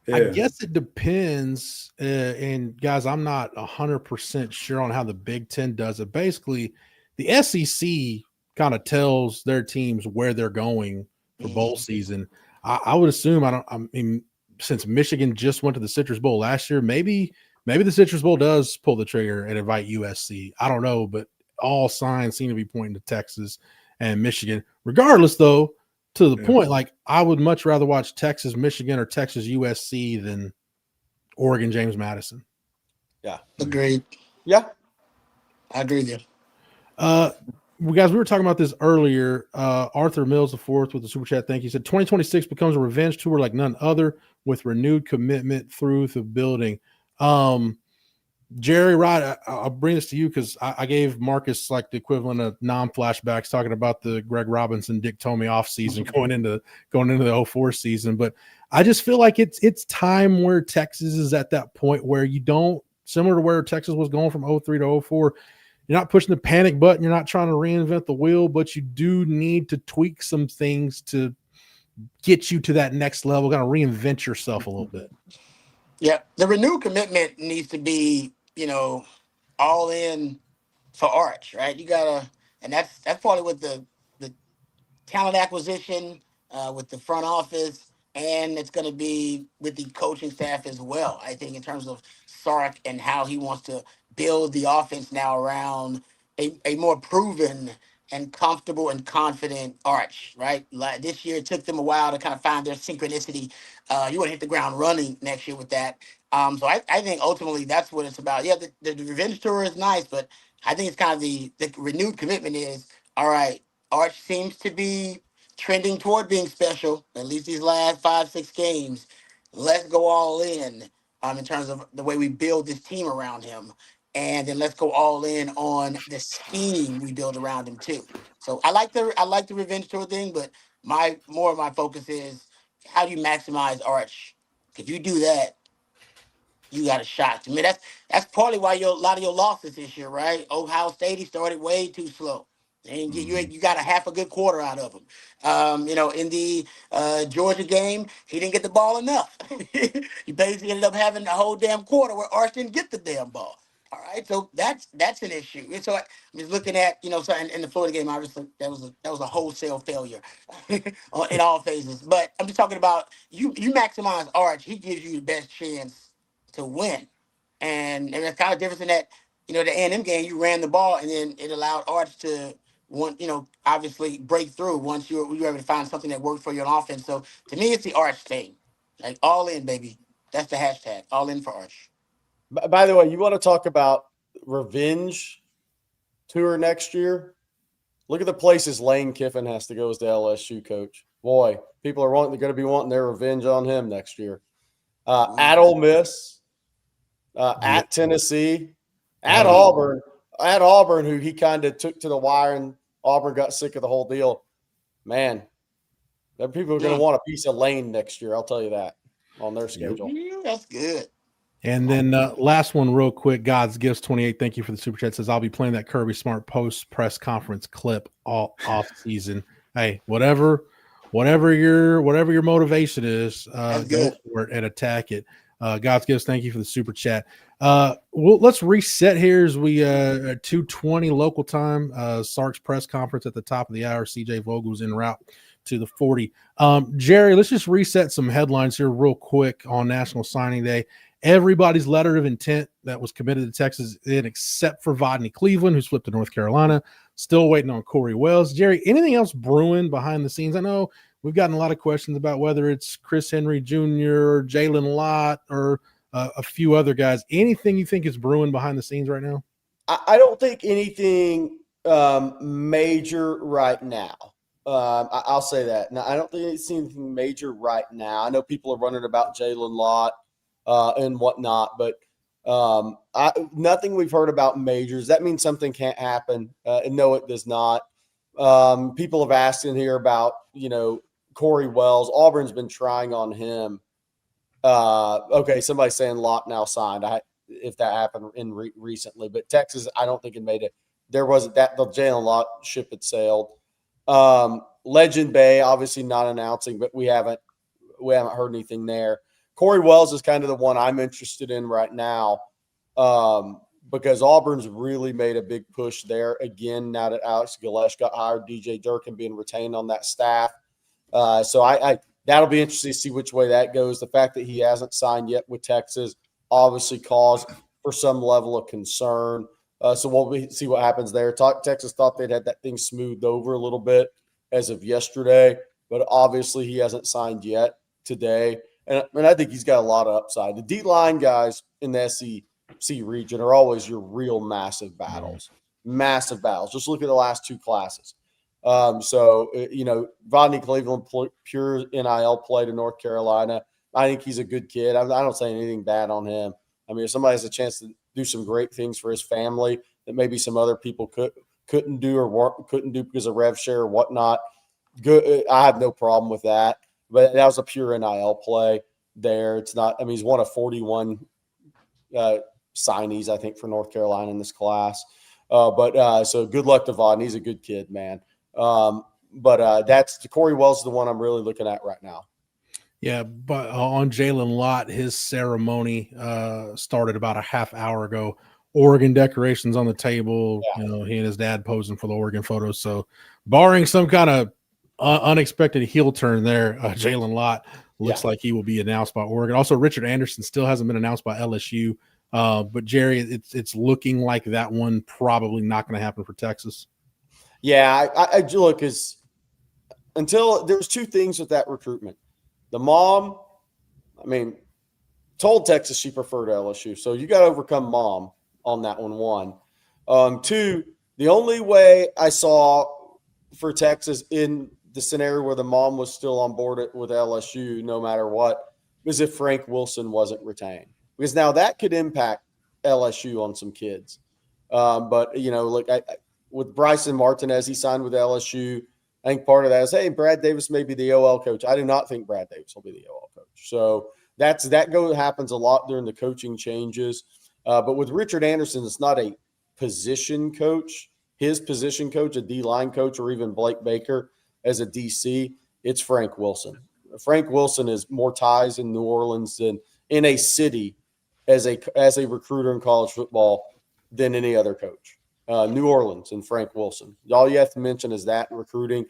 Yeah. I guess it depends. And guys, I'm not 100% sure on how the Big Ten does it. Basically, the SEC kind of tells their teams where they're going for bowl season. I would assume, since Michigan just went to the Citrus Bowl last year, maybe the Citrus Bowl does pull the trigger and invite USC. I don't know, but all signs seem to be pointing to Texas and Michigan. Regardless, though, to the point, like I would much rather watch Texas, Michigan, or Texas, USC than Oregon, James Madison. Yeah. Agreed. Yeah. I agree with you. Guys, we were talking about this earlier. Arthur Mills IV with the super chat. Thank you. He said 2026 becomes a revenge tour like none other with renewed commitment through the building. Jerry, Rod, I'll bring this to you because I gave Marcus like the equivalent of non-flashbacks talking about the Greg Robinson, Dick Tomey off season going into the 04 season. But I just feel like it's time where Texas is at that point where you don't, similar to where Texas was going from 03 to 04, you're not pushing the panic button. You're not trying to reinvent the wheel, but you do need to tweak some things to get you to that next level, kind of reinvent yourself a little bit. Yeah, the renewed commitment needs to be, all in for Arch, right? You gotta, and that's partly with the talent acquisition, with the front office, and it's going to be with the coaching staff as well. I think in terms of Sark and how he wants to build the offense now around a more proven and comfortable and confident Arch, right? Like this year, it took them a while to kind of find their synchronicity. You want to hit the ground running next year with that. So I think ultimately that's what it's about. Yeah, the revenge tour is nice, but I think it's kind of the renewed commitment is, all right, Arch seems to be trending toward being special, at least these last 5-6 games. Let's go all in terms of the way we build this team around him. and then let's go all in on the scheme we build around him too. So I like the revenge tour thing, but more of my focus is how do you maximize Arch? If you do that, you got a shot. To me, that's partly why a lot of your losses this year, right? Ohio State, he started way too slow. And you got a half a good quarter out of him. In the Georgia game, he didn't get the ball enough. He basically ended up having the whole damn quarter where Arch didn't get the damn ball. All right, so that's an issue. And so I'm just looking at, so in the Florida game, obviously that was a wholesale failure in all phases. But I'm just talking about you maximize Arch, he gives you the best chance to win. And it's kind of different in that, the A&M game, you ran the ball and then it allowed Arch to obviously break through once you were able to find something that worked for you on offense. So to me, it's the Arch thing. Like all in, baby. That's the hashtag. All in for Arch. By the way, you want to talk about revenge tour next year? Look at the places Lane Kiffin has to go as the LSU coach. Boy, people are going to be wanting their revenge on him next year. At Ole Miss, at Tennessee, at Auburn, who he kind of took to the wire, and Auburn got sick of the whole deal. Man, that people are going to want a piece of Lane next year. I'll tell you that on their schedule. That's good. And then last one real quick, God's Gifts 28. Thank you for the super chat. Says, I'll be playing that Kirby Smart post press conference clip all off season. Hey, whatever your motivation is, go for it and attack it. God's Gifts, thank you for the super chat. Let's reset here as we at 2:20 local time. Sark's press conference at the top of the hour. CJ Vogel's en route to the 40. Jerry, let's just reset some headlines here real quick on National Signing Day. Everybody's letter of intent that was committed to Texas in, except for Vodney Cleveland, who's flipped to North Carolina. Still waiting on Corey Wells. Jerry, anything else brewing behind the scenes? I know we've gotten a lot of questions about whether it's Chris Henry Jr., Jalen Lott, or a few other guys. Anything you think is brewing behind the scenes right now? I don't think anything major right now. I'll say that. Now, I don't think it's anything major right now. I know people are running about Jalen Lott and whatnot, but nothing we've heard about majors. That means something can't happen. And no, it does not. People have asked in here about, Corey Wells. Auburn's been trying on him. Okay, somebody's saying Lott now signed. If that happened recently, but Texas, I don't think it made it. There wasn't that the Jalen Lott ship had sailed. Legend Bay, obviously not announcing, but we haven't heard anything there. Corey Wells is kind of the one I'm interested in right now, because Auburn's really made a big push there again now that Alex Galesh got hired, DJ Durkin being retained on that staff. So I that'll be interesting to see which way that goes. The fact that he hasn't signed yet with Texas obviously caused for some level of concern. So we'll see what happens there. Texas thought they'd had that thing smoothed over a little bit as of yesterday, but obviously he hasn't signed yet today. And I think he's got a lot of upside. The D-line guys in the SEC region are always your real massive battles. Massive battles. Just look at the last two classes. Vodney Cleveland, pure NIL play to North Carolina. I think he's a good kid. I don't say anything bad on him. I mean, if somebody has a chance to do some great things for his family that maybe some other people couldn't do because of rev share or whatnot, good. I have no problem with that. But that was a pure NIL play there. It's not – I mean, he's one of 41 signees, I think, for North Carolina in this class. So good luck to Vodney. He's a good kid, man. That's – Corey Wells is the one I'm really looking at right now. Yeah, but on Jalen Lott, his ceremony started about a half hour ago. Oregon decorations on the table. Yeah. He and his dad posing for the Oregon photos. So barring some kind of unexpected heel turn there, Jalen Lott looks like he will be announced by Oregon. Also, Richard Anderson still hasn't been announced by LSU. But Jerry, it's looking like that one probably not going to happen for Texas. Yeah, I look is until there's two things with that recruitment. The mom, told Texas she preferred LSU, so you got to overcome mom on that one. Two, the only way I saw for Texas in the scenario where the mom was still on board with LSU, no matter what, was if Frank Wilson wasn't retained. Because now that could impact LSU on some kids. But, look, with Bryson Martinez, he signed with LSU. I think part of that is, hey, Brad Davis may be the OL coach. I do not think Brad Davis will be the OL coach. So happens a lot during the coaching changes. But with Richard Anderson, it's not a position coach. His position coach, a D-line coach, or even Blake Baker as a DC, it's Frank Wilson. Frank Wilson has more ties in New Orleans than in a city as a recruiter in college football than any other coach. New Orleans and Frank Wilson. All you have to mention is that recruiting.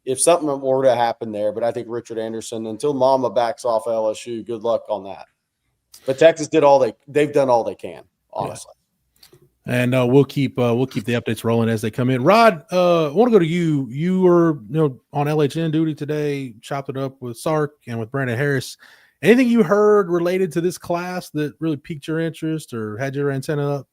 If something were to happen there, but I think Richard Anderson, until Mama backs off LSU, good luck on that. But Texas they've done all they can, honestly. Yeah. And we'll keep the updates rolling as they come in. Rod, I want to go to you. You were on LHN duty today, chopped it up with Sark and with Brandon Harris. Anything you heard related to this class that really piqued your interest or had your antenna up?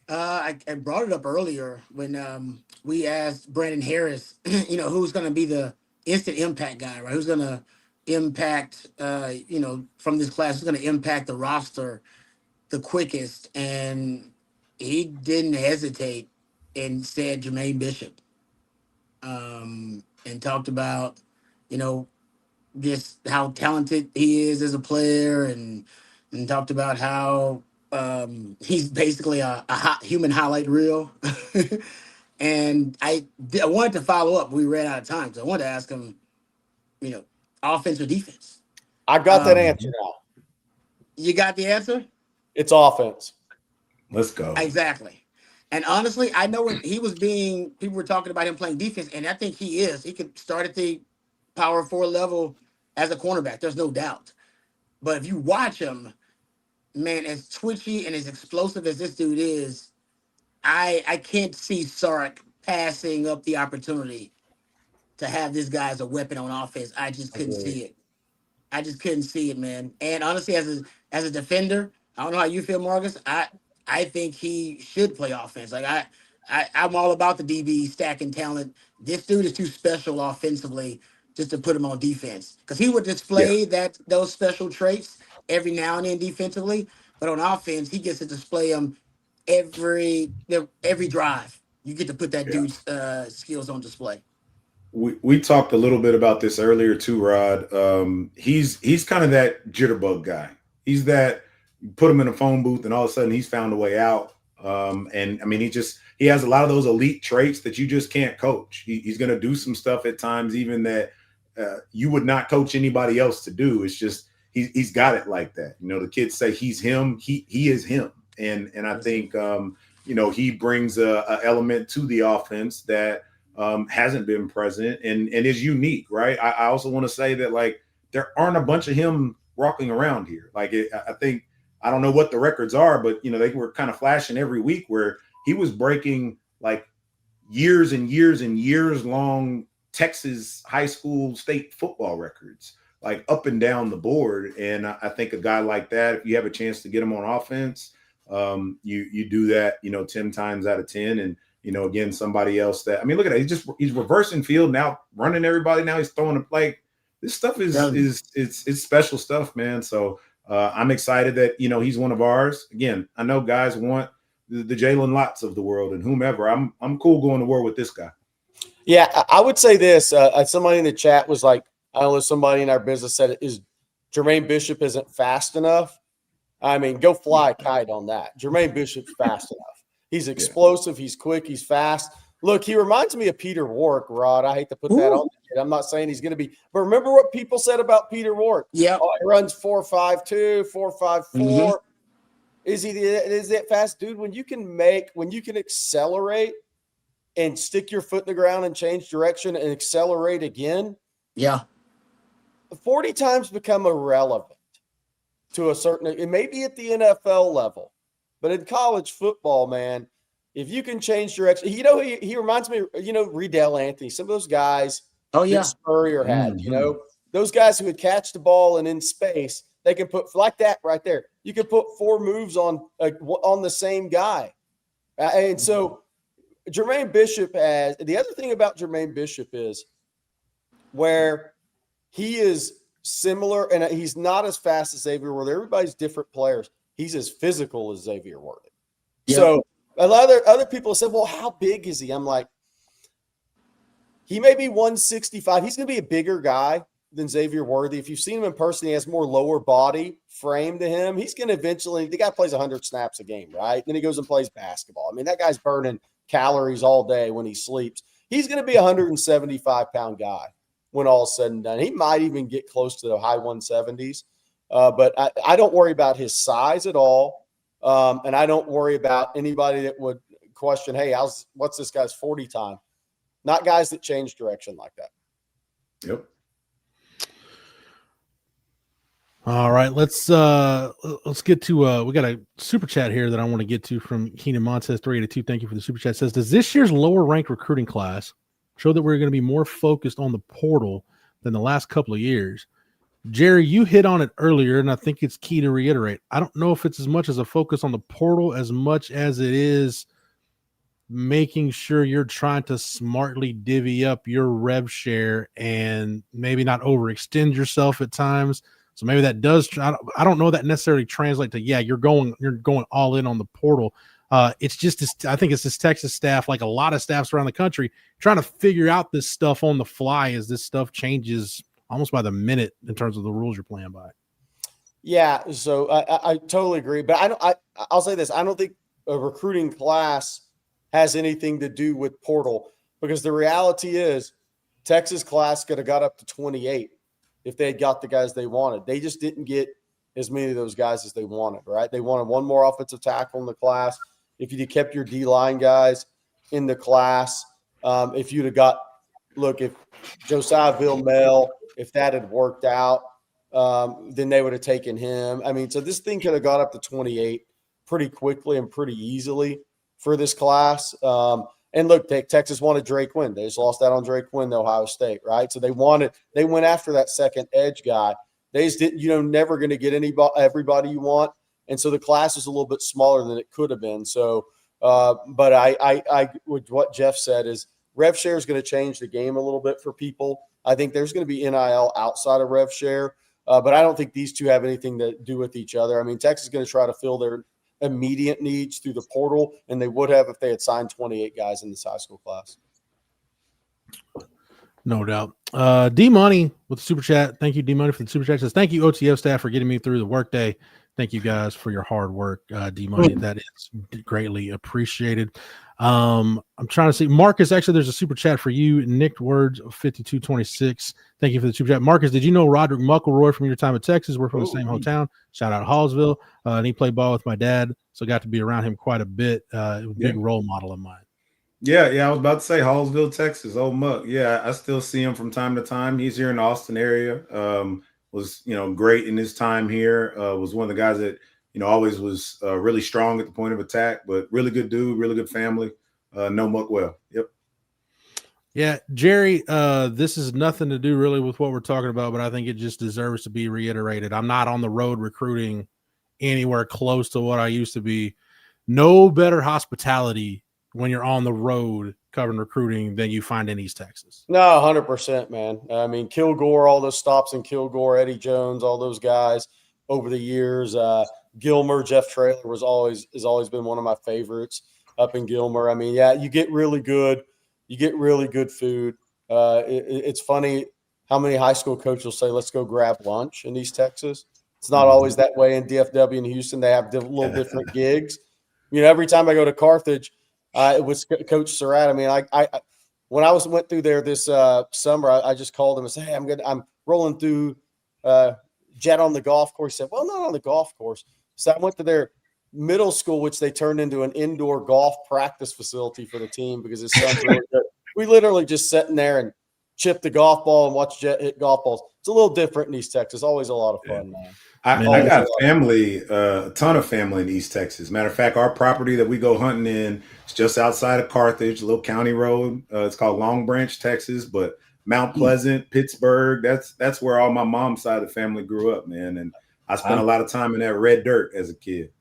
I brought it up earlier when we asked Brandon Harris, who's going to be the instant impact guy, right? Who's going to impact, from this class, who's going to impact the roster the quickest. And he didn't hesitate and said Germaine Bishop, and talked about, just how talented he is as a player, and talked about how he's basically a human highlight reel. And I wanted to follow up. We ran out of time, so I wanted to ask him, offense or defense. I got that answer now. You got the answer? It's offense. Let's go. Exactly. And honestly, I know when people were talking about him playing defense, and I think he is. He could start at the power 4 level as a cornerback. There's no doubt. But if you watch him, man, as twitchy and as explosive as this dude is, I can't see Sark passing up the opportunity to have this guy as a weapon on offense. I just couldn't see it. I just couldn't see it, man. And honestly, as a defender, I don't know how you feel, Marcus. I think he should play offense. Like I'm all about the DB stacking talent. This dude is too special offensively just to put him on defense, because he would display those special traits every now and then defensively, but on offense, he gets to display them every drive. You get to put that dude's skills on display. We talked a little bit about this earlier too, Rod. He's kind of that jitterbug guy. He's that you put him in a phone booth and all of a sudden he's found a way out. And I mean, he has a lot of those elite traits that you just can't coach. He's going to do some stuff at times, even that you would not coach anybody else to do. It's just he's got it like that. The kids say he's him. He is him. And I think he brings a element to the offense that hasn't been present and is unique, right? I also want to say that, like, there aren't a bunch of him walking around here. Like, I think, I don't know what the records are, but, they were kind of flashing every week where he was breaking like years and years and years long Texas high school state football records, like up and down the board. And I think a guy like that, if you have a chance to get him on offense, you do that, 10 times out of 10. And, again, somebody else that, I mean, look at that. He's reversing field now, running everybody. Now he's throwing this stuff is special stuff, man. So I'm excited that, he's one of ours. Again, I know guys want the Jalen Lotts of the world and whomever. I'm cool going to war with this guy. Yeah, I would say this. Somebody in the chat was like, I don't know, somebody in our business said, is Germaine Bishop isn't fast enough? I mean, go fly a kite on that. Germaine Bishop's fast enough. He's explosive. He's quick. He's fast. Look, he reminds me of Peter Warrick, Rod. I hate to put that on the kid. I'm not saying he's going to be, but remember what people said about Peter Warrick? Yeah. Oh, he runs 4.52, 4.54. Is that fast, dude? When you can accelerate and stick your foot in the ground and change direction and accelerate again. Yeah. 40 times become irrelevant to a certain, it may be at the NFL level, but in college football, man, if you can change direction, he reminds me, Riddell Anthony, some of those guys that Spurrier had, those guys who would catch the ball and in space, they can put like that right there. You can put 4 moves on the same guy. And so Germaine Bishop the other thing about Germaine Bishop is where he is similar, and he's not as fast as Xavier, where everybody's different players. he's as physical as Xavier Worthy. Yep. So a lot of other people said, well, how big is he? I'm like, he may be 165. He's going to be a bigger guy than Xavier Worthy. If you've seen him in person, he has more lower body frame to him. He's going to eventually – the guy plays 100 snaps a game, right? Then he goes and plays basketball. I mean, that guy's burning calories all day when he sleeps. He's going to be a 175-pound guy when all is said and done. He might even get close to the high 170s. But I don't worry about his size at all. And I don't worry about anybody that would question, hey, what's this guy's 40 time? Not guys that change direction like that. Yep. All right, let's get to we got a super chat here that I want to get to from Keenan Montez 382. Thank you for the super chat. It says, does this year's lower ranked recruiting class show that we're going to be more focused on the portal than the last couple of years? Jerry, you hit on it earlier, and I think it's key to reiterate. I don't know if it's as much as a focus on the portal as much as it is making sure you're trying to smartly divvy up your rev share and maybe not overextend yourself at times. So maybe that does. I don't know that necessarily translate to, you're going all in on the portal. It's just, I think it's this Texas staff, like a lot of staffs around the country, trying to figure out this stuff on the fly as this stuff changes almost by the minute in terms of the rules you're playing by. Yeah, so I totally agree. But I'll say this. I don't think a recruiting class has anything to do with portal, because the reality is Texas class could have got up to 28 if they had got the guys they wanted. They just didn't get as many of those guys as they wanted, right? They wanted one more offensive tackle in the class. If you'd kept your D-line guys in the class, if you'd have got – look, if Josiah Villamel, if that had worked out, then they would have taken him. I mean, so this thing could have got up to 28 pretty quickly and pretty easily for this class. And look, Texas wanted Drake Wynn. They just lost out on Drake Wynn to Ohio State, right? So they went after that second edge guy. They just didn't, never going to get everybody you want. And so the class is a little bit smaller than it could have been. So, but I with what Jeff said is rev share is going to change the game a little bit for people. I think there's going to be NIL outside of rev share, but I don't think these two have anything to do with each other. I mean, Texas is going to try to fill their immediate needs through the portal, and they would have if they had signed 28 guys in this high school class. No doubt. D-Money with the super chat. Thank you, D-Money, for the super chat. Says, thank you, OTF staff, for getting me through the workday. Thank you guys for your hard work, D-Money. That is greatly appreciated. I'm trying to see. Marcus, actually, there's a super chat for you. Nicked Words of 5226. Thank you for the super chat. Marcus, did you know Roderick Muckleroy from your time at Texas? We're from the same hometown. Shout out Hallsville. And he played ball with my dad, so got to be around him quite a bit. Big role model of mine. Yeah, I was about to say Hallsville, Texas. Old Muck. Yeah, I still see him from time to time. He's here in the Austin area. Was great in his time here. Was one of the guys that always was really strong at the point of attack, but really good dude, really good family. Know Muck well. Yep. Yeah, Jerry, this is nothing to do really with what we're talking about, but I think it just deserves to be reiterated. I'm not on the road recruiting anywhere close to what I used to be. No better hospitality when you're on the road covering recruiting than you find in East Texas. No, 100%, man. I mean, Kilgore, all those stops in Kilgore, Eddie Jones, all those guys over the years. Gilmer, Jeff Traylor has always been one of my favorites up in Gilmer. I mean, yeah, you get really good food. It's funny how many high school coaches will say, let's go grab lunch in East Texas. It's not always that way in DFW and Houston. They have little different gigs. Every time I go to Carthage, it was Coach Surratt. I mean, I when I went through there this summer, I just called him and said, hey, I'm rolling through Jet on the golf course. He said, well, not on the golf course. So I went to their middle school, which they turned into an indoor golf practice facility for the team because his son's really good. We literally just sitting there and chip the golf ball and watch Jet hit golf balls. It's a little different in East Texas. Always a lot of fun, man. I got a ton of family in East Texas. Matter of fact, our property that we go hunting in is just outside of Carthage, a little county road. It's called Long Branch, Texas, but Mount Pleasant, Pittsburgh, that's where all my mom's side of the family grew up, man. And I spent a lot of time in that red dirt as a kid.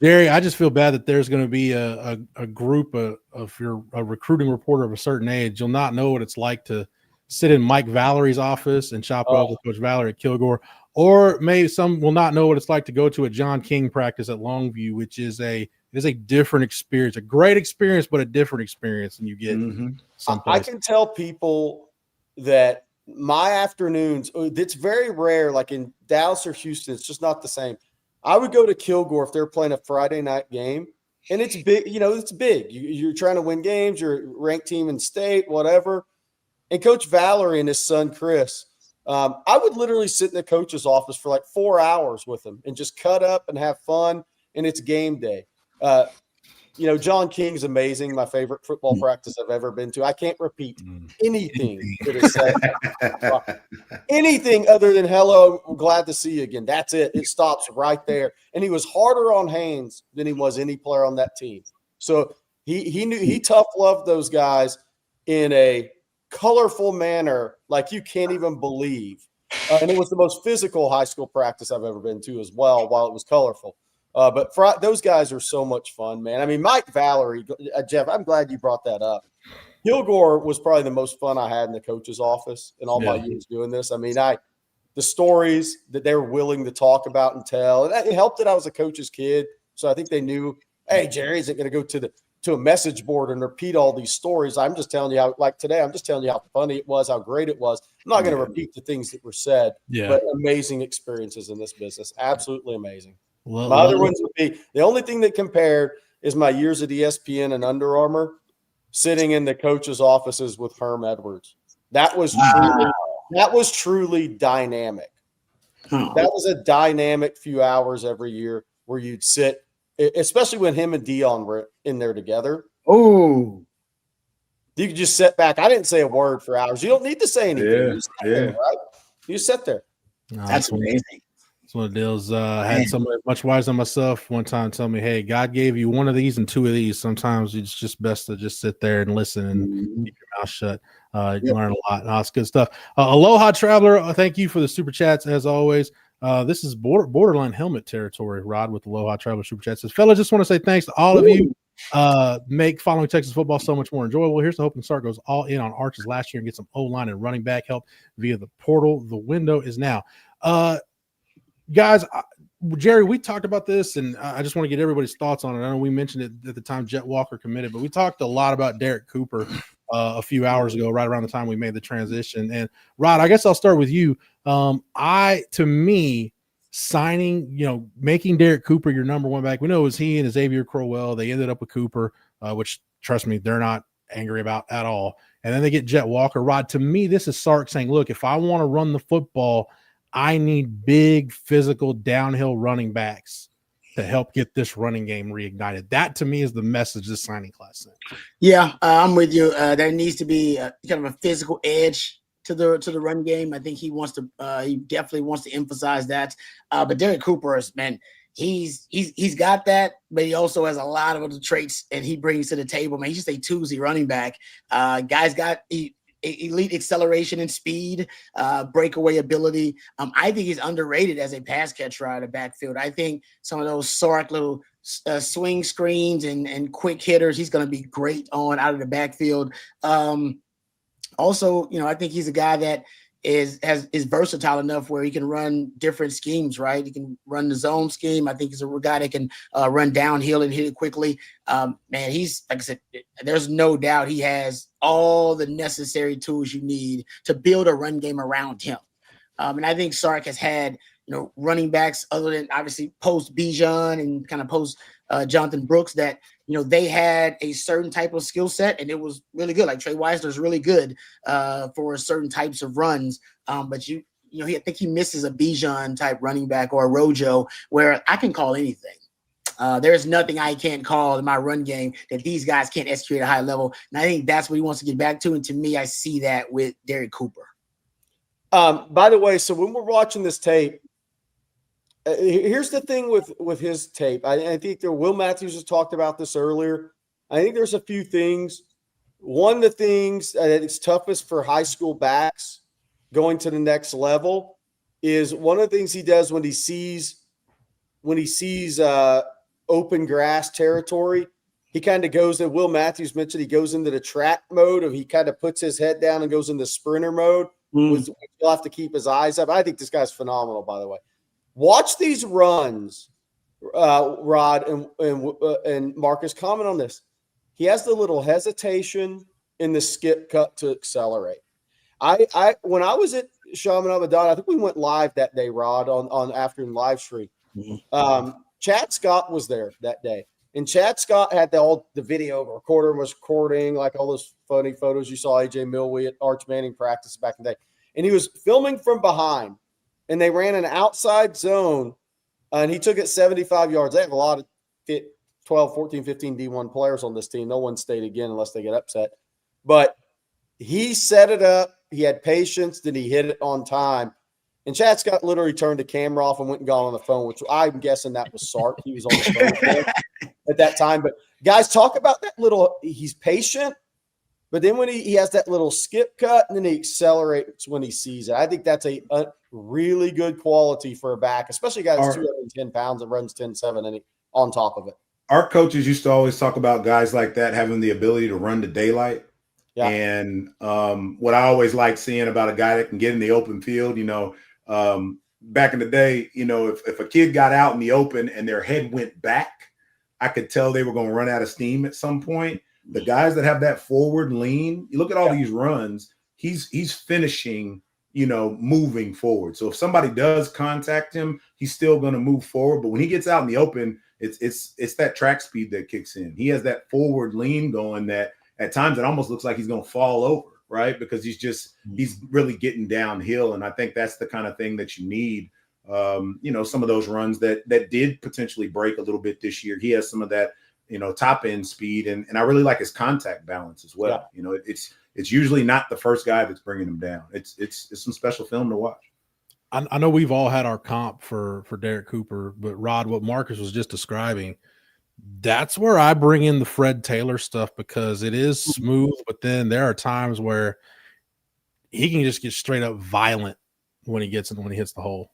Jerry, I just feel bad that there's going to be a group of you're a recruiting reporter of a certain age. You'll not know what it's like to sit in Mike Valerie's office and chop up with Coach Valerie at Kilgore, Or maybe some will not know what it's like to go to a John King practice at Longview, which is a different experience, a great experience, but a different experience than you get someplace. I can tell people that my afternoons, it's very rare, like in Dallas or Houston, it's just not the same. I would go to Kilgore if they're playing a Friday night game, and it's big, it's big. You're trying to win games, you're a ranked team in state, whatever. And Coach Valerie and his son, Chris, I would literally sit in the coach's office for like 4 hours with him and just cut up and have fun, and it's game day. John King's amazing. My favorite football practice I've ever been to. I can't repeat anything that is said. Anything other than hello, I'm glad to see you again. That's it. It stops right there. And he was harder on Haynes than he was any player on that team. So he knew he tough loved those guys in a colorful manner like you can't even believe. And it was the most physical high school practice I've ever been to as well, while it was colorful. But those guys are so much fun, man. I mean, Mike Valerie, Jeff, I'm glad you brought that up. Kilgore was probably the most fun I had in the coach's office in all my years doing this. I mean, the stories that they were willing to talk about and tell, and it helped that I was a coach's kid. So I think they knew, hey, Jerry isn't going to go to a message board and repeat all these stories. I'm just telling you how, like today, I'm just telling you how funny it was, how great it was. I'm not going to repeat the things that were said, but amazing experiences in this business. Absolutely amazing. My other ones would be, the only thing that compared is my years at ESPN and Under Armour, sitting in the coach's offices with Herm Edwards. That was truly dynamic. That was a dynamic few hours every year where you'd sit, especially when him and Dion were in there together. Oh, you could just sit back. I didn't say a word for hours. You don't need to say anything. You just sit there, right? You just sit there. That's amazing. It's one of the deals. I had somebody much wiser than myself one time tell me, hey, God gave you one of these and two of these. Sometimes it's just best to just sit there and listen and keep your mouth shut. You learn a lot. That's good stuff. Aloha Traveler, thank you for the super chats as always. This is borderline helmet territory, Rod, with Aloha Traveler super chats. Says, fellas, just want to say thanks to all of you. Make following Texas football so much more enjoyable. Here's the hope and Sark goes all in on Arches last year and get some O-line and running back help via the portal. The window is now. Guys, Jerry, we talked about this, and I just want to get everybody's thoughts on it. I know we mentioned it at the time Jet Walker committed, but we talked a lot about Derek Cooper a few hours ago, right around the time we made the transition. And Rod, I guess I'll start with you. To me, signing, making Derek Cooper your number one back, we know it was he and Xavier Crowell. They ended up with Cooper, which, trust me, they're not angry about at all. And then they get Jet Walker. Rod, to me, this is Sark saying, look, if I want to run the football, I need big, physical, downhill running backs to help get this running game reignited. That, to me, is the message this signing class sent. Yeah, I'm with you. There needs to be kind of a physical edge to the run game. I think he definitely wants to emphasize that. But Derek Cooper is, man, he's got that, but he also has a lot of other traits that he brings to the table. Man, he's just a Tuesday running back. Guy's got elite acceleration and speed, breakaway ability. I think he's underrated as a pass catcher out of the backfield. I think some of those Sark little swing screens and quick hitters, he's going to be great on out of the backfield. Also, I think he's a guy that is versatile enough where he can run different schemes, right? He can run the zone scheme. I think he's a guy that can run downhill and hit it quickly. Man, he's, like I said, there's no doubt he has all the necessary tools you need to build a run game around him. And I think Sark has had, running backs other than obviously post Bijan and kind of post Jonathan Brooks that, they had a certain type of skill set and it was really good. Like Trey Weisler is really good for certain types of runs. But I think he misses a Bijan type running back or a Rojo where I can call anything. There's nothing I can't call in my run game that these guys can't execute at a high level. And I think that's what he wants to get back to. And to me, I see that with Derek Cooper. By the way, so when we're watching this tape, here's the thing with his tape. I think Will Matthews has talked about this earlier. I think there's a few things. One of the things that is toughest for high school backs going to the next level is one of the things he does when he sees open grass territory. He kind of goes in. Will Matthews mentioned he goes into the track mode, or he kind of puts his head down and goes into sprinter mode. He'll have to keep his eyes up. I think this guy's phenomenal, by the way. Watch these runs, Rod and Marcus. Comment on this. He has the little hesitation in the skip cut to accelerate. When I was at Chaminade Madonna, I think we went live that day, Rod, on afternoon live stream. Chad Scott was there that day. And Chad Scott had the video recorder and was recording like all those funny photos you saw AJ Milwee at Arch Manning practice back in the day. And he was filming from behind. And they ran an outside zone, and he took it 75 yards. They have a lot of 12, 14, 15 D1 players on this team. No one stayed again unless they get upset. But he set it up. He had patience. Then he hit it on time. And Chad Scott literally turned the camera off and went and got on the phone, which I'm guessing that was Sark. He was on the phone at that time. But, guys, talk about that little – he's patient. But then when he has that little skip cut, and then he accelerates when he sees it. I think that's a really good quality for a back, especially a guy that's 210 pounds and runs 10.7 and on top of it. Our coaches used to always talk about guys like that having the ability to run the daylight. Yeah. And what I always like seeing about a guy that can get in the open field, back in the day, if a kid got out in the open and their head went back, I could tell they were going to run out of steam at some point. The guys that have that forward lean, you look at all these runs, he's finishing, moving forward. So if somebody does contact him, he's still going to move forward. But when he gets out in the open, it's that track speed that kicks in. He has that forward lean going that at times it almost looks like he's going to fall over, right? Because he's really getting downhill. And I think that's the kind of thing that you need. Some of those runs that did potentially break a little bit this year. He has some of that, top end speed. And I really like his contact balance as well. Yeah. It's usually not the first guy that's bringing him down. It's some special film to watch. I know we've all had our comp for Derek Cooper, but Rod, what Marcus was just describing, that's where I bring in the Fred Taylor stuff because it is smooth, but then there are times where he can just get straight up violent when he hits the hole.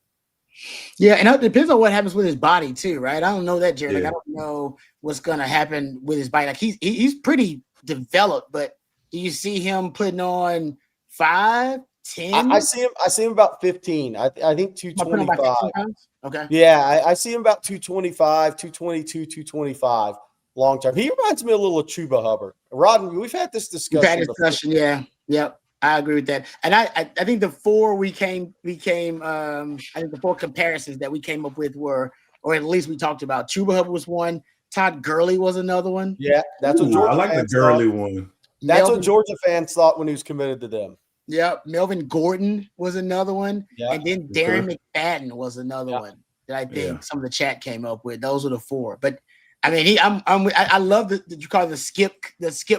Yeah, and it depends on what happens with his body too, right? I don't know that, Jared. Yeah. Like, I don't know what's gonna happen with his body. Like he's pretty developed, but do you see him putting on 5, 10? I see him about 15. I think 225. Okay. Yeah, I see him about 225, 222, 225 long term. He reminds me a little of Chuba Hubbard. Rod, we've had this discussion. Yeah. Yep. I agree with that. And I think the four I think the four comparisons that we came up with were, or at least we talked about, Chuba Hubbard was one, Todd Gurley was another one. Yeah, that's what Georgia I like the Gurley one. That's what Georgia fans thought when he was committed to them. Yeah, Melvin Gordon was another one. Yeah. And then Darren McFadden was another one that I think some of the chat came up with. Those were the four. But I mean, I love that you call it the skip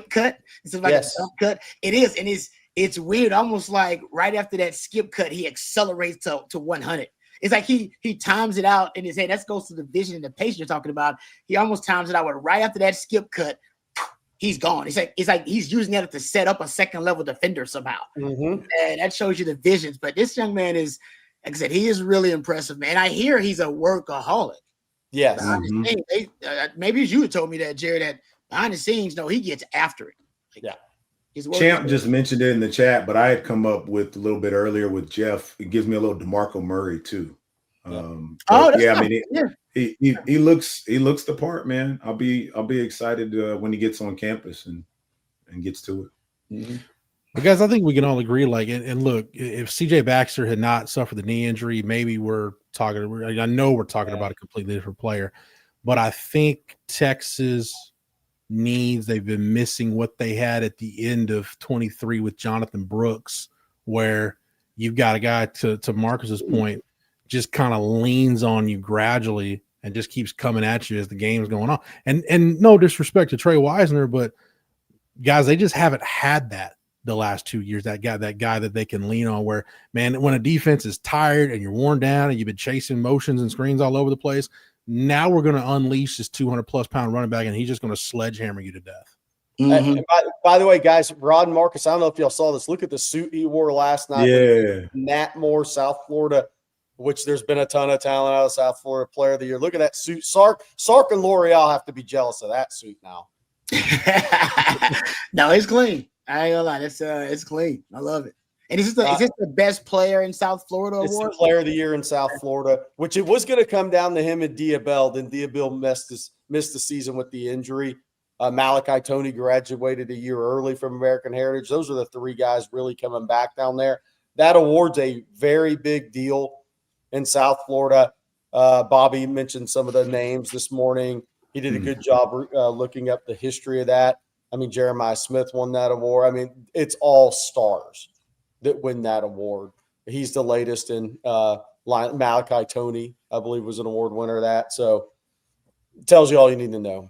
cut. It's like a jump cut. It is, and it's weird. Almost like right after that skip cut, he accelerates to 100. It's like he times it out in his head. That goes to the vision and the pace you're talking about. He almost times it out with right after that skip cut, he's gone. It's like he's using that to set up a second level defender somehow. Mm-hmm. And that shows you the visions. But this young man is, like I said, he is really impressive, man. I hear he's a workaholic. Yes. Maybe you told me that, Jared, that behind the scenes, he gets after it. Champ just mentioned it in the chat, but I had come up with a little bit earlier with Jeff. It gives me a little DeMarco Murray too. He looks the part, man. I'll be excited when he gets on campus and gets to it. Mm-hmm. Because I think we can all agree, and look, if CJ Baxter had not suffered the knee injury, maybe I know we're talking about a completely different player, but I think Texas they've been missing what they had at the end of 23 with Jonathan Brooks, where you've got a guy, to Marcus's point, just kind of leans on you gradually and just keeps coming at you as the game's going on. And no disrespect to Trey Wisner, but guys, they just haven't had that the last 2 years, that guy that they can lean on, where, man, when a defense is tired and you're worn down and you've been chasing motions and screens all over the place, now we're going to unleash this 200-plus pound running back, and he's just going to sledgehammer you to death. Mm-hmm. By the way, guys, Rod and Marcus, I don't know if y'all saw this. Look at the suit he wore last night. Yeah. Natmore, South Florida, which there's been a ton of talent out of South Florida Player of the Year. Look at that suit. Sark and L'Oreal have to be jealous of that suit now. No, it's clean. I ain't gonna lie. It's clean. I love it. And is this the best player in South Florida It's award? the player of the year in South Florida, which it was going to come down to him and Diabell. Then Diabell missed the season with the injury. Malachi Tony graduated a year early from American Heritage. Those are the three guys really coming back down there. That award's a very big deal in South Florida. Bobby mentioned some of the names this morning. He did a good job looking up the history of that. I mean, Jeremiah Smith won that award. I mean, it's all stars that win that award. He's the latest in Malachi Tony, I believe, was an award winner of that. So it tells you all you need to know.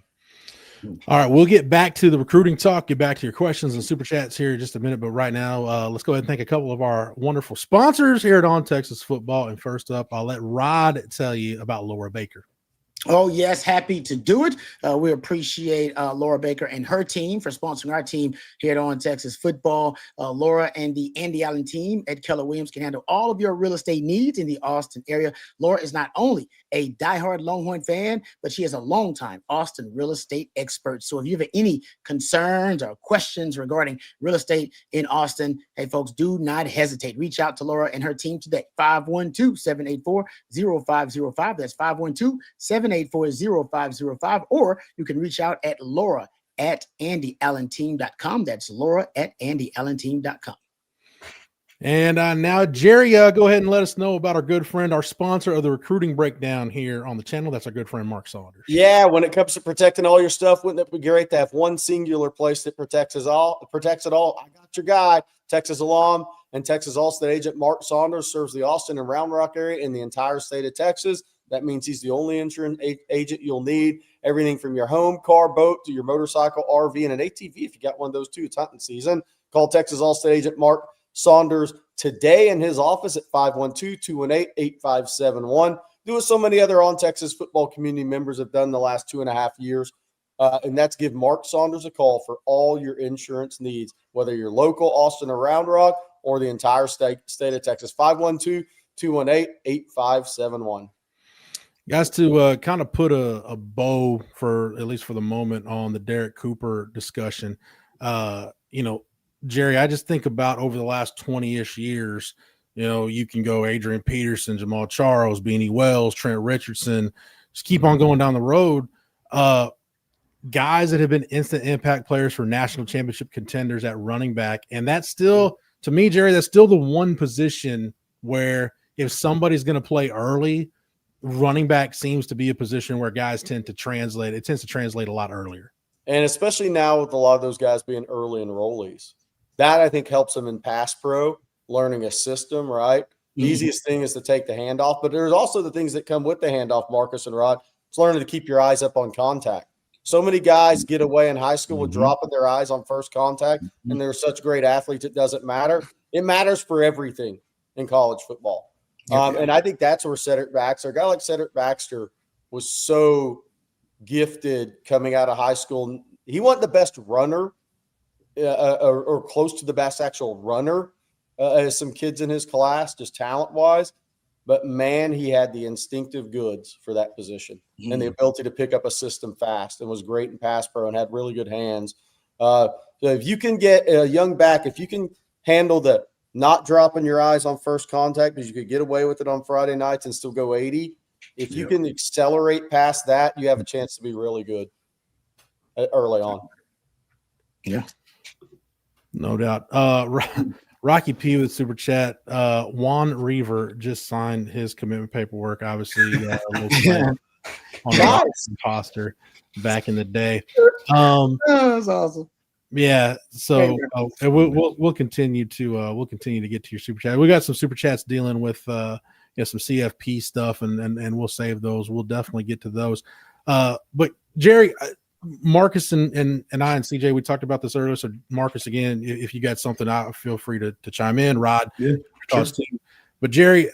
All right, we'll get back to the recruiting talk, get back to your questions and super chats here in just a minute. But right now, let's go ahead and thank a couple of our wonderful sponsors here at On Texas Football. And first up, I'll let Rod tell you about Laura Baker. Oh, yes. Happy to do it. We appreciate Laura Baker and her team for sponsoring our team here at On Texas Football. Laura and the Andy Allen team at Keller Williams can handle all of your real estate needs in the Austin area. Laura is not only a diehard Longhorn fan, but she is a longtime Austin real estate expert. So if you have any concerns or questions regarding real estate in Austin, hey, folks, do not hesitate. Reach out to Laura and her team today. 512-784-0505. That's 512-784-0505, or you can reach out at Laura at AndyAllenTeam.com. That's Laura at AndyAllenTeam.com. And now, Jerry, go ahead and let us know about our good friend, our sponsor of the recruiting breakdown here on the channel. That's our good friend, Mark Saunders. Yeah, when it comes to protecting all your stuff, wouldn't it be great to have one singular place that protects it all? I got your guy, Texas alum and Texas All-State agent Mark Saunders serves the Austin and Round Rock area and the entire state of Texas. That means he's the only insurance agent you'll need. Everything from your home, car, boat, to your motorcycle, RV, and an ATV. If you got one of those too, it's hunting season. Call Texas All-State agent Mark Saunders today in his office at 512-218-8571. Do what so many other On Texas Football community members have done the last 2.5 years, and that's give Mark Saunders a call for all your insurance needs, whether you're local, Austin or Round Rock, or the entire state of Texas. 512-218-8571. Guys, to kind of put a bow for, at least for the moment, on the Derek Cooper discussion, Jerry, I just think about over the last 20-ish years, you can go Adrian Peterson, Jamal Charles, Beanie Wells, Trent Richardson, just keep on going down the road. Guys that have been instant impact players for national championship contenders at running back. And that's still, to me, Jerry, that's still the one position where if somebody's going to play early, running back seems to be a position where guys tend to translate. It tends to translate a lot earlier. And especially now with a lot of those guys being early enrollees. That, I think, helps them in pass pro, learning a system, right? The easiest thing is to take the handoff, but there's also the things that come with the handoff, Marcus and Rod. It's learning to keep your eyes up on contact. So many guys get away in high school with dropping their eyes on first contact, and they're such great athletes, it doesn't matter. It matters for everything in college football. And I think that's where Cedric Baxter, a guy like Cedric Baxter, was so gifted coming out of high school. He wasn't the best runner, or close to the best actual runner as some kids in his class, just talent-wise. But, man, he had the instinctive goods for that position and the ability to pick up a system fast and was great in pass pro and had really good hands. So if you can get a young back, if you can handle the not dropping your eyes on first contact because you could get away with it on Friday nights and still go 80, if you can accelerate past that, you have a chance to be really good early on. Yeah. No doubt. Rocky P with Super Chat. Juan Reaver just signed his commitment paperwork. Obviously, on the imposter back in the day. That's awesome. Yeah. So we'll continue to get to your Super Chat. We got some Super Chats dealing with some CFP stuff, and we'll save those. We'll definitely get to those. But Jerry, Marcus and I and CJ, we talked about this earlier. So Marcus, again, if you got something out, feel free to chime in. Rod, sure. But Jerry,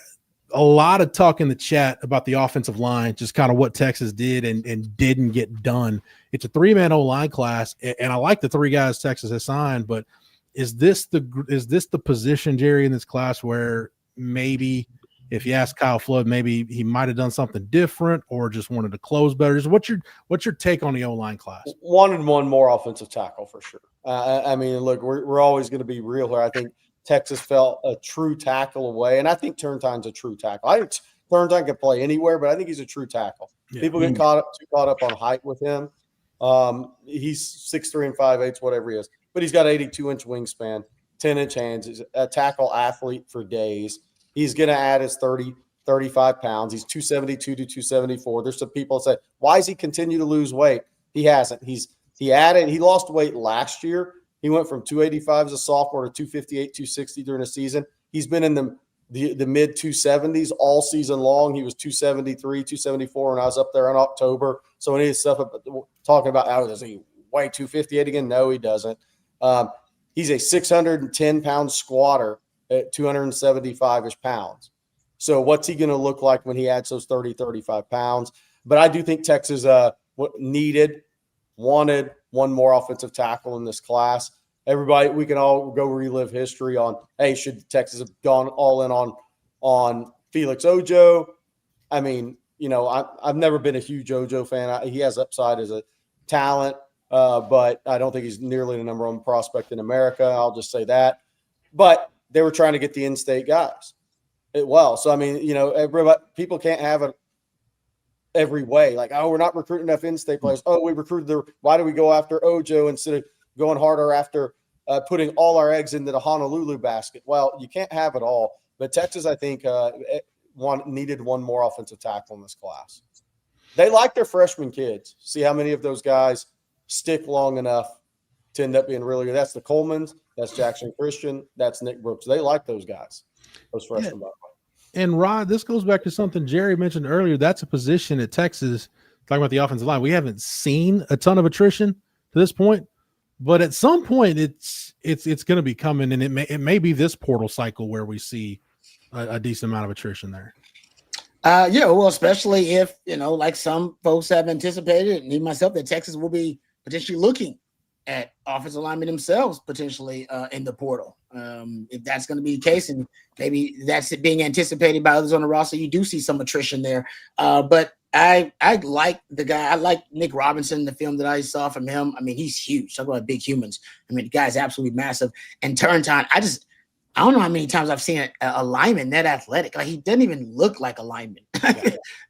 a lot of talk in the chat about the offensive line, just kind of what Texas did and didn't get done. It's a 3-man O-line class, and I like the 3 guys Texas has signed. But is this the position, Jerry, in this class where maybe if you ask Kyle Flood, maybe he might have done something different or just wanted to close better? Just what's your take on the O-line class? Wanted one more offensive tackle for sure. I mean, look, we're always going to be real here. I think Texas felt a true tackle away. And I think Turntine's a true tackle. I think Turntine can play anywhere, but I think he's a true tackle. Yeah. People get too caught up on height with him. He's 6'3" and 5'8", whatever he is. But he's got 82-inch wingspan, 10-inch hands. He's a tackle athlete for days. He's going to add his 35 pounds. He's 272 to 274. There's some people that say, why does he continue to lose weight? He hasn't. He lost weight last year. He went from 285 as a sophomore to 258, 260 during the season. He's been in the mid 270s all season long. He was 273, 274 when I was up there in October. So when he's talking about, does he weigh 258 again? No, he doesn't. He's a 610-pound squatter at 275-ish pounds. So what's he going to look like when he adds those 35 pounds? But I do think Texas wanted one more offensive tackle in this class. Everybody, we can all go relive history on, hey, should Texas have gone all in on Felix Ojo? I mean, I've never been a huge Ojo fan. He has upside as a talent, but I don't think he's nearly the number one prospect in America. I'll just say that. But they were trying to get the in-state guys. So, I mean, people can't have it every way. Like, we're not recruiting enough in-state players. We recruited why do we go after Ojo instead of going harder after putting all our eggs into the Honolulu basket? Well, you can't have it all. But Texas, I think, needed one more offensive tackle in this class. They like their freshman kids. See how many of those guys stick long enough to end up being really good. That's the Colemans. That's Jackson Christian. That's Nick Brooks. They like those guys, those freshmen. Yeah. And Rod, this goes back to something Jerry mentioned earlier. That's a position at Texas, talking about the offensive line. We haven't seen a ton of attrition to this point, but at some point it's going to be coming, and it may be this portal cycle where we see a decent amount of attrition there. Well, especially if, like some folks have anticipated, and me myself, that Texas will be potentially looking at offensive linemen themselves potentially in the portal. If that's going to be the case, and maybe that's it being anticipated by others on the roster, you do see some attrition there. But I like the guy. I like Nick Robertson, the film that I saw from him. I mean, he's huge. Talk about big humans. I mean, the guy's absolutely massive. And Turntine, I don't know how many times I've seen a lineman that athletic. Like, he doesn't even look like a lineman.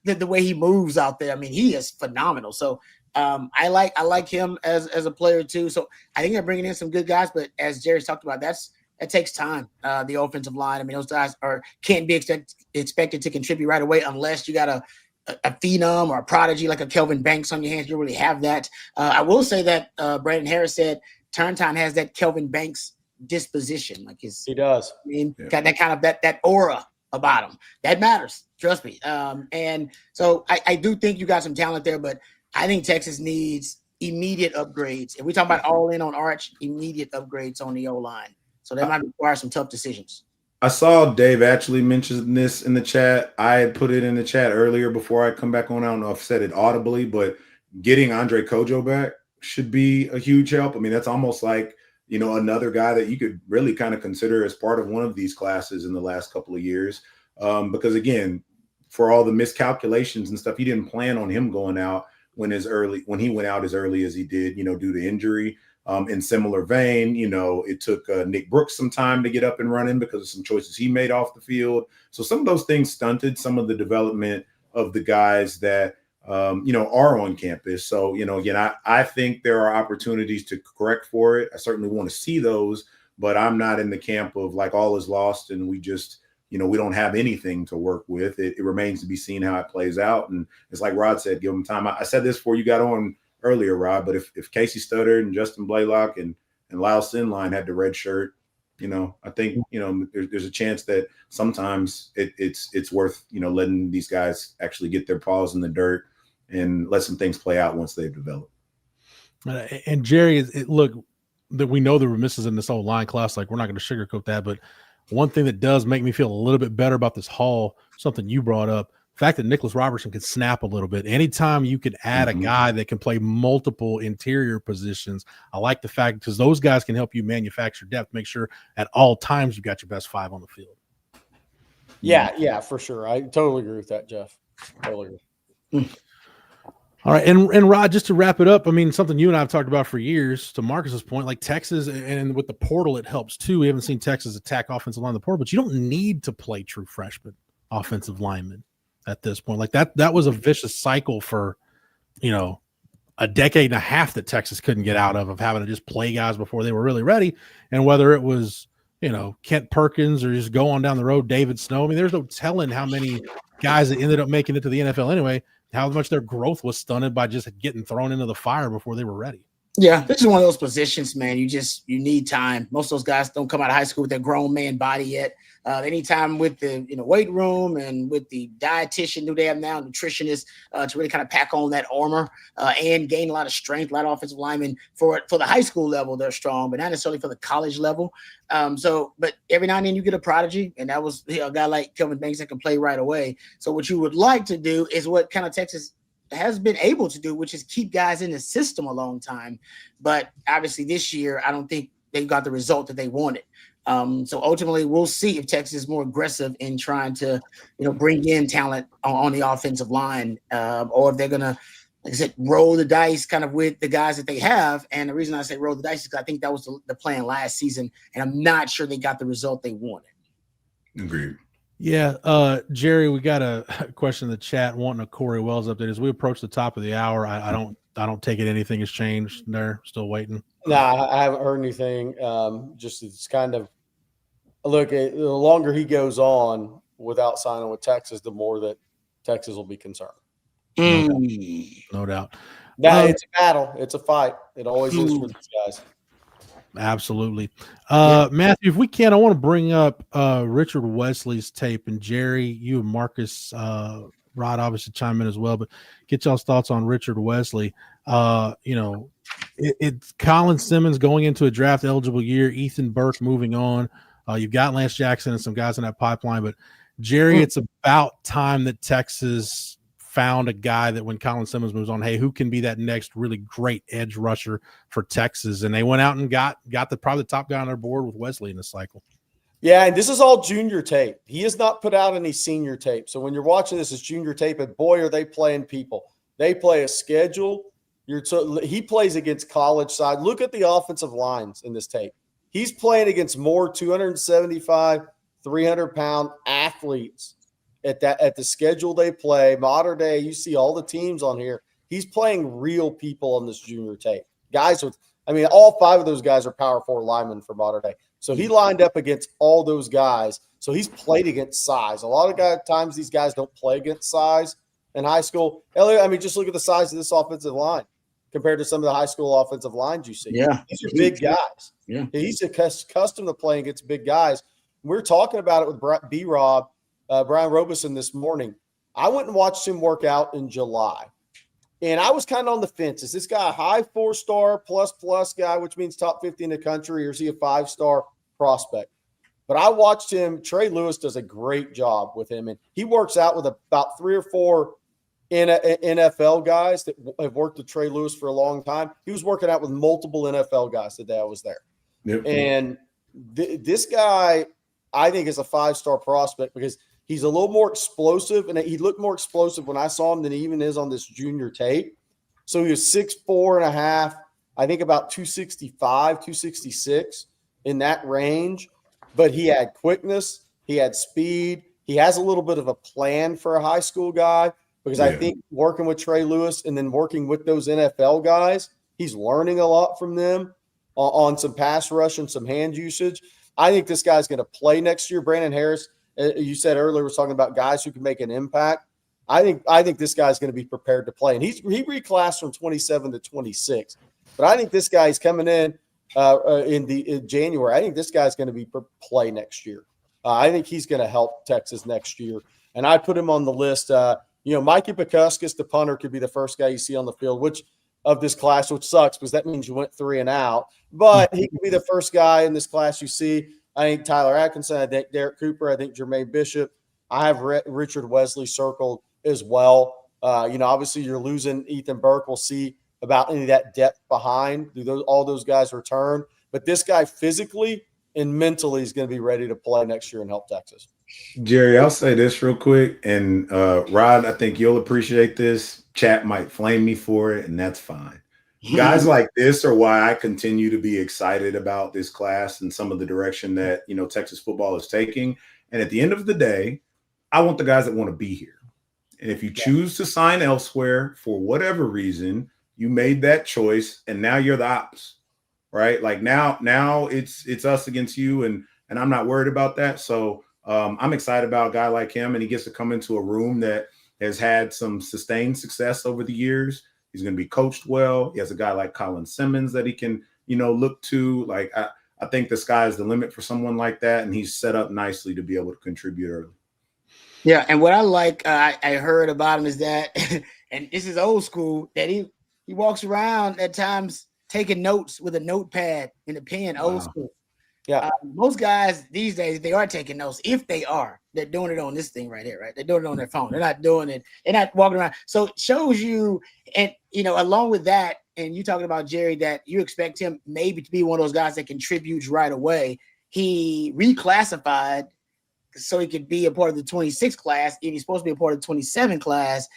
the way he moves out there. I mean, he is phenomenal. So I like him as a player too. So I think they're bringing in some good guys. But as Jerry's talked about, that takes time. The offensive line. I mean, those guys can't be expected to contribute right away unless you got a phenom or a prodigy like a Kelvin Banks on your hands. You really have that. I will say that Brandon Harris said Turntine has that Kelvin Banks disposition. Like he does. I mean, got that kind of that aura about him. That matters. Trust me. And so I do think you got some talent there, but I think Texas needs immediate upgrades. If we talk about all in on Arch, immediate upgrades on the O-line. So that might require some tough decisions. I saw Dave actually mention this in the chat. I had put it in the chat earlier before I come back on. I don't know if I said it audibly, but getting Andre Kojo back should be a huge help. I mean, that's almost like, another guy that you could really kind of consider as part of one of these classes in the last couple of years. Because again, for all the miscalculations and stuff, he didn't plan on him going out when he went out as early as he did, due to injury. In similar vein, it took Nick Brooks some time to get up and running because of some choices he made off the field. So some of those things stunted some of the development of the guys that, are on campus. So, again, I think there are opportunities to correct for it. I certainly want to see those, but I'm not in the camp of like all is lost and we just, we don't have anything to work with. It remains to be seen how it plays out. And it's like Rod said, give them time. I said this before you got on earlier, Rob, but if Casey Studdard and Justin Blaylock and Lyle Sinline had the red shirt, I think, there's a chance that sometimes it's worth, letting these guys actually get their paws in the dirt and let some things play out once they've developed. And Jerry, look, that we know there were misses in this whole line class. Like, we're not going to sugarcoat that, but one thing that does make me feel a little bit better about this haul, something you brought up, the fact that Nicholas Robertson can snap a little bit. Anytime you can add a guy that can play multiple interior positions, I like the fact because those guys can help you manufacture depth, make sure at all times you got your best five on the field. Yeah, for sure. I totally agree with that, Jeff. Totally agree. All right, and Rod, just to wrap it up, I mean, something you and I have talked about for years, to Marcus's point, like Texas, and with the portal, it helps too. We haven't seen Texas attack offensive line in the portal, but you don't need to play true freshman offensive linemen at this point. Like that was a vicious cycle for, a decade and a half that Texas couldn't get out of having to just play guys before they were really ready. And whether it was, Kent Perkins or just go on down the road, David Snow. I mean, there's no telling how many guys that ended up making it to the NFL anyway, how much their growth was stunted by just getting thrown into the fire before they were ready. Yeah, this is one of those positions, man. You need time. Most of those guys don't come out of high school with their grown man body yet. Anytime with the weight room and with the dietitian who they have now, nutritionist, to really kind of pack on that armor and gain a lot of strength. A lot of offensive linemen for the high school level, they're strong, but not necessarily for the college level. But every now and then you get a prodigy, and that was a guy like Kelvin Banks that can play right away. So what you would like to do is what kind of Texas has been able to do, which is keep guys in the system a long time. But obviously this year, I don't think they got the result that they wanted. So ultimately, we'll see if Texas is more aggressive in trying to, bring in talent on the offensive line, or if they're going to, like I said, roll the dice kind of with the guys that they have. And the reason I say roll the dice is because I think that was the plan last season, and I'm not sure they got the result they wanted. Agreed. Yeah, Jerry, we got a question in the chat wanting a Corey Wells update. As we approach the top of the hour, I don't take it anything has changed there. Still waiting. No, I haven't heard anything. Just it's kind of look. The longer he goes on without signing with Texas, the more that Texas will be concerned. No doubt. Now it's a battle. It's a fight. It always is for these guys. Absolutely. Matthew, if we can, I want to bring up Richard Wesley's tape, and Jerry, you and Marcus, Rod obviously chime in as well, but get y'all's thoughts on Richard Wesley. It's Colin Simmons going into a draft eligible year, Ethan Burke moving on. You've got Lance Jackson and some guys in that pipeline, but Jerry, it's about time that Texas found a guy that when Colin Simmons moves on, hey, who can be that next really great edge rusher for Texas? And they went out and got probably the top guy on their board with Wesley in this cycle. Yeah, and this is all junior tape. He has not put out any senior tape. So when you're watching this, it's junior tape, and boy, are they playing people. They play a schedule. He plays against college side. Look at the offensive lines in this tape. He's playing against more 275, 300-pound athletes at the schedule they play. Modern day, you see all the teams on here. He's playing real people on this junior tape. Guys all five of those guys are power 4 linemen for modern day. So he lined up against all those guys. So he's played against size. A lot of times these guys don't play against size in high school. Elliot, just look at the size of this offensive line compared to some of the high school offensive lines you see. Yeah. These are big guys. Yeah. He's accustomed to playing against big guys. We're talking about it with B-Rob, Brian Roberson this morning. I went and watched him work out in July. And I was kind of on the fence. Is this guy a high 4-star plus guy, which means top 50 in the country, or is he a 5-star prospect? But I watched him. Trey Lewis does a great job with him. And he works out with about 3 or 4 NFL guys that have worked with Trey Lewis for a long time. He was working out with multiple NFL guys the day I was there. Yep. And this guy, I think, is a 5-star prospect because he's a little more explosive, and he looked more explosive when I saw him than he even is on this junior tape. So he was 6'4.5", I think about 265, 266 in that range. But he had quickness, he had speed. He has a little bit of a plan for a high school guy because I think working with Trey Lewis and then working with those NFL guys, he's learning a lot from them on some pass rush and some hand usage. I think this guy's going to play next year. Brandon Harris, you said earlier, we're talking about guys who can make an impact. I think this guy's going to be prepared to play. And he reclassed from 27 to 26. But I think this guy's coming in January. I think this guy's going to be play next year. I think he's going to help Texas next year. And I put him on the list. Micah Bukauskas, the punter, could be the first guy you see on the field, which sucks because that means you went 3 and out. But he could be the first guy in this class you see. I think Tyler Atkinson. I think Derek Cooper. I think Germaine Bishop. I have Richard Wesley circled as well. Obviously you're losing Ethan Burke. We'll see about any of that depth behind. Do all those guys return? But this guy physically and mentally is going to be ready to play next year and help Texas. Jerry, I'll say this real quick. And Rod, I think you'll appreciate this. Chat might flame me for it, and that's fine. Guys like this are why I continue to be excited about this class and some of the direction that, Texas football is taking. And at the end of the day, I want the guys that want to be here. And if you choose to sign elsewhere for whatever reason, you made that choice, and now you're the ops, right? Like now it's us against you, and I'm not worried about that. So I'm excited about a guy like him, and he gets to come into a room that has had some sustained success over the years. He's going to be coached well. He has a guy like Colin Simmons that he can, look to. Like I think the sky is the limit for someone like that, and he's set up nicely to be able to contribute early. Yeah, and what I like, I heard about him is that, and this is old school, that he walks around at times taking notes with a notepad and a pen. Wow. Old school. Yeah, most guys these days, they are taking notes. If they are, they're doing it on this thing right here, right? They're doing it on their phone. They're not doing it. They're not walking around. So it shows you, and along with that, and you talking about Jerry, that you expect him maybe to be one of those guys that contributes right away. He reclassified so he could be a part of the 26 class, and he's supposed to be a part of the 27 class.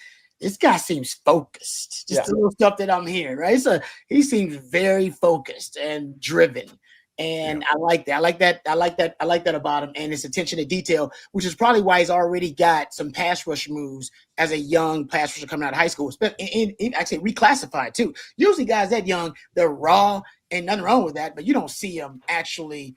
This guy seems focused. Just the little stuff that I'm hearing, right? So he seems very focused and driven. And I like that. I like that about him, and his attention to detail, which is probably why he's already got some pass rush moves as a young pass rusher coming out of high school. And actually reclassified too. Usually guys that young, they're raw, and nothing wrong with that, but you don't see them actually,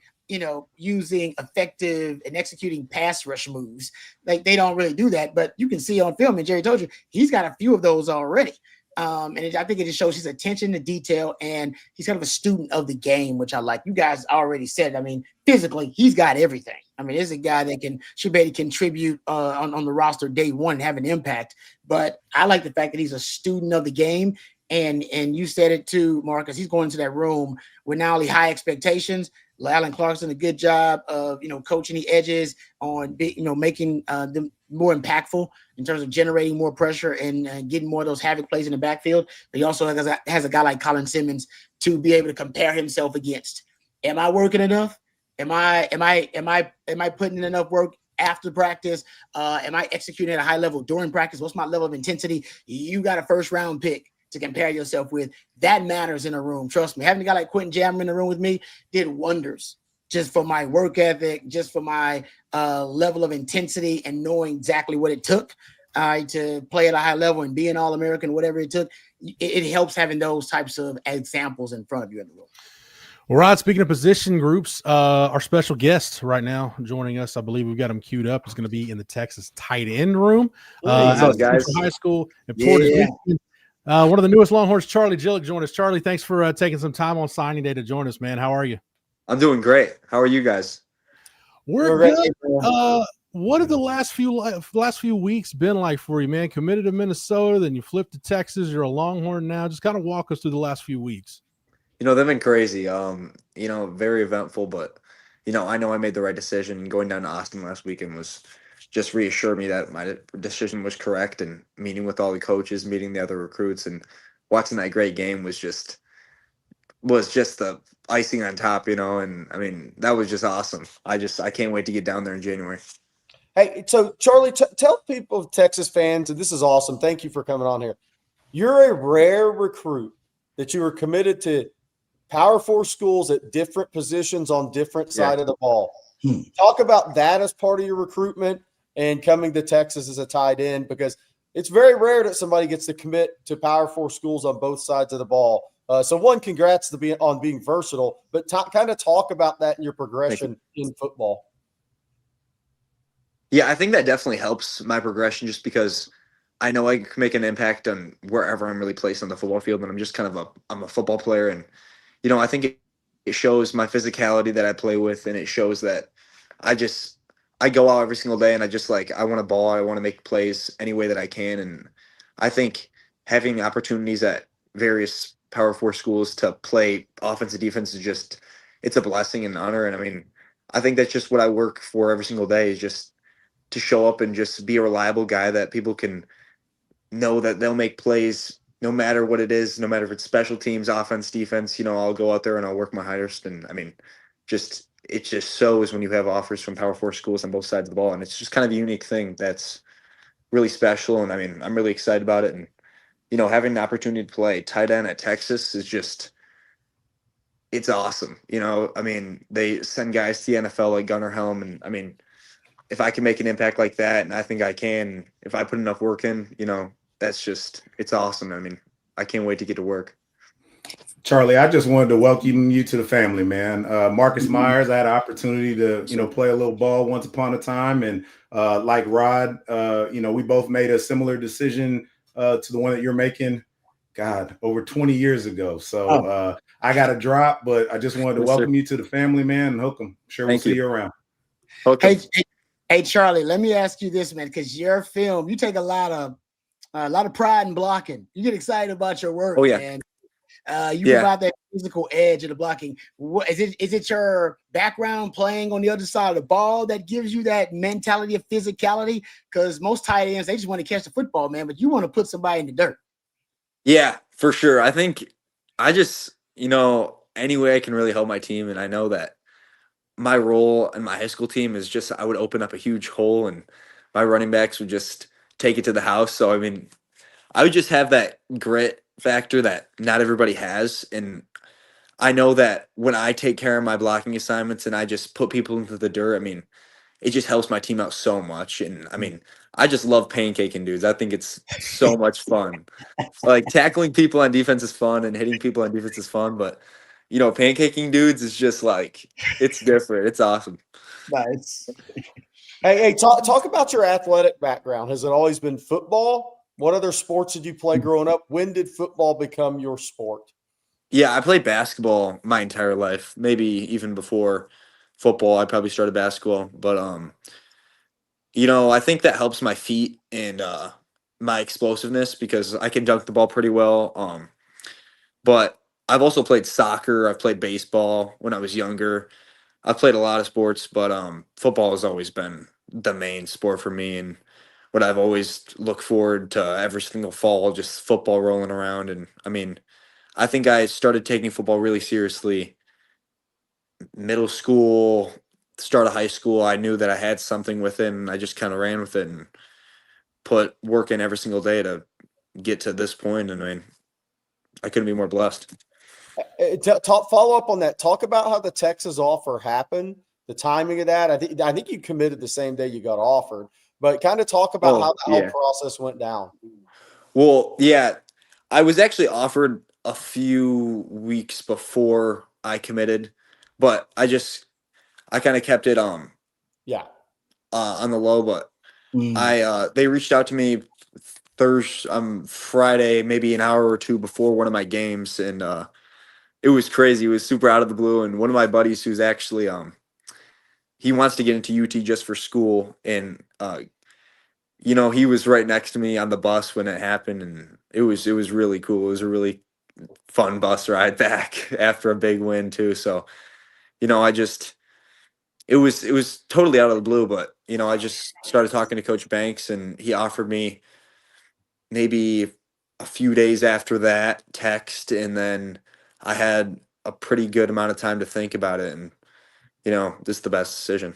using effective and executing pass rush moves. Like they don't really do that, but you can see on film, and Jerry told you, he's got a few of those already. And I think it just shows his attention to detail, and he's kind of a student of the game, which I like. You guys already said, I mean, physically, he's got everything. I mean, there's a guy that should be able to contribute on the roster day one and have an impact. But I like the fact that he's a student of the game. And you said it too, Marcus. He's going into that room with not only high expectations. Alan Clark's done a good job of coaching the edges on making them more impactful in terms of generating more pressure and getting more of those havoc plays in the backfield. But he also has a guy like Colin Simmons to be able to compare himself against. Am I working enough? Am I putting in enough work after practice? Am I executing at a high level during practice? What's my level of intensity? You got a first round pick to compare yourself with. That matters in a room. Trust me. Having a guy like Quentin Jammer in the room with me did wonders just for my work ethic, just for my level of intensity and knowing exactly what it took to play at a high level and be an All-American, whatever it took. It helps having those types of examples in front of you in the room. Well, Rod, speaking of position groups, our special guest right now joining us, I believe we've got him queued up, is going to be in the Texas tight end room. What's up, guys? High school. One of the newest Longhorns, Charlie Gillick, joined us. Charlie, thanks for taking some time on signing day to join us, man. How are you? I'm doing great. How are you guys? We're good. What have the last few weeks been like for you, man? Committed to Minnesota, then you flipped to Texas. You're a Longhorn now. Just kind of walk us through the last few weeks. They've been crazy. Very eventful, but I know I made the right decision. Going down to Austin last weekend was just reassured me that my decision was correct, and meeting with all the coaches, meeting the other recruits, and watching that great game was just the icing on top, and I mean, that was just awesome. I can't wait to get down there in January. Hey, so Charlie, tell people, Texas fans, and this is awesome. Thank you for coming on here. You're a rare recruit that you were committed to Power 4 schools at different positions on different side of the ball. Talk about that as part of your recruitment and coming to Texas as a tight end, because it's very rare that somebody gets to commit to Power 4 schools on both sides of the ball. So one, congrats on being versatile, but kind of talk about that in your progression in football. Yeah, I think that definitely helps my progression, just because I know I can make an impact on wherever I'm really placed on the football field, and I'm just kind of I'm a football player, and I think it shows my physicality that I play with, and it shows that I go out every single day, and I want to ball, I want to make plays any way that I can, and I think having opportunities at various Power 4 schools to play offense and defense is it's a blessing and honor, and I mean, I think that's just what I work for every single day, is just to show up and just be a reliable guy that people can know that they'll make plays no matter what it is, no matter if it's special teams, offense, defense. I'll go out there and I'll work my hardest. And I mean, it just shows when you have offers from Power 4 schools on both sides of the ball. And it's just kind of a unique thing that's really special. And I mean, I'm really excited about it. And, you know, having the opportunity to play tight end at Texas is just, it's awesome. You know, I mean, they send guys to the NFL like Gunnar Helm. And I mean, if I can make an impact like that, and I think I can, if I put enough work in, you know, that's just, it's awesome. I mean, I can't wait to get to work. Charlie, I just wanted to welcome you to the family, man. Marcus Myers, I had an opportunity to, play a little ball once upon a time. And like Rod, we both made a similar decision to the one that you're making, God, over 20 years ago. So I got to drop, but I just wanted to welcome you to the family, man, and hook 'em. Sure, we'll see you around. Okay. Hey, Charlie, let me ask you this, man, because your film, you take a lot of pride in blocking. You get excited about your work, man. You provide that physical edge of the blocking. What is it your background playing on the other side of the ball that gives you that mentality of physicality? Because most tight ends, they just want to catch the football, man, but you want to put somebody in the dirt. Yeah, for sure. I think I just, any way I can really help my team. And I know that my role in my high school team is just, I would open up a huge hole and my running backs would just take it to the house. So, I mean, I would just have that grit factor that not everybody has. And I know that when I take care of my blocking assignments and I just put people into the dirt, I mean, it just helps my team out so much. And I mean, I just love pancaking dudes. I think it's so much fun. Like tackling people on defense is fun and hitting people on defense is fun, but pancaking dudes is just like, it's different. It's awesome. Nice. Hey, talk about your athletic background. Has it always been football? What other sports did you play growing up? When did football become your sport? Yeah, I played basketball my entire life. Maybe even before football, I probably started basketball. But I think that helps my feet and my explosiveness because I can dunk the ball pretty well. But I've also played soccer. I've played baseball when I was younger. I've played a lot of sports, but football has always been the main sport for me and what I've always looked forward to every single fall, just football rolling around. And I mean, I think I started taking football really seriously middle school, start of high school. I knew that I had something with it and I just kind of ran with it and put work in every single day to get to this point. And I mean, I couldn't be more blessed. Follow up on that. Talk about how the Texas offer happened, the timing of that. I think you committed the same day you got offered, but kind of talk about how the whole process went down. Well, yeah, I was actually offered a few weeks before I committed, but I kind of kept it on the low. But they reached out to me Friday, maybe an hour or two before one of my games, and it was crazy. It was super out of the blue. And one of my buddies who's actually he wants to get into UT just for school, and he was right next to me on the bus when it happened, and it was really cool. It was a really fun bus ride back after a big win too. So, it was totally out of the blue, but I just started talking to Coach Banks and he offered me maybe a few days after that text. And then I had a pretty good amount of time to think about it. And, this is the best decision.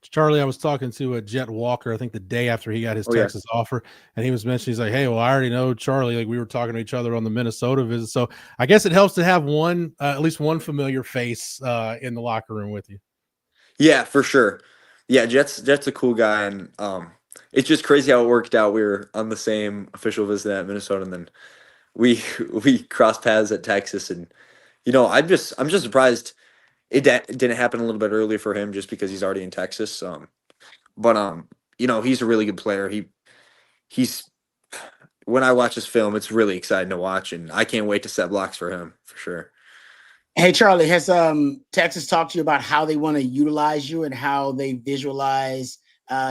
Charlie, I was talking to Jet Walker, I think the day after he got his Texas offer, and he was mentioning, he's like, hey, well, I already know Charlie. Like, we were talking to each other on the Minnesota visit. So I guess it helps to have at least one familiar face in the locker room with you. Yeah, for sure. Yeah, Jet's a cool guy. And it's just crazy how it worked out. We were on the same official visit at Minnesota, and then we crossed paths at Texas. And, I'm just surprised it didn't happen a little bit earlier for him just because he's already in Texas. But he's a really good player. He's when I watch his film, it's really exciting to watch, and I can't wait to set blocks for him for sure. Hey, Charlie, has Texas talked to you about how they want to utilize you and how they visualize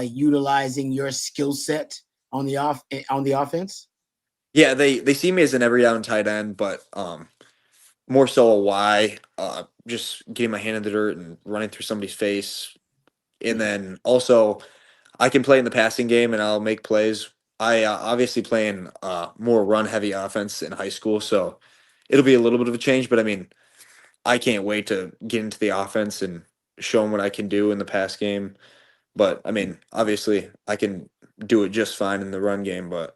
utilizing your skill set on the offense? Yeah, they see me as an every down tight end, but more so a Y, just getting my hand in the dirt and running through somebody's face. And then also I can play in the passing game and I'll make plays. I obviously play in more run-heavy offense in high school, so it'll be a little bit of a change. But, I mean, I can't wait to get into the offense and shown what I can do in the pass game. But I mean, obviously I can do it just fine in the run game, but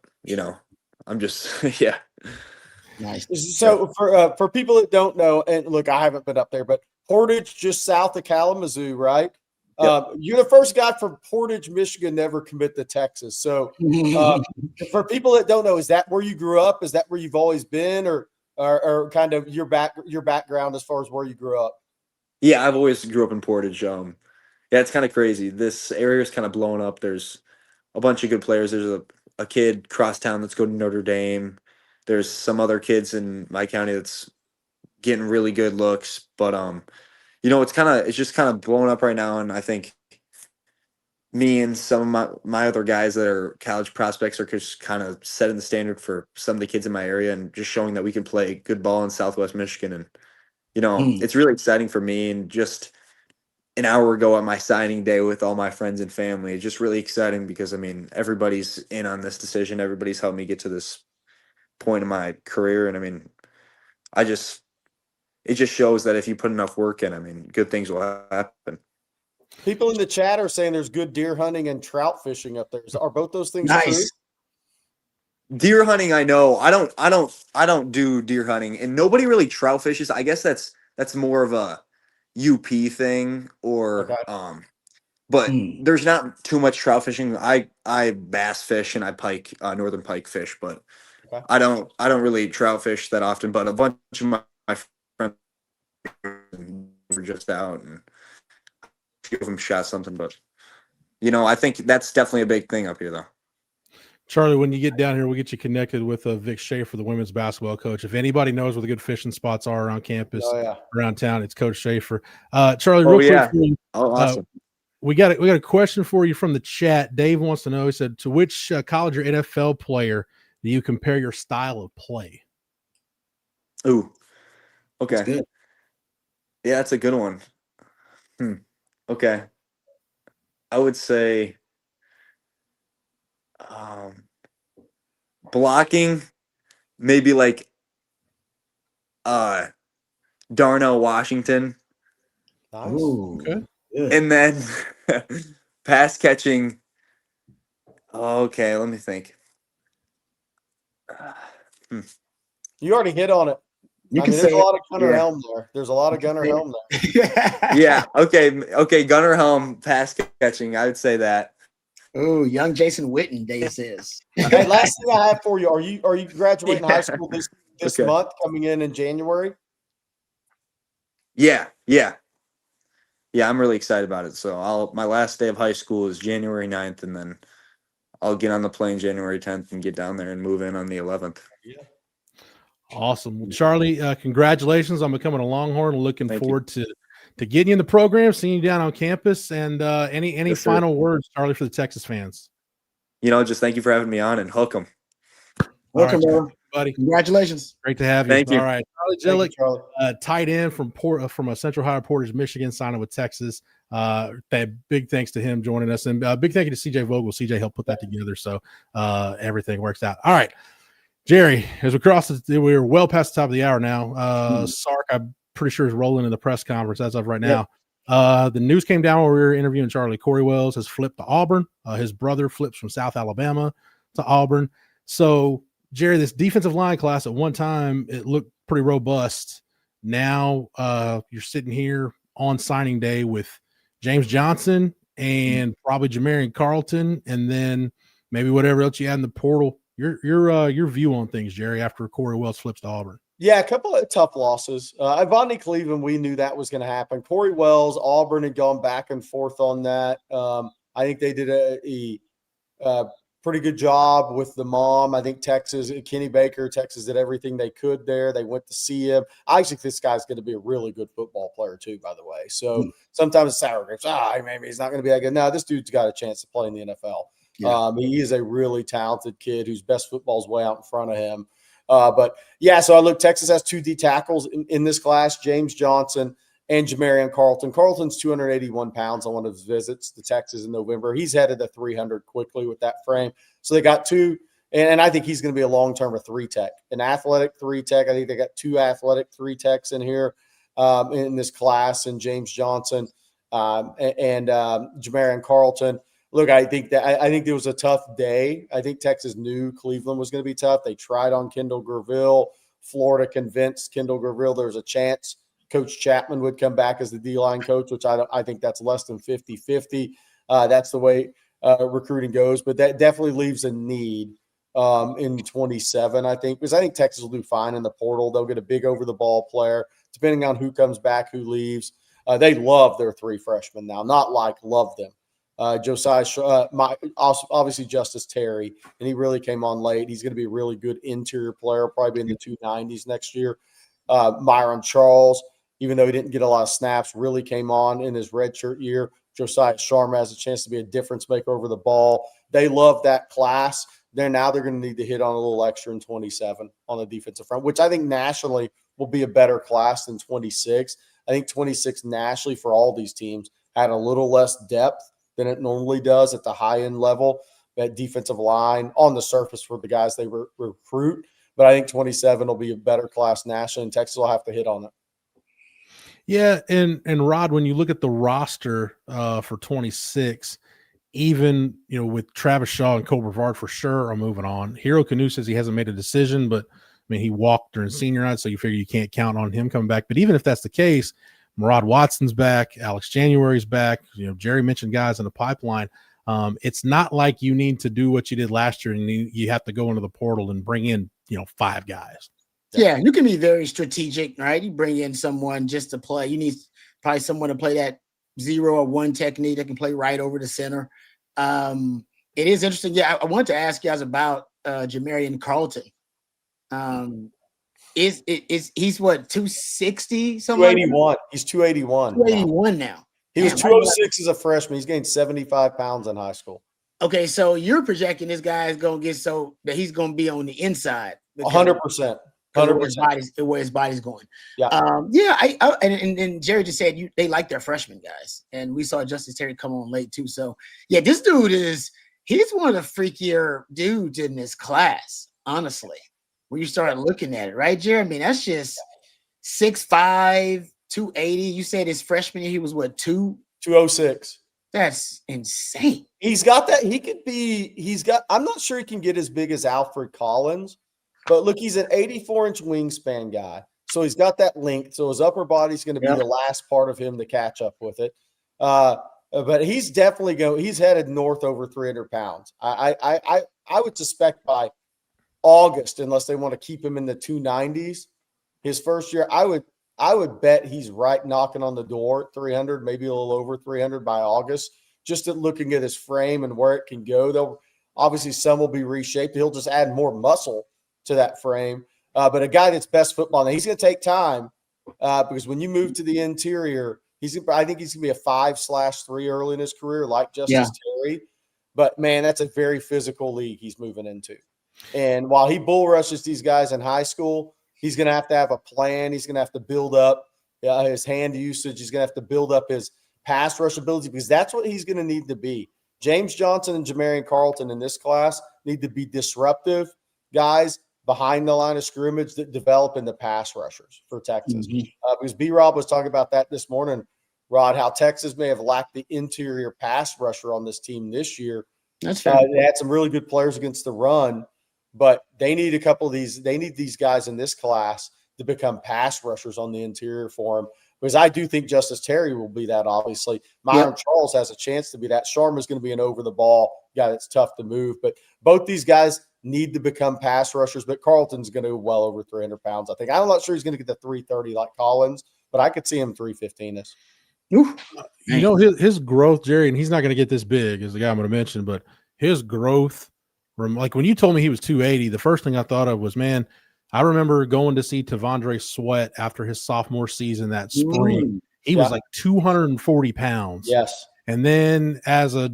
I'm just yeah. Nice. So for people that don't know, and look, I haven't been up there, but Portage just south of Kalamazoo, right? Yep. You're the first guy from Portage, Michigan, never commit to Texas. So for people that don't know, is that where you grew up? Is that where you've always been, or kind of your background as far as where you grew up? Yeah, I've always grew up in Portage. Yeah, it's kind of crazy. This area is kind of blown up. There's a bunch of good players. There's a kid cross town that's going to Notre Dame. There's some other kids in my county that's getting really good looks, but it's just kind of blowing up right now. And I think me and some of my other guys that are college prospects are just kind of setting the standard for some of the kids in my area and just showing that we can play good ball in Southwest Michigan. And it's really exciting for me. And just an hour ago at my signing day with all my friends and family, it's just really exciting because, I mean, everybody's in on this decision. Everybody's helped me get to this point in my career. And I mean, it just shows that if you put enough work in, I mean, good things will happen. People in the chat are saying there's good deer hunting and trout fishing up there. Are both those things true? Deer hunting, I know. I don't do deer hunting, and nobody really trout fishes. I guess that's more of a UP thing, or but there's not too much trout fishing. I bass fish and I pike, northern pike fish, but I don't really trout fish that often. But a bunch of my friends were just out, and a few of them shot something. But I think that's definitely a big thing up here, though. Charlie, when you get down here, we'll get you connected with Vic Schaefer, the women's basketball coach. If anybody knows where the good fishing spots are around campus, around town, it's Coach Schaefer. Charlie, real quick for you, awesome. We got a question for you from the chat. Dave wants to know. He said, "To which college or NFL player do you compare your style of play?" Ooh, okay, yeah, that's a good one. Okay, I would say. Blocking, maybe like Darnell Washington. Nice. Ooh, okay. And then pass catching. Okay, let me think. You already hit on it. There's a lot of Gunnar Helm there. There's a lot of Gunnar Helm there. Yeah. Okay. Gunnar Helm, pass catching. I would say that. Oh, young Jason Witten, Dave says. Hey, last thing I have for you: Are you graduating high school this month, coming in January? Yeah. I'm really excited about it. So my last day of high school is January 9th, and then I'll get on the plane January 10th and get down there and move in on the 11th. Yeah. Awesome. Well, Charlie, congratulations on becoming a Longhorn. Looking forward to getting you in the program, seeing you down on campus, and any final words, Charlie, for the Texas fans? Just thank you for having me on, and hook 'em. Welcome, buddy. Congratulations. Great to have you. Thank you. All right, Charlie Jillick, tight end from Central High Portage, Michigan, signing with Texas. Big thanks to him joining us, and big thank you to CJ Vogel. CJ helped put that together, so everything works out. All right, Jerry, as we're well past the top of the hour now. Sark, I'm pretty sure is rolling in the press conference as of right now. The news came down while we were interviewing Charlie. Corey Wells has flipped to Auburn. His brother flips from South Alabama to Auburn. So, Jerry, this defensive line class at one time, it looked pretty robust. Now you're sitting here on signing day with James Johnson and probably Jamarian Carlton, and then maybe whatever else you had in the portal. Your view on things, Jerry, after Corey Wells flips to Auburn. Yeah, a couple of tough losses. Ivani Cleveland, we knew that was going to happen. Corey Wells, Auburn had gone back and forth on that. I think they did a pretty good job with the mom. I think Kenny Baker, Texas did everything they could there. They went to see him. I actually think this guy's going to be a really good football player too, by the way. So sometimes sour grapes, maybe he's not going to be that good. No, this dude's got a chance to play in the NFL. Yeah. He is a really talented kid whose best football's way out in front of him. So I look, Texas has 2 D tackles in this class, James Johnson and Jamarian Carlton. Carlton's 281 pounds on one of his visits to Texas in November. He's headed to 300 quickly with that frame. So they got 2, and I think he's going to be a long-term 3-tech, an athletic 3-tech. I think they got 2 athletic 3-techs in here in this class, and James Johnson. and Jamarian Carlton. Look, I think there was a tough day. I think Texas knew Cleveland was going to be tough. They tried on Kendall Graville. Florida convinced Kendall Graville there was a chance Coach Chapman would come back as the D-line coach, which I think that's less than 50-50. That's the way recruiting goes. But that definitely leaves a need in 27, I think, because I think Texas will do fine in the portal. They'll get a big over-the-ball player, depending on who comes back, who leaves. They love their 3 freshmen now, not like love them. Josiah, obviously Justice Terry, and he really came on late. He's going to be a really good interior player, probably in the 290s next year. Myron Charles, even though he didn't get a lot of snaps, really came on in his redshirt year. Josiah Sharma has a chance to be a difference maker over the ball. They love that class. They're going to need to hit on a little extra in 27 on the defensive front, which I think nationally will be a better class than 26. I think 26 nationally for all these teams had a little less depth than it normally does at the high-end level, that defensive line on the surface for the guys they recruit. But I think 27 will be a better class nationally, and Texas will have to hit on it. Yeah, and Rod, when you look at the roster for 26, even with Travis Shaw and Cole Brevard for sure are moving on. Hero Canoe says he hasn't made a decision, but he walked during senior night, so you figure you can't count on him coming back. But even if that's the case, Murad Watson's back, Alex January's back. Jerry mentioned guys in the pipeline. It's not like you need to do what you did last year and you have to go into the portal and bring in 5 guys. Yeah, you can be very strategic, right? You bring in someone just to play. You need probably someone to play that 0 or 1 technique that can play right over the center. It is interesting. Yeah, I wanted to ask you guys about Jamarian Carlton. He's what, 260 something? 281. Like he's 281. 281 now. He was 206 as a freshman. He's gained 75 pounds in high school. Okay, so you're projecting this guy is going to get so that he's going to be on the inside. 100%. 100%. Where his body's going. Yeah. And Jerry just said they like their freshman guys. And we saw Justice Terry come on late too. So, yeah, this dude he's one of the freakier dudes in this class, honestly. When you start looking at it, right, Jerry? That's just 6'5", 280. You said his freshman year he was what, 206. That's insane. He's got that. I'm not sure he can get as big as Alfred Collins, but look, he's an 84-inch wingspan guy. So he's got that length. So his upper body's going to be the last part of him to catch up with it. But he's definitely he's headed north over 300 pounds. I would suspect by August, unless they want to keep him in the 290s, his first year, I would bet he's right knocking on the door at 300, maybe a little over 300 by August, just at looking at his frame and where it can go. Though obviously some will be reshaped. He'll just add more muscle to that frame. But a guy that's best football, now he's going to take time because when you move to the interior, I think he's going to be a 5/3 early in his career, like Justice Terry. But, man, that's a very physical league he's moving into. And while he bull rushes these guys in high school, he's going to have a plan. He's going to have to build up his hand usage. He's going to have to build up his pass rush ability because that's what he's going to need to be. James Johnson and Jamarian Carlton in this class need to be disruptive guys behind the line of scrimmage that develop in the pass rushers for Texas. Because B-Rob was talking about that this morning, Rod, how Texas may have lacked the interior pass rusher on this team this year. That's fair. They had some really good players against the run, but they need a couple of these. They need these guys in this class to become pass rushers on the interior for them. Because I do think Justice Terry will be that, obviously. Myron Charles has a chance to be that. Sharma's going to be an over-the-ball guy that's tough to move. But both these guys need to become pass rushers, but Carlton's going to go well over 300 pounds, I think. I'm not sure he's going to get the 330 like Collins, but I could see him 315-ish. His growth, Jerry, and he's not going to get this big as the guy I'm going to mention, but his growth, like when you told me he was 280, the first thing I thought of was, man, I remember going to see Tavondre Sweat after his sophomore season that spring. He was like 240 pounds. Yes. And then as a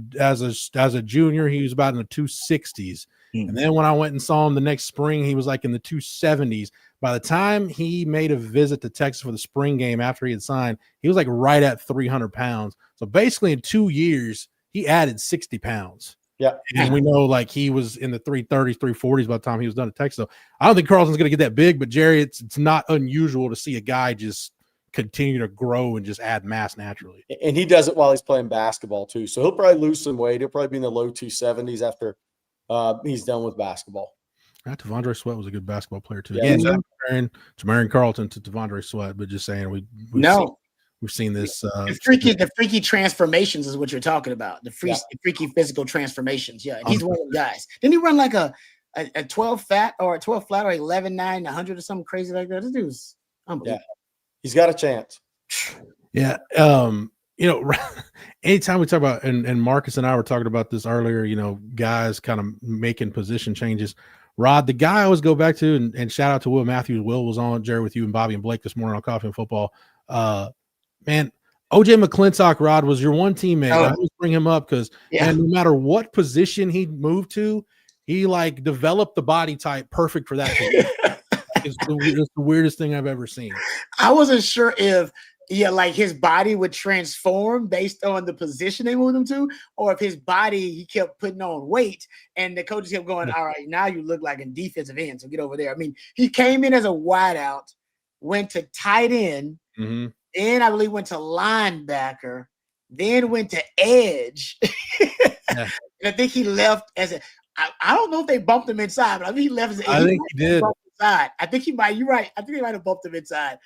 junior, he was about in the 260s. And then when I went and saw him the next spring, he was like in the 270s. By the time he made a visit to Texas for the spring game after he had signed, he was like right at 300 pounds. So basically in 2 years, he added 60 pounds. Yeah. And we know like he was in the 330s, 340s by the time he was done at Texas. So I don't think Carlson's going to get that big, but Jerry, it's not unusual to see a guy just continue to grow and just add mass naturally. And he does it while he's playing basketball too. So he'll probably lose some weight. He'll probably be in the low 270s after he's done with basketball. Devondre Sweat was a good basketball player too. Yeah, Again, not Jamarian Carlton to Devondre Sweat, but just saying we've seen this. The freaky transformations is what you're talking about. The freaky physical transformations. Yeah, and he's one of the guys. Didn't he run like a 12 fat or a 12 flat or 11.9, 100 or something crazy like that? This dude's unbelievable. Yeah, he's got a chance. Yeah. Anytime we talk about, and Marcus and I were talking about this earlier, guys kind of making position changes. Rod, the guy I always go back to, and shout out to Will Matthews. Will was on, Jerry, with you and Bobby and Blake this morning on Coffee and Football. Man, OJ McClintock, Rod, was your one teammate. I always bring him up because no matter what position he moved to, he like developed the body type perfect for that position. It's the weirdest thing I've ever seen. I wasn't sure if like his body would transform based on the position they moved him to, or if his body, he kept putting on weight and the coaches kept going, all right, now you look like a defensive end, so get over there. I mean, he came in as a wideout, went to tight end, then I believe went to linebacker, then went to edge. And I think he left as a I don't know if they bumped him inside, but I think he left as I think he did. Inside. I think he might, you're right. I think he might have bumped him inside.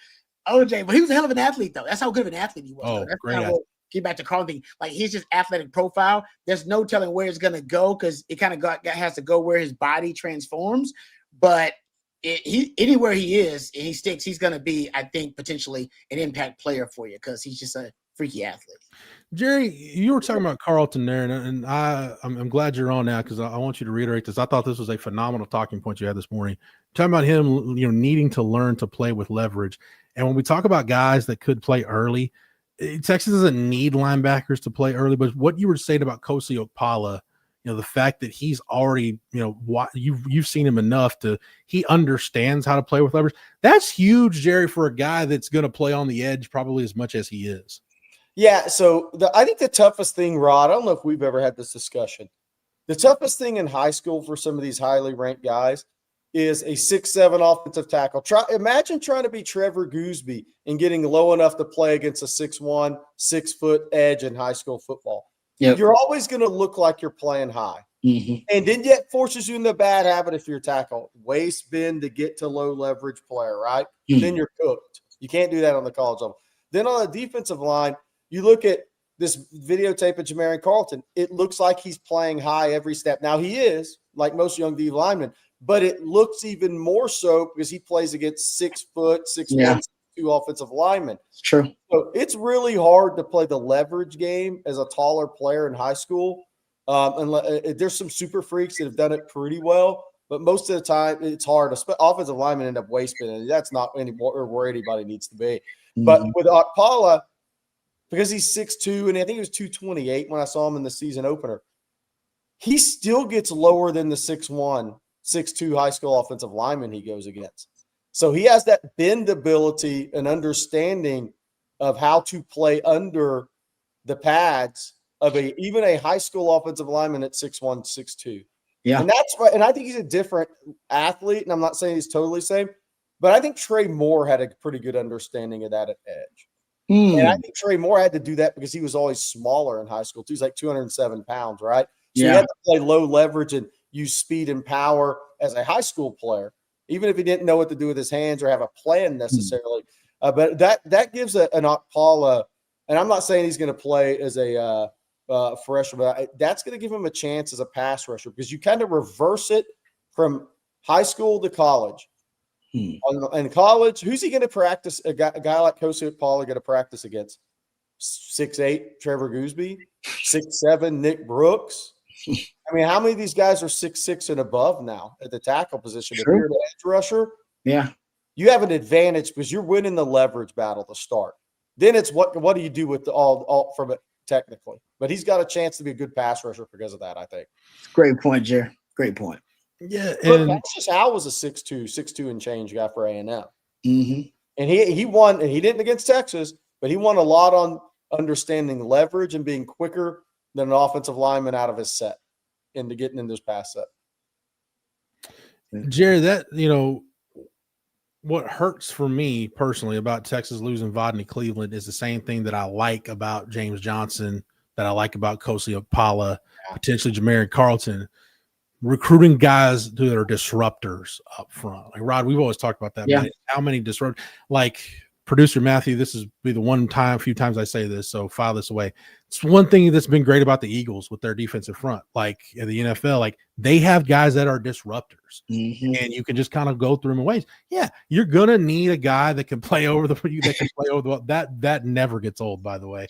OJ, but he was a hell of an athlete, though. That's how good of an athlete he was. Oh, that's great. Kind of get back to Carlton. Like his just athletic profile. There's no telling where it's gonna go because it kind of has to go where his body transforms. But anywhere he is and he sticks, he's gonna be, I think, potentially an impact player for you because he's just a freaky athlete. Jerry, you were talking about Carlton there, and I'm glad you're on now because I want you to reiterate this. I thought this was a phenomenal talking point you had this morning. Talking about him, needing to learn to play with leverage. And when we talk about guys that could play early, Texas doesn't need linebackers to play early. But what you were saying about Kosi Okpala, the fact that he's already, you've seen him enough he understands how to play with leverage. That's huge, Jerry, for a guy that's going to play on the edge probably as much as he is. Yeah, so I think the toughest thing, Rod, I don't know if we've ever had this discussion. The toughest thing in high school for some of these highly ranked guys is a 6'7" offensive tackle. Imagine trying to be Trevor Gooseby and getting low enough to play against a 6'1", 6-foot edge in high school football. Yep. You're always going to look like you're playing high. And then yet forces you in the bad habit if you're tackle. Waist bend to get to low leverage player, right? Then you're cooked. You can't do that on the college level. Then on the defensive line, you look at this videotape of Jamarian Carlton, it looks like he's playing high every step. Now he is, like most young D linemen, but it looks even more so because he plays against 6 foot, 6'1", 6'2" offensive linemen. It's true. So it's really hard to play the leverage game as a taller player in high school. And there's some super freaks that have done it pretty well, but most of the time it's hard. Offensive linemen end up waist bending. That's not anymore where anybody needs to be. But with Okpala, because he's 6'2", and I think he was 228 when I saw him in the season opener, he still gets lower than the 6'1", 6'2" high school offensive lineman he goes against. So he has that bend ability and understanding of how to play under the pads of even a high school offensive lineman at 6'1", 6'2". Yeah. And that's right. And I think he's a different athlete, and I'm not saying he's totally the same, but I think Trey Moore had a pretty good understanding of that at edge. And I think Trey Moore had to do that because he was always smaller in high school too. He's like 207 pounds, right? So he had to play low leverage and use speed and power as a high school player, even if he didn't know what to do with his hands or have a plan necessarily. But that gives an Okpala, and I'm not saying he's going to play as a freshman, but that's going to give him a chance as a pass rusher because you kind of reverse it from high school to college. In college, who's he going to practice? A guy like Kosi Okpala going to practice against? 6'8" Trevor Gooseby, 6'7" Nick Brooks. I mean, how many of these guys are 6'6" and above now at the tackle position? If you're an edge rusher, you have an advantage because you're winning the leverage battle to start. Then it's what do you do with all from it technically? But he's got a chance to be a good pass rusher because of that, I think. Great point, Jerry. Great point. Yeah, and Cassius Howell was a 6'2" and change guy for A&M. And he won, and he didn't against Texas, but he won a lot on understanding leverage and being quicker than an offensive lineman out of his set into getting in this pass set. Jerry, that what hurts for me personally about Texas losing Vodney Cleveland is the same thing that I like about James Johnson, that I like about Kosi Okpala, potentially Jamarian Carlton, recruiting guys that are disruptors up front. Like Rod, we've always talked about that. Yeah. Man. How many disrupt? Like producer Matthew, this is be the few times I say this, so file this away. It's one thing that's been great about the Eagles with their defensive front, like in the NFL, like they have guys that are disruptors, and you can just kind of go through them in ways. Yeah, you're gonna need a guy that can play over that never gets old, by the way.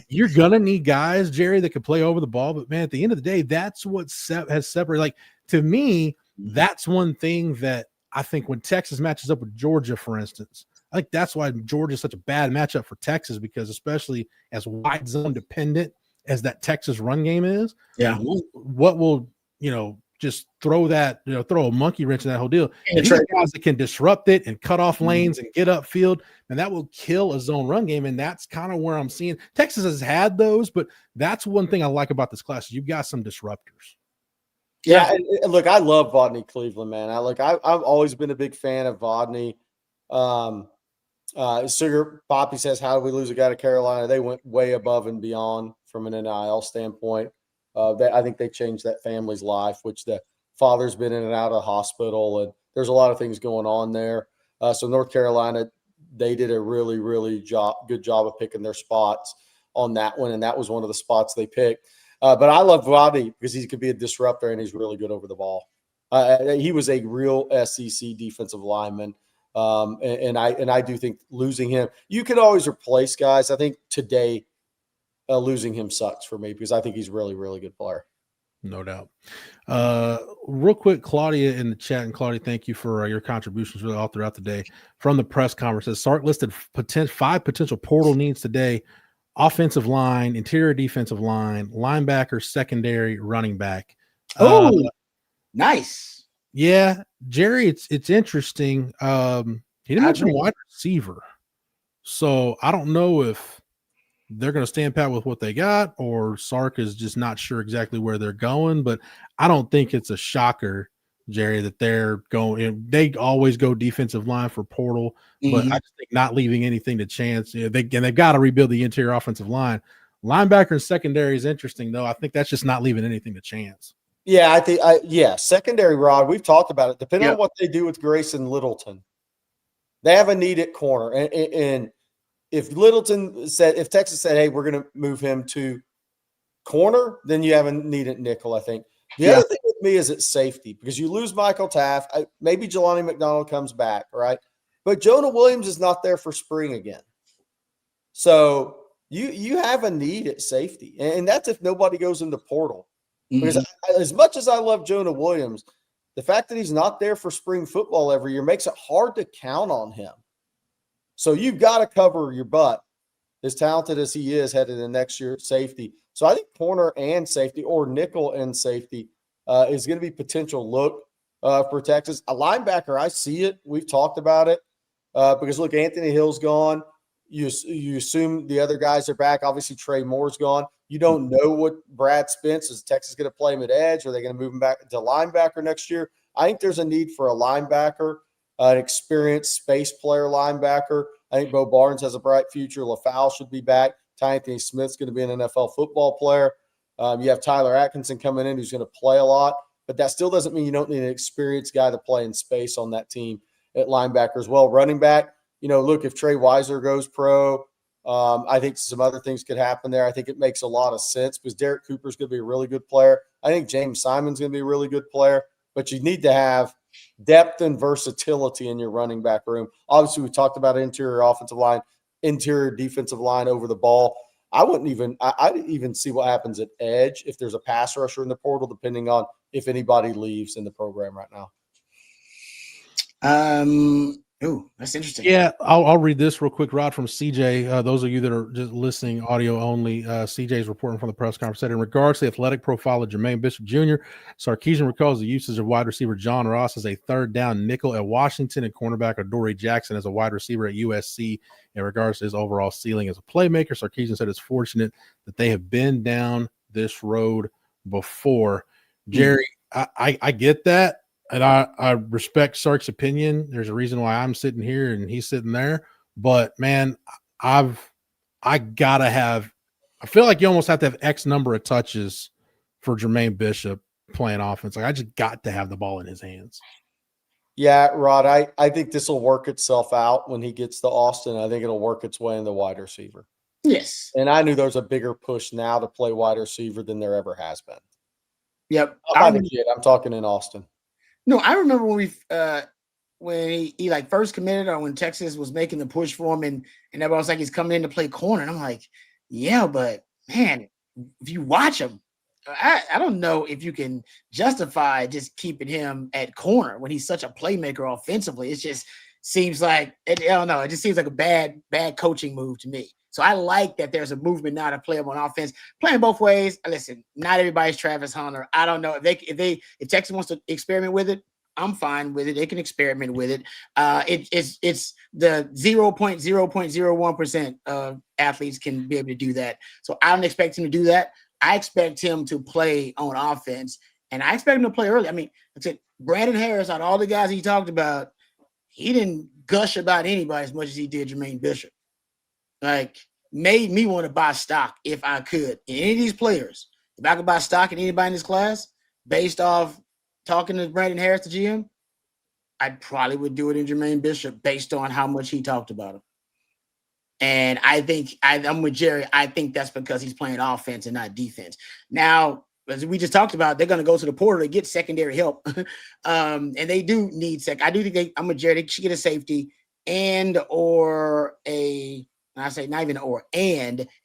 You're gonna need guys, Jerry, that can play over the ball, but man, at the end of the day, that's what has separated. Like to me, that's one thing that I think when Texas matches up with Georgia, for instance, I think that's why Georgia is such a bad matchup for Texas, because especially as wide zone dependent as that Texas run game is, what will, just throw a monkey wrench in that whole deal. And these guys that can disrupt it and cut off lanes and get upfield, and that will kill a zone run game. And that's kind of where I'm seeing Texas has had those, but that's one thing I like about this class. You've got some disruptors. Yeah, and look, I love Vodney Cleveland, man. I've always been a big fan of Vodney. Sugar Poppy says, how did we lose a guy to Carolina? They went way above and beyond from an NIL standpoint. I think they changed that family's life, which the father's been in and out of the hospital, and there's a lot of things going on there. So North Carolina, they did a really, really good job of picking their spots on that one, and that was one of the spots they picked. But I love Vodney because he could be a disruptor, and he's really good over the ball. He was a real SEC defensive lineman. And I do think losing him, you can always replace guys. I think today losing him sucks for me because I think he's really, really good player. No doubt. Real quick, Claudia in the chat, and Claudia, thank you for your contributions really all throughout the day. From the press conference, Sark listed 5 potential portal needs today: offensive line, interior defensive line, linebacker, secondary, running back. Oh, nice. Yeah, Jerry, it's interesting. He didn't mention wide receiver, so I don't know if they're going to stand pat with what they got, or Sark is just not sure exactly where they're going. But I don't think it's a shocker, Jerry, that they're going. They always go defensive line for portal, but I just think not leaving anything to chance. They've got to rebuild the interior offensive line. Linebacker and secondary is interesting, though. I think that's just not leaving anything to chance. Yeah, I think secondary, Rod, we've talked about it. Depending on what they do with Grayson Littleton, they have a need at corner. And if if Texas said, hey, we're going to move him to corner, then you have a need at nickel, I think. The other thing with me is at safety, because you lose Michael Taft. Maybe Jelani McDonald comes back, right? But Jonah Williams is not there for spring again. So you have a need at safety. And that's if nobody goes into portal. Because as much as I love Jonah Williams, the fact that he's not there for spring football every year makes it hard to count on him. So you've got to cover your butt, as talented as he is headed in next year at safety. So I think corner and safety, or nickel and safety, is going to be potential look for Texas. A linebacker, I see it. We've talked about it because, look, Anthony Hill's gone. You assume the other guys are back. Obviously, Trey Moore's gone. You don't know what Brad Spence is. Texas going to play him at edge? Or are they going to move him back to linebacker next year? I think there's a need for a linebacker, an experienced space player linebacker. I think Bo Barnes has a bright future. LaFowl should be back. Ty Anthony Smith's going to be an NFL football player. You have Tyler Atkinson coming in who's going to play a lot. But that still doesn't mean you don't need an experienced guy to play in space on that team at linebacker as well. Running back, look, if Trey Weiser goes pro, I think some other things could happen there. I think it makes a lot of sense because Derek Cooper's going to be a really good player. I think James Simon's going to be a really good player, but you need to have depth and versatility in your running back room. Obviously, we talked about interior offensive line, interior defensive line over the ball. I'd even see what happens at edge if there's a pass rusher in the portal, depending on if anybody leaves in the program right now. Oh, that's interesting. Yeah, I'll read this real quick, Rod, from CJ. Those of you that are just listening audio only, CJ is reporting from the press conference that in regards to the athletic profile of Germaine Bishop Jr., Sarkisian recalls the usage of wide receiver John Ross as a third down nickel at Washington and cornerback Adoree Jackson as a wide receiver at USC. In regards to his overall ceiling as a playmaker, Sarkisian said it's fortunate that they have been down this road before. Jerry, I get that. and I respect Sark's opinion. There's a reason why I'm sitting here and he's sitting there. But man, I feel like you almost have to have X number of touches for Germaine Bishop playing offense. Like I just got to have the ball in his hands. Yeah, Rod, I think this will work itself out when he gets to Austin. I think it'll work its way in the wide receiver. Yes. And I knew there's a bigger push now to play wide receiver than there ever has been. Yep. I'm talking in Austin. No, I remember when he like first committed, or when Texas was making the push for him, and everybody was like, he's coming in to play corner. And I'm like, yeah, but man, if you watch him, I don't know if you can justify just keeping him at corner when he's such a playmaker offensively. It just seems like, I don't know, it just seems like a bad coaching move to me. So I like that there's a movement now to play him on offense, playing both ways. Listen, not everybody's Travis Hunter. I don't know if Texas wants to experiment with it, I'm fine with it. They can experiment with it. It's the 0.001% of athletes can be able to do that. So I don't expect him to do that. I expect him to play on offense, and I expect him to play early. I mean, I said Brandon Harris, out of all the guys he talked about, he didn't gush about anybody as much as he did Jermaine Bishop. Like, made me want to buy stock if I could. In any of these players, if I could buy stock in anybody in this class based off talking to Brandon Harris, the GM, I probably would do it in Jermaine Bishop based on how much he talked about him. And I think I'm with Jerry. I think that's because he's playing offense and not defense. Now, as we just talked about, they're going to go to the portal to get secondary help. And they do need I do think I'm with Jerry. They should get a safety and a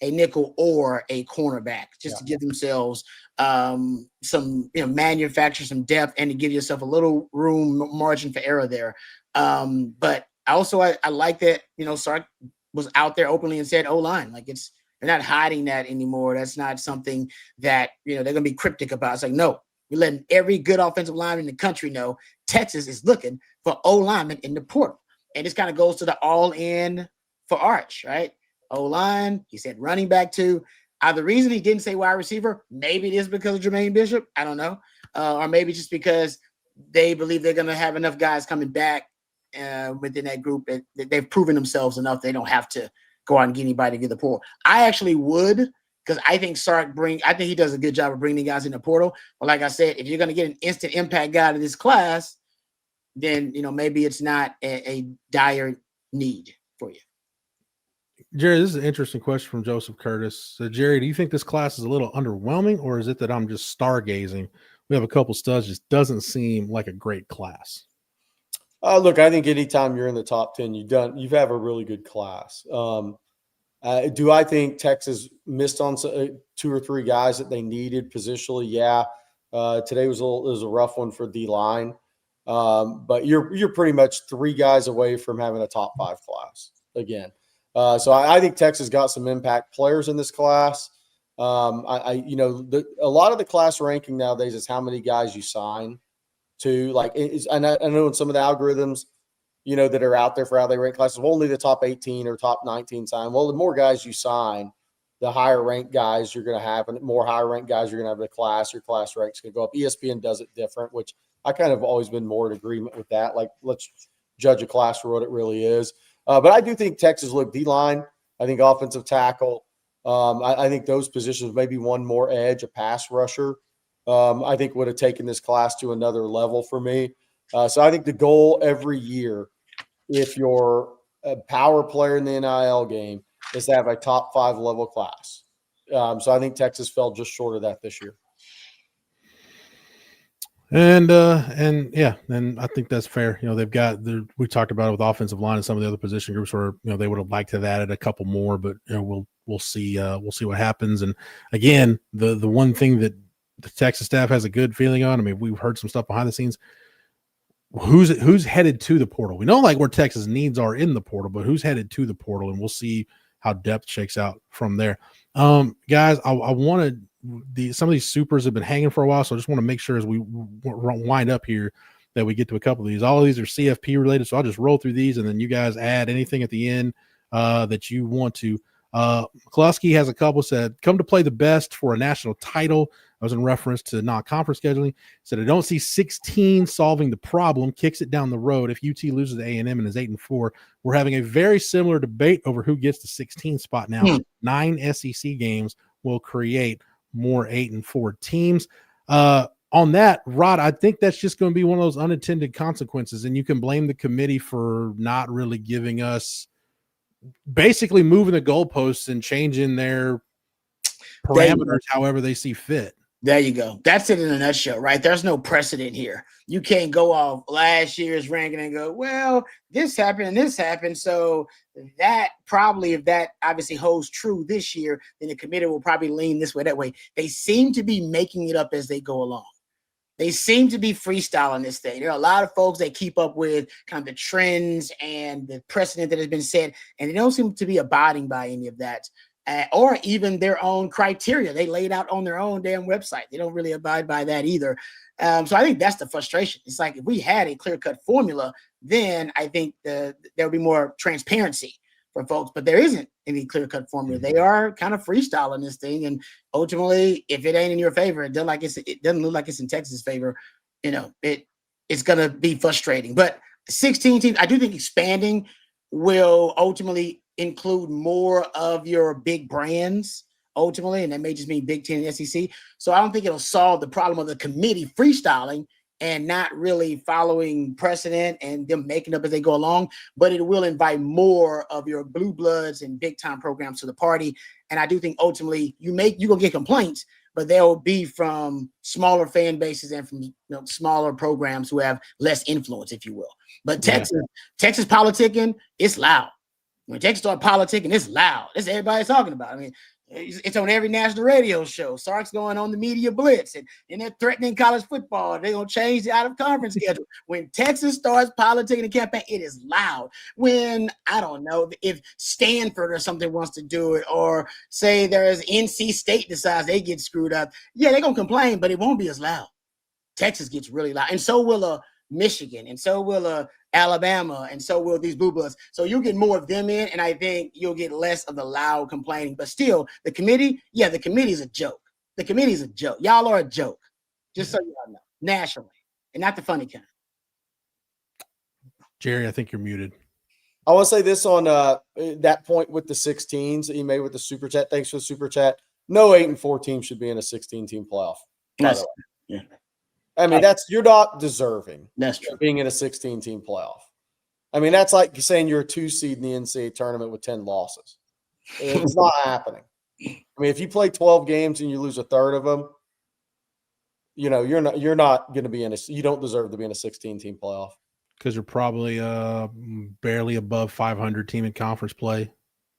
nickel or a cornerback just to give themselves some, manufacture some depth and to give yourself a little margin for error there. But also I like that, Sark was out there openly and said O-line. Like they're not hiding that anymore. That's not something that, they're going to be cryptic about. It's like, no, we're letting every good offensive lineman in the country know Texas is looking for O-linemen in the portal. And this kind of goes to the all in for Arch, right? O-line, he said running back too. The reason he didn't say wide receiver, maybe it is because of Jermaine Bishop. I don't know. Or maybe just because they believe they're going to have enough guys coming back within that group. They've proven themselves enough. They don't have to go out and get anybody to get the portal. I actually would, because I think I think he does a good job of bringing guys in the portal. But like I said, if you're going to get an instant impact guy to this class, then, maybe it's not a dire need for you. Jerry, this is an interesting question from Joseph Curtis. So, Jerry, do you think this class is a little underwhelming, or is it that I'm just stargazing? We have a couple studs, just doesn't seem like a great class. Look, I think anytime you're in the top 10, you have a really good class. Do I think Texas missed on 2 or 3 guys that they needed positionally? Yeah. Today was a rough one for D-line. But you're pretty much 3 guys away from having a top 5 class again. So I think Texas got some impact players in this class. A lot of the class ranking nowadays is how many guys you sign to. I know in some of the algorithms, that are out there for how they rank classes, only the top 18 or top 19 sign. Well, the more guys you sign, the higher ranked guys you're going to have, and the more higher ranked guys you're going to have in the class. Your class ranks going to go up. ESPN does it different, which I kind of always been more in agreement with that. Like, let's judge a class for what it really is. But I do think Texas D-line. I think offensive tackle. I think those positions, maybe one more edge, a pass rusher, I think would have taken this class to another level for me. So I think the goal every year, if you're a power player in the NIL game, is to have a top 5 level class. So I think Texas fell just short of that this year. And I think that's fair. We talked about it with offensive line and some of the other position groups where, they would have liked to have added a couple more, but we'll see what happens. And again, the one thing that the Texas staff has a good feeling on, I mean, we've heard some stuff behind the scenes. Who's headed to the portal? We know where Texas needs are in the portal, but who's headed to the portal, and we'll see how depth shakes out from there. Guys, I wanted some of these supers have been hanging for a while, so I just want to make sure as we wind up here that we get to a couple of these. All of these are CFP related, so I'll just roll through these, and then you guys add anything at the end that you want to. McCluskey has a couple, said, come to play the best for a national title. I was in reference to non-conference scheduling. Said I don't see 16 solving the problem. Kicks it down the road. If UT loses to A&M and is 8-4, we're having a very similar debate over who gets the 16 spot now. 9 SEC games will create more 8-4 teams. On that, Rod, I think that's just going to be one of those unintended consequences, and you can blame the committee for not really giving us, basically moving the goalposts and changing their parameters however they see fit. There you go. That's it in a nutshell, right? There's no precedent here. You can't go off last year's ranking and go, well, this happened and this happened. So that probably, if that obviously holds true this year, then the committee will probably lean this way, that way. They seem to be making it up as they go along. They seem to be freestyling this thing. There are a lot of folks that keep up with kind of the trends and the precedent that has been set, and they don't seem to be abiding by any of that. Or even their own criteria they laid out on their own damn website. They don't really abide by that either. So I think that's the frustration. It's like if we had a clear-cut formula, then I think there would be more transparency for folks. But there isn't any clear-cut formula. They are kind of freestyling this thing, and ultimately, if it ain't in your favor, it doesn't look like it's in Texas' favor. It's gonna be frustrating. But 16 teams, I do think expanding will ultimately include more of your big brands ultimately, and that may just mean Big Ten and SEC. So I don't think it'll solve the problem of the committee freestyling and not really following precedent and them making up as they go along, but it will invite more of your blue bloods and big time programs to the party. And I do think ultimately you're gonna get complaints, but they'll be from smaller fan bases and from smaller programs who have less influence, if you will. But Texas politicking, it's loud. When Texas start politicking, it's loud. That's everybody's talking about. I mean, it's on every national radio show. Sark's going on the media blitz, and they're threatening college football. They're going to change the out-of-conference schedule. When Texas starts politicking and campaign, it is loud. When, I don't know, if Stanford or something wants to do it, or say there's NC State decides they get screwed up, yeah, they're going to complain, but it won't be as loud. Texas gets really loud, and so will Michigan, and so will Alabama, and so will these blue bloods. So you'll get more of them in, and I think you'll get less of the loud complaining. But still, the committee is a joke. The committee is a joke. Y'all are a joke, just so y'all know, nationally, and not the funny kind. Jerry, I think you're muted. I want to say this on that point with the 16s that you made with the super chat. Thanks for the super chat. No 8-4 team should be in a 16-team playoff. Yeah. I mean, you're not deserving. That's true. Being in a 16-team playoff. I mean, that's like saying you're a 2 seed in the NCAA tournament with 10 losses. It's not happening. I mean, if you play 12 games and you lose a third of them, you're not going to be you don't deserve to be in a 16-team playoff. Because you're probably barely above 500 team in conference play at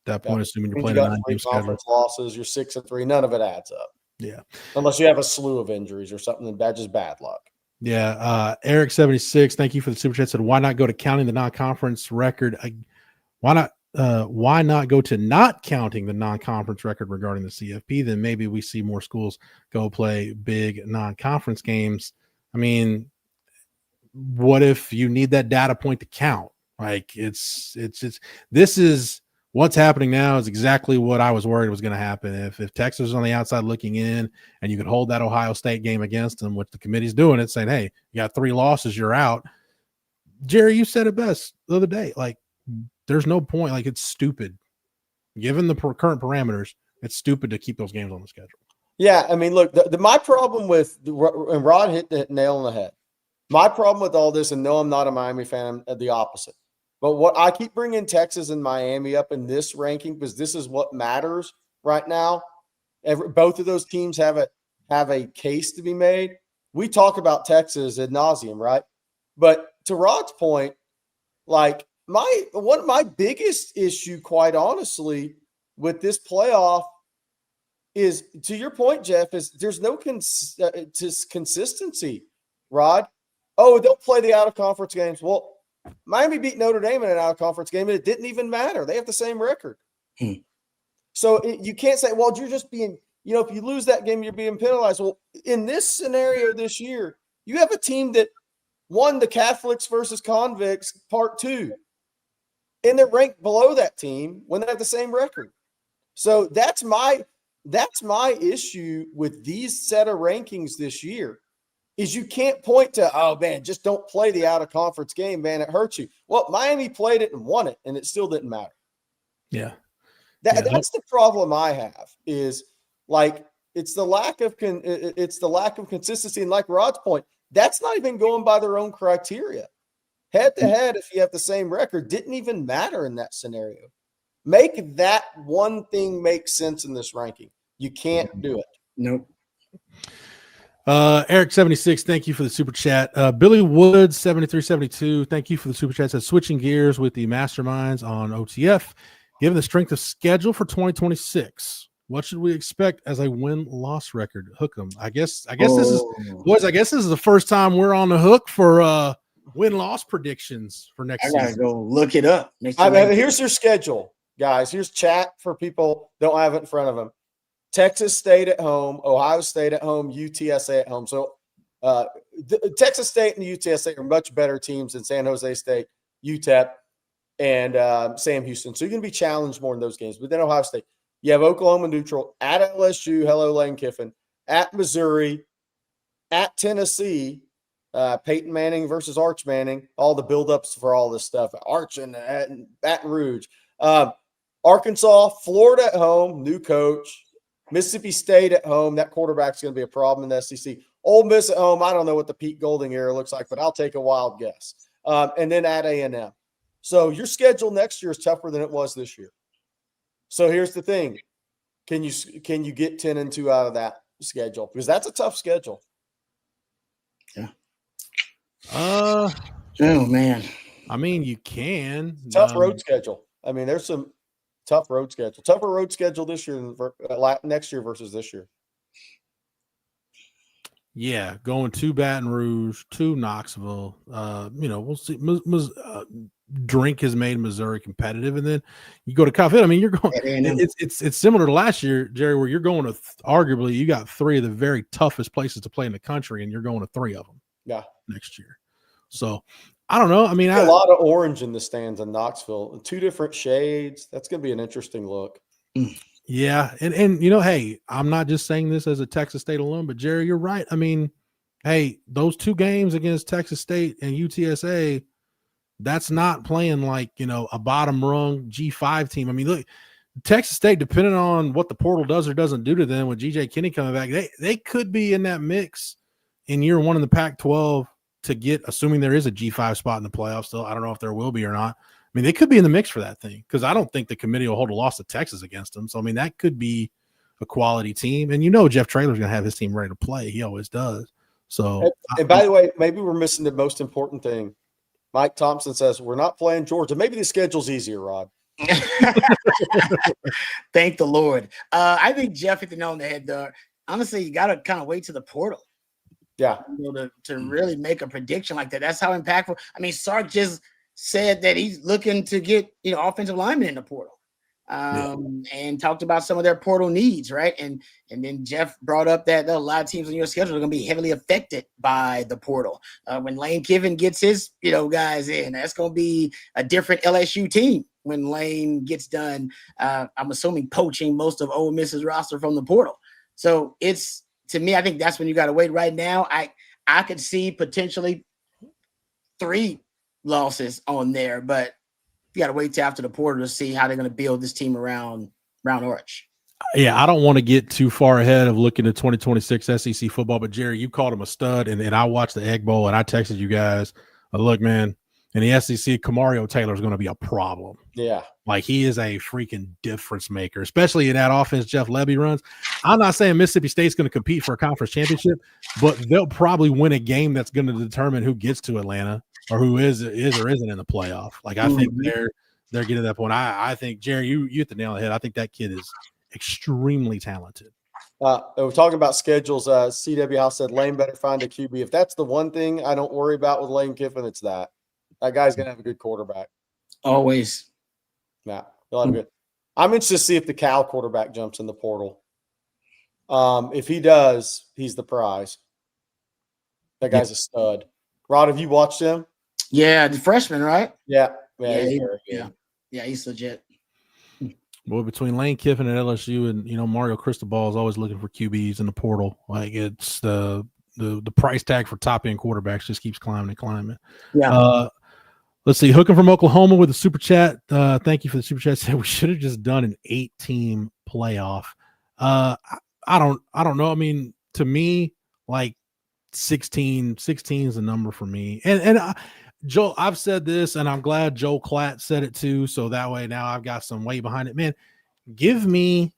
that point, assuming you're playing a 9-game schedule. Conference losses, you're 6-3. None of it adds up. Yeah. Unless you have a slew of injuries or something, that's just bad luck. Yeah. Eric76, thank you for the super chat. Said, why not go to counting the non-conference record? Why not go to not counting the non-conference record regarding the CFP? Then maybe we see more schools go play big non-conference games. I mean, what if you need that data point to count? Like this is what's happening now is exactly what I was worried was going to happen. If Texas was on the outside looking in and you could hold that Ohio State game against them, which the committee's doing it, saying, hey, you got 3 losses, you're out. Jerry, you said it best the other day. Like, there's no point. Like, it's stupid. Given the current parameters, it's stupid to keep those games on the schedule. Yeah, I mean, look, my problem with – and Rod hit the nail on the head. My problem with all this, and no, I'm not a Miami fan, I'm the opposite. But what I keep bringing Texas and Miami up in this ranking because this is what matters right now. Both of those teams have a case to be made. We talk about Texas ad nauseum, right? But to Rod's point, like one of my biggest issue, quite honestly, with this playoff is, to your point, Jeff, is there's no consistency. Rod, they'll play the out-of-conference games. Well, Miami beat Notre Dame in an out-of-conference game, and it didn't even matter. They have the same record. So you can't say, well, you're just being – if you lose that game, you're being penalized. Well, in this scenario this year, you have a team that won the Catholics versus Convicts Part 2, and they're ranked below that team when they have the same record. So that's my that's my issue with these set of rankings this year. Is you can't point to, oh, man, just don't play the out-of-conference game, man. It hurts you. Well, Miami played it and won it, and it still didn't matter. Yeah. That's the problem I have is, like, it's the lack of consistency. And like Rod's point, that's not even going by their own criteria. Head-to-head, if you have the same record, didn't even matter in that scenario. Make that one thing make sense in this ranking. You can't do it. Nope. Eric76, thank you for the super chat. Billy Woods 7372, thank you for the super chat. Says switching gears with the masterminds on OTF, given the strength of schedule for 2026, what should we expect as a win-loss record? Hook 'em. I guess this is, boys. I guess this is the first time we're on the hook for win-loss predictions for next season. I gotta go look it up. Here's your schedule, guys. Here's chat for people don't have it in front of them. Texas State at home, Ohio State at home, UTSA at home. So Texas State and UTSA are much better teams than San Jose State, UTEP, and Sam Houston. So you're going to be challenged more in those games. But then Ohio State, you have Oklahoma neutral, at LSU, hello Lane Kiffin, at Missouri, at Tennessee, Peyton Manning versus Arch Manning, all the buildups for all this stuff, Arch and Baton Rouge. Arkansas, Florida at home, new coach. Mississippi State at home, that quarterback's going to be a problem in the SEC. Ole Miss at home, I don't know what the Pete Golding era looks like, but I'll take a wild guess. And then at A&M. So your schedule next year is tougher than it was this year. So here's the thing. Can you get 10-2 out of that schedule? Because that's a tough schedule. Yeah. Oh, man. I mean, you can. Tough road schedule. I mean, there's some tough road schedule. Tougher road schedule this year than next year versus this year. Yeah, going to Baton Rouge, to Knoxville. We'll see. Drink has made Missouri competitive, and then you go to Cal. I mean, you're going. It's similar to last year, Jerry, where you're going to arguably you got three of the very toughest places to play in the country, and you're going to three of them. Yeah, next year. So I don't know. I mean, a lot of orange in the stands in Knoxville, 2 different shades. That's going to be an interesting look. Yeah, and hey, I'm not just saying this as a Texas State alum, but Jerry, you're right. I mean, hey, those 2 games against Texas State and UTSA, that's not playing like a bottom rung G5 team. I mean, look, Texas State, depending on what the portal does or doesn't do to them, with GJ Kinney coming back, they could be in that mix in year 1 in the Pac-12 to get, assuming there is a G5 spot in the playoffs still. I don't know if there will be or not. I mean, they could be in the mix for that thing because I don't think the committee will hold a loss to Texas against them. So, I mean, that could be a quality team. And Jeff Traylor's going to have his team ready to play. He always does. So, and by the way, maybe we're missing the most important thing. Mike Thompson says, we're not playing Georgia. Maybe the schedule's easier, Rod. Thank the Lord. I think Jeff hit the nail on the head, though. Honestly, you got to kind of wait to the portal. Yeah. To really make a prediction like that. That's how impactful. I mean, Sark just said that he's looking to get offensive linemen in the portal, and talked about some of their portal needs, right? And then Jeff brought up that a lot of teams on your schedule are going to be heavily affected by the portal. When Lane Kiffin gets his guys in, that's going to be a different LSU team when Lane gets done. I'm assuming poaching most of Ole Miss's roster from the portal. So to me, I think that's when you got to wait. Right now, I could see potentially 3 losses on there, but you got to wait till after the portal to see how they're going to build this team around Orange. Yeah, I don't want to get too far ahead of looking at 2026 SEC football, but Jerry, you called him a stud, and I watched the Egg Bowl, and I texted you guys, look, man, in the SEC, Kamario Taylor is going to be a problem. Yeah. Like, he is a freaking difference maker, especially in that offense Jeff Lebby runs. I'm not saying Mississippi State's going to compete for a conference championship, but they'll probably win a game that's going to determine who gets to Atlanta or who is or isn't in the playoff. Like, I think they're getting to that point. I think, Jerry, you hit the nail on the head. I think that kid is extremely talented. We're talking about schedules. CW House said Lane better find a QB. If that's the one thing I don't worry about with Lane Kiffin, it's that. That guy's going to have a good quarterback. Always. Yeah, he'll have good. I'm interested to see if the Cal quarterback jumps in the portal. If he does, he's the prize. That guy's a stud. Rod, have you watched him? Yeah, the freshman, right? Yeah. Yeah, he's legit. Well, between Lane Kiffin at LSU and Mario Cristobal is always looking for QBs in the portal. Like it's the price tag for top end quarterbacks just keeps climbing and climbing. Yeah. Let's see. Hooking from Oklahoma with a super chat. Thank you for the super chat. Said we should have just done an 8-team playoff. I don't know. I mean, to me, like 16 is a number for me. And Joel, I've said this, and I'm glad Joel Klatt said it too. So that way now I've got some weight behind it. Man, give me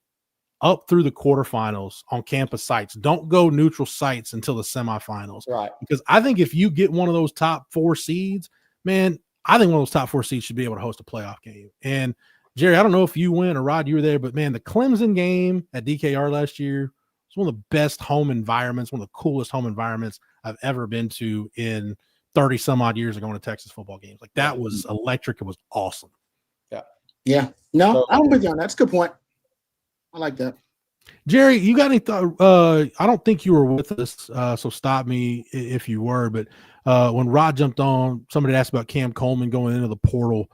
up through the quarterfinals on campus sites. Don't go neutral sites until the semifinals. Right. Because I think if you get one of those top 4 seeds, man, I think one of those top 4 seeds should be able to host a playoff game. And Jerry, I don't know if you went or Rod, you were there, but man, the Clemson game at DKR last year was one of the best home environments, one of the coolest home environments I've ever been to in 30 some odd years of going to Texas football games. Like that was electric. It was awesome. Yeah. Yeah. No, I'm with you on that. That's a good point. I like that. Jerry, you got any thought? I don't think you were with us, so stop me if you were. But when Rod jumped on, somebody asked about Cam Coleman going into the portal.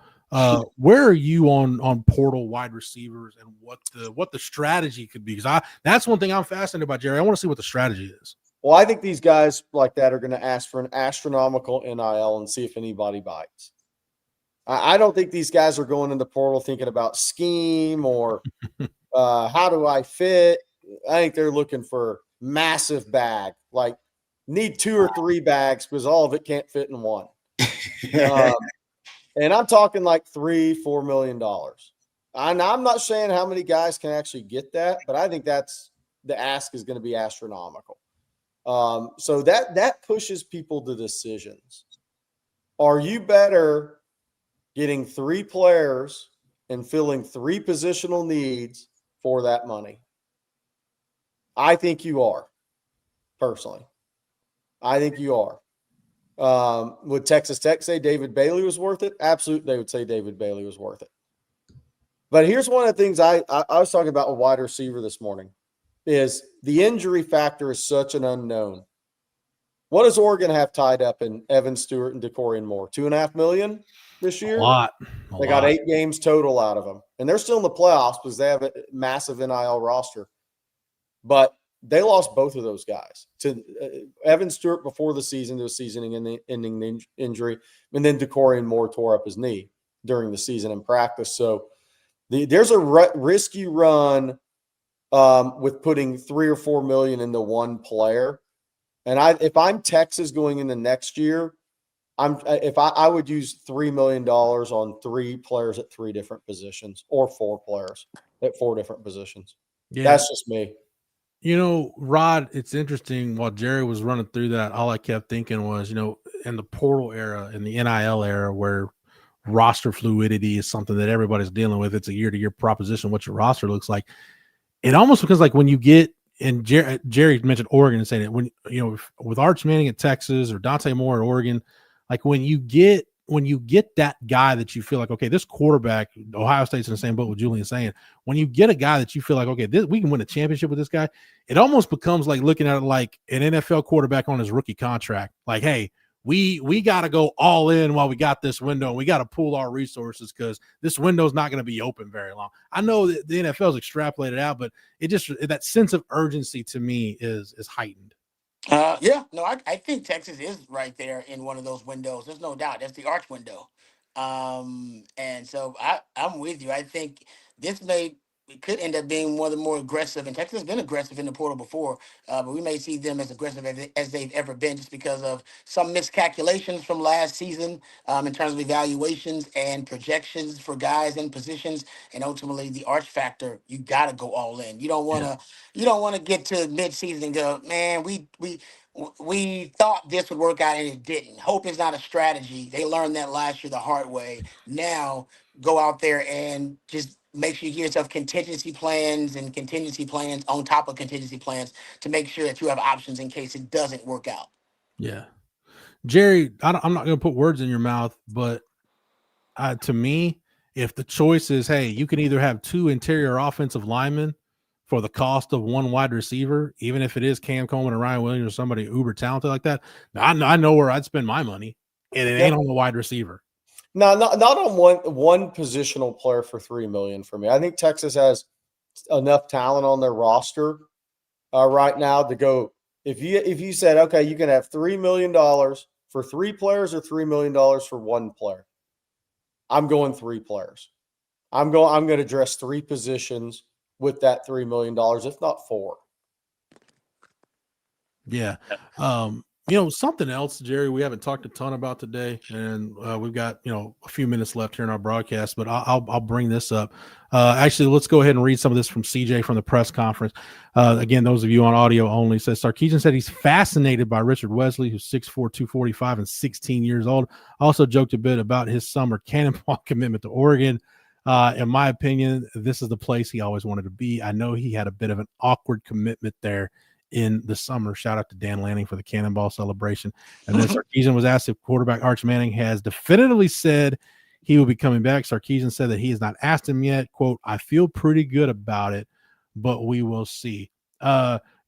Where are you on portal wide receivers and what the strategy could be? Because that's one thing I'm fascinated about, Jerry. I want to see what the strategy is. Well, I think these guys like that are going to ask for an astronomical NIL and see if anybody bites. I don't think these guys are going into portal thinking about scheme or how do I fit. I think they're looking for massive bag, like need 2 or 3 bags because all of it can't fit in one. And I'm talking like $3-4 million. And I'm not saying how many guys can actually get that, but I think that's the ask is going to be astronomical. So that pushes people to decisions. Are you better getting 3 players and filling 3 positional needs for that money? I think you are, personally. I think you are. Would Texas Tech say David Bailey was worth it? Absolutely, they would say David Bailey was worth it. But here's one of the things I was talking about with wide receiver this morning is the injury factor is such an unknown. What does Oregon have tied up in Evan Stewart and DeCorian Moore? $2.5 million this year? A lot. They got 8 games total out of them. And they're still in the playoffs because they have a massive NIL roster. But they lost both of those guys to Evan Stewart before the season to a season-ending injury, and then DeCorian Moore tore up his knee during the season in practice. So there's a risky run with putting $3 or $4 million into one player. And if I'm Texas going into next year, I would use $3 million on 3 players at 3 different positions or 4 players at 4 different positions. Yeah. That's just me. Rod, it's interesting. While Jerry was running through that, all I kept thinking was, in the portal era, in the NIL era, where roster fluidity is something that everybody's dealing with. It's a year-to-year proposition, what your roster looks like. It almost becomes like when you get, and Jerry mentioned Oregon and saying it, when, with Arch Manning at Texas or Dante Moore at Oregon, like when you get that guy that you feel like, okay, this quarterback, Ohio State's in the same boat with Julian saying, when you get a guy that you feel like, okay, we can win a championship with this guy, it almost becomes like looking at it like an NFL quarterback on his rookie contract. Like, hey, we got to go all in while we got this window, and we got to pool our resources because this window is not going to be open very long. I know that the NFL's extrapolated out, but that sense of urgency to me is heightened. I think Texas is right there in one of those windows. There's no doubt. That's the Arch window. And so I'm with you. I think this could end up being one of the more aggressive, and Texas has been aggressive in the portal before, but we may see them as aggressive as they've ever been just because of some miscalculations from last season in terms of evaluations and projections for guys in positions, and ultimately the Arch factor. You got to go all in. You don't want to get to midseason and go, man, we thought this would work out and it didn't. Hope is not a strategy. They learned that last year the hard way. Now go out there and just make sure you give yourself contingency plans on top of contingency plans to make sure that you have options in case it doesn't work out. Yeah. Jerry, I'm not going to put words in your mouth, but to me, if the choice is, hey, you can either have 2 interior offensive linemen for the cost of 1 wide receiver, even if it is Cam Coleman and Ryan Williams or somebody uber talented like that, I know where I'd spend my money, and it ain't on the wide receiver. No, not on one positional player for $3 million for me. I think Texas has enough talent on their roster right now to go. If you said, okay, you can have $3 million for 3 players or $3 million for 1 player, I'm going 3 players. I'm going to address 3 positions with that $3 million, if not 4. Yeah. Something else, Jerry, we haven't talked a ton about today, and we've got, a few minutes left here in our broadcast, but I'll bring this up. Actually, let's go ahead and read some of this from CJ from the press conference. Again, those of you on audio only, says Sarkisian said he's fascinated by Richard Wesley, who's 6'4", 245 and 16 years old. Also joked a bit about his summer cannonball commitment to Oregon. In my opinion, this is the place he always wanted to be. I know he had a bit of an awkward commitment there in the summer. Shout out to Dan Lanning for the cannonball celebration. And then Sarkisian was asked if quarterback Arch Manning has definitively said he will be coming back. Sarkisian said that he has not asked him yet. Quote, I feel pretty good about it, but we will see.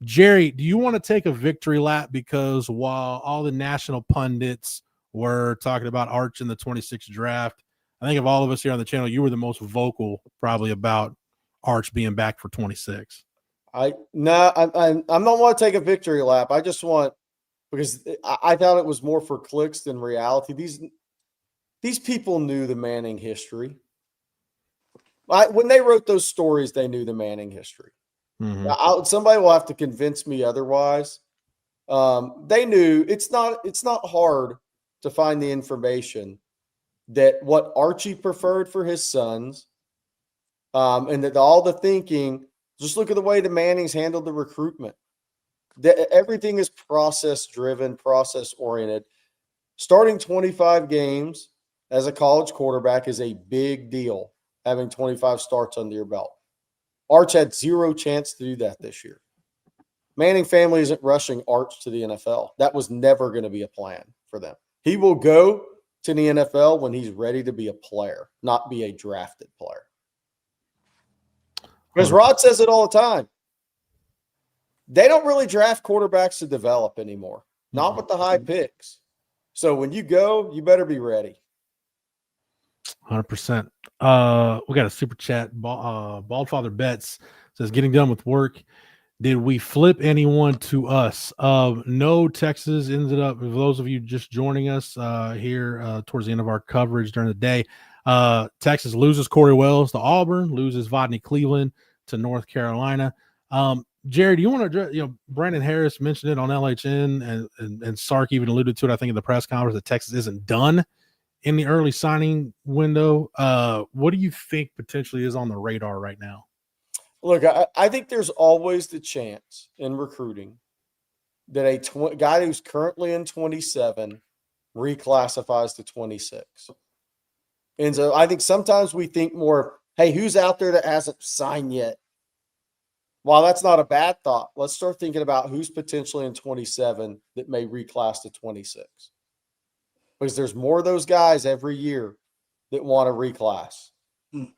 Jerry, do you want to take a victory lap? Because while all the national pundits were talking about Arch in the 26th draft, I think of all of us here on the channel, you were the most vocal probably about Arch being back for 26. I'm not want to take a victory lap. I just want, because I thought it was more for clicks than reality. These people knew the Manning history. When they wrote those stories, they knew the Manning history. Mm-hmm. Somebody will have to convince me otherwise. They knew it's not hard to find the information that what Archie preferred for his sons, and that all the thinking. Just look at the way the Mannings handled the recruitment. Everything is process-driven, process-oriented. Starting 25 games as a college quarterback is a big deal, having 25 starts under your belt. Arch had 0 chance to do that this year. Manning family isn't rushing Arch to the NFL. That was never going to be a plan for them. He will go to the NFL when he's ready to be a player, not be a drafted player. Because Rod says it all the time. They don't really draft quarterbacks to develop anymore, not with the high picks. So when you go, you better be ready. 100%. We got a super chat. Baldfather Betts says, getting done with work. Did we flip anyone to us? No, Texas ended up, for those of you just joining us here towards the end of our coverage during the day, Texas loses Corey Wells to Auburn, loses Vodney Cleveland to North Carolina. Jerry, do you want to address, Brandon Harris mentioned it on LHN, and Sark even alluded to it, I think, in the press conference, that Texas isn't done in the early signing window. What do you think potentially is on the radar right now? Look, I think there's always the chance in recruiting that a guy who's currently in 27 reclassifies to 26. And so I think sometimes we think more, hey, who's out there that hasn't signed yet? While that's not a bad thought, let's start thinking about who's potentially in 27 that may reclass to 26. Because there's more of those guys every year that want to reclass.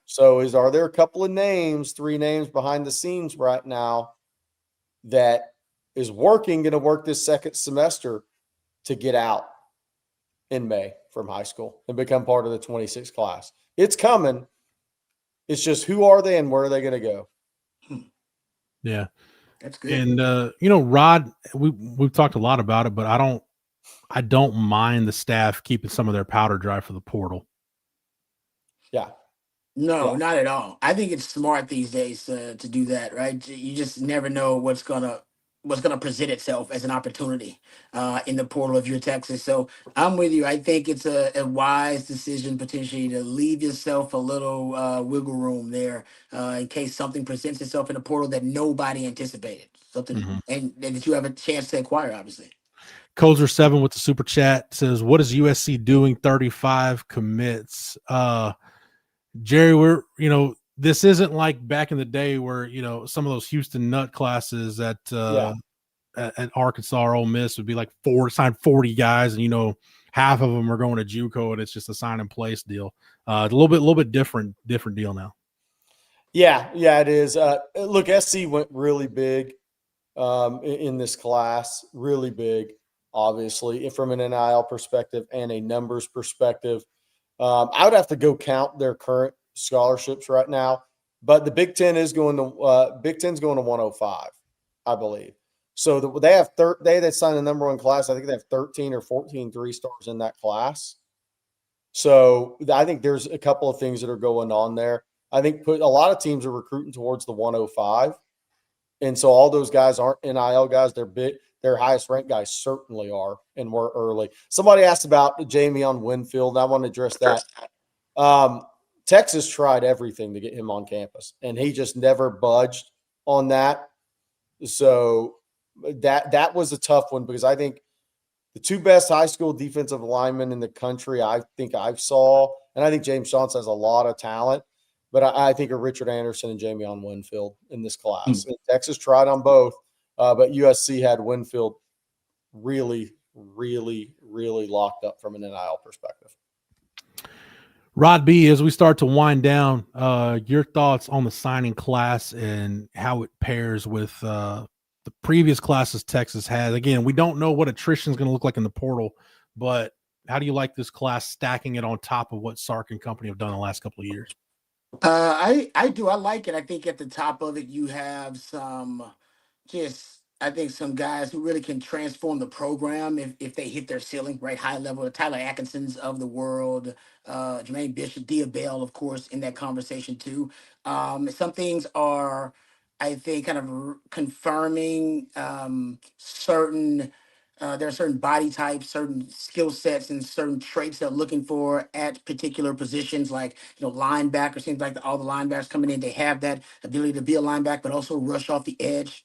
So are there a couple of names, 3 names behind the scenes right now that is going to work this second semester to get out in May from high school and become part of the 26 class? It's coming. It's just who are they and where are they going to go? Yeah. That's good. And Rod, we've talked a lot about it, but I don't mind the staff keeping some of their powder dry for the portal. Yeah. No, not at all. I think it's smart these days to do that, right? You just never know what's gonna present itself as an opportunity in the portal if you're Texas. So I'm with you. I think it's a wise decision potentially to leave yourself a little wiggle room there in case something presents itself in the portal that nobody anticipated. Something and that you have a chance to acquire, obviously. Kozer 7 with the super chat says, what is USC doing? 35 commits. Jerry, this isn't like back in the day where, some of those Houston nut classes at Arkansas or Ole Miss would be like sign 40 guys, and, half of them are going to JUCO, and it's just a sign in place deal. A little bit different deal now. Yeah, it is. Look, SC went really big in this class, really big, obviously, from an NIL perspective and a numbers perspective. I would have to go count their current scholarships right now, but the Big Ten is going to Big Ten's going to 105, I believe. So they have they signed the number one class. I think they have 13 or 14 3-stars in that class. So I think there's a couple of things that are going on there. I think a lot of teams are recruiting towards the 105. And so all those guys aren't NIL guys. They're big. Their highest ranked guys certainly are, and we're early. Somebody asked about Jamarian Winfield, and I want to address that. Texas tried everything to get him on campus, and he just never budged on that. So that was a tough one because I think the two best high school defensive linemen in the country I think I've saw, and I think James Johnson has a lot of talent, but I think are Richard Anderson and Jamarian Winfield in this class. And Texas tried on both, but USC had Winfield really, really, really locked up from an NIL perspective. Rod B, as we start to wind down, your thoughts on the signing class and how it pairs with the previous classes Texas has. Again, we don't know what attrition is going to look like in the portal, but how do you like this class stacking it on top of what Sark and company have done the last couple of years? I do. I like it. I think at the top of it, you have some some guys who really can transform the program if they hit their ceiling, right? High level, Tyler Atkinson's of the world, Germaine Bishop, Bell, of course, in that conversation too. Some things are, I think, kind of confirming certain there are certain body types, certain skill sets, and certain traits they're looking for at particular positions, like linebacker. Seems like all the linebackers coming in, they have that ability to be a linebacker, but also rush off the edge.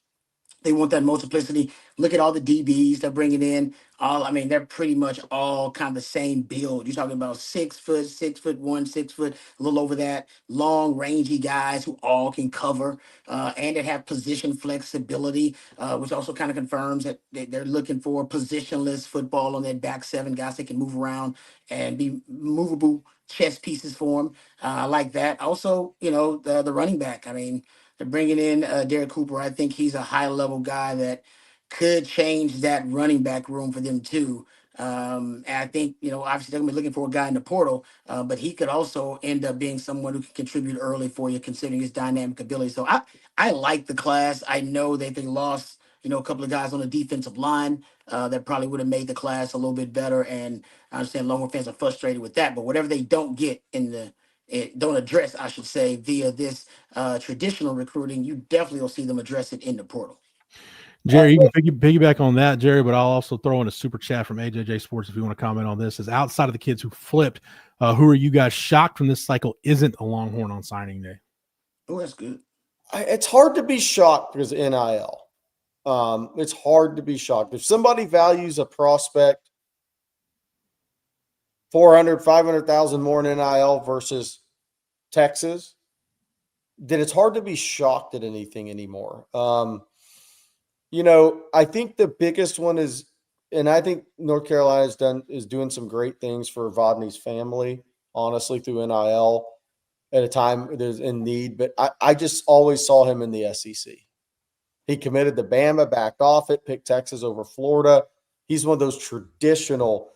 They want that multiplicity. Look at all the DBs they're bringing in. They're pretty much all kind of the same build. You're talking about 6 foot, 6'1", 6 foot, a little over that. Long, rangy guys who all can cover and that have position flexibility, which also kind of confirms that they're looking for positionless football on that back seven, guys that can move around and be movable chess pieces for them. I like that. Also, the running back. They're bringing in Derek Cooper. I think he's a high-level guy that could change that running back room for them too. And I think, obviously they're going to be looking for a guy in the portal, but he could also end up being someone who can contribute early for you, considering his dynamic ability. So I like the class. I know that they lost, a couple of guys on the defensive line that probably would have made the class a little bit better. And I understand Longhorn fans are frustrated with that, but whatever they don't get don't address, I should say, via this traditional recruiting, you definitely will see them address it in the portal. Jerry, you can piggyback on that, Jerry, but I'll also throw in a super chat from AJJ Sports if you want to comment on this. Is outside of the kids who flipped, who are you guys shocked from this cycle isn't a Longhorn on signing day? Oh, that's good. It's hard to be shocked because of NIL. It's hard to be shocked. If somebody values a prospect 400, 500,000 more in NIL versus Texas, then it's hard to be shocked at anything anymore. I think the biggest one is, and I think North Carolina is doing some great things for Vodney's family, honestly, through NIL at a time there's in need. But I just always saw him in the SEC. He committed to Bama, backed off it, picked Texas over Florida. He's one of those traditional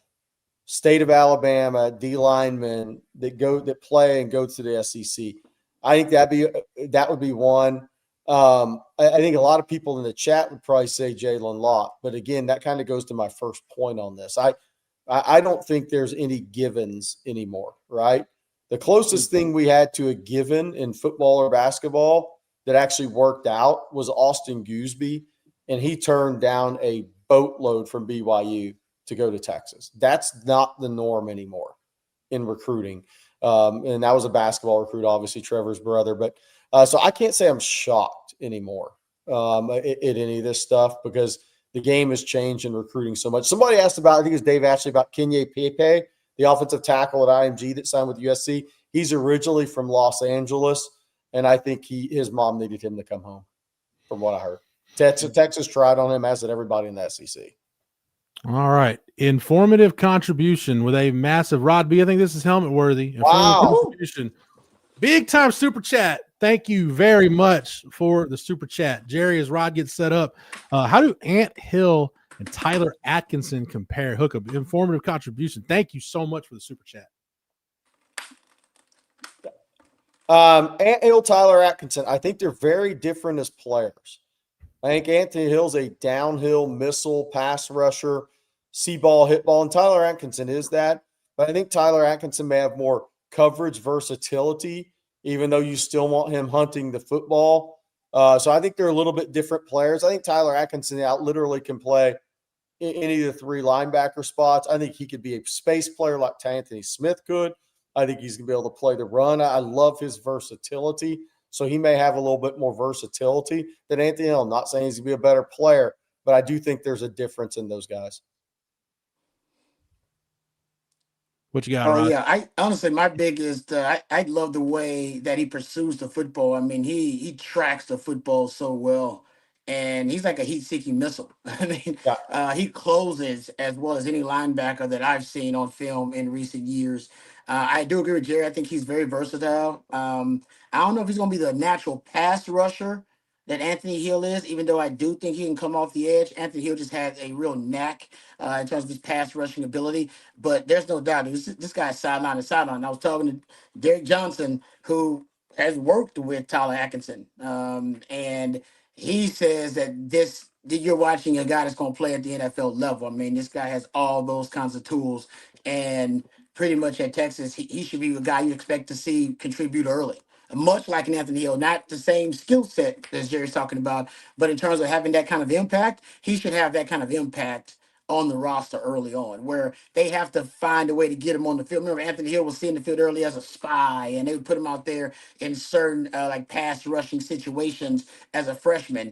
state of Alabama D linemen that play and go to the SEC. I think that would be one. I think a lot of people in the chat would probably say Jalen Lott, but again, that kind of goes to my first point on this. I don't think there's any givens anymore, right? The closest thing we had to a given in football or basketball that actually worked out was Austin Gooseby, and he turned down a boatload from BYU to go to Texas. That's not the norm anymore in recruiting. And that was a basketball recruit, obviously Trevor's brother. But so I can't say I'm shocked anymore at any of this stuff because the game has changed in recruiting so much. Somebody asked about, I think it was Dave Ashley, about Kenye Pepe, the offensive tackle at IMG that signed with USC. He's originally from Los Angeles, and I think his mom needed him to come home, from what I heard. Texas tried on him, as did everybody in the SEC. All right. Informative contribution with a massive Rod B. I think this is helmet worthy. Wow. Big time super chat. Thank you very much for the super chat. Jerry, as Rod gets set up, how do Ant Hill and Tyler Atkinson compare? Hookup, informative contribution. Thank you so much for the super chat. Ant Hill, Tyler Atkinson, I think they're very different as players. I think Anthony Hill's a downhill missile pass rusher, see ball, hit ball, and Tyler Atkinson is that. But I think Tyler Atkinson may have more coverage versatility, even though you still want him hunting the football. So I think they're a little bit different players. I think Tyler Atkinson out literally can play in any of the three linebacker spots. I think he could be a space player like Anthony Smith could. I think he's going to be able to play the run. I love his versatility. So he may have a little bit more versatility than Anthony Hill. I'm not saying he's going to be a better player, but I do think there's a difference in those guys. What you got, Oh, Rod? yeah. I honestly, my biggest, I love the way that he pursues the football. I mean, he tracks the football so well, and he's like a heat-seeking missile. I mean, he closes as well as any linebacker that I've seen on film in recent years. I do agree with Jerry. I think he's very versatile. I don't know if he's going to be the natural pass rusher that Anthony Hill is, even though I do think he can come off the edge. Anthony Hill just has a real knack in terms of his pass rushing ability. But there's no doubt this guy's sideline to sideline. I was talking to Derek Johnson, who has worked with Tyler Atkinson, and he says that you're watching a guy that's going to play at the NFL level. I mean, this guy has all those kinds of tools, and pretty much at Texas, he should be a guy you expect to see contribute early. Much like an Anthony Hill, not the same skill set as Jerry's talking about, but in terms of having that kind of impact, he should have that kind of impact on the roster early on, where they have to find a way to get him on the field. Remember, Anthony Hill was seen in the field early as a spy, and they would put him out there in certain like pass rushing situations as a freshman.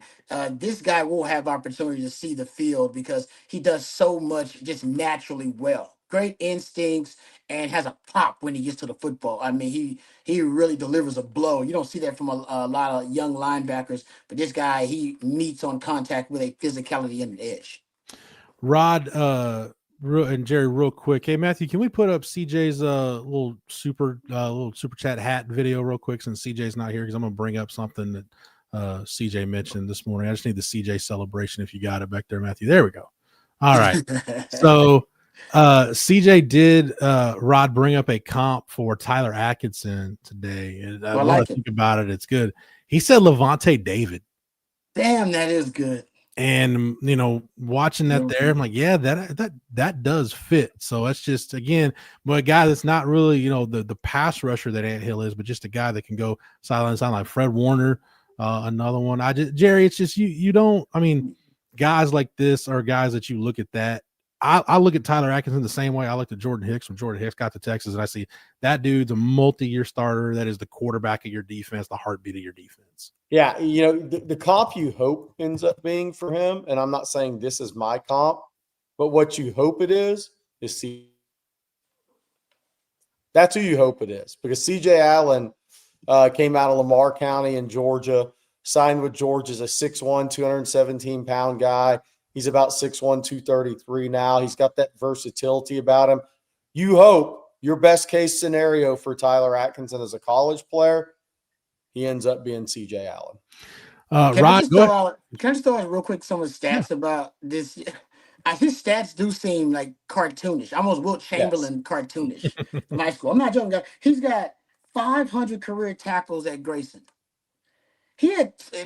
This guy will have opportunity to see the field because he does so much just naturally well. Great instincts and has a pop when he gets to the football. I mean, he really delivers a blow. You don't see that from a lot of young linebackers, but this guy, he meets on contact with a physicality and an edge. Rod and Jerry, real quick. Hey, Matthew, can we put up CJ's little super chat hat video real quick since CJ's not here? Because I'm going to bring up something that CJ mentioned this morning. I just need the CJ celebration if you got it back there, Matthew. There we go. All right. So CJ did Rod bring up a comp for Tyler Atkinson today. And I like to think about it. It's good. He said Levante David. Damn, that is good. And watching that there, I'm like, yeah, that does fit. So that's just again, but a guy that's not really the pass rusher that Ant Hill is, but just a guy that can go sideline to sideline. Like Fred Warner, another one. Jerry, it's just you don't. I mean, guys like this are guys that you look at that. I look at Tyler Atkinson the same way I looked at Jordan Hicks when Jordan Hicks got to Texas, and I see that dude's a multi-year starter. That is the quarterback of your defense, the heartbeat of your defense. Yeah, the comp you hope ends up being for him, and I'm not saying this is my comp, but what you hope it is C. That's who you hope it is, because CJ Allen came out of Lamar County in Georgia, signed with Georgia as a 6'1", 217-pound guy. He's about 6'1", 233 now. He's got that versatility about him. You hope your best case scenario for Tyler Atkinson as a college player, he ends up being CJ Allen. Can I just throw out real quick some of the stats about this? His stats do seem like cartoonish, almost Wilt Chamberlain cartoonish in high school. I'm not joking, guys. He's got 500 career tackles at Grayson.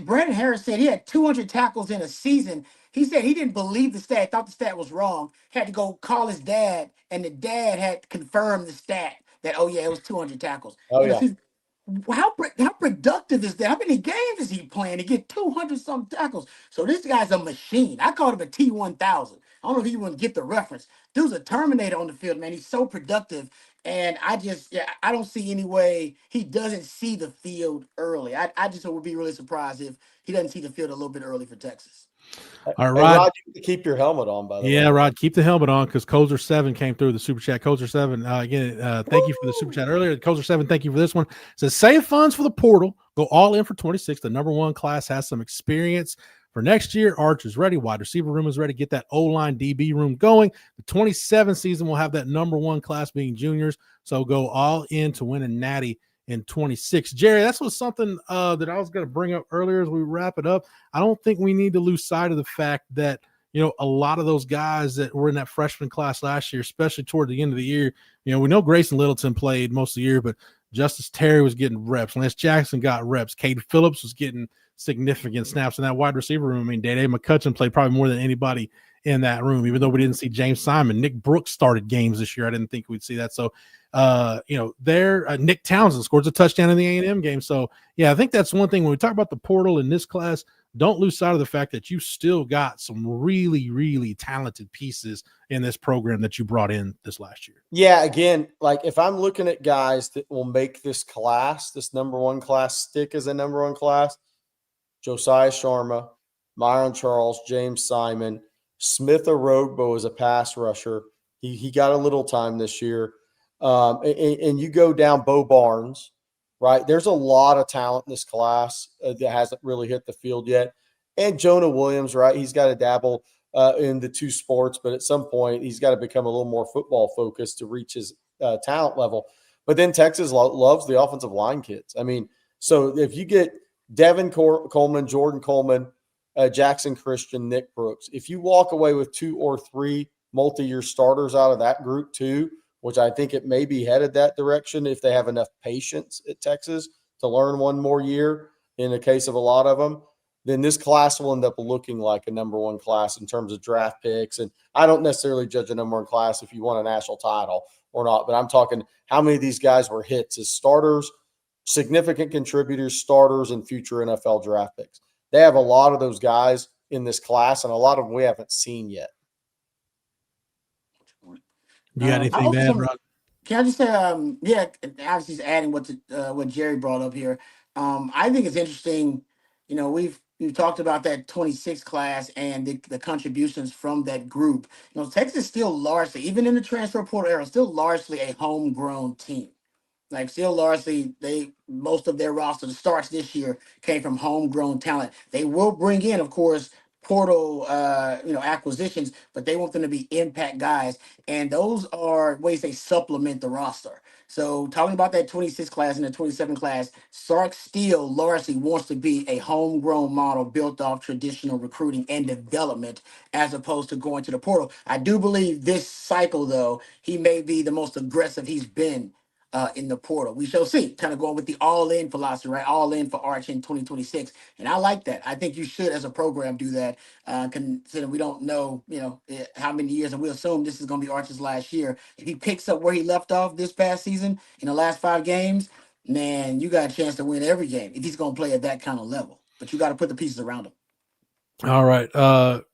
Brandon Harris said he had 200 tackles in a season. He said he didn't believe the stat, thought the stat was wrong, had to go call his dad, and the dad had confirmed the stat that, oh, yeah, it was 200 tackles. How productive is that? How many games is he playing to get 200-some tackles? So this guy's a machine. I called him a T-1000. I don't know if you want to get the reference. Dude's a Terminator on the field, man. He's so productive. And I don't see any way he doesn't see the field early. I just would be really surprised if he doesn't see the field a little bit early for Texas. All right, Rod, you keep your helmet on, by the way. Yeah, Rod, keep the helmet on because Kozer 7 came through the super chat. Kozer 7, again, thank you for the super chat earlier. Kozer 7, thank you for this one. It says save funds for the portal, go all in for 26. The number one class has some experience for next year. Arch is ready, wide receiver room is ready. Get that O-line DB room going. The 27 season will have that number one class being juniors. So go all in to win a natty in 26. Jerry, that's something that I was going to bring up earlier as we wrap it up. I don't think we need to lose sight of the fact that, a lot of those guys that were in that freshman class last year, especially toward the end of the year, we know Grayson Littleton played most of the year, but Justice Terry was getting reps. Lance Jackson got reps. Cade Phillips was getting significant snaps in that wide receiver room. I mean, Dede McCutcheon played probably more than anybody in that room, even though we didn't see James Simon. Nick Brooks started games this year. I didn't think we'd see that. So, Nick Townsend scores a touchdown in the A&M game. So, yeah, I think that's one thing when we talk about the portal in this class, don't lose sight of the fact that you still got some really, really talented pieces in this program that you brought in this last year. Yeah, again, like if I'm looking at guys that will make this class, this number one class, stick as a number one class, Josiah Sharma, Myron Charles, James Simon, Smith Orogbo as a pass rusher. He got a little time this year. And you go down Bo Barnes, right? There's a lot of talent in this class that hasn't really hit the field yet. And Jonah Williams, right? He's got to dabble in the two sports, but at some point he's got to become a little more football focused to reach his talent level. But then Texas loves the offensive line kids. I mean, so if you get Devin Coleman, Jordan Coleman, Jackson Christian, Nick Brooks, if you walk away with 2 or 3 multi-year starters out of that group too, which I think it may be headed that direction if they have enough patience at Texas to learn one more year in the case of a lot of them, then this class will end up looking like a number one class in terms of draft picks. And I don't necessarily judge a number one class if you won a national title or not, but I'm talking how many of these guys were hits as starters, significant contributors, starters, and future NFL draft picks. They have a lot of those guys in this class, and a lot of them we haven't seen yet. You got anything to add, Rod? Can I just say, obviously just adding what Jerry brought up here. I think it's interesting. You know, we've talked about that 26 class and the contributions from that group. You know, Texas still largely, even in the transfer portal era, still largely a homegrown team. Like still largely, most of their roster, the starts this year came from homegrown talent. They will bring in, of course, portal acquisitions, but they want them to be impact guys. And those are ways they supplement the roster. So talking about that 26 class and the 27 class, Sark still largely wants to be a homegrown model built off traditional recruiting and development as opposed to going to the portal. I do believe this cycle, though, he may be the most aggressive he's been in the portal. We shall see. Kind of going with the all-in philosophy, right? All in for Arch in 2026. And I like that. I think you should, as a program, do that. Considering we don't know, how many years, and we assume this is going to be Arch's last year. If he picks up where he left off this past season in the last 5 games, man, you got a chance to win every game if he's going to play at that kind of level. But you got to put the pieces around him. All right,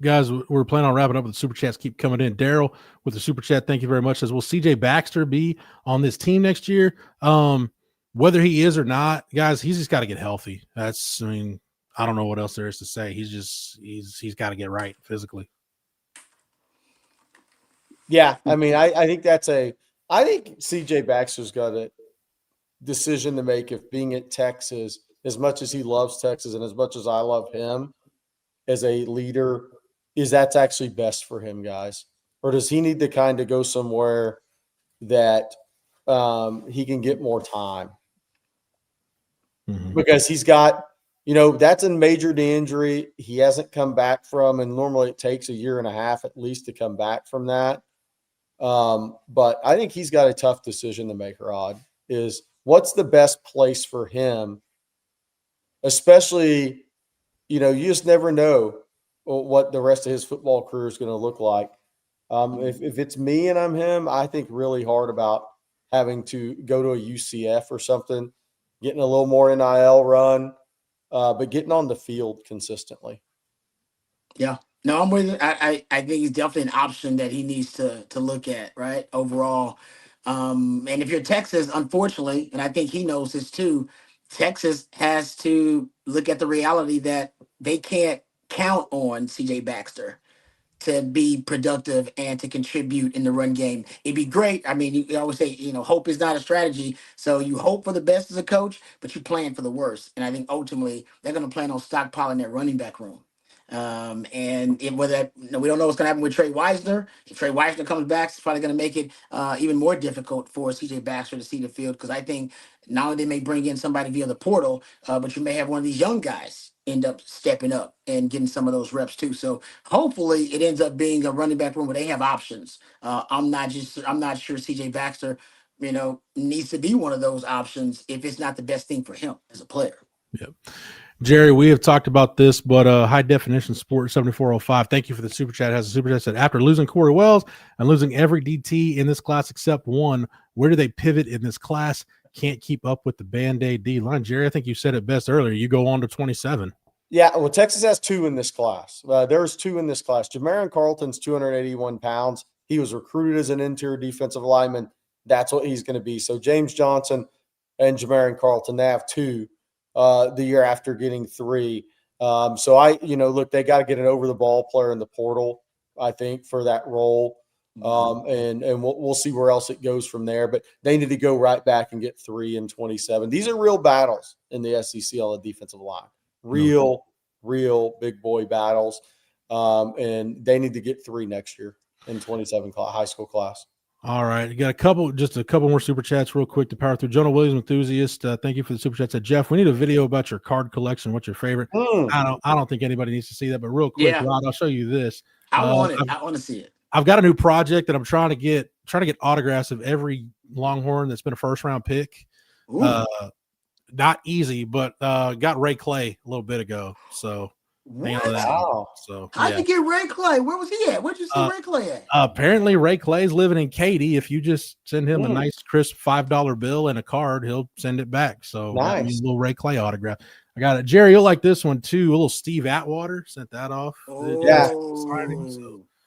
guys, we're planning on wrapping up with the super chats. Keep coming in. Daryl with the super chat. Thank you very much. Says, will CJ Baxter be on this team next year? Whether he is or not, guys, he's just got to get healthy. I don't know what else there is to say. He's got to get right physically. Yeah, I think I think CJ Baxter's got a decision to make if being at Texas, as much as he loves Texas and as much as I love him as a leader, is that's actually best for him, guys? Or does he need to kind of go somewhere that he can get more time? Mm-hmm. Because he's got, that's a major knee injury he hasn't come back from, and normally it takes 1.5 years at least to come back from that. But I think he's got a tough decision to make, Rod, is what's the best place for him, especially – you just never know what the rest of his football career is going to look like. If it's me and I'm him, I think really hard about having to go to a UCF or something, getting a little more NIL run, but getting on the field consistently. Yeah. No, I'm with you. I think it's definitely an option that he needs to look at, right, overall. And if you're Texas, unfortunately, and I think he knows this too, Texas has to look at the reality that they can't count on CJ Baxter to be productive and to contribute in the run game. It'd be great. I mean, you always say, hope is not a strategy. So you hope for the best as a coach, but you plan for the worst. And I think ultimately they're going to plan on stockpiling their running back room. And we don't know what's going to happen with Trey Wisner. If Trey Wisner comes back, it's probably going to make it even more difficult for CJ Baxter to see the field, because I think not only they may bring in somebody via the portal, but you may have one of these young guys end up stepping up and getting some of those reps too. So hopefully it ends up being a running back room where they have options. I'm not sure CJ Baxter, needs to be one of those options if it's not the best thing for him as a player. Yep. Jerry, we have talked about this, but High Definition Sport 7405. Thank you for the super chat. Has a super chat said, after losing Corey Wells and losing every DT in this class except one, where do they pivot in this class? Can't keep up with the Band-Aid D line. Jerry, I think you said it best earlier. You go on to 27. Yeah, well, Texas has 2 in this class. There's 2 in this class. Jamarian Carlton's 281 pounds. He was recruited as an interior defensive lineman. That's what he's going to be. So James Johnson and Jamarian Carlton, they have 2 the year after getting 3. So look, they got to get an over-the-ball player in the portal, I think, for that role. And we'll see where else it goes from there. But they need to go right back and get 3 in 27. These are real battles in the SEC on the defensive line. Real big boy battles. And they need to get 3 next year in 27 high school class. All right. You got a couple more super chats real quick to power through. Jonah Williams enthusiast. Thank you for the super chat. Said, Jeff, we need a video about your card collection. What's your favorite? I don't think anybody needs to see that, but real quick, Rod, I'll show you this. I want to see it. I've got a new project that I'm trying to get autographs of every Longhorn that's been a first round pick. Not easy, but got Ray Clay a little bit ago. So wow. So how'd you get Ray Clay? Where was he at? Where'd you see Ray Clay at? Apparently Ray Clay's living in Katy. If you just send him a nice crisp $5 bill and a card, he'll send it back. So that means a little Ray Clay autograph. I got it. Jerry, you'll like this one too. A little Steve Atwater sent that off.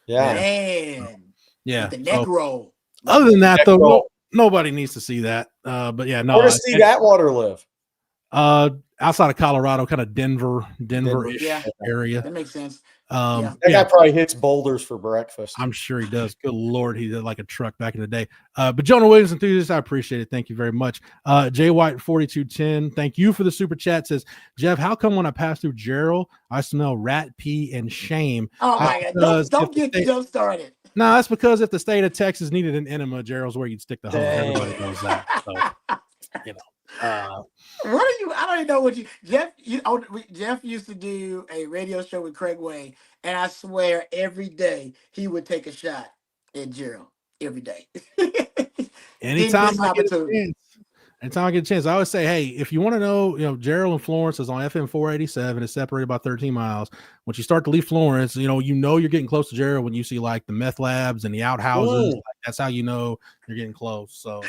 Man. Yeah. The neck roll. Other than that, though, nobody needs to see that. But yeah, no. Where does Steve Atwater live? Outside of Colorado, kind of Denver area. That makes sense. That guy probably hits boulders for breakfast. I'm sure he does. Good Lord, he did like a truck back in the day. But Jonah Williams enthusiast, I appreciate it. Thank you very much. Jay White 4210, thank you for the super chat. Says, Jeff, how come when I pass through Gerald, I smell rat pee and shame? Oh my God! Don't get jump started. No, that's because if the state of Texas needed an enema, Gerald's where you'd stick the hose. Everybody knows that. So, what are you? I don't even know what you. Jeff used to do a radio show with Craig Way, and I swear every day he would take a shot at Gerald every day. Anytime I get a chance, I always say, hey, if you want to know, Gerald and Florence is on FM 487. It's separated by 13 miles. Once you start to leave Florence, you're getting close to Gerald when you see like the meth labs and the outhouses. Like, that's how you know you're getting close. So.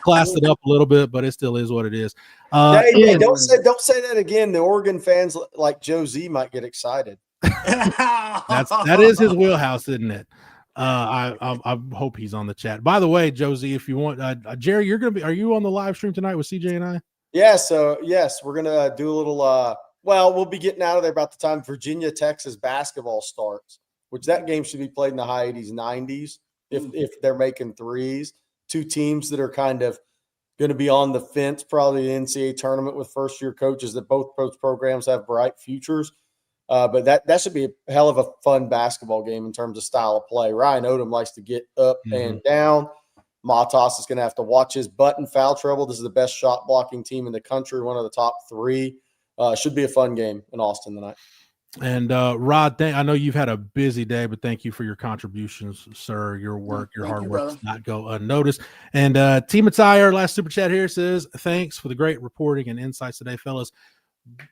Classed it up a little bit, but it still is what it is. Don't say that again. The Oregon fans like Joe Z might get excited. That is his wheelhouse, isn't it? I hope he's on the chat. By the way, Joe Z, if you want, Jerry, are you on the live stream tonight with CJ and I? Yeah. So yes, we're gonna do a little. We'll be getting out of there about the time Virginia Texas basketball starts, which that game should be played in the high 80s, 90s if they're making threes. 2 teams that are kind of going to be on the fence, probably the NCAA tournament with first-year coaches that both programs have bright futures. But that should be a hell of a fun basketball game in terms of style of play. Ryan Odom likes to get up and down. Matas is going to have to watch his butt in foul trouble. This is the best shot blocking team in the country, one of the top 3. Should be a fun game in Austin tonight. And Rod, I know you've had a busy day, but thank you for your contributions, sir. Your work, your hard work does not go unnoticed. And Team Matai, our last super chat here, says, thanks for the great reporting and insights today, fellas.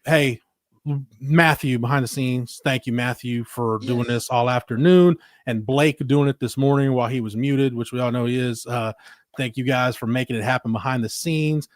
Hey, Matthew behind the scenes. Thank you, Matthew, for doing this all afternoon, and Blake doing it this morning while he was muted, which we all know he is. Thank you guys for making it happen behind the scenes.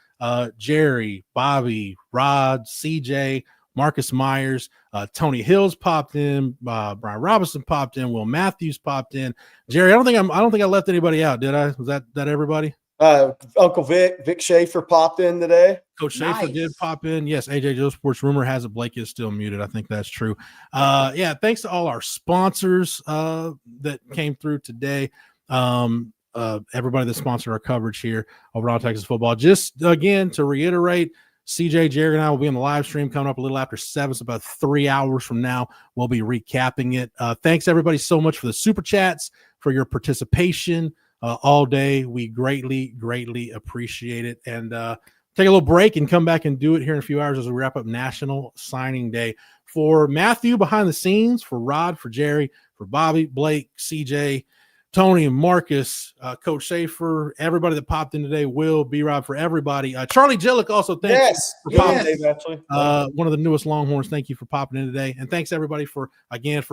Jerry, Bobby, Rod, CJ, Marcus Myers, Tony Hills popped in, Brian Roberson popped in, Will Matthews popped in. Jerry, I don't think I left anybody out, did I? Was that everybody? Uncle Vic Schaefer popped in today. Coach Schaefer did pop in. Yes, AJ Joe Sports. Rumor has it Blake is still muted. I think that's true. Thanks to all our sponsors that came through today. Everybody that sponsored our coverage here over on Texas Football. Just again to reiterate, CJ, Jared, and I will be on the live stream coming up a little after 7, so about 3 hours from now. We'll be recapping it. Thanks, everybody, so much for the super chats, for your participation all day. We greatly, greatly appreciate it. And take a little break and come back and do it here in a few hours as we wrap up National Signing Day. For Matthew behind the scenes, for Rod, for Jerry, for Bobby, Blake, CJ, Tony and Marcus, Coach Schaefer, everybody that popped in today, Will, B-Rob, for everybody. Charlie Jillick also, thanks for popping in. One of the newest Longhorns, thank you for popping in today. And thanks everybody for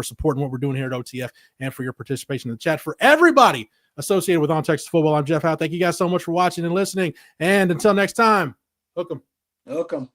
supporting what we're doing here at OTF and for your participation in the chat. For everybody associated with On Texas Football, I'm Jeff Howe. Thank you guys so much for watching and listening. And until next time, hook 'em. Hook 'em.